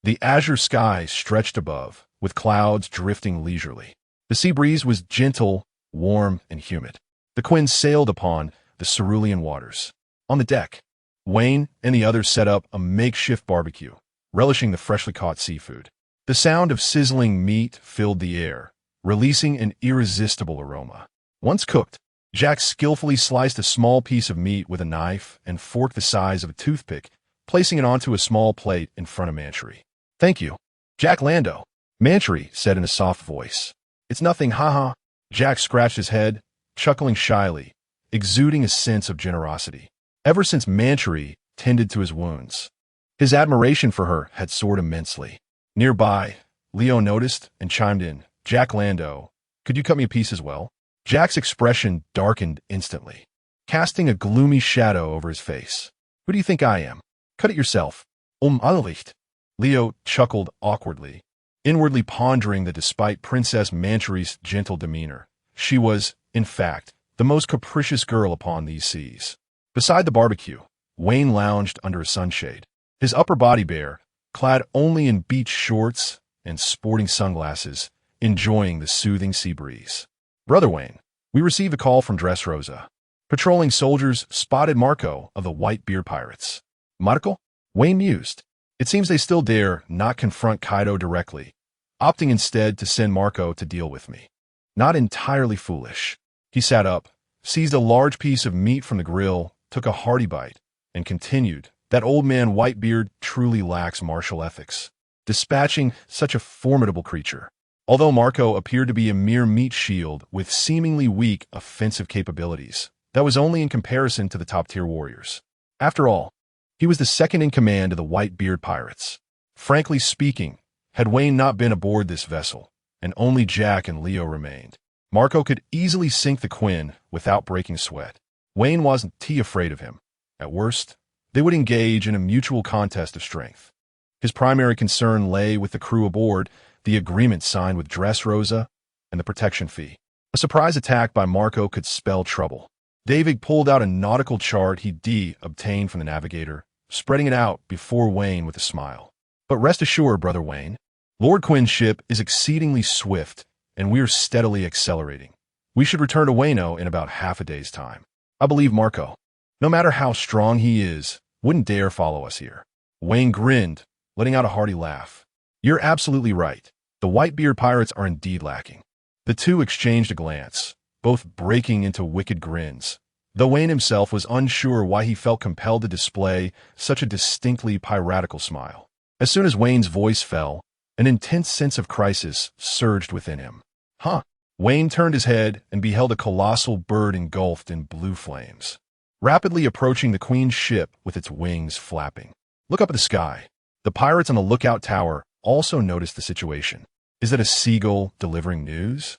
The azure sky stretched above, with clouds drifting leisurely. The sea breeze was gentle, warm, and humid. The Quinn sailed upon the cerulean waters. On the deck, Wayne and the others set up a makeshift barbecue, relishing the freshly caught seafood. The sound of sizzling meat filled the air, releasing an irresistible aroma. Once cooked, Jack skillfully sliced a small piece of meat with a knife and fork the size of a toothpick, placing it onto a small plate in front of Manchery. "Thank you, Jack Lando," Manchery said in a soft voice. "It's nothing, haha." Jack scratched his head, chuckling shyly, exuding a sense of generosity. Ever since Manchery tended to his wounds, his admiration for her had soared immensely. Nearby, Leo noticed and chimed in, "Jack Lando, could you cut me a piece as well?" Jack's expression darkened instantly, casting a gloomy shadow over his face. "Who do you think I am? Cut it yourself." Allicht. Leo chuckled awkwardly, inwardly pondering that despite Princess Manchery's gentle demeanor, she was, in fact, the most capricious girl upon these seas. Beside the barbecue, Wayne lounged under a sunshade, his upper body bare, clad only in beach shorts and sporting sunglasses, enjoying the soothing sea breeze. "Brother Wayne, we received a call from Dressrosa. Patrolling soldiers spotted Marco of the Whitebeard pirates." "Marco?" Wayne mused. It seems they still dare not confront Kaido directly, opting instead to send Marco to deal with me. Not entirely foolish. He sat up, seized a large piece of meat from the grill, took a hearty bite, and continued, "That old man Whitebeard truly lacks martial ethics, dispatching such a formidable creature." Although Marco appeared to be a mere meat shield with seemingly weak offensive capabilities, that was only in comparison to the top-tier warriors. After all, he was the second in command of the Whitebeard pirates. Frankly speaking, had Wayne not been aboard this vessel, and only Jack and Leo remained, Marco could easily sink the Quinn without breaking sweat. Wayne wasn't too afraid of him. At worst, they would engage in a mutual contest of strength. His primary concern lay with the crew aboard, the agreement signed with Dressrosa, and the protection fee. A surprise attack by Marco could spell trouble. David pulled out a nautical chart he'd obtained from the navigator, spreading it out before Wayne with a smile. "But rest assured, Brother Wayne, Lord Quinn's ship is exceedingly swift, and we are steadily accelerating. We should return to Wano in about half a day's time. I believe Marco, no matter how strong he is, wouldn't dare follow us here." Wayne grinned, letting out a hearty laugh. "You're absolutely right. The Whitebeard pirates are indeed lacking." The two exchanged a glance, both breaking into wicked grins, though Wayne himself was unsure why he felt compelled to display such a distinctly piratical smile. As soon as Wayne's voice fell, an intense sense of crisis surged within him. "Huh?" Wayne turned his head and beheld a colossal bird engulfed in blue flames, rapidly approaching the Queen's ship with its wings flapping. "Look up at the sky." The pirates on the lookout tower also noticed the situation. "Is that a seagull delivering news?"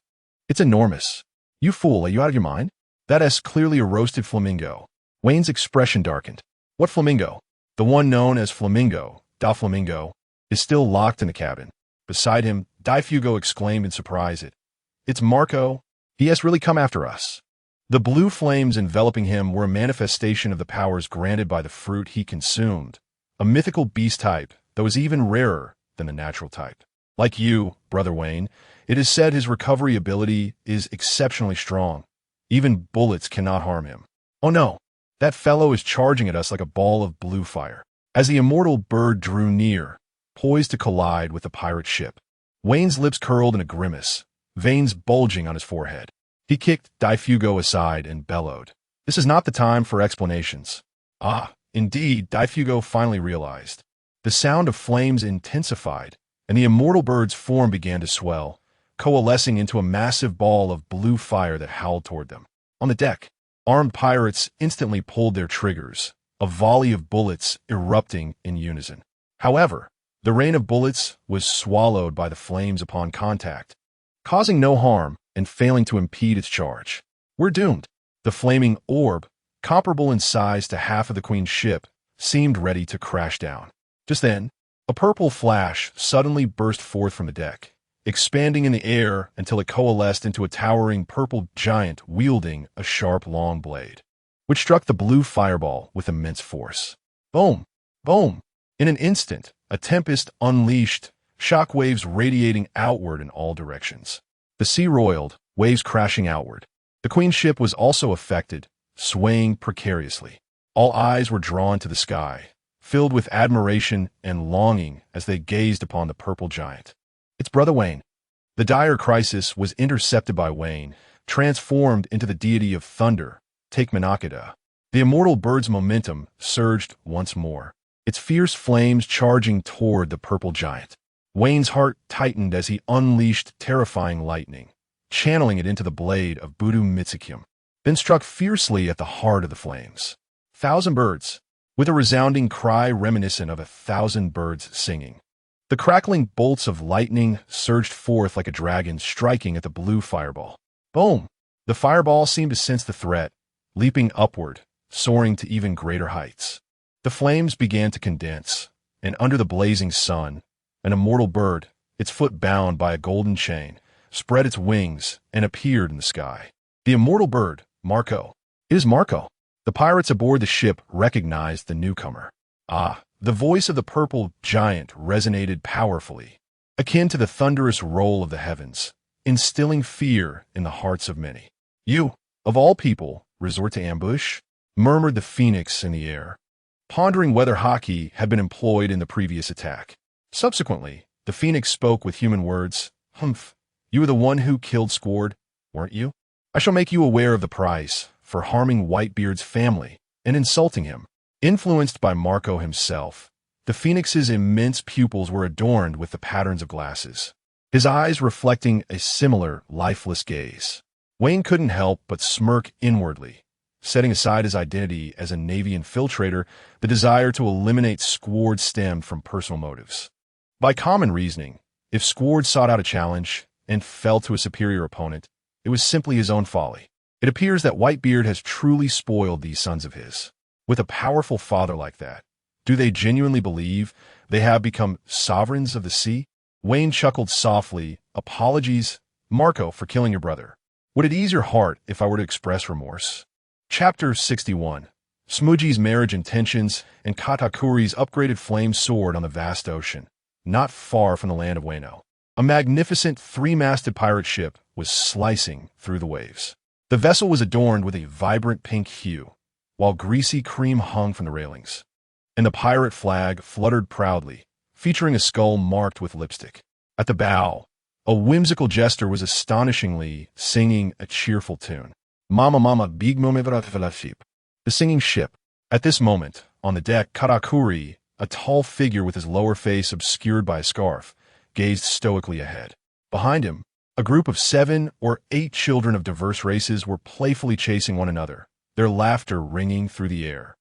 "It's enormous." "You fool, are you out of your mind?" "That is clearly a roasted flamingo." Wayne's expression darkened. "What flamingo?" "The one known as Flamingo, Da Flamingo, is still locked in the cabin." Beside him, Daifugo exclaimed in surprise, "It's Marco. He has really come after us." The blue flames enveloping him were a manifestation of the powers granted by the fruit he consumed, a mythical beast type that was even rarer than the natural type. "Like you, Brother Wayne, it is said his recovery ability is exceptionally strong. Even bullets cannot harm him." "Oh no, that fellow is charging at us like a ball of blue fire." As the immortal bird drew near, poised to collide with the pirate ship, Wayne's lips curled in a grimace, veins bulging on his forehead. He kicked Daifugo aside and bellowed, "This is not the time for explanations." Ah, indeed, Daifugo finally realized. The sound of flames intensified, and the immortal bird's form began to swell, coalescing into a massive ball of blue fire that howled toward them. On the deck, armed pirates instantly pulled their triggers, a volley of bullets erupting in unison. However, the rain of bullets was swallowed by the flames upon contact, causing no harm and failing to impede its charge. "We're doomed." The flaming orb, comparable in size to half of the Queen's ship, seemed ready to crash down. Just then, a purple flash suddenly burst forth from the deck, expanding in the air until it coalesced into a towering purple giant wielding a sharp long blade, which struck the blue fireball with immense force. Boom! Boom! In an instant, a tempest unleashed, shockwaves radiating outward in all directions. The sea roiled, waves crashing outward. The Queen's ship was also affected, swaying precariously. All eyes were drawn to the sky, filled with admiration and longing as they gazed upon the purple giant. "It's Brother Wayne." The dire crisis was intercepted by Wayne, transformed into the deity of thunder, Take Manakata. The immortal bird's momentum surged once more. its fierce flames charging toward the purple giant. Wayne's heart tightened as he unleashed terrifying lightning, channeling it into the blade of Budu Mitsukyum, then struck fiercely at the heart of the flames. 1,000 birds, with a resounding cry reminiscent of 1,000 birds singing. The crackling bolts of lightning surged forth like a dragon striking at the blue fireball. Boom! The fireball seemed to sense the threat, leaping upward, soaring to even greater heights. The flames began to condense, and under the blazing sun, an immortal bird, its foot bound by a golden chain, spread its wings and appeared in the sky. The immortal bird, Marco. It is Marco. The pirates aboard the ship recognized the newcomer. Ah, the voice of the purple giant resonated powerfully, akin to the thunderous roll of the heavens, instilling fear in the hearts of many. You, of all people, resort to ambush? Murmured the phoenix in the air, pondering whether haki had been employed in the previous attack. Subsequently, the phoenix spoke with human words. Humph, you were the one who killed Squard, weren't you? I shall make you aware of the price for harming Whitebeard's family and insulting him. Influenced by Marco himself, the phoenix's immense pupils were adorned with the patterns of glasses, his eyes reflecting a similar lifeless gaze. Wayne couldn't help but smirk inwardly, setting aside his identity as a Navy infiltrator. The desire to eliminate Squard stemmed from personal motives. By common reasoning, if Squard sought out a challenge and fell to a superior opponent, it was simply his own folly. It appears that Whitebeard has truly spoiled these sons of his. With a powerful father like that, do they genuinely believe they have become sovereigns of the sea? Wayne chuckled softly. Apologies, Marco, for killing your brother. Would it ease your heart if I were to express remorse? Chapter 61. Smuji's marriage intentions and Katakuri's upgraded flame sword on the vast ocean, not far from the land of Wano. A magnificent three-masted pirate ship was slicing through the waves. The vessel was adorned with a vibrant pink hue, while greasy cream hung from the railings, and the pirate flag fluttered proudly, featuring a skull marked with lipstick. At the bow, a whimsical jester was astonishingly singing a cheerful tune. Mama Mama Big Momevra. The singing ship. At this moment, on the deck, Katakuri, a tall figure with his lower face obscured by a scarf, gazed stoically ahead. Behind him, a group of 7 or 8 children of diverse races were playfully chasing one another, their laughter ringing through the air.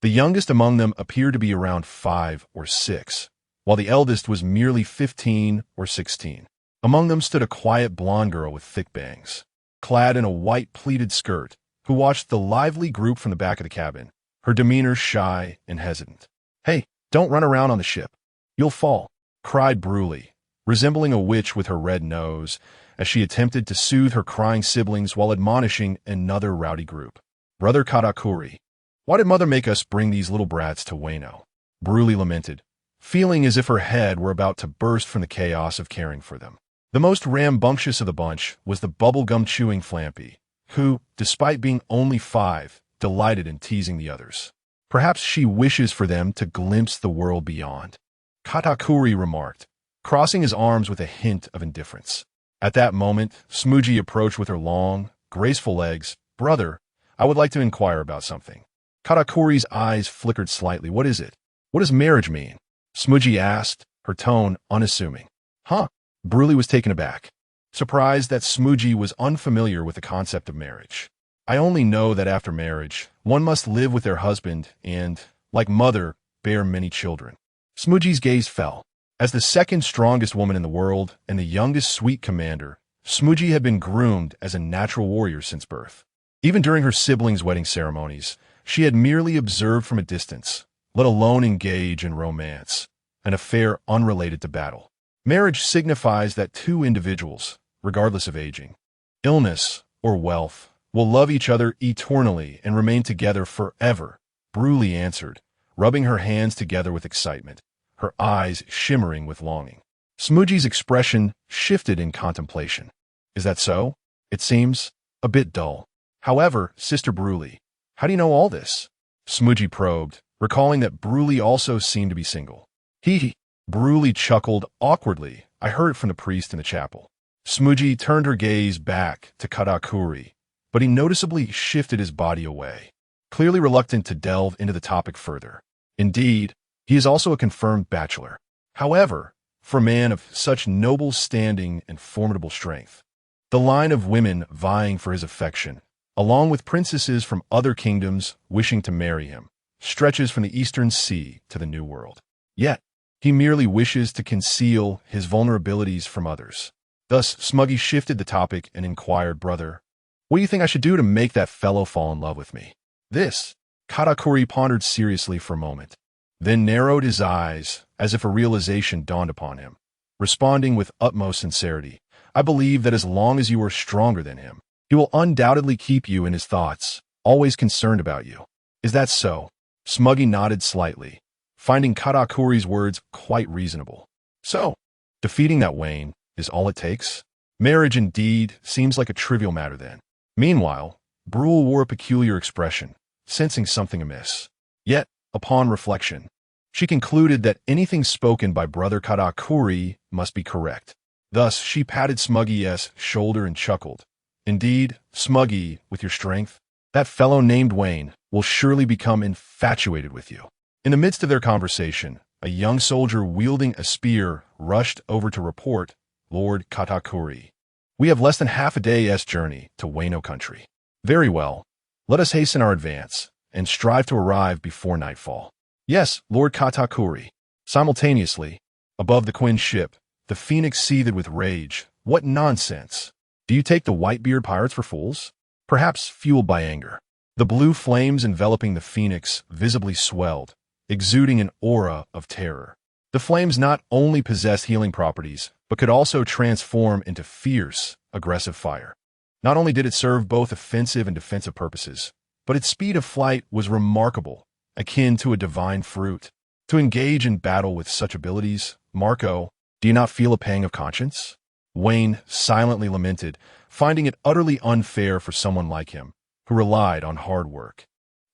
The youngest among them appeared to be around 5 or 6, while the eldest was merely 15 or 16. Among them stood a quiet blonde girl with thick bangs, clad in a white pleated skirt, who watched the lively group from the back of the cabin, her demeanor shy and hesitant. "Hey, don't run around on the ship. You'll fall," cried Bruley, resembling a witch with her red nose, as she attempted to soothe her crying siblings while admonishing another rowdy group. "Brother Katakuri, why did Mother make us bring these little brats to Wano?" Bruley lamented, feeling as if her head were about to burst from the chaos of caring for them. The most rambunctious of the bunch was the bubblegum-chewing Flampy, who, despite being only 5, delighted in teasing the others. "Perhaps she wishes for them to glimpse the world beyond," Katakuri remarked, crossing his arms with a hint of indifference. At that moment, Smuji approached with her long, graceful legs. "Brother, I would like to inquire about something." Katakuri's eyes flickered slightly. "What is it? What does marriage mean?" Smuji asked, her tone unassuming. "Huh?" Bruley was taken aback, surprised that Smuji was unfamiliar with the concept of marriage. "I only know that after marriage, one must live with their husband and, like Mother, bear many children." Smuji's gaze fell. As the second strongest woman in the world and the youngest sweet commander, Smuji had been groomed as a natural warrior since birth. Even during her siblings' wedding ceremonies, she had merely observed from a distance, let alone engage in romance, an affair unrelated to battle. Marriage signifies that 2 individuals, regardless of aging, illness, or wealth, will love each other eternally and remain together forever, Bruley answered, rubbing her hands together with excitement, her eyes shimmering with longing. Smuji's expression shifted in contemplation. "Is that so? It seems a bit dull. However, Sister Bruley, how do you know all this?" Smuji probed, recalling that Bruley also seemed to be single. "Hee." Bruley chuckled awkwardly. "I heard it from the priest in the chapel." Smuji turned her gaze back to Katakuri, but he noticeably shifted his body away, clearly reluctant to delve into the topic further. Indeed, He is also a confirmed bachelor. However, for a man of such noble standing and formidable strength, the line of women vying for his affection, along with princesses from other kingdoms wishing to marry him, stretches from the Eastern Sea to the New World. Yet, he merely wishes to conceal his vulnerabilities from others. Thus, Smuggy shifted the topic and inquired, "Brother, what do you think I should do to make that fellow fall in love with me?" This, Katakuri pondered seriously for a moment, then narrowed his eyes as if a realization dawned upon him, responding with utmost sincerity, "I believe that as long as you are stronger than him, he will undoubtedly keep you in his thoughts, always concerned about you." "Is that so?" Smuggy nodded slightly, finding Katakuri's words quite reasonable. "So, defeating that Wayne is all it takes? Marriage indeed seems like a trivial matter then." Meanwhile, Brule wore a peculiar expression, sensing something amiss. Yet, upon reflection, she concluded that anything spoken by Brother Katakuri must be correct. Thus, she patted Smuggy's shoulder and chuckled. "Indeed, Smuggy, with your strength, that fellow named Wayne will surely become infatuated with you." In the midst of their conversation, a young soldier wielding a spear rushed over to report, "Lord Katakuri, we have less than half a day's journey to Wano Country." "Very well. Let us hasten our advance and strive to arrive before nightfall." "Yes, Lord Katakuri." Simultaneously, above the Queen's ship, the Phoenix seethed with rage. "What nonsense! Do you take the Whitebeard pirates for fools?" Perhaps fueled by anger. The blue flames enveloping the Phoenix visibly swelled, exuding an aura of terror. The flames not only possessed healing properties, but could also transform into fierce, aggressive fire. Not only did it serve both offensive and defensive purposes, but its speed of flight was remarkable, akin to a divine fruit. To engage in battle with such abilities, Marco, do you not feel a pang of conscience? Wayne silently lamented, finding it utterly unfair for someone like him, who relied on hard work.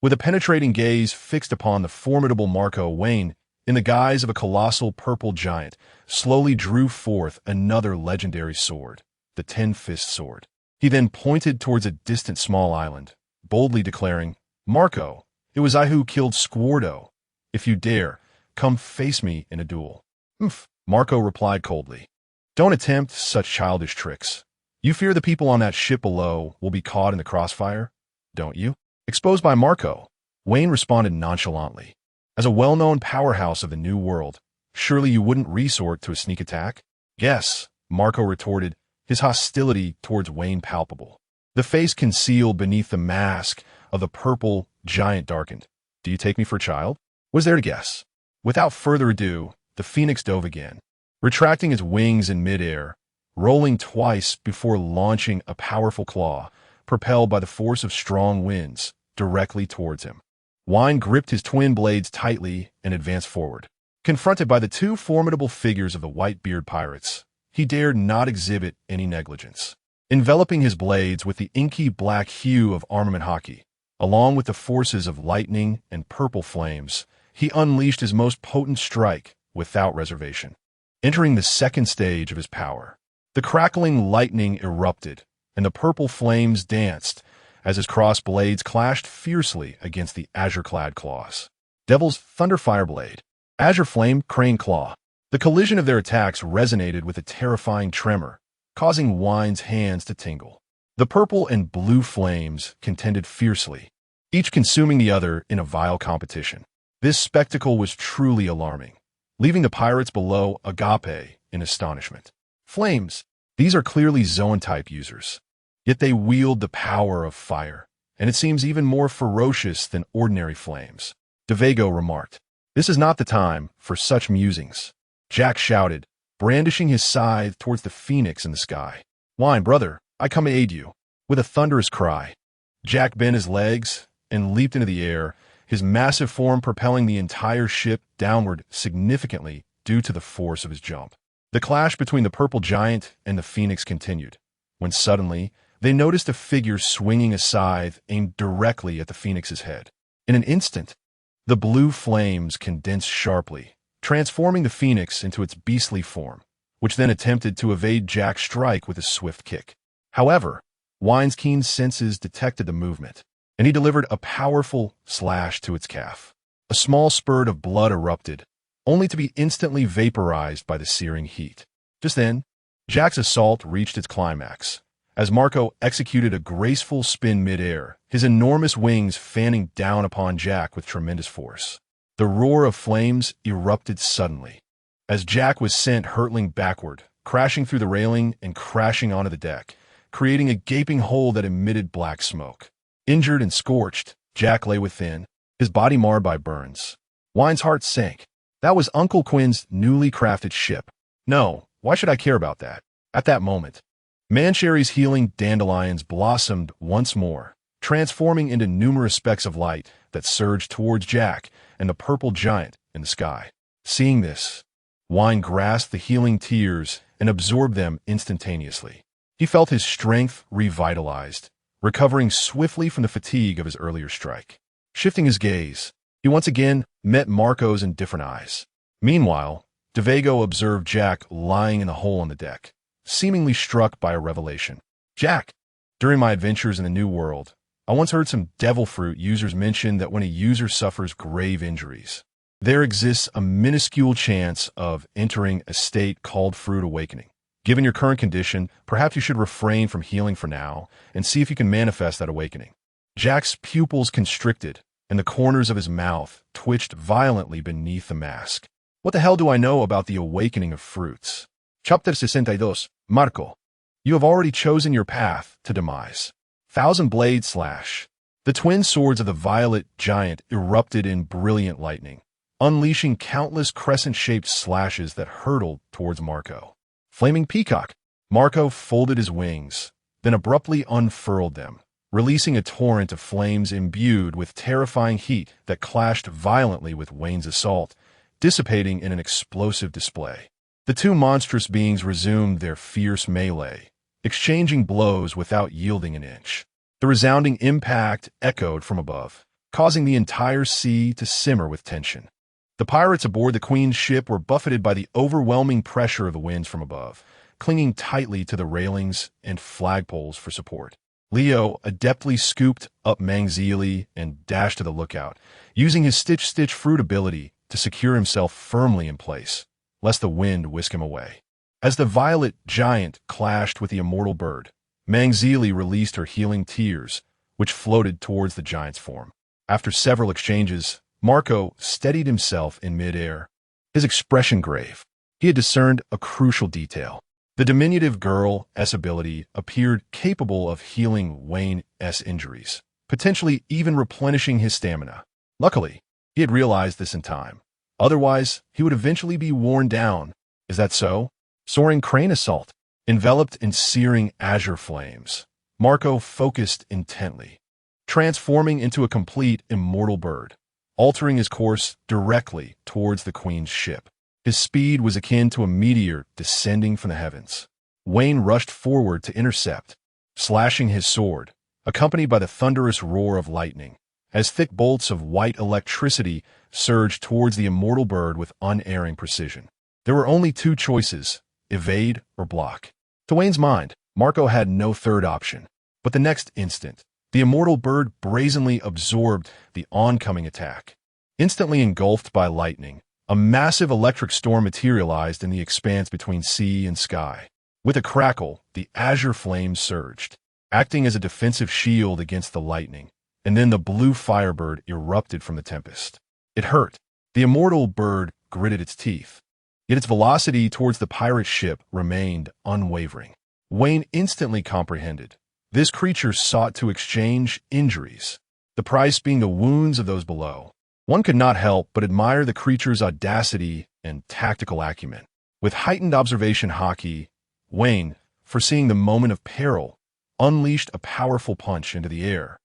With a penetrating gaze fixed upon the formidable Marco, Wayne, in the guise of a colossal purple giant, slowly drew forth another legendary sword, the Ten-Fist Sword. He then pointed towards a distant small island, boldly declaring, "Marco, it was I who killed Squardo. If you dare, come face me in a duel." "Humph," Marco replied coldly. "Don't attempt such childish tricks. You fear the people on that ship below will be caught in the crossfire, don't you?" Exposed by Marco, Wayne responded nonchalantly. "As a well-known powerhouse of the New World, surely you wouldn't resort to a sneak attack?" "Yes," Marco retorted, his hostility towards Wayne palpable. The face concealed beneath the mask of the purple giant darkened. "Do you take me for a child?" Was there to guess? Without further ado, the Phoenix dove again, retracting its wings in midair, rolling twice before launching a powerful claw, propelled by the force of strong winds, directly towards him. Wine gripped his twin blades tightly and advanced forward. Confronted by the two formidable figures of the Whitebeard pirates, he dared not exhibit any negligence. Enveloping his blades with the inky black hue of armament hockey, along with the forces of lightning and purple flames, he unleashed his most potent strike without reservation. Entering the second stage of his power, the crackling lightning erupted, and the purple flames danced as his crossed blades clashed fiercely against the azure-clad claws. Devil's Thunderfire Blade, Azure Flame Crane Claw. The collision of their attacks resonated with a terrifying tremor, causing Wine's hands to tingle. The purple and blue flames contended fiercely, each consuming the other in a vile competition. This spectacle was truly alarming, leaving the pirates below agape in astonishment. Flames, these are clearly Zoan-type users, yet they wield the power of fire, and it seems even more ferocious than ordinary flames. DeVego remarked, "This is not the time for such musings." Jack shouted, brandishing his scythe towards the Phoenix in the sky. "Wine, brother, I come to aid you." With a thunderous cry, Jack bent his legs and leaped into the air, his massive form propelling the entire ship downward significantly due to the force of his jump. The clash between the purple giant and the Phoenix continued, when suddenly they noticed a figure swinging a scythe aimed directly at the Phoenix's head. In an instant, the blue flames condensed sharply, transforming the Phoenix into its beastly form, which then attempted to evade Jack's strike with a swift kick. However, Wine's keen senses detected the movement, and he delivered a powerful slash to its calf. A small spurt of blood erupted, only to be instantly vaporized by the searing heat. Just then, Jack's assault reached its climax, as Marco executed a graceful spin mid-air, his enormous wings fanning down upon Jack with tremendous force. The roar of flames erupted suddenly, as Jack was sent hurtling backward, crashing through the railing and crashing onto the deck, creating a gaping hole that emitted black smoke. Injured and scorched, Jack lay within, his body marred by burns. Wine's heart sank. That was Uncle Quinn's newly crafted ship. No, why should I care about that? At that moment, Mansherry's healing dandelions blossomed once more, transforming into numerous specks of light that surged towards Jack and the purple giant in the sky. Seeing this, Wine grasped the healing tears and absorbed them instantaneously. He felt his strength revitalized, recovering swiftly from the fatigue of his earlier strike. Shifting his gaze, he once again met Marco's indifferent eyes. Meanwhile, DeVago observed Jack lying in the hole on the deck, seemingly struck by a revelation. Jack, during my adventures in the New World, I once heard some devil fruit users mention that when a user suffers grave injuries, there exists a minuscule chance of entering a state called Fruit Awakening. Given your current condition, perhaps you should refrain from healing for now and see if you can manifest that awakening. Jack's pupils constricted, and the corners of his mouth twitched violently beneath the mask. What the hell do I know about the awakening of fruits? Chapter 62, Marco. You have already chosen your path to demise. Thousand Blade Slash. The twin swords of the violet giant erupted in brilliant lightning, unleashing countless crescent-shaped slashes that hurtled towards Marco. Flaming Peacock. Marco folded his wings, then abruptly unfurled them, releasing a torrent of flames imbued with terrifying heat that clashed violently with Wayne's assault, dissipating in an explosive display. The two monstrous beings resumed their fierce melee, exchanging blows without yielding an inch. The resounding impact echoed from above, causing the entire sea to simmer with tension. The pirates aboard the Queen's ship were buffeted by the overwhelming pressure of the winds from above, clinging tightly to the railings and flagpoles for support. Leo adeptly scooped up Mangzili and dashed to the lookout, using his Stitch Fruit ability to secure himself firmly in place, lest the wind whisk him away. As the violet giant clashed with the immortal bird, Mangzili released her healing tears, which floated towards the giant's form. After several exchanges, Marco steadied himself in mid-air, his expression grave. He had discerned a crucial detail. The diminutive girl's ability appeared capable of healing Wayne's injuries, potentially even replenishing his stamina. Luckily, he had realized this in time. Otherwise, he would eventually be worn down. Is that so? Soaring crane assault. Enveloped in searing azure flames, Marco focused intently, transforming into a complete immortal bird, altering his course directly towards the Queen's ship. His speed was akin to a meteor descending from the heavens. Wayne rushed forward to intercept, slashing his sword, accompanied by the thunderous roar of lightning, as thick bolts of white electricity surged towards the immortal bird with unerring precision. There were only two choices: evade or block. To Wayne's mind, Marco had no third option. But the next instant, the immortal bird brazenly absorbed the oncoming attack. Instantly engulfed by lightning, a massive electric storm materialized in the expanse between sea and sky. With a crackle, the azure flames surged, acting as a defensive shield against the lightning, and then the blue firebird erupted from the tempest. It hurt. The immortal bird gritted its teeth, yet its velocity towards the pirate ship remained unwavering. Wayne instantly comprehended. This creature sought to exchange injuries, the price being the wounds of those below. One could not help but admire the creature's audacity and tactical acumen. With heightened observation haki, Wayne, foreseeing the moment of peril, unleashed a powerful punch into the air,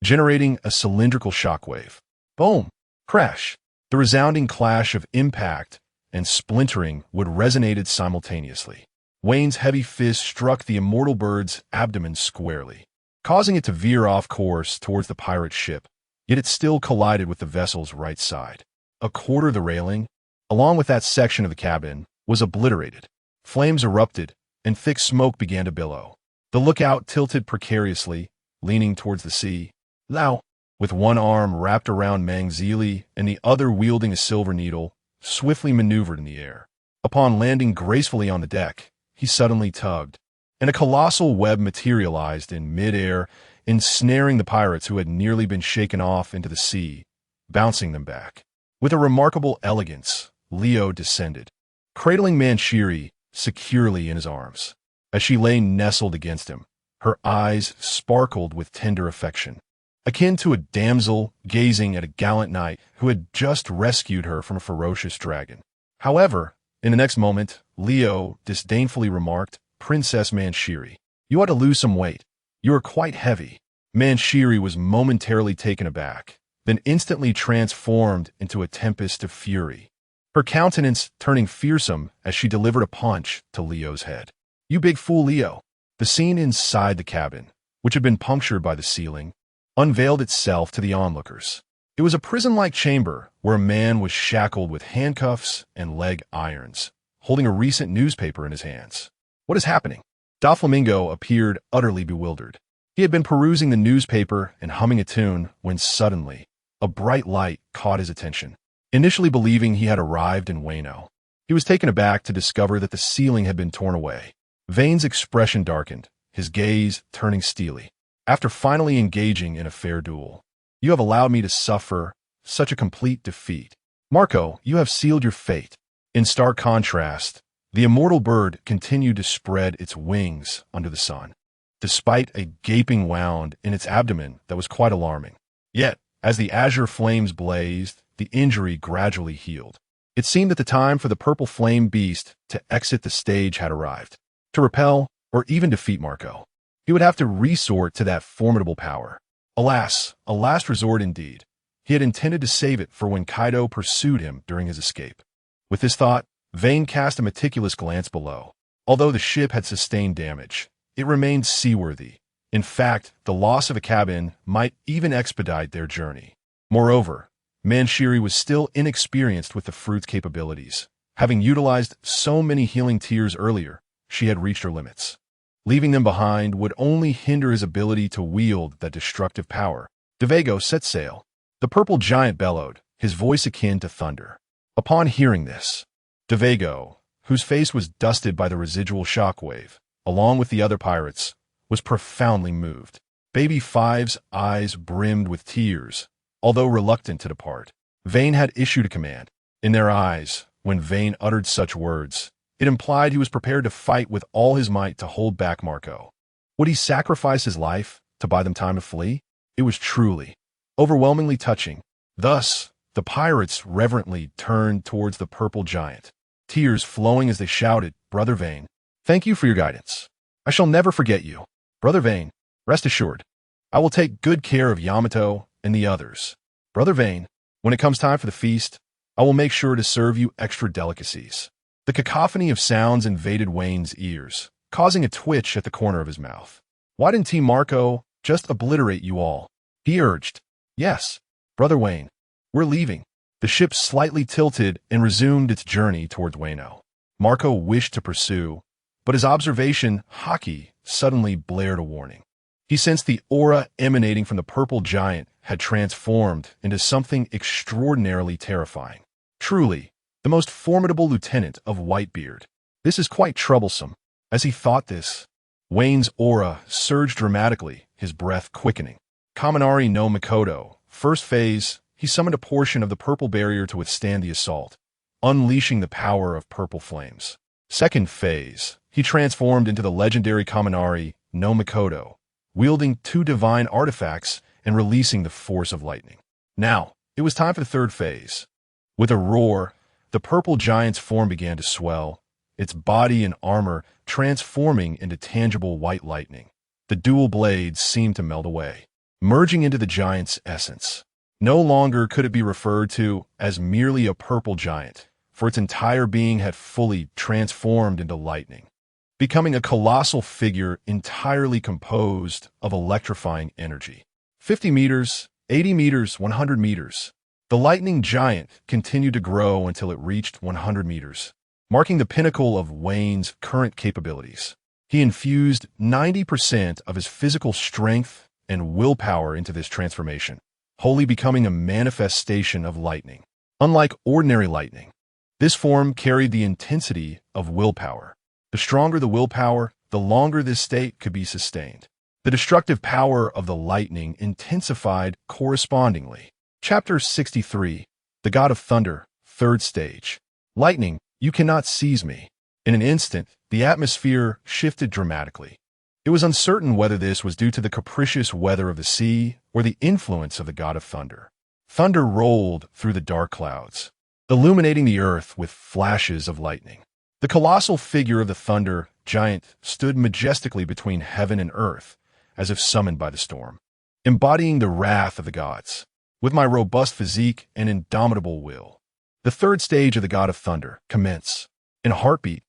generating a cylindrical shockwave. Boom! Crash! The resounding clash of impact and splintering would resonated simultaneously. Wayne's heavy fist struck the immortal bird's abdomen squarely, causing it to veer off course towards the pirate ship, yet it still collided with the vessel's right side. A quarter of the railing, along with that section of the cabin, was obliterated. Flames erupted, and thick smoke began to billow. The lookout tilted precariously, leaning towards the sea. Lao! with one arm wrapped around Mang Zili and the other wielding a silver needle, swiftly maneuvered in the air. Upon landing gracefully on the deck, he suddenly tugged, and a colossal web materialized in mid-air, ensnaring the pirates who had nearly been shaken off into the sea, bouncing them back. With a remarkable elegance, Leo descended, cradling Manchiri securely in his arms. As she lay nestled against him, her eyes sparkled with tender affection, akin to a damsel gazing at a gallant knight who had just rescued her from a ferocious dragon. However, in the next moment, Leo disdainfully remarked, "Princess Manchiri, you ought to lose some weight. You are quite heavy." Manchiri was momentarily taken aback, then instantly transformed into a tempest of fury, her countenance turning fearsome as she delivered a punch to Leo's head. "You big fool, Leo." The scene inside the cabin, which had been punctured by the ceiling, unveiled itself to the onlookers. It was a prison-like chamber where a man was shackled with handcuffs and leg irons, holding a recent newspaper in his hands. "What is happening?" Doflamingo appeared utterly bewildered. He had been perusing the newspaper and humming a tune when suddenly a bright light caught his attention. Initially believing he had arrived in Wano, he was taken aback to discover that the ceiling had been torn away. Vane's expression darkened, his gaze turning steely. After finally engaging in a fair duel, you have allowed me to suffer such a complete defeat. Marco, you have sealed your fate. In stark contrast, the immortal bird continued to spread its wings under the sun, despite a gaping wound in its abdomen that was quite alarming. Yet, as the azure flames blazed, the injury gradually healed. It seemed that the time for the purple flame beast to exit the stage had arrived. To repel, or even defeat Marco, he would have to resort to that formidable power. Alas, a last resort indeed. He had intended to save it for when Kaido pursued him during his escape. With this thought, Vane cast a meticulous glance below. Although the ship had sustained damage, it remained seaworthy. In fact, the loss of a cabin might even expedite their journey. Moreover, Manchiri was still inexperienced with the fruit's capabilities. Having utilized so many healing tears earlier, she had reached her limits. Leaving them behind would only hinder his ability to wield that destructive power. Devago set sail. The purple giant bellowed, his voice akin to thunder. Upon hearing this, Devago, whose face was dusted by the residual shockwave, along with the other pirates, was profoundly moved. Baby Five's eyes brimmed with tears, although reluctant to depart. Vane had issued a command. In their eyes, when Vane uttered such words, it implied he was prepared to fight with all his might to hold back Marco. Would he sacrifice his life to buy them time to flee? It was truly, overwhelmingly touching. Thus, the pirates reverently turned towards the purple giant, tears flowing as they shouted, "Brother Vane, thank you for your guidance. I shall never forget you. Brother Vane, rest assured, I will take good care of Yamato and the others. Brother Vane, when it comes time for the feast, I will make sure to serve you extra delicacies." The cacophony of sounds invaded Wayne's ears, causing a twitch at the corner of his mouth. "Why didn't Team Marco just obliterate you all?" he urged. "Yes, Brother Wayne, we're leaving." The ship slightly tilted and resumed its journey towards Wano. Marco wished to pursue, but his observation, Haki, suddenly blared a warning. He sensed the aura emanating from the purple giant had transformed into something extraordinarily terrifying. Truly, the most formidable lieutenant of Whitebeard. This is quite troublesome. As he thought this, Wayne's aura surged dramatically, his breath quickening. Kaminari no Mikoto. First phase, he summoned a portion of the purple barrier to withstand the assault, unleashing the power of purple flames. Second phase, he transformed into the legendary Kaminari no Mikoto, wielding 2 divine artifacts and releasing the force of lightning. Now, it was time for the third phase. With a roar, the purple giant's form began to swell, its body and armor transforming into tangible white lightning. The dual blades seemed to melt away, merging into the giant's essence. No longer could it be referred to as merely a purple giant, for its entire being had fully transformed into lightning, becoming a colossal figure entirely composed of electrifying energy. 50 meters, 80 meters, 100 meters. The lightning giant continued to grow until it reached 100 meters, marking the pinnacle of Wayne's current capabilities. He infused 90% of his physical strength and willpower into this transformation, wholly becoming a manifestation of lightning. Unlike ordinary lightning, this form carried the intensity of willpower. The stronger the willpower, the longer this state could be sustained. The destructive power of the lightning intensified correspondingly. Chapter 63, The God of Thunder, Third Stage. Lightning, you cannot seize me. In an instant, the atmosphere shifted dramatically. It was uncertain whether this was due to the capricious weather of the sea or the influence of the God of Thunder. Thunder rolled through the dark clouds, illuminating the earth with flashes of lightning. The colossal figure of the thunder giant stood majestically between heaven and earth, as if summoned by the storm, embodying the wrath of the gods. With my robust physique and indomitable will, the third stage of the God of Thunder commenced. In a heartbeat,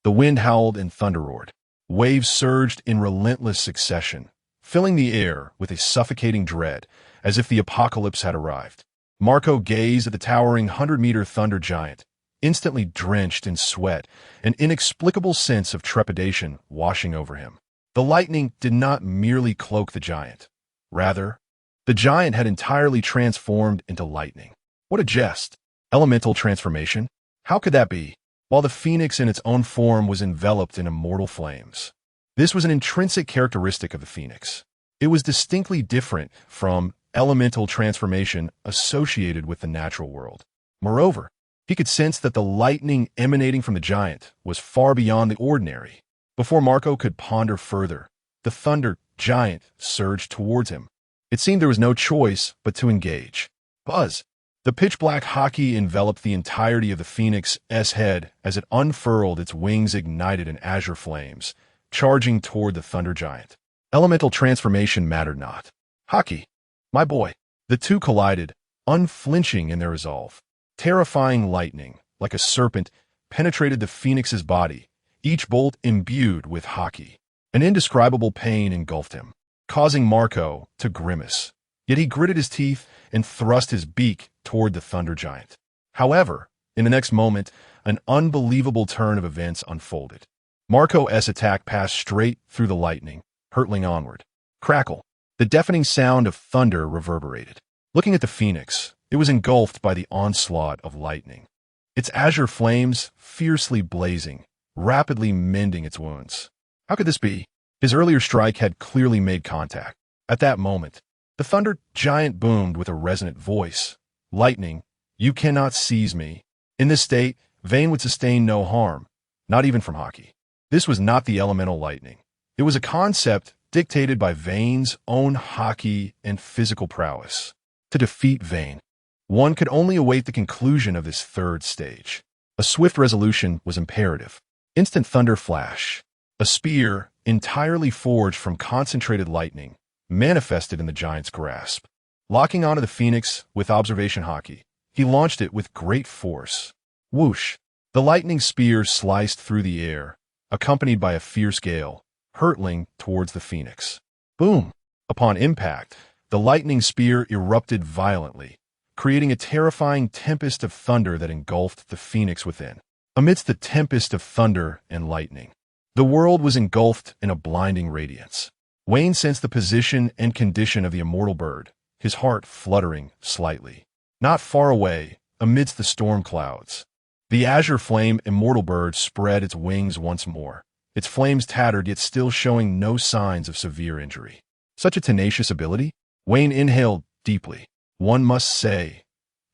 the wind howled and thunder roared. Waves surged in relentless succession, filling the air with a suffocating dread, as if the apocalypse had arrived. Marco gazed at the towering 100-meter thunder giant, instantly drenched in sweat, an inexplicable sense of trepidation washing over him. The lightning did not merely cloak the giant. Rather, the giant had entirely transformed into lightning. What a jest! Elemental transformation? How could that be? While the phoenix in its own form was enveloped in immortal flames. This was an intrinsic characteristic of the phoenix. It was distinctly different from elemental transformation associated with the natural world. Moreover, he could sense that the lightning emanating from the giant was far beyond the ordinary. Before Marco could ponder further, the thunder giant surged towards him. It seemed there was no choice but to engage. Buzz! The pitch-black hockey enveloped the entirety of the phoenix's head as it unfurled, its wings ignited in azure flames, charging toward the thunder giant. Elemental transformation mattered not. Hockey, my boy. The two collided, unflinching in their resolve. Terrifying lightning, like a serpent, penetrated the phoenix's body, each bolt imbued with hockey. An indescribable pain engulfed him, causing Marco to grimace. Yet he gritted his teeth and thrust his beak toward the thunder giant. However, in the next moment, an unbelievable turn of events unfolded. Marco's attack passed straight through the lightning, hurtling onward. Crackle! The deafening sound of thunder reverberated. Looking at the phoenix, it was engulfed by the onslaught of lightning. Its azure flames fiercely blazing, rapidly mending its wounds. How could this be? His earlier strike had clearly made contact. At that moment, the thunder giant boomed with a resonant voice. Lightning, you cannot seize me. In this state, Vayne would sustain no harm, not even from hockey. This was not the elemental lightning. It was a concept dictated by Vayne's own hockey and physical prowess. To defeat Vayne, one could only await the conclusion of this third stage. A swift resolution was imperative. Instant thunder flash. A spear, entirely forged from concentrated lightning, manifested in the giant's grasp. Locking onto the phoenix with observation hockey, he launched it with great force. Whoosh! The lightning spear sliced through the air, accompanied by a fierce gale, hurtling towards the phoenix. Boom! Upon impact, the lightning spear erupted violently, creating a terrifying tempest of thunder that engulfed the phoenix within. Amidst the tempest of thunder and lightning, the world was engulfed in a blinding radiance. Wayne sensed the position and condition of the immortal bird, his heart fluttering slightly. Not far away, amidst the storm clouds, the azure flame immortal bird spread its wings once more, its flames tattered yet still showing no signs of severe injury. Such a tenacious ability? Wayne inhaled deeply. One must say,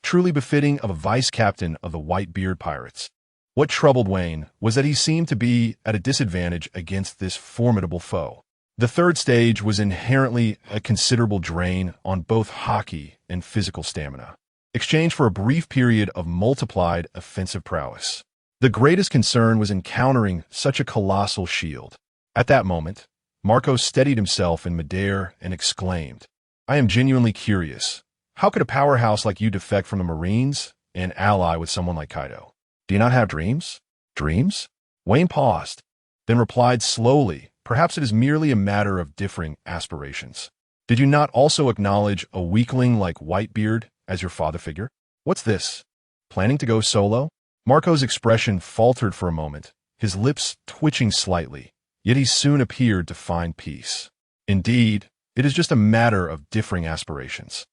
truly befitting of a vice-captain of the Whitebeard pirates. What troubled Wayne was that he seemed to be at a disadvantage against this formidable foe. The third stage was inherently a considerable drain on both hockey and physical stamina, exchanged for a brief period of multiplied offensive prowess. The greatest concern was encountering such a colossal shield. At that moment, Marco steadied himself in midair and exclaimed, I am genuinely curious. How could a powerhouse like you defect from the Marines and ally with someone like Kaido? Do you not have dreams? Dreams? Wayne paused, then replied slowly, perhaps it is merely a matter of differing aspirations. Did you not also acknowledge a weakling like Whitebeard as your father figure? What's this? Planning to go solo? Marco's expression faltered for a moment, his lips twitching slightly, yet he soon appeared to find peace. Indeed, it is just a matter of differing aspirations.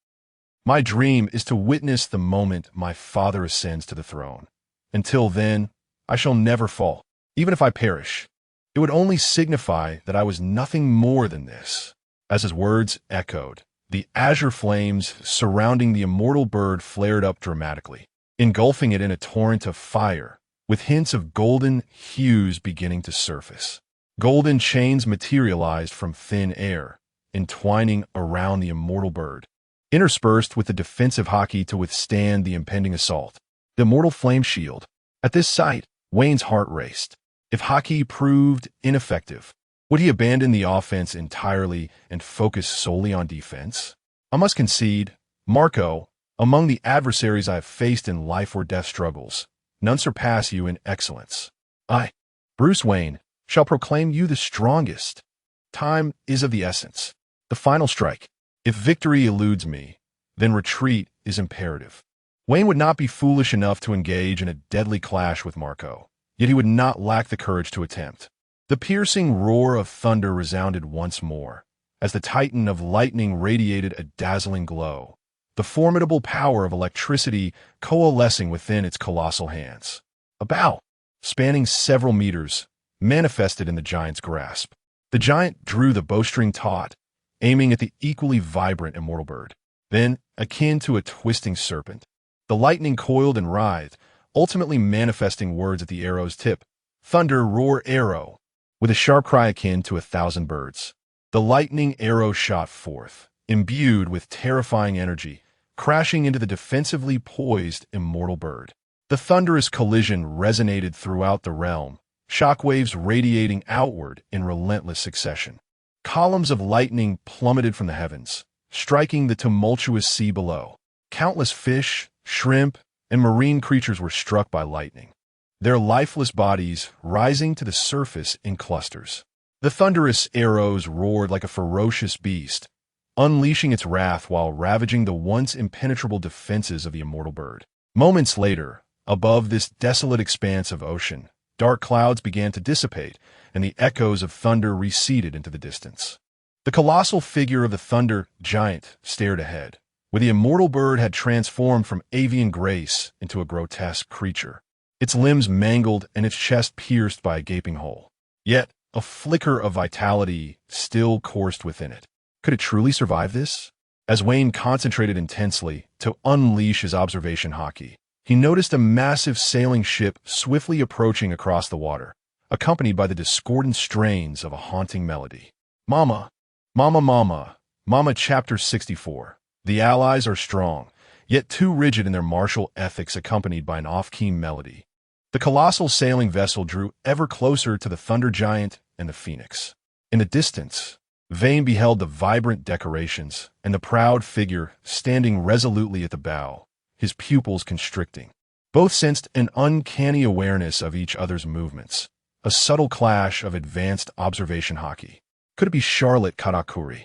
My dream is to witness the moment my father ascends to the throne. Until then, I shall never fall. Even if I perish, it would only signify that I was nothing more than this." As his words echoed, the azure flames surrounding the immortal bird flared up dramatically, engulfing it in a torrent of fire, with hints of golden hues beginning to surface. Golden chains materialized from thin air, entwining around the immortal bird, interspersed with the defensive haki to withstand the impending assault. The immortal flame shield. At this sight, Wayne's heart raced. If haki proved ineffective, would he abandon the offense entirely and focus solely on defense? I must concede, Marco, among the adversaries I have faced in life or death struggles, none surpass you in excellence. I, Bruce Wayne, shall proclaim you the strongest. Time is of the essence. The final strike. If victory eludes me, then retreat is imperative. Wayne would not be foolish enough to engage in a deadly clash with Marco, yet he would not lack the courage to attempt. The piercing roar of thunder resounded once more, as the titan of lightning radiated a dazzling glow, the formidable power of electricity coalescing within its colossal hands. A bow, spanning several meters, manifested in the giant's grasp. The giant drew the bowstring taut, aiming at the equally vibrant immortal bird. Then, akin to a twisting serpent, the lightning coiled and writhed, ultimately manifesting words at the arrow's tip. Thunder, roar, arrow. With a sharp cry akin to 1,000 birds, the lightning arrow shot forth, imbued with terrifying energy, crashing into the defensively poised immortal bird. The thunderous collision resonated throughout the realm, shockwaves radiating outward in relentless succession. Columns of lightning plummeted from the heavens, striking the tumultuous sea below. Countless fish, shrimp, and marine creatures were struck by lightning, their lifeless bodies rising to the surface in clusters. The thunderous arrows roared like a ferocious beast, unleashing its wrath while ravaging the once impenetrable defenses of the immortal bird. Moments later, above this desolate expanse of ocean, dark clouds began to dissipate, and the echoes of thunder receded into the distance. The colossal figure of the thunder giant stared ahead, where the immortal bird had transformed from avian grace into a grotesque creature, its limbs mangled and its chest pierced by a gaping hole. Yet, a flicker of vitality still coursed within it. Could it truly survive this? As Wayne concentrated intensely to unleash his observation haki, he noticed a massive sailing ship swiftly approaching across the water, accompanied by the discordant strains of a haunting melody. Mama, Mama, Mama, Mama. Chapter 64. The Allies are strong, yet too rigid in their martial ethics, accompanied by an off-key melody. The colossal sailing vessel drew ever closer to the thunder giant and the phoenix. In the distance, Vane beheld the vibrant decorations and the proud figure standing resolutely at the bow, his pupils constricting. Both sensed an uncanny awareness of each other's movements, a subtle clash of advanced observation haki. Could it be Charlotte Katakuri?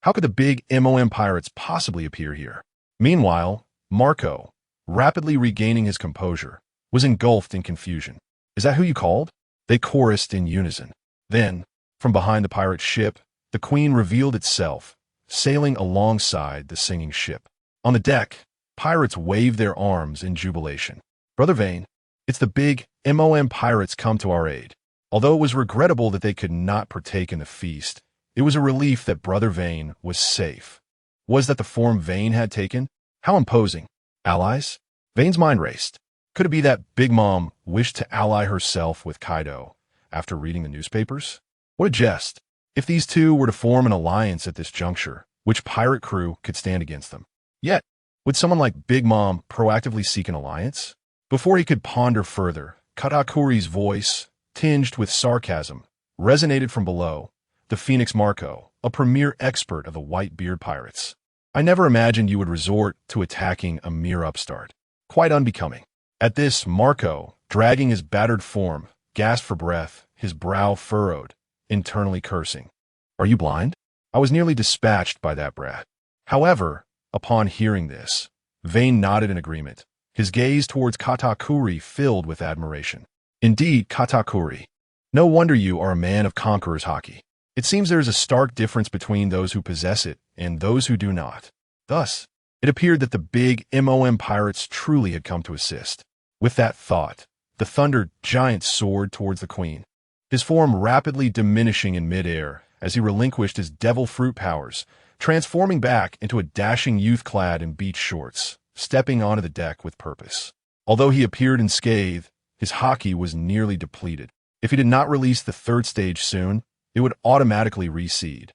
How could the big MOM pirates possibly appear here? Meanwhile, Marco, rapidly regaining his composure, was engulfed in confusion. Is that who you called? They chorused in unison. Then, from behind the pirate ship, the Queen revealed itself, sailing alongside the singing ship. On the deck, pirates waved their arms in jubilation. Brother Vane, it's the big MOM pirates come to our aid. Although it was regrettable that they could not partake in the feast, it was a relief that Brother Vane was safe. Was that the form Vane had taken? How imposing. Allies? Vane's mind raced. Could it be that Big Mom wished to ally herself with Kaido after reading the newspapers? What a jest. If these two were to form an alliance at this juncture, which pirate crew could stand against them? Yet, would someone like Big Mom proactively seek an alliance? Before he could ponder further, Katakuri's voice, tinged with sarcasm, resonated from below. The Phoenix Marco, a premier expert of the Whitebeard pirates. I never imagined you would resort to attacking a mere upstart. Quite unbecoming. At this, Marco, dragging his battered form, gasped for breath, his brow furrowed, internally cursing. Are you blind? I was nearly dispatched by that brat. However, upon hearing this, Vane nodded in agreement, his gaze towards Katakuri filled with admiration. Indeed, Katakuri. No wonder you are a man of conqueror's haki. It seems there is a stark difference between those who possess it and those who do not. Thus, It appeared that the big MOM pirates truly had come to assist. With that thought, the Thunder Giant soared towards the Queen, his form rapidly diminishing in midair as he relinquished his devil fruit powers, transforming back into a dashing youth clad in beach shorts, stepping onto the deck with purpose. Although he appeared unscathed, his haki was nearly depleted. If he did not release the third stage soon, it would automatically reseed,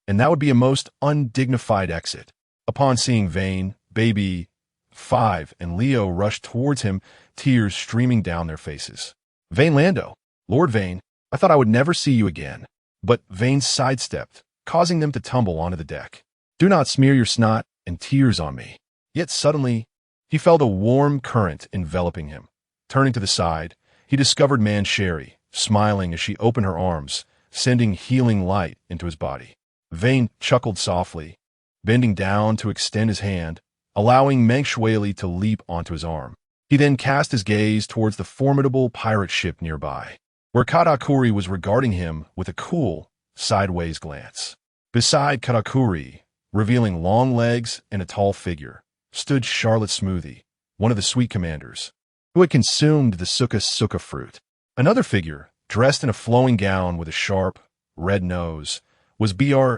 and that would be a most undignified exit. Upon seeing Vayne, Baby, Five, and Leo rush towards him, tears streaming down their faces. Vayne Lando, Lord Vayne, I thought I would never see you again. But Vayne sidestepped, causing them to tumble onto the deck. Do not smear your snot and tears on me. Yet suddenly, he felt a warm current enveloping him. Turning to the side, he discovered Man Sherry, smiling as she opened her arms, sending healing light into his body. Vayne chuckled softly, bending down to extend his hand, allowing Manxueli to leap onto his arm. He then cast his gaze towards the formidable pirate ship nearby, where Katakuri was regarding him with a cool, sideways glance. Beside Katakuri, revealing long legs and a tall figure, stood Charlotte Smoothie, one of the sweet commanders, who had consumed the suka fruit. Another figure, dressed in a flowing gown with a sharp, red nose, was Bre,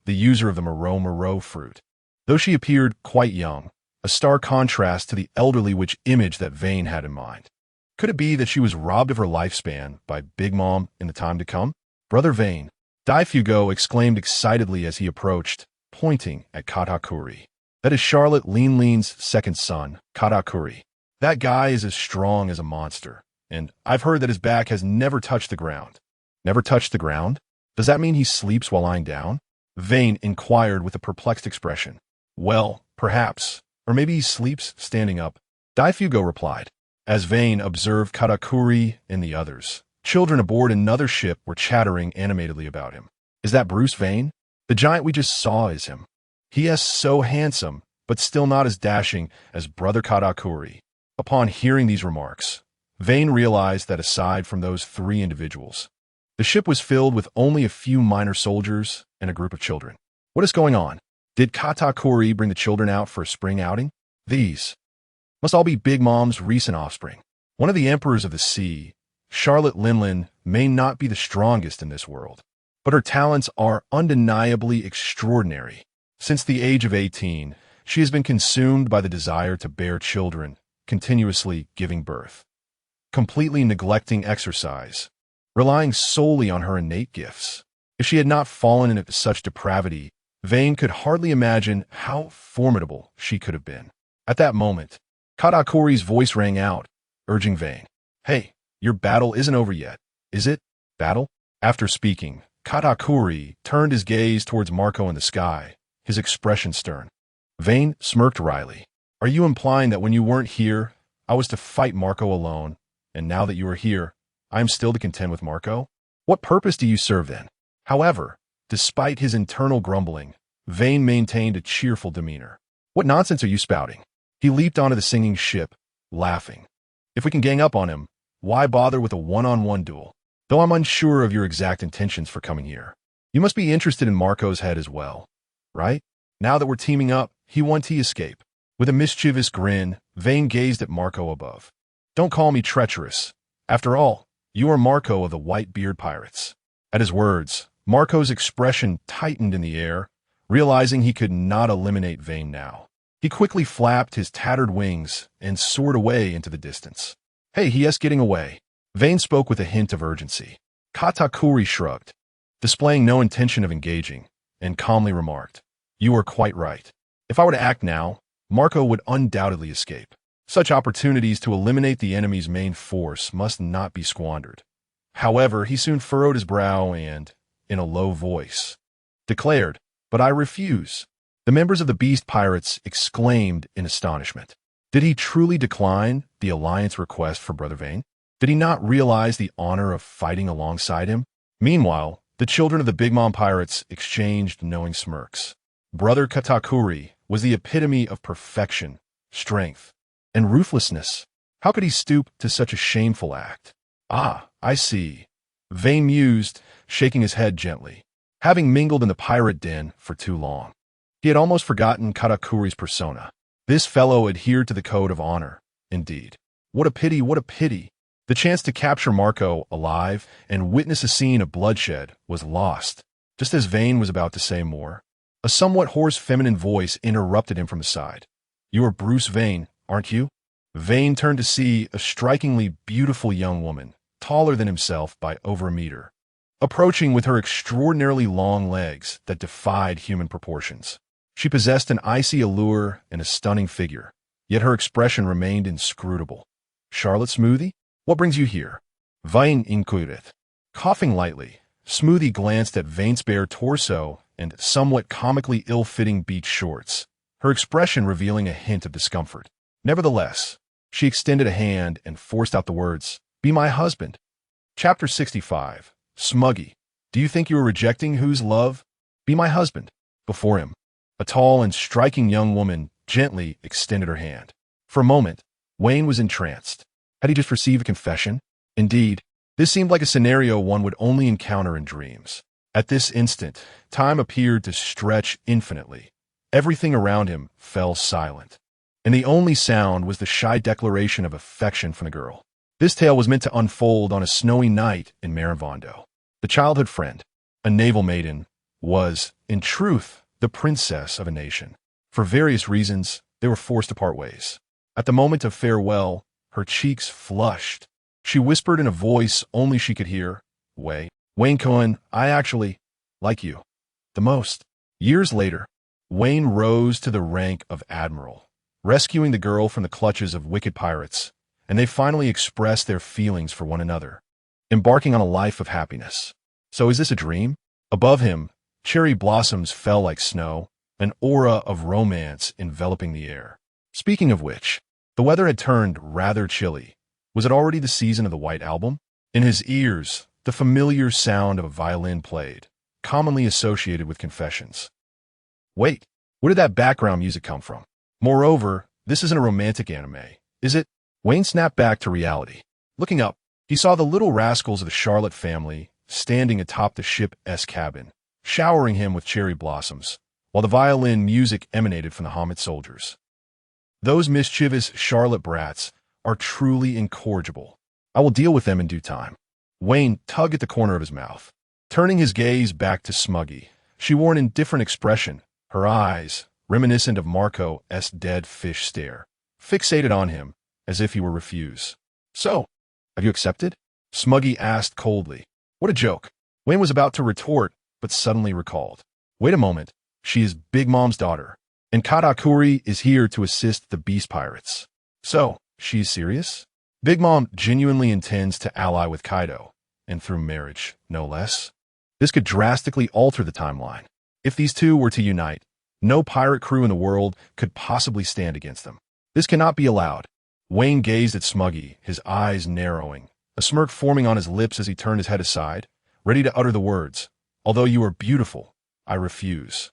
the user of the Moro fruit. Though she appeared quite young, a stark contrast to the elderly witch image that Vayne had in mind. Could it be that she was robbed of her lifespan by Big Mom in the time to come? Brother Vayne, Daifugo exclaimed excitedly as he approached, pointing at Katakuri. That is Charlotte Lean's second son, Katakuri. That guy is as strong as a monster, and I've heard that his back has never touched the ground. Never touched the ground? Does that mean he sleeps while lying down? Vayne inquired with a perplexed expression. Well, perhaps. Or maybe he sleeps standing up. Daifugo replied. As Vayne observed Katakuri and the others, children aboard another ship were chattering animatedly about him. Is that Bruce Vayne? The giant we just saw is him. He is so handsome, but still not as dashing as Brother Katakuri. Upon hearing these remarks, Vayne realized that aside from those three individuals, the ship was filled with only a few minor soldiers and a group of children. What is going on? Did Katakuri bring the children out for a spring outing? These must all be Big Mom's recent offspring. One of the emperors of the sea, Charlotte Linlin, may not be the strongest in this world, but her talents are undeniably extraordinary. Since the age of 18, she has been consumed by the desire to bear children, continuously giving birth, completely neglecting exercise, relying solely on her innate gifts. If she had not fallen into such depravity, Vayne could hardly imagine how formidable she could have been. At that moment, Katakuri's voice rang out, urging Vayne. Hey, your battle isn't over yet, is it? Battle? After speaking, Katakuri turned his gaze towards Marco in the sky, his expression stern. Vayne smirked wryly. Are you implying that when you weren't here, I was to fight Marco alone, and now that you are here, I am still to contend with Marco? What purpose do you serve then? However, despite his internal grumbling, Vayne maintained a cheerful demeanor. What nonsense are you spouting? He leaped onto the singing ship, laughing. If we can gang up on him, why bother with a one-on-one duel? Though I'm unsure of your exact intentions for coming here. You must be interested in Marco's head as well, right? Now that we're teaming up, he won't escape. With a mischievous grin, Vayne gazed at Marco above. Don't call me treacherous. After all, you are Marco of the Whitebeard pirates. At his words, Marco's expression tightened in the air, realizing he could not eliminate Vayne now. He quickly flapped his tattered wings and soared away into the distance. Hey, he is getting away. Vayne spoke with a hint of urgency. Katakuri shrugged, displaying no intention of engaging, and calmly remarked, You are quite right. If I were to act now, Marco would undoubtedly escape. Such opportunities to eliminate the enemy's main force must not be squandered. However, he soon furrowed his brow and, in a low voice, declared, But I refuse. The members of the Beast Pirates exclaimed in astonishment. Did he truly decline the alliance request for Brother Vayne? Did he not realize the honor of fighting alongside him? Meanwhile, the children of the Big Mom Pirates exchanged knowing smirks. Brother Katakuri was the epitome of perfection, strength, and ruthlessness. How could he stoop to such a shameful act? Ah, I see. Vayne mused, shaking his head gently. Having mingled in the pirate den for too long, He had almost forgotten Katakuri's persona. This fellow adhered to the code of honor, indeed. What a pity, what a pity. The chance to capture Marco alive and witness a scene of bloodshed was lost. Just as Vane was about to say more, a somewhat hoarse feminine voice interrupted him from the side. You are Bruce Vane, aren't you? Vane turned to see a strikingly beautiful young woman, taller than himself by over a meter, approaching with her extraordinarily long legs that defied human proportions. She possessed an icy allure and a stunning figure, yet her expression remained inscrutable. Charlotte Smoothie? What brings you here? Vane inquired. Coughing lightly, Smoothie glanced at Vane's bare torso and somewhat comically ill-fitting beach shorts, her expression revealing a hint of discomfort. Nevertheless, she extended a hand and forced out the words, Be my husband. Chapter 65. Smuggy. Do you think you are rejecting whose love? Be my husband. Before him, a tall and striking young woman gently extended her hand. For a moment, Wayne was entranced. Had he just received a confession? Indeed, this seemed like a scenario one would only encounter in dreams. At this instant, time appeared to stretch infinitely. Everything around him fell silent, and the only sound was the shy declaration of affection from the girl. This tale was meant to unfold on a snowy night in Marivondo. The childhood friend, a naval maiden, was, in truth, the princess of a nation. For various reasons, they were forced to part ways. At the moment of farewell, her cheeks flushed. She whispered in a voice only she could hear, Wayne Cohen, I actually like you the most. Years later, Wayne rose to the rank of Admiral, rescuing the girl from the clutches of wicked pirates, and they finally expressed their feelings for one another, embarking on a life of happiness. So is this a dream? Above him, cherry blossoms fell like snow, an aura of romance enveloping the air. Speaking of which, the weather had turned rather chilly. Was it already the season of the White Album? In his ears, the familiar sound of a violin played, commonly associated with confessions. Wait, where did that background music come from? Moreover, this isn't a romantic anime, is it? Wayne snapped back to reality. Looking up, he saw the little rascals of the Charlotte family standing atop the ship's cabin, showering him with cherry blossoms, while the violin music emanated from the Hamid soldiers. Those mischievous Charlotte brats are truly incorrigible. I will deal with them in due time. Wayne tugged at the corner of his mouth. Turning his gaze back to Smuggy, she wore an indifferent expression, her eyes, reminiscent of Marco's dead fish stare, fixated on him as if he were refused. So, have you accepted? Smuggy asked coldly. What a joke. Wayne was about to retort, but suddenly recalled. Wait a moment, she is Big Mom's daughter, and Katakuri is here to assist the beast pirates. So, she's serious? Big Mom genuinely intends to ally with Kaido, and through marriage, no less. This could drastically alter the timeline. If these two were to unite, no pirate crew in the world could possibly stand against them. This cannot be allowed. Wayne gazed at Smuggy, his eyes narrowing, a smirk forming on his lips as he turned his head aside, ready to utter the words, Although you are beautiful, I refuse.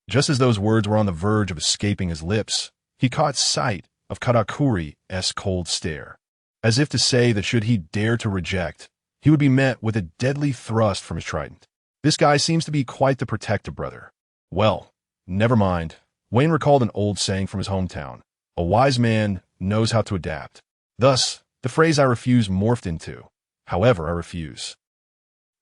Just as those words were on the verge of escaping his lips, he caught sight of Katakuri's cold stare, as if to say that should he dare to reject, he would be met with a deadly thrust from his trident. This guy seems to be quite the protective brother. Well, never mind. Wayne recalled an old saying from his hometown. A wise man knows how to adapt. Thus, the phrase I refuse morphed into, however I refuse.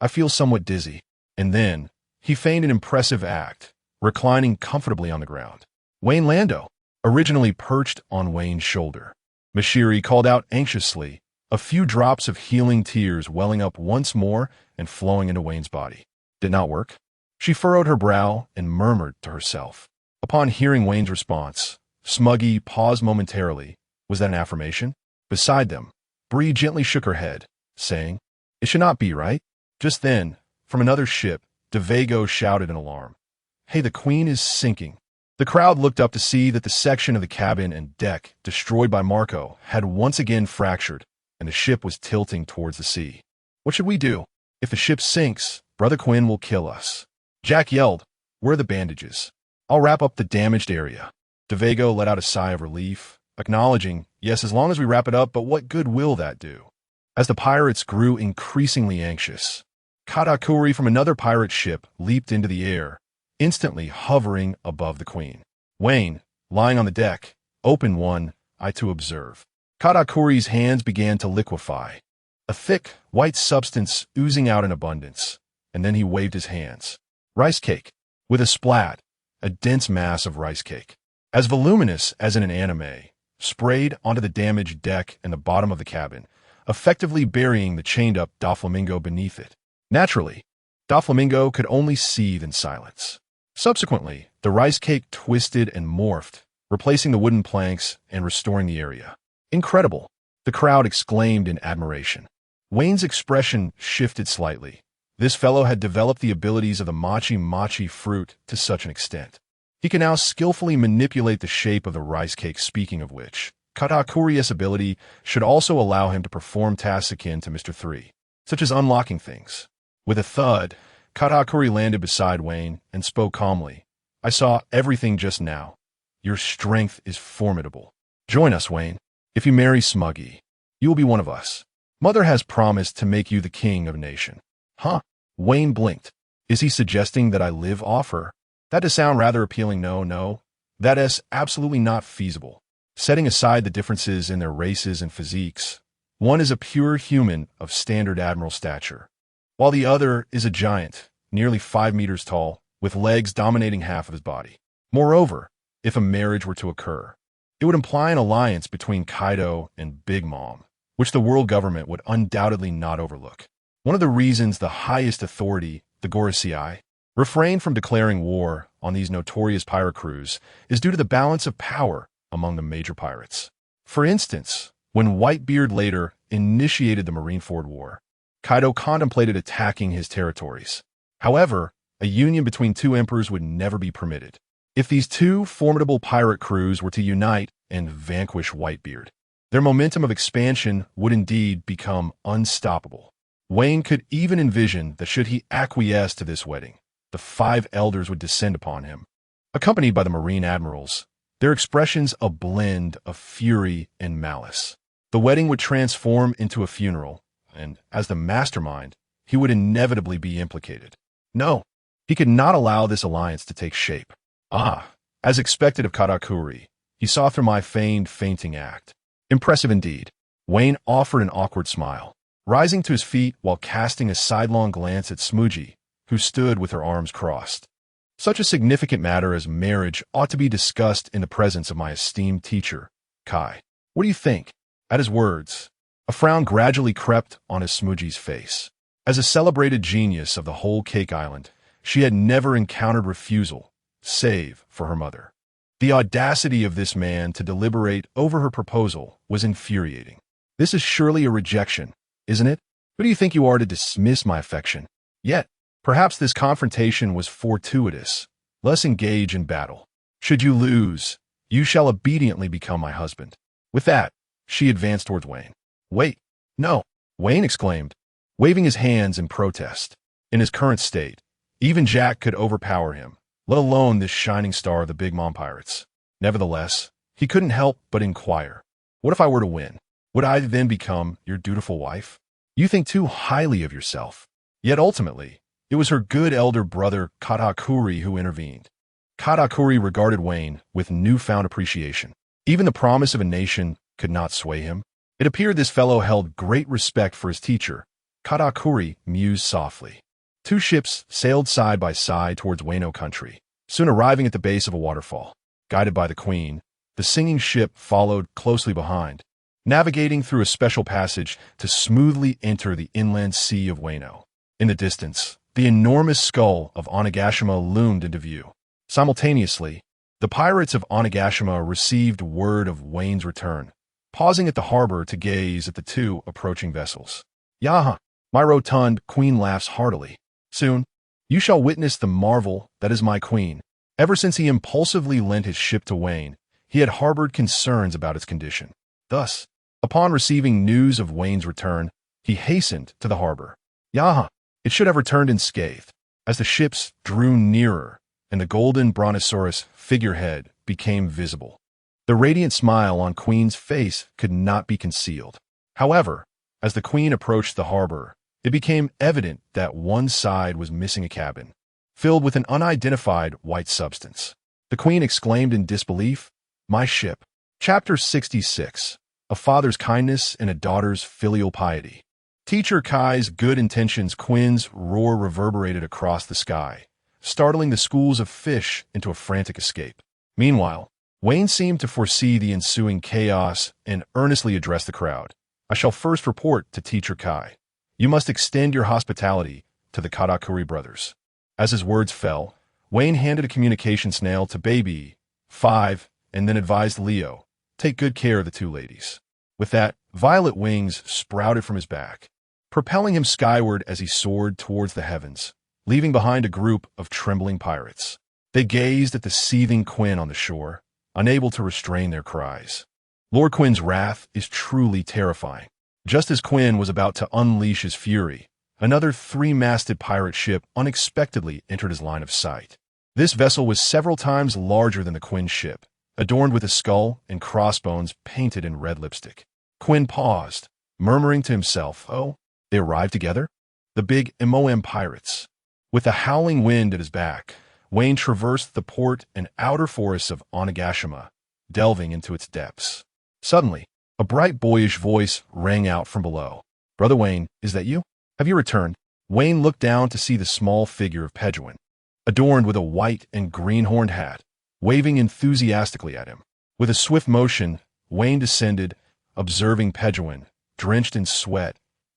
I feel somewhat dizzy. And then, he feigned an impressive act, reclining comfortably on the ground. Wayne Lando, originally perched on Wayne's shoulder. Mashiri called out anxiously, a few drops of healing tears welling up once more and flowing into Wayne's body. Did not work. She furrowed her brow and murmured to herself. Upon hearing Wayne's response, Smuggy paused momentarily. Was that an affirmation? Beside them, Bree gently shook her head, saying, It should not be, right? Just then, from another ship, DeVago shouted in alarm. Hey, the Queen is sinking. The crowd looked up to see that the section of the cabin and deck destroyed by Marco had once again fractured, and the ship was tilting towards the sea. What should we do? If the ship sinks, Brother Quinn will kill us. Jack yelled, Where are the bandages? I'll wrap up the damaged area. DeVago let out a sigh of relief, acknowledging, Yes, as long as we wrap it up, but what good will that do? As the pirates grew increasingly anxious, Katakuri from another pirate ship leaped into the air, instantly hovering above the queen. Wayne, lying on the deck, opened one eye to observe. Katakuri's hands began to liquefy, a thick, white substance oozing out in abundance, and then he waved his hands. Rice cake. With a splat, a dense mass of rice cake, as voluminous as in an anime, sprayed onto the damaged deck and the bottom of the cabin, effectively burying the chained-up Doflamingo beneath it. Naturally, Doflamingo could only seethe in silence. Subsequently, the rice cake twisted and morphed, replacing the wooden planks and restoring the area. Incredible, the crowd exclaimed in admiration. Wayne's expression shifted slightly. This fellow had developed the abilities of the mochi-mochi fruit to such an extent. He can now skillfully manipulate the shape of the rice cake, speaking of which. Katakuri's ability should also allow him to perform tasks akin to Mr. 3, such as unlocking things. With a thud, Katakuri landed beside Wayne and spoke calmly. I saw everything just now. Your strength is formidable. Join us, Wayne. If you marry Smuggy, you will be one of us. Mother has promised to make you the king of a nation. Huh? Wayne blinked. Is he suggesting that I live off her? That does sound rather appealing. No. That is absolutely not feasible. Setting aside the differences in their races and physiques, one is a pure human of standard admiral stature, while the other is a giant, nearly 5 meters tall, with legs dominating half of his body. Moreover, if a marriage were to occur, it would imply an alliance between Kaido and Big Mom, which the world government would undoubtedly not overlook. One of the reasons the highest authority, the Gorosei, refrained from declaring war on these notorious pirate crews is due to the balance of power among the major pirates. For instance, when Whitebeard later initiated the Marineford War, Kaido contemplated attacking his territories. However, a union between two emperors would never be permitted. If these two formidable pirate crews were to unite and vanquish Whitebeard, their momentum of expansion would indeed become unstoppable. Wayne could even envision that should he acquiesce to this wedding, the 5 elders would descend upon him, accompanied by the marine admirals, their expressions a blend of fury and malice. The wedding would transform into a funeral, and as the mastermind, he would inevitably be implicated. No, he could not allow this alliance to take shape. As expected of Katakuri, he saw through my feigned fainting act. Impressive indeed. Wayne offered an awkward smile, rising to his feet while casting a sidelong glance at Smoogie, who stood with her arms crossed. Such a significant matter as marriage ought to be discussed in the presence of my esteemed teacher, Kai. What do you think? At his words, a frown gradually crept on his Smoogie's face. As a celebrated genius of the whole Cake Island, she had never encountered refusal, save for her mother. The audacity of this man to deliberate over her proposal was infuriating. This is surely a rejection, isn't it? Who do you think you are to dismiss my affection? Yet, perhaps this confrontation was fortuitous. Let's engage in battle. Should you lose, you shall obediently become my husband. With that, she advanced towards Wayne. Wait, no, Wayne exclaimed, waving his hands in protest. In his current state, even Jack could overpower him, let alone this shining star of the Big Mom Pirates. Nevertheless, he couldn't help but inquire, what if I were to win? Would I then become your dutiful wife? You think too highly of yourself. Yet ultimately, it was her good elder brother Katakuri who intervened. Katakuri regarded Wayne with newfound appreciation. Even the promise of a nation could not sway him. It appeared this fellow held great respect for his teacher. Katakuri mused softly. 2 ships sailed side by side towards Wano Country, soon arriving at the base of a waterfall. Guided by the queen, the singing ship followed closely behind, navigating through a special passage to smoothly enter the inland sea of Wano. In the distance, the enormous skull of Onigashima loomed into view. Simultaneously, the pirates of Onigashima received word of Wayne's return, pausing at the harbor to gaze at the 2 approaching vessels. Yaha, my rotund queen laughs heartily. Soon, you shall witness the marvel that is my queen. Ever since he impulsively lent his ship to Wayne, he had harbored concerns about its condition. Thus, upon receiving news of Wayne's return, he hastened to the harbor. Yaha, it should have returned unscathed. As the ships drew nearer and the golden brontosaurus figurehead became visible, the radiant smile on Queen's face could not be concealed. However, as the Queen approached the harbor, it became evident that one side was missing a cabin. filled with an unidentified white substance. The queen exclaimed in disbelief, "My ship." Chapter 66. A father's kindness and a daughter's filial piety. Teacher Kai's good intentions Quinn's roar reverberated across the sky, startling the schools of fish into a frantic escape. Meanwhile, Wayne seemed to foresee the ensuing chaos and earnestly addressed the crowd. "I shall first report to Teacher Kai. You must extend your hospitality to the Katakuri brothers." As his words fell, Wayne handed a communication snail to Baby 5 and then advised Leo, "Take good care of the two ladies." With that, violet wings sprouted from his back, propelling him skyward as he soared towards the heavens, leaving behind a group of trembling pirates. They gazed at the seething Quinn on the shore, unable to restrain their cries. Lord Quinn's wrath is truly terrifying. Just as Quinn was about to unleash his fury, another three-masted pirate ship unexpectedly entered his line of sight. This vessel was several times larger than the Quinn ship, adorned with a skull and crossbones painted in red lipstick. Quinn paused, murmuring to himself, "Oh, they arrived together?" The big MOM pirates. With the howling wind at his back, Wayne traversed the port and outer forests of Onigashima, delving into its depths. Suddenly, a bright boyish voice rang out from below. "Brother Wayne, is that you? Have you returned?" Wayne looked down to see the small figure of Pejuan, adorned with a white and green-horned hat, waving enthusiastically at him. With a swift motion, Wayne descended, observing Pejuan, drenched in sweat,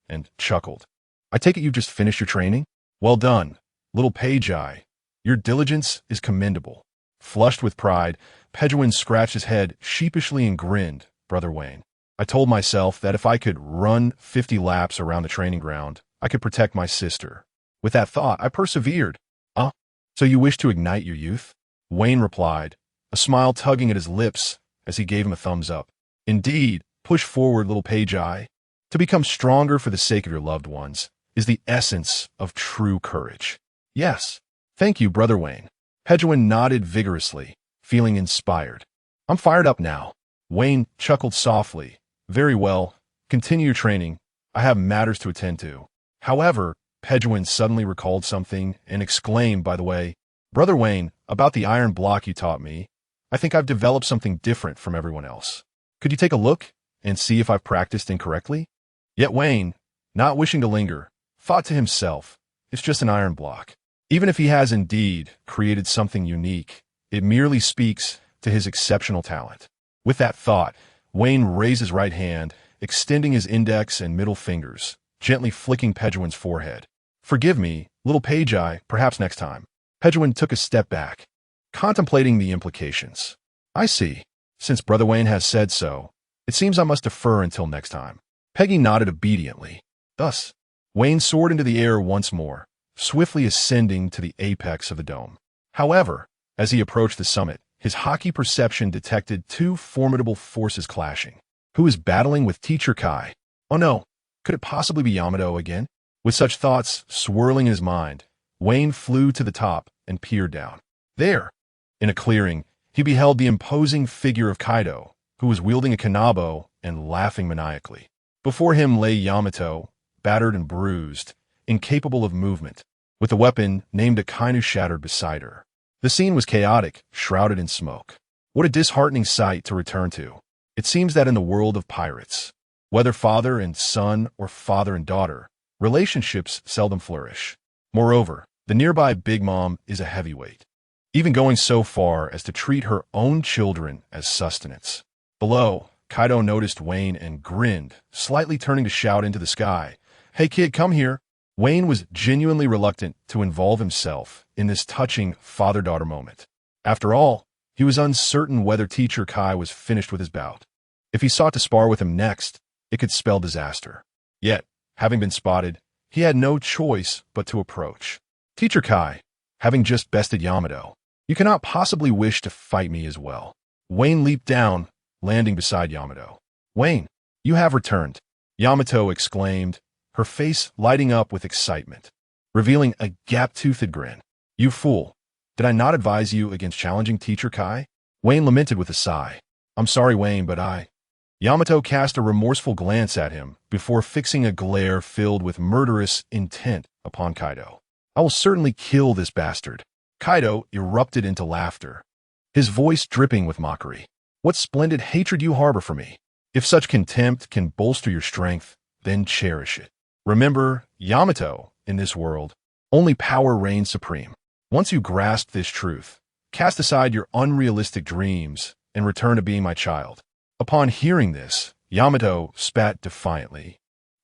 and chuckled. "I take it you've just finished your training? Well done, little page eye. Your diligence is commendable." Flushed with pride, Pejuan scratched his head sheepishly and grinned. "Brother Wayne, I told myself that if I could run 50 laps around the training ground, I could protect my sister. With that thought, I persevered." "Ah, so you wish to ignite your youth?" Wayne replied, a smile tugging at his lips as he gave him a thumbs up. "Indeed, push forward, little page eye. To become stronger for the sake of your loved ones is the essence of true courage." "Yes, thank you, Brother Wayne." Pejuan nodded vigorously, feeling inspired. "I'm fired up now." Wayne chuckled softly. "Very well. Continue your training. I have matters to attend to." However, Pejuan suddenly recalled something and exclaimed, "By the way, Brother Wayne, about the iron block you taught me, I think I've developed something different from everyone else. Could you take a look and see if I've practiced incorrectly?" Yet Wayne, not wishing to linger, thought to himself, "It's just an iron block." Even if he has indeed created something unique, it merely speaks to his exceptional talent. With that thought, Wayne raised his right hand, extending his index and middle fingers, gently flicking Pejuan's forehead. "Forgive me, little page eye, perhaps next time." Pejuan took a step back, contemplating the implications. "I see. Since Brother Wayne has said so, it seems I must defer until next time." Peggy nodded obediently. Thus, Wayne soared into the air once more, swiftly ascending to the apex of the dome. However, as he approached the summit, his hockey perception detected two formidable forces clashing. Who is battling with Teacher Kai? Oh no, could it possibly be Yamato again? With such thoughts swirling in his mind, Wayne flew to the top and peered down. There, in a clearing, he beheld the imposing figure of Kaido, who was wielding a kanabo and laughing maniacally. Before him lay Yamato, battered and bruised, incapable of movement, with a weapon named Akainu shattered beside her. The scene was chaotic, shrouded in smoke. What a disheartening sight to return to. It seems that in the world of pirates, whether father and son or father and daughter, relationships seldom flourish. Moreover, the nearby Big Mom is a heavyweight, even going so far as to treat her own children as sustenance. Below, Kaido noticed Wayne and grinned, slightly turning to shout into the sky, "Hey kid, come here." Wayne was genuinely reluctant to involve himself in this touching father-daughter moment. After all, he was uncertain whether Teacher Kai was finished with his bout. If he sought to spar with him next, it could spell disaster. Yet, having been spotted, he had no choice but to approach. "Teacher Kai, having just bested Yamato, you cannot possibly wish to fight me as well." Wayne leaped down, landing beside Yamato. "Wayne, you have returned," Yamato exclaimed, her face lighting up with excitement, revealing a gap-toothed grin. "You fool, did I not advise you against challenging Teacher Kai?" Wayne lamented with a sigh. "I'm sorry, Wayne, but I—" Yamato cast a remorseful glance at him before fixing a glare filled with murderous intent upon Kaido. I will certainly kill this bastard. Kaido erupted into laughter, his voice dripping with mockery. What splendid hatred you harbor for me. If such contempt can bolster your strength, then cherish it. Remember, Yamato, in this world, only power reigns supreme. Once you grasp this truth, cast aside your unrealistic dreams and return to being my child. Upon hearing this, Yamato spat defiantly.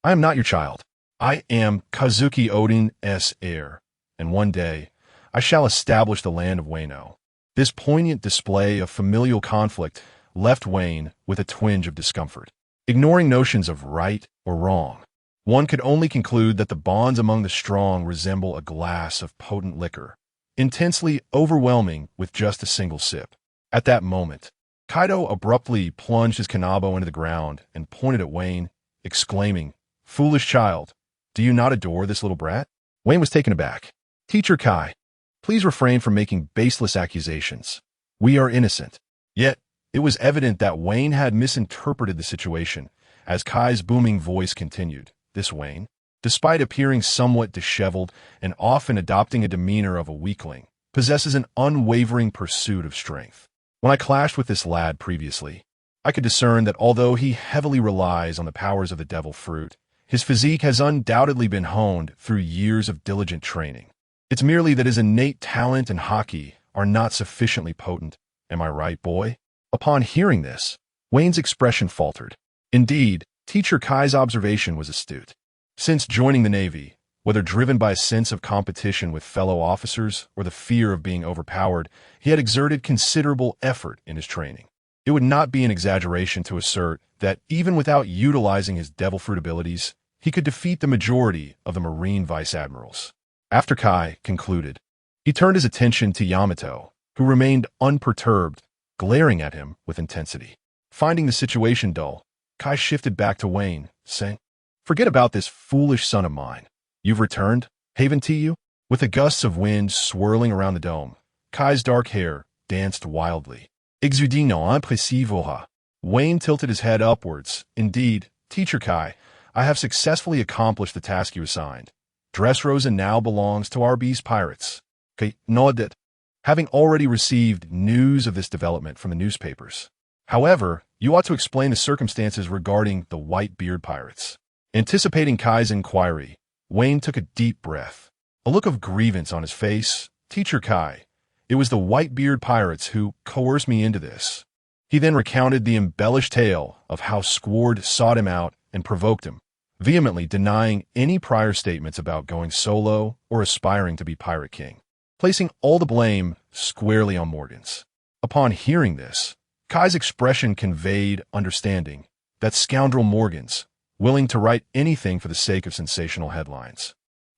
I am not your child. I am Kazuki Odin's heir, and one day I shall establish the land of Wano. This poignant display of familial conflict left Wayne with a twinge of discomfort. Ignoring notions of right or wrong, one could only conclude that the bonds among the strong resemble a glass of potent liquor, intensely overwhelming with just a single sip. At that moment, Kaido abruptly plunged his kanabo into the ground and pointed at Wayne, exclaiming, "Foolish child, do you not adore this little brat?" Wayne was taken aback. "Teacher Kai, please refrain from making baseless accusations. We are innocent." Yet, it was evident that Wayne had misinterpreted the situation, as Kai's booming voice continued. This Wayne, despite appearing somewhat disheveled and often adopting a demeanor of a weakling, possesses an unwavering pursuit of strength. When I clashed with this lad previously, I could discern that although he heavily relies on the powers of the devil fruit, his physique has undoubtedly been honed through years of diligent training. It's merely that his innate talent and haki are not sufficiently potent. Am I right, boy? Upon hearing this, Wayne's expression faltered. Indeed, Teacher Kai's observation was astute. Since joining the Navy, whether driven by a sense of competition with fellow officers or the fear of being overpowered, he had exerted considerable effort in his training. It would not be an exaggeration to assert that even without utilizing his devil fruit abilities, he could defeat the majority of the Marine Vice Admirals. After Kai concluded, he turned his attention to Yamato, who remained unperturbed, glaring at him with intensity. Finding the situation dull, Kai shifted back to Wayne, saying, "Forget about this foolish son of mine. You've returned, Haven to you?" With the gusts of wind swirling around the dome, Kai's dark hair danced wildly. Exudino impressivora. Wayne tilted his head upwards. "Indeed, Teacher Kai, I have successfully accomplished the task you assigned. Dressrosa now belongs to our beast pirates." Kai nodded, having already received news of this development from the newspapers. "However, you ought to explain the circumstances regarding the Whitebeard pirates." Anticipating Kai's inquiry, Wayne took a deep breath. A look of grievance on his face. "Teacher Kai, it was the Whitebeard pirates who coerced me into this." He then recounted the embellished tale of how Squard sought him out and provoked him, vehemently denying any prior statements about going solo or aspiring to be Pirate King, placing all the blame squarely on Morgan's. Upon hearing this, Kai's expression conveyed understanding that scoundrel Morgan's, willing to write anything for the sake of sensational headlines.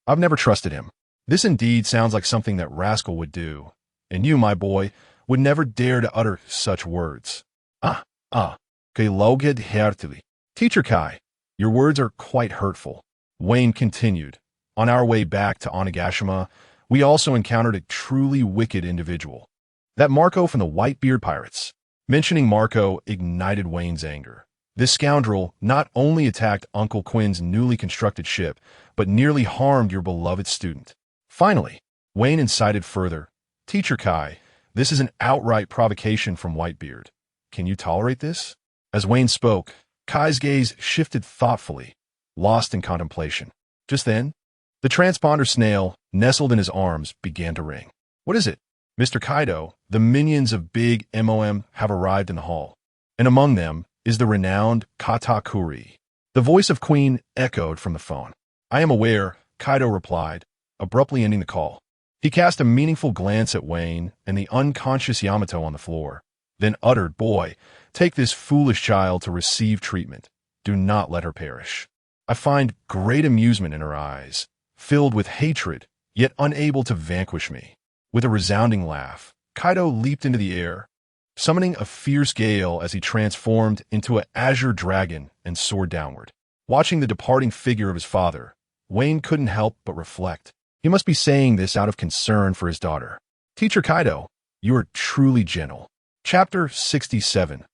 "I've never trusted him. This indeed sounds like something that rascal would do, and you, my boy, would never dare to utter such words." Que loged heartily. "Teacher Kai, your words are quite hurtful." Wayne continued. "On our way back to Onigashima, we also encountered a truly wicked individual. That Marco from the Whitebeard pirates." Mentioning Marco ignited Wayne's anger. This scoundrel not only attacked Uncle Quinn's newly constructed ship, but nearly harmed your beloved student. Finally, Wayne incited further. "Teacher Kai, this is an outright provocation from Whitebeard. Can you tolerate this?" As Wayne spoke, Kai's gaze shifted thoughtfully, lost in contemplation. Just then, the transponder snail, nestled in his arms, began to ring. "What is it?" "Mr. Kaido, the minions of Big MOM have arrived in the hall, and among them is the renowned Katakuri." The voice of Queen echoed from the phone. "I am aware," Kaido replied, abruptly ending the call. He cast a meaningful glance at Wayne and the unconscious Yamato on the floor, then uttered, "Boy, take this foolish child to receive treatment. Do not let her perish." I find great amusement in her eyes, filled with hatred, yet unable to vanquish me. With a resounding laugh, Kaido leaped into the air, summoning a fierce gale as he transformed into an azure dragon and soared downward. Watching the departing figure of his father, Wayne couldn't help but reflect. He must be saying this out of concern for his daughter. "Teacher Kaido, you are truly gentle." Chapter 67.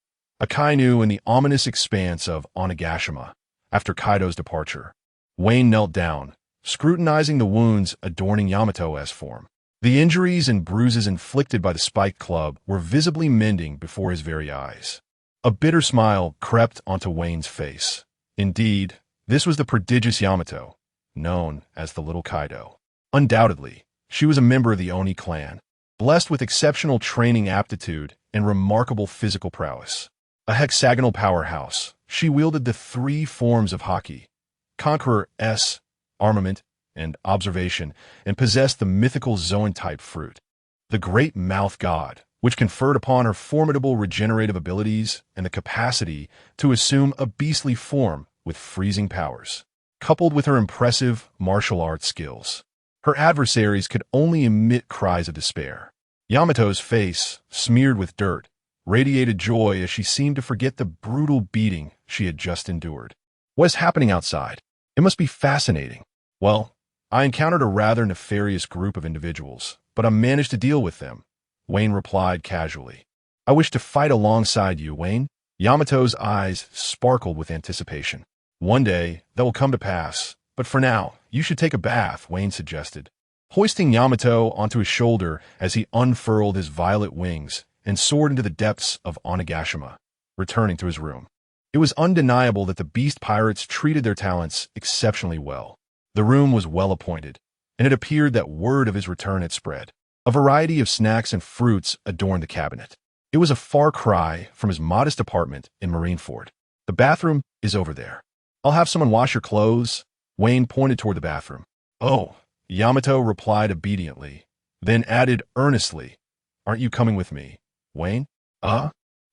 Akainu in the ominous expanse of Onigashima. After Kaido's departure, Wayne knelt down, scrutinizing the wounds adorning Yamato's form. The injuries and bruises inflicted by the spiked club were visibly mending before his very eyes. A bitter smile crept onto Wayne's face. Indeed, this was the prodigious Yamato, known as the Little Kaido. Undoubtedly, she was a member of the Oni clan, blessed with exceptional training aptitude and remarkable physical prowess. A hexagonal powerhouse, she wielded the three forms of haki: Conqueror S, armament, and observation, and possessed the mythical Zoan-type fruit, the Great Mouth God, which conferred upon her formidable regenerative abilities and the capacity to assume a beastly form with freezing powers. Coupled with her impressive martial arts skills, her adversaries could only emit cries of despair. Yamato's face, smeared with dirt, radiated joy as she seemed to forget the brutal beating she had just endured. What is happening outside? It must be fascinating. Well, I encountered a rather nefarious group of individuals, but I managed to deal with them, Wayne replied casually. I wish to fight alongside you, Wayne. Yamato's eyes sparkled with anticipation. One day, that will come to pass, but for now, you should take a bath, Wayne suggested, hoisting Yamato onto his shoulder as he unfurled his violet wings and soared into the depths of Onigashima, returning to his room. It was undeniable that the beast pirates treated their talents exceptionally well. The room was well appointed, and it appeared that word of his return had spread. A variety of snacks and fruits adorned the cabinet. It was a far cry from his modest apartment in Marineford. The bathroom is over there. I'll have someone wash your clothes. Wayne pointed toward the bathroom. Oh, Yamato replied obediently, then added earnestly, aren't you coming with me, Wayne?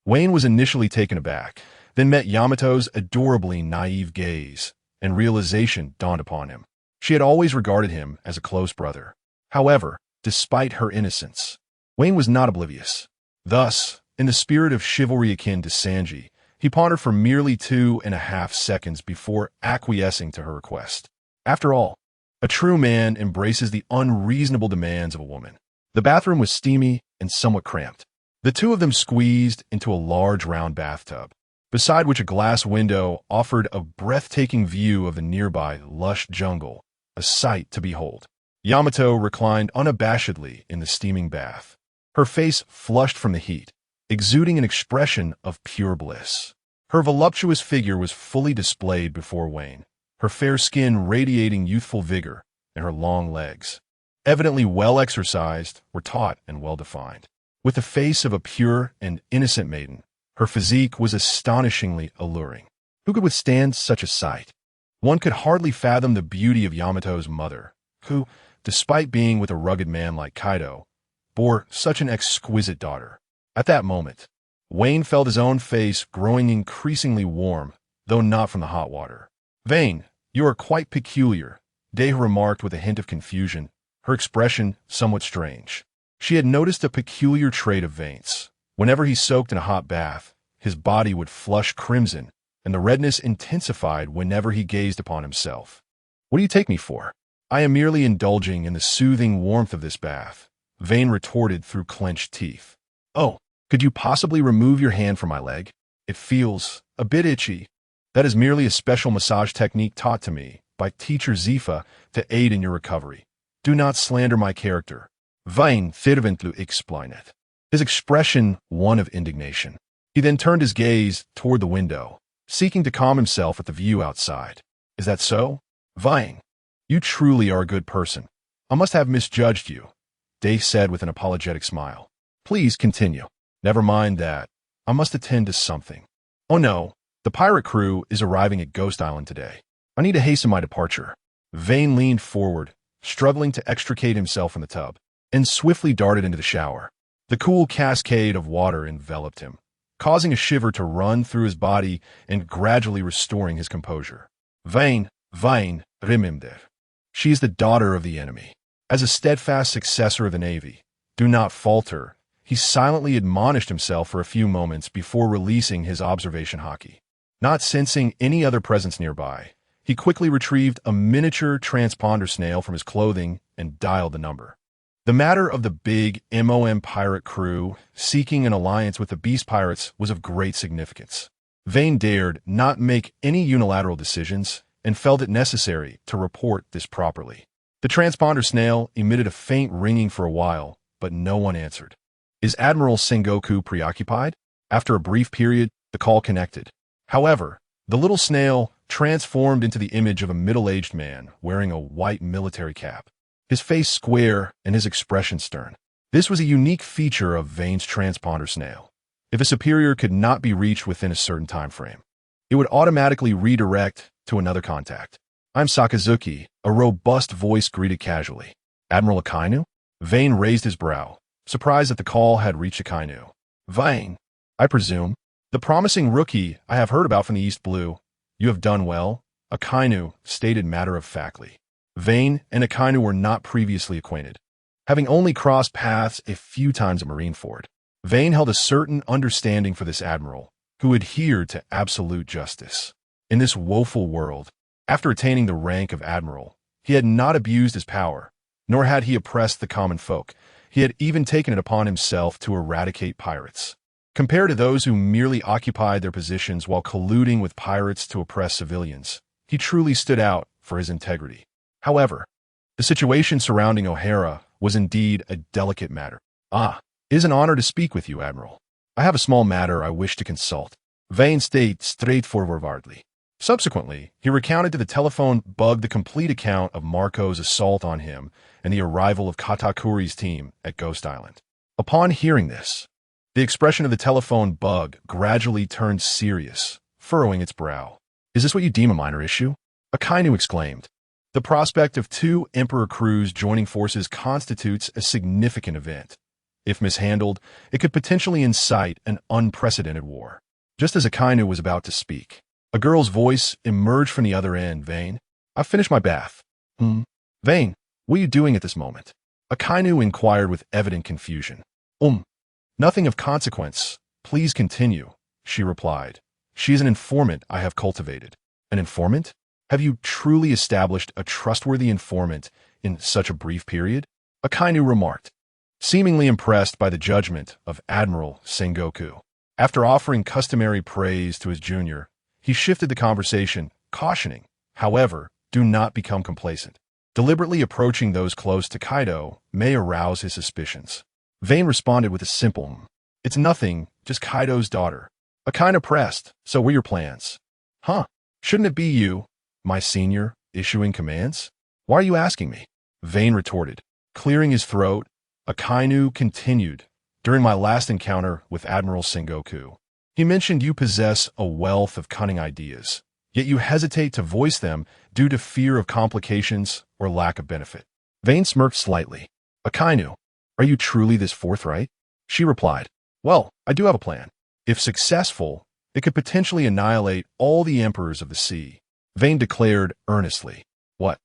Wayne was initially taken aback, then met Yamato's adorably naive gaze, and realization dawned upon him. She had always regarded him as a close brother. However, despite her innocence, Wayne was not oblivious. Thus, in the spirit of chivalry akin to Sanji, he pondered for merely 2.5 seconds before acquiescing to her request. After all, a true man embraces the unreasonable demands of a woman. The bathroom was steamy and somewhat cramped. The two of them squeezed into a large round bathtub, beside which a glass window offered a breathtaking view of the nearby lush jungle, a sight to behold. Yamato reclined unabashedly in the steaming bath, her face flushed from the heat, exuding an expression of pure bliss. Her voluptuous figure was fully displayed before Wayne, her fair skin radiating youthful vigor, and her long legs, evidently well exercised, were taut and well-defined. With the face of a pure and innocent maiden, her physique was astonishingly alluring. Who could withstand such a sight? One could hardly fathom the beauty of Yamato's mother, who, despite being with a rugged man like Kaido, bore such an exquisite daughter. At that moment, Wayne felt his own face growing increasingly warm, though not from the hot water. Vane, you are quite peculiar, Deha remarked with a hint of confusion, her expression somewhat strange. She had noticed a peculiar trait of Vane's. Whenever he soaked in a hot bath, his body would flush crimson, and the redness intensified whenever he gazed upon himself. What do you take me for? I am merely indulging in the soothing warmth of this bath, Vane retorted through clenched teeth. Oh, could you possibly remove your hand from my leg? It feels a bit itchy. That is merely a special massage technique taught to me by teacher Zephyr to aid in your recovery. Do not slander my character. Vane fervently explained. His expression one of indignation. He then turned his gaze toward the window, seeking to calm himself at the view outside. Is that so? Vane, you truly are a good person. I must have misjudged you, Day said with an apologetic smile. Please continue. Never mind that. I must attend to something. Oh no, the pirate crew is arriving at Ghost Island today. I need to hasten my departure. Vane leaned forward, struggling to extricate himself from the tub, and swiftly darted into the shower. The cool cascade of water enveloped him, causing a shiver to run through his body and gradually restoring his composure. Vane, remember. She is the daughter of the enemy. As a steadfast successor of the Navy, do not falter. He silently admonished himself for a few moments before releasing his observation haki. Not sensing any other presence nearby, he quickly retrieved a miniature transponder snail from his clothing and dialed the number. The matter of the big MOM pirate crew seeking an alliance with the Beast Pirates was of great significance. Vane dared not make any unilateral decisions, and felt it necessary to report this properly. The transponder snail emitted a faint ringing for a while, but no one answered. Is Admiral Sengoku preoccupied? After a brief period, the call connected. However, the little snail transformed into the image of a middle-aged man wearing a white military cap, his face square and his expression stern. This was a unique feature of Vane's transponder snail. If a superior could not be reached within a certain time frame, it would automatically redirect to another contact. I'm Sakazuki, a robust voice greeted casually. Admiral Akainu? Vane raised his brow, surprised that the call had reached Akainu. Vane, I presume. The promising rookie I have heard about from the East Blue. You have done well, Akainu stated matter-of-factly. Vane and Akainu were not previously acquainted, having only crossed paths a few times at Marineford. Vane held a certain understanding for this admiral, who adhered to absolute justice. In this woeful world, after attaining the rank of admiral, he had not abused his power, nor had he oppressed the common folk. He had even taken it upon himself to eradicate pirates. Compared to those who merely occupied their positions while colluding with pirates to oppress civilians, he truly stood out for his integrity. However, the situation surrounding O'Hara was indeed a delicate matter. It is an honor to speak with you, Admiral. I have a small matter I wish to consult. Vane stated straightforwardly. Subsequently, he recounted to the telephone bug the complete account of Marco's assault on him and the arrival of Katakuri's team at Ghost Island. Upon hearing this, the expression of the telephone bug gradually turned serious, furrowing its brow. Is this what you deem a minor issue? Akainu exclaimed. The prospect of two Emperor crews joining forces constitutes a significant event. If mishandled, it could potentially incite an unprecedented war. Just as Akainu was about to speak, a girl's voice emerged from the other end. Vane, I've finished my bath. Vane, what are you doing at this moment? Akainu inquired with evident confusion. Nothing of consequence. Please continue, she replied. She is an informant I have cultivated. An informant? Have you truly established a trustworthy informant in such a brief period? Akainu remarked, seemingly impressed by the judgment of Admiral Sengoku. After offering customary praise to his junior, he shifted the conversation, cautioning, however, do not become complacent. Deliberately approaching those close to Kaido may arouse his suspicions. Vane responded with a simple, it's nothing, just Kaido's daughter. Akainu pressed, so what are your plans? Shouldn't it be you, my senior, issuing commands? Why are you asking me? Vane retorted. Clearing his throat, Akainu continued. During my last encounter with Admiral Sengoku, he mentioned you possess a wealth of cunning ideas, yet you hesitate to voice them due to fear of complications or lack of benefit. Vane smirked slightly. Akainu, are you truly this forthright? She replied, well, I do have a plan. If successful, it could potentially annihilate all the emperors of the sea. Vane declared earnestly. What?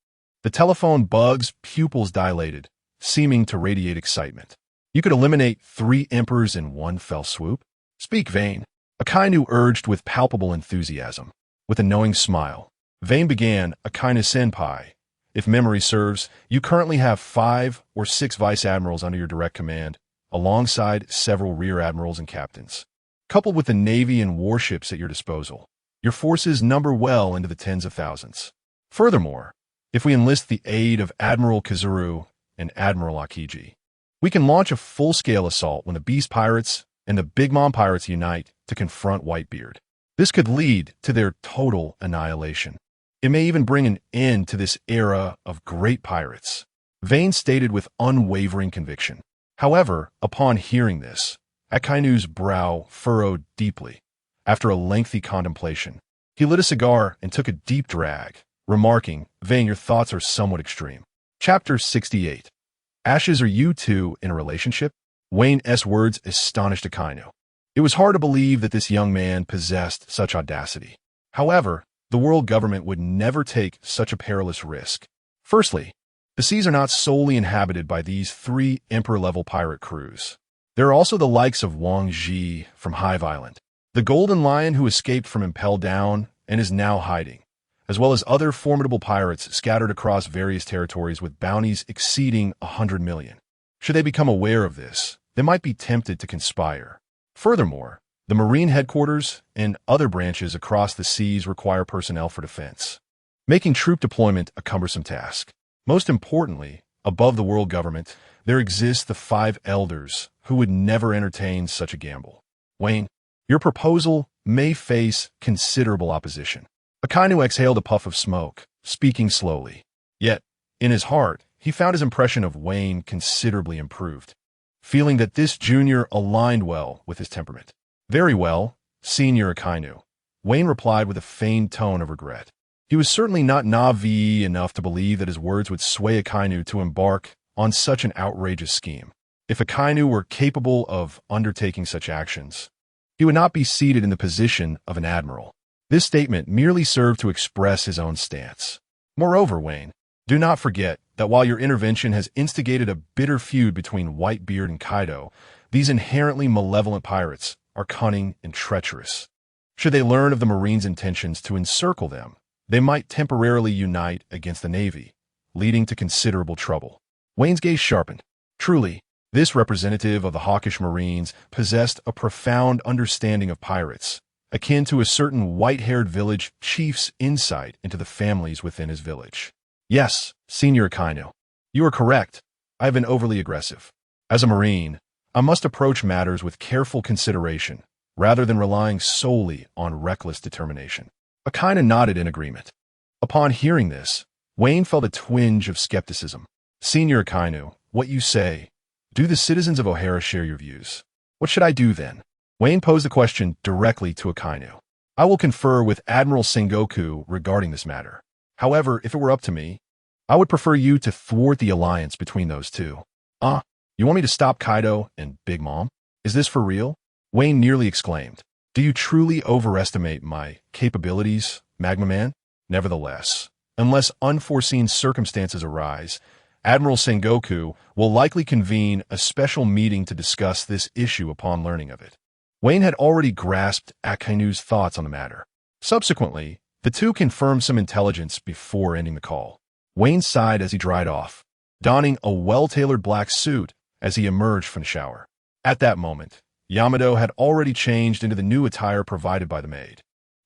The telephone bug's pupils dilated, seeming to radiate excitement. You could eliminate 3 emperors in one fell swoop? Speak, Vane. Akainu urged with palpable enthusiasm. With a knowing smile, Vane began, Akainu-senpai. If memory serves, you currently have 5 or 6 vice admirals under your direct command, alongside several rear admirals and captains. Coupled with the navy and warships at your disposal, your forces number well into the tens of thousands. Furthermore, if we enlist the aid of Admiral Kazuru and Admiral Akiji, we can launch a full-scale assault when the Beast Pirates and the Big Mom Pirates unite to confront Whitebeard. This could lead to their total annihilation. It may even bring an end to this era of great pirates. Vane stated with unwavering conviction. However, upon hearing this, Akainu's brow furrowed deeply. After a lengthy contemplation, he lit a cigar and took a deep drag, remarking, Vane, your thoughts are somewhat extreme. Chapter 68. Ashes, are you two in a relationship? Wayne's words astonished Akainu. It was hard to believe that this young man possessed such audacity. However, the world government would never take such a perilous risk. Firstly, the seas are not solely inhabited by these 3 Emperor-level pirate crews. There are also the likes of Wang Ji from Hive Island, the Golden Lion who escaped from Impel Down and is now hiding, as well as other formidable pirates scattered across various territories with bounties exceeding 100 million. Should they become aware of this, they might be tempted to conspire. Furthermore, the Marine headquarters and other branches across the seas require personnel for defense. making troop deployment a cumbersome task. Most importantly, above the world government, there exists the 5 elders who would never entertain such a gamble. Wayne, your proposal may face considerable opposition. Akainu exhaled a puff of smoke, speaking slowly. Yet, in his heart, he found his impression of Wayne considerably improved, feeling that this junior aligned well with his temperament. Very well, Senior Akainu, Wayne replied with a feigned tone of regret. He was certainly not naive enough to believe that his words would sway Akainu to embark on such an outrageous scheme. If Akainu were capable of undertaking such actions, he would not be seated in the position of an admiral. This statement merely served to express his own stance. Moreover, Wayne, do not forget that while your intervention has instigated a bitter feud between Whitebeard and Kaido, these inherently malevolent pirates are cunning and treacherous. Should they learn of the Marines' intentions to encircle them, they might temporarily unite against the Navy, leading to considerable trouble. Wayne's gaze sharpened. Truly, this representative of the hawkish Marines possessed a profound understanding of pirates, akin to a certain white-haired village chief's insight into the families within his village. Yes, Senior Akainu, you are correct. I have been overly aggressive. As a Marine, I must approach matters with careful consideration, rather than relying solely on reckless determination. Akainu nodded in agreement. Upon hearing this, Wayne felt a twinge of skepticism. Senior Akainu, what you say, do the citizens of O'Hara share your views? What should I do then? Wayne posed the question directly to Akainu. I will confer with Admiral Sengoku regarding this matter. However, if it were up to me, I would prefer you to thwart the alliance between those two. You want me to stop Kaido and Big Mom? Is this for real? Wayne nearly exclaimed. Do you truly overestimate my capabilities, Magma Man? Nevertheless, unless unforeseen circumstances arise, Admiral Sengoku will likely convene a special meeting to discuss this issue upon learning of it. Wayne had already grasped Akainu's thoughts on the matter. Subsequently, the two confirmed some intelligence before ending the call. Wayne sighed as he dried off, donning a well-tailored black suit as he emerged from the shower. At that moment, Yamato had already changed into the new attire provided by the maid,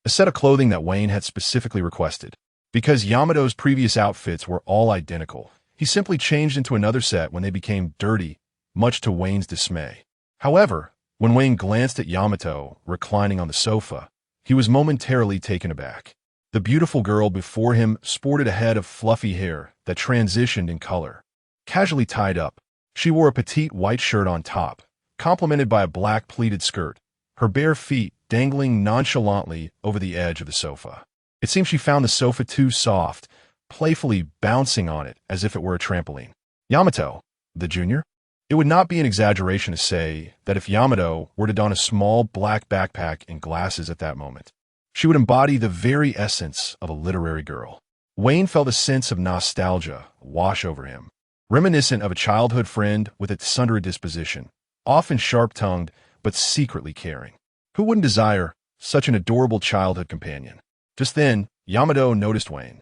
a set of clothing that Wayne had specifically requested. Because Yamato's previous outfits were all identical, he simply changed into another set when they became dirty, much to Wayne's dismay. However, when Wayne glanced at Yamato reclining on the sofa, he was momentarily taken aback. The beautiful girl before him sported a head of fluffy hair that transitioned in color. Casually tied up, she wore a petite white shirt on top, complemented by a black pleated skirt, her bare feet dangling nonchalantly over the edge of the sofa. It seemed she found the sofa too soft, playfully bouncing on it as if it were a trampoline. Yamato, the junior? It would not be an exaggeration to say that if Yamato were to don a small black backpack and glasses at that moment, she would embody the very essence of a literary girl. Wayne felt a sense of nostalgia wash over him, reminiscent of a childhood friend with a sundry disposition, often sharp-tongued but secretly caring. Who wouldn't desire such an adorable childhood companion? Just then, Yamato noticed Wayne.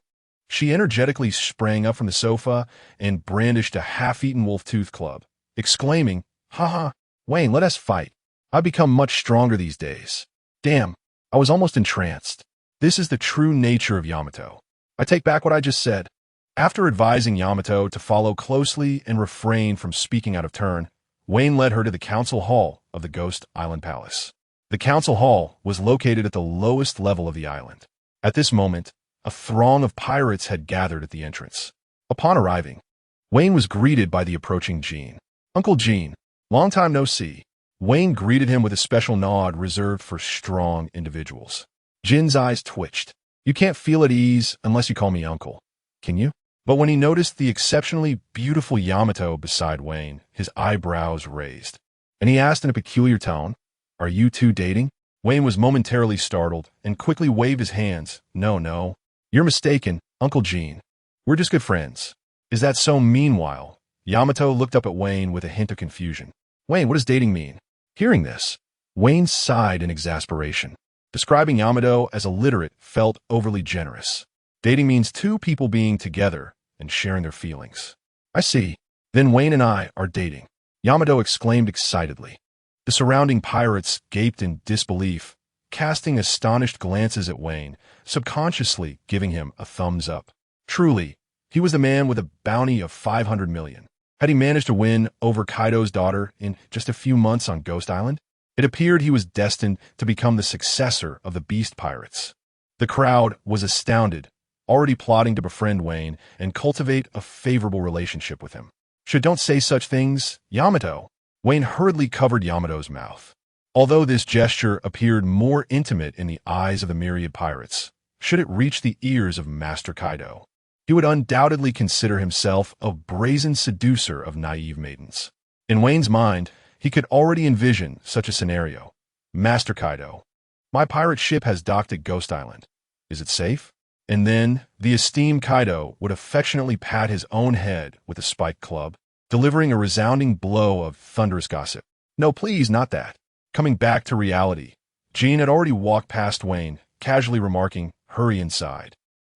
She energetically sprang up from the sofa and brandished a half-eaten wolf-tooth club, exclaiming, "Haha, Wayne, let us fight. I've become much stronger these days. Damn, I was almost entranced." This is the true nature of Yamato. I take back what I just said. After advising Yamato to follow closely and refrain from speaking out of turn, Wayne led her to the council hall of the Ghost Island Palace. The council hall was located at the lowest level of the island. At this moment, a throng of pirates had gathered at the entrance. Upon arriving, Wayne was greeted by the approaching Jean. "Uncle Jean, long time no see." Wayne greeted him with a special nod reserved for strong individuals. Jin's eyes twitched. "You can't feel at ease unless you call me uncle, can you?" But when he noticed the exceptionally beautiful Yamato beside Wayne, his eyebrows raised, and he asked in a peculiar tone, "Are you two dating?" Wayne was momentarily startled and quickly waved his hands. No, you're mistaken, Uncle Jean. We're just good friends." "Is that so?" Meanwhile, Yamato looked up at Wayne with a hint of confusion. "Wayne, what does dating mean?" Hearing this, Wayne sighed in exasperation. Describing Yamato as illiterate felt overly generous. Dating means two people being together and sharing their feelings. "I see. Then Wayne and I are dating," Yamato exclaimed excitedly. The surrounding pirates gaped in disbelief, casting astonished glances at Wayne, subconsciously giving him a thumbs up. Truly, he was the man with a bounty of 500 million. Had he managed to win over Kaido's daughter in just a few months on Ghost Island? It appeared he was destined to become the successor of the Beast Pirates. The crowd was astounded, already plotting to befriend Wayne and cultivate a favorable relationship with him. Don't say such things, Yamato. Wayne hurriedly covered Yamato's mouth. Although this gesture appeared more intimate in the eyes of the myriad pirates, should it reach the ears of Master Kaido, he would undoubtedly consider himself a brazen seducer of naive maidens. In Wayne's mind, he could already envision such a scenario. Master Kaido, my pirate ship has docked at Ghost Island. Is it safe? And then, the esteemed Kaido would affectionately pat his own head with a spiked club, delivering a resounding blow of thunderous gossip. No, please, not that. Coming back to reality, Jean had already walked past Wayne, casually remarking, "Hurry inside.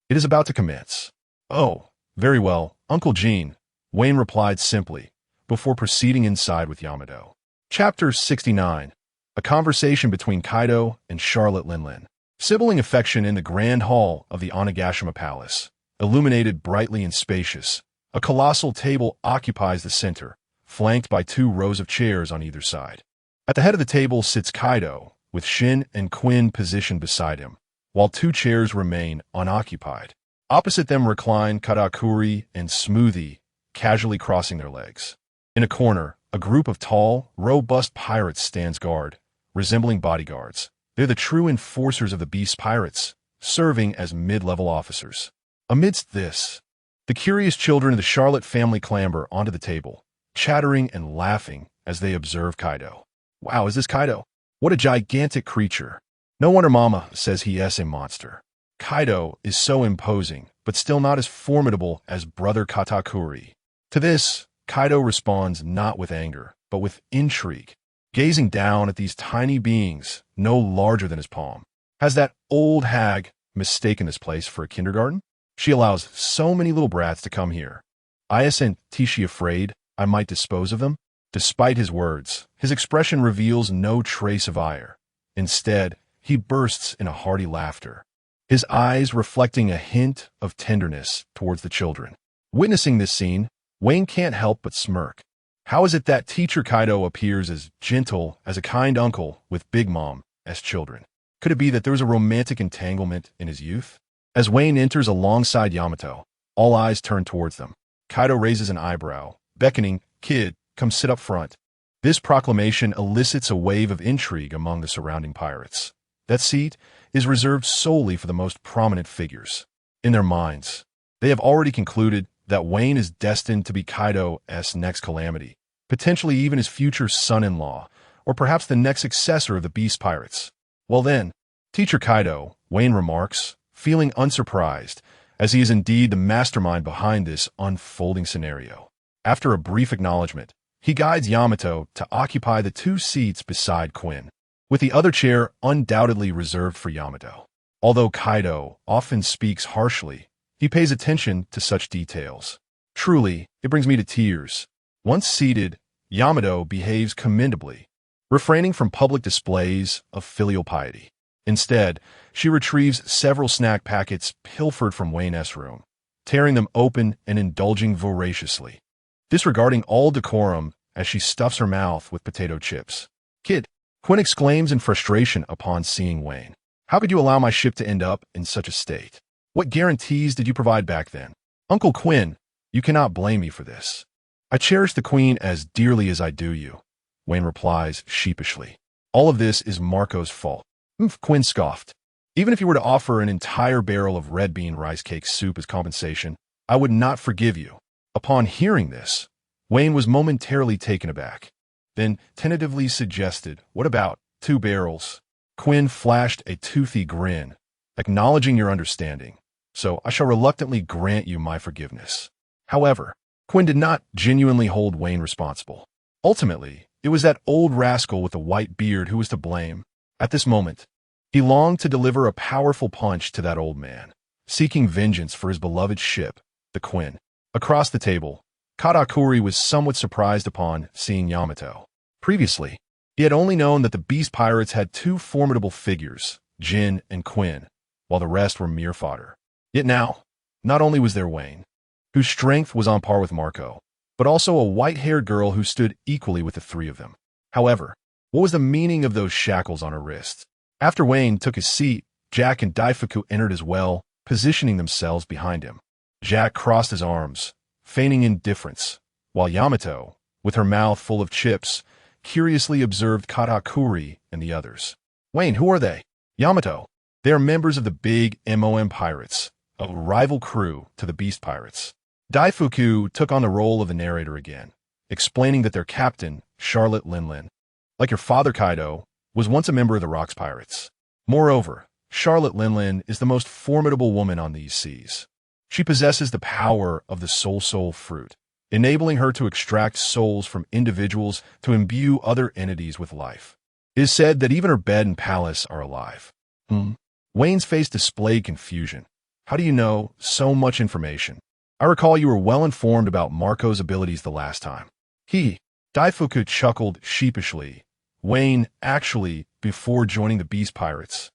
It is about to commence." "Oh, very well, Uncle Jean," Wayne replied simply, before proceeding inside with Yamato. Chapter 69. A conversation between Kaido and Charlotte Linlin. Sibling affection in the grand hall of the Onigashima Palace, illuminated brightly and spacious. A colossal table occupies the center, flanked by 2 rows of chairs on either side. At the head of the table sits Kaido, with Shin and Quinn positioned beside him, while 2 chairs remain unoccupied. Opposite them recline Katakuri and Smoothie, casually crossing their legs. In a corner, a group of tall, robust pirates stands guard, resembling bodyguards. They're the true enforcers of the Beast Pirates, serving as mid-level officers. Amidst this, the curious children of the Charlotte family clamber onto the table, chattering and laughing as they observe Kaido. "Wow, is this Kaido? What a gigantic creature. No wonder Mama says he is a monster." Kaido is so imposing, but still not as formidable as brother Katakuri. To this, Kaido responds not with anger, but with intrigue, gazing down at these tiny beings no larger than his palm. Has that old hag mistaken this place for a kindergarten? She allows so many little brats to come here. Isn't she afraid I might dispose of them? Despite his words, his expression reveals no trace of ire. Instead, he bursts in a hearty laughter, his eyes reflecting a hint of tenderness towards the children. Witnessing this scene, Wayne can't help but smirk. How is it that Teacher Kaido appears as gentle as a kind uncle with Big Mom as children? Could it be that there was a romantic entanglement in his youth? As Wayne enters alongside Yamato, all eyes turn towards them. Kaido raises an eyebrow, beckoning, "Kid, come sit up front." This proclamation elicits a wave of intrigue among the surrounding pirates. That seat is reserved solely for the most prominent figures. In their minds, they have already concluded that Wayne is destined to be Kaido's next calamity, potentially even his future son-in-law, or perhaps the next successor of the Beast Pirates. Well then, Teacher Kaido, Wayne remarks, feeling unsurprised, as he is indeed the mastermind behind this unfolding scenario. After a brief acknowledgement, he guides Yamato to occupy the 2 seats beside Quinn, with the other chair undoubtedly reserved for Yamato. Although Kaido often speaks harshly, he pays attention to such details. Truly, it brings me to tears. Once seated, Yamato behaves commendably, refraining from public displays of filial piety. Instead, she retrieves several snack packets pilfered from Wayne's room, tearing them open and indulging voraciously, disregarding all decorum as she stuffs her mouth with potato chips. "Kid," Quinn exclaims in frustration upon seeing Wayne. "How could you allow my ship to end up in such a state? What guarantees did you provide back then?" "Uncle Quinn, you cannot blame me for this. I cherish the Queen as dearly as I do you," Wayne replies sheepishly. "All of this is Marco's fault." Quinn scoffed. "Even if you were to offer an entire barrel of red bean rice cake soup as compensation, I would not forgive you." Upon hearing this, Wayne was momentarily taken aback, then tentatively suggested, "What about 2 barrels?" Quinn flashed a toothy grin, acknowledging your understanding, so I shall reluctantly grant you my forgiveness. However, Quinn did not genuinely hold Wayne responsible. Ultimately, it was that old rascal with the white beard who was to blame. At this moment, he longed to deliver a powerful punch to that old man, seeking vengeance for his beloved ship, the Quinn. Across the table, Katakuri was somewhat surprised upon seeing Yamato. Previously, He had only known that the Beast Pirates had two formidable figures, Jin and Quinn, while the rest were mere fodder. Yet now, not only was there Wayne, whose strength was on par with Marco, but also a white-haired girl who stood equally with the three of them. However, what was the meaning of those shackles on her wrists? After Wayne took his seat, Jack and Daifuku entered as well, positioning themselves behind him. Jack crossed his arms, feigning indifference, while Yamato, with her mouth full of chips, curiously observed Katakuri and the others. Wayne, who are they? Yamato. They are members of the big MOM Pirates, a rival crew to the Beast Pirates. Daifuku took on the role of the narrator again, explaining that their captain, Charlotte Linlin, like her father Kaido, was once a member of the Rocks Pirates. Moreover, Charlotte Linlin is the most formidable woman on these seas. She possesses the power of the soul fruit, enabling her to extract souls from individuals to imbue other entities with life. It is said that even her bed and palace are alive. Wayne's face displayed confusion. How do you know so much information? I recall you were well informed about Marco's abilities the last time. Daifuku chuckled sheepishly. Wayne, actually, before joining the Beast Pirates,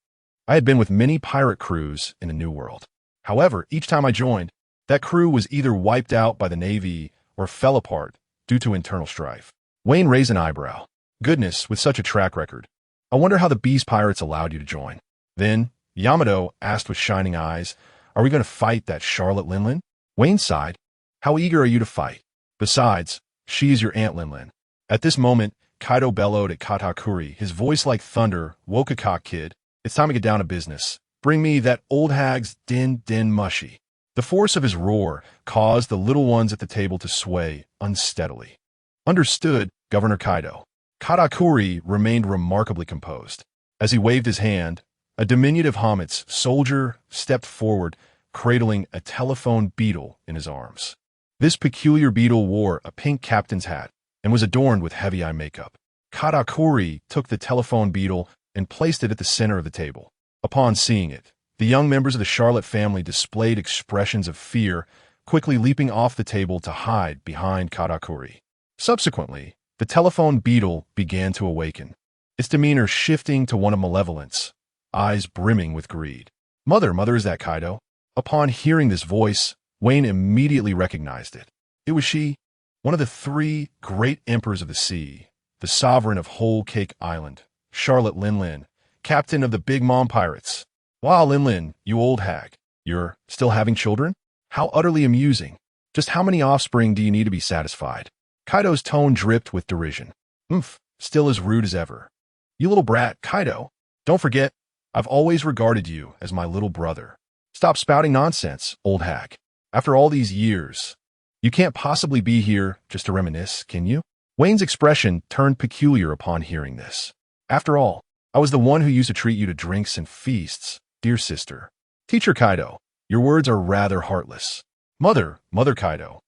I had been with many pirate crews in the New World. However, each time I joined, that crew was either wiped out by the Navy or fell apart due to internal strife. Wayne raised an eyebrow. Goodness, with such a track record. I wonder how the Beast Pirates allowed you to join. Then, Yamato asked with shining eyes, are we going to fight that Charlotte Linlin? Wayne sighed. How eager are you to fight? Besides, she is your Aunt Linlin. At this moment, Kaido bellowed at Katakuri, his voice like thunder. Wokaka kid, it's time to get down to business. Bring me that old hag's din mushy. The force of his roar caused the little ones at the table to sway unsteadily. Understood, Governor Kaido. Katakuri remained remarkably composed. As he waved his hand, a diminutive Hamitz soldier stepped forward, cradling a telephone beetle in his arms. This peculiar beetle wore a pink captain's hat and was adorned with heavy eye makeup. Katakuri took the telephone beetle and placed it at the center of the table. Upon seeing it, the young members of the Charlotte family displayed expressions of fear, quickly leaping off the table to hide behind Katakuri. Subsequently, the telephone beetle began to awaken, its demeanor shifting to one of malevolence, eyes brimming with greed. Mother, is that Kaido? Upon hearing this voice, Wayne immediately recognized it. It was she, one of the three great emperors of the sea, the sovereign of Whole Cake Island, Charlotte Linlin, captain of the Big Mom Pirates. Wow, Linlin, you old hag, you're still having children? How utterly amusing. Just how many offspring do you need to be satisfied? Kaido's tone dripped with derision. Still as rude as ever. You little brat, Kaido. Don't forget, I've always regarded you as my little brother. Stop spouting nonsense, old hag. After all these years, you can't possibly be here just to reminisce, can you? Wayne's expression turned peculiar upon hearing this. After all, I was the one who used to treat you to drinks and feasts, dear sister. Teacher Kaido, your words are rather heartless. Mother Kaido,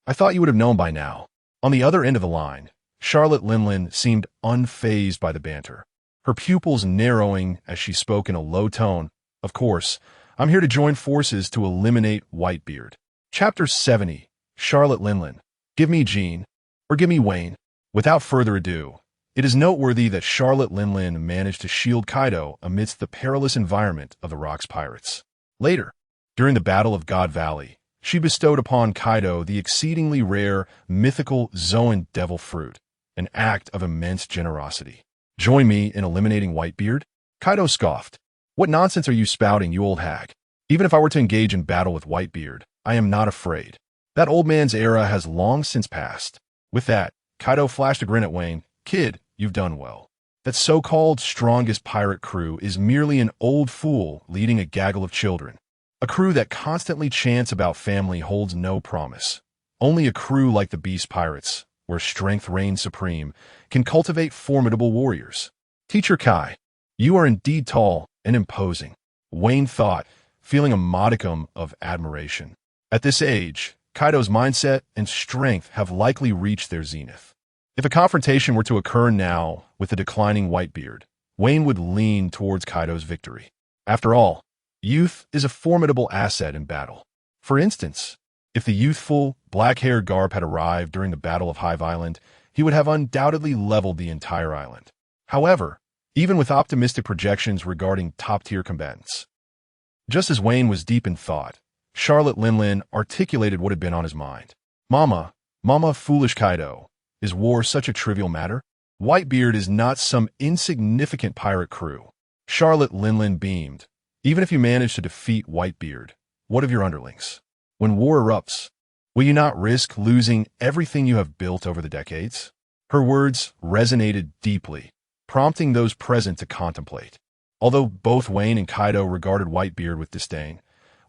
I thought you would have known by now. On the other end of the line, Charlotte Linlin seemed unfazed by the banter, her pupils narrowing as she spoke in a low tone. Of course, I'm here to join forces to eliminate Whitebeard. Chapter 70, Charlotte Linlin. Give me Jean, or give me Wayne. Without further ado, it is noteworthy that Charlotte Linlin managed to shield Kaido amidst the perilous environment of the Rocks Pirates. Later, during the Battle of God Valley, she bestowed upon Kaido the exceedingly rare, mythical Zoan Devil Fruit, an act of immense generosity. Join me in eliminating Whitebeard? Kaido scoffed. What nonsense are you spouting, you old hag? Even if I were to engage in battle with Whitebeard, I am not afraid. That old man's era has long since passed. With that, Kaido flashed a grin at Wayne. Kid, you've done well. That so-called strongest pirate crew is merely an old fool leading a gaggle of children. A crew that constantly chants about family holds no promise. Only a crew like the Beast Pirates, where strength reigns supreme, can cultivate formidable warriors. Teacher Kai, you are indeed tall and imposing, Wayne thought, feeling a modicum of admiration. At this age, Kaido's mindset and strength have likely reached their zenith. If a confrontation were to occur now with the declining Whitebeard, Wayne would lean towards Kaido's victory. After all, youth is a formidable asset in battle. For instance, if the youthful, black-haired Garp had arrived during the Battle of Hive Island, he would have undoubtedly leveled the entire island. However, even with optimistic projections regarding top-tier combatants. Just as Wayne was deep in thought, Charlotte Linlin articulated what had been on his mind. Mama, foolish Kaido, is war such a trivial matter? Whitebeard is not some insignificant pirate crew. Charlotte Linlin beamed. Even if you manage to defeat Whitebeard, what of your underlings? When war erupts, will you not risk losing everything you have built over the decades? Her words resonated deeply, prompting those present to contemplate. Although both Wayne and Kaido regarded Whitebeard with disdain,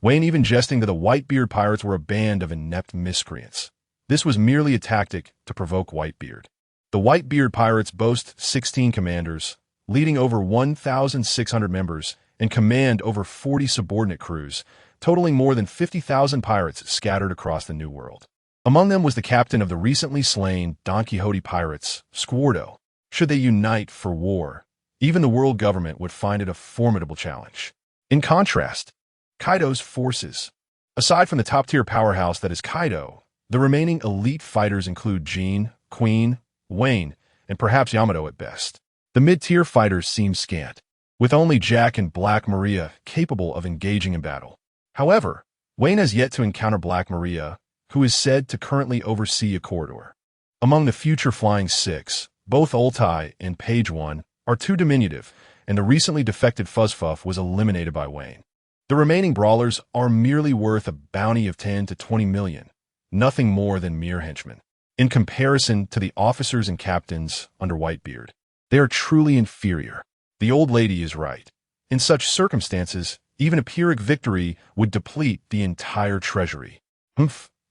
Wayne even jesting that the Whitebeard pirates were a band of inept miscreants. This was merely a tactic to provoke Whitebeard. The Whitebeard pirates boast 16 commanders, leading over 1,600 members, and command over 40 subordinate crews, totaling more than 50,000 pirates scattered across the New World. Among them was the captain of the recently slain Don Quixote pirates, Squardo. Should they unite for war, even the world government would find it a formidable challenge. In contrast, Kaido's forces. Aside from the top-tier powerhouse that is Kaido, the remaining elite fighters include Jean, Queen, Wayne, and perhaps Yamato at best. The mid-tier fighters seem scant, with only Jack and Black Maria capable of engaging in battle. However, Wayne has yet to encounter Black Maria, who is said to currently oversee a corridor. Among the future Flying Six, both Ultai and Page One are too diminutive, and the recently defected Fuzzfuff was eliminated by Wayne. The remaining brawlers are merely worth a bounty of 10 to 20 million, nothing more than mere henchmen. In comparison to the officers and captains under Whitebeard, they are truly inferior. The old lady is right. In such circumstances, even a Pyrrhic victory would deplete the entire treasury.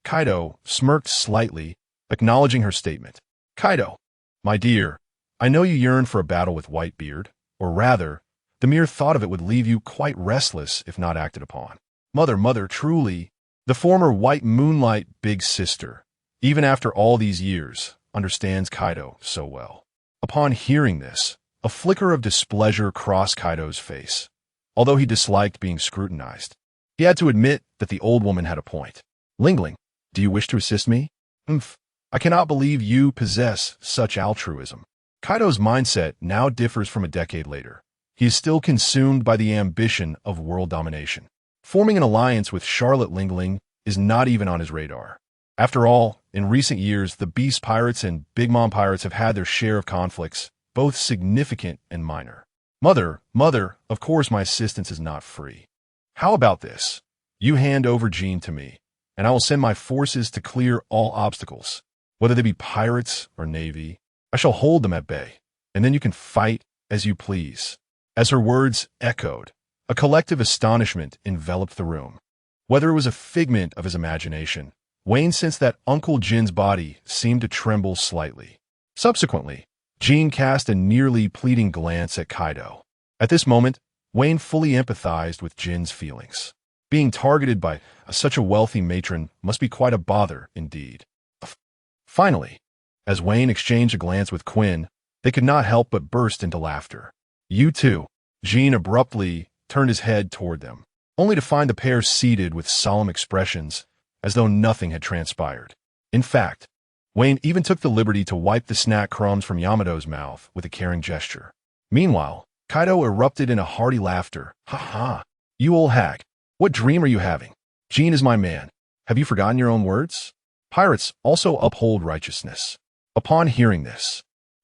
Kaido smirked slightly, acknowledging her statement. Kaido, my dear, I know you yearn for a battle with Whitebeard, or rather, the mere thought of it would leave you quite restless if not acted upon. Mother, truly, the former White Moonlight big sister, even after all these years, understands Kaido so well. Upon hearing this, a flicker of displeasure crossed Kaido's face. Although he disliked being scrutinized, he had to admit that the old woman had a point. Lingling, do you wish to assist me? I cannot believe you possess such altruism. Kaido's mindset now differs from a decade later. He is still consumed by the ambition of world domination. Forming an alliance with Charlotte Lingling is not even on his radar. After all, in recent years, the Beast Pirates and Big Mom Pirates have had their share of conflicts, both significant and minor. Mother, of course my assistance is not free. How about this? You hand over Jean to me, and I will send my forces to clear all obstacles. Whether they be pirates or navy, I shall hold them at bay, and then you can fight as you please. As her words echoed, a collective astonishment enveloped the room. Whether it was a figment of his imagination, Wayne sensed that Uncle Jin's body seemed to tremble slightly. Subsequently, Jean cast a nearly pleading glance at Kaido. At this moment, Wayne fully empathized with Jin's feelings. Being targeted by such a wealthy matron must be quite a bother indeed. Finally, as Wayne exchanged a glance with Quinn, they could not help but burst into laughter. You too. Jean abruptly turned his head toward them, only to find the pair seated with solemn expressions, as though nothing had transpired. In fact, Wayne even took the liberty to wipe the snack crumbs from Yamato's mouth with a caring gesture. Meanwhile, Kaido erupted in a hearty laughter. Ha ha! You old hag! What dream are you having? Jean is my man. Have you forgotten your own words? Pirates also uphold righteousness. Upon hearing this,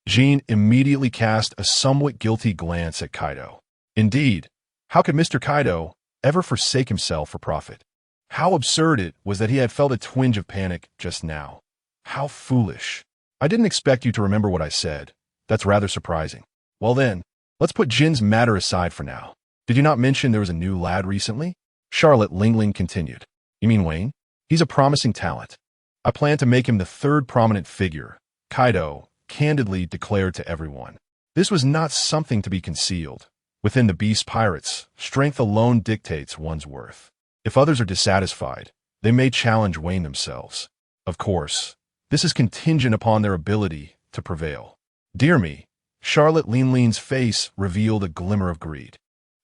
Jean immediately cast a somewhat guilty glance at Kaido. Indeed, how could Mr. Kaido ever forsake himself for profit? How absurd it was that he had felt a twinge of panic just now. How foolish. I didn't expect you to remember what I said. That's rather surprising. Well then, let's put Jin's matter aside for now. Did you not mention there was a new lad recently? Charlotte Lingling continued. You mean Wayne? He's a promising talent. I plan to make him the third prominent figure, Kaido candidly declared to everyone. This was not something to be concealed. Within the Beast Pirates, strength alone dictates one's worth. If others are dissatisfied, they may challenge Wayne themselves. Of course, this is contingent upon their ability to prevail. Dear me, Charlotte Linling's face revealed a glimmer of greed.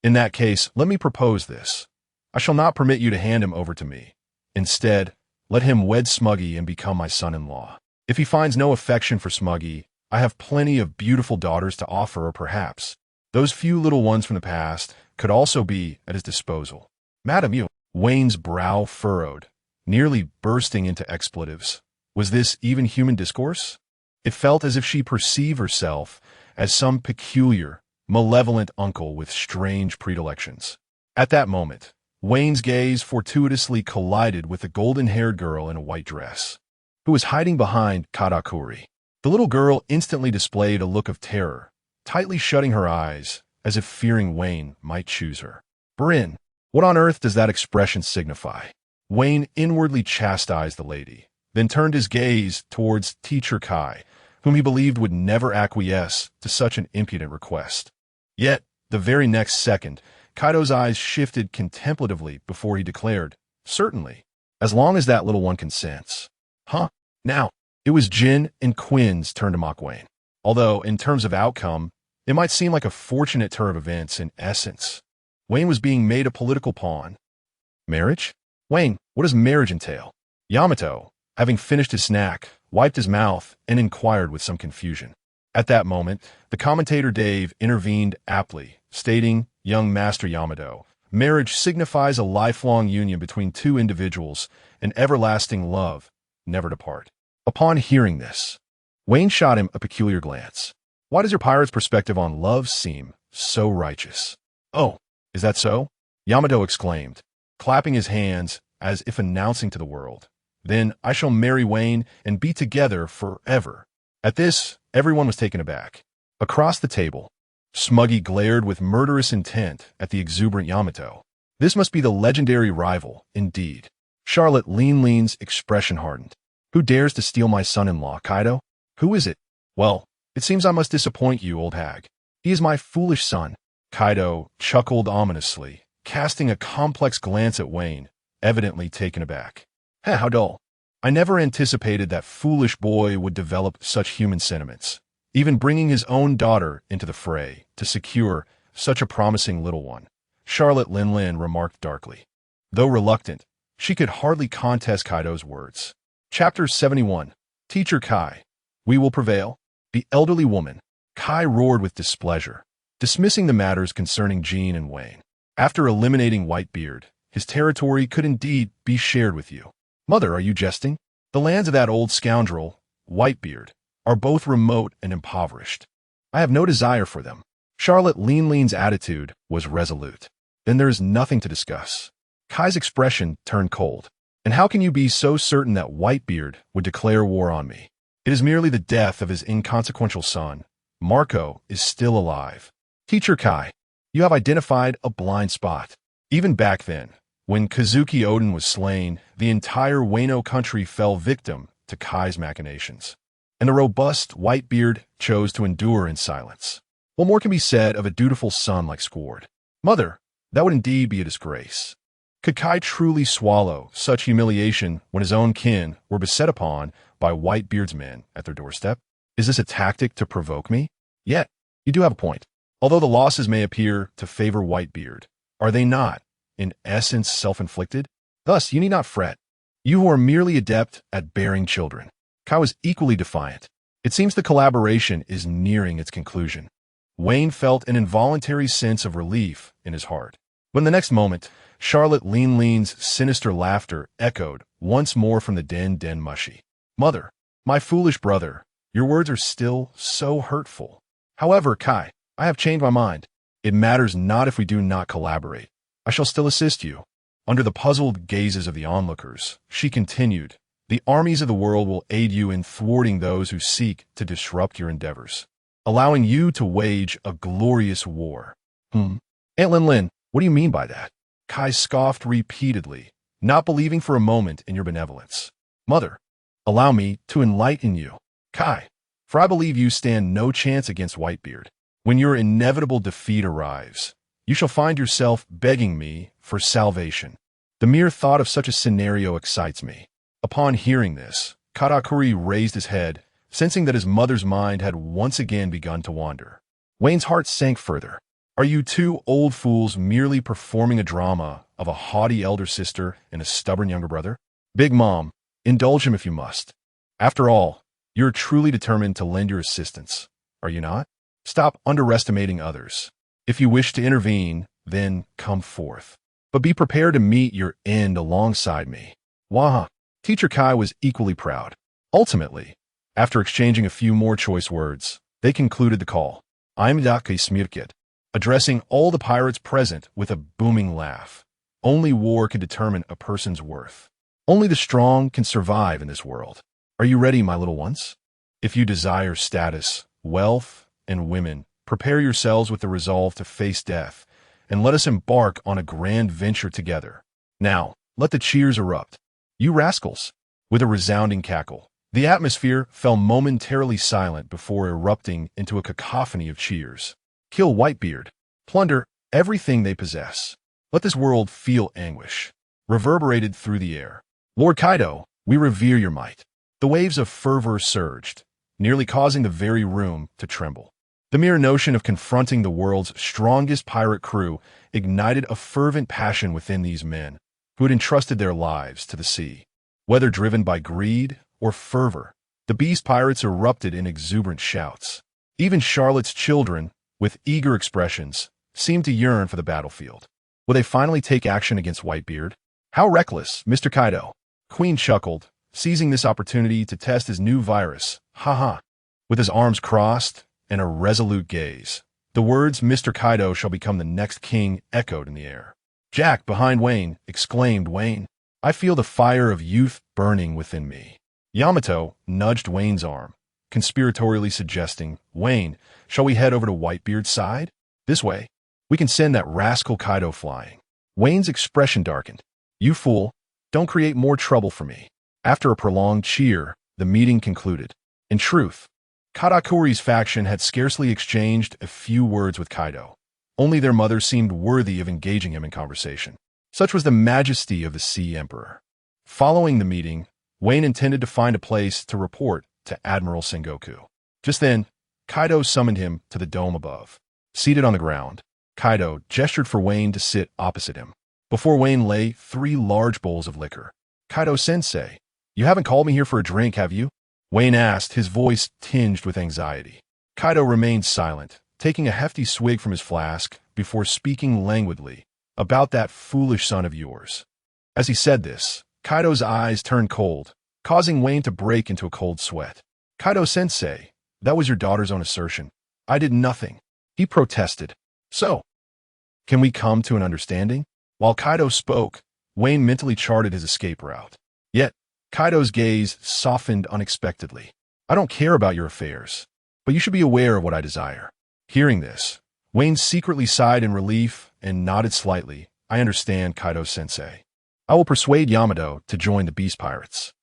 In that case, let me propose this. I shall not permit you to hand him over to me. Instead, let him wed Smuggy and become my son-in-law. If he finds no affection for Smuggy, I have plenty of beautiful daughters to offer, or perhaps those few little ones from the past could also be at his disposal. Madam, you. Wayne's brow furrowed, nearly bursting into expletives. Was this even human discourse? It felt as if she perceived herself as some peculiar, malevolent uncle with strange predilections. At that moment, Wayne's gaze fortuitously collided with a golden-haired girl in a white dress, who was hiding behind Katakuri. The little girl instantly displayed a look of terror, tightly shutting her eyes, as if fearing Wayne might choose her. Bryn, what on earth does that expression signify? Wayne inwardly chastised the lady, then turned his gaze towards Teacher Kai, whom he believed would never acquiesce to such an impudent request. Yet, the very next second, Kaido's eyes shifted contemplatively before he declared, "Certainly, as long as that little one consents." Huh? Now, it was Jin and Quinn's turn to mock Wayne. Although, in terms of outcome, it might seem like a fortunate turn of events in essence. Wayne was being made a political pawn. Marriage? Wayne, what does marriage entail? Yamato, having finished his snack, wiped his mouth and inquired with some confusion. At that moment, the commentator Dave intervened aptly, stating, "Young Master Yamato, marriage signifies a lifelong union between two individuals, an everlasting love, never to part." Upon hearing this, Wayne shot him a peculiar glance. Why does your pirate's perspective on love seem so righteous? Oh, is that so? Yamato exclaimed, clapping his hands as if announcing to the world, "Then I shall marry Wayne and be together forever." At this, everyone was taken aback. Across the table, Smuggy glared with murderous intent at the exuberant Yamato. This must be the legendary rival, indeed. Charlotte Lean's expression hardened. "Who dares to steal my son-in-law, Kaido? Who is it?" "Well, it seems I must disappoint you, old hag. He is my foolish son." Kaido chuckled ominously, casting a complex glance at Wayne, evidently taken aback. How dull. I never anticipated that foolish boy would develop such human sentiments, even bringing his own daughter into the fray to secure such a promising little one, Charlotte Lin remarked darkly. Though reluctant, she could hardly contest Kaido's words. Chapter 71. Teacher Kai. We will prevail. The elderly woman. Kai roared with displeasure, dismissing the matters concerning Jean and Wayne. After eliminating Whitebeard, his territory could indeed be shared with you. Mother, are you jesting? The lands of that old scoundrel, Whitebeard, are both remote and impoverished. I have no desire for them. Charlotte Lean's attitude was resolute. Then there is nothing to discuss. Kai's expression turned cold. And how can you be so certain that Whitebeard would declare war on me? It is merely the death of his inconsequential son. Marco is still alive. Teacher Kai, you have identified a blind spot. Even back then, when Kazuki Oden was slain, the entire Wano Country fell victim to Kai's machinations. And the robust Whitebeard chose to endure in silence. What more can be said of a dutiful son like Squard? Mother, that would indeed be a disgrace. Could Kai truly swallow such humiliation when his own kin were beset upon by Whitebeard's men at their doorstep? Is this a tactic to provoke me? Yet, you do have a point. Although the losses may appear to favor Whitebeard, are they not, in essence, self-inflicted? Thus, you need not fret. You who are merely adept at bearing children. Kai was equally defiant. It seems the collaboration is nearing its conclusion. Wayne felt an involuntary sense of relief in his heart. But in the next moment, Charlotte Lean's sinister laughter echoed once more from the den mushy. Mother, my foolish brother, your words are still so hurtful. However, Kai, I have changed my mind. It matters not if we do not collaborate. I shall still assist you. Under the puzzled gazes of the onlookers, she continued, the armies of the world will aid you in thwarting those who seek to disrupt your endeavors, allowing you to wage a glorious war. Aunt Lin, what do you mean by that? Kai scoffed repeatedly, not believing for a moment in your benevolence. Mother, allow me to enlighten you. Kai, for I believe you stand no chance against Whitebeard. When your inevitable defeat arrives, you shall find yourself begging me for salvation. The mere thought of such a scenario excites me. Upon hearing this, Katakuri raised his head, sensing that his mother's mind had once again begun to wander. Wayne's heart sank further. Are you two old fools merely performing a drama of a haughty elder sister and a stubborn younger brother? Big Mom, indulge him if you must. After all, You're truly determined to lend your assistance, are you not? Stop underestimating others. If you wish to intervene, then come forth. But be prepared to meet your end alongside me. Waha. Teacher Kai was equally proud. Ultimately, after exchanging a few more choice words, they concluded the call. I'm Dake Smirkit, addressing all the pirates present with a booming laugh. Only war can determine a person's worth. Only the strong can survive in this world. Are you ready, my little ones? If you desire status, wealth, and women, prepare yourselves with the resolve to face death, and let us embark on a grand venture together. Now, let the cheers erupt. You rascals! With a resounding cackle, the atmosphere fell momentarily silent before erupting into a cacophony of cheers. Kill Whitebeard. Plunder everything they possess. Let this world feel anguish. Reverberated through the air. Lord Kaido, we revere your might. The waves of fervor surged, nearly causing the very room to tremble. The mere notion of confronting the world's strongest pirate crew ignited a fervent passion within these men, who had entrusted their lives to the sea. Whether driven by greed or fervor, the beast pirates erupted in exuberant shouts. Even Charlotte's children, with eager expressions, seemed to yearn for the battlefield. Will they finally take action against Whitebeard? How reckless, Mr. Kaido! Queen chuckled, seizing this opportunity to test his new virus. Ha. With his arms crossed and a resolute gaze, the words Mr. Kaido shall become the next king echoed in the air. Jack, behind Wayne, exclaimed Wayne. I feel the fire of youth burning within me. Yamato nudged Wayne's arm, conspiratorially suggesting, Wayne, shall we head over to Whitebeard's side? This way, we can send that rascal Kaido flying. Wayne's expression darkened. You fool, don't create more trouble for me. After a prolonged cheer, the meeting concluded. In truth, Katakuri's faction had scarcely exchanged a few words with Kaido. Only their mother seemed worthy of engaging him in conversation. Such was the majesty of the Sea Emperor. Following the meeting, Wayne intended to find a place to report to Admiral Sengoku. Just then, Kaido summoned him to the dome above. Seated on the ground, Kaido gestured for Wayne to sit opposite him. Before Wayne lay 3 large bowls of liquor. Kaido-sensei, you haven't called me here for a drink, have you? Wayne asked, his voice tinged with anxiety. Kaido remained silent, taking a hefty swig from his flask before speaking languidly about that foolish son of yours. As he said this, Kaido's eyes turned cold, causing Wayne to break into a cold sweat. Kaido-sensei, that was your daughter's own assertion. I did nothing. He protested. So, can we come to an understanding? While Kaido spoke, Wayne mentally charted his escape route. Yet, Kaido's gaze softened unexpectedly. I don't care about your affairs, but you should be aware of what I desire. Hearing this, Wayne secretly sighed in relief and nodded slightly. I understand, Kaido-sensei. I will persuade Yamato to join the Beast Pirates.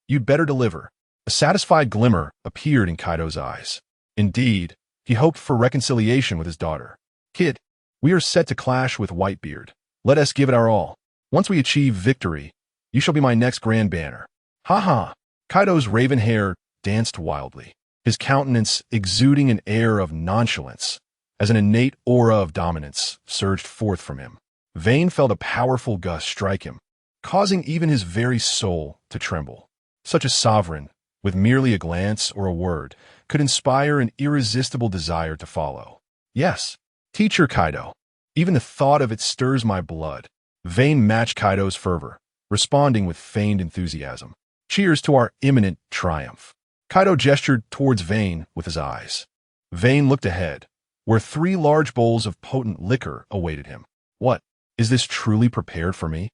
You'd better deliver. A satisfied glimmer appeared in Kaido's eyes. Indeed, he hoped for reconciliation with his daughter. Kid, we are set to clash with Whitebeard. Let us give it our all. Once we achieve victory, you shall be my next grand banner. Ha. Kaido's raven hair danced wildly, his countenance exuding an air of nonchalance, as an innate aura of dominance surged forth from him. Vayne felt a powerful gust strike him, causing even his very soul to tremble. Such a sovereign, with merely a glance or a word, could inspire an irresistible desire to follow. Yes, teacher Kaido. Even the thought of it stirs my blood. Vayne matched Kaido's fervor, responding with feigned enthusiasm. Cheers to our imminent triumph. Kaido gestured towards Vayne with his eyes. Vayne looked ahead, where 3 large bowls of potent liquor awaited him. What? Is this truly prepared for me?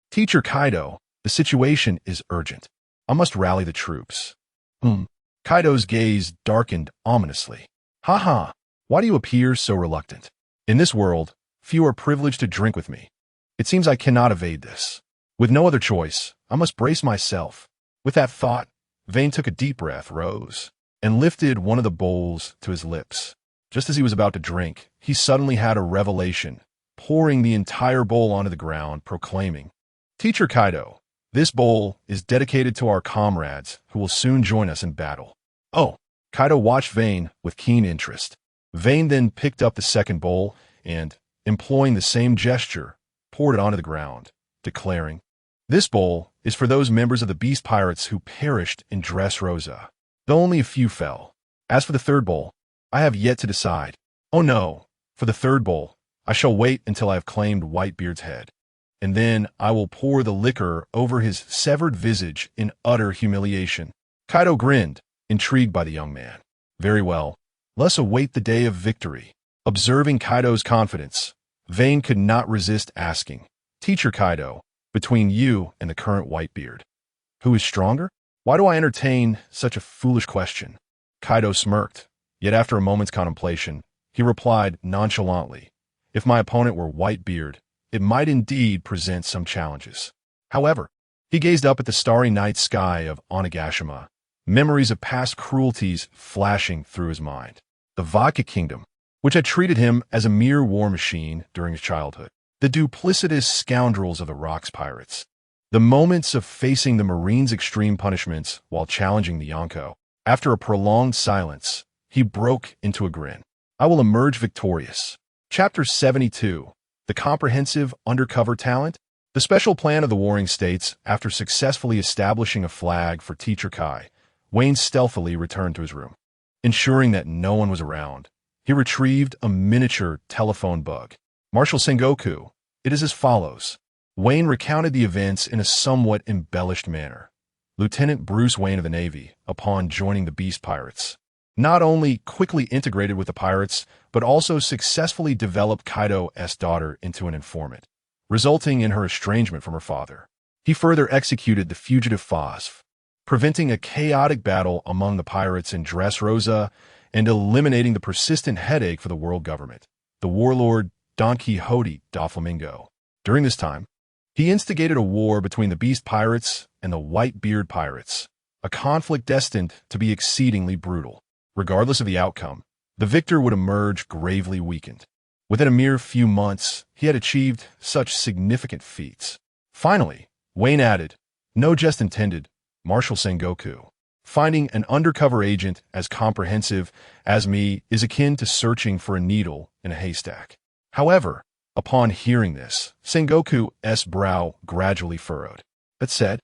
Teacher Kaido, the situation is urgent. I must rally the troops. Kaido's gaze darkened ominously. Ha. Why do you appear so reluctant? In this world, few are privileged to drink with me. It seems I cannot evade this. With no other choice, I must brace myself. With that thought, Vayne took a deep breath, rose, and lifted one of the bowls to his lips. Just as he was about to drink, he suddenly had a revelation, pouring the entire bowl onto the ground, proclaiming, Teacher Kaido, this bowl is dedicated to our comrades who will soon join us in battle. Oh, Kaido watched Vayne with keen interest. Vayne then picked up the second bowl and, employing the same gesture, poured it onto the ground, declaring, This bowl is for those members of the Beast Pirates who perished in Dressrosa, though only a few fell. As for the third bowl, I have yet to decide. Oh no, for the third bowl, I shall wait until I have claimed Whitebeard's head, and then I will pour the liquor over his severed visage in utter humiliation. Kaido grinned, intrigued by the young man. Very well, let's await the day of victory. Observing Kaido's confidence, Vayne could not resist asking, Teacher Kaido, between you and the current Whitebeard, who is stronger? Why do I entertain such a foolish question? Kaido smirked, yet after a moment's contemplation, he replied nonchalantly, if my opponent were Whitebeard, it might indeed present some challenges. However, he gazed up at the starry night sky of Onigashima, memories of past cruelties flashing through his mind. The Vodka Kingdom, which had treated him as a mere war machine during his childhood. The duplicitous scoundrels of the Rocks Pirates. The moments of facing the Marines' extreme punishments while challenging the Yonko. After a prolonged silence, he broke into a grin. I will emerge victorious. Chapter 72. The Comprehensive Undercover Talent. The special plan of the Warring States, after successfully establishing a flag for Teacher Kai, Wayne stealthily returned to his room. Ensuring that no one was around, he retrieved a miniature telephone bug. Marshal Sengoku, it is as follows. Wayne recounted the events in a somewhat embellished manner. Lieutenant Bruce Wayne of the Navy, upon joining the Beast Pirates, not only quickly integrated with the pirates, but also successfully developed Kaido's daughter into an informant, resulting in her estrangement from her father. He further executed the fugitive Phosph, preventing a chaotic battle among the pirates in Dressrosa and eliminating the persistent headache for the world government, the warlord Don Quixote da Flamingo. During this time, he instigated a war between the Beast Pirates and the Whitebeard Pirates, a conflict destined to be exceedingly brutal. Regardless of the outcome, the victor would emerge gravely weakened. Within a mere few months, he had achieved such significant feats. Finally, Wayne added, no jest intended, Marshal Sengoku. Finding an undercover agent as comprehensive as me is akin to searching for a needle in a haystack. However, upon hearing this, Sengoku's brow gradually furrowed. That said,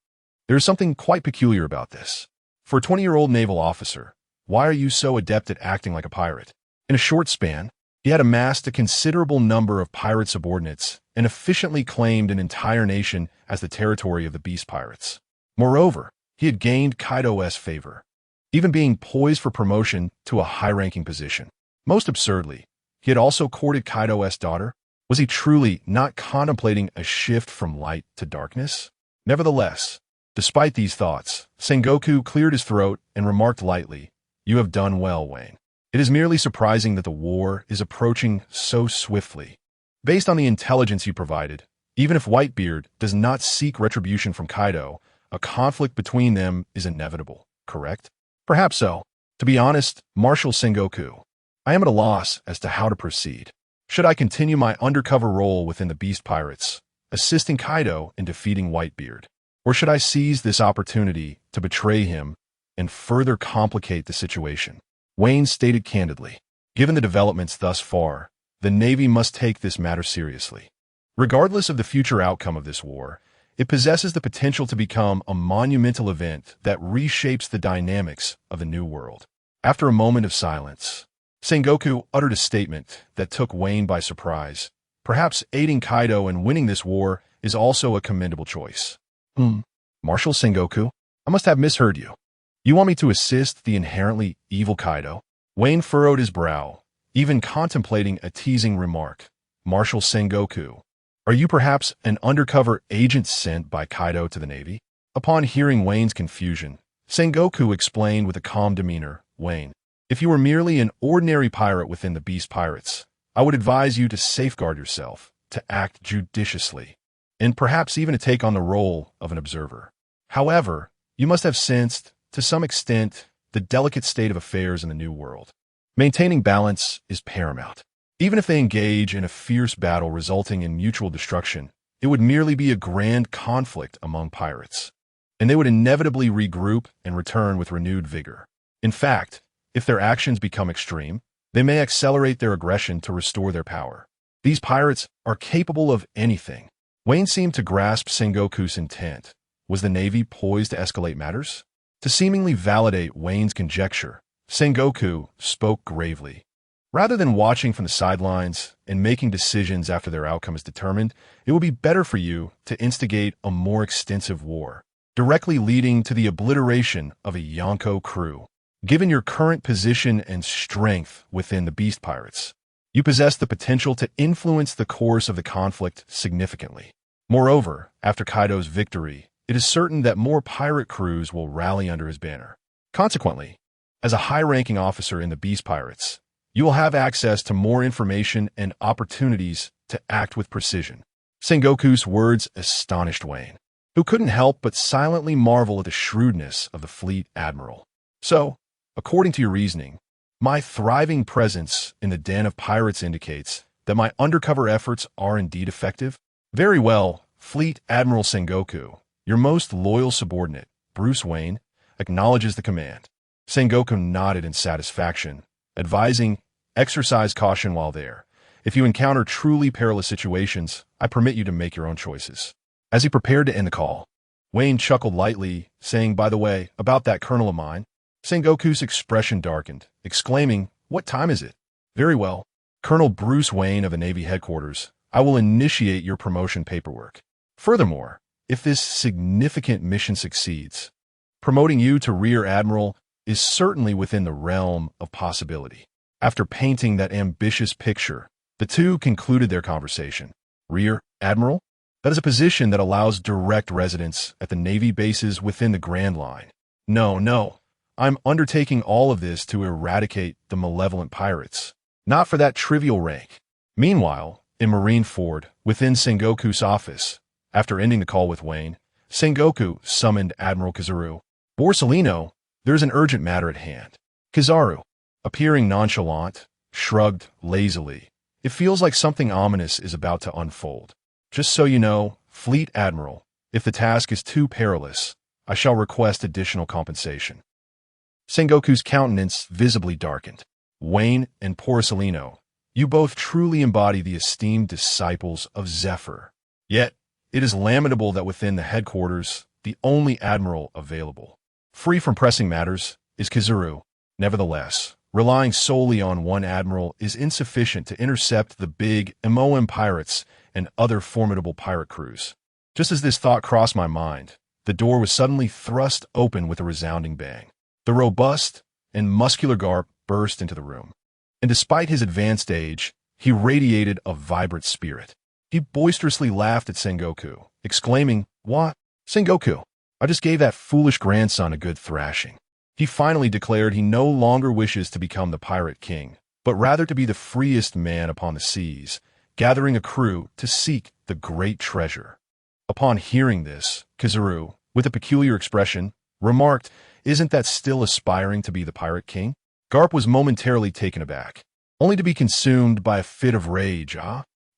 there is something quite peculiar about this. For a 20-year-old naval officer, why are you so adept at acting like a pirate? In a short span, he had amassed a considerable number of pirate subordinates and efficiently claimed an entire nation as the territory of the Beast Pirates. Moreover, he had gained Kaido's favor, even being poised for promotion to a high-ranking position. Most absurdly, he had also courted Kaido's daughter. Was he truly not contemplating a shift from light to darkness? Nevertheless, despite these thoughts, Sengoku cleared his throat and remarked lightly, you have done well, Wayne. It is merely surprising that the war is approaching so swiftly. Based on the intelligence you provided, even if Whitebeard does not seek retribution from Kaido, a conflict between them is inevitable, correct? Perhaps so. To be honest, Marshal Sengoku, I am at a loss as to how to proceed. Should I continue my undercover role within the Beast Pirates, assisting Kaido in defeating Whitebeard? Or should I seize this opportunity to betray him and further complicate the situation? Wayne stated candidly, given the developments thus far, the Navy must take this matter seriously. Regardless of the future outcome of this war, it possesses the potential to become a monumental event that reshapes the dynamics of the New World. After a moment of silence, Sengoku uttered a statement that took Wayne by surprise. Perhaps aiding Kaido in winning this war is also a commendable choice. Marshal Sengoku, I must have misheard you. You want me to assist the inherently evil Kaido? Wayne furrowed his brow, even contemplating a teasing remark. Marshal Sengoku, are you perhaps an undercover agent sent by Kaido to the Navy? Upon hearing Wayne's confusion, Sengoku explained with a calm demeanor, Wayne, if you were merely an ordinary pirate within the Beast Pirates, I would advise you to safeguard yourself, to act judiciously, and perhaps even to take on the role of an observer. However, you must have sensed, to some extent, the delicate state of affairs in the New World. Maintaining balance is paramount. Even if they engage in a fierce battle resulting in mutual destruction, it would merely be a grand conflict among pirates, and they would inevitably regroup and return with renewed vigor. In fact, if their actions become extreme, they may accelerate their aggression to restore their power. These pirates are capable of anything. Wayne seemed to grasp Sengoku's intent. Was the Navy poised to escalate matters? To seemingly validate Wayne's conjecture, Sengoku spoke gravely. Rather than watching from the sidelines and making decisions after their outcome is determined, it will be better for you to instigate a more extensive war, directly leading to the obliteration of a Yonko crew. Given your current position and strength within the Beast Pirates, you possess the potential to influence the course of the conflict significantly. Moreover, after Kaido's victory, it is certain that more pirate crews will rally under his banner. Consequently, as a high-ranking officer in the Beast Pirates, you will have access to more information and opportunities to act with precision. Sengoku's words astonished Wayne, who couldn't help but silently marvel at the shrewdness of the fleet admiral. So, according to your reasoning, my thriving presence in the den of pirates indicates that my undercover efforts are indeed effective? Very well, Fleet Admiral Sengoku, your most loyal subordinate, Bruce Wayne, acknowledges the command. Sengoku nodded in satisfaction, advising, exercise caution while there. If you encounter truly perilous situations, I permit you to make your own choices. As he prepared to end the call, Wayne chuckled lightly, saying, by the way, about that colonel of mine. Sengoku's expression darkened, exclaiming, what time is it? Very well. Colonel Bruce Wayne of the Navy headquarters, I will initiate your promotion paperwork. Furthermore, if this significant mission succeeds, promoting you to Rear Admiral is certainly within the realm of possibility. After painting that ambitious picture, the two concluded their conversation. Rear Admiral? That is a position that allows direct residence at the Navy bases within the Grand Line. No. I'm undertaking all of this to eradicate the malevolent pirates, not for that trivial rank. Meanwhile, in Marineford, within Sengoku's office, after ending the call with Wayne, Sengoku summoned Admiral Kizaru. Borsellino, there's an urgent matter at hand. Kizaru, appearing nonchalant, shrugged lazily. It feels like something ominous is about to unfold. Just so you know, Fleet Admiral, if the task is too perilous, I shall request additional compensation. Sengoku's countenance visibly darkened. Wayne and Borsellino, you both truly embody the esteemed disciples of Zephyr. Yet, it is lamentable that within the headquarters, the only admiral available, free from pressing matters, is Kizaru. Nevertheless, relying solely on one admiral is insufficient to intercept the big MOM pirates and other formidable pirate crews. Just as this thought crossed my mind, the door was suddenly thrust open with a resounding bang. The robust and muscular Garp burst into the room, and despite his advanced age, he radiated a vibrant spirit. He boisterously laughed at Sengoku, exclaiming, "What? Sengoku, I just gave that foolish grandson a good thrashing." He finally declared he no longer wishes to become the pirate king, but rather to be the freest man upon the seas, gathering a crew to seek the great treasure. Upon hearing this, Kizaru, with a peculiar expression, remarked, "Isn't that still aspiring to be the pirate king?" Garp was momentarily taken aback, only to be consumed by a fit of rage.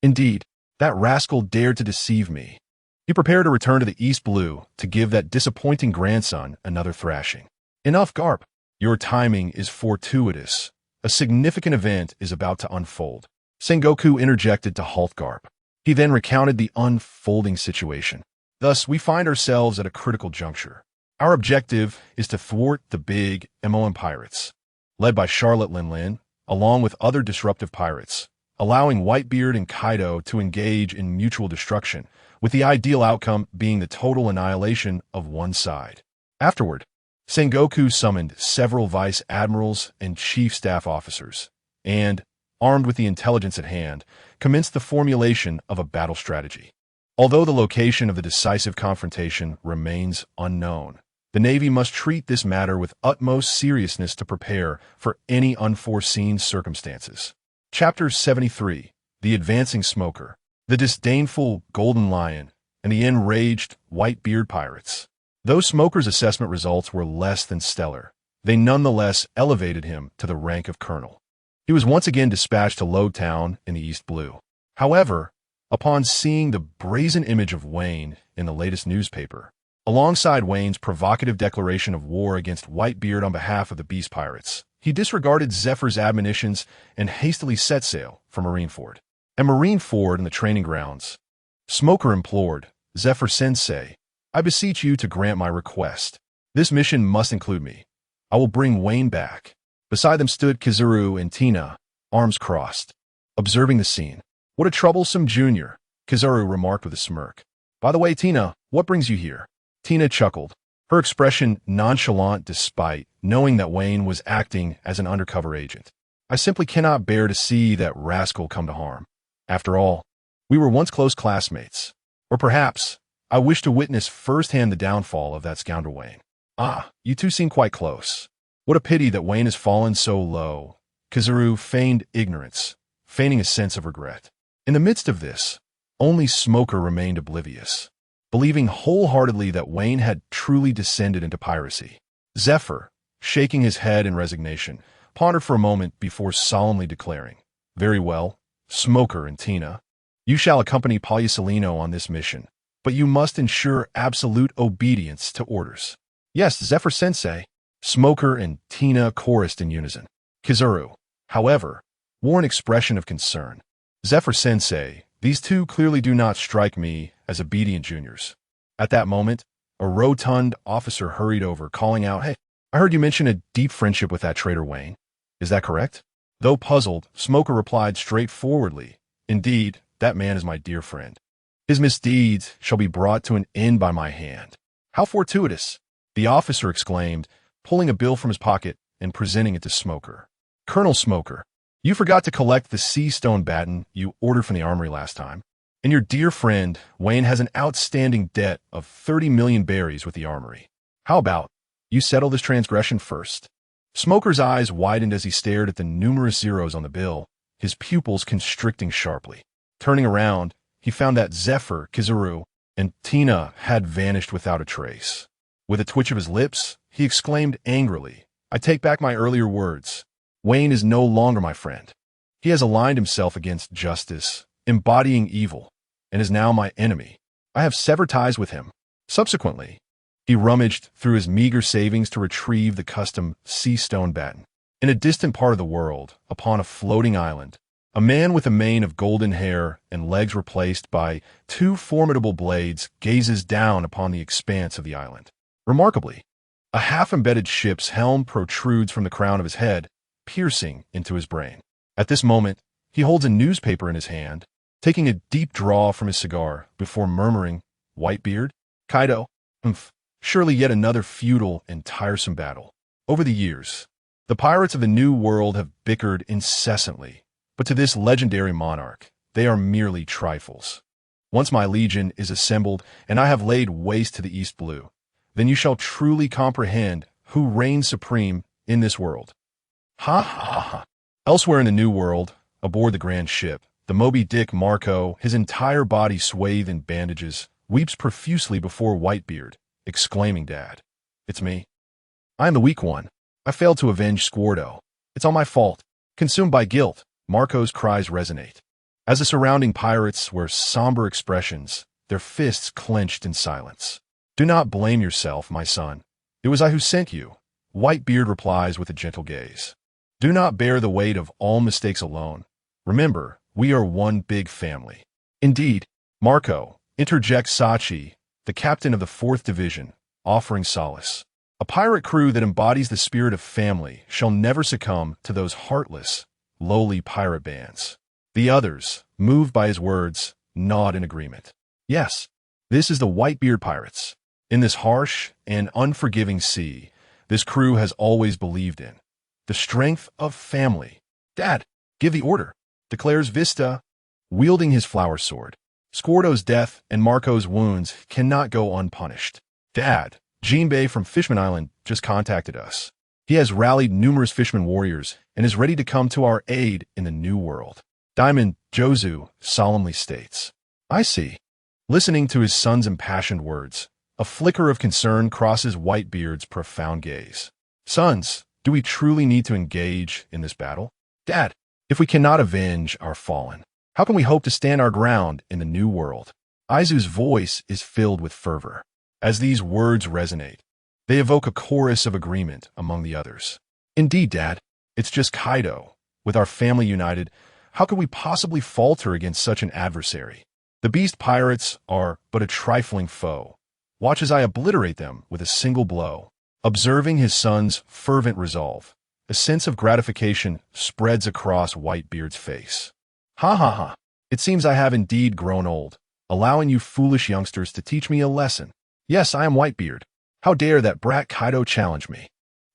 Indeed, that rascal dared to deceive me. He prepared to return to the East Blue to give that disappointing grandson another thrashing. Enough, Garp. Your timing is fortuitous. A significant event is about to unfold. Sengoku interjected to halt Garp. He then recounted the unfolding situation. Thus, we find ourselves at a critical juncture. Our objective is to thwart the big MOM pirates, led by Charlotte Linlin, along with other disruptive pirates, allowing Whitebeard and Kaido to engage in mutual destruction, with the ideal outcome being the total annihilation of one side. Afterward, Sengoku summoned several vice admirals and chief staff officers, and, armed with the intelligence at hand, commenced the formulation of a battle strategy. Although the location of the decisive confrontation remains unknown, the Navy must treat this matter with utmost seriousness to prepare for any unforeseen circumstances. Chapter 73, The Advancing Smoker, the disdainful Golden Lion, and the enraged Whitebeard pirates. Though Smoker's assessment results were less than stellar, they nonetheless elevated him to the rank of colonel. He was once again dispatched to Lowtown in the East Blue. However, upon seeing the brazen image of Wayne in the latest newspaper, alongside Wayne's provocative declaration of war against Whitebeard on behalf of the Beast Pirates, he disregarded Zephyr's admonitions and hastily set sail for Marineford. At Marineford in the training grounds, Smoker implored, "Zephyr Sensei, I beseech you to grant my request. This mission must include me. I will bring Wayne back." Beside them stood Kizaru and Tina, arms crossed, observing the scene. "What a troublesome junior," Kizaru remarked with a smirk. "By the way, Tina, what brings you here?" Tina chuckled, her expression nonchalant despite knowing that Wayne was acting as an undercover agent. "I simply cannot bear to see that rascal come to harm. After all, we were once close classmates. Or perhaps I wish to witness firsthand the downfall of that scoundrel Wayne." "Ah, you two seem quite close. What a pity that Wayne has fallen so low." Kizaru feigned ignorance, feigning a sense of regret. In the midst of this, only Smoker remained oblivious, believing wholeheartedly that Wayne had truly descended into piracy. Zephyr, shaking his head in resignation, pondered for a moment before solemnly declaring, "Very well, Smoker and Tina. You shall accompany Polysolino on this mission, but you must ensure absolute obedience to orders." "Yes, Zephyr-sensei," Smoker and Tina chorused in unison. Kizaru, however, wore an expression of concern. "Zephyr-sensei, these two clearly do not strike me as obedient juniors." At that moment, a rotund officer hurried over, calling out, "Hey, I heard you mention a deep friendship with that traitor Wayne. Is that correct?" Though puzzled, Smoker replied straightforwardly, "Indeed, that man is my dear friend. His misdeeds shall be brought to an end by my hand." "How fortuitous!" the officer exclaimed, pulling a bill from his pocket and presenting it to Smoker. "Colonel Smoker, you forgot to collect the sea stone baton you ordered from the armory last time, and your dear friend Wayne has an outstanding debt of 30 million berries with the armory. How about you settle this transgression first?" Smoker's eyes widened as he stared at the numerous zeros on the bill, his pupils constricting sharply. Turning around, he found that Zephyr, Kizaru, and Tina had vanished without a trace. With a twitch of his lips, he exclaimed angrily, "I take back my earlier words. Wayne is no longer my friend. He has aligned himself against justice, embodying evil, and is now my enemy. I have severed ties with him." Subsequently, he rummaged through his meager savings to retrieve the custom sea stone baton. In a distant part of the world, upon a floating island, a man with a mane of golden hair and legs replaced by two formidable blades gazes down upon the expanse of the island. Remarkably, a half-embedded ship's helm protrudes from the crown of his head, piercing into his brain. At this moment, he holds a newspaper in his hand, taking a deep draw from his cigar before murmuring, "Whitebeard? Kaido? Surely yet another futile and tiresome battle." Over the years, the pirates of the New World have bickered incessantly, but to this legendary monarch, they are merely trifles. Once my legion is assembled and I have laid waste to the East Blue, then you shall truly comprehend who reigns supreme in this world. Ha ha ha. Elsewhere in the New World, aboard the grand ship, the Moby Dick Marco, his entire body swathed in bandages, weeps profusely before Whitebeard, exclaiming, "Dad, it's me. I am the weak one. I failed to avenge Squardo. It's all my fault." Consumed by guilt, Marco's cries resonate. As the surrounding pirates wear somber expressions, their fists clenched in silence. "Do not blame yourself, my son. It was I who sent you," Whitebeard replies with a gentle gaze. "Do not bear the weight of all mistakes alone. Remember, we are one big family." "Indeed, Marco," interjects Sachi, the captain of the 4th Division, offering solace. "A pirate crew that embodies the spirit of family shall never succumb to those heartless, lowly pirate bands." The others, moved by his words, nod in agreement. Yes, this is the Whitebeard Pirates. In this harsh and unforgiving sea, this crew has always believed in the strength of family. "Dad, give the order," declares Vista, wielding his flower sword. "Squardo's death and Marco's wounds cannot go unpunished." "Dad, Jinbei from Fishman Island just contacted us. He has rallied numerous fisherman warriors and is ready to come to our aid in the New World," Diamond Jozu solemnly states. "I see." Listening to his son's impassioned words, a flicker of concern crosses Whitebeard's profound gaze. "Sons, do we truly need to engage in this battle? Dad, if we cannot avenge our fallen, how can we hope to stand our ground in the New World?" Aizu's voice is filled with fervor. As these words resonate, they evoke a chorus of agreement among the others. "Indeed, Dad, it's just Kaido. With our family united, how could we possibly falter against such an adversary? The beast pirates are but a trifling foe, Watch as I obliterate them with a single blow. Observing his son's fervent resolve, a sense of gratification spreads across Whitebeard's face. Ha ha ha. It seems I have indeed grown old, allowing you foolish youngsters to teach me a lesson. Yes, I am Whitebeard. How dare that brat Kaido challenge me?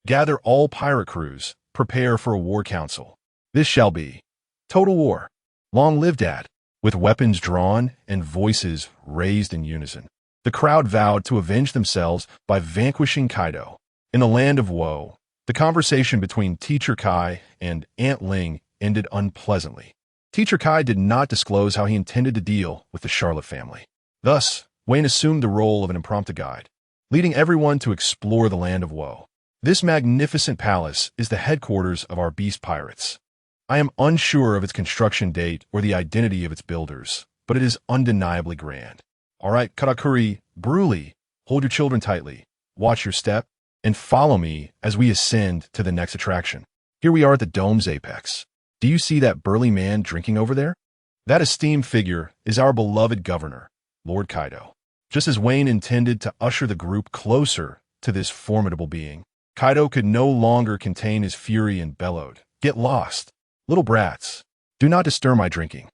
Gather all pirate crews, prepare for a war council. This shall be total war. Long live Dad. With weapons drawn and voices raised in unison, the crowd vowed to avenge themselves by vanquishing Kaido. In the land of woe, the conversation between Teacher Kai and Aunt Ling ended unpleasantly. Teacher Kai did not disclose how he intended to deal with the Charlotte family. Thus, Wayne assumed the role of an impromptu guide, leading everyone to explore the land of woe. This magnificent palace is the headquarters of our beast pirates. I am unsure of its construction date or the identity of its builders, but it is undeniably grand. All right, Karakuri, Bruli, hold your children tightly, watch your step, and follow me as we ascend to the next attraction. Here we are at the dome's apex. Do you see that burly man drinking over there? That esteemed figure is our beloved governor, Lord Kaido. Just as Wayne intended to usher the group closer to this formidable being, Kaido could no longer contain his fury and bellowed, "Get lost! Little brats, do not disturb my drinking."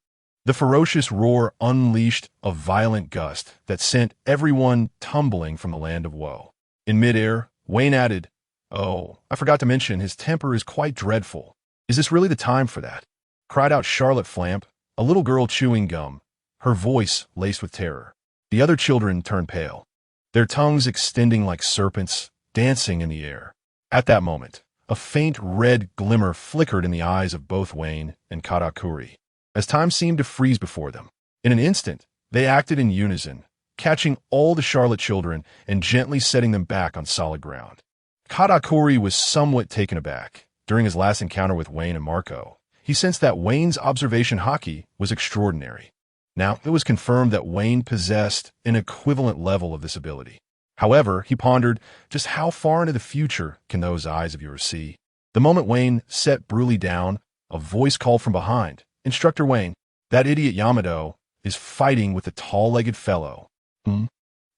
The ferocious roar unleashed a violent gust that sent everyone tumbling from the land of woe. In midair, Wayne added, "Oh, I forgot to mention his temper is quite dreadful. Is this really the time for that?" cried out Charlotte Flamp, a little girl chewing gum, her voice laced with terror. The other children turned pale, their tongues extending like serpents, dancing in the air. At that moment, a faint red glimmer flickered in the eyes of both Wayne and Karakuri, as time seemed to freeze before them. In an instant, they acted in unison, catching all the Charlotte children and gently setting them back on solid ground. Karakuri was somewhat taken aback. During his last encounter with Wayne and Marco, he sensed that Wayne's observation haki was extraordinary. Now, it was confirmed that Wayne possessed an equivalent level of this ability. However, he pondered, just how far into the future can those eyes of yours see? The moment Wayne set Bruli down, a voice called from behind, "Instructor Wayne, that idiot Yamato is fighting with the tall-legged fellow."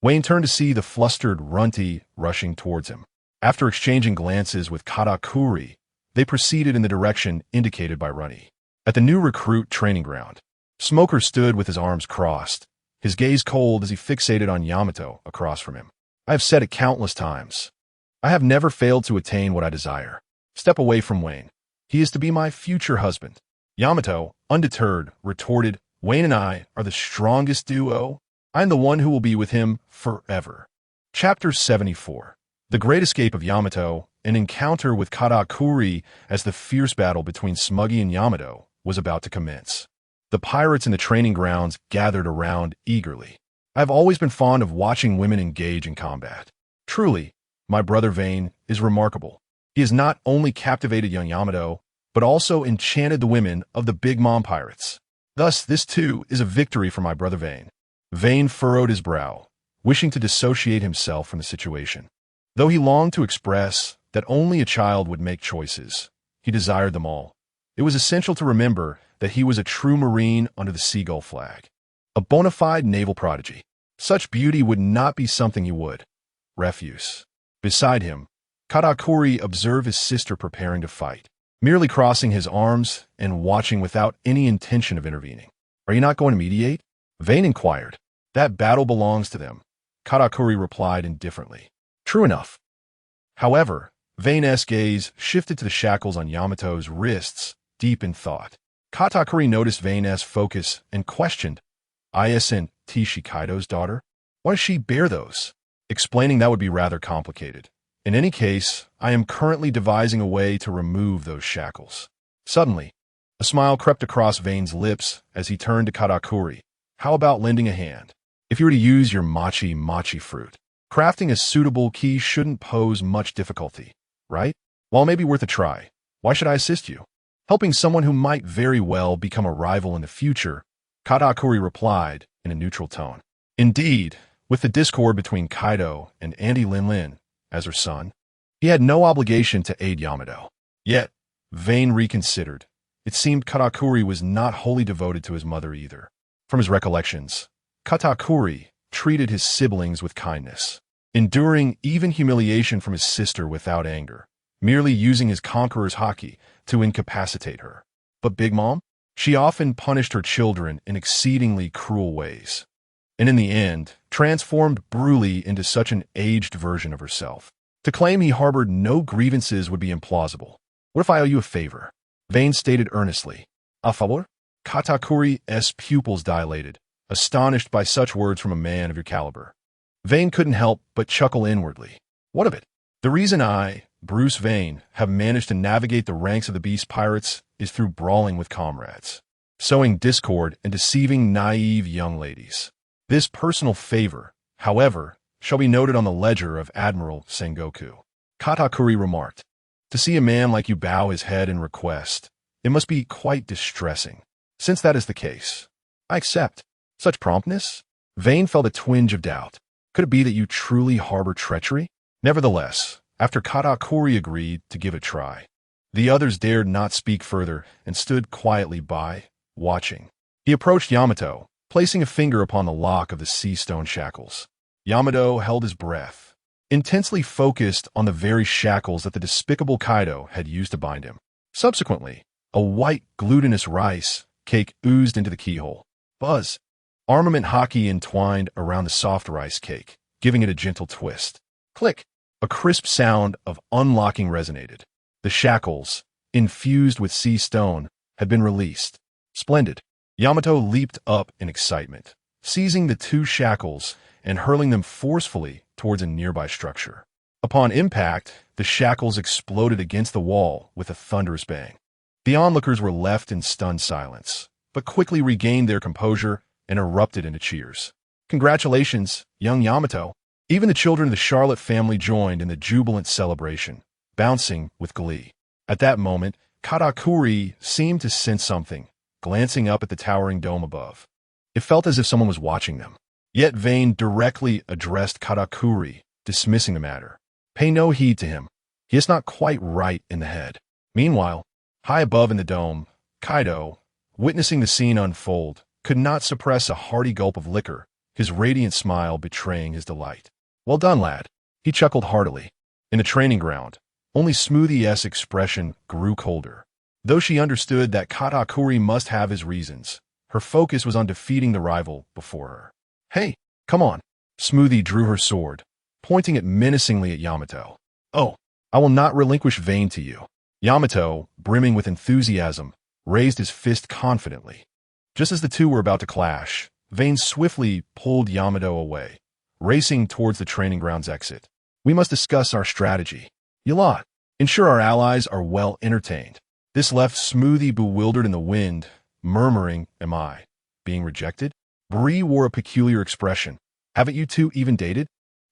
Wayne turned to see the flustered Runty rushing towards him. After exchanging glances with Karakuri, they proceeded in the direction indicated by Runty. At the new recruit training ground, Smoker stood with his arms crossed, his gaze cold as he fixated on Yamato across from him. "I have said it countless times. I have never failed to attain what I desire. Step away from Wayne. He is to be my future husband." Yamato, undeterred, retorted, "Wayne and I are the strongest duo. I am the one who will be with him forever." Chapter 74. The Great Escape of Yamato, an encounter with Karakuri as the fierce battle between Smuggy and Yamato was about to commence. The pirates in the training grounds gathered around eagerly. I have always been fond of watching women engage in combat. Truly, my brother Vane is remarkable. He has not only captivated young Yamato, but also enchanted the women of the Big Mom pirates. Thus, this too is a victory for my brother Vane. Vane furrowed his brow, wishing to dissociate himself from the situation. Though he longed to express that only a child would make choices, he desired them all. It was essential to remember that he was a true Marine under the Seagull flag, a bona fide naval prodigy. Such beauty would not be something he would refuse. Beside him, Karakuri observed his sister preparing to fight, merely crossing his arms and watching without any intention of intervening. "Are you not going to mediate?" Vane inquired. "That battle belongs to them," Karakuri replied indifferently. True enough. However, Vane's gaze shifted to the shackles on Yamato's wrists, deep in thought. Katakuri noticed Vane's focus and questioned, "Isn't Tishi Kaido's daughter? Why does she bear those?" Explaining that would be rather complicated. "In any case, I am currently devising a way to remove those shackles." Suddenly, a smile crept across Vane's lips as he turned to Katakuri. "How about lending a hand? If you were to use your mochi fruit, crafting a suitable key shouldn't pose much difficulty, right? While it may be worth a try, why should I assist you? Helping someone who might very well become a rival in the future," Katakuri replied in a neutral tone. Indeed, with the discord between Kaido and Auntie Lin as her son, he had no obligation to aid Yamato. Yet, Vane reconsidered. It seemed Katakuri was not wholly devoted to his mother either. From his recollections, Katakuri treated his siblings with kindness, enduring even humiliation from his sister without anger, merely using his conqueror's haki to incapacitate her. But Big Mom? She often punished her children in exceedingly cruel ways, and in the end, transformed Broly into such an aged version of herself. To claim he harbored no grievances would be implausible. What if I owe you a favor? Vayne stated earnestly. A favor? Katakuri's pupils dilated, astonished by such words from a man of your caliber. Vayne couldn't help but chuckle inwardly. What of it? The reason I, Bruce Vayne, have managed to navigate the ranks of the Beast Pirates is through brawling with comrades, sowing discord and deceiving naive young ladies. This personal favor, however, shall be noted on the ledger of Admiral Sengoku. Katakuri remarked, to see a man like you bow his head in request, it must be quite distressing. Since that is the case, I accept. Such promptness? Vayne felt a twinge of doubt. Could it be that you truly harbor treachery? Nevertheless, after Katakuri agreed to give it a try, the others dared not speak further and stood quietly by, watching. He approached Yamato, placing a finger upon the lock of the sea stone shackles. Yamato held his breath, intensely focused on the very shackles that the despicable Kaido had used to bind him. Subsequently, a white, glutinous rice cake oozed into the keyhole. Buzz. Armament haki entwined around the soft rice cake, giving it a gentle twist. Click. A crisp sound of unlocking resonated. The shackles, infused with sea stone, had been released. Splendid. Yamato leaped up in excitement, seizing the two shackles and hurling them forcefully towards a nearby structure. Upon impact, the shackles exploded against the wall with a thunderous bang. The onlookers were left in stunned silence, but quickly regained their composure and erupted into cheers. Congratulations, young Yamato. Even the children of the Charlotte family joined in the jubilant celebration, bouncing with glee. At that moment, Katakuri seemed to sense something, glancing up at the towering dome above. It felt as if someone was watching them. Yet Vayne directly addressed Katakuri, dismissing the matter. Pay no heed to him. He is not quite right in the head. Meanwhile, high above in the dome, Kaido, witnessing the scene unfold, could not suppress a hearty gulp of liquor, his radiant smile betraying his delight. Well done, lad. He chuckled heartily. In the training ground, only Smoothie's expression grew colder. Though she understood that Katakuri must have his reasons, her focus was on defeating the rival before her. Hey, come on. Smoothie drew her sword, pointing it menacingly at Yamato. Oh, I will not relinquish Vayne to you. Yamato, brimming with enthusiasm, raised his fist confidently. Just as the two were about to clash, Vayne swiftly pulled Yamato away, racing towards the training ground's exit. We must discuss our strategy. Yalat, ensure our allies are well entertained. This left Smoothie bewildered in the wind, murmuring, am I being rejected? Bree wore a peculiar expression. Haven't you two even dated?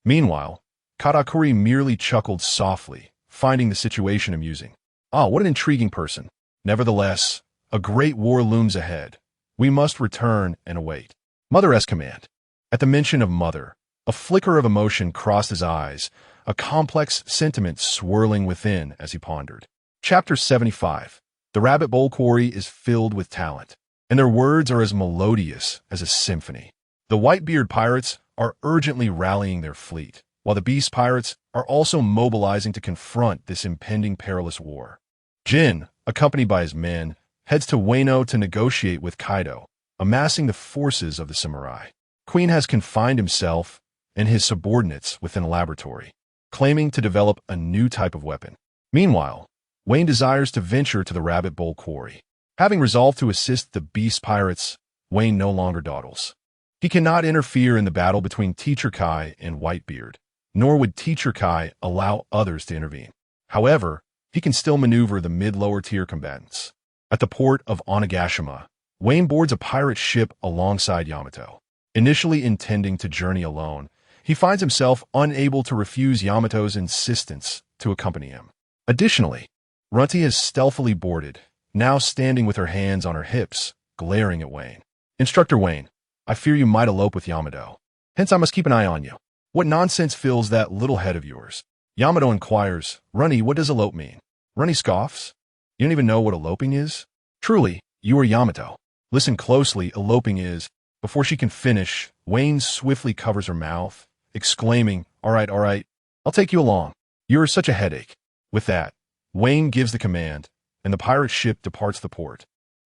Meanwhile, Katakuri merely chuckled softly, finding the situation amusing. Ah, what an intriguing person. Nevertheless, a great war looms ahead. We must return and await. Mother's command. At the mention of Mother, a flicker of emotion crossed his eyes, a complex sentiment swirling within as he pondered. Chapter 75. The Rabbit Bowl Quarry is filled with talent, and their words are as melodious as a symphony. The Whitebeard pirates are urgently rallying their fleet, while the Beast pirates are also mobilizing to confront this impending perilous war. Jin, accompanied by his men, heads to Wano to negotiate with Kaido, amassing the forces of the samurai. Queen has confined himself and his subordinates within a laboratory, claiming to develop a new type of weapon. Meanwhile, Wayne desires to venture to the Rabbit Bowl Quarry. Having resolved to assist the Beast Pirates, Wayne no longer dawdles. He cannot interfere in the battle between Teacher Kai and Whitebeard, nor would Teacher Kai allow others to intervene. However, he can still maneuver the mid-lower tier combatants. At the port of Onigashima, Wayne boards a pirate ship alongside Yamato. Initially intending to journey alone, he finds himself unable to refuse Yamato's insistence to accompany him. Additionally, Runty has stealthily boarded, now standing with her hands on her hips, glaring at Wayne. Instructor Wayne, I fear you might elope with Yamato. Hence I must keep an eye on you. What nonsense fills that little head of yours? Yamato inquires, Runty, what does elope mean? Runty scoffs. You don't even know what eloping is? Truly, you are Yamato. Listen closely, eloping is. Before she can finish, Wayne swiftly covers her mouth, exclaiming, all right, I'll take you along. You're such a headache. With that, Wayne gives the command, and the pirate ship departs the port,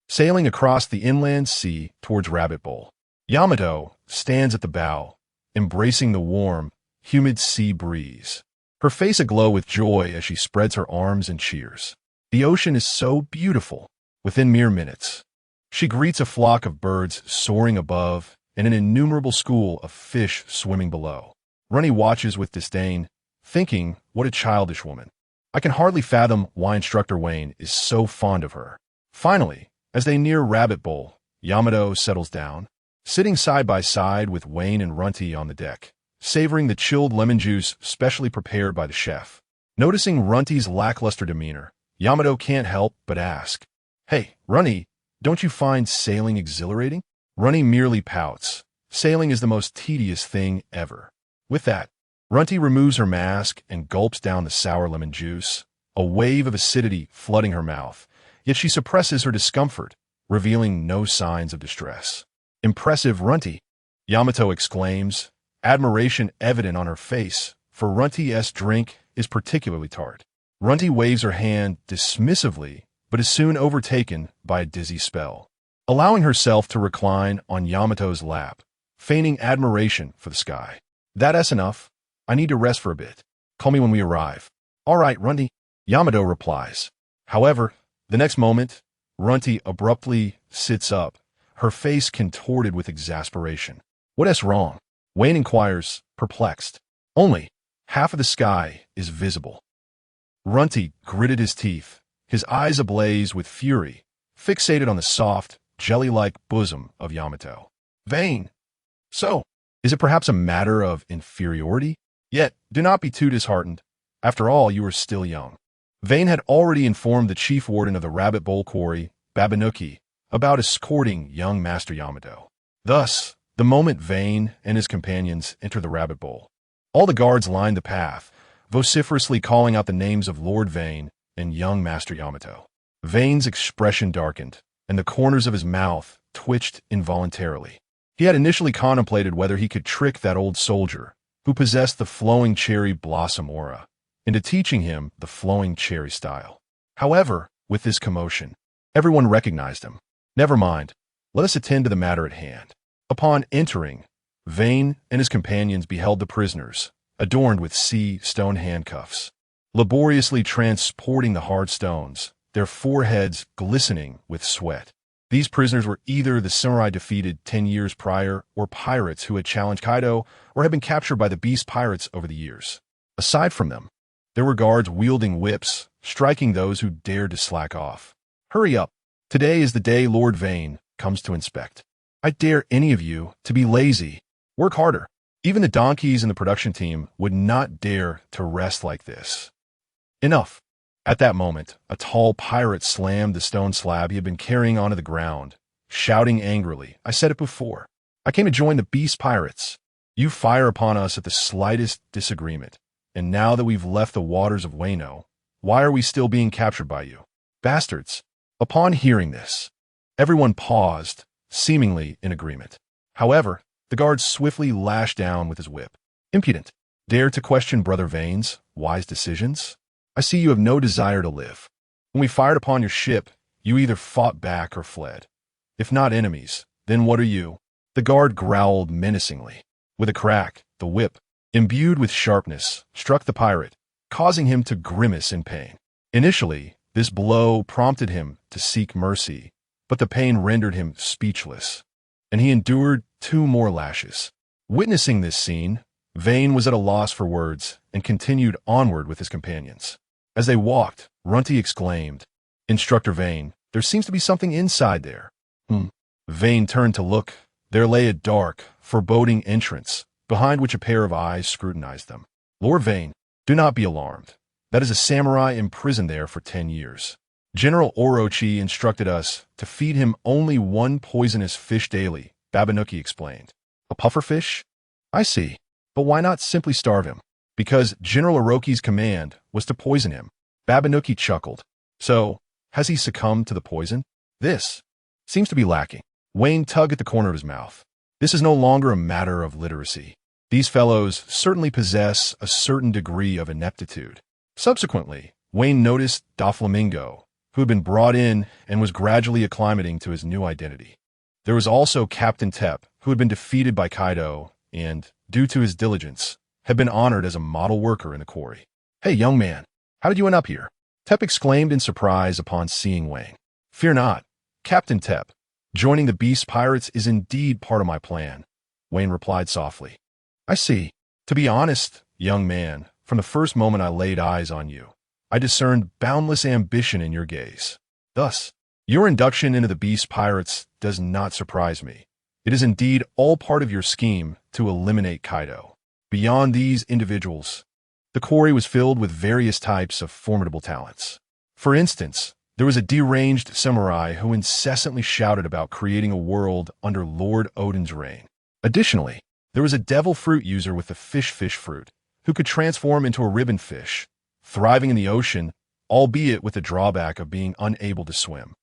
sailing across the inland sea towards Rabbit Bowl. Yamato stands at the bow, embracing the warm, humid sea breeze, her face aglow with joy as she spreads her arms and cheers. The ocean is so beautiful. Within mere minutes, she greets a flock of birds soaring above and an innumerable school of fish swimming below. Runny watches with disdain, thinking, what a childish woman. I can hardly fathom why Instructor Wayne is so fond of her. Finally, as they near Rabbit Bowl, Yamato settles down, sitting side by side with Wayne and Runty on the deck, savoring the chilled lemon juice specially prepared by the chef. Noticing Runty's lackluster demeanor, Yamato can't help but ask, hey, Runty, don't you find sailing exhilarating? Runty merely pouts. Sailing is the most tedious thing ever. With that, Runty removes her mask and gulps down the sour lemon juice, a wave of acidity flooding her mouth, yet she suppresses her discomfort, revealing no signs of distress. Impressive, Runty, Yamato exclaims, admiration evident on her face, for Runty's drink is particularly tart. Runty waves her hand dismissively, but is soon overtaken by a dizzy spell, allowing herself to recline on Yamato's lap, feigning admiration for the sky. That's enough. I need to rest for a bit. Call me when we arrive. All right, Runty, Yamato replies. However, the next moment, Runty abruptly sits up, her face contorted with exasperation. What's wrong? Wayne inquires, perplexed. Only half of the sky is visible. Runty gritted his teeth, his eyes ablaze with fury, fixated on the soft, jelly-like bosom of Yamato. Vain. So, is it perhaps a matter of inferiority? Yet, do not be too disheartened. After all, you are still young. Vane had already informed the chief warden of the Rabbit Bowl Quarry, Babanuki, about escorting young Master Yamato. Thus, the moment Vane and his companions enter the Rabbit Bowl, all the guards lined the path, vociferously calling out the names of Lord Vane and young Master Yamato. Vane's expression darkened, and the corners of his mouth twitched involuntarily. He had initially contemplated whether he could trick that old soldier, who possessed the flowing cherry blossom aura, into teaching him the flowing cherry style. However, with this commotion, everyone recognized him. Never mind, let us attend to the matter at hand. Upon entering, Vane and his companions beheld the prisoners, adorned with sea stone handcuffs, laboriously transporting the hard stones, their foreheads glistening with sweat. These prisoners were either the samurai defeated 10 years prior or pirates who had challenged Kaido or had been captured by the beast pirates over the years. Aside from them, there were guards wielding whips, striking those who dared to slack off. Hurry up. Today is the day Lord Vane comes to inspect. I dare any of you to be lazy. Work harder. Even the donkeys in the production team would not dare to rest like this. Enough. At that moment, a tall pirate slammed the stone slab he had been carrying onto the ground, shouting angrily, I said it before. I came to join the beast pirates. You fire upon us at the slightest disagreement, and now that we've left the waters of Wano, why are we still being captured by you? Bastards. Upon hearing this, everyone paused, seemingly in agreement. However, the guard swiftly lashed down with his whip. Impudent. Dare to question Brother Vane's wise decisions? I see you have no desire to live. When we fired upon your ship, you either fought back or fled. If not enemies, then what are you? The guard growled menacingly. With a crack, the whip, imbued with sharpness, struck the pirate, causing him to grimace in pain. Initially, this blow prompted him to seek mercy, but the pain rendered him speechless, and he endured 2 more lashes. Witnessing this scene, Vane was at a loss for words and continued onward with his companions. As they walked, Runty exclaimed, Instructor Vane, there seems to be something inside there. Vane turned to look. There lay a dark, foreboding entrance, behind which a pair of eyes scrutinized them. Lord Vane, do not be alarmed. That is a samurai imprisoned there for 10 years. General Orochi instructed us to feed him only 1 poisonous fish daily, Babanuki explained. A pufferfish? I see. But why not simply starve him? Because General Orochi's command was to poison him. Babanuki chuckled. So, has he succumbed to the poison? This seems to be lacking. Wayne tugged at the corner of his mouth. This is no longer a matter of literacy. These fellows certainly possess a certain degree of ineptitude. Subsequently, Wayne noticed Doflamingo, who had been brought in and was gradually acclimating to his new identity. There was also Captain Tep, who had been defeated by Kaido and, due to his diligence, had been honored as a model worker in the quarry. "Hey, young man, how did you end up here?" Tep exclaimed in surprise upon seeing Wayne. "Fear not, Captain Tep. Joining the Beast Pirates is indeed part of my plan," Wayne replied softly. "I see. To be honest, young man, from the first moment I laid eyes on you, I discerned boundless ambition in your gaze. Thus, your induction into the Beast Pirates does not surprise me. It is indeed all part of your scheme to eliminate Kaido. Beyond these individuals, the quarry was filled with various types of formidable talents. For instance, there was a deranged samurai who incessantly shouted about creating a world under Lord Odin's reign. Additionally, there was a devil fruit user with the fish fruit, who could transform into a ribbon fish, thriving in the ocean, albeit with the drawback of being unable to swim.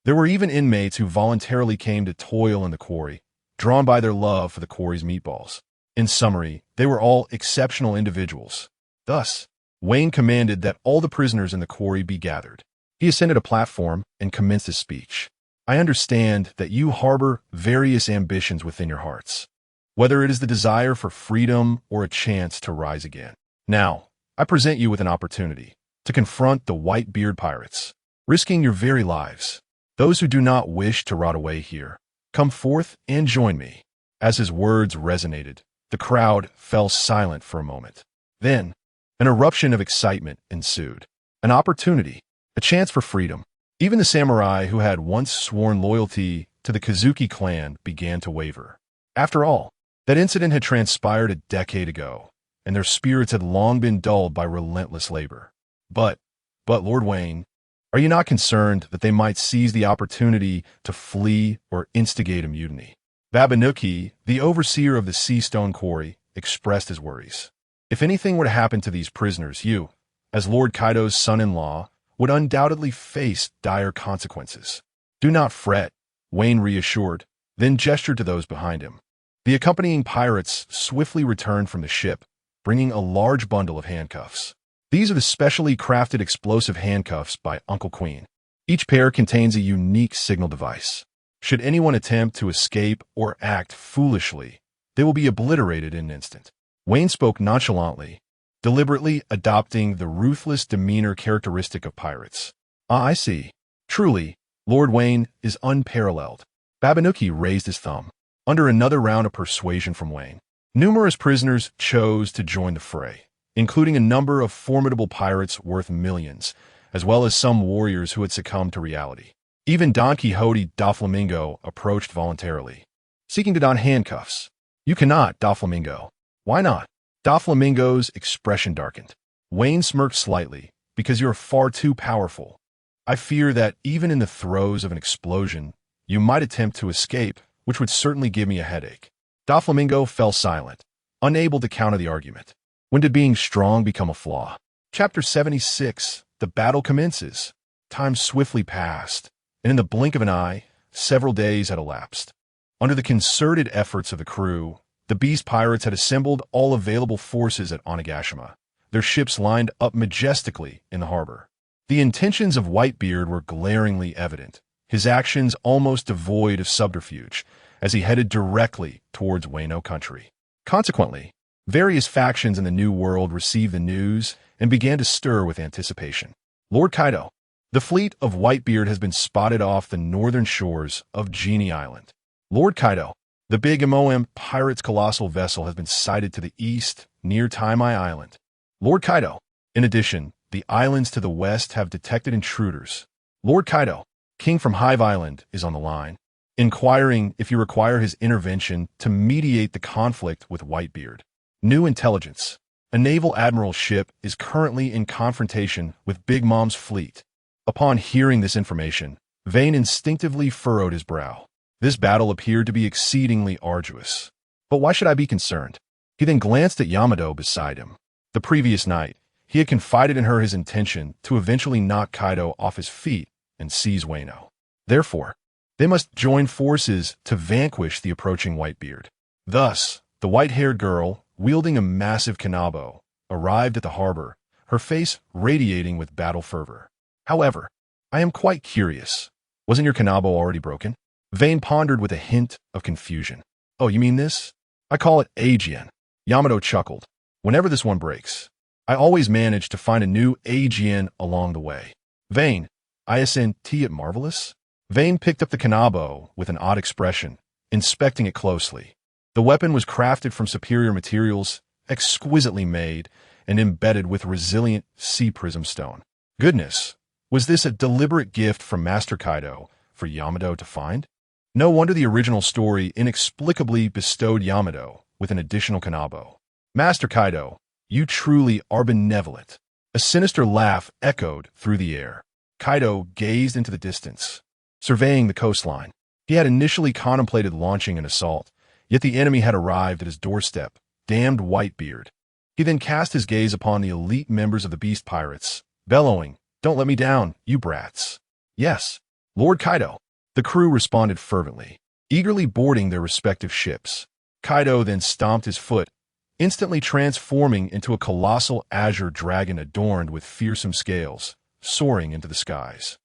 There were even inmates who voluntarily came to toil in the quarry, drawn by their love for the quarry's meatballs. In summary, they were all exceptional individuals. Thus, Wayne commanded that all the prisoners in the quarry be gathered. He ascended a platform and commenced his speech. "I understand that you harbor various ambitions within your hearts, whether it is the desire for freedom or a chance to rise again. Now, I present you with an opportunity to confront the Whitebeard pirates, risking your very lives. Those who do not wish to rot away here, come forth and join me." As his words resonated, the crowd fell silent for a moment. Then, an eruption of excitement ensued. An opportunity, a chance for freedom. Even the samurai who had once sworn loyalty to the Kazuki clan began to waver. After all, that incident had transpired a decade ago, and their spirits had long been dulled by relentless labor. But Lord Wayne, are you not concerned that they might seize the opportunity to flee or instigate a mutiny? Babanuki, the overseer of the Sea Stone Quarry, expressed his worries. "If anything were to happen to these prisoners, you, as Lord Kaido's son-in-law, would undoubtedly face dire consequences." "Do not fret," Wayne reassured, then gestured to those behind him. The accompanying pirates swiftly returned from the ship, bringing a large bundle of handcuffs. These are the specially crafted explosive handcuffs by Uncle Queen. Each pair contains a unique signal device. Should anyone attempt to escape or act foolishly, they will be obliterated in an instant. Wayne spoke nonchalantly, deliberately adopting the ruthless demeanor characteristic of pirates. "Ah, I see. Truly, Lord Wayne is unparalleled." Babanuki raised his thumb. Under another round of persuasion from Wayne, numerous prisoners chose to join the fray, including a number of formidable pirates worth millions, as well as some warriors who had succumbed to reality. Even Don Quixote Doflamingo approached voluntarily, seeking to don handcuffs. "You cannot, Doflamingo." "Why not?" Doflamingo's expression darkened. Wayne smirked slightly. "Because you're far too powerful. I fear that even in the throes of an explosion, you might attempt to escape, which would certainly give me a headache." Doflamingo fell silent, unable to counter the argument. When did being strong become a flaw? Chapter 76. The battle commences. Time swiftly passed, and in the blink of an eye, several days had elapsed. Under the concerted efforts of the crew, the Beast Pirates had assembled all available forces at Onigashima, their ships lined up majestically in the harbor. The intentions of Whitebeard were glaringly evident, his actions almost devoid of subterfuge, as he headed directly towards Wano Country. Consequently, various factions in the New World received the news and began to stir with anticipation. "Lord Kaido, the fleet of Whitebeard has been spotted off the northern shores of Genie Island." "Lord Kaido, the big MOM Pirates colossal vessel has been sighted to the east near Taimai Island." "Lord Kaido, in addition, the islands to the west have detected intruders." "Lord Kaido, King from Hive Island is on the line, inquiring if you require his intervention to mediate the conflict with Whitebeard." "New intelligence. A naval admiral ship is currently in confrontation with Big Mom's fleet." Upon hearing this information, Vayne instinctively furrowed his brow. This battle appeared to be exceedingly arduous. But why should I be concerned? He then glanced at Yamato beside him. The previous night, he had confided in her his intention to eventually knock Kaido off his feet and seize Wano. Therefore, They must join forces to vanquish the approaching Whitebeard. Thus, the white-haired girl, wielding a massive kanabo, arrived at the harbor, her face radiating with battle fervor. However, I am quite curious. Wasn't your kanabo already broken? Vayne pondered with a hint of confusion. Oh, you mean this? I call it Aegean. Yamato chuckled. Whenever this one breaks, I always manage to find a new Aegean along the way. Vayne, isn't it marvelous? Vayne picked up the kanabo with an odd expression, inspecting it closely. The weapon was crafted from superior materials, exquisitely made, and embedded with resilient sea prism stone. Goodness, was this a deliberate gift from Master Kaido for Yamato to find? No wonder the original story inexplicably bestowed Yamato with an additional kanabo. Master Kaido, you truly are benevolent. A sinister laugh echoed through the air. Kaido gazed into the distance, surveying the coastline. He had initially contemplated launching an assault, yet the enemy had arrived at his doorstep, damned Whitebeard. He then cast his gaze upon the elite members of the Beast Pirates, bellowing, "Don't let me down, you brats." "Yes, Lord Kaido." The crew responded fervently, eagerly boarding their respective ships. Kaido then stomped his foot, instantly transforming into a colossal azure dragon adorned with fearsome scales, soaring into the skies.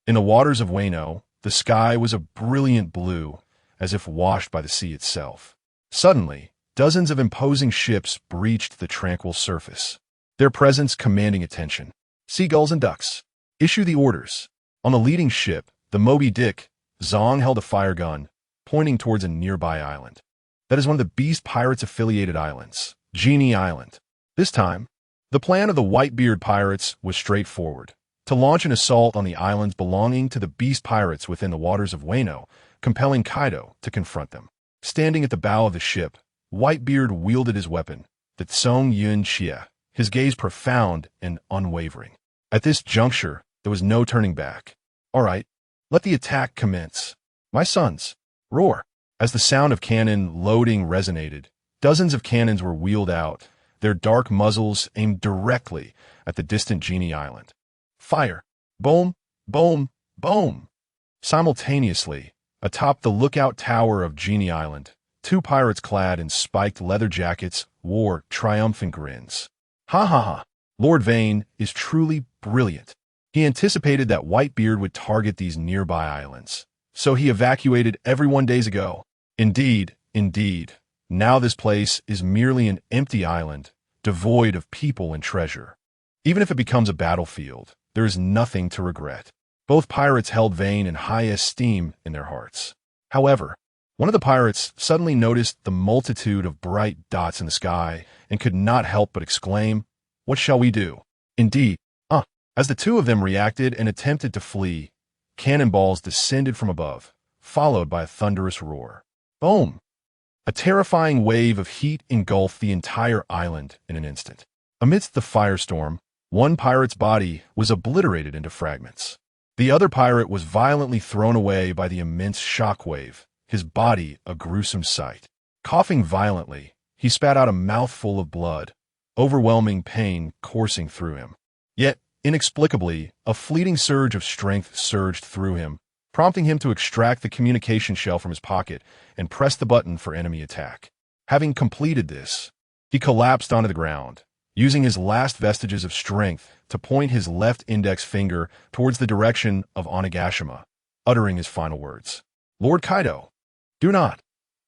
In the waters of Wano, the sky was a brilliant blue, as if washed by the sea itself. Suddenly, dozens of imposing ships breached the tranquil surface, their presence commanding attention. "Seagulls and ducks, issue the orders." On the leading ship, the Moby Dick, Zong held a fire gun, pointing towards a nearby island. That is one of the Beast Pirates' affiliated islands, Genie Island. This time, the plan of the Whitebeard pirates was straightforward: to launch an assault on the islands belonging to the Beast Pirates within the waters of Wano, compelling Kaido to confront them. Standing at the bow of the ship, Whitebeard wielded his weapon, the Tsong Yun Chia, his gaze profound and unwavering. At this juncture, there was no turning back. "All right, let the attack commence. My sons, roar." As the sound of cannon loading resonated, dozens of cannons were wheeled out, their dark muzzles aimed directly at the distant Genie Island. Fire! Boom! Boom! Boom! Simultaneously, atop the lookout tower of Genie Island, two pirates clad in spiked leather jackets wore triumphant grins. Ha ha ha! Lord Vayne is truly brilliant. He anticipated that Whitebeard would target these nearby islands, so he evacuated everyone days ago. Indeed, indeed. Now this place is merely an empty island, devoid of people and treasure. Even if it becomes a battlefield, there is nothing to regret. Both pirates held Vayne in high esteem in their hearts. However, one of the pirates suddenly noticed the multitude of bright dots in the sky and could not help but exclaim, "What shall we do?" Indeed, as the two of them reacted and attempted to flee, cannonballs descended from above, followed by a thunderous roar. Boom! A terrifying wave of heat engulfed the entire island in an instant. Amidst the firestorm, one pirate's body was obliterated into fragments. The other pirate was violently thrown away by the immense shockwave, his body a gruesome sight. Coughing violently, he spat out a mouthful of blood, overwhelming pain coursing through him. Yet, inexplicably, a fleeting surge of strength surged through him, prompting him to extract the communication shell from his pocket and press the button for enemy attack. Having completed this, he collapsed onto the ground, using his last vestiges of strength to point his left index finger towards the direction of Onigashima, uttering his final words. "Lord Kaido, do not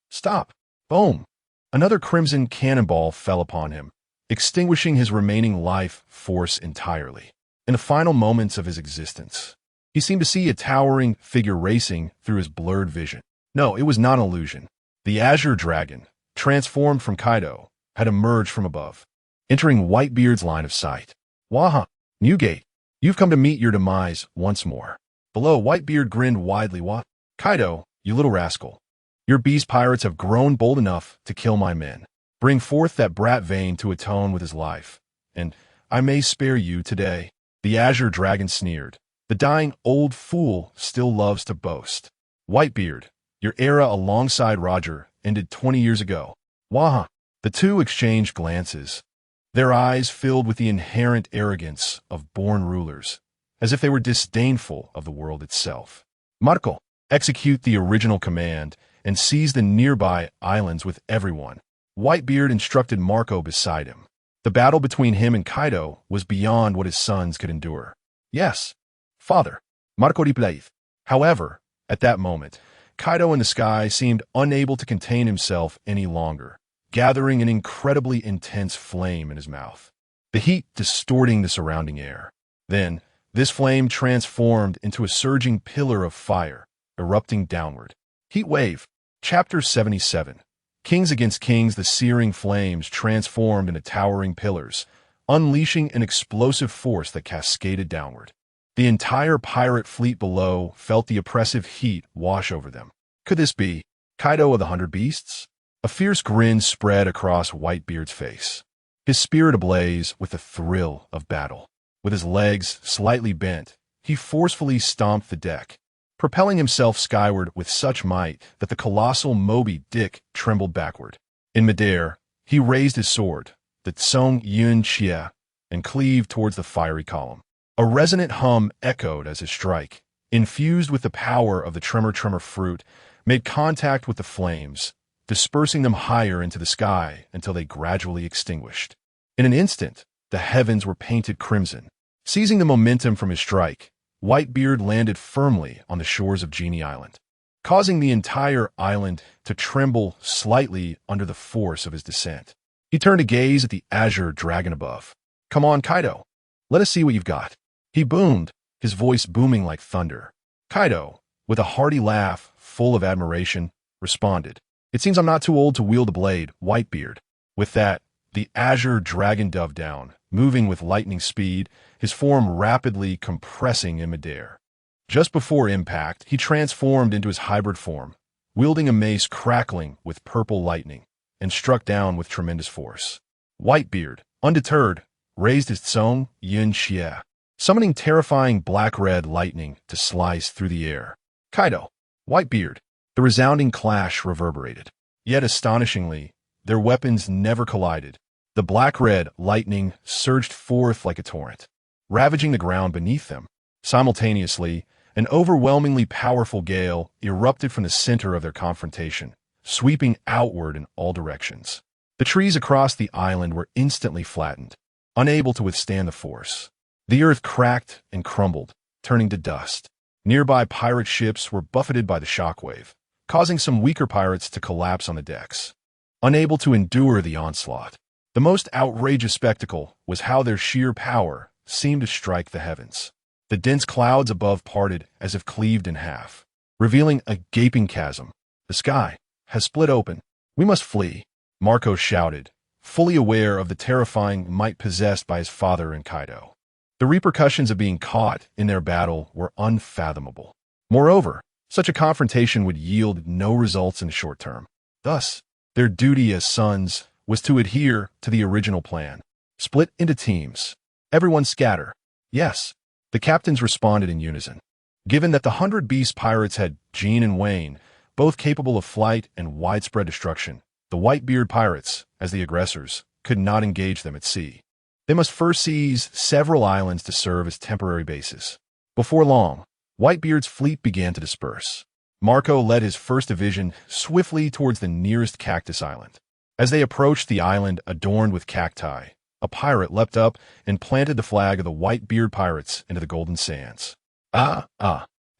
stop." Boom! Another crimson cannonball fell upon him, extinguishing his remaining life force entirely. In the final moments of his existence, he seemed to see a towering figure racing through his blurred vision. No, it was not an illusion. The Azure Dragon, transformed from Kaido, had emerged from above, entering Whitebeard's line of sight. "Waha, Newgate, you've come to meet your demise once more." Below, Whitebeard grinned widely. "What? Kaido, you little rascal. Your beast pirates have grown bold enough to kill my men. Bring forth that brat Vayne to atone with his life, and I may spare you today." The Azure Dragon sneered. "The dying old fool still loves to boast. Whitebeard, your era alongside Roger ended 20 years ago." Waha! The two exchanged glances, their eyes filled with the inherent arrogance of born rulers, as if they were disdainful of the world itself. "Marco, execute the original command, and seize the nearby islands with everyone. Whitebeard instructed Marco beside him. The battle between him and Kaido was beyond what his sons could endure. Yes, father, Marco replied. However, at that moment, Kaido in the sky seemed unable to contain himself any longer, gathering an incredibly intense flame in his mouth, the heat distorting the surrounding air. Then, this flame transformed into a surging pillar of fire, erupting downward. Heat Wave, Chapter 77. Kings against kings, the searing flames transformed into towering pillars, unleashing an explosive force that cascaded downward. The entire pirate fleet below felt the oppressive heat wash over them. Could this be Kaido of the 100 Beasts? A fierce grin spread across Whitebeard's face, his spirit ablaze with the thrill of battle. With his legs slightly bent, he forcefully stomped the deck, propelling himself skyward with such might that the colossal Moby Dick trembled backward. In midair, he raised his sword, the Tsong Yun Xie, and cleaved towards the fiery column. A resonant hum echoed as his strike, infused with the power of the tremor fruit, made contact with the flames, dispersing them higher into the sky until they gradually extinguished. In an instant, the heavens were painted crimson. Seizing the momentum from his strike, Whitebeard landed firmly on the shores of Genie Island, causing the entire island to tremble slightly under the force of his descent. He turned to gaze at the azure dragon above. "Come on, Kaido. Let us see what you've got," he boomed, his voice booming like thunder. Kaido, with a hearty laugh full of admiration, responded, "It seems I'm not too old to wield the blade, Whitebeard." With that, the azure dragon dove down, moving with lightning speed, his form rapidly compressing in midair. Just before impact, he transformed into his hybrid form, wielding a mace crackling with purple lightning, and struck down with tremendous force. Whitebeard, undeterred, raised his Tsong Yun Xie, summoning terrifying black-red lightning to slice through the air. Kaido, Whitebeard, the resounding clash reverberated. Yet astonishingly, their weapons never collided. The black-red lightning surged forth like a torrent, ravaging the ground beneath them. Simultaneously, an overwhelmingly powerful gale erupted from the center of their confrontation, sweeping outward in all directions. The trees across the island were instantly flattened, unable to withstand the force. The earth cracked and crumbled, turning to dust. Nearby pirate ships were buffeted by the shockwave, causing some weaker pirates to collapse on the decks, unable to endure the onslaught. The most outrageous spectacle was how their sheer power seemed to strike the heavens. The dense clouds above parted as if cleaved in half, revealing a gaping chasm. "The sky has split open. We must flee," Marco shouted, fully aware of the terrifying might possessed by his father and Kaido. The repercussions of being caught in their battle were unfathomable. Moreover, such a confrontation would yield no results in the short term. Thus, their duty as sons was to adhere to the original plan. Split into teams. Everyone scatter. Yes, the captains responded in unison. Given that the 100 Beast pirates had Jean and Wayne, both capable of flight and widespread destruction, the Whitebeard pirates, as the aggressors, could not engage them at sea. They must first seize several islands to serve as temporary bases. Before long, Whitebeard's fleet began to disperse. Marco led his first division swiftly towards the nearest cactus island. As they approached the island adorned with cacti, a pirate leapt up and planted the flag of the Whitebeard pirates into the golden sands.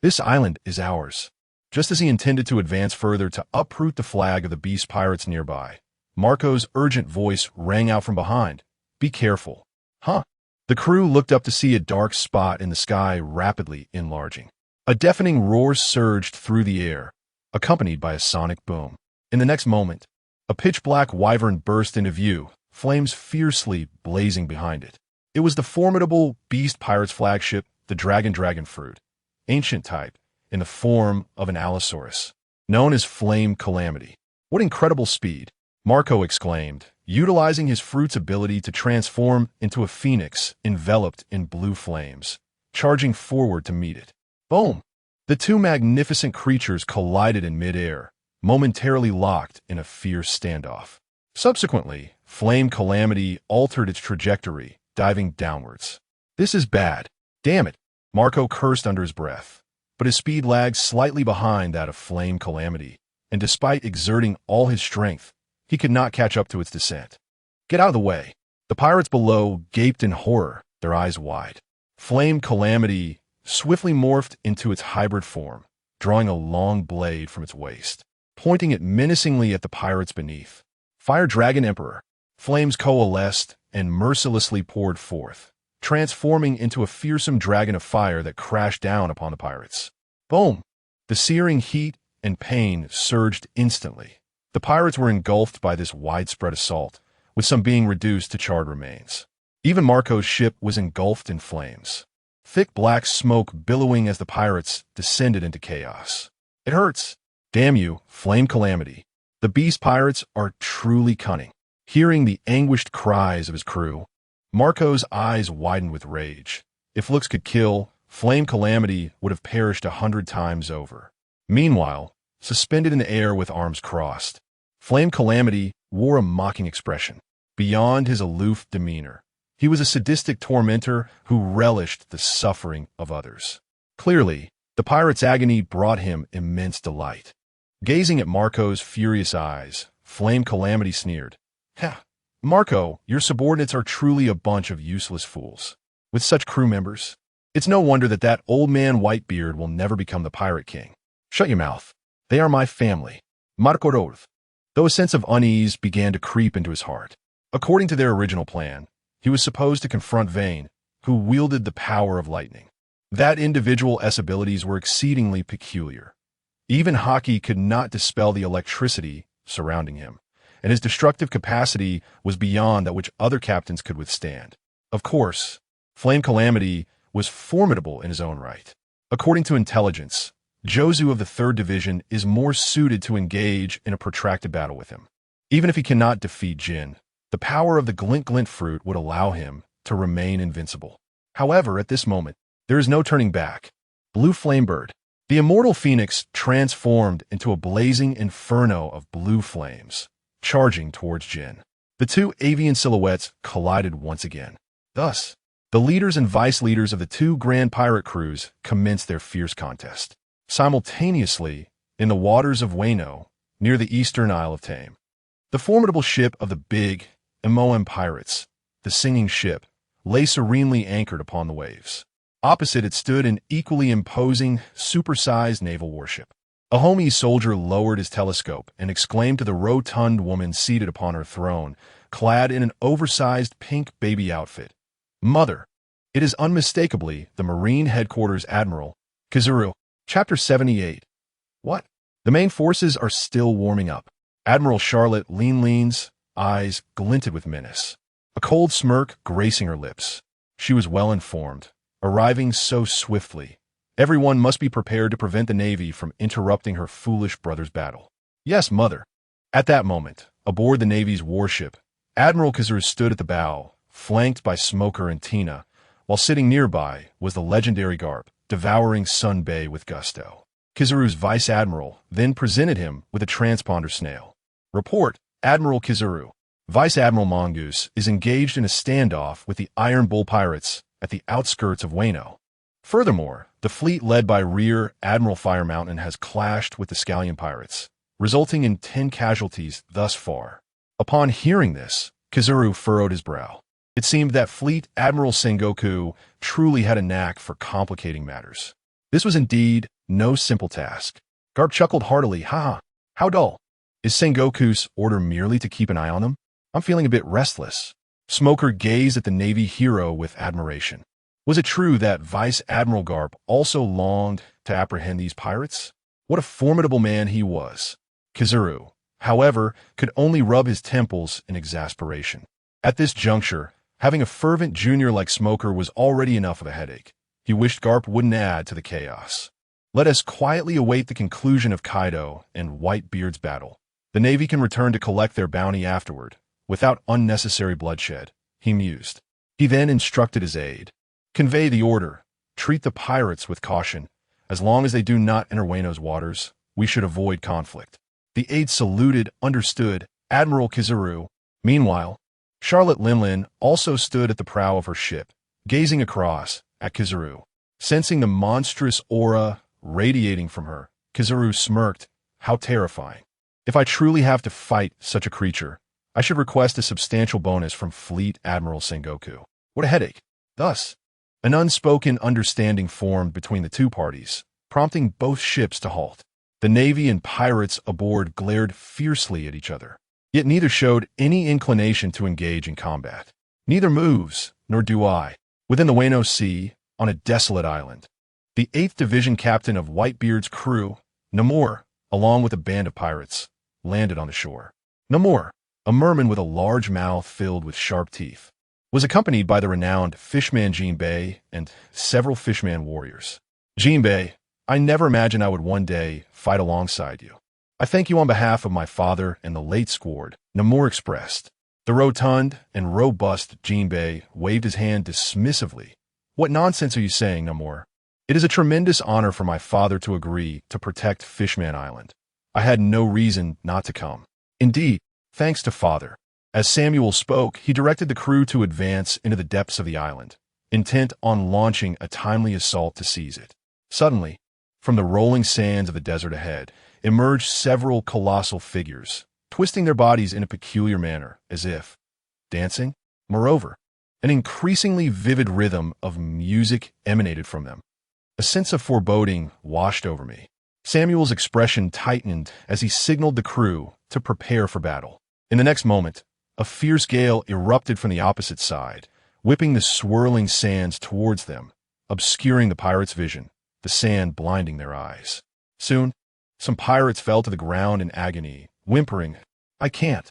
This island is ours." Just as he intended to advance further to uproot the flag of the beast pirates nearby, Marco's urgent voice rang out from behind. "Be careful." "Huh?" The crew looked up to see a dark spot in the sky rapidly enlarging. A deafening roar surged through the air, accompanied by a sonic boom. In the next moment, a pitch-black wyvern burst into view, flames fiercely blazing behind it. It was the formidable beast pirates' flagship, the Dragon Fruit, ancient type, in the form of an Allosaurus, known as Flame Calamity. "What incredible speed!" Marco exclaimed, utilizing his fruit's ability to transform into a phoenix enveloped in blue flames, charging forward to meet it. Boom! The two magnificent creatures collided in midair, momentarily locked in a fierce standoff. Subsequently, Flame Calamity altered its trajectory, diving downwards. "This is bad. Damn it," Marco cursed under his breath. but his speed lagged slightly behind that of Flame Calamity, and despite exerting all his strength, he could not catch up to its descent. "Get out of the way!" The pirates below gaped in horror, their eyes wide. Flame Calamity swiftly morphed into its hybrid form, drawing a long blade from its waist, pointing it menacingly at the pirates beneath. Fire Dragon Emperor. Flames coalesced and mercilessly poured forth, transforming into a fearsome dragon of fire that crashed down upon the pirates. Boom! The searing heat and pain surged instantly. The pirates were engulfed by this widespread assault, with some being reduced to charred remains. Even Marco's ship was engulfed in flames, thick black smoke billowing as the pirates descended into chaos. "It hurts." "Damn you, Flame Calamity. The beast pirates are truly cunning." Hearing the anguished cries of his crew, Marco's eyes widened with rage. If looks could kill, Flame Calamity would have perished 100 times over. Meanwhile, suspended in the air with arms crossed, Flame Calamity wore a mocking expression. Beyond his aloof demeanor, he was a sadistic tormentor who relished the suffering of others. Clearly, the pirate's agony brought him immense delight. Gazing at Marco's furious eyes, Flame Calamity sneered. "Ha! Marco, your subordinates are truly a bunch of useless fools. With such crew members, it's no wonder that old man Whitebeard will never become the pirate king. Shut your mouth. They are my family." Marco Roth. Though a sense of unease began to creep into his heart. According to their original plan, he was supposed to confront Vayne, who wielded the power of lightning. That individual's abilities were exceedingly peculiar. Even Haki could not dispel the electricity surrounding him, and his destructive capacity was beyond that which other captains could withstand. Of course, Flame Calamity was formidable in his own right. According to intelligence, Jozu of the 3rd Division is more suited to engage in a protracted battle with him. Even if he cannot defeat Jin, the power of the Glint fruit would allow him to remain invincible. However, at this moment, there is no turning back. Blue Flamebird. The immortal phoenix transformed into a blazing inferno of blue flames, charging towards Jin. The two avian silhouettes collided once again. Thus, the leaders and vice leaders of the two grand pirate crews commenced their fierce contest. Simultaneously, in the waters of Wano, near the eastern Isle of Tame, the formidable ship of the big Emoem pirates, the Singing Ship, lay serenely anchored upon the waves. Opposite it stood an equally imposing, supersized naval warship. A homie soldier lowered his telescope and exclaimed to the rotund woman seated upon her throne, clad in an oversized pink baby outfit, "Mother, it is unmistakably the Marine Headquarters Admiral Kizuru." Chapter 78. What? The main forces are still warming up. Admiral Charlotte Lean's eyes glinted with menace, a cold smirk gracing her lips. She was well informed, arriving so swiftly. Everyone must be prepared to prevent the Navy from interrupting her foolish brother's battle. "Yes, Mother." At that moment, aboard the Navy's warship, Admiral Kizuru stood at the bow, flanked by Smoker and Tina, while sitting nearby was the legendary Garp, devouring Sun Bay with gusto. Kizuru's vice admiral then presented him with a transponder snail. "Report, Admiral Kizuru. Vice Admiral Mongoose is engaged in a standoff with the Iron Bull pirates at the outskirts of Wano. Furthermore, the fleet led by Rear Admiral Fire Mountain has clashed with the Scallion pirates, resulting in 10 casualties thus far." Upon hearing this, Kizuru furrowed his brow. It seemed that Fleet Admiral Sengoku truly had a knack for complicating matters. This was indeed no simple task. Garp chuckled heartily. "Haha, how dull. Is Sengoku's order merely to keep an eye on them? I'm feeling a bit restless." Smoker gazed at the Navy hero with admiration. Was it true that Vice Admiral Garp also longed to apprehend these pirates? What a formidable man he was. Kizuru, however, could only rub his temples in exasperation. At this juncture, having a fervent junior like Smoker was already enough of a headache. He wished Garp wouldn't add to the chaos. "Let us quietly await the conclusion of Kaido and Whitebeard's battle. The Navy can return to collect their bounty afterward, without unnecessary bloodshed," he mused. He then instructed his aide. "Convey the order. Treat the pirates with caution. As long as they do not enter Wano's waters, we should avoid conflict." The aide saluted, understood, Admiral Kizuru. Meanwhile, Charlotte Linlin also stood at the prow of her ship, gazing across at Kizuru. Sensing the monstrous aura radiating from her. Kizaru smirked. How terrifying. If I truly have to fight such a creature, I should request a substantial bonus from Fleet Admiral Sengoku. What a headache. Thus, an unspoken understanding formed between the two parties, prompting both ships to halt. The Navy and pirates aboard glared fiercely at each other, yet neither showed any inclination to engage in combat. Neither moves, nor do I. Within the Wano Sea, on a desolate island, the 8th Division captain of Whitebeard's crew, Namor, along with a band of pirates, landed on the shore. Namor, a merman with a large mouth filled with sharp teeth, was accompanied by the renowned fishman Jinbei and several fishman warriors. Jinbei, I never imagined I would one day fight alongside you. I thank you on behalf of my father and the late Squard, Namor expressed. The rotund and robust Jinbei waved his hand dismissively. What nonsense are you saying, Namor? It is a tremendous honor for my father to agree to protect Fishman Island. I had no reason not to come. Indeed, thanks to father. As Samuel spoke, he directed the crew to advance into the depths of the island, intent on launching a timely assault to seize it. Suddenly, from the rolling sands of the desert ahead, emerged several colossal figures, twisting their bodies in a peculiar manner, as if dancing. Moreover, an increasingly vivid rhythm of music emanated from them. A sense of foreboding washed over me. Samuel's expression tightened as he signaled the crew to prepare for battle. In the next moment, a fierce gale erupted from the opposite side, whipping the swirling sands towards them, obscuring the pirates' vision, the sand blinding their eyes. Soon, some pirates fell to the ground in agony, whimpering, I can't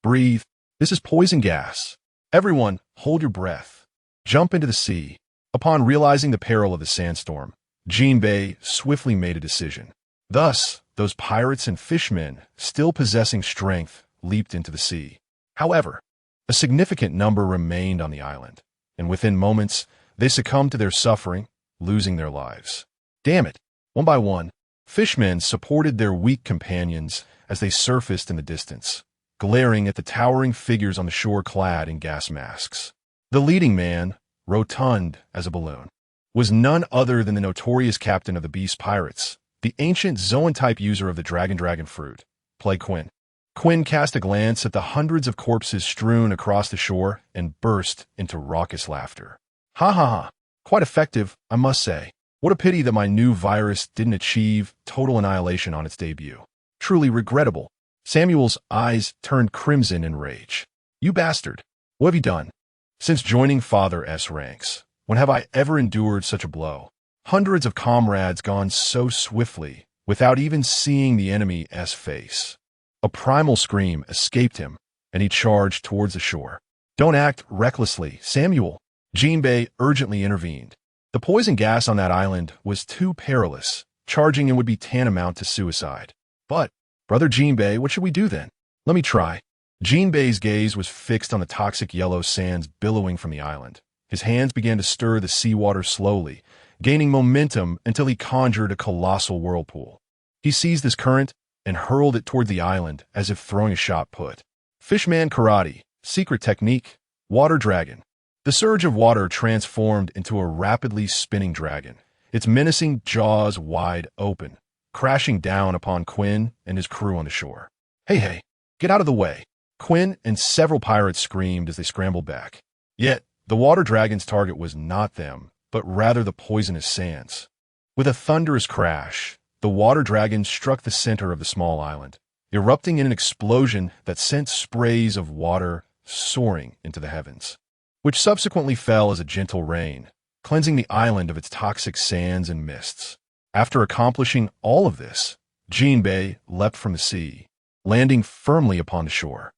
breathe. This is poison gas. Everyone, hold your breath. Jump into the sea. Upon realizing the peril of the sandstorm, Jinbei swiftly made a decision. Thus, those pirates and fishmen, still possessing strength, leaped into the sea. However, a significant number remained on the island, and within moments, they succumbed to their suffering, losing their lives. Damn it! One by one, fishmen supported their weak companions as they surfaced in the distance, glaring at the towering figures on the shore clad in gas masks. The leading man, rotund as a balloon, was none other than the notorious captain of the Beast Pirates, the ancient Zoan-type user of the Dragon fruit, Plague Quinn. Quinn cast a glance at the hundreds of corpses strewn across the shore and burst into raucous laughter. Ha ha ha, quite effective, I must say. What a pity that my new virus didn't achieve total annihilation on its debut. Truly regrettable. Samuel's eyes turned crimson in rage. You bastard, what have you done? Since joining Father S ranks, when have I ever endured such a blow? Hundreds of comrades gone so swiftly, without even seeing the enemy S face. A primal scream escaped him, and he charged towards the shore. Don't act recklessly, Samuel. Jinbei urgently intervened. The poison gas on that island was too perilous. Charging him would be tantamount to suicide. But, Brother Jinbei, what should we do then? Let me try. Jinbei's gaze was fixed on the toxic yellow sands billowing from the island. His hands began to stir the seawater slowly, gaining momentum until he conjured a colossal whirlpool. He seized this current and hurled it toward the island as if throwing a shot put. Fishman Karate, secret technique, water dragon. The surge of water transformed into a rapidly spinning dragon, its menacing jaws wide open, crashing down upon Quinn and his crew on the shore. Hey, get out of the way. Quinn and several pirates screamed as they scrambled back. Yet, the water dragon's target was not them, but rather the poisonous sands. With a thunderous crash, the water dragon struck the center of the small island, erupting in an explosion that sent sprays of water soaring into the heavens, which subsequently fell as a gentle rain, cleansing the island of its toxic sands and mists. After accomplishing all of this, Jinbei leapt from the sea, landing firmly upon the shore.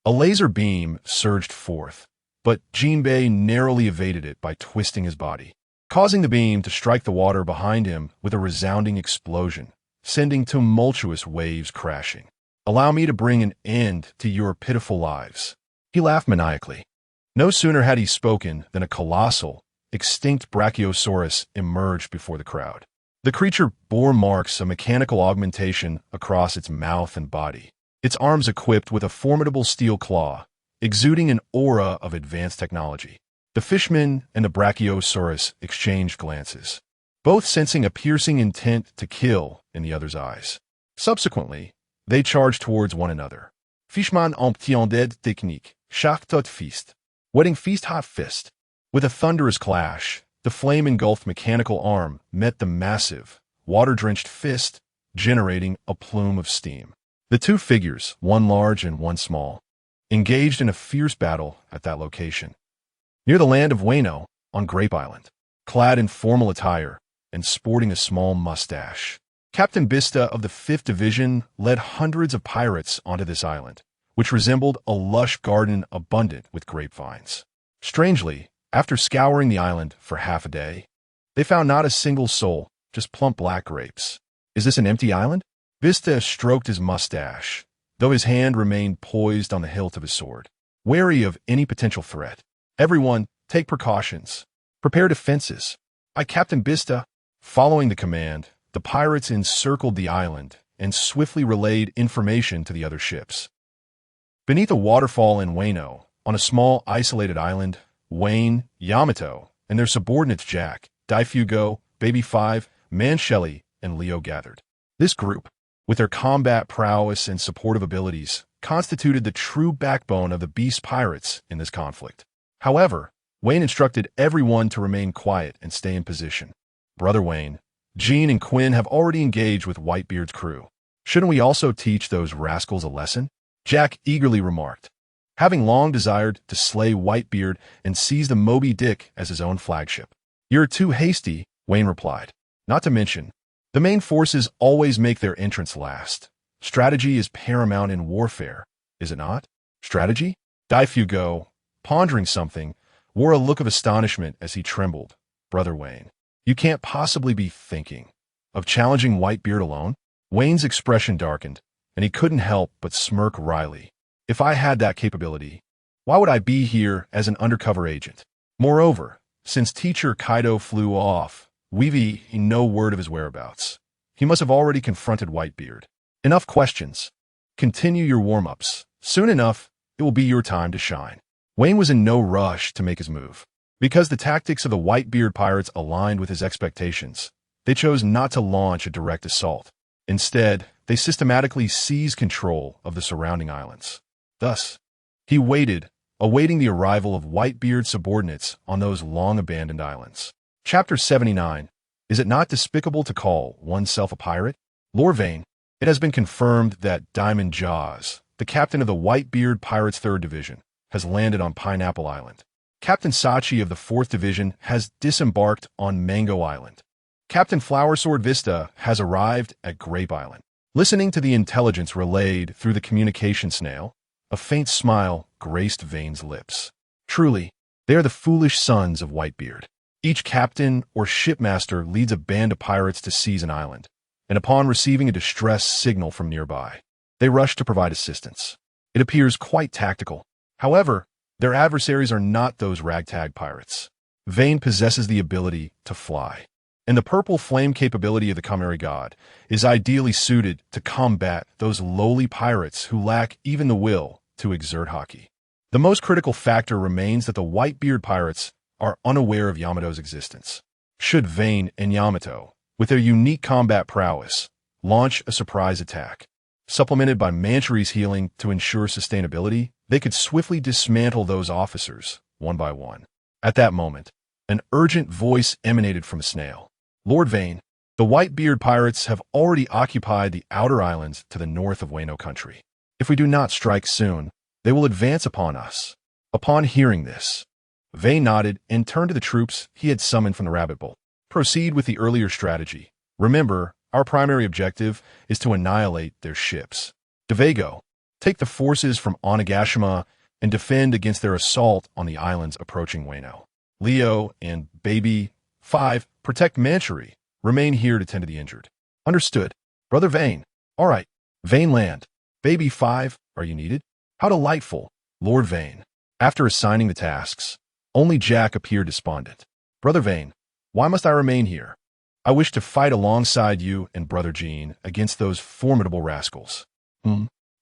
A laser beam surged forth, but Jinbei narrowly evaded it by twisting his body, causing the beam to strike the water behind him with a resounding explosion, sending tumultuous waves crashing. Allow me to bring an end to your pitiful lives. He laughed maniacally. No sooner had he spoken than a colossal, extinct Brachiosaurus emerged before the crowd. The creature bore marks of mechanical augmentation across its mouth and body, its arms equipped with a formidable steel claw, exuding an aura of advanced technology. The fishmen and the Brachiosaurus exchanged glances. both sensing a piercing intent to kill in the other's eyes. Subsequently, they charged towards one another. Fishman en petit technique, chaque tot fist. Wedding feast hot fist. With a thunderous clash, the flame-engulfed mechanical arm met the massive, water-drenched fist, generating a plume of steam. The two figures, one large and one small, engaged in a fierce battle at that location. Near the land of Wano, on Grape Island, clad in formal attire and sporting a small mustache, Captain Bista of the 5th Division led hundreds of pirates onto this island, which resembled a lush garden abundant with grapevines. Strangely, after scouring the island for half a day, they found not a single soul, just plump black grapes. Is this an empty island? Bista stroked his mustache, though his hand remained poised on the hilt of his sword, wary of any potential threat. Everyone, take precautions. Prepare defenses. Captain Bista. Following the command, the pirates encircled the island and swiftly relayed information to the other ships. Beneath a waterfall in Wano, on a small isolated island, Wayne, Yamato, and their subordinates Jack, Daifugo, Baby 5, Mancheli, and Leo gathered. This group, with their combat prowess and supportive abilities, constituted the true backbone of the Beast Pirates in this conflict. However, Wayne instructed everyone to remain quiet and stay in position. Brother Wayne, Jean and Quinn have already engaged with Whitebeard's crew. Shouldn't we also teach those rascals a lesson? Jack eagerly remarked, having long desired to slay Whitebeard and seize the Moby Dick as his own flagship. You're too hasty, Wayne replied. Not to mention, the main forces always make their entrance last. Strategy is paramount in warfare, is it not? Strategy? Daifugo, pondering something, wore a look of astonishment as he trembled. Brother Wayne, you can't possibly be thinking of challenging Whitebeard alone? Wayne's expression darkened, and he couldn't help but smirk wryly. If I had that capability, why would I be here as an undercover agent? Moreover, since teacher Kaido flew off, we've no word of his whereabouts. He must have already confronted Whitebeard. Enough questions. Continue your warm-ups. Soon enough, it will be your time to shine. Wayne was in no rush to make his move. Because the tactics of the Whitebeard pirates aligned with his expectations, they chose not to launch a direct assault. Instead, they systematically seized control of the surrounding islands. Thus, he waited, awaiting the arrival of Whitebeard's subordinates on those long-abandoned islands. Chapter 79. Is it not despicable to call oneself a pirate? Lord Vane, it has been confirmed that Diamond Jaws, the captain of the Whitebeard Pirates 3rd Division, has landed on Pineapple Island. Captain Sachi of the 4th Division has disembarked on Mango Island. Captain Flowersword Vista has arrived at Grape Island. Listening to the intelligence relayed through the communication snail, a faint smile graced Vane's lips. Truly, they are the foolish sons of Whitebeard. Each captain or shipmaster leads a band of pirates to seize an island, and upon receiving a distress signal from nearby, they rush to provide assistance. It appears quite tactical. However, their adversaries are not those ragtag pirates. Vane possesses the ability to fly, and the purple flame capability of the Kamari God is ideally suited to combat those lowly pirates who lack even the will to exert haki. The most critical factor remains that the Whitebeard pirates are unaware of Yamato's existence. Should Vane and Yamato, with their unique combat prowess, launch a surprise attack, supplemented by Manchuri's healing to ensure sustainability, they could swiftly dismantle those officers, one by one. At that moment, an urgent voice emanated from a snail. Lord Vane, the Whitebeard pirates have already occupied the outer islands to the north of Wano Country. If we do not strike soon, they will advance upon us. Upon hearing this, Vane nodded and turned to the troops he had summoned from the rabbit bowl. Proceed with the earlier strategy. Remember, our primary objective is to annihilate their ships. Devago, take the forces from Onigashima and defend against their assault on the islands approaching Wano. Leo and Baby 5, protect Manchuri. Remain here to tend to the injured. Understood. Brother Vane. All right. Vane land. Baby 5, are you needed? How delightful, Lord Vane. After assigning the tasks, only Jack appeared despondent. Brother Vane, why must I remain here? I wish to fight alongside you and Brother Jean against those formidable rascals.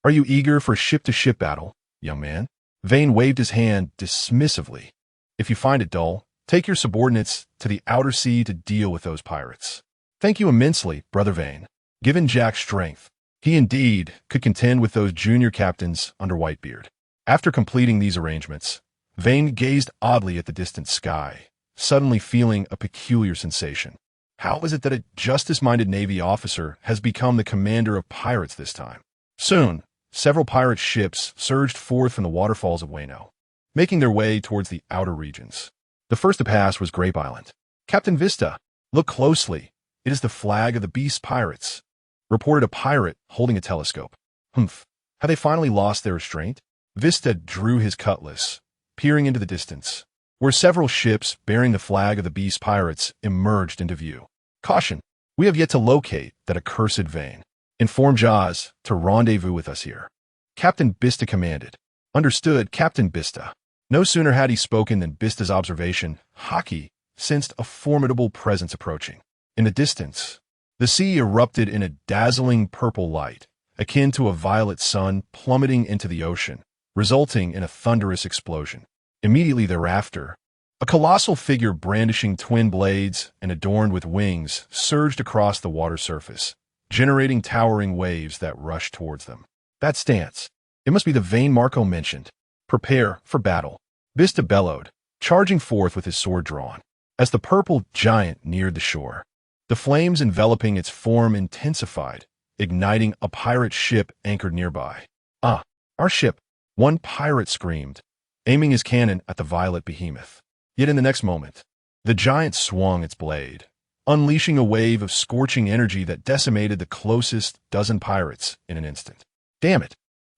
Are you eager for ship-to-ship battle, young man? Vane waved his hand dismissively. If you find it dull, Take your subordinates to the outer sea to deal with those pirates. Thank you immensely, Brother Vane. Given Jack's strength, he indeed could contend with those junior captains under Whitebeard. After completing these arrangements, Vane gazed oddly at the distant sky, suddenly feeling a peculiar sensation. How is it that a justice-minded Navy officer has become the commander of pirates this time? Soon, several pirate ships surged forth from the waterfalls of Wano, making their way towards the outer regions. The first to pass was Grape Island. Captain Vista, look closely. It is the flag of the Beast Pirates, reported a pirate holding a telescope. Humph, have they finally lost their restraint? Vista drew his cutlass, peering into the distance, where several ships bearing the flag of the Beast Pirates emerged into view. Caution, we have yet to locate that accursed Vane. Inform Jaws to rendezvous with us here. Captain Bista commanded. Understood, Captain Bista. No sooner had he spoken than Bista's observation, Haki, sensed a formidable presence approaching. In the distance, the sea erupted in a dazzling purple light, akin to a violet sun plummeting into the ocean, resulting in a thunderous explosion. Immediately thereafter, a colossal figure brandishing twin blades and adorned with wings surged across the water surface, generating towering waves that rushed towards them. That stance. It must be the Vane Marco mentioned. Prepare for battle. Vista bellowed, charging forth with his sword drawn. As the purple giant neared the shore, the flames enveloping its form intensified, igniting a pirate ship anchored nearby. Ah, our ship! One pirate screamed, aiming his cannon at the violet behemoth. Yet in the next moment, the giant swung its blade, unleashing a wave of scorching energy that decimated the closest dozen pirates in an instant. Damn it!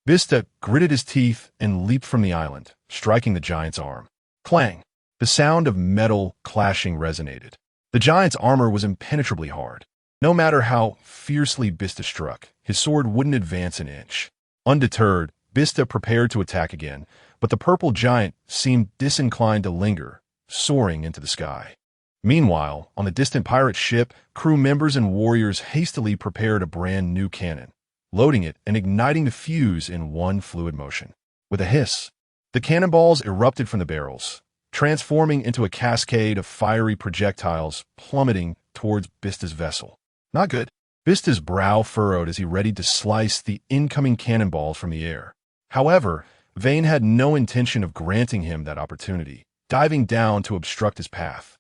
Vista gritted his teeth and leaped from the island, striking the giant's arm. Clang! The sound of metal clashing resonated. The giant's armor was impenetrably hard. No matter how fiercely Vista struck, his sword wouldn't advance an inch. Undeterred, Vista prepared to attack again, but the purple giant seemed disinclined to linger, soaring into the sky. Meanwhile, on the distant pirate ship, crew members and warriors hastily prepared a brand new cannon, loading it and igniting the fuse in one fluid motion. With a hiss, the cannonballs erupted from the barrels, transforming into a cascade of fiery projectiles plummeting towards Vista's vessel. Not good. Vista's brow furrowed as he readied to slice the incoming cannonballs from the air. However, Vane had no intention of granting him that opportunity, diving down to obstruct his path.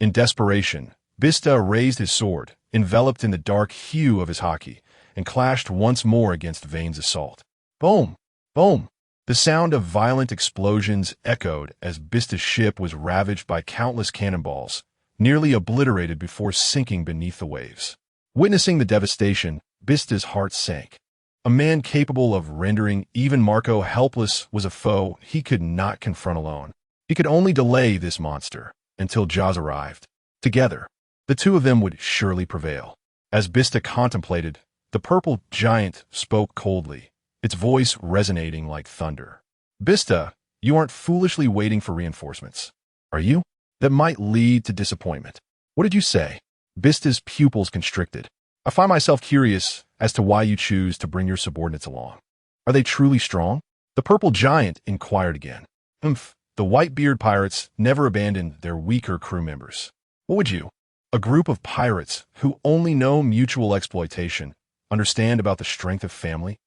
In desperation, Vista raised his sword, enveloped in the dark hue of his haki, and clashed once more against Vane's assault. Boom! Boom! The sound of violent explosions echoed as Vista's ship was ravaged by countless cannonballs, nearly obliterated before sinking beneath the waves. Witnessing the devastation, Vista's heart sank. A man capable of rendering even Marco helpless was a foe he could not confront alone. He could only delay this monster until Jaws arrived. Together, the two of them would surely prevail. As Vista contemplated, the purple giant spoke coldly, its voice resonating like thunder. Vista, you aren't foolishly waiting for reinforcements, are you? That might lead to disappointment. What did you say? Vista's pupils constricted. I find myself curious as to why you choose to bring your subordinates along. Are they truly strong? The purple giant inquired again. The Whitebeard pirates never abandoned their weaker crew members. What would you, a group of pirates who only know mutual exploitation, understand about the strength of family?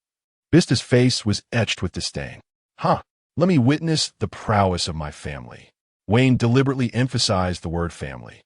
Vista's face was etched with disdain. Let me witness the prowess of my family. Wayne deliberately emphasized the word family.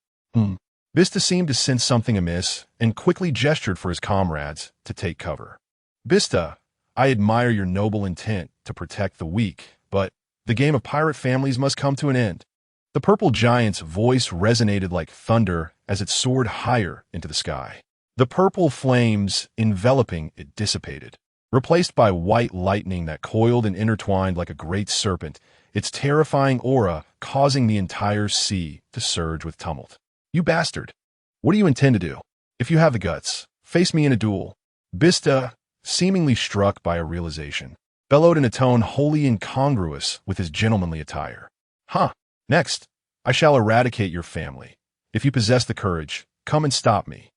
Vista seemed to sense something amiss and quickly gestured for his comrades to take cover. Vista, I admire your noble intent to protect the weak, but the game of pirate families must come to an end. The purple giant's voice resonated like thunder as it soared higher into the sky. The purple flames enveloping it dissipated, replaced by white lightning that coiled and intertwined like a great serpent, its terrifying aura causing the entire sea to surge with tumult. You bastard! What do you intend to do? If you have the guts, face me in a duel. Vista, seemingly struck by a realization, bellowed in a tone wholly incongruous with his gentlemanly attire. Next, I shall eradicate your family. If you possess the courage, come and stop me.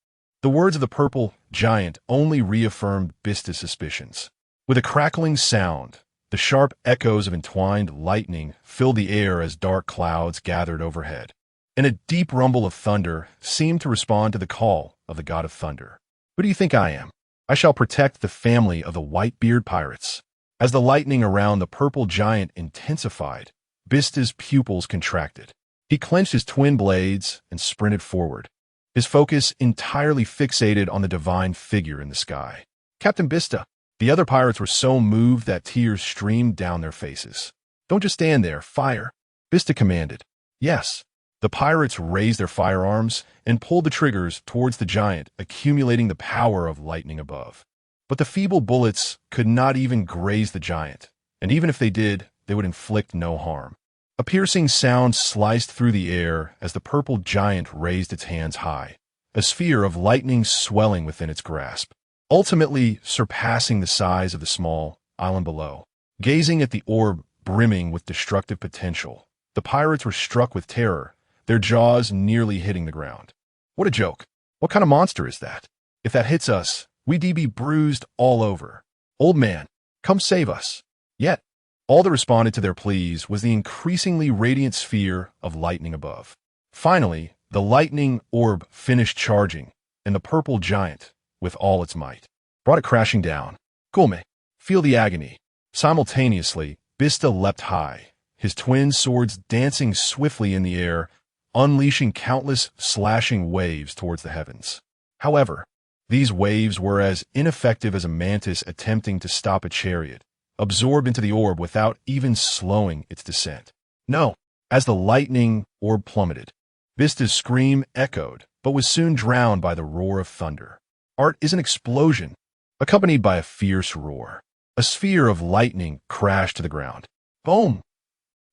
The words of the purple giant only reaffirmed Vista's suspicions. With a crackling sound, the sharp echoes of entwined lightning filled the air as dark clouds gathered overhead. and a deep rumble of thunder seemed to respond to the call of the god of thunder. Who do you think I am? I shall protect the family of the Whitebeard pirates. As the lightning around the purple giant intensified, Bista's pupils contracted. He clenched his twin blades and sprinted forward, his focus entirely fixated on the divine figure in the sky. Captain Bista! The other pirates were so moved that tears streamed down their faces. Don't just stand there, fire! Bista commanded. Yes. The pirates raised their firearms and pulled the triggers towards the giant, accumulating the power of lightning above. But the feeble bullets could not even graze the giant, and even if they did, they would inflict no harm. A piercing sound sliced through the air as the purple giant raised its hands high, a sphere of lightning swelling within its grasp, ultimately surpassing the size of the small island below. Gazing at the orb brimming with destructive potential, the pirates were struck with terror, their jaws nearly hitting the ground. What a joke. What kind of monster is that? If that hits us, we'd be bruised all over. Old man, come save us. Yet, all that responded to their pleas was the increasingly radiant sphere of lightning above. Finally, the lightning orb finished charging, and the purple giant, with all its might, brought it crashing down. Gome, feel the agony. Simultaneously, Bista leapt high, his twin swords dancing swiftly in the air, unleashing countless slashing waves towards the heavens. However, these waves were as ineffective as a mantis attempting to stop a chariot, absorbed into the orb without even slowing its descent. No, as the lightning orb plummeted, Bista's scream echoed, but was soon drowned by the roar of thunder. Art is an explosion, accompanied by a fierce roar. A sphere of lightning crashed to the ground. Boom!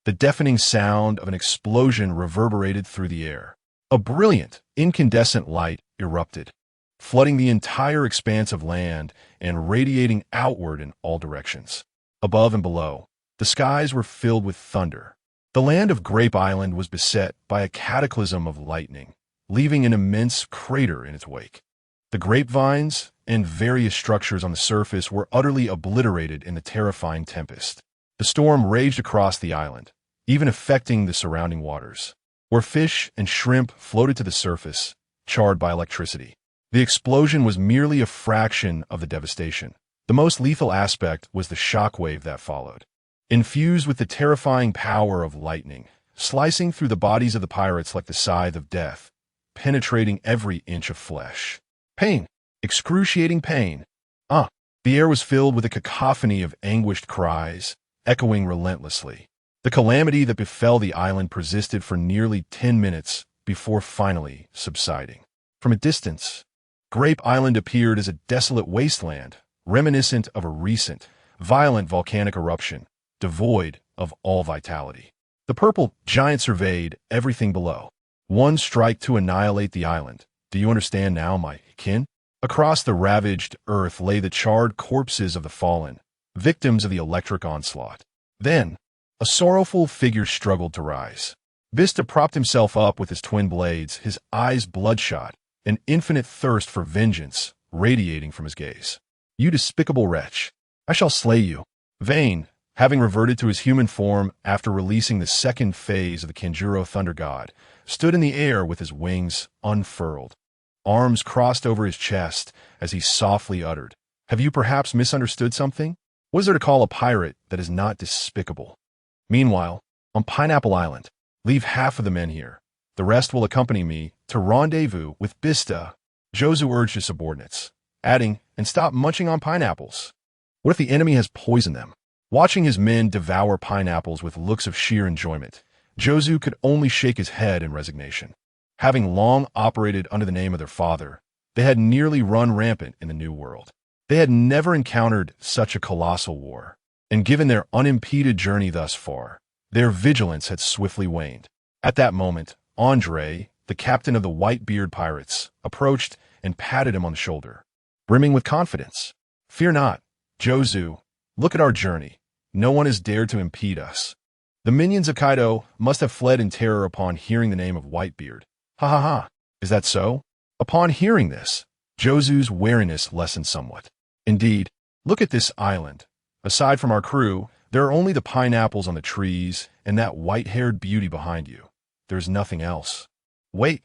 The deafening sound of an explosion reverberated through the air. A brilliant, incandescent light erupted, flooding the entire expanse of land and radiating outward in all directions. Above and below, the skies were filled with thunder. The land of Grape Island was beset by a cataclysm of lightning, leaving an immense crater in its wake. The grapevines and various structures on the surface were utterly obliterated in the terrifying tempest. The storm raged across the island, even affecting the surrounding waters, where fish and shrimp floated to the surface, charred by electricity. The explosion was merely a fraction of the devastation. The most lethal aspect was the shockwave that followed, infused with the terrifying power of lightning, slicing through the bodies of the pirates like the scythe of death, penetrating every inch of flesh. Pain, excruciating pain. The air was filled with a cacophony of anguished cries, echoing relentlessly. The calamity that befell the island persisted for nearly 10 minutes before finally subsiding. From a distance, Grape Island appeared as a desolate wasteland, reminiscent of a recent, violent volcanic eruption, devoid of all vitality. The purple giant surveyed everything below. One strike to annihilate the island. Do you understand now, my kin? Across the ravaged earth lay the charred corpses of the fallen, victims of the electric onslaught. Then, a sorrowful figure struggled to rise. Bista propped himself up with his twin blades, his eyes bloodshot, an infinite thirst for vengeance radiating from his gaze. You despicable wretch, I shall slay you. Vayne, having reverted to his human form after releasing the second phase of the Kanjuro Thunder God, stood in the air with his wings unfurled, arms crossed over his chest as he softly uttered, "Have you perhaps misunderstood something? What is there to call a pirate that is not despicable? Meanwhile, on Pineapple Island, leave half of the men here. The rest will accompany me to rendezvous with Bista." Jozu urged his subordinates, adding, "And stop munching on pineapples. What if the enemy has poisoned them?" Watching his men devour pineapples with looks of sheer enjoyment, Jozu could only shake his head in resignation. Having long operated under the name of their father, they had nearly run rampant in the New World. They had never encountered such a colossal war, and given their unimpeded journey thus far, their vigilance had swiftly waned. At that moment, Andre, the captain of the Whitebeard pirates, approached and patted him on the shoulder, brimming with confidence. "Fear not, Jozu. Look at our journey. No one has dared to impede us." The minions of Kaido must have fled in terror upon hearing the name of Whitebeard. Ha ha ha. Is that so? Upon hearing this, Jozu's wariness lessened somewhat. Indeed, look at this island. Aside from our crew, there are only the pineapples on the trees and that white-haired beauty behind you. There's nothing else. Wait,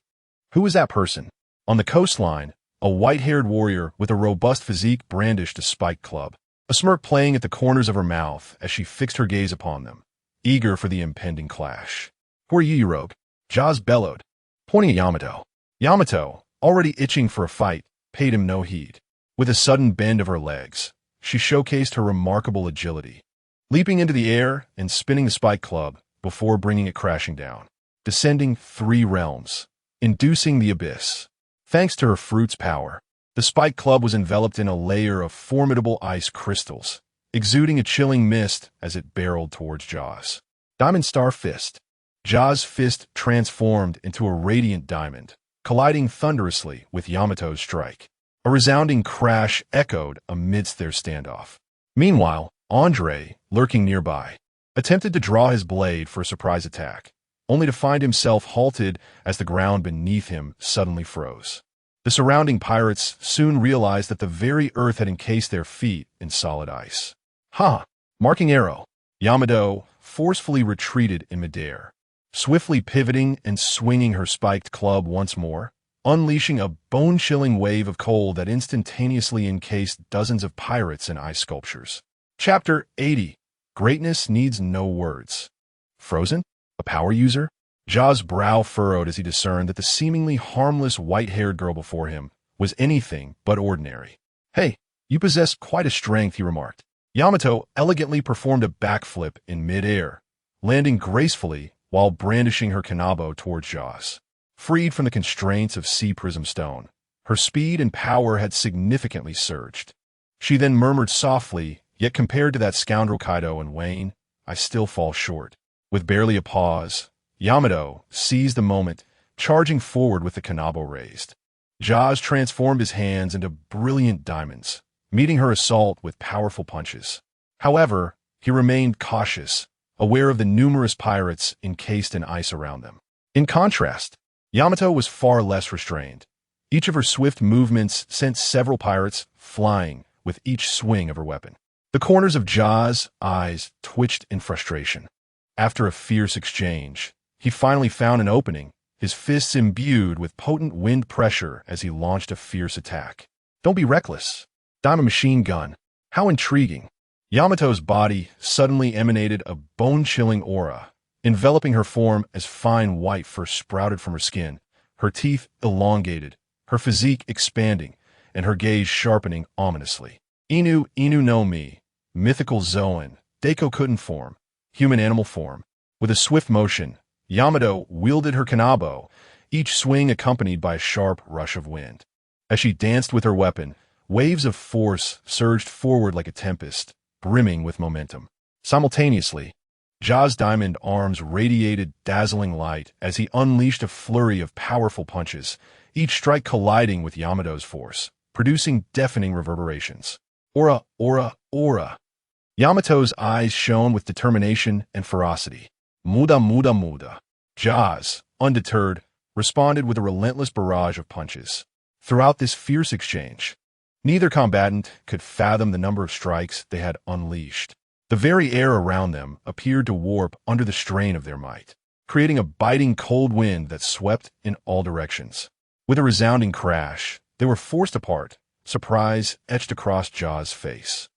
who is that person? On the coastline, a white-haired warrior with a robust physique brandished a spiked club, a smirk playing at the corners of her mouth as she fixed her gaze upon them, eager for the impending clash. "Who are you rogue?" Jaws bellowed, pointing at Yamato. Yamato, already itching for a fight, paid him no heed. With a sudden bend of her legs, she showcased her remarkable agility, leaping into the air and spinning the spike club before bringing it crashing down, descending 3 realms, inducing the abyss. Thanks to her fruit's power, the spike club was enveloped in a layer of formidable ice crystals, exuding a chilling mist as it barreled towards Jaws. Diamond Star Fist. Jaws' fist transformed into a radiant diamond, colliding thunderously with Yamato's strike. A resounding crash echoed amidst their standoff. Meanwhile, Andre, lurking nearby, attempted to draw his blade for a surprise attack, only to find himself halted as the ground beneath him suddenly froze. The surrounding pirates soon realized that the very earth had encased their feet in solid ice. Ha! Marking arrow. Yamato forcefully retreated in midair, swiftly pivoting and swinging her spiked club once more, unleashing a bone-chilling wave of cold that instantaneously encased dozens of pirates in ice sculptures. Chapter 80. Greatness Needs No Words. Frozen? A power user? Jaws' brow furrowed as he discerned that the seemingly harmless white-haired girl before him was anything but ordinary. "Hey, you possess quite a strength," he remarked. Yamato elegantly performed a backflip in mid-air, landing gracefully while brandishing her kanabo towards Jaws. Freed from the constraints of sea prism stone, her speed and power had significantly surged. She then murmured softly, "Yet compared to that scoundrel Kaido and Wayne, I still fall short." With barely a pause, Yamato seized the moment, charging forward with the kanabo raised. Jaws transformed his hands into brilliant diamonds, meeting her assault with powerful punches. However, he remained cautious, aware of the numerous pirates encased in ice around them. In contrast, Yamato was far less restrained. Each of her swift movements sent several pirates flying with each swing of her weapon. The corners of Jaws' eyes twitched in frustration. After a fierce exchange, he finally found an opening, his fists imbued with potent wind pressure as he launched a fierce attack. "Don't be reckless. Diamond machine gun. How intriguing." Yamato's body suddenly emanated a bone-chilling aura, enveloping her form as fine white first sprouted from her skin, her teeth elongated, her physique expanding, and her gaze sharpening ominously. Inu no Mi, mythical Zoan, Deiko couldn't form, human-animal form. With a swift motion, Yamato wielded her kanabo, each swing accompanied by a sharp rush of wind. As she danced with her weapon, waves of force surged forward like a tempest, brimming with momentum. Simultaneously, Jaws' diamond arms radiated dazzling light as he unleashed a flurry of powerful punches, each strike colliding with Yamato's force, producing deafening reverberations. Aura, aura, aura. Yamato's eyes shone with determination and ferocity. Muda, muda, muda. Jaws, undeterred, responded with a relentless barrage of punches. Throughout this fierce exchange, neither combatant could fathom the number of strikes they had unleashed. The very air around them appeared to warp under the strain of their might, creating a biting cold wind that swept in all directions. With a resounding crash, they were forced apart, surprise etched across Jaws' face.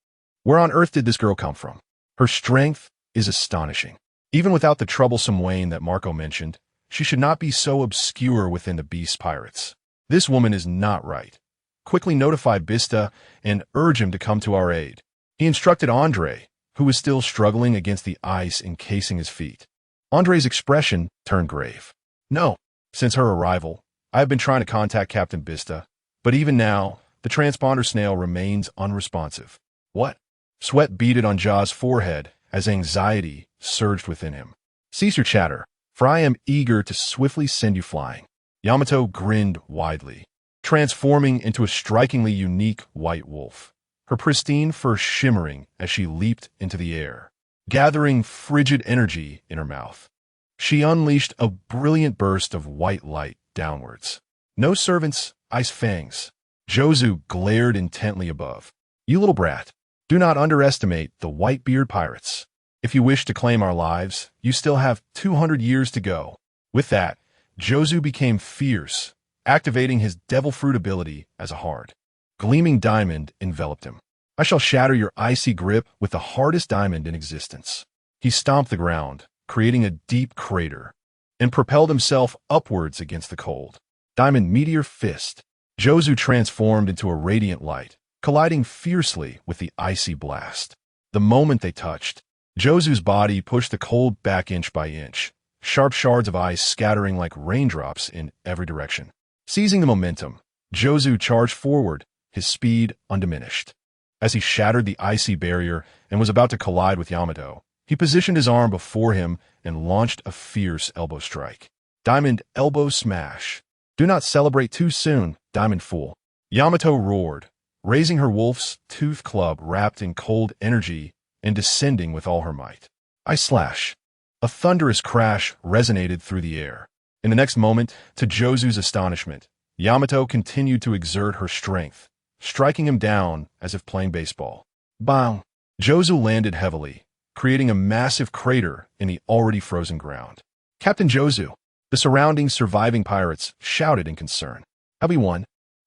Where on earth did this girl come from? Her strength is astonishing. Even without the troublesome Wayne that Marco mentioned, she should not be so obscure within the Beast Pirates. This woman is not right. Quickly notify Bista and urge him to come to our aid. He instructed Andre, who was still struggling against the ice encasing his feet. Andre's expression turned grave. "No. Since her arrival, I have been trying to contact Captain Bista, but even now, the transponder snail remains unresponsive." "What?" Sweat beaded on Jaws' forehead as anxiety surged within him. "Cease your chatter, for I am eager to swiftly send you flying." Yamato grinned widely, transforming into a strikingly unique white wolf, her pristine fur shimmering as she leaped into the air, gathering frigid energy in her mouth. She unleashed a brilliant burst of white light downwards. "No servants, ice fangs." Jozu glared intently above. "You little brat, do not underestimate the Whitebeard pirates. If you wish to claim our lives, you still have 200 years to go." With that, Jozu became fierce, activating his devil fruit ability as a hard, gleaming diamond enveloped him. I shall shatter your icy grip with the hardest diamond in existence. He stomped the ground, creating a deep crater, and propelled himself upwards against the cold. Diamond Meteor Fist. Jozu transformed into a radiant light, colliding fiercely with the icy blast. The moment they touched, Jozu's body pushed the cold back inch by inch, sharp shards of ice scattering like raindrops in every direction. Seizing the momentum, Jozu charged forward, his speed undiminished. As he shattered the icy barrier and was about to collide with Yamato, he positioned his arm before him and launched a fierce elbow strike. Diamond Elbow Smash. Do not celebrate too soon, Diamond Fool. Yamato roared, raising her wolf's tooth club wrapped in cold energy and descending with all her might. Ice Slash. A thunderous crash resonated through the air. In the next moment, to Jozu's astonishment, Yamato continued to exert her strength, striking him down as if playing baseball. Bang! Jozu landed heavily, creating a massive crater in the already frozen ground. Captain Jozu! The surrounding surviving pirates shouted in concern. Have we won?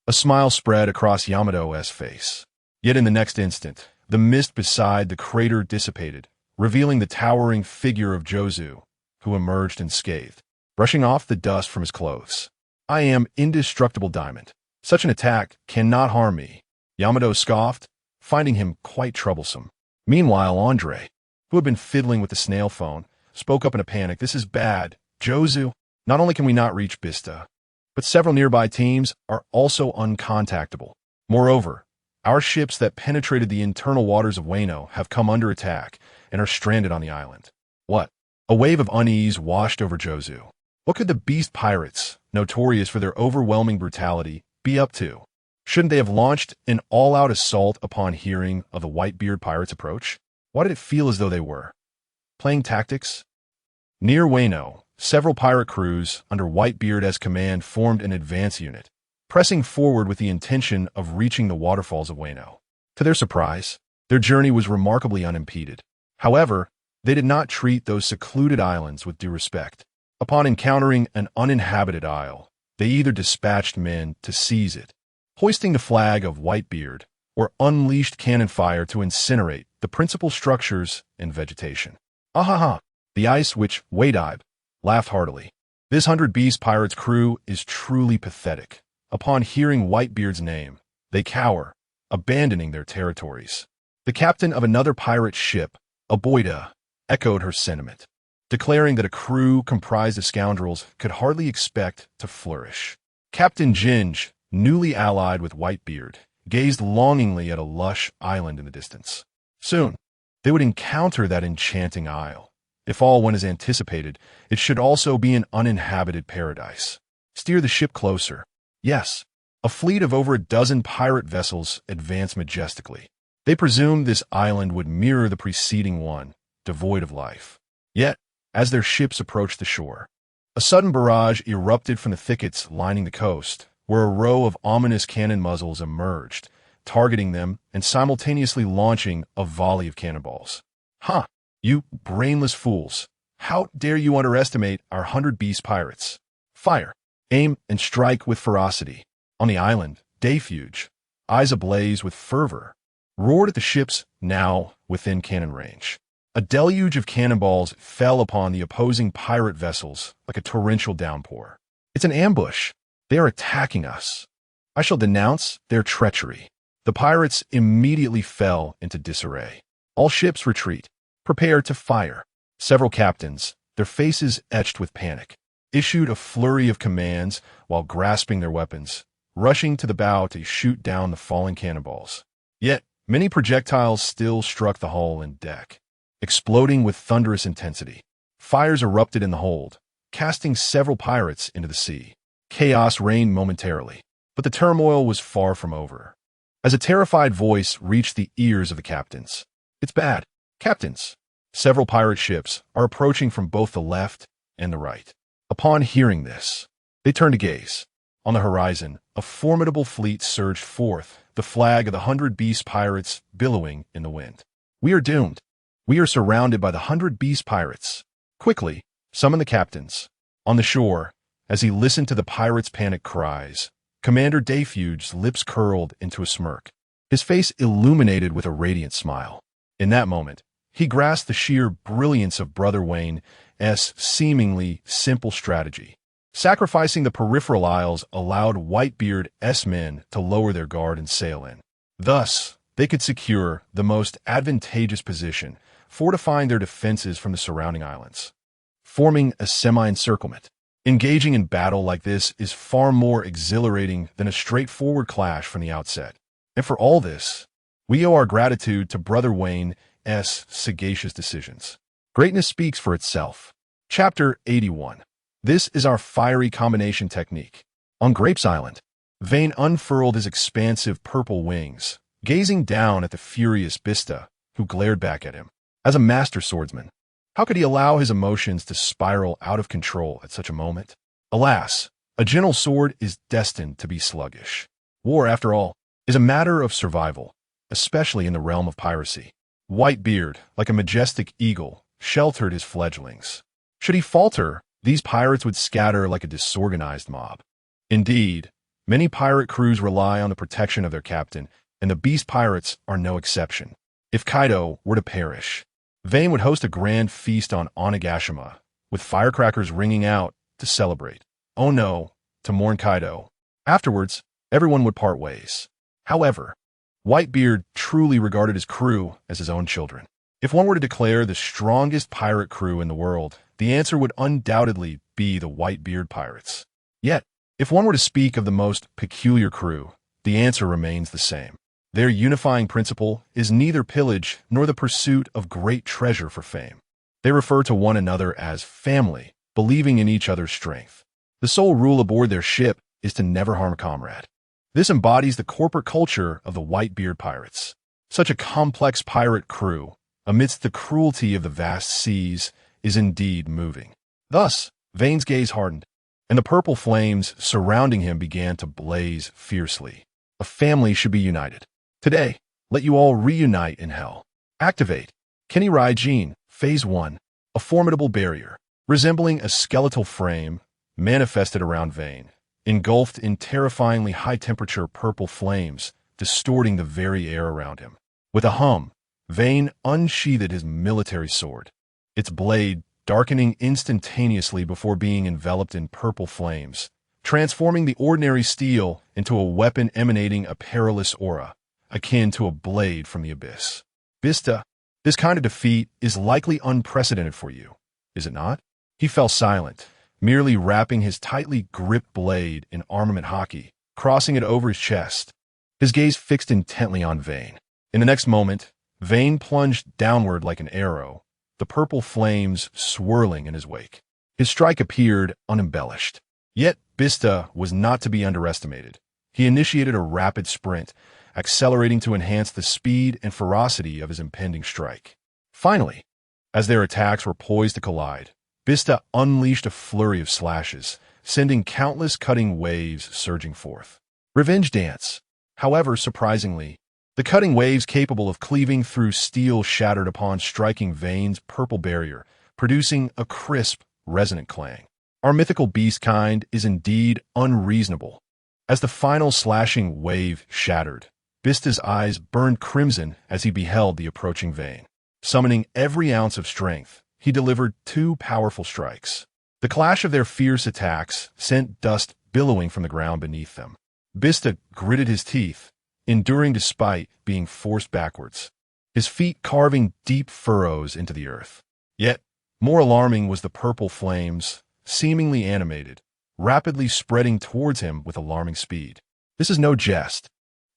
A smile spread across Yamato's face. Yet in the next instant, the mist beside the crater dissipated, revealing the towering figure of Jozu, who emerged unscathed, brushing off the dust from his clothes. I am indestructible diamond. Such an attack cannot harm me. Yamato scoffed, finding him quite troublesome. Meanwhile, Andre, who had been fiddling with the snail phone, spoke up in a panic. This is bad. Jozu, not only can we not reach Bista, but several nearby teams are also uncontactable. Moreover, our ships that penetrated the internal waters of Wano have come under attack and are stranded on the island. What? A wave of unease washed over Jozu. What could the beast pirates, notorious for their overwhelming brutality, be up to? Shouldn't they have launched an all-out assault upon hearing of the Whitebeard pirates' approach? Why did it feel as though they were playing tactics? Near Wano, several pirate crews under Whitebeard as command formed an advance unit, pressing forward with the intention of reaching the waterfalls of Wano. To their surprise, their journey was remarkably unimpeded. However, they did not treat those secluded islands with due respect. Upon encountering an uninhabited isle, they either dispatched men to seize it, hoisting the flag of Whitebeard, or unleashed cannon fire to incinerate the principal structures and vegetation. Ahaha! The Ice Witch Waydibe laughed heartily. This 100 Beast Pirates crew is truly pathetic. Upon hearing Whitebeard's name, they cower, abandoning their territories. The captain of another pirate ship, Aboida, echoed her sentiment, declaring that a crew comprised of scoundrels could hardly expect to flourish. Captain Ginge, newly allied with Whitebeard, gazed longingly at a lush island in the distance. Soon, they would encounter that enchanting isle. If all went as anticipated, it should also be an uninhabited paradise. Steer the ship closer. Yes, a fleet of over a dozen pirate vessels advanced majestically. They presumed this island would mirror the preceding one, devoid of life. Yet, as their ships approached the shore, a sudden barrage erupted from the thickets lining the coast, where a row of ominous cannon muzzles emerged, targeting them and simultaneously launching a volley of cannonballs. Ha! You brainless fools! How dare you underestimate our 100 Beast pirates? Fire! Aim and strike with ferocity. On the island, Dayfuge, eyes ablaze with fervor, roared at the ships now within cannon range. A deluge of cannonballs fell upon the opposing pirate vessels like a torrential downpour. It's an ambush. They are attacking us. I shall denounce their treachery. The pirates immediately fell into disarray. All ships retreat. Prepare to fire. Several captains, their faces etched with panic, issued a flurry of commands while grasping their weapons, rushing to the bow to shoot down the falling cannonballs. Yet, many projectiles still struck the hull and deck, exploding with thunderous intensity. Fires erupted in the hold, casting several pirates into the sea. Chaos reigned momentarily, but the turmoil was far from over. As a terrified voice reached the ears of the captains, "It's bad. Captains, several pirate ships are approaching from both the left and the right." Upon hearing this, they turned to gaze. On the horizon, a formidable fleet surged forth, the flag of the 100 Beast pirates billowing in the wind. "We are doomed. We are surrounded by the 100 Beast pirates. Quickly, summon the captains." On the shore, As he listened to the pirates' panic cries, Commander Dayfuge's lips curled into a smirk, his face illuminated with a radiant smile. In that moment, he grasped the sheer brilliance of Brother Wayne's seemingly simple strategy. Sacrificing the peripheral isles allowed Whitebeard's men to lower their guard and sail in. Thus, they could secure the most advantageous position, fortifying their defenses from the surrounding islands. Forming a semi-encirclement. Engaging in battle like this is far more exhilarating than a straightforward clash from the outset. And for all this, we owe our gratitude to Brother Wayne's sagacious decisions. Greatness speaks for itself. Chapter 81. This is our fiery combination technique. On Grapes Island, Vayne unfurled his expansive purple wings, gazing down at the furious Bista, who glared back at him. As a master swordsman, how could he allow his emotions to spiral out of control at such a moment? Alas, a gentle sword is destined to be sluggish. War, after all, is a matter of survival, especially in the realm of piracy. Whitebeard, like a majestic eagle, sheltered his fledglings. Should he falter, these pirates would scatter like a disorganized mob. Indeed, many pirate crews rely on the protection of their captain, and the beast pirates are no exception. If Kaido were to perish, Vayne would host a grand feast on Onigashima, with firecrackers ringing out to celebrate. Oh no, to mourn Kaido. Afterwards, everyone would part ways. However, Whitebeard truly regarded his crew as his own children. If one were to declare the strongest pirate crew in the world, the answer would undoubtedly be the Whitebeard pirates. Yet, if one were to speak of the most peculiar crew, the answer remains the same. Their unifying principle is neither pillage nor the pursuit of great treasure for fame. They refer to one another as family, believing in each other's strength. The sole rule aboard their ship is to never harm a comrade. This embodies the corporate culture of the Whitebeard pirates. Such a complex pirate crew, amidst the cruelty of the vast seas, is indeed moving. Thus, Vayne's gaze hardened, and the purple flames surrounding him began to blaze fiercely. A family should be united. Today, let you all reunite in hell. Activate. Kenny Raijin, Phase 1. A formidable barrier, resembling a skeletal frame, manifested around Vayne, engulfed in terrifyingly high-temperature purple flames, distorting the very air around him. With a hum, Vayne unsheathed his military sword, its blade darkening instantaneously before being enveloped in purple flames, transforming the ordinary steel into a weapon emanating a perilous aura, akin to a blade from the abyss. Bista, this kind of defeat is likely unprecedented for you, is it not? He fell silent, merely wrapping his tightly gripped blade in armament hockey, crossing it over his chest, his gaze fixed intently on Vayne. In the next moment, Vayne plunged downward like an arrow, the purple flames swirling in his wake. His strike appeared unembellished. Yet Bista was not to be underestimated. He initiated a rapid sprint, accelerating to enhance the speed and ferocity of his impending strike. Finally, as their attacks were poised to collide, Bista unleashed a flurry of slashes, sending countless cutting waves surging forth. Revenge dance. However, surprisingly, the cutting waves capable of cleaving through steel shattered upon striking Vayne's purple barrier, producing a crisp, resonant clang. Our mythical beast kind is indeed unreasonable. As the final slashing wave shattered, Bista's eyes burned crimson as he beheld the approaching Vayne. Summoning every ounce of strength, he delivered two powerful strikes. The clash of their fierce attacks sent dust billowing from the ground beneath them. Bista gritted his teeth, enduring despite being forced backwards, his feet carving deep furrows into the earth. Yet, more alarming was the purple flames, seemingly animated, rapidly spreading towards him with alarming speed. This is no jest.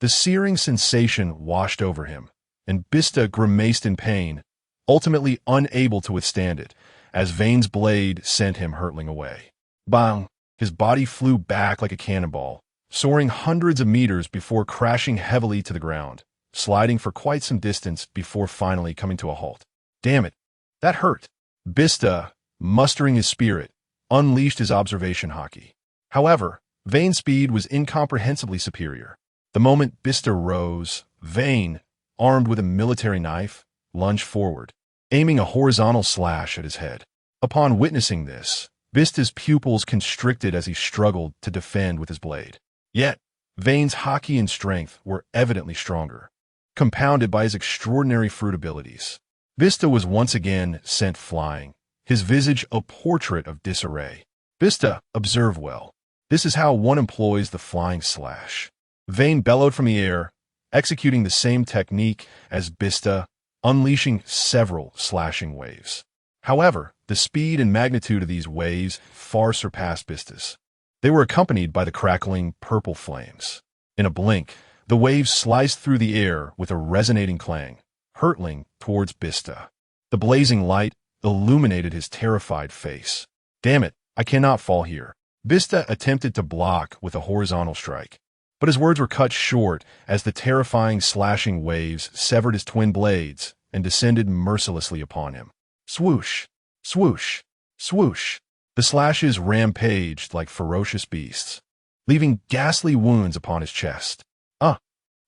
The searing sensation washed over him, and Bista grimaced in pain, ultimately unable to withstand it, as Vayne's blade sent him hurtling away. Bang! His body flew back like a cannonball, soaring hundreds of meters before crashing heavily to the ground, sliding for quite some distance before finally coming to a halt. Damn it, that hurt. Bista, mustering his spirit, unleashed his observation hockey. However, Vayne's speed was incomprehensibly superior. The moment Bista rose, Vayne, armed with a military knife, lunged forward, aiming a horizontal slash at his head. Upon witnessing this, Vista's pupils constricted as he struggled to defend with his blade. Yet, Vane's hockey and strength were evidently stronger, compounded by his extraordinary fruit abilities. Vista was once again sent flying, his visage a portrait of disarray. Vista, observe well. This is how one employs the flying slash. Vane bellowed from the air, executing the same technique as Vista, unleashing several slashing waves. However, the speed and magnitude of these waves far surpassed Vista's. They were accompanied by the crackling purple flames. In a blink, the waves sliced through the air with a resonating clang, hurtling towards Vista. The blazing light illuminated his terrified face. Damn it, I cannot fall here. Vista attempted to block with a horizontal strike, but his words were cut short as the terrifying slashing waves severed his twin blades and descended mercilessly upon him. Swoosh, swoosh, swoosh. The slashes rampaged like ferocious beasts, leaving ghastly wounds upon his chest.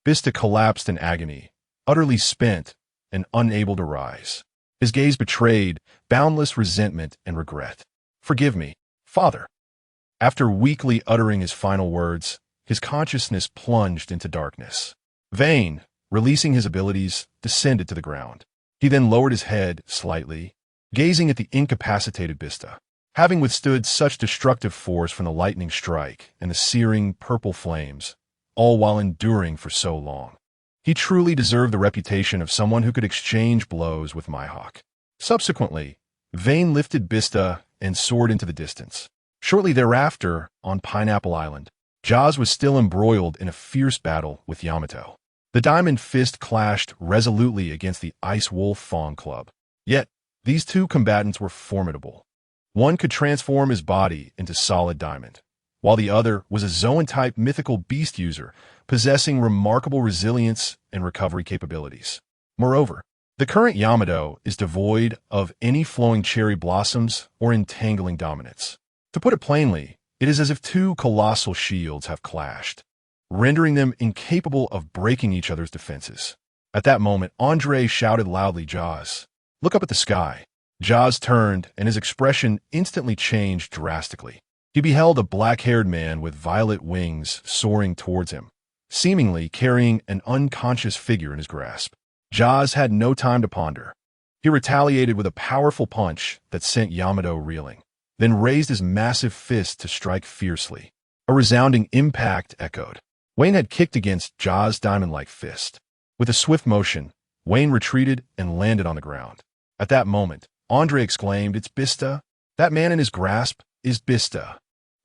Vista collapsed in agony, utterly spent and unable to rise. His gaze betrayed boundless resentment and regret. Forgive me, Father. After weakly uttering his final words, his consciousness plunged into darkness. Vane, releasing his abilities, descended to the ground. He then lowered his head slightly, gazing at the incapacitated Vista. Having withstood such destructive force from the lightning strike and the searing purple flames, all while enduring for so long, he truly deserved the reputation of someone who could exchange blows with Mihawk. Subsequently, Vane lifted Vista and soared into the distance. Shortly thereafter, on Pineapple Island, Jaws was still embroiled in a fierce battle with Yamato. The Diamond Fist clashed resolutely against the Ice Wolf Fawn Club. Yet, these two combatants were formidable. One could transform his body into solid diamond, while the other was a Zoan-type mythical beast user, possessing remarkable resilience and recovery capabilities. Moreover, the current Yamato is devoid of any flowing cherry blossoms or entangling dominance. To put it plainly, it is as if two colossal shields have clashed, rendering them incapable of breaking each other's defenses. At that moment, Andre shouted loudly, "Jaws, look up at the sky." Jaws turned, and his expression instantly changed drastically. He beheld a black-haired man with violet wings soaring towards him, seemingly carrying an unconscious figure in his grasp. Jaws had no time to ponder. He retaliated with a powerful punch that sent Yamato reeling, then raised his massive fist to strike fiercely. A resounding impact echoed. Wayne had kicked against Jaws' diamond-like fist. With a swift motion, Wayne retreated and landed on the ground. At that moment, Andre exclaimed, "It's Bista. That man in his grasp is Bista."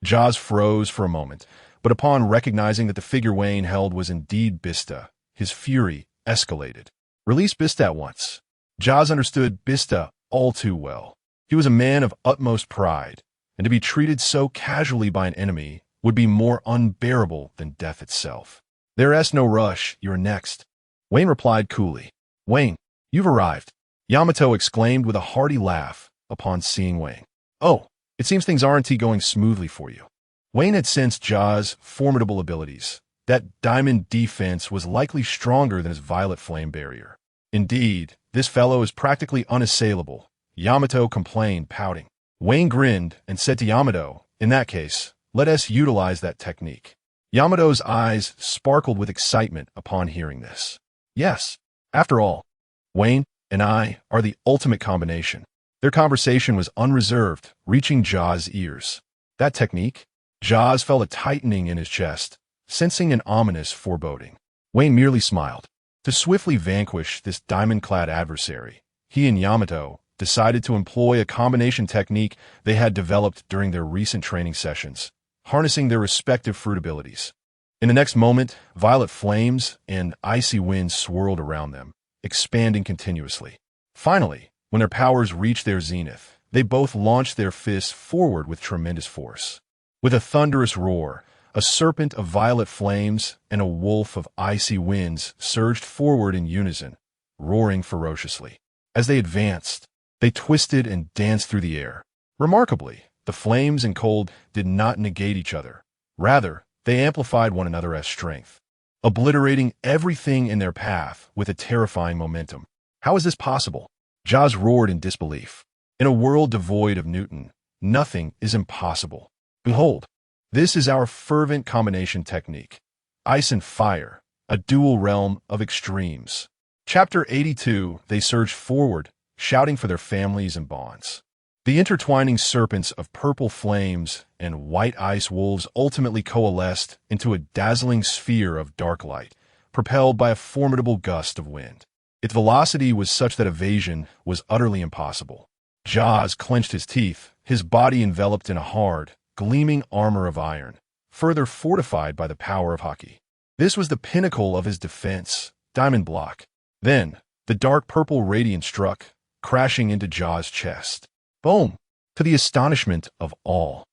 Jaws froze for a moment, but upon recognizing that the figure Wayne held was indeed Bista, his fury escalated. "Release Bista at once." Jaws understood Bista all too well. He was a man of utmost pride, and to be treated so casually by an enemy would be more unbearable than death itself. "There's no rush. You're next," Wayne replied coolly. "Wayne, you've arrived," Yamato exclaimed with a hearty laugh upon seeing Wayne. "Oh, it seems things aren't going smoothly for you." Wayne had sensed Jaws' formidable abilities. That diamond defense was likely stronger than his violet flame barrier. "Indeed, this fellow is practically unassailable," Yamato complained, pouting. Wayne grinned and said to Yamato, "In that case, let us utilize that technique." Yamato's eyes sparkled with excitement upon hearing this. "Yes, after all, Wayne and I are the ultimate combination." Their conversation was unreserved, reaching Jaws' ears. That technique? Jaws felt a tightening in his chest, sensing an ominous foreboding. Wayne merely smiled. To swiftly vanquish this diamond-clad adversary, he and Yamato decided to employ a combination technique they had developed during their recent training sessions, harnessing their respective fruit abilities. In the next moment, violet flames and icy winds swirled around them, expanding continuously. Finally, when their powers reached their zenith, they both launched their fists forward with tremendous force. With a thunderous roar, a serpent of violet flames and a wolf of icy winds surged forward in unison, roaring ferociously. As they advanced, they twisted and danced through the air. Remarkably, the flames and cold did not negate each other. Rather, they amplified one another as strength, obliterating everything in their path with a terrifying momentum. How is this possible? Jaws roared in disbelief. In a world devoid of Newton, nothing is impossible. Behold, this is our fervent combination technique. Ice and fire, a dual realm of extremes. Chapter 82, they surged forward, shouting for their families and bonds. The intertwining serpents of purple flames and white ice wolves ultimately coalesced into a dazzling sphere of dark light, propelled by a formidable gust of wind. Its velocity was such that evasion was utterly impossible. Jaws clenched his teeth, his body enveloped in a hard, gleaming armor of iron, further fortified by the power of Haki. This was the pinnacle of his defense, Diamond Block. Then, the dark purple radiance struck, crashing into Jaws' chest. Boom! To the astonishment of all,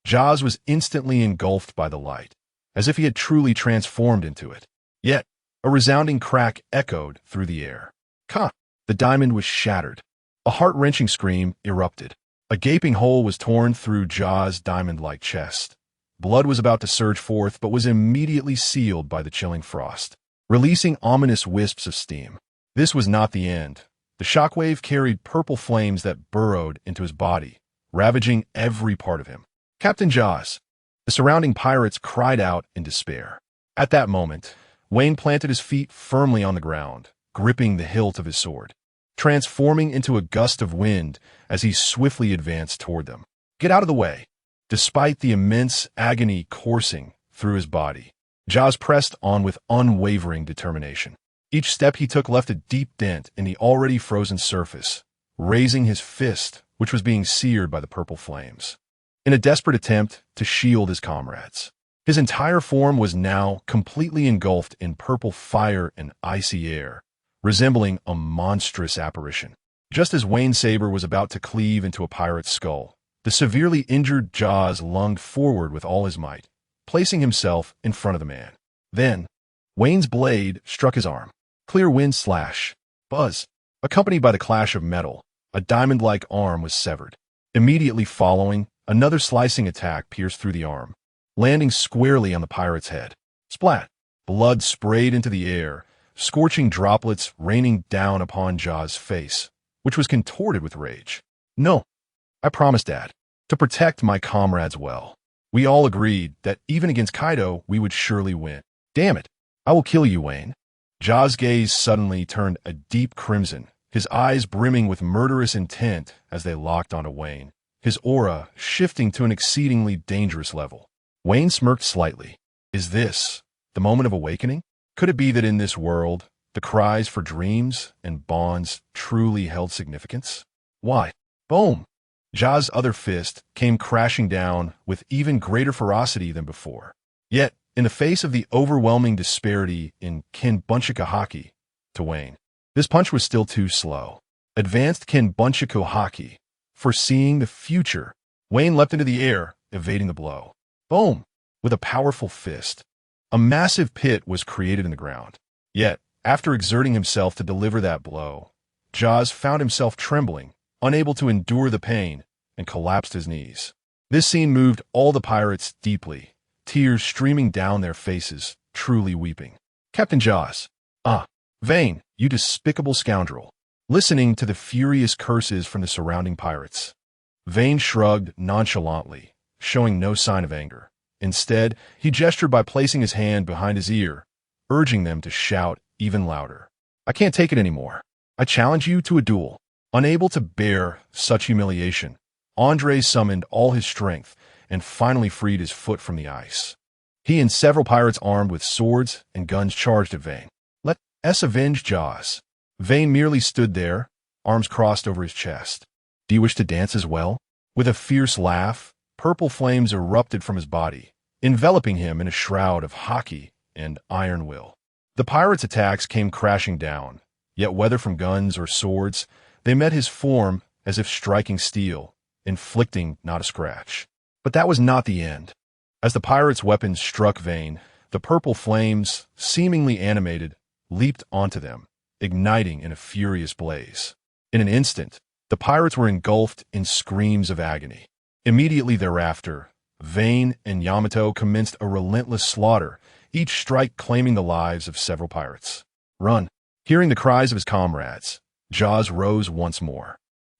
Jaws was instantly engulfed by the light, as if he had truly transformed into it. Yet, a resounding crack echoed through the air. Ka! The diamond was shattered. A heart-wrenching scream erupted. A gaping hole was torn through Jaws' diamond-like chest. Blood was about to surge forth, but was immediately sealed by the chilling frost, releasing ominous wisps of steam. This was not the end. The shockwave carried purple flames that burrowed into his body, ravaging every part of him. Captain Jaws! The surrounding pirates cried out in despair. At that moment, Wayne planted his feet firmly on the ground, gripping the hilt of his sword, transforming into a gust of wind as he swiftly advanced toward them. Get out of the way! Despite the immense agony coursing through his body, Jaws pressed on with unwavering determination. Each step he took left a deep dent in the already frozen surface, raising his fist, which was being seared by the purple flames, in a desperate attempt to shield his comrades. His entire form was now completely engulfed in purple fire and icy air, resembling a monstrous apparition. Just as Wayne's saber was about to cleave into a pirate's skull, the severely injured Jaws lunged forward with all his might, placing himself in front of the man. Then, Wayne's blade struck his arm. Clear wind slash, buzz, accompanied by the clash of metal. A diamond-like arm was severed. Immediately following, another slicing attack pierced through the arm, landing squarely on the pirate's head. Splat! Blood sprayed into the air, scorching droplets raining down upon Jaws' face, which was contorted with rage. No, I promised, Dad, to protect my comrades well. We all agreed that even against Kaido, we would surely win. Damn it, I will kill you, Wayne. Jaws' gaze suddenly turned a deep crimson, his eyes brimming with murderous intent as they locked onto Wayne, his aura shifting to an exceedingly dangerous level. Wayne smirked slightly. Is this the moment of awakening? Could it be that in this world, the cries for dreams and bonds truly held significance? Why? Boom! Jaws' other fist came crashing down with even greater ferocity than before. Yet, in the face of the overwhelming disparity in Kenbunchaku Haki to Wayne, this punch was still too slow. Advanced Kenbunchaku Haki, foreseeing the future, Wayne leapt into the air, evading the blow. Boom! With a powerful fist, a massive pit was created in the ground. Yet, after exerting himself to deliver that blow, Jaws found himself trembling, unable to endure the pain, and collapsed his knees. This scene moved all the pirates deeply, tears streaming down their faces, truly weeping. Captain Jaws! Vane, you despicable scoundrel! Listening to the furious curses from the surrounding pirates, Vane shrugged nonchalantly, showing no sign of anger. Instead, he gestured by placing his hand behind his ear, urging them to shout even louder. I can't take it anymore. I challenge you to a duel. Unable to bear such humiliation, Andre summoned all his strength and finally freed his foot from the ice. He and several pirates armed with swords and guns charged at Vane. Let us avenge Jaws. Vane merely stood there, arms crossed over his chest. Do you wish to dance as well? With a fierce laugh, purple flames erupted from his body, enveloping him in a shroud of Haki and iron will. The pirates' attacks came crashing down, yet whether from guns or swords, they met his form as if striking steel, inflicting not a scratch. But that was not the end. As the pirates' weapons struck Vane, the purple flames, seemingly animated, leaped onto them, igniting in a furious blaze. In an instant, the pirates were engulfed in screams of agony. Immediately thereafter, Vane and Yamato commenced a relentless slaughter, each strike claiming the lives of several pirates. Run! Hearing the cries of his comrades, Jaws rose once more.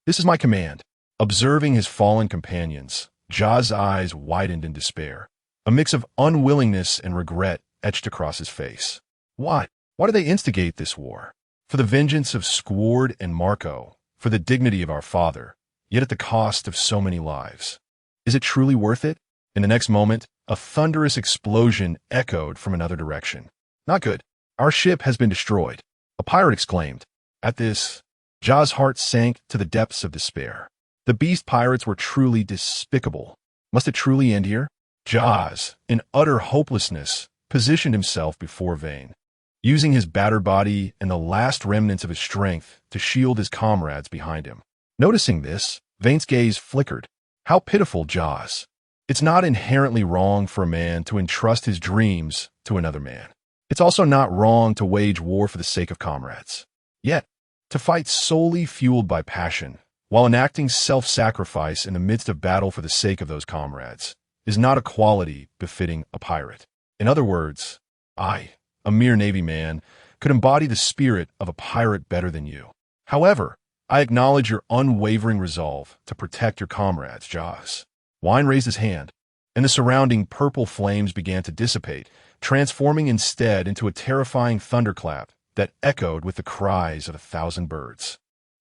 This is my command. Observing his fallen companions, Ja's eyes widened in despair. A mix of unwillingness and regret etched across his face. Why? Why do they instigate this war? For the vengeance of Squard and Marco, for the dignity of our father, yet at the cost of so many lives. Is it truly worth it? In the next moment, a thunderous explosion echoed from another direction. Not good. Our ship has been destroyed, a pirate exclaimed. At this, Ja's heart sank to the depths of despair. The beast pirates were truly despicable. Must it truly end here? Ja's, in utter hopelessness, positioned himself before Vane, using his battered body and the last remnants of his strength to shield his comrades behind him. Noticing this, Vane's gaze flickered. How pitiful Ja's. It's not inherently wrong for a man to entrust his dreams to another man. It's also not wrong to wage war for the sake of comrades. Yet, to fight solely fueled by passion, while enacting self-sacrifice in the midst of battle for the sake of those comrades, is not a quality befitting a pirate. In other words, I, a mere Navy man, could embody the spirit of a pirate better than you. However, I acknowledge your unwavering resolve to protect your comrades, Ja's. Wine raised his hand, and the surrounding purple flames began to dissipate, transforming instead into a terrifying thunderclap that echoed with the cries of 1,000 birds.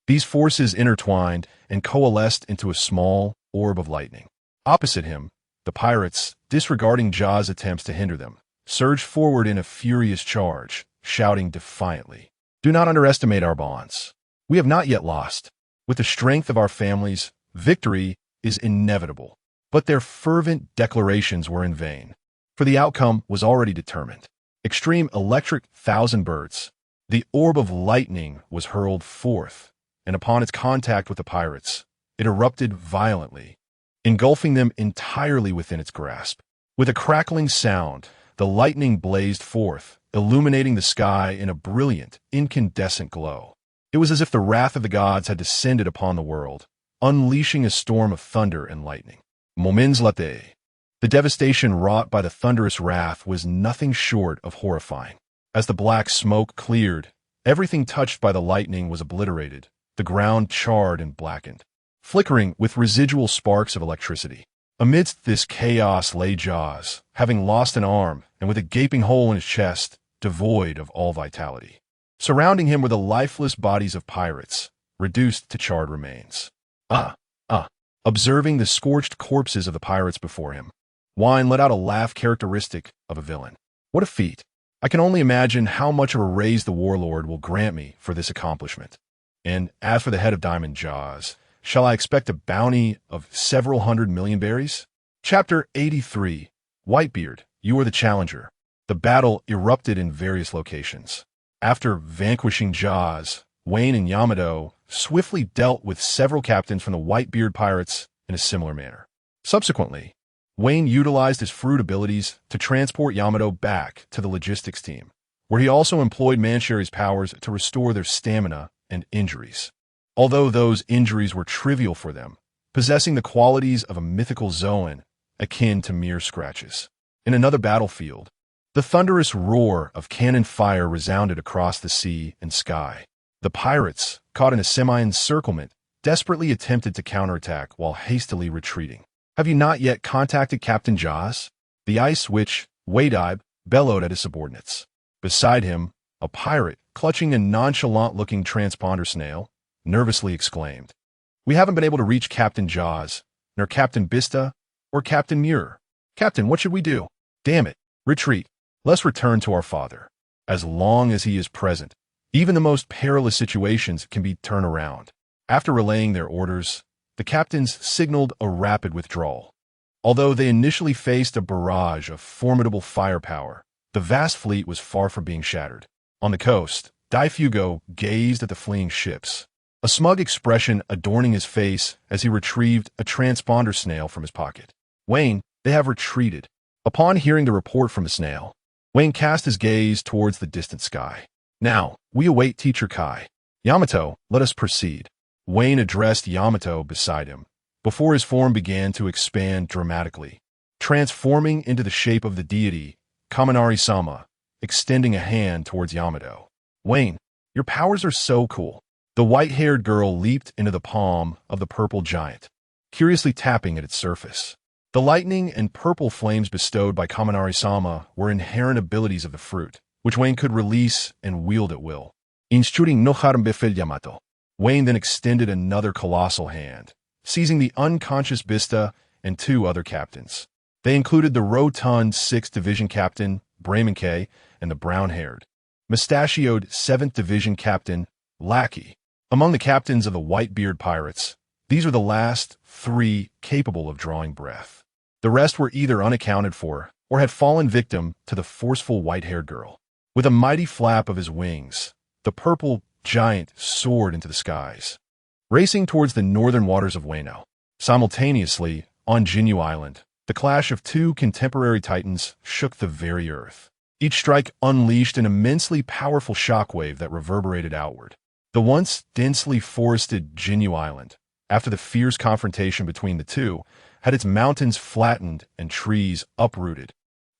These forces intertwined and coalesced into a small orb of lightning. Opposite him, the pirates, disregarding Ja's attempts to hinder them, surged forward in a furious charge, shouting defiantly, "Do not underestimate our bonds. We have not yet lost. With the strength of our families, victory is inevitable." But their fervent declarations were in vain, for the outcome was already determined. Extreme electric 1,000 birds. The orb of lightning was hurled forth, and upon its contact with the pirates, it erupted violently, engulfing them entirely within its grasp. With a crackling sound, the lightning blazed forth, illuminating the sky in a brilliant, incandescent glow. It was as if the wrath of the gods had descended upon the world, unleashing a storm of thunder and lightning. Moments later, the devastation wrought by the thunderous wrath was nothing short of horrifying. As the black smoke cleared, everything touched by the lightning was obliterated, the ground charred and blackened, flickering with residual sparks of electricity. Amidst this chaos lay Ja's, having lost an arm and with a gaping hole in his chest, devoid of all vitality. Surrounding him were the lifeless bodies of pirates, reduced to charred remains. Observing the scorched corpses of the pirates before him, Wine let out a laugh characteristic of a villain. What a feat! I can only imagine how much of a raise the warlord will grant me for this accomplishment. And as for the head of Diamond Jaws, shall I expect a bounty of several 100 million berries? Chapter 83. Whitebeard, you are the challenger. The battle erupted in various locations. After vanquishing Jaws, Wayne and Yamato swiftly dealt with several captains from the Whitebeard pirates in a similar manner. Subsequently, Wayne utilized his fruit abilities to transport Yamato back to the logistics team, where he also employed Mansherry's powers to restore their stamina and injuries. Although those injuries were trivial for them, possessing the qualities of a mythical Zoan akin to mere scratches. In another battlefield, the thunderous roar of cannon fire resounded across the sea and sky. The pirates, caught in a semi-encirclement, desperately attempted to counterattack while hastily retreating. Have you not yet contacted Captain Jaws? The ice witch, Whitebeard, bellowed at his subordinates. Beside him, a pirate, clutching a nonchalant-looking transponder snail, nervously exclaimed, "We haven't been able to reach Captain Jaws, nor Captain Bista, or Captain Muir. Captain, what should we do? Damn it, retreat. Let's return to our father. As long as he is present, even the most perilous situations can be turned around." After relaying their orders, the captains signaled a rapid withdrawal. Although they initially faced a barrage of formidable firepower, the vast fleet was far from being shattered. On the coast, Daifugo gazed at the fleeing ships, a smug expression adorning his face as he retrieved a transponder snail from his pocket. "Wayne, they have retreated." Upon hearing the report from the snail, Wayne cast his gaze towards the distant sky. "Now, we await Teacher Kai. Yamato, let us proceed." Wayne addressed Yamato beside him, before his form began to expand dramatically, transforming into the shape of the deity, Kaminari-sama, extending a hand towards Yamato. "Wayne, your powers are so cool. The white-haired girl leaped into the palm of the purple giant, curiously tapping at its surface. The lightning and purple flames bestowed by Kaminari-sama were inherent abilities of the fruit, which Wayne could release and wield at will. Inshuri no Harambe Yamato. Wayne then extended another colossal hand, seizing the unconscious Bista and 2 other captains. They included the rotund 6th Division Captain, Brayman and the brown-haired, mustachioed 7th Division Captain, Lackey. Among the captains of the Whitebeard pirates, these were the last 3 capable of drawing breath. The rest were either unaccounted for or had fallen victim to the forceful white-haired girl. With a mighty flap of his wings, the purple giant soared into the skies, racing towards the northern waters of Wano. Simultaneously, on Jinyu Island, the clash of 2 contemporary titans shook the very earth. Each strike unleashed an immensely powerful shockwave that reverberated outward. The once densely forested Jinyu Island, after the fierce confrontation between the two, had its mountains flattened and trees uprooted,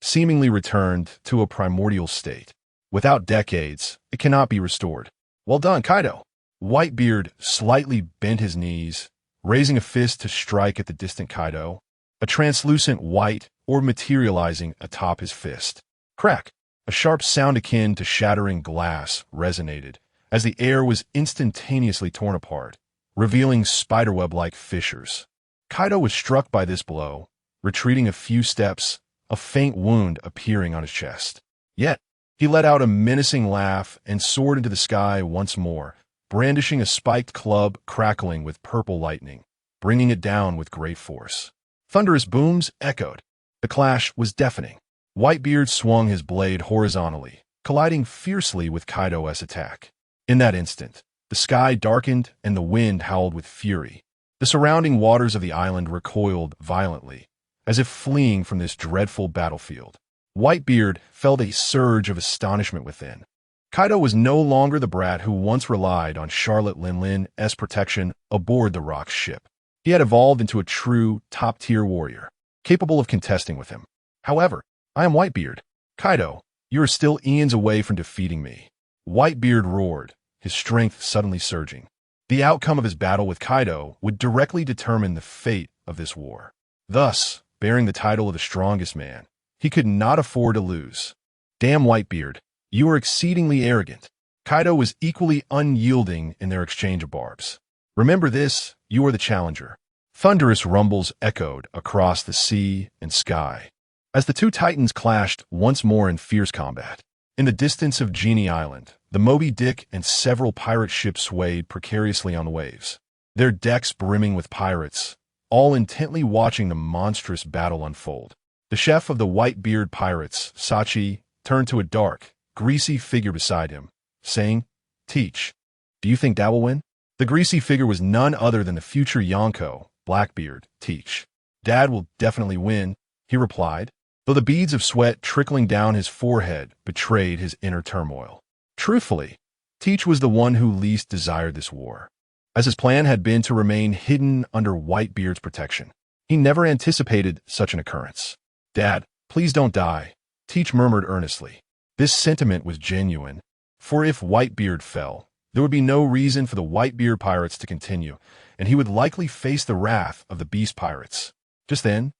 seemingly returned to a primordial state. Without decades, it cannot be restored. Well done, Kaido. Whitebeard slightly bent his knees, raising a fist to strike at the distant Kaido, a translucent white orb materializing atop his fist. Crack! A sharp sound akin to shattering glass resonated as the air was instantaneously torn apart, revealing spiderweb-like fissures. Kaido was struck by this blow, retreating a few steps, a faint wound appearing on his chest. Yet, he let out a menacing laugh and soared into the sky once more, brandishing a spiked club crackling with purple lightning, bringing it down with great force. Thunderous booms echoed. The clash was deafening. Whitebeard swung his blade horizontally, colliding fiercely with Kaido's attack. In that instant, the sky darkened and the wind howled with fury. The surrounding waters of the island recoiled violently, as if fleeing from this dreadful battlefield. Whitebeard felt a surge of astonishment within. Kaido was no longer the brat who once relied on Charlotte Linlin's protection aboard the Rock's ship. He had evolved into a true, top-tier warrior, capable of contesting with him. However, I am Whitebeard. Kaido, you are still eons away from defeating me. Whitebeard roared, his strength suddenly surging. The outcome of his battle with Kaido would directly determine the fate of this war. Thus, bearing the title of the strongest man, he could not afford to lose. Damn Whitebeard, you are exceedingly arrogant. Kaido was equally unyielding in their exchange of barbs. Remember this, you are the challenger. Thunderous rumbles echoed across the sea and sky as the 2 titans clashed once more in fierce combat. In the distance of Genie Island, the Moby Dick and several pirate ships swayed precariously on the waves, their decks brimming with pirates, all intently watching the monstrous battle unfold. The chef of the Whitebeard pirates, Sachi, turned to a dark, greasy figure beside him, saying, "Teach, do you think Dad will win?" The greasy figure was none other than the future Yonko, Blackbeard, Teach. "Dad will definitely win," he replied, though the beads of sweat trickling down his forehead betrayed his inner turmoil. Truthfully, Teach was the one who least desired this war, as his plan had been to remain hidden under Whitebeard's protection. He never anticipated such an occurrence. "Dad, please don't die," Teach murmured earnestly. This sentiment was genuine, for if Whitebeard fell, there would be no reason for the Whitebeard pirates to continue, and he would likely face the wrath of the Beast pirates. Just then,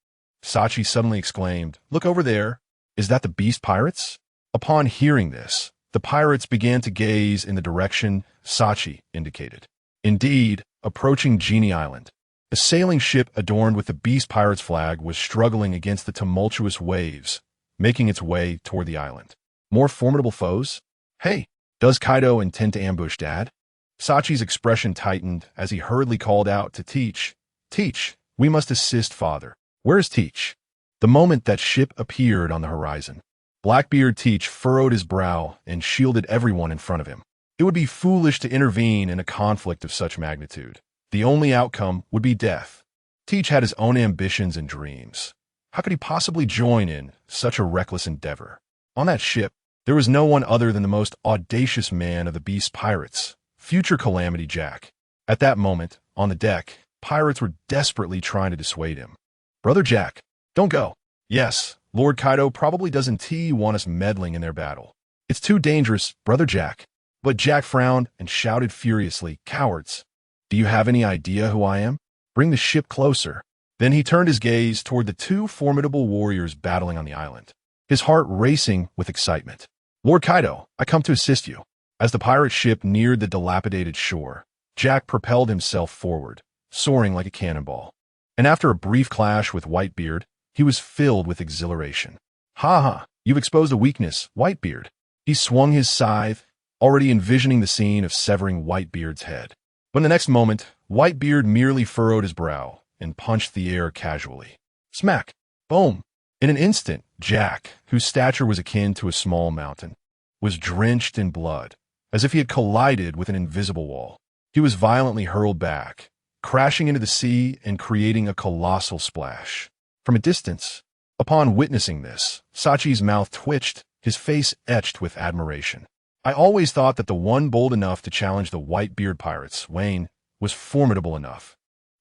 Sachi suddenly exclaimed, "Look over there. Is that the Beast pirates?" Upon hearing this, the pirates began to gaze in the direction Sachi indicated. Indeed, approaching Genie Island, a sailing ship adorned with the Beast pirates' flag was struggling against the tumultuous waves, making its way toward the island. More formidable foes? "Hey, does Kaido intend to ambush Dad?" Sachi's expression tightened as he hurriedly called out to Teach, "Teach, we must assist Father. Where is Teach?" The moment that ship appeared on the horizon, Blackbeard Teach furrowed his brow and shielded everyone in front of him. It would be foolish to intervene in a conflict of such magnitude. The only outcome would be death. Teach had his own ambitions and dreams. How could he possibly join in such a reckless endeavor? On that ship, there was no one other than the most audacious man of the Beast pirates, future Calamity Jack. At that moment, on the deck, pirates were desperately trying to dissuade him. "Brother Jack, don't go." "Yes, Lord Kaido probably doesn't want us meddling in their battle." "It's too dangerous, Brother Jack." But Jack frowned and shouted furiously, "Cowards! Do you have any idea who I am? Bring the ship closer." Then he turned his gaze toward the two formidable warriors battling on the island, his heart racing with excitement. "Lord Kaido, I come to assist you." As the pirate ship neared the dilapidated shore, Jack propelled himself forward, soaring like a cannonball. And after a brief clash with Whitebeard, he was filled with exhilaration. "Ha ha, you've exposed a weakness, Whitebeard." He swung his scythe, already envisioning the scene of severing Whitebeard's head. But in the next moment, Whitebeard merely furrowed his brow and punched the air casually. Smack! Boom! In an instant, Jack, whose stature was akin to a small mountain, was drenched in blood, as if he had collided with an invisible wall. He was violently hurled back, crashing into the sea and creating a colossal splash. From a distance, upon witnessing this, Sachi's mouth twitched, his face etched with admiration. "I always thought that the one bold enough to challenge the Whitebeard pirates, Wayne, was formidable enough.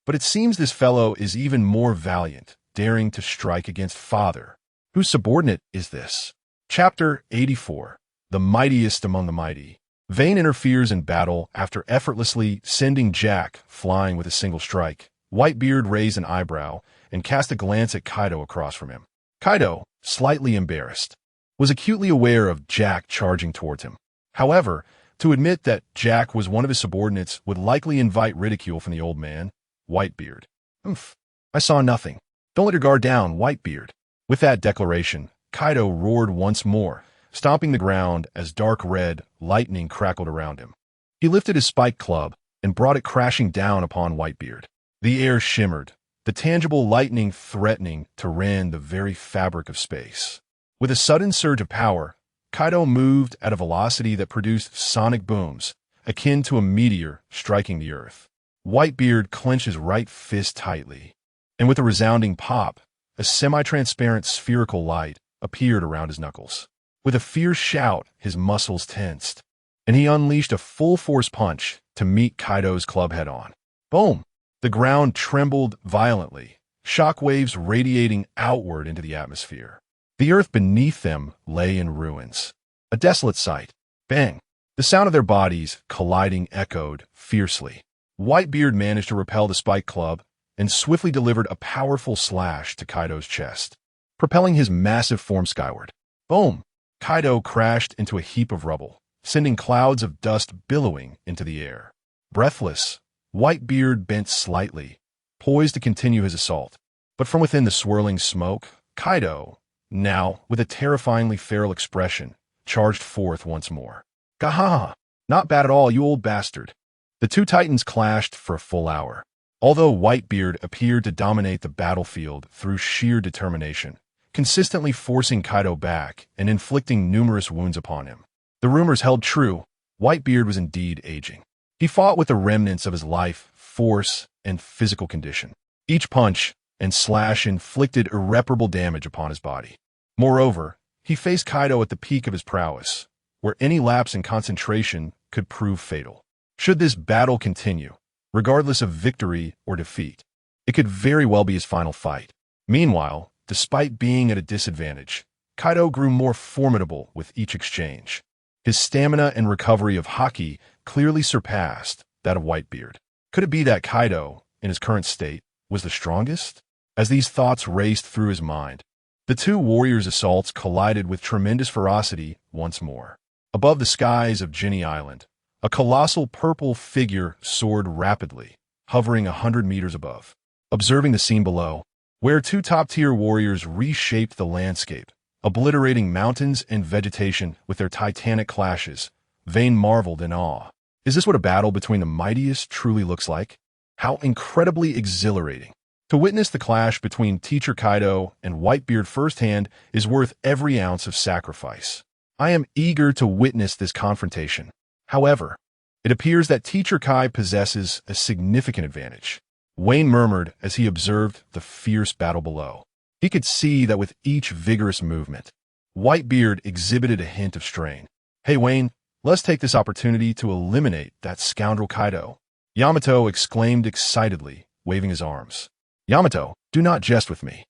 But it seems this fellow is even more valiant, daring to strike against Father. Whose subordinate is this?" Chapter 84. The Mightiest Among the Mighty. Vayne interferes in battle after effortlessly sending Jack flying with a single strike. Whitebeard raised an eyebrow and cast a glance at Kaido across from him. Kaido, slightly embarrassed, was acutely aware of Jack charging towards him. However, to admit that Jack was one of his subordinates would likely invite ridicule from the old man, Whitebeard. "Oomph, I saw nothing. Don't let your guard down, Whitebeard." With that declaration, Kaido roared once more, stomping the ground as dark red lightning crackled around him. He lifted his spiked club and brought it crashing down upon Whitebeard. The air shimmered, the tangible lightning threatening to rend the very fabric of space. With a sudden surge of power, Kaido moved at a velocity that produced sonic booms, akin to a meteor striking the earth. Whitebeard clenched his right fist tightly, and with a resounding pop, a semi-transparent spherical light appeared around his knuckles. With a fierce shout, his muscles tensed, and he unleashed a full-force punch to meet Kaido's club head-on. Boom! The ground trembled violently, shockwaves radiating outward into the atmosphere. The earth beneath them lay in ruins. A desolate sight. Bang! The sound of their bodies colliding echoed fiercely. Whitebeard managed to repel the spiked club and swiftly delivered a powerful slash to Kaido's chest, propelling his massive form skyward. Boom! Kaido crashed into a heap of rubble, sending clouds of dust billowing into the air. Breathless, Whitebeard bent slightly, poised to continue his assault. But from within the swirling smoke, Kaido, now with a terrifyingly feral expression, charged forth once more. "Gahaha! Not bad at all, you old bastard." The two titans clashed for a full hour. Although Whitebeard appeared to dominate the battlefield through sheer determination, consistently forcing Kaido back and inflicting numerous wounds upon him. The rumors held true. Whitebeard was indeed aging. He fought with the remnants of his life, force, and physical condition. Each punch and slash inflicted irreparable damage upon his body. Moreover, he faced Kaido at the peak of his prowess, where any lapse in concentration could prove fatal. Should this battle continue, regardless of victory or defeat, it could very well be his final fight. Meanwhile, despite being at a disadvantage, Kaido grew more formidable with each exchange. His stamina and recovery of haki clearly surpassed that of Whitebeard. Could it be that Kaido, in his current state, was the strongest? As these thoughts raced through his mind, the two warriors' assaults collided with tremendous ferocity once more. Above the skies of Ginny Island, a colossal purple figure soared rapidly, hovering 100 meters above. Observing the scene below, where two top-tier warriors reshaped the landscape, obliterating mountains and vegetation with their titanic clashes, Vayne marveled in awe. Is this what a battle between the mightiest truly looks like? How incredibly exhilarating. To witness the clash between Teacher Kaido and Whitebeard firsthand is worth every ounce of sacrifice. I am eager to witness this confrontation. However, it appears that Teacher Kai possesses a significant advantage. Wayne murmured as he observed the fierce battle below. He could see that with each vigorous movement, Whitebeard exhibited a hint of strain. "Hey Wayne, let's take this opportunity to eliminate that scoundrel Kaido," Yamato exclaimed excitedly, waving his arms. "Yamato, do not jest with me.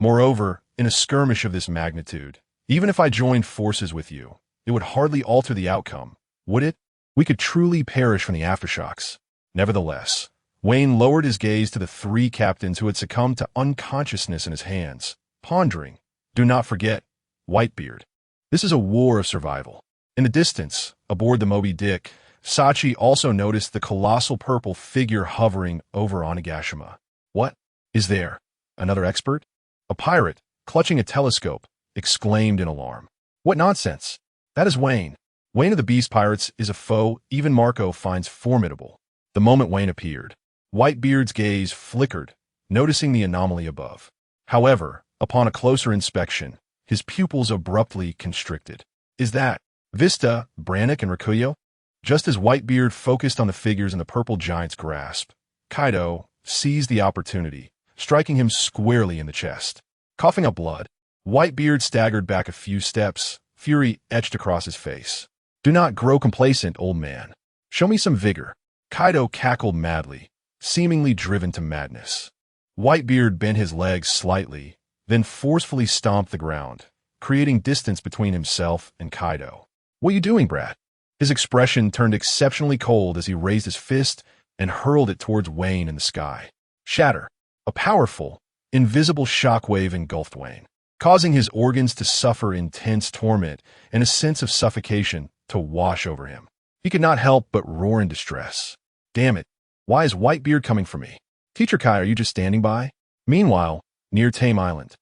Moreover, in a skirmish of this magnitude, even if I joined forces with you, it would hardly alter the outcome, would it? We could truly perish from the aftershocks. Nevertheless, Wayne lowered his gaze to the three captains who had succumbed to unconsciousness in his hands, pondering. Do not forget, Whitebeard. This is a war of survival. In the distance, aboard the Moby Dick, Sachi also noticed the colossal purple figure hovering over Onigashima. What? Is there another expert? A pirate, clutching a telescope, exclaimed in alarm. What nonsense! That is Wayne. Wayne of the Beast Pirates is a foe even Marco finds formidable. The moment Wayne appeared, Whitebeard's gaze flickered, noticing the anomaly above. However, upon a closer inspection, his pupils abruptly constricted. Is that Vista, Brannock, and Rakuyo? Just as Whitebeard focused on the figures in the purple giant's grasp, Kaido seized the opportunity, striking him squarely in the chest. Coughing up blood, Whitebeard staggered back a few steps, fury etched across his face. Do not grow complacent, old man. Show me some vigor. Kaido cackled madly, seemingly driven to madness. Whitebeard bent his legs slightly, then forcefully stomped the ground, creating distance between himself and Kaido. What are you doing, Brad? His expression turned exceptionally cold as he raised his fist and hurled it towards Wayne in the sky. Shatter. A powerful, invisible shockwave engulfed Wayne, causing his organs to suffer intense torment and a sense of suffocation to wash over him. He could not help but roar in distress. Damn it. Why is Whitebeard coming for me? Teacher Kai, are you just standing by? Meanwhile, near Tame Island,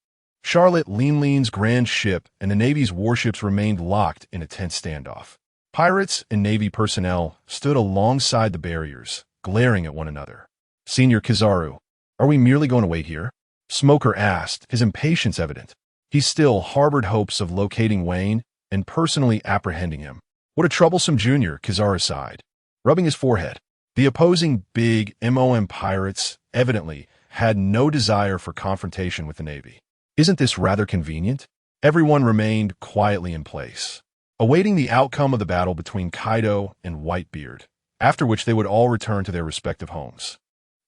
Charlotte Leanlean's grand ship and the Navy's warships remained locked in a tense standoff. Pirates and Navy personnel stood alongside the barriers, glaring at one another. Senior Kizaru, are we merely going to wait here? Smoker asked, his impatience evident. He still harbored hopes of locating Wayne and personally apprehending him. What a troublesome junior, Kizaru sighed, rubbing his forehead. The opposing big MOM pirates evidently had no desire for confrontation with the Navy. Isn't this rather convenient? Everyone remained quietly in place, awaiting the outcome of the battle between Kaido and Whitebeard, after which they would all return to their respective homes.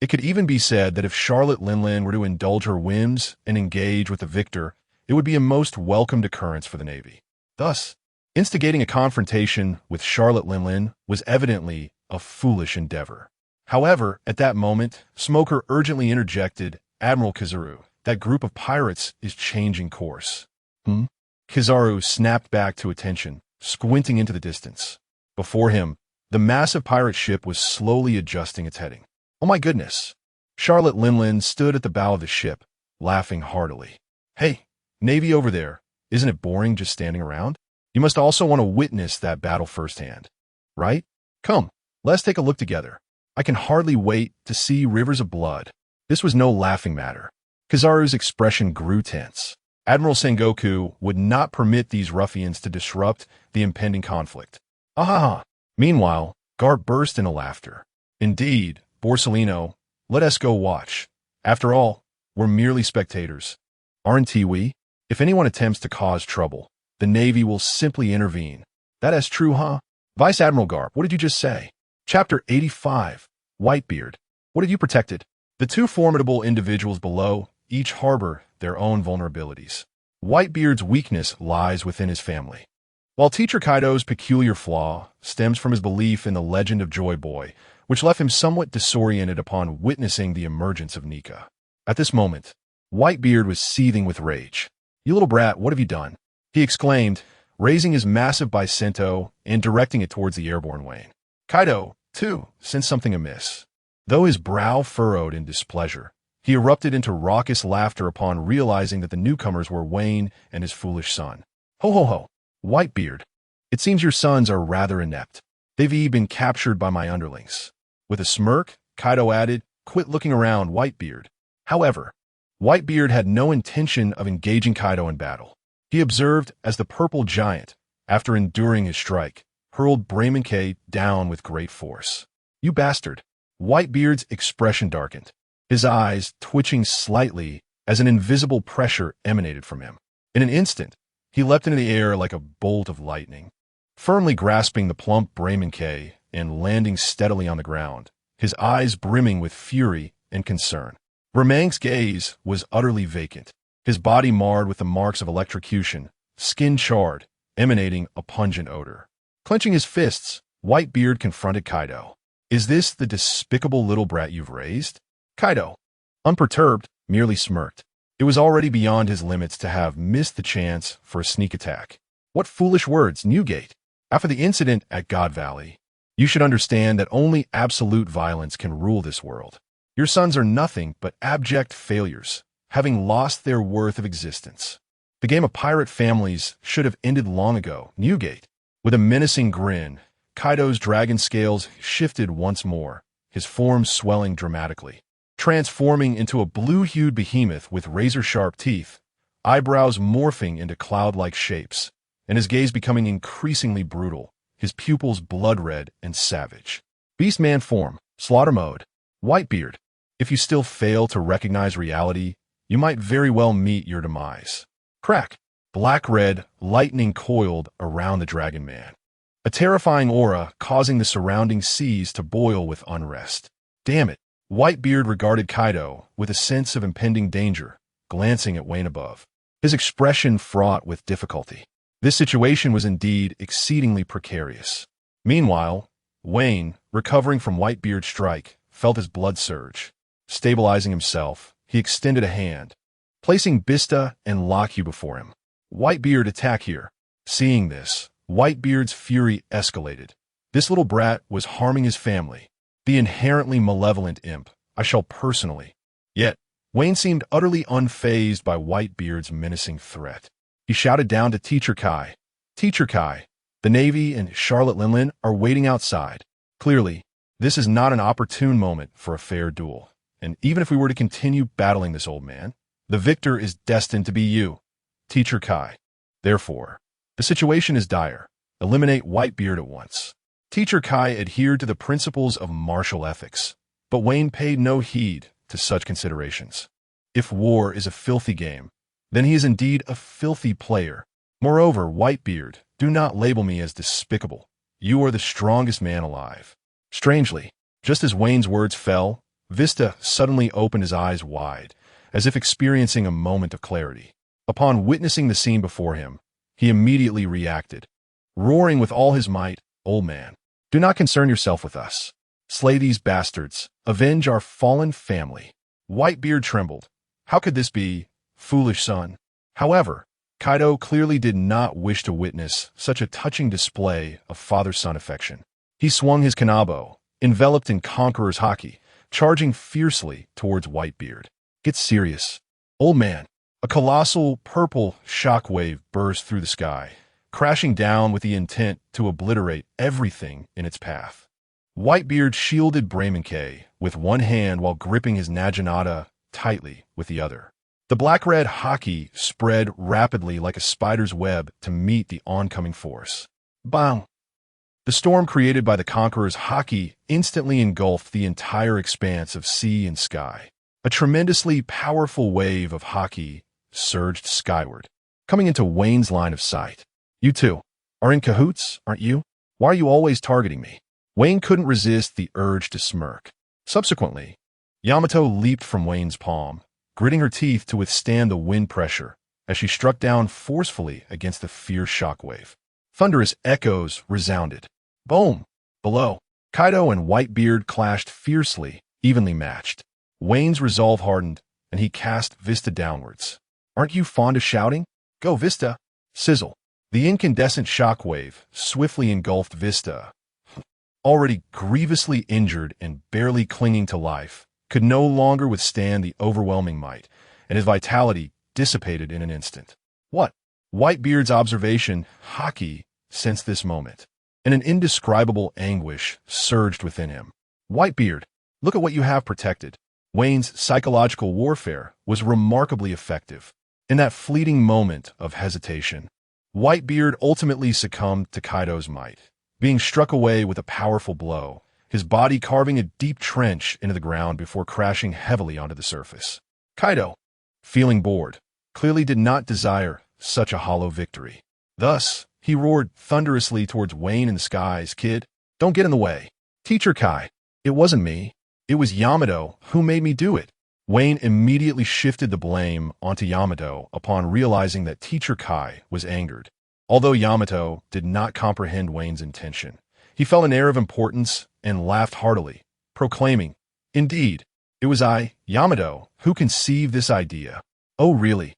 It could even be said that if Charlotte Linlin were to indulge her whims and engage with the victor, it would be a most welcomed occurrence for the Navy. Thus, instigating a confrontation with Charlotte Linlin was evidently a foolish endeavor. However, at that moment, Smoker urgently interjected, Admiral Kizaru, that group of pirates is changing course. Kizaru snapped back to attention, squinting into the distance. Before him, the massive pirate ship was slowly adjusting its heading. Oh my goodness! Charlotte Linlin stood at the bow of the ship, laughing heartily. Hey, Navy over there, isn't it boring just standing around? You must also want to witness that battle firsthand, right? Come, let's take a look together. I can hardly wait to see rivers of blood. This was no laughing matter. Kizaru's expression grew tense. Admiral Sengoku would not permit these ruffians to disrupt the impending conflict. Ahaha! Meanwhile, Garp burst into laughter. Indeed, Borsellino, let us go watch. After all, we're merely spectators. Aren't we? If anyone attempts to cause trouble, the Navy will simply intervene. That is true, huh? Vice Admiral Garp, what did you just say? Chapter 85. Whitebeard. What have you protected? The two formidable individuals below each harbor their own vulnerabilities. Whitebeard's weakness lies within his family, while Teacher Kaido's peculiar flaw stems from his belief in the legend of Joy Boy, which left him somewhat disoriented upon witnessing the emergence of Nika. At this moment, Whitebeard was seething with rage. You little brat, what have you done? He exclaimed, raising his massive bicento and directing it towards the airborne Wayne. Kaido, too, sensed something amiss. Though his brow furrowed in displeasure, he erupted into raucous laughter upon realizing that the newcomers were Wayne and his foolish son. Ho ho ho, Whitebeard, it seems your sons are rather inept. They've been captured by my underlings. With a smirk, Kaido added, quit looking around, Whitebeard. However, Whitebeard had no intention of engaging Kaido in battle. He observed as the purple giant, after enduring his strike, hurled Bremenke down with great force. You bastard! Whitebeard's expression darkened, his eyes twitching slightly as an invisible pressure emanated from him. In an instant, he leapt into the air like a bolt of lightning, firmly grasping the plump Bremenke and landing steadily on the ground, his eyes brimming with fury and concern. Bremenke's gaze was utterly vacant, his body marred with the marks of electrocution, skin charred, emanating a pungent odor. Clenching his fists, Whitebeard confronted Kaido. Is this the despicable little brat you've raised? Kaido, unperturbed, merely smirked. It was already beyond his limits to have missed the chance for a sneak attack. What foolish words, Newgate. After the incident at God Valley, you should understand that only absolute violence can rule this world. Your sons are nothing but abject failures, having lost their worth of existence. The game of pirate families should have ended long ago, Newgate. With a menacing grin, Kaido's dragon scales shifted once more, his form swelling dramatically, transforming into a blue-hued behemoth with razor-sharp teeth, eyebrows morphing into cloud-like shapes, and his gaze becoming increasingly brutal, his pupils blood-red and savage. Beastman form, slaughter mode. Whitebeard, if you still fail to recognize reality, you might very well meet your demise. Crack. Black-red, lightning coiled around the Dragon Man, a terrifying aura causing the surrounding seas to boil with unrest. Damn it. Whitebeard regarded Kaido with a sense of impending danger, glancing at Wayne above, his expression fraught with difficulty. This situation was indeed exceedingly precarious. Meanwhile, Wayne, recovering from Whitebeard's strike, felt his blood surge. Stabilizing himself, he extended a hand, placing Bista and Lockhew before him. Whitebeard, attack here. Seeing this, Whitebeard's fury escalated. This little brat was harming his family. The inherently malevolent imp. I shall personally. Yet, Wayne seemed utterly unfazed by Whitebeard's menacing threat. He shouted down to Teacher Kai. Teacher Kai, the Navy and Charlotte Linlin are waiting outside. Clearly, this is not an opportune moment for a fair duel. And even if we were to continue battling this old man, the victor is destined to be you, Teacher Kai. Therefore, the situation is dire. Eliminate Whitebeard at once. Teacher Kai adhered to the principles of martial ethics, but Wayne paid no heed to such considerations. If war is a filthy game, then he is indeed a filthy player. Moreover, Whitebeard, do not label me as despicable. You are the strongest man alive. Strangely, just as Wayne's words fell, Vista suddenly opened his eyes wide, as if experiencing a moment of clarity. Upon witnessing the scene before him, he immediately reacted, roaring with all his might, "Old man, do not concern yourself with us. Slay these bastards. Avenge our fallen family." Whitebeard trembled. How could this be, foolish son? However, Kaido clearly did not wish to witness such a touching display of father-son affection. He swung his kanabo, enveloped in Conqueror's haki, charging fiercely towards Whitebeard. Get serious. Old man. A colossal purple shockwave burst through the sky, crashing down with the intent to obliterate everything in its path. Whitebeard shielded Braymonkei with one hand while gripping his Naginata tightly with the other. The black-red haki spread rapidly like a spider's web to meet the oncoming force. Bang! The storm created by the Conqueror's haki instantly engulfed the entire expanse of sea and sky. A tremendously powerful wave of haki surged skyward, coming into Wayne's line of sight. You two are in cahoots, aren't you? Why are you always targeting me? Wayne couldn't resist the urge to smirk. Subsequently, Yamato leaped from Wayne's palm, gritting her teeth to withstand the wind pressure as she struck down forcefully against the fierce shockwave. Thunderous echoes resounded. Boom! Below, Kaido and Whitebeard clashed fiercely, evenly matched. Wayne's resolve hardened, and he cast Vista downwards. Aren't you fond of shouting? Go, Vista! Sizzle. The incandescent shockwave swiftly engulfed Vista. Already grievously injured and barely clinging to life, could no longer withstand the overwhelming might, and his vitality dissipated in an instant. What? Whitebeard's observation, haki, sensed this moment, and an indescribable anguish surged within him. Whitebeard, look at what you have protected. Wayne's psychological warfare was remarkably effective. In that fleeting moment of hesitation, Whitebeard ultimately succumbed to Kaido's might, being struck away with a powerful blow, his body carving a deep trench into the ground before crashing heavily onto the surface. Kaido, feeling bored, clearly did not desire such a hollow victory. Thus, he roared thunderously towards Wayne in the skies. Kid, don't get in the way. Teacher Kai, it wasn't me. It was Yamato who made me do it. Wayne immediately shifted the blame onto Yamato upon realizing that Teacher Kai was angered. Although Yamato did not comprehend Wayne's intention, he felt an air of importance and laughed heartily, proclaiming, "Indeed, it was I, Yamato, who conceived this idea." "Oh, really?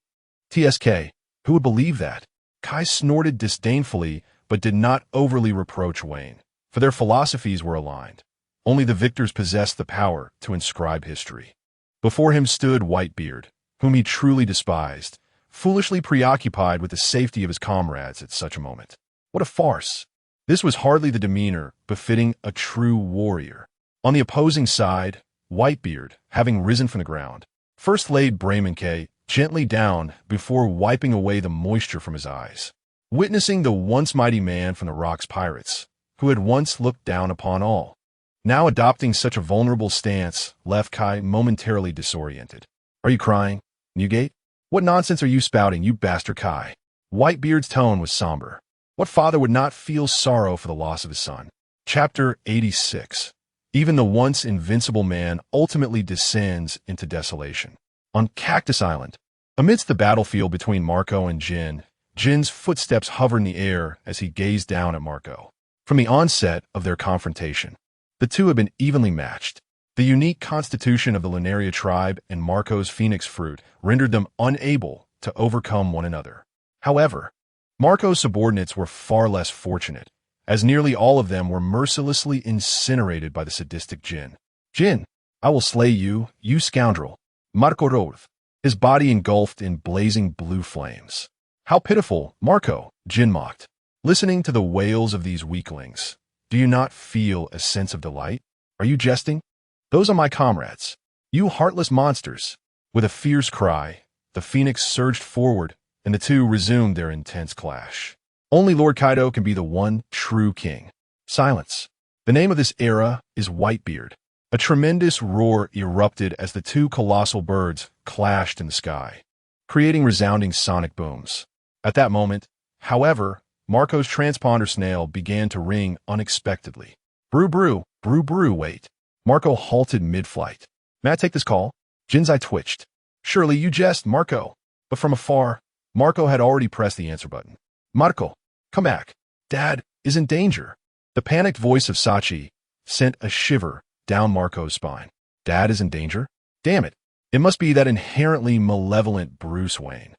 TSK, who would believe that?" Kai snorted disdainfully, but did not overly reproach Wayne, for their philosophies were aligned. Only the victors possessed the power to inscribe history. Before him stood Whitebeard, whom he truly despised, foolishly preoccupied with the safety of his comrades at such a moment. What a farce! This was hardly the demeanor befitting a true warrior. On the opposing side, Whitebeard, having risen from the ground, first laid Braymanke gently down before wiping away the moisture from his eyes. Witnessing the once mighty man from the Rocks Pirates, who had once looked down upon all, now adopting such a vulnerable stance, left Kai momentarily disoriented. "Are you crying, Newgate? What nonsense are you spouting, you bastard Kai?" Whitebeard's tone was somber. What father would not feel sorrow for the loss of his son? Chapter 86. Even the once invincible man ultimately descends into desolation. On Cactus Island, amidst the battlefield between Marco and Jin, Jin's footsteps hovered in the air as he gazed down at Marco. From the onset of their confrontation, the two had been evenly matched. The unique constitution of the Lunaria tribe and Marco's phoenix fruit rendered them unable to overcome one another. However, Marco's subordinates were far less fortunate, as nearly all of them were mercilessly incinerated by the sadistic Jin. "Jin, I will slay you, you scoundrel." Marco roared, his body engulfed in blazing blue flames. "How pitiful, Marco," Jin mocked. "Listening to the wails of these weaklings, do you not feel a sense of delight? Are you jesting? Those are my comrades, you heartless monsters." With a fierce cry, the phoenix surged forward, and the two resumed their intense clash. Only Lord Kaido can be the one true king. Silence. The name of this era is Whitebeard. A tremendous roar erupted as the two colossal birds clashed in the sky, creating resounding sonic booms. At that moment, however, Marco's transponder snail began to ring unexpectedly. "Brew, brew, brew, brew, wait." Marco halted mid-flight. "May I take this call?" Jin's eye twitched. "Surely you jest, Marco." But from afar, Marco had already pressed the answer button. "Marco, come back. Dad is in danger." The panicked voice of Sachi sent a shiver down Marco's spine. Dad is in danger? Damn it. It must be that inherently malevolent Bruce Wayne.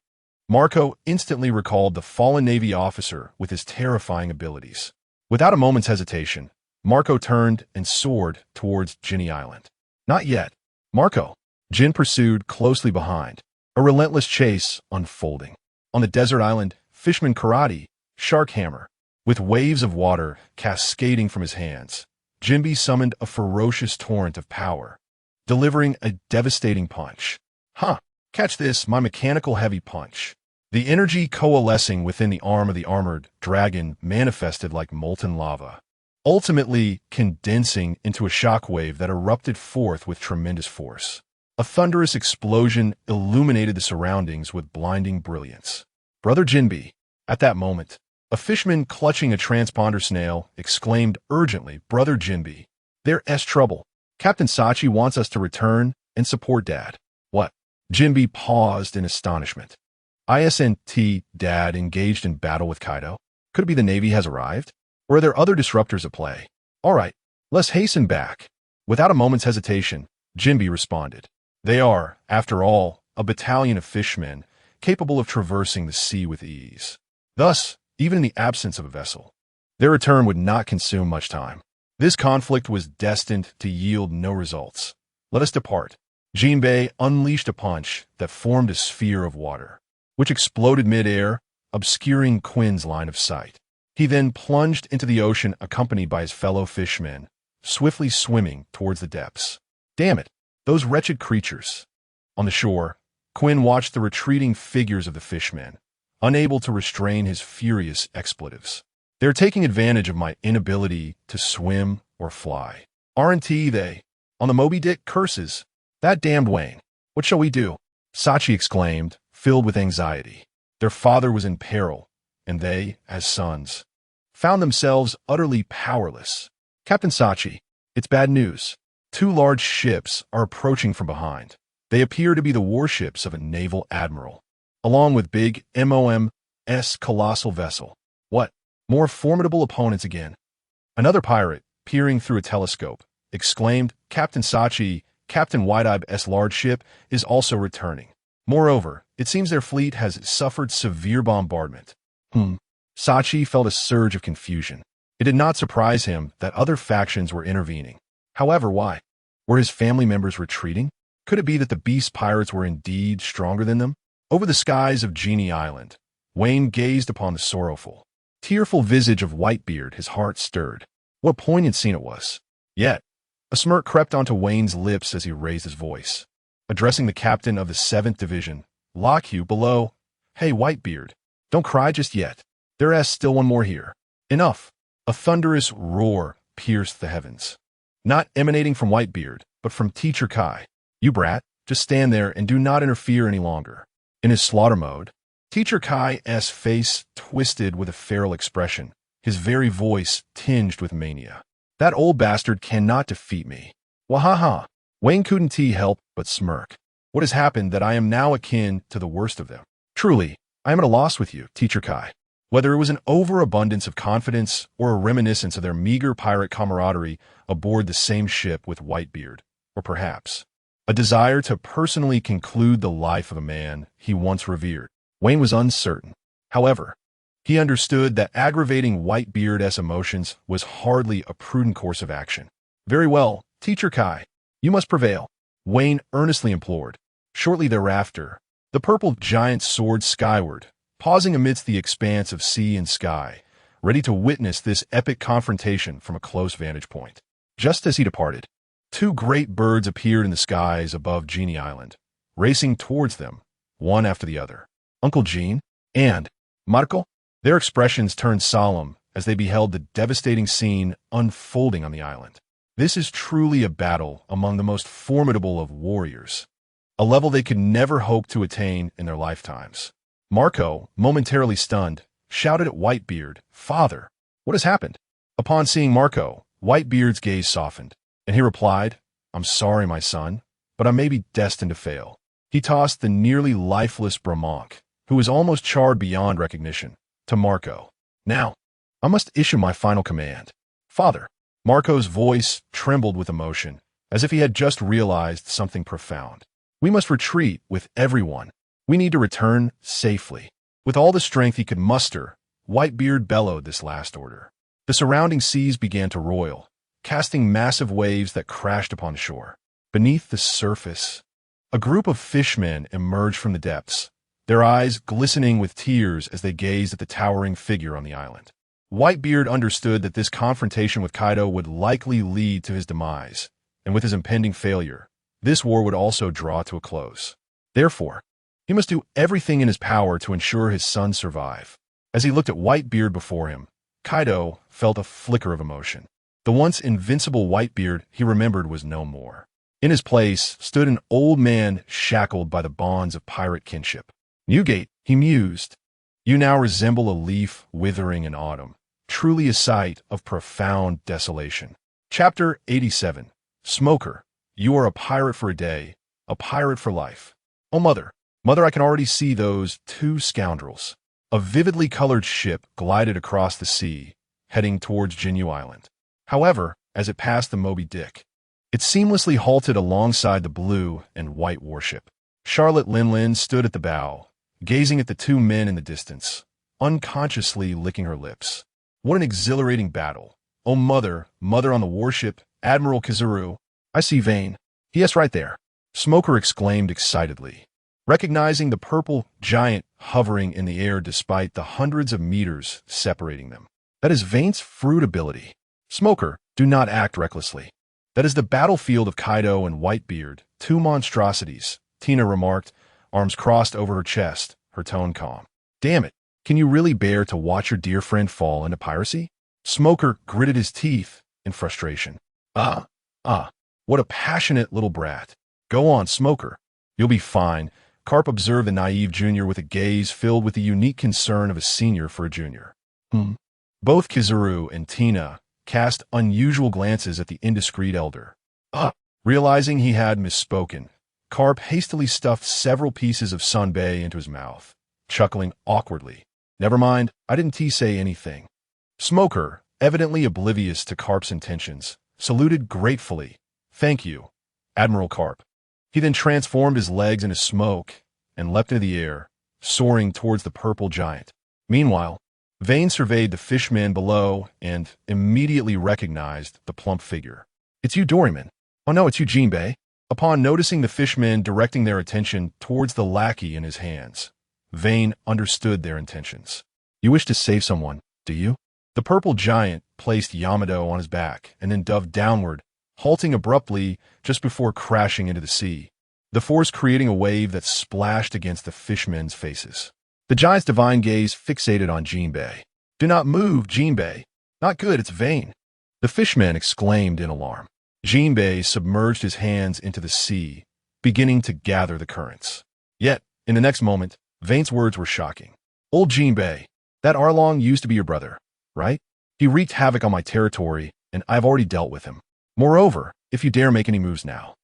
Marco instantly recalled the fallen Navy officer with his terrifying abilities. Without a moment's hesitation, Marco turned and soared towards Ginny Island. "Not yet. Marco." Jin pursued closely behind, a relentless chase unfolding. On the desert island, Fishman Karate, Shark Hammer, with waves of water cascading from his hands, Jinbe summoned a ferocious torrent of power, delivering a devastating punch. Catch this, my mechanical heavy punch. The energy coalescing within the arm of the armored dragon manifested like molten lava, ultimately condensing into a shockwave that erupted forth with tremendous force. A thunderous explosion illuminated the surroundings with blinding brilliance. "Brother Jinbe." At that moment, a fisherman clutching a transponder snail exclaimed urgently, "Brother Jinbe, there's trouble. Captain Sachi wants us to return and support Dad." "What?" Jinbe paused in astonishment. "Isn't Dad engaged in battle with Kaido? Could it be the Navy has arrived? Or are there other disruptors at play? All right, let's hasten back." Without a moment's hesitation, Jinbe responded. "They are, after all, a battalion of fishmen capable of traversing the sea with ease. Thus, even in the absence of a vessel, their return would not consume much time. This conflict was destined to yield no results. Let us depart." Jinbe unleashed a punch that formed a sphere of water, which exploded mid-air, obscuring Quinn's line of sight. He then plunged into the ocean accompanied by his fellow fishmen, swiftly swimming towards the depths. Damn it, those wretched creatures. On the shore, Quinn watched the retreating figures of the fishmen, unable to restrain his furious expletives. "They're taking advantage of my inability to swim or fly. Aren't they? On the Moby Dick, curses. That damned Wayne. What shall we do?" Sachi exclaimed, filled with anxiety. Their father was in peril, and they, as sons, found themselves utterly powerless. "Captain Sachi, it's bad news. 2 large ships are approaching from behind. They appear to be the warships of a naval admiral, along with big MOM's colossal vessel. What? More formidable opponents again. Another pirate, peering through a telescope, exclaimed, Captain Sachi, Captain Whitebeard's large ship, is also returning. Moreover, it seems their fleet has suffered severe bombardment. Sachi felt a surge of confusion. It did not surprise him that other factions were intervening. However, why? Were his family members retreating? Could it be that the beast pirates were indeed stronger than them? Over the skies of Genie Island, Wayne gazed upon the sorrowful, tearful visage of Whitebeard. His heart stirred. What a poignant scene it was. Yet, a smirk crept onto Wayne's lips as he raised his voice. Addressing the captain of the 7th Division, Lockhew below, Hey, Whitebeard, don't cry just yet. There's still one more here. Enough. A thunderous roar pierced the heavens. Not emanating from Whitebeard, but from Teacher Kai. You brat, just stand there and do not interfere any longer. In his slaughter mode, Teacher Kai's face twisted with a feral expression, his very voice tinged with mania. That old bastard cannot defeat me. Wahaha. Wayne couldn't help but smirk. What has happened that I am now akin to the worst of them? Truly, I am at a loss with you, Teacher Kai. Whether it was an overabundance of confidence or a reminiscence of their meager pirate camaraderie aboard the same ship with Whitebeard, or perhaps a desire to personally conclude the life of a man he once revered, Wayne was uncertain. However, he understood that aggravating Whitebeard's emotions was hardly a prudent course of action. Very well, Teacher Kai, you must prevail, Wayne earnestly implored. Shortly thereafter, the purple giant soared skyward, pausing amidst the expanse of sea and sky, ready to witness this epic confrontation from a close vantage point. Just as he departed, 2 great birds appeared in the skies above Genie Island, racing towards them, one after the other. Uncle Gene and Marco, their expressions turned solemn as they beheld the devastating scene unfolding on the island. This is truly a battle among the most formidable of warriors, a level they could never hope to attain in their lifetimes. Marco, momentarily stunned, shouted at Whitebeard, Father, what has happened? Upon seeing Marco, Whitebeard's gaze softened, and he replied, I'm sorry, my son, but I may be destined to fail. He tossed the nearly lifeless Bramonk, who was almost charred beyond recognition, to Marco. Now, I must issue my final command. Father. Marco's voice trembled with emotion, as if he had just realized something profound. We must retreat with everyone. We need to return safely. With all the strength he could muster, Whitebeard bellowed this last order. The surrounding seas began to roil, casting massive waves that crashed upon shore. Beneath the surface, a group of fishmen emerged from the depths, their eyes glistening with tears as they gazed at the towering figure on the island. Whitebeard understood that this confrontation with Kaido would likely lead to his demise, and with his impending failure, this war would also draw to a close. Therefore, he must do everything in his power to ensure his son survive. As he looked at Whitebeard before him, Kaido felt a flicker of emotion. The once invincible Whitebeard he remembered was no more. In his place stood an old man shackled by the bonds of pirate kinship. Newgate, he mused, you now resemble a leaf withering in autumn, truly a sight of profound desolation. Chapter 87. Smoker, you are a pirate for a day, a pirate for life. Oh, Mother, I can already see those 2 scoundrels. A vividly colored ship glided across the sea, heading towards Jinyu Island. However, as it passed the Moby Dick, it seamlessly halted alongside the blue and white warship. Charlotte Linlin stood at the bow, gazing at the 2 men in the distance, unconsciously licking her lips. What an exhilarating battle. Oh, Mother on the warship, Admiral Kizuru. I see Vane. Yes, right there. Smoker exclaimed excitedly, recognizing the purple giant hovering in the air despite the hundreds of meters separating them. That is Vane's fruit ability. Smoker, do not act recklessly. That is the battlefield of Kaido and Whitebeard, 2 monstrosities, Tina remarked, arms crossed over her chest, her tone calm. Damn it, can you really bear to watch your dear friend fall into piracy? Smoker gritted his teeth in frustration. What a passionate little brat. Go on, Smoker. You'll be fine. Carp observed the naive junior with a gaze filled with the unique concern of a senior for a junior. Both Kizuru and Tina cast unusual glances at the indiscreet elder. Realizing he had misspoken, Carp hastily stuffed several pieces of sunbae into his mouth, chuckling awkwardly. Never mind, I didn't say anything. Smoker, evidently oblivious to Carp's intentions, saluted gratefully. Thank you, Admiral Carp. He then transformed his legs into smoke and leapt into the air, soaring towards the purple giant. Meanwhile, Vane surveyed the fishman below and immediately recognized the plump figure. It's you, Doryman. Oh no, it's you, Jinbei. Upon noticing the fishmen directing their attention towards the lackey in his hands, Vane understood their intentions. You wish to save someone, do you? The purple giant placed Yamato on his back and then dove downward, halting abruptly just before crashing into the sea, the force creating a wave that splashed against the fishmen's faces. The giant's divine gaze fixated on Jinbei. Do not move, Jinbei. Not good, it's Vane. The fishmen exclaimed in alarm. Jinbei submerged his hands into the sea, beginning to gather the currents. Yet, in the next moment, Vane's words were shocking. Old Jinbei, that Arlong used to be your brother, right? He wreaked havoc on my territory, and I've already dealt with him. Moreover, if you dare make any moves now.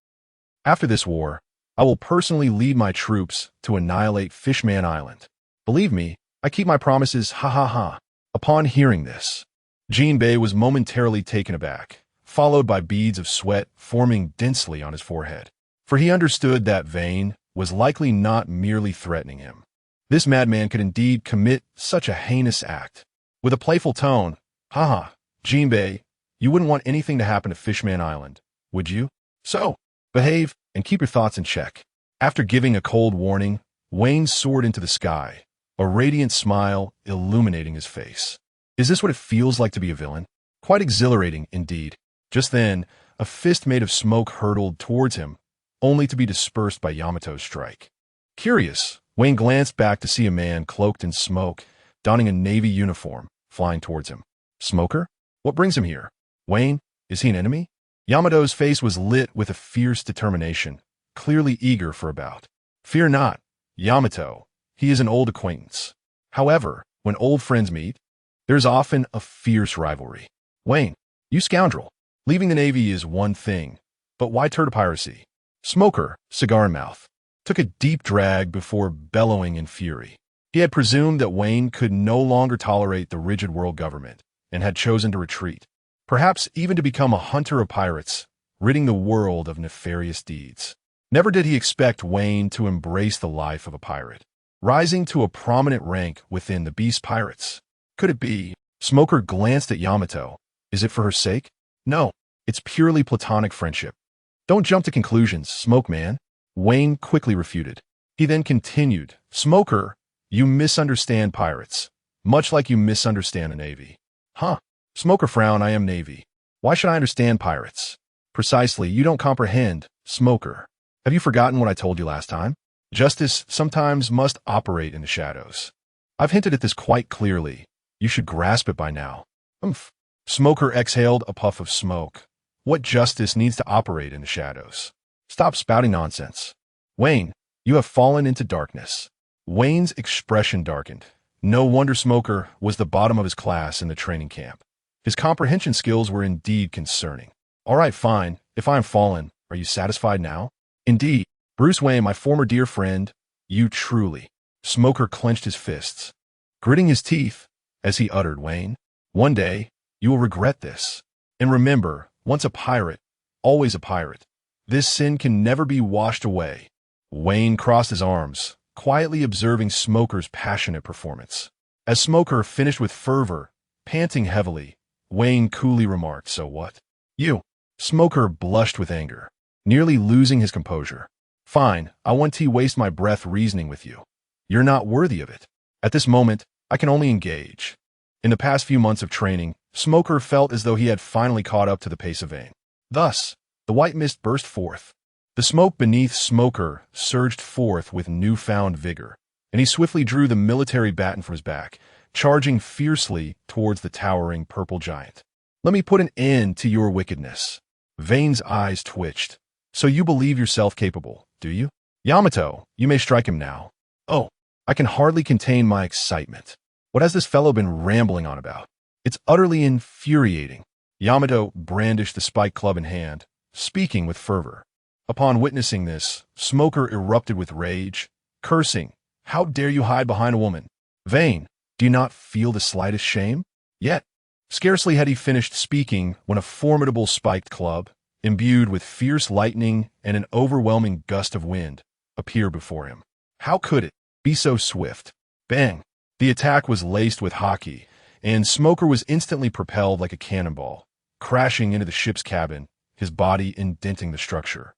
After this war, I will personally lead my troops to annihilate Fishman Island. Believe me, I keep my promises, ha ha ha. Upon hearing this, Jinbei was momentarily taken aback, followed by beads of sweat forming densely on his forehead. For he understood that Vane was likely not merely threatening him. This madman could indeed commit such a heinous act. With a playful tone, haha, Jinbei, you wouldn't want anything to happen to Fishman Island, would you? So, behave and keep your thoughts in check. After giving a cold warning, Wayne soared into the sky, a radiant smile illuminating his face. Is this what it feels like to be a villain? Quite exhilarating, indeed. Just then, a fist made of smoke hurtled towards him, only to be dispersed by Yamato's strike. Curious, Wayne glanced back to see a man cloaked in smoke, donning a Navy uniform, flying towards him. Smoker? What brings him here? Wayne, is he an enemy? Yamato's face was lit with a fierce determination, clearly eager for a bout. Fear not, Yamato. He is an old acquaintance. However, when old friends meet, there's often a fierce rivalry. Wayne, you scoundrel. Leaving the Navy is one thing, but why turn to piracy? Smoker, cigar in mouth, took a deep drag before bellowing in fury. He had presumed that Wayne could no longer tolerate the rigid world government and had chosen to retreat, perhaps even to become a hunter of pirates, ridding the world of nefarious deeds. Never did he expect Wayne to embrace the life of a pirate, rising to a prominent rank within the Beast Pirates. Could it be? Smoker glanced at Yamato. Is it for her sake? No, it's purely platonic friendship. Don't jump to conclusions, Smoke Man. Wayne quickly refuted. He then continued, Smoker, you misunderstand pirates, much like you misunderstand the Navy. Huh? Smoker frowned. I am Navy. Why should I understand pirates? Precisely, you don't comprehend, Smoker. Have you forgotten what I told you last time? Justice sometimes must operate in the shadows. I've hinted at this quite clearly. You should grasp it by now. Umph. Smoker exhaled a puff of smoke. What justice needs to operate in the shadows? Stop spouting nonsense. Wayne, you have fallen into darkness. Wayne's expression darkened. No wonder Smoker was the bottom of his class in the training camp. His comprehension skills were indeed concerning. All right, fine. If I am fallen, are you satisfied now? Indeed. Bruce Wayne, my former dear friend, you truly. Smoker clenched his fists, gritting his teeth as he uttered, Wayne, one day, you will regret this. And remember, once a pirate, always a pirate. This sin can never be washed away. Wayne crossed his arms, quietly observing Smoker's passionate performance. As Smoker finished with fervor, panting heavily, Wayne coolly remarked, so what? You. Smoker blushed with anger, nearly losing his composure. Fine, I won't waste my breath reasoning with you. You're not worthy of it. At this moment, I can only engage. In the past few months of training, Smoker felt as though he had finally caught up to the pace of Vane. Thus, the white mist burst forth. The smoke beneath Smoker surged forth with newfound vigor, and he swiftly drew the military baton from his back, charging fiercely towards the towering purple giant. Let me put an end to your wickedness. Vane's eyes twitched. So you believe yourself capable, do you? Yamato, you may strike him now. Oh, I can hardly contain my excitement. What has this fellow been rambling on about? It's utterly infuriating. Yamato brandished the spiked club in hand, speaking with fervor. Upon witnessing this, Smoker erupted with rage, cursing, how dare you hide behind a woman? Vane, Do you not feel the slightest shame? Yet, scarcely had he finished speaking when a formidable spiked club, imbued with fierce lightning and an overwhelming gust of wind, appeared before him. How could it be so swift? Bang! The attack was laced with hockey, and Smoker was instantly propelled like a cannonball, crashing into the ship's cabin, his body indenting the structure.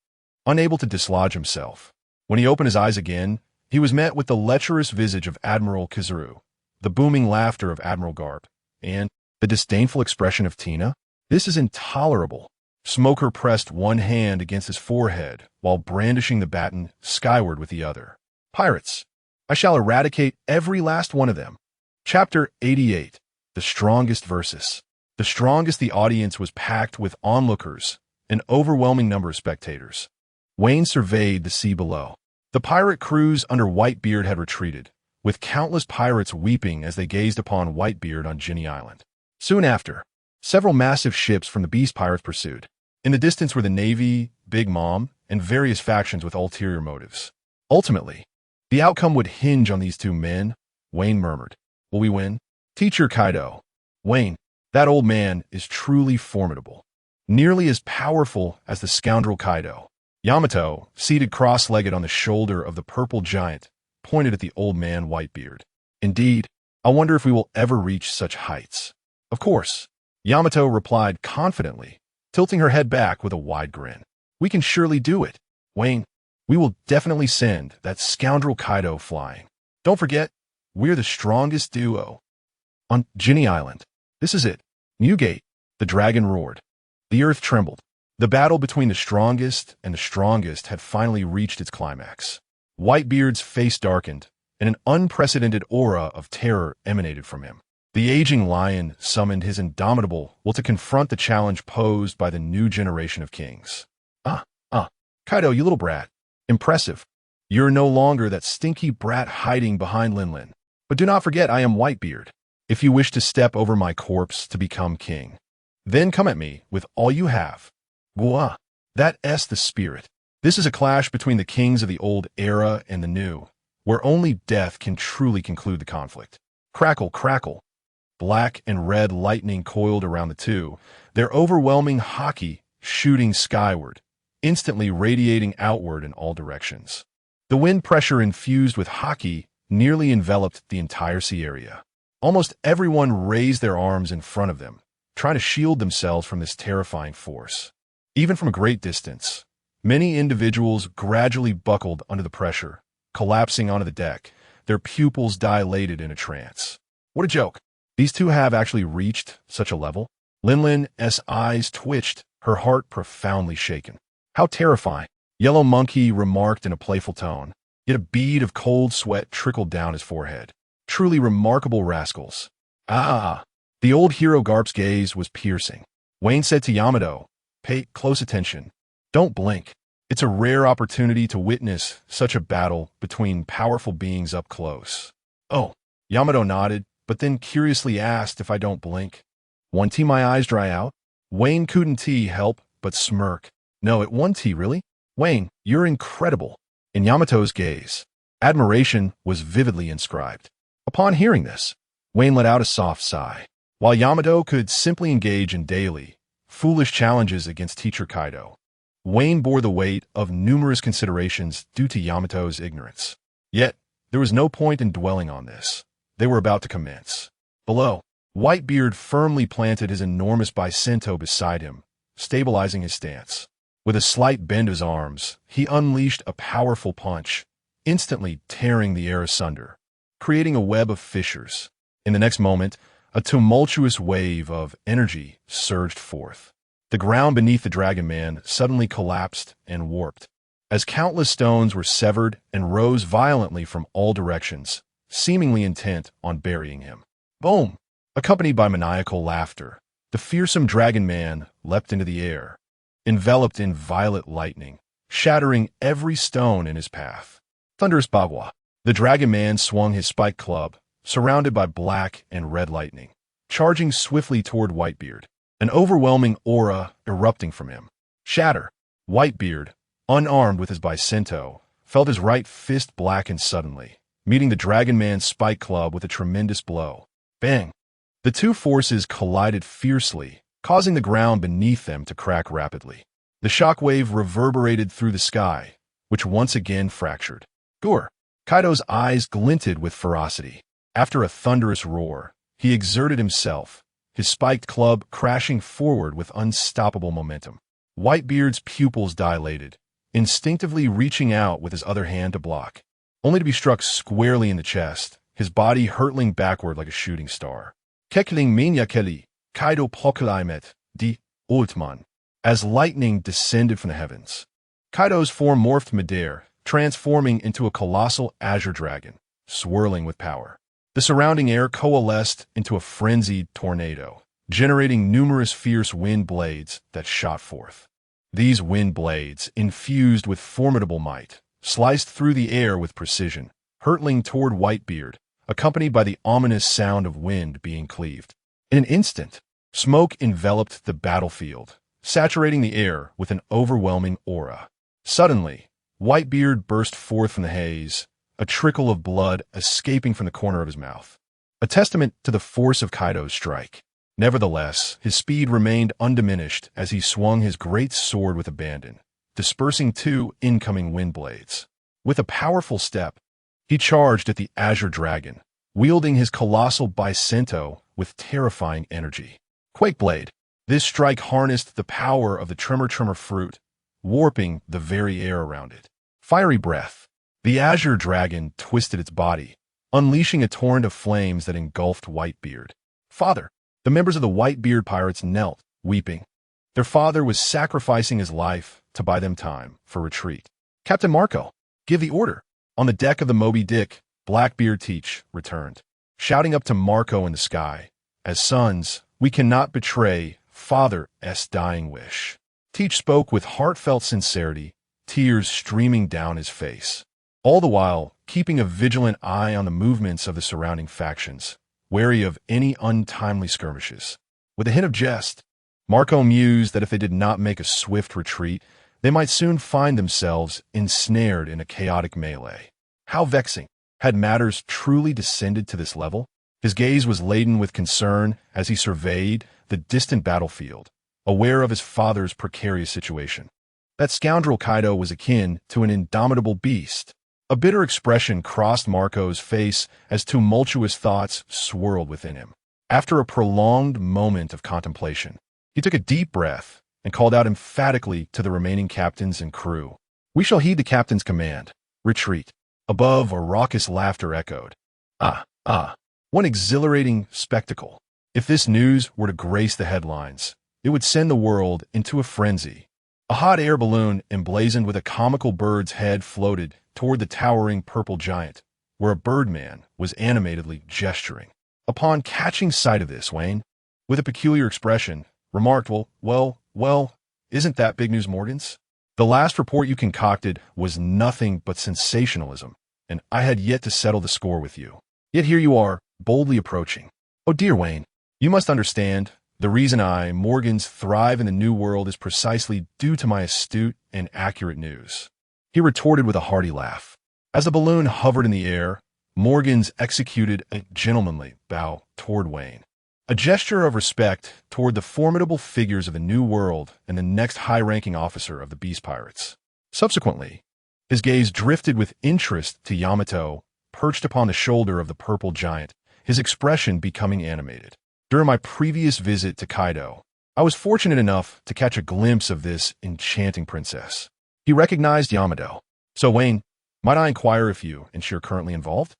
Unable to dislodge himself, when he opened his eyes again, he was met with the lecherous visage of Admiral Kizaru, the booming laughter of Admiral Garp, and the disdainful expression of Tina. This is intolerable. Smoker pressed one hand against his forehead while brandishing the baton skyward with the other. Pirates, I shall eradicate every last one of them. Chapter 88. The Strongest Versus. The strongest the audience was packed with onlookers, an overwhelming number of spectators. Wayne surveyed the sea below. The pirate crews under Whitebeard had retreated, with countless pirates weeping as they gazed upon Whitebeard on Ginny Island. Soon after, several massive ships from the Beast Pirates pursued. In the distance were the Navy, Big Mom, and various factions with ulterior motives. Ultimately, the outcome would hinge on these two men, Wayne murmured. Will we win? Teacher Kaido. Wayne, that old man is truly formidable. Nearly as powerful as the scoundrel Kaido. Yamato, seated cross-legged on the shoulder of the purple giant, pointed at the old man Whitebeard. Indeed, I wonder if we will ever reach such heights. Of course, Yamato replied confidently, tilting her head back with a wide grin. We can surely do it. Wayne, we will definitely send that scoundrel Kaido flying. Don't forget, we're the strongest duo. On Ginny Island. This is it. Newgate. The dragon roared. The earth trembled. The battle between the strongest and the strongest had finally reached its climax. Whitebeard's face darkened, and an unprecedented aura of terror emanated from him. The aging lion summoned his indomitable will to confront the challenge posed by the new generation of kings. Kaido, you little brat. Impressive. You're no longer that stinky brat hiding behind Linlin. But do not forget I am Whitebeard. If you wish to step over my corpse to become king, then come at me with all you have. Gua. That's the spirit. This is a clash between the kings of the old era and the new, where only death can truly conclude the conflict. Crackle, crackle. Black and red lightning coiled around the two, their overwhelming hockey shooting skyward, instantly radiating outward in all directions. The wind pressure infused with hockey nearly enveloped the entire sea area. Almost everyone raised their arms in front of them, trying to shield themselves from this terrifying force. Even from a great distance, many individuals gradually buckled under the pressure, collapsing onto the deck, their pupils dilated in a trance. What a joke. These two have actually reached such a level? Linlin's eyes twitched, her heart profoundly shaken. How terrifying, Yellow Monkey remarked in a playful tone, yet a bead of cold sweat trickled down his forehead. Truly remarkable rascals. The old hero Garp's gaze was piercing. Wayne said to Yamato, pay close attention. Don't blink. It's a rare opportunity to witness such a battle between powerful beings up close. Oh, Yamato nodded, but then curiously asked if I don't blink. Won't my eyes dry out? Wayne couldn't help but smirk. No, it won't really? Wayne, you're incredible. In Yamato's gaze, admiration was vividly inscribed. Upon hearing this, Wayne let out a soft sigh. While Yamato could simply engage in daily, foolish challenges against Teacher Kaido, Wayne bore the weight of numerous considerations due to Yamato's ignorance. Yet, there was no point in dwelling on this. They were about to commence. Below, Whitebeard firmly planted his enormous bicento beside him, stabilizing his stance. With a slight bend of his arms, he unleashed a powerful punch, instantly tearing the air asunder, creating a web of fissures. In the next moment, a tumultuous wave of energy surged forth. The ground beneath the Dragon Man suddenly collapsed and warped, as countless stones were severed and rose violently from all directions, seemingly intent on burying him. Boom! Accompanied by maniacal laughter, the fearsome Dragon Man leapt into the air, enveloped in violet lightning, shattering every stone in his path. Thunderous Bagua. The Dragon Man swung his spiked club, surrounded by black and red lightning, charging swiftly toward Whitebeard, an overwhelming aura erupting from him. Shatter. Whitebeard, unarmed with his bicento, felt his right fist blacken suddenly, meeting the Dragon Man's spike club with a tremendous blow. Bang! The two forces collided fiercely, causing the ground beneath them to crack rapidly. The shockwave reverberated through the sky, which once again fractured. Gore! Kaido's eyes glinted with ferocity. After a thunderous roar, he exerted himself, his spiked club crashing forward with unstoppable momentum. Whitebeard's pupils dilated, instinctively reaching out with his other hand to block, only to be struck squarely in the chest, his body hurtling backward like a shooting star. Kekling Minyakeli, Kaido Pokalaimet, di Ultman. As lightning descended from the heavens, Kaido's form morphed midair, transforming into a colossal azure dragon, swirling with power. The surrounding air coalesced into a frenzied tornado, generating numerous fierce wind blades that shot forth. These wind blades, infused with formidable might, sliced through the air with precision, hurtling toward Whitebeard, accompanied by the ominous sound of wind being cleaved. In an instant, smoke enveloped the battlefield, saturating the air with an overwhelming aura. Suddenly, Whitebeard burst forth from the haze, a trickle of blood escaping from the corner of his mouth, a testament to the force of Kaido's strike. Nevertheless, his speed remained undiminished as he swung his great sword with abandon, dispersing two incoming wind blades. With a powerful step, he charged at the azure dragon, wielding his colossal bicento with terrifying energy. Quake Blade. This strike harnessed the power of the Tremor fruit, warping the very air around it. Fiery Breath. The azure dragon twisted its body, unleashing a torrent of flames that engulfed Whitebeard. Father. The members of the Whitebeard pirates knelt, weeping. Their father was sacrificing his life to buy them time for retreat. Captain Marco. Give the order. On the deck of the Moby Dick, Blackbeard Teach returned, shouting up to Marco in the sky, "As sons, we cannot betray Father's dying wish." Teach spoke with heartfelt sincerity, tears streaming down his face, all the while keeping a vigilant eye on the movements of the surrounding factions, wary of any untimely skirmishes. With a hint of jest, Marco mused that if they did not make a swift retreat, they might soon find themselves ensnared in a chaotic melee. How vexing! Had matters truly descended to this level? His gaze was laden with concern as he surveyed the distant battlefield, aware of his father's precarious situation. That scoundrel Kaido was akin to an indomitable beast. A bitter expression crossed Marco's face as tumultuous thoughts swirled within him. After a prolonged moment of contemplation, he took a deep breath and called out emphatically to the remaining captains and crew. "We shall heed the captain's command. Retreat." Above, a raucous laughter echoed. What exhilarating spectacle. If this news were to grace the headlines, it would send the world into a frenzy. A hot air balloon emblazoned with a comical bird's head floated toward the towering purple giant, where a birdman was animatedly gesturing. Upon catching sight of this, Wayne, with a peculiar expression, remarked, well, isn't that big news, Morgans? The last report you concocted was nothing but sensationalism, and I had yet to settle the score with you. Yet here you are, boldly approaching. Oh dear Wayne, you must understand, the reason I, Morgans, thrive in the New World is precisely due to my astute and accurate news. He retorted with a hearty laugh. As the balloon hovered in the air, Morgans executed a gentlemanly bow toward Wayne, a gesture of respect toward the formidable figures of the New World and the next high-ranking officer of the Beast Pirates. Subsequently, his gaze drifted with interest to Yamato, perched upon the shoulder of the purple giant, his expression becoming animated. During my previous visit to Kaido, I was fortunate enough to catch a glimpse of this enchanting princess. He recognized Yamato. So Wayne, might I inquire if you and she are currently involved?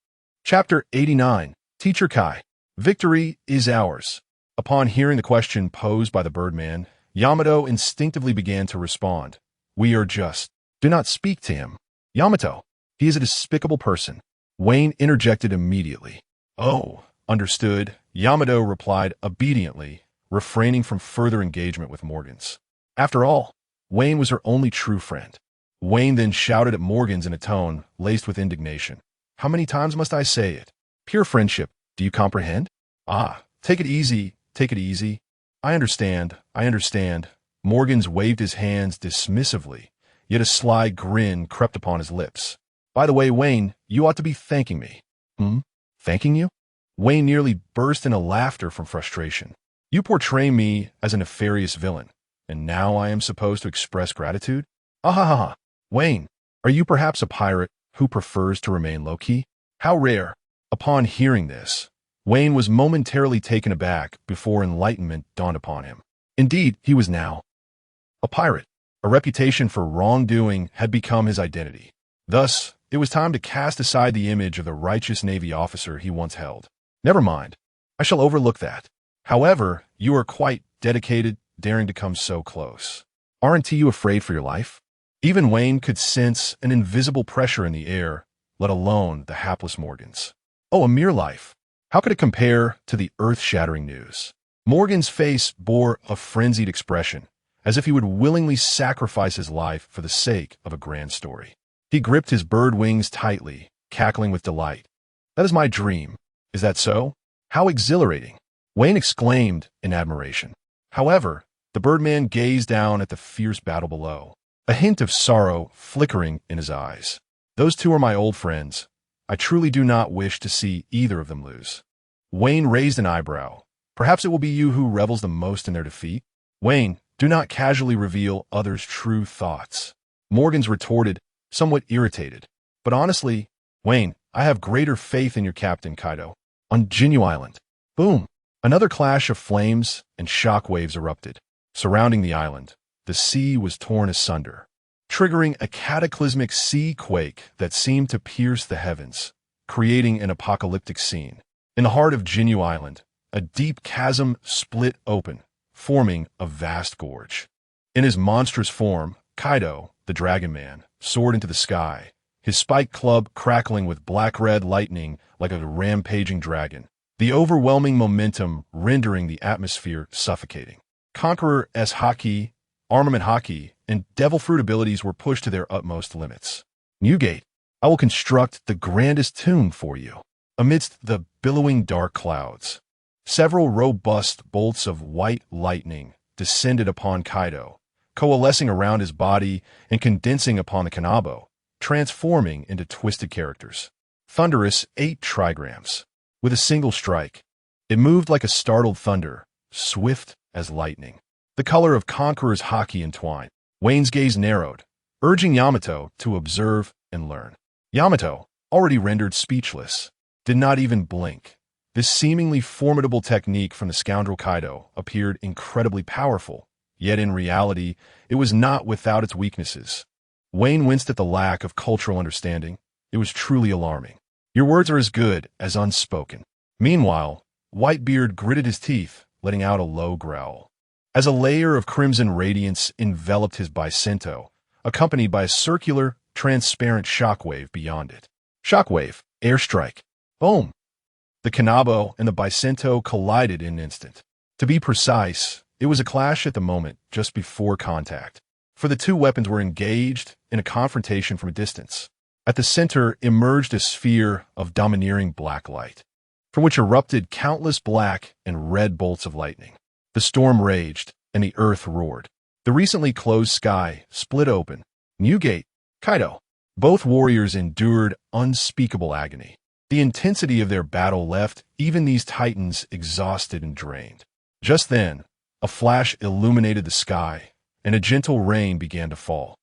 Chapter 89. Teacher Kai. Victory is ours. Upon hearing the question posed by the Birdman, Yamato instinctively began to respond. We are just. Do not speak to him. Yamato, he is a despicable person. Wayne interjected immediately. Oh, understood. Yamato replied obediently, refraining from further engagement with Morgans. After all, Wayne was her only true friend. Wayne then shouted at Morgans in a tone laced with indignation. How many times must I say it? Pure friendship, do you comprehend? Take it easy, take it easy. I understand. Morgans waved his hands dismissively, yet a sly grin crept upon his lips. By the way, Wayne, you ought to be thanking me. Hmm? Thanking you? Wayne nearly burst into laughter from frustration. You portray me as a nefarious villain, and now I am supposed to express gratitude? Ah ha ha ha. Wayne, are you perhaps a pirate who prefers to remain low-key? How rare. Upon hearing this, Wayne was momentarily taken aback before enlightenment dawned upon him. Indeed, he was now a pirate. A reputation for wrongdoing had become his identity. Thus, it was time to cast aside the image of the righteous Navy officer he once held. Never mind. I shall overlook that. However, you are quite dedicated, daring to come so close. Aren't you afraid for your life? Even Wayne could sense an invisible pressure in the air, let alone the hapless Morgan's. Oh, a mere life. How could it compare to the earth-shattering news? Morgan's face bore a frenzied expression, as if he would willingly sacrifice his life for the sake of a grand story. He gripped his bird wings tightly, cackling with delight. That is my dream. Is that so? How exhilarating! Wayne exclaimed in admiration. However, the birdman gazed down at the fierce battle below, a hint of sorrow flickering in his eyes. Those two are my old friends. I truly do not wish to see either of them lose. Wayne raised an eyebrow. Perhaps it will be you who revels the most in their defeat? Wayne, do not casually reveal others' true thoughts. Morgan's retorted, somewhat irritated. But honestly, Wayne, I have greater faith in your captain, Kaido. On Jinyu Island. Boom! Another clash of flames and shock waves erupted. Surrounding the island, the sea was torn asunder, triggering a cataclysmic sea quake that seemed to pierce the heavens, creating an apocalyptic scene. In the heart of Jinyu Island, a deep chasm split open, forming a vast gorge. In his monstrous form, Kaido, the Dragon Man, soared into the sky, his spiked club crackling with black-red lightning like a rampaging dragon, the overwhelming momentum rendering the atmosphere suffocating. Conqueror's haki, armament haki, and devil fruit abilities were pushed to their utmost limits. Newgate, I will construct the grandest tomb for you. Amidst the billowing dark clouds, several robust bolts of white lightning descended upon Kaido, coalescing around his body and condensing upon the Kanabo, transforming into twisted characters. Thunderous 8 trigrams. With a single strike, it moved like a startled thunder, swift as lightning. The color of Conqueror's haki entwined. Wayne's gaze narrowed, urging Yamato to observe and learn. Yamato, already rendered speechless, did not even blink. This seemingly formidable technique from the scoundrel Kaido appeared incredibly powerful, yet in reality, it was not without its weaknesses. Wayne winced at the lack of cultural understanding. It was truly alarming. Your words are as good as unspoken. Meanwhile, Whitebeard gritted his teeth, letting out a low growl. As a layer of crimson radiance enveloped his Bicento, accompanied by a circular, transparent shockwave beyond it. Shockwave, airstrike. Boom! The Kanabo and the Bicento collided in an instant. To be precise, it was a clash at the moment, just before contact, for the two weapons were engaged in a confrontation from a distance. At the center emerged a sphere of domineering black light, from which erupted countless black and red bolts of lightning. The storm raged, and the earth roared. The recently closed sky split open. Newgate, Kaido. Both warriors endured unspeakable agony. The intensity of their battle left even these titans exhausted and drained. Just then, a flash illuminated the sky, and a gentle rain began to fall,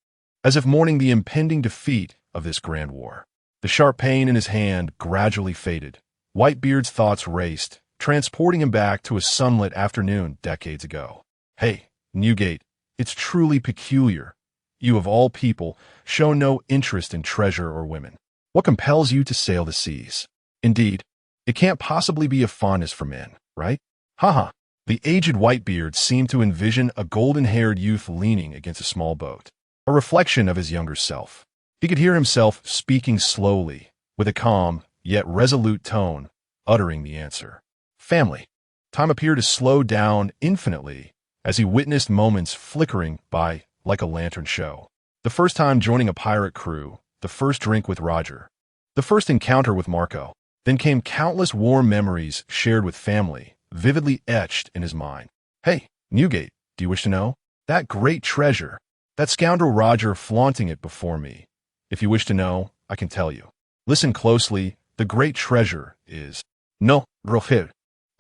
as if mourning the impending defeat of this grand war. The sharp pain in his hand gradually faded. Whitebeard's thoughts raced, transporting him back to a sunlit afternoon decades ago. Hey, Newgate, it's truly peculiar. You of all people show no interest in treasure or women. What compels you to sail the seas? Indeed, it can't possibly be a fondness for men, right? Haha. The aged Whitebeard seemed to envision a golden-haired youth leaning against a small boat, a reflection of his younger self. He could hear himself speaking slowly, with a calm, yet resolute tone, uttering the answer. Family. Time appeared to slow down infinitely as he witnessed moments flickering by like a lantern show. The first time joining a pirate crew, the first drink with Roger, the first encounter with Marco. Then came countless warm memories shared with family, vividly etched in his mind. Hey, Newgate, do you wish to know? That great treasure, that scoundrel Roger flaunting it before me. If you wish to know, I can tell you. Listen closely, the great treasure is... No, Rofir.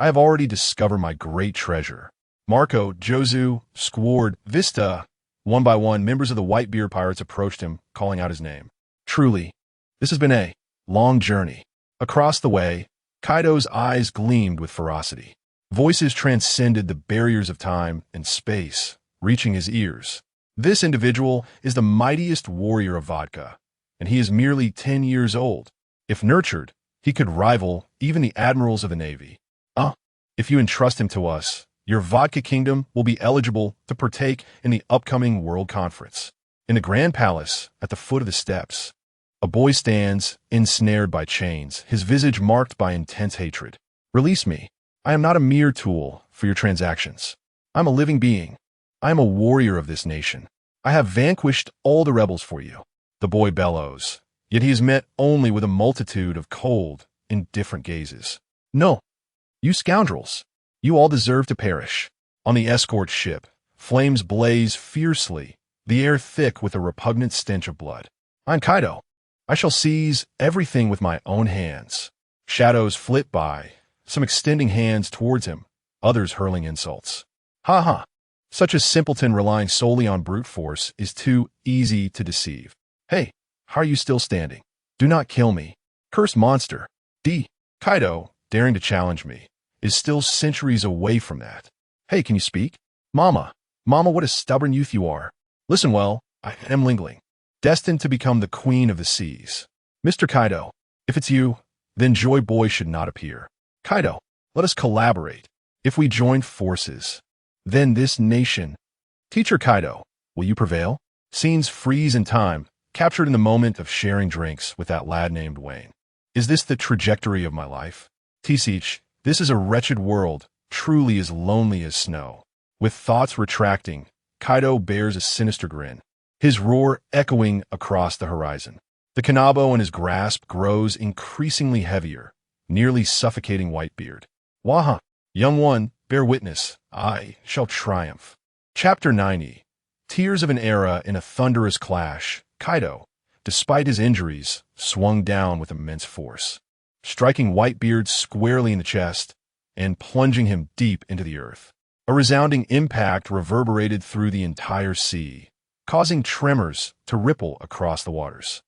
I have already discovered my great treasure. Marco, Jozu, Squard, Vista. One by one, members of the Whitebeard pirates approached him, calling out his name. Truly, this has been a long journey. Across the way, Kaido's eyes gleamed with ferocity. Voices transcended the barriers of time and space, reaching his ears. This individual is the mightiest warrior of vodka, and he is merely 10 years old. If nurtured, he could rival even the admirals of the Navy. If you entrust him to us, your vodka kingdom will be eligible to partake in the upcoming World Conference. In the Grand Palace, at the foot of the steps, a boy stands, ensnared by chains, his visage marked by intense hatred. Release me. I am not a mere tool for your transactions. I'm a living being. I am a warrior of this nation. I have vanquished all the rebels for you. The boy bellows, yet he is met only with a multitude of cold, indifferent gazes. No, you scoundrels. You all deserve to perish. On the escort ship, flames blaze fiercely, the air thick with a repugnant stench of blood. I'm Kaido. I shall seize everything with my own hands. Shadows flit by, some extending hands towards him, others hurling insults. Ha ha. Such a simpleton relying solely on brute force is too easy to deceive. Hey, how are you still standing? Do not kill me. Cursed monster. Kaido, daring to challenge me, is still centuries away from that. Hey, can you speak? Mama, what a stubborn youth you are. Listen well, I am Lingling, destined to become the queen of the seas. Mr. Kaido, if it's you, then Joy Boy should not appear. Kaido, let us collaborate. If we join forces, then this nation... Teacher Kaido, will you prevail? Scenes freeze in time, captured in the moment of sharing drinks with that lad named Wayne. Is this the trajectory of my life? Teach, this is a wretched world, truly as lonely as snow. With thoughts retracting, Kaido bears a sinister grin, his roar echoing across the horizon. The kanabo in his grasp grows increasingly heavier, nearly suffocating Whitebeard. Waha, young one, bear witness, I shall triumph. Chapter 90. Tears of an Era in a Thunderous Clash. Kaido, despite his injuries, swung down with immense force, striking Whitebeard squarely in the chest and plunging him deep into the earth. A resounding impact reverberated through the entire sea, causing tremors to ripple across the waters.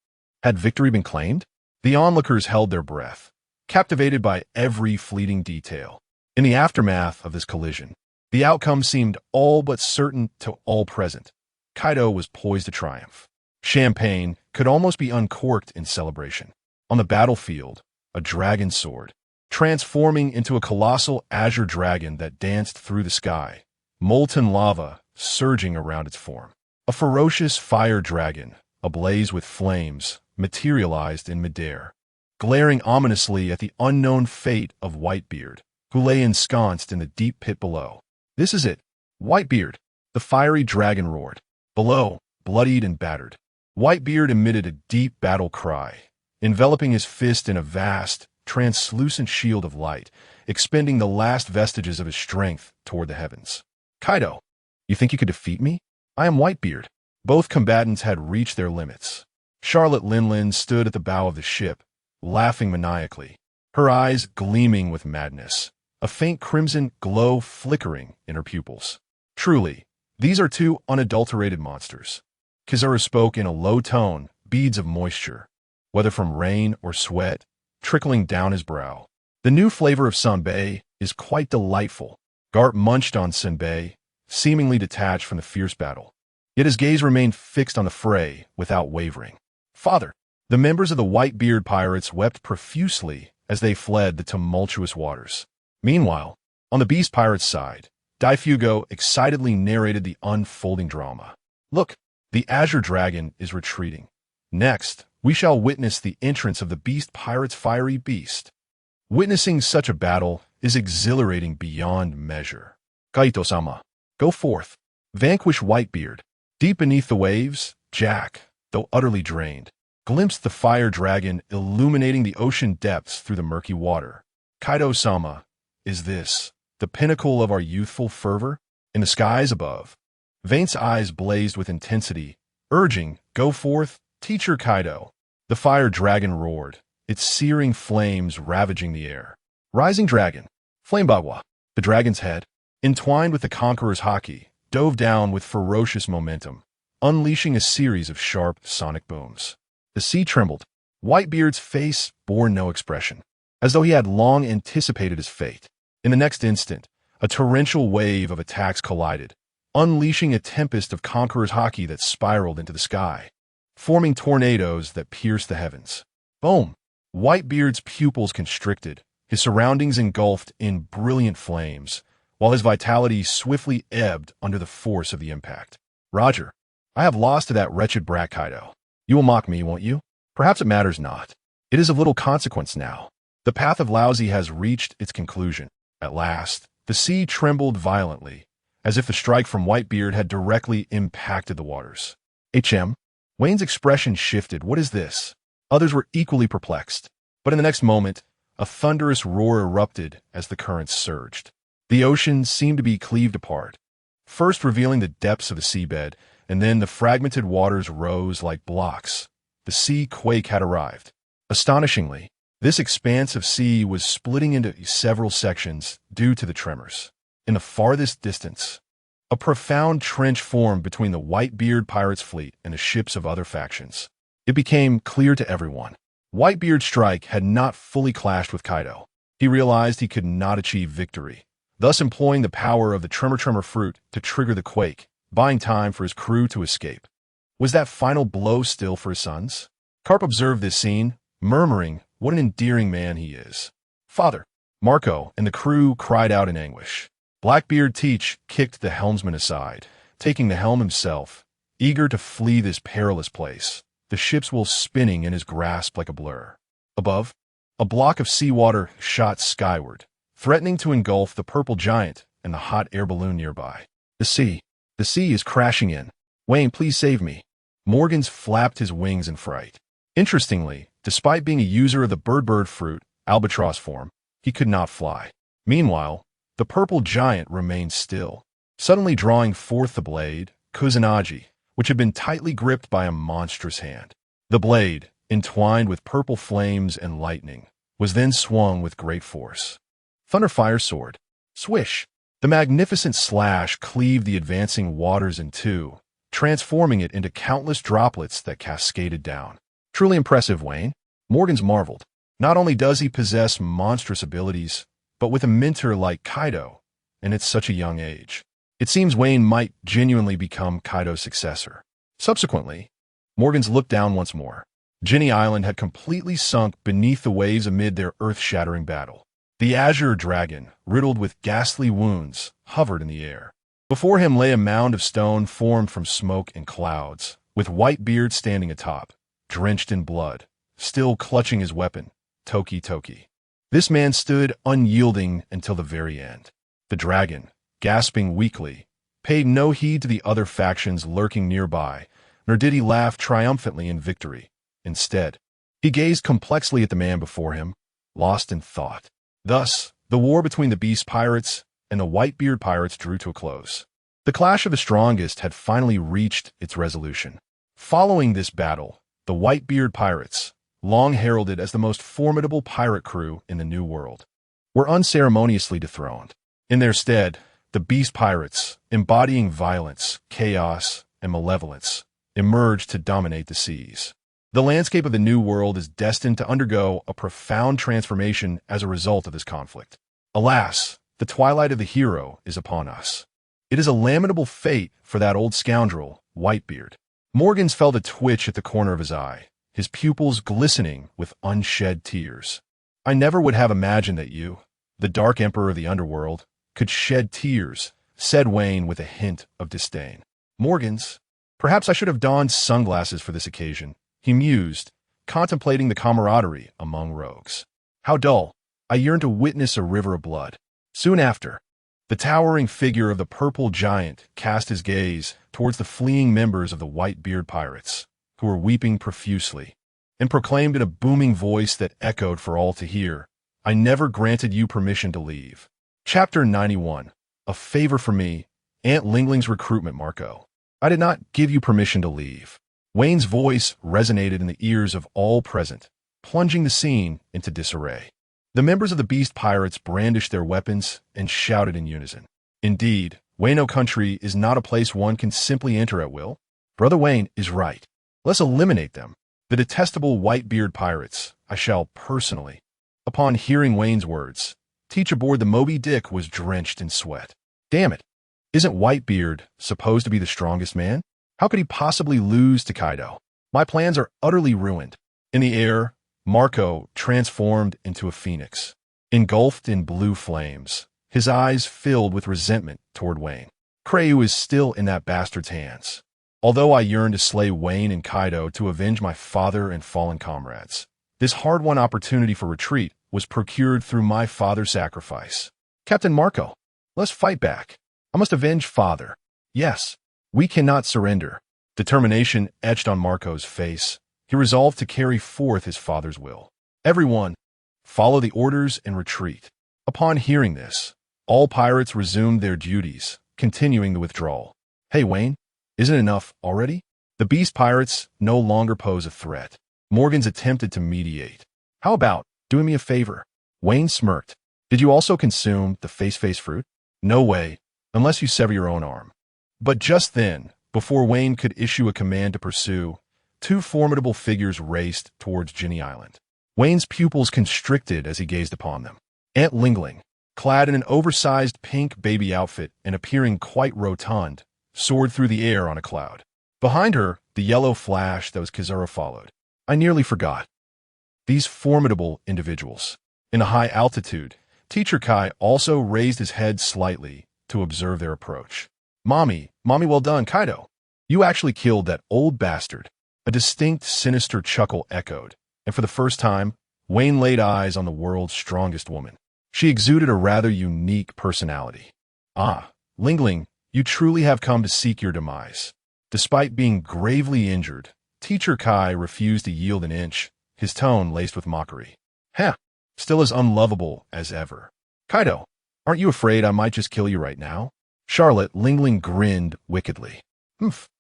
Had victory been claimed? The onlookers held their breath, captivated by every fleeting detail. In the aftermath of this collision, the outcome seemed all but certain to all present. Kaido was poised to triumph. Champagne could almost be uncorked in celebration. On the battlefield, a dragon sword, transforming into a colossal azure dragon that danced through the sky, molten lava surging around its form. A ferocious fire dragon, ablaze with flames, materialized in midair, glaring ominously at the unknown fate of Whitebeard, who lay ensconced in the deep pit below. This is it, Whitebeard, the fiery dragon roared. Below, bloodied and battered, Whitebeard emitted a deep battle cry, enveloping his fist in a vast, translucent shield of light, expending the last vestiges of his strength toward the heavens. Kaido, you think you could defeat me? I am Whitebeard. Both combatants had reached their limits. Charlotte Linlin stood at the bow of the ship, laughing maniacally, her eyes gleaming with madness, a faint crimson glow flickering in her pupils. Truly, these are two unadulterated monsters. Kizaru spoke in a low tone, beads of moisture, whether from rain or sweat, trickling down his brow. The new flavor of Senbei is quite delightful. Garp munched on Senbei, seemingly detached from the fierce battle. Yet his gaze remained fixed on the fray without wavering. Father, the members of the Whitebeard pirates wept profusely as they fled the tumultuous waters. Meanwhile, on the Beast Pirates' side, Daifugo excitedly narrated the unfolding drama. Look, the Azure Dragon is retreating. Next, we shall witness the entrance of the Beast Pirates' fiery beast. Witnessing such a battle is exhilarating beyond measure. Kaito-sama, go forth. Vanquish Whitebeard. Deep beneath the waves, Jack, though utterly drained, glimpsed the fire dragon illuminating the ocean depths through the murky water. Kaido-sama, is this the pinnacle of our youthful fervor? In the skies above, Vaint's eyes blazed with intensity, urging, go forth, teacher Kaido. The fire dragon roared, its searing flames ravaging the air. Rising dragon, Flamebawa, the dragon's head, entwined with the conqueror's haki, dove down with ferocious momentum, unleashing a series of sharp sonic booms. The sea trembled. Whitebeard's face bore no expression, as though he had long anticipated his fate. In the next instant, a torrential wave of attacks collided, unleashing a tempest of conqueror's haki that spiraled into the sky, forming tornadoes that pierced the heavens. Boom! Whitebeard's pupils constricted, his surroundings engulfed in brilliant flames, while his vitality swiftly ebbed under the force of the impact. Roger, I have lost to that wretched brat Kaido. You will mock me, won't you? Perhaps it matters not. It is of little consequence now. The path of Lousy has reached its conclusion. At last, the sea trembled violently, as if the strike from Whitebeard had directly impacted the waters. Wayne's expression shifted. What is this? Others were equally perplexed. But in the next moment, a thunderous roar erupted as the currents surged. The ocean seemed to be cleaved apart, first revealing the depths of the seabed, and then the fragmented waters rose like blocks. The sea quake had arrived. Astonishingly, this expanse of sea was splitting into several sections due to the tremors. In the farthest distance, a profound trench formed between the Whitebeard pirates' fleet and the ships of other factions. It became clear to everyone. Whitebeard's strike had not fully clashed with Kaido. He realized he could not achieve victory, thus employing the power of the Tremor fruit to trigger the quake, buying time for his crew to escape. Was that final blow still for his sons? Carp observed this scene, murmuring, "What an endearing man he is." Father, Marco, and the crew cried out in anguish. Blackbeard Teach kicked the helmsman aside, taking the helm himself, eager to flee this perilous place, the ship's will spinning in his grasp like a blur. Above, a block of seawater shot skyward, threatening to engulf the purple giant and the hot air balloon nearby. The sea is crashing in. Wayne, please save me. Morgans flapped his wings in fright. Interestingly, despite being a user of the bird fruit, albatross form, he could not fly. Meanwhile, the purple giant remained still, suddenly drawing forth the blade, Kusanagi, which had been tightly gripped by a monstrous hand. The blade, entwined with purple flames and lightning, was then swung with great force. Thunderfire sword. Swish! The magnificent slash cleaved the advancing waters in two, transforming it into countless droplets that cascaded down. Truly impressive, Wayne. Morgans marveled. Not only does he possess monstrous abilities, but with a mentor like Kaido, and at such a young age. It seems Wayne might genuinely become Kaido's successor. Subsequently, Morgans looked down once more. Jenny Island had completely sunk beneath the waves amid their earth-shattering battle. The azure dragon, riddled with ghastly wounds, hovered in the air. Before him lay a mound of stone formed from smoke and clouds, with Whitebeard standing atop, drenched in blood, still clutching his weapon, Toki. This man stood unyielding until the very end. The dragon, gasping weakly, paid no heed to the other factions lurking nearby, nor did he laugh triumphantly in victory. Instead, he gazed complexly at the man before him, lost in thought. Thus, the war between the Beast Pirates and the Whitebeard Pirates drew to a close. The clash of the strongest had finally reached its resolution. Following this battle, the Whitebeard Pirates, long heralded as the most formidable pirate crew in the New World, were unceremoniously dethroned. In their stead, the Beast Pirates, embodying violence, chaos, and malevolence, emerged to dominate the seas. The landscape of the New World is destined to undergo a profound transformation as a result of this conflict. Alas, the twilight of the hero is upon us. It is a lamentable fate for that old scoundrel, Whitebeard. Morgans felt a twitch at the corner of his eye, his pupils glistening with unshed tears. I never would have imagined that you, the Dark Emperor of the Underworld, could shed tears, said Wayne with a hint of disdain. Morgans, perhaps I should have donned sunglasses for this occasion, he mused, contemplating the camaraderie among rogues. How dull. I yearned to witness a river of blood. Soon after, the towering figure of the purple giant cast his gaze towards the fleeing members of the Whitebeard Pirates, who were weeping profusely, and proclaimed in a booming voice that echoed for all to hear, I never granted you permission to leave. Chapter 91. A favor for me, Aunt Lingling's recruitment, Marco. I did not give you permission to leave. Wayne's voice resonated in the ears of all present, plunging the scene into disarray. The members of the Beast Pirates brandished their weapons and shouted in unison. Indeed, Wano Country is not a place one can simply enter at will. Brother Wayne is right. Let's eliminate them. The detestable Whitebeard pirates, I shall personally. Upon hearing Wayne's words, teacher aboard the Moby Dick was drenched in sweat. Damn it. Isn't Whitebeard supposed to be the strongest man? How could he possibly lose to Kaido? My plans are utterly ruined. In the air, Marco transformed into a phoenix, engulfed in blue flames, his eyes filled with resentment toward Wayne. Krayu is still in that bastard's hands. Although I yearn to slay Wayne and Kaido to avenge my father and fallen comrades, this hard-won opportunity for retreat was procured through my father's sacrifice. Captain Marco, let's fight back. I must avenge father. Yes, we cannot surrender. Determination etched on Marco's face. He resolved to carry forth his father's will. Everyone, follow the orders and retreat. Upon hearing this, all pirates resumed their duties, continuing the withdrawal. Hey, Wayne, isn't it enough already? The Beast Pirates no longer pose a threat. Morgans attempted to mediate. How about doing me a favor? Wayne smirked. Did you also consume the face fruit? No way, unless you sever your own arm. But just then, before Wayne could issue a command to pursue, two formidable figures raced towards Ginny Island. Wayne's pupils constricted as he gazed upon them. Aunt Lingling, clad in an oversized pink baby outfit and appearing quite rotund, soared through the air on a cloud. Behind her, the yellow flash that was Kizaru followed. I nearly forgot. These formidable individuals. In a high altitude, Teacher Kai also raised his head slightly to observe their approach. Mommy, well done, Kaido. You actually killed that old bastard. A distinct, sinister chuckle echoed, and for the first time, Wayne laid eyes on the world's strongest woman. She exuded a rather unique personality. Ah, Lingling, you truly have come to seek your demise. Despite being gravely injured, Teacher Kai refused to yield an inch, his tone laced with mockery. Heh, still as unlovable as ever. Kaido, aren't you afraid I might just kill you right now? Charlotte, Lingling grinned wickedly.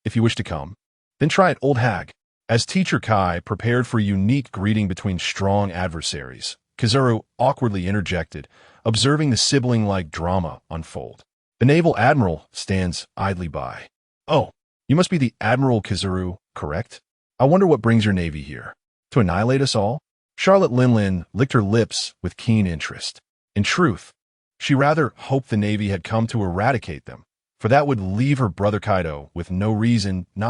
If you wish to come, then try it, old hag. As Teacher Kai prepared for a unique greeting between strong adversaries, Kizaru awkwardly interjected, observing the sibling-like drama unfold. The naval admiral stands idly by. Oh, you must be the Admiral Kizaru, correct? I wonder what brings your navy here. To annihilate us all? Charlotte Linlin licked her lips with keen interest. In truth, she rather hoped the navy had come to eradicate them, for that would leave her brother Kaido with no reason not to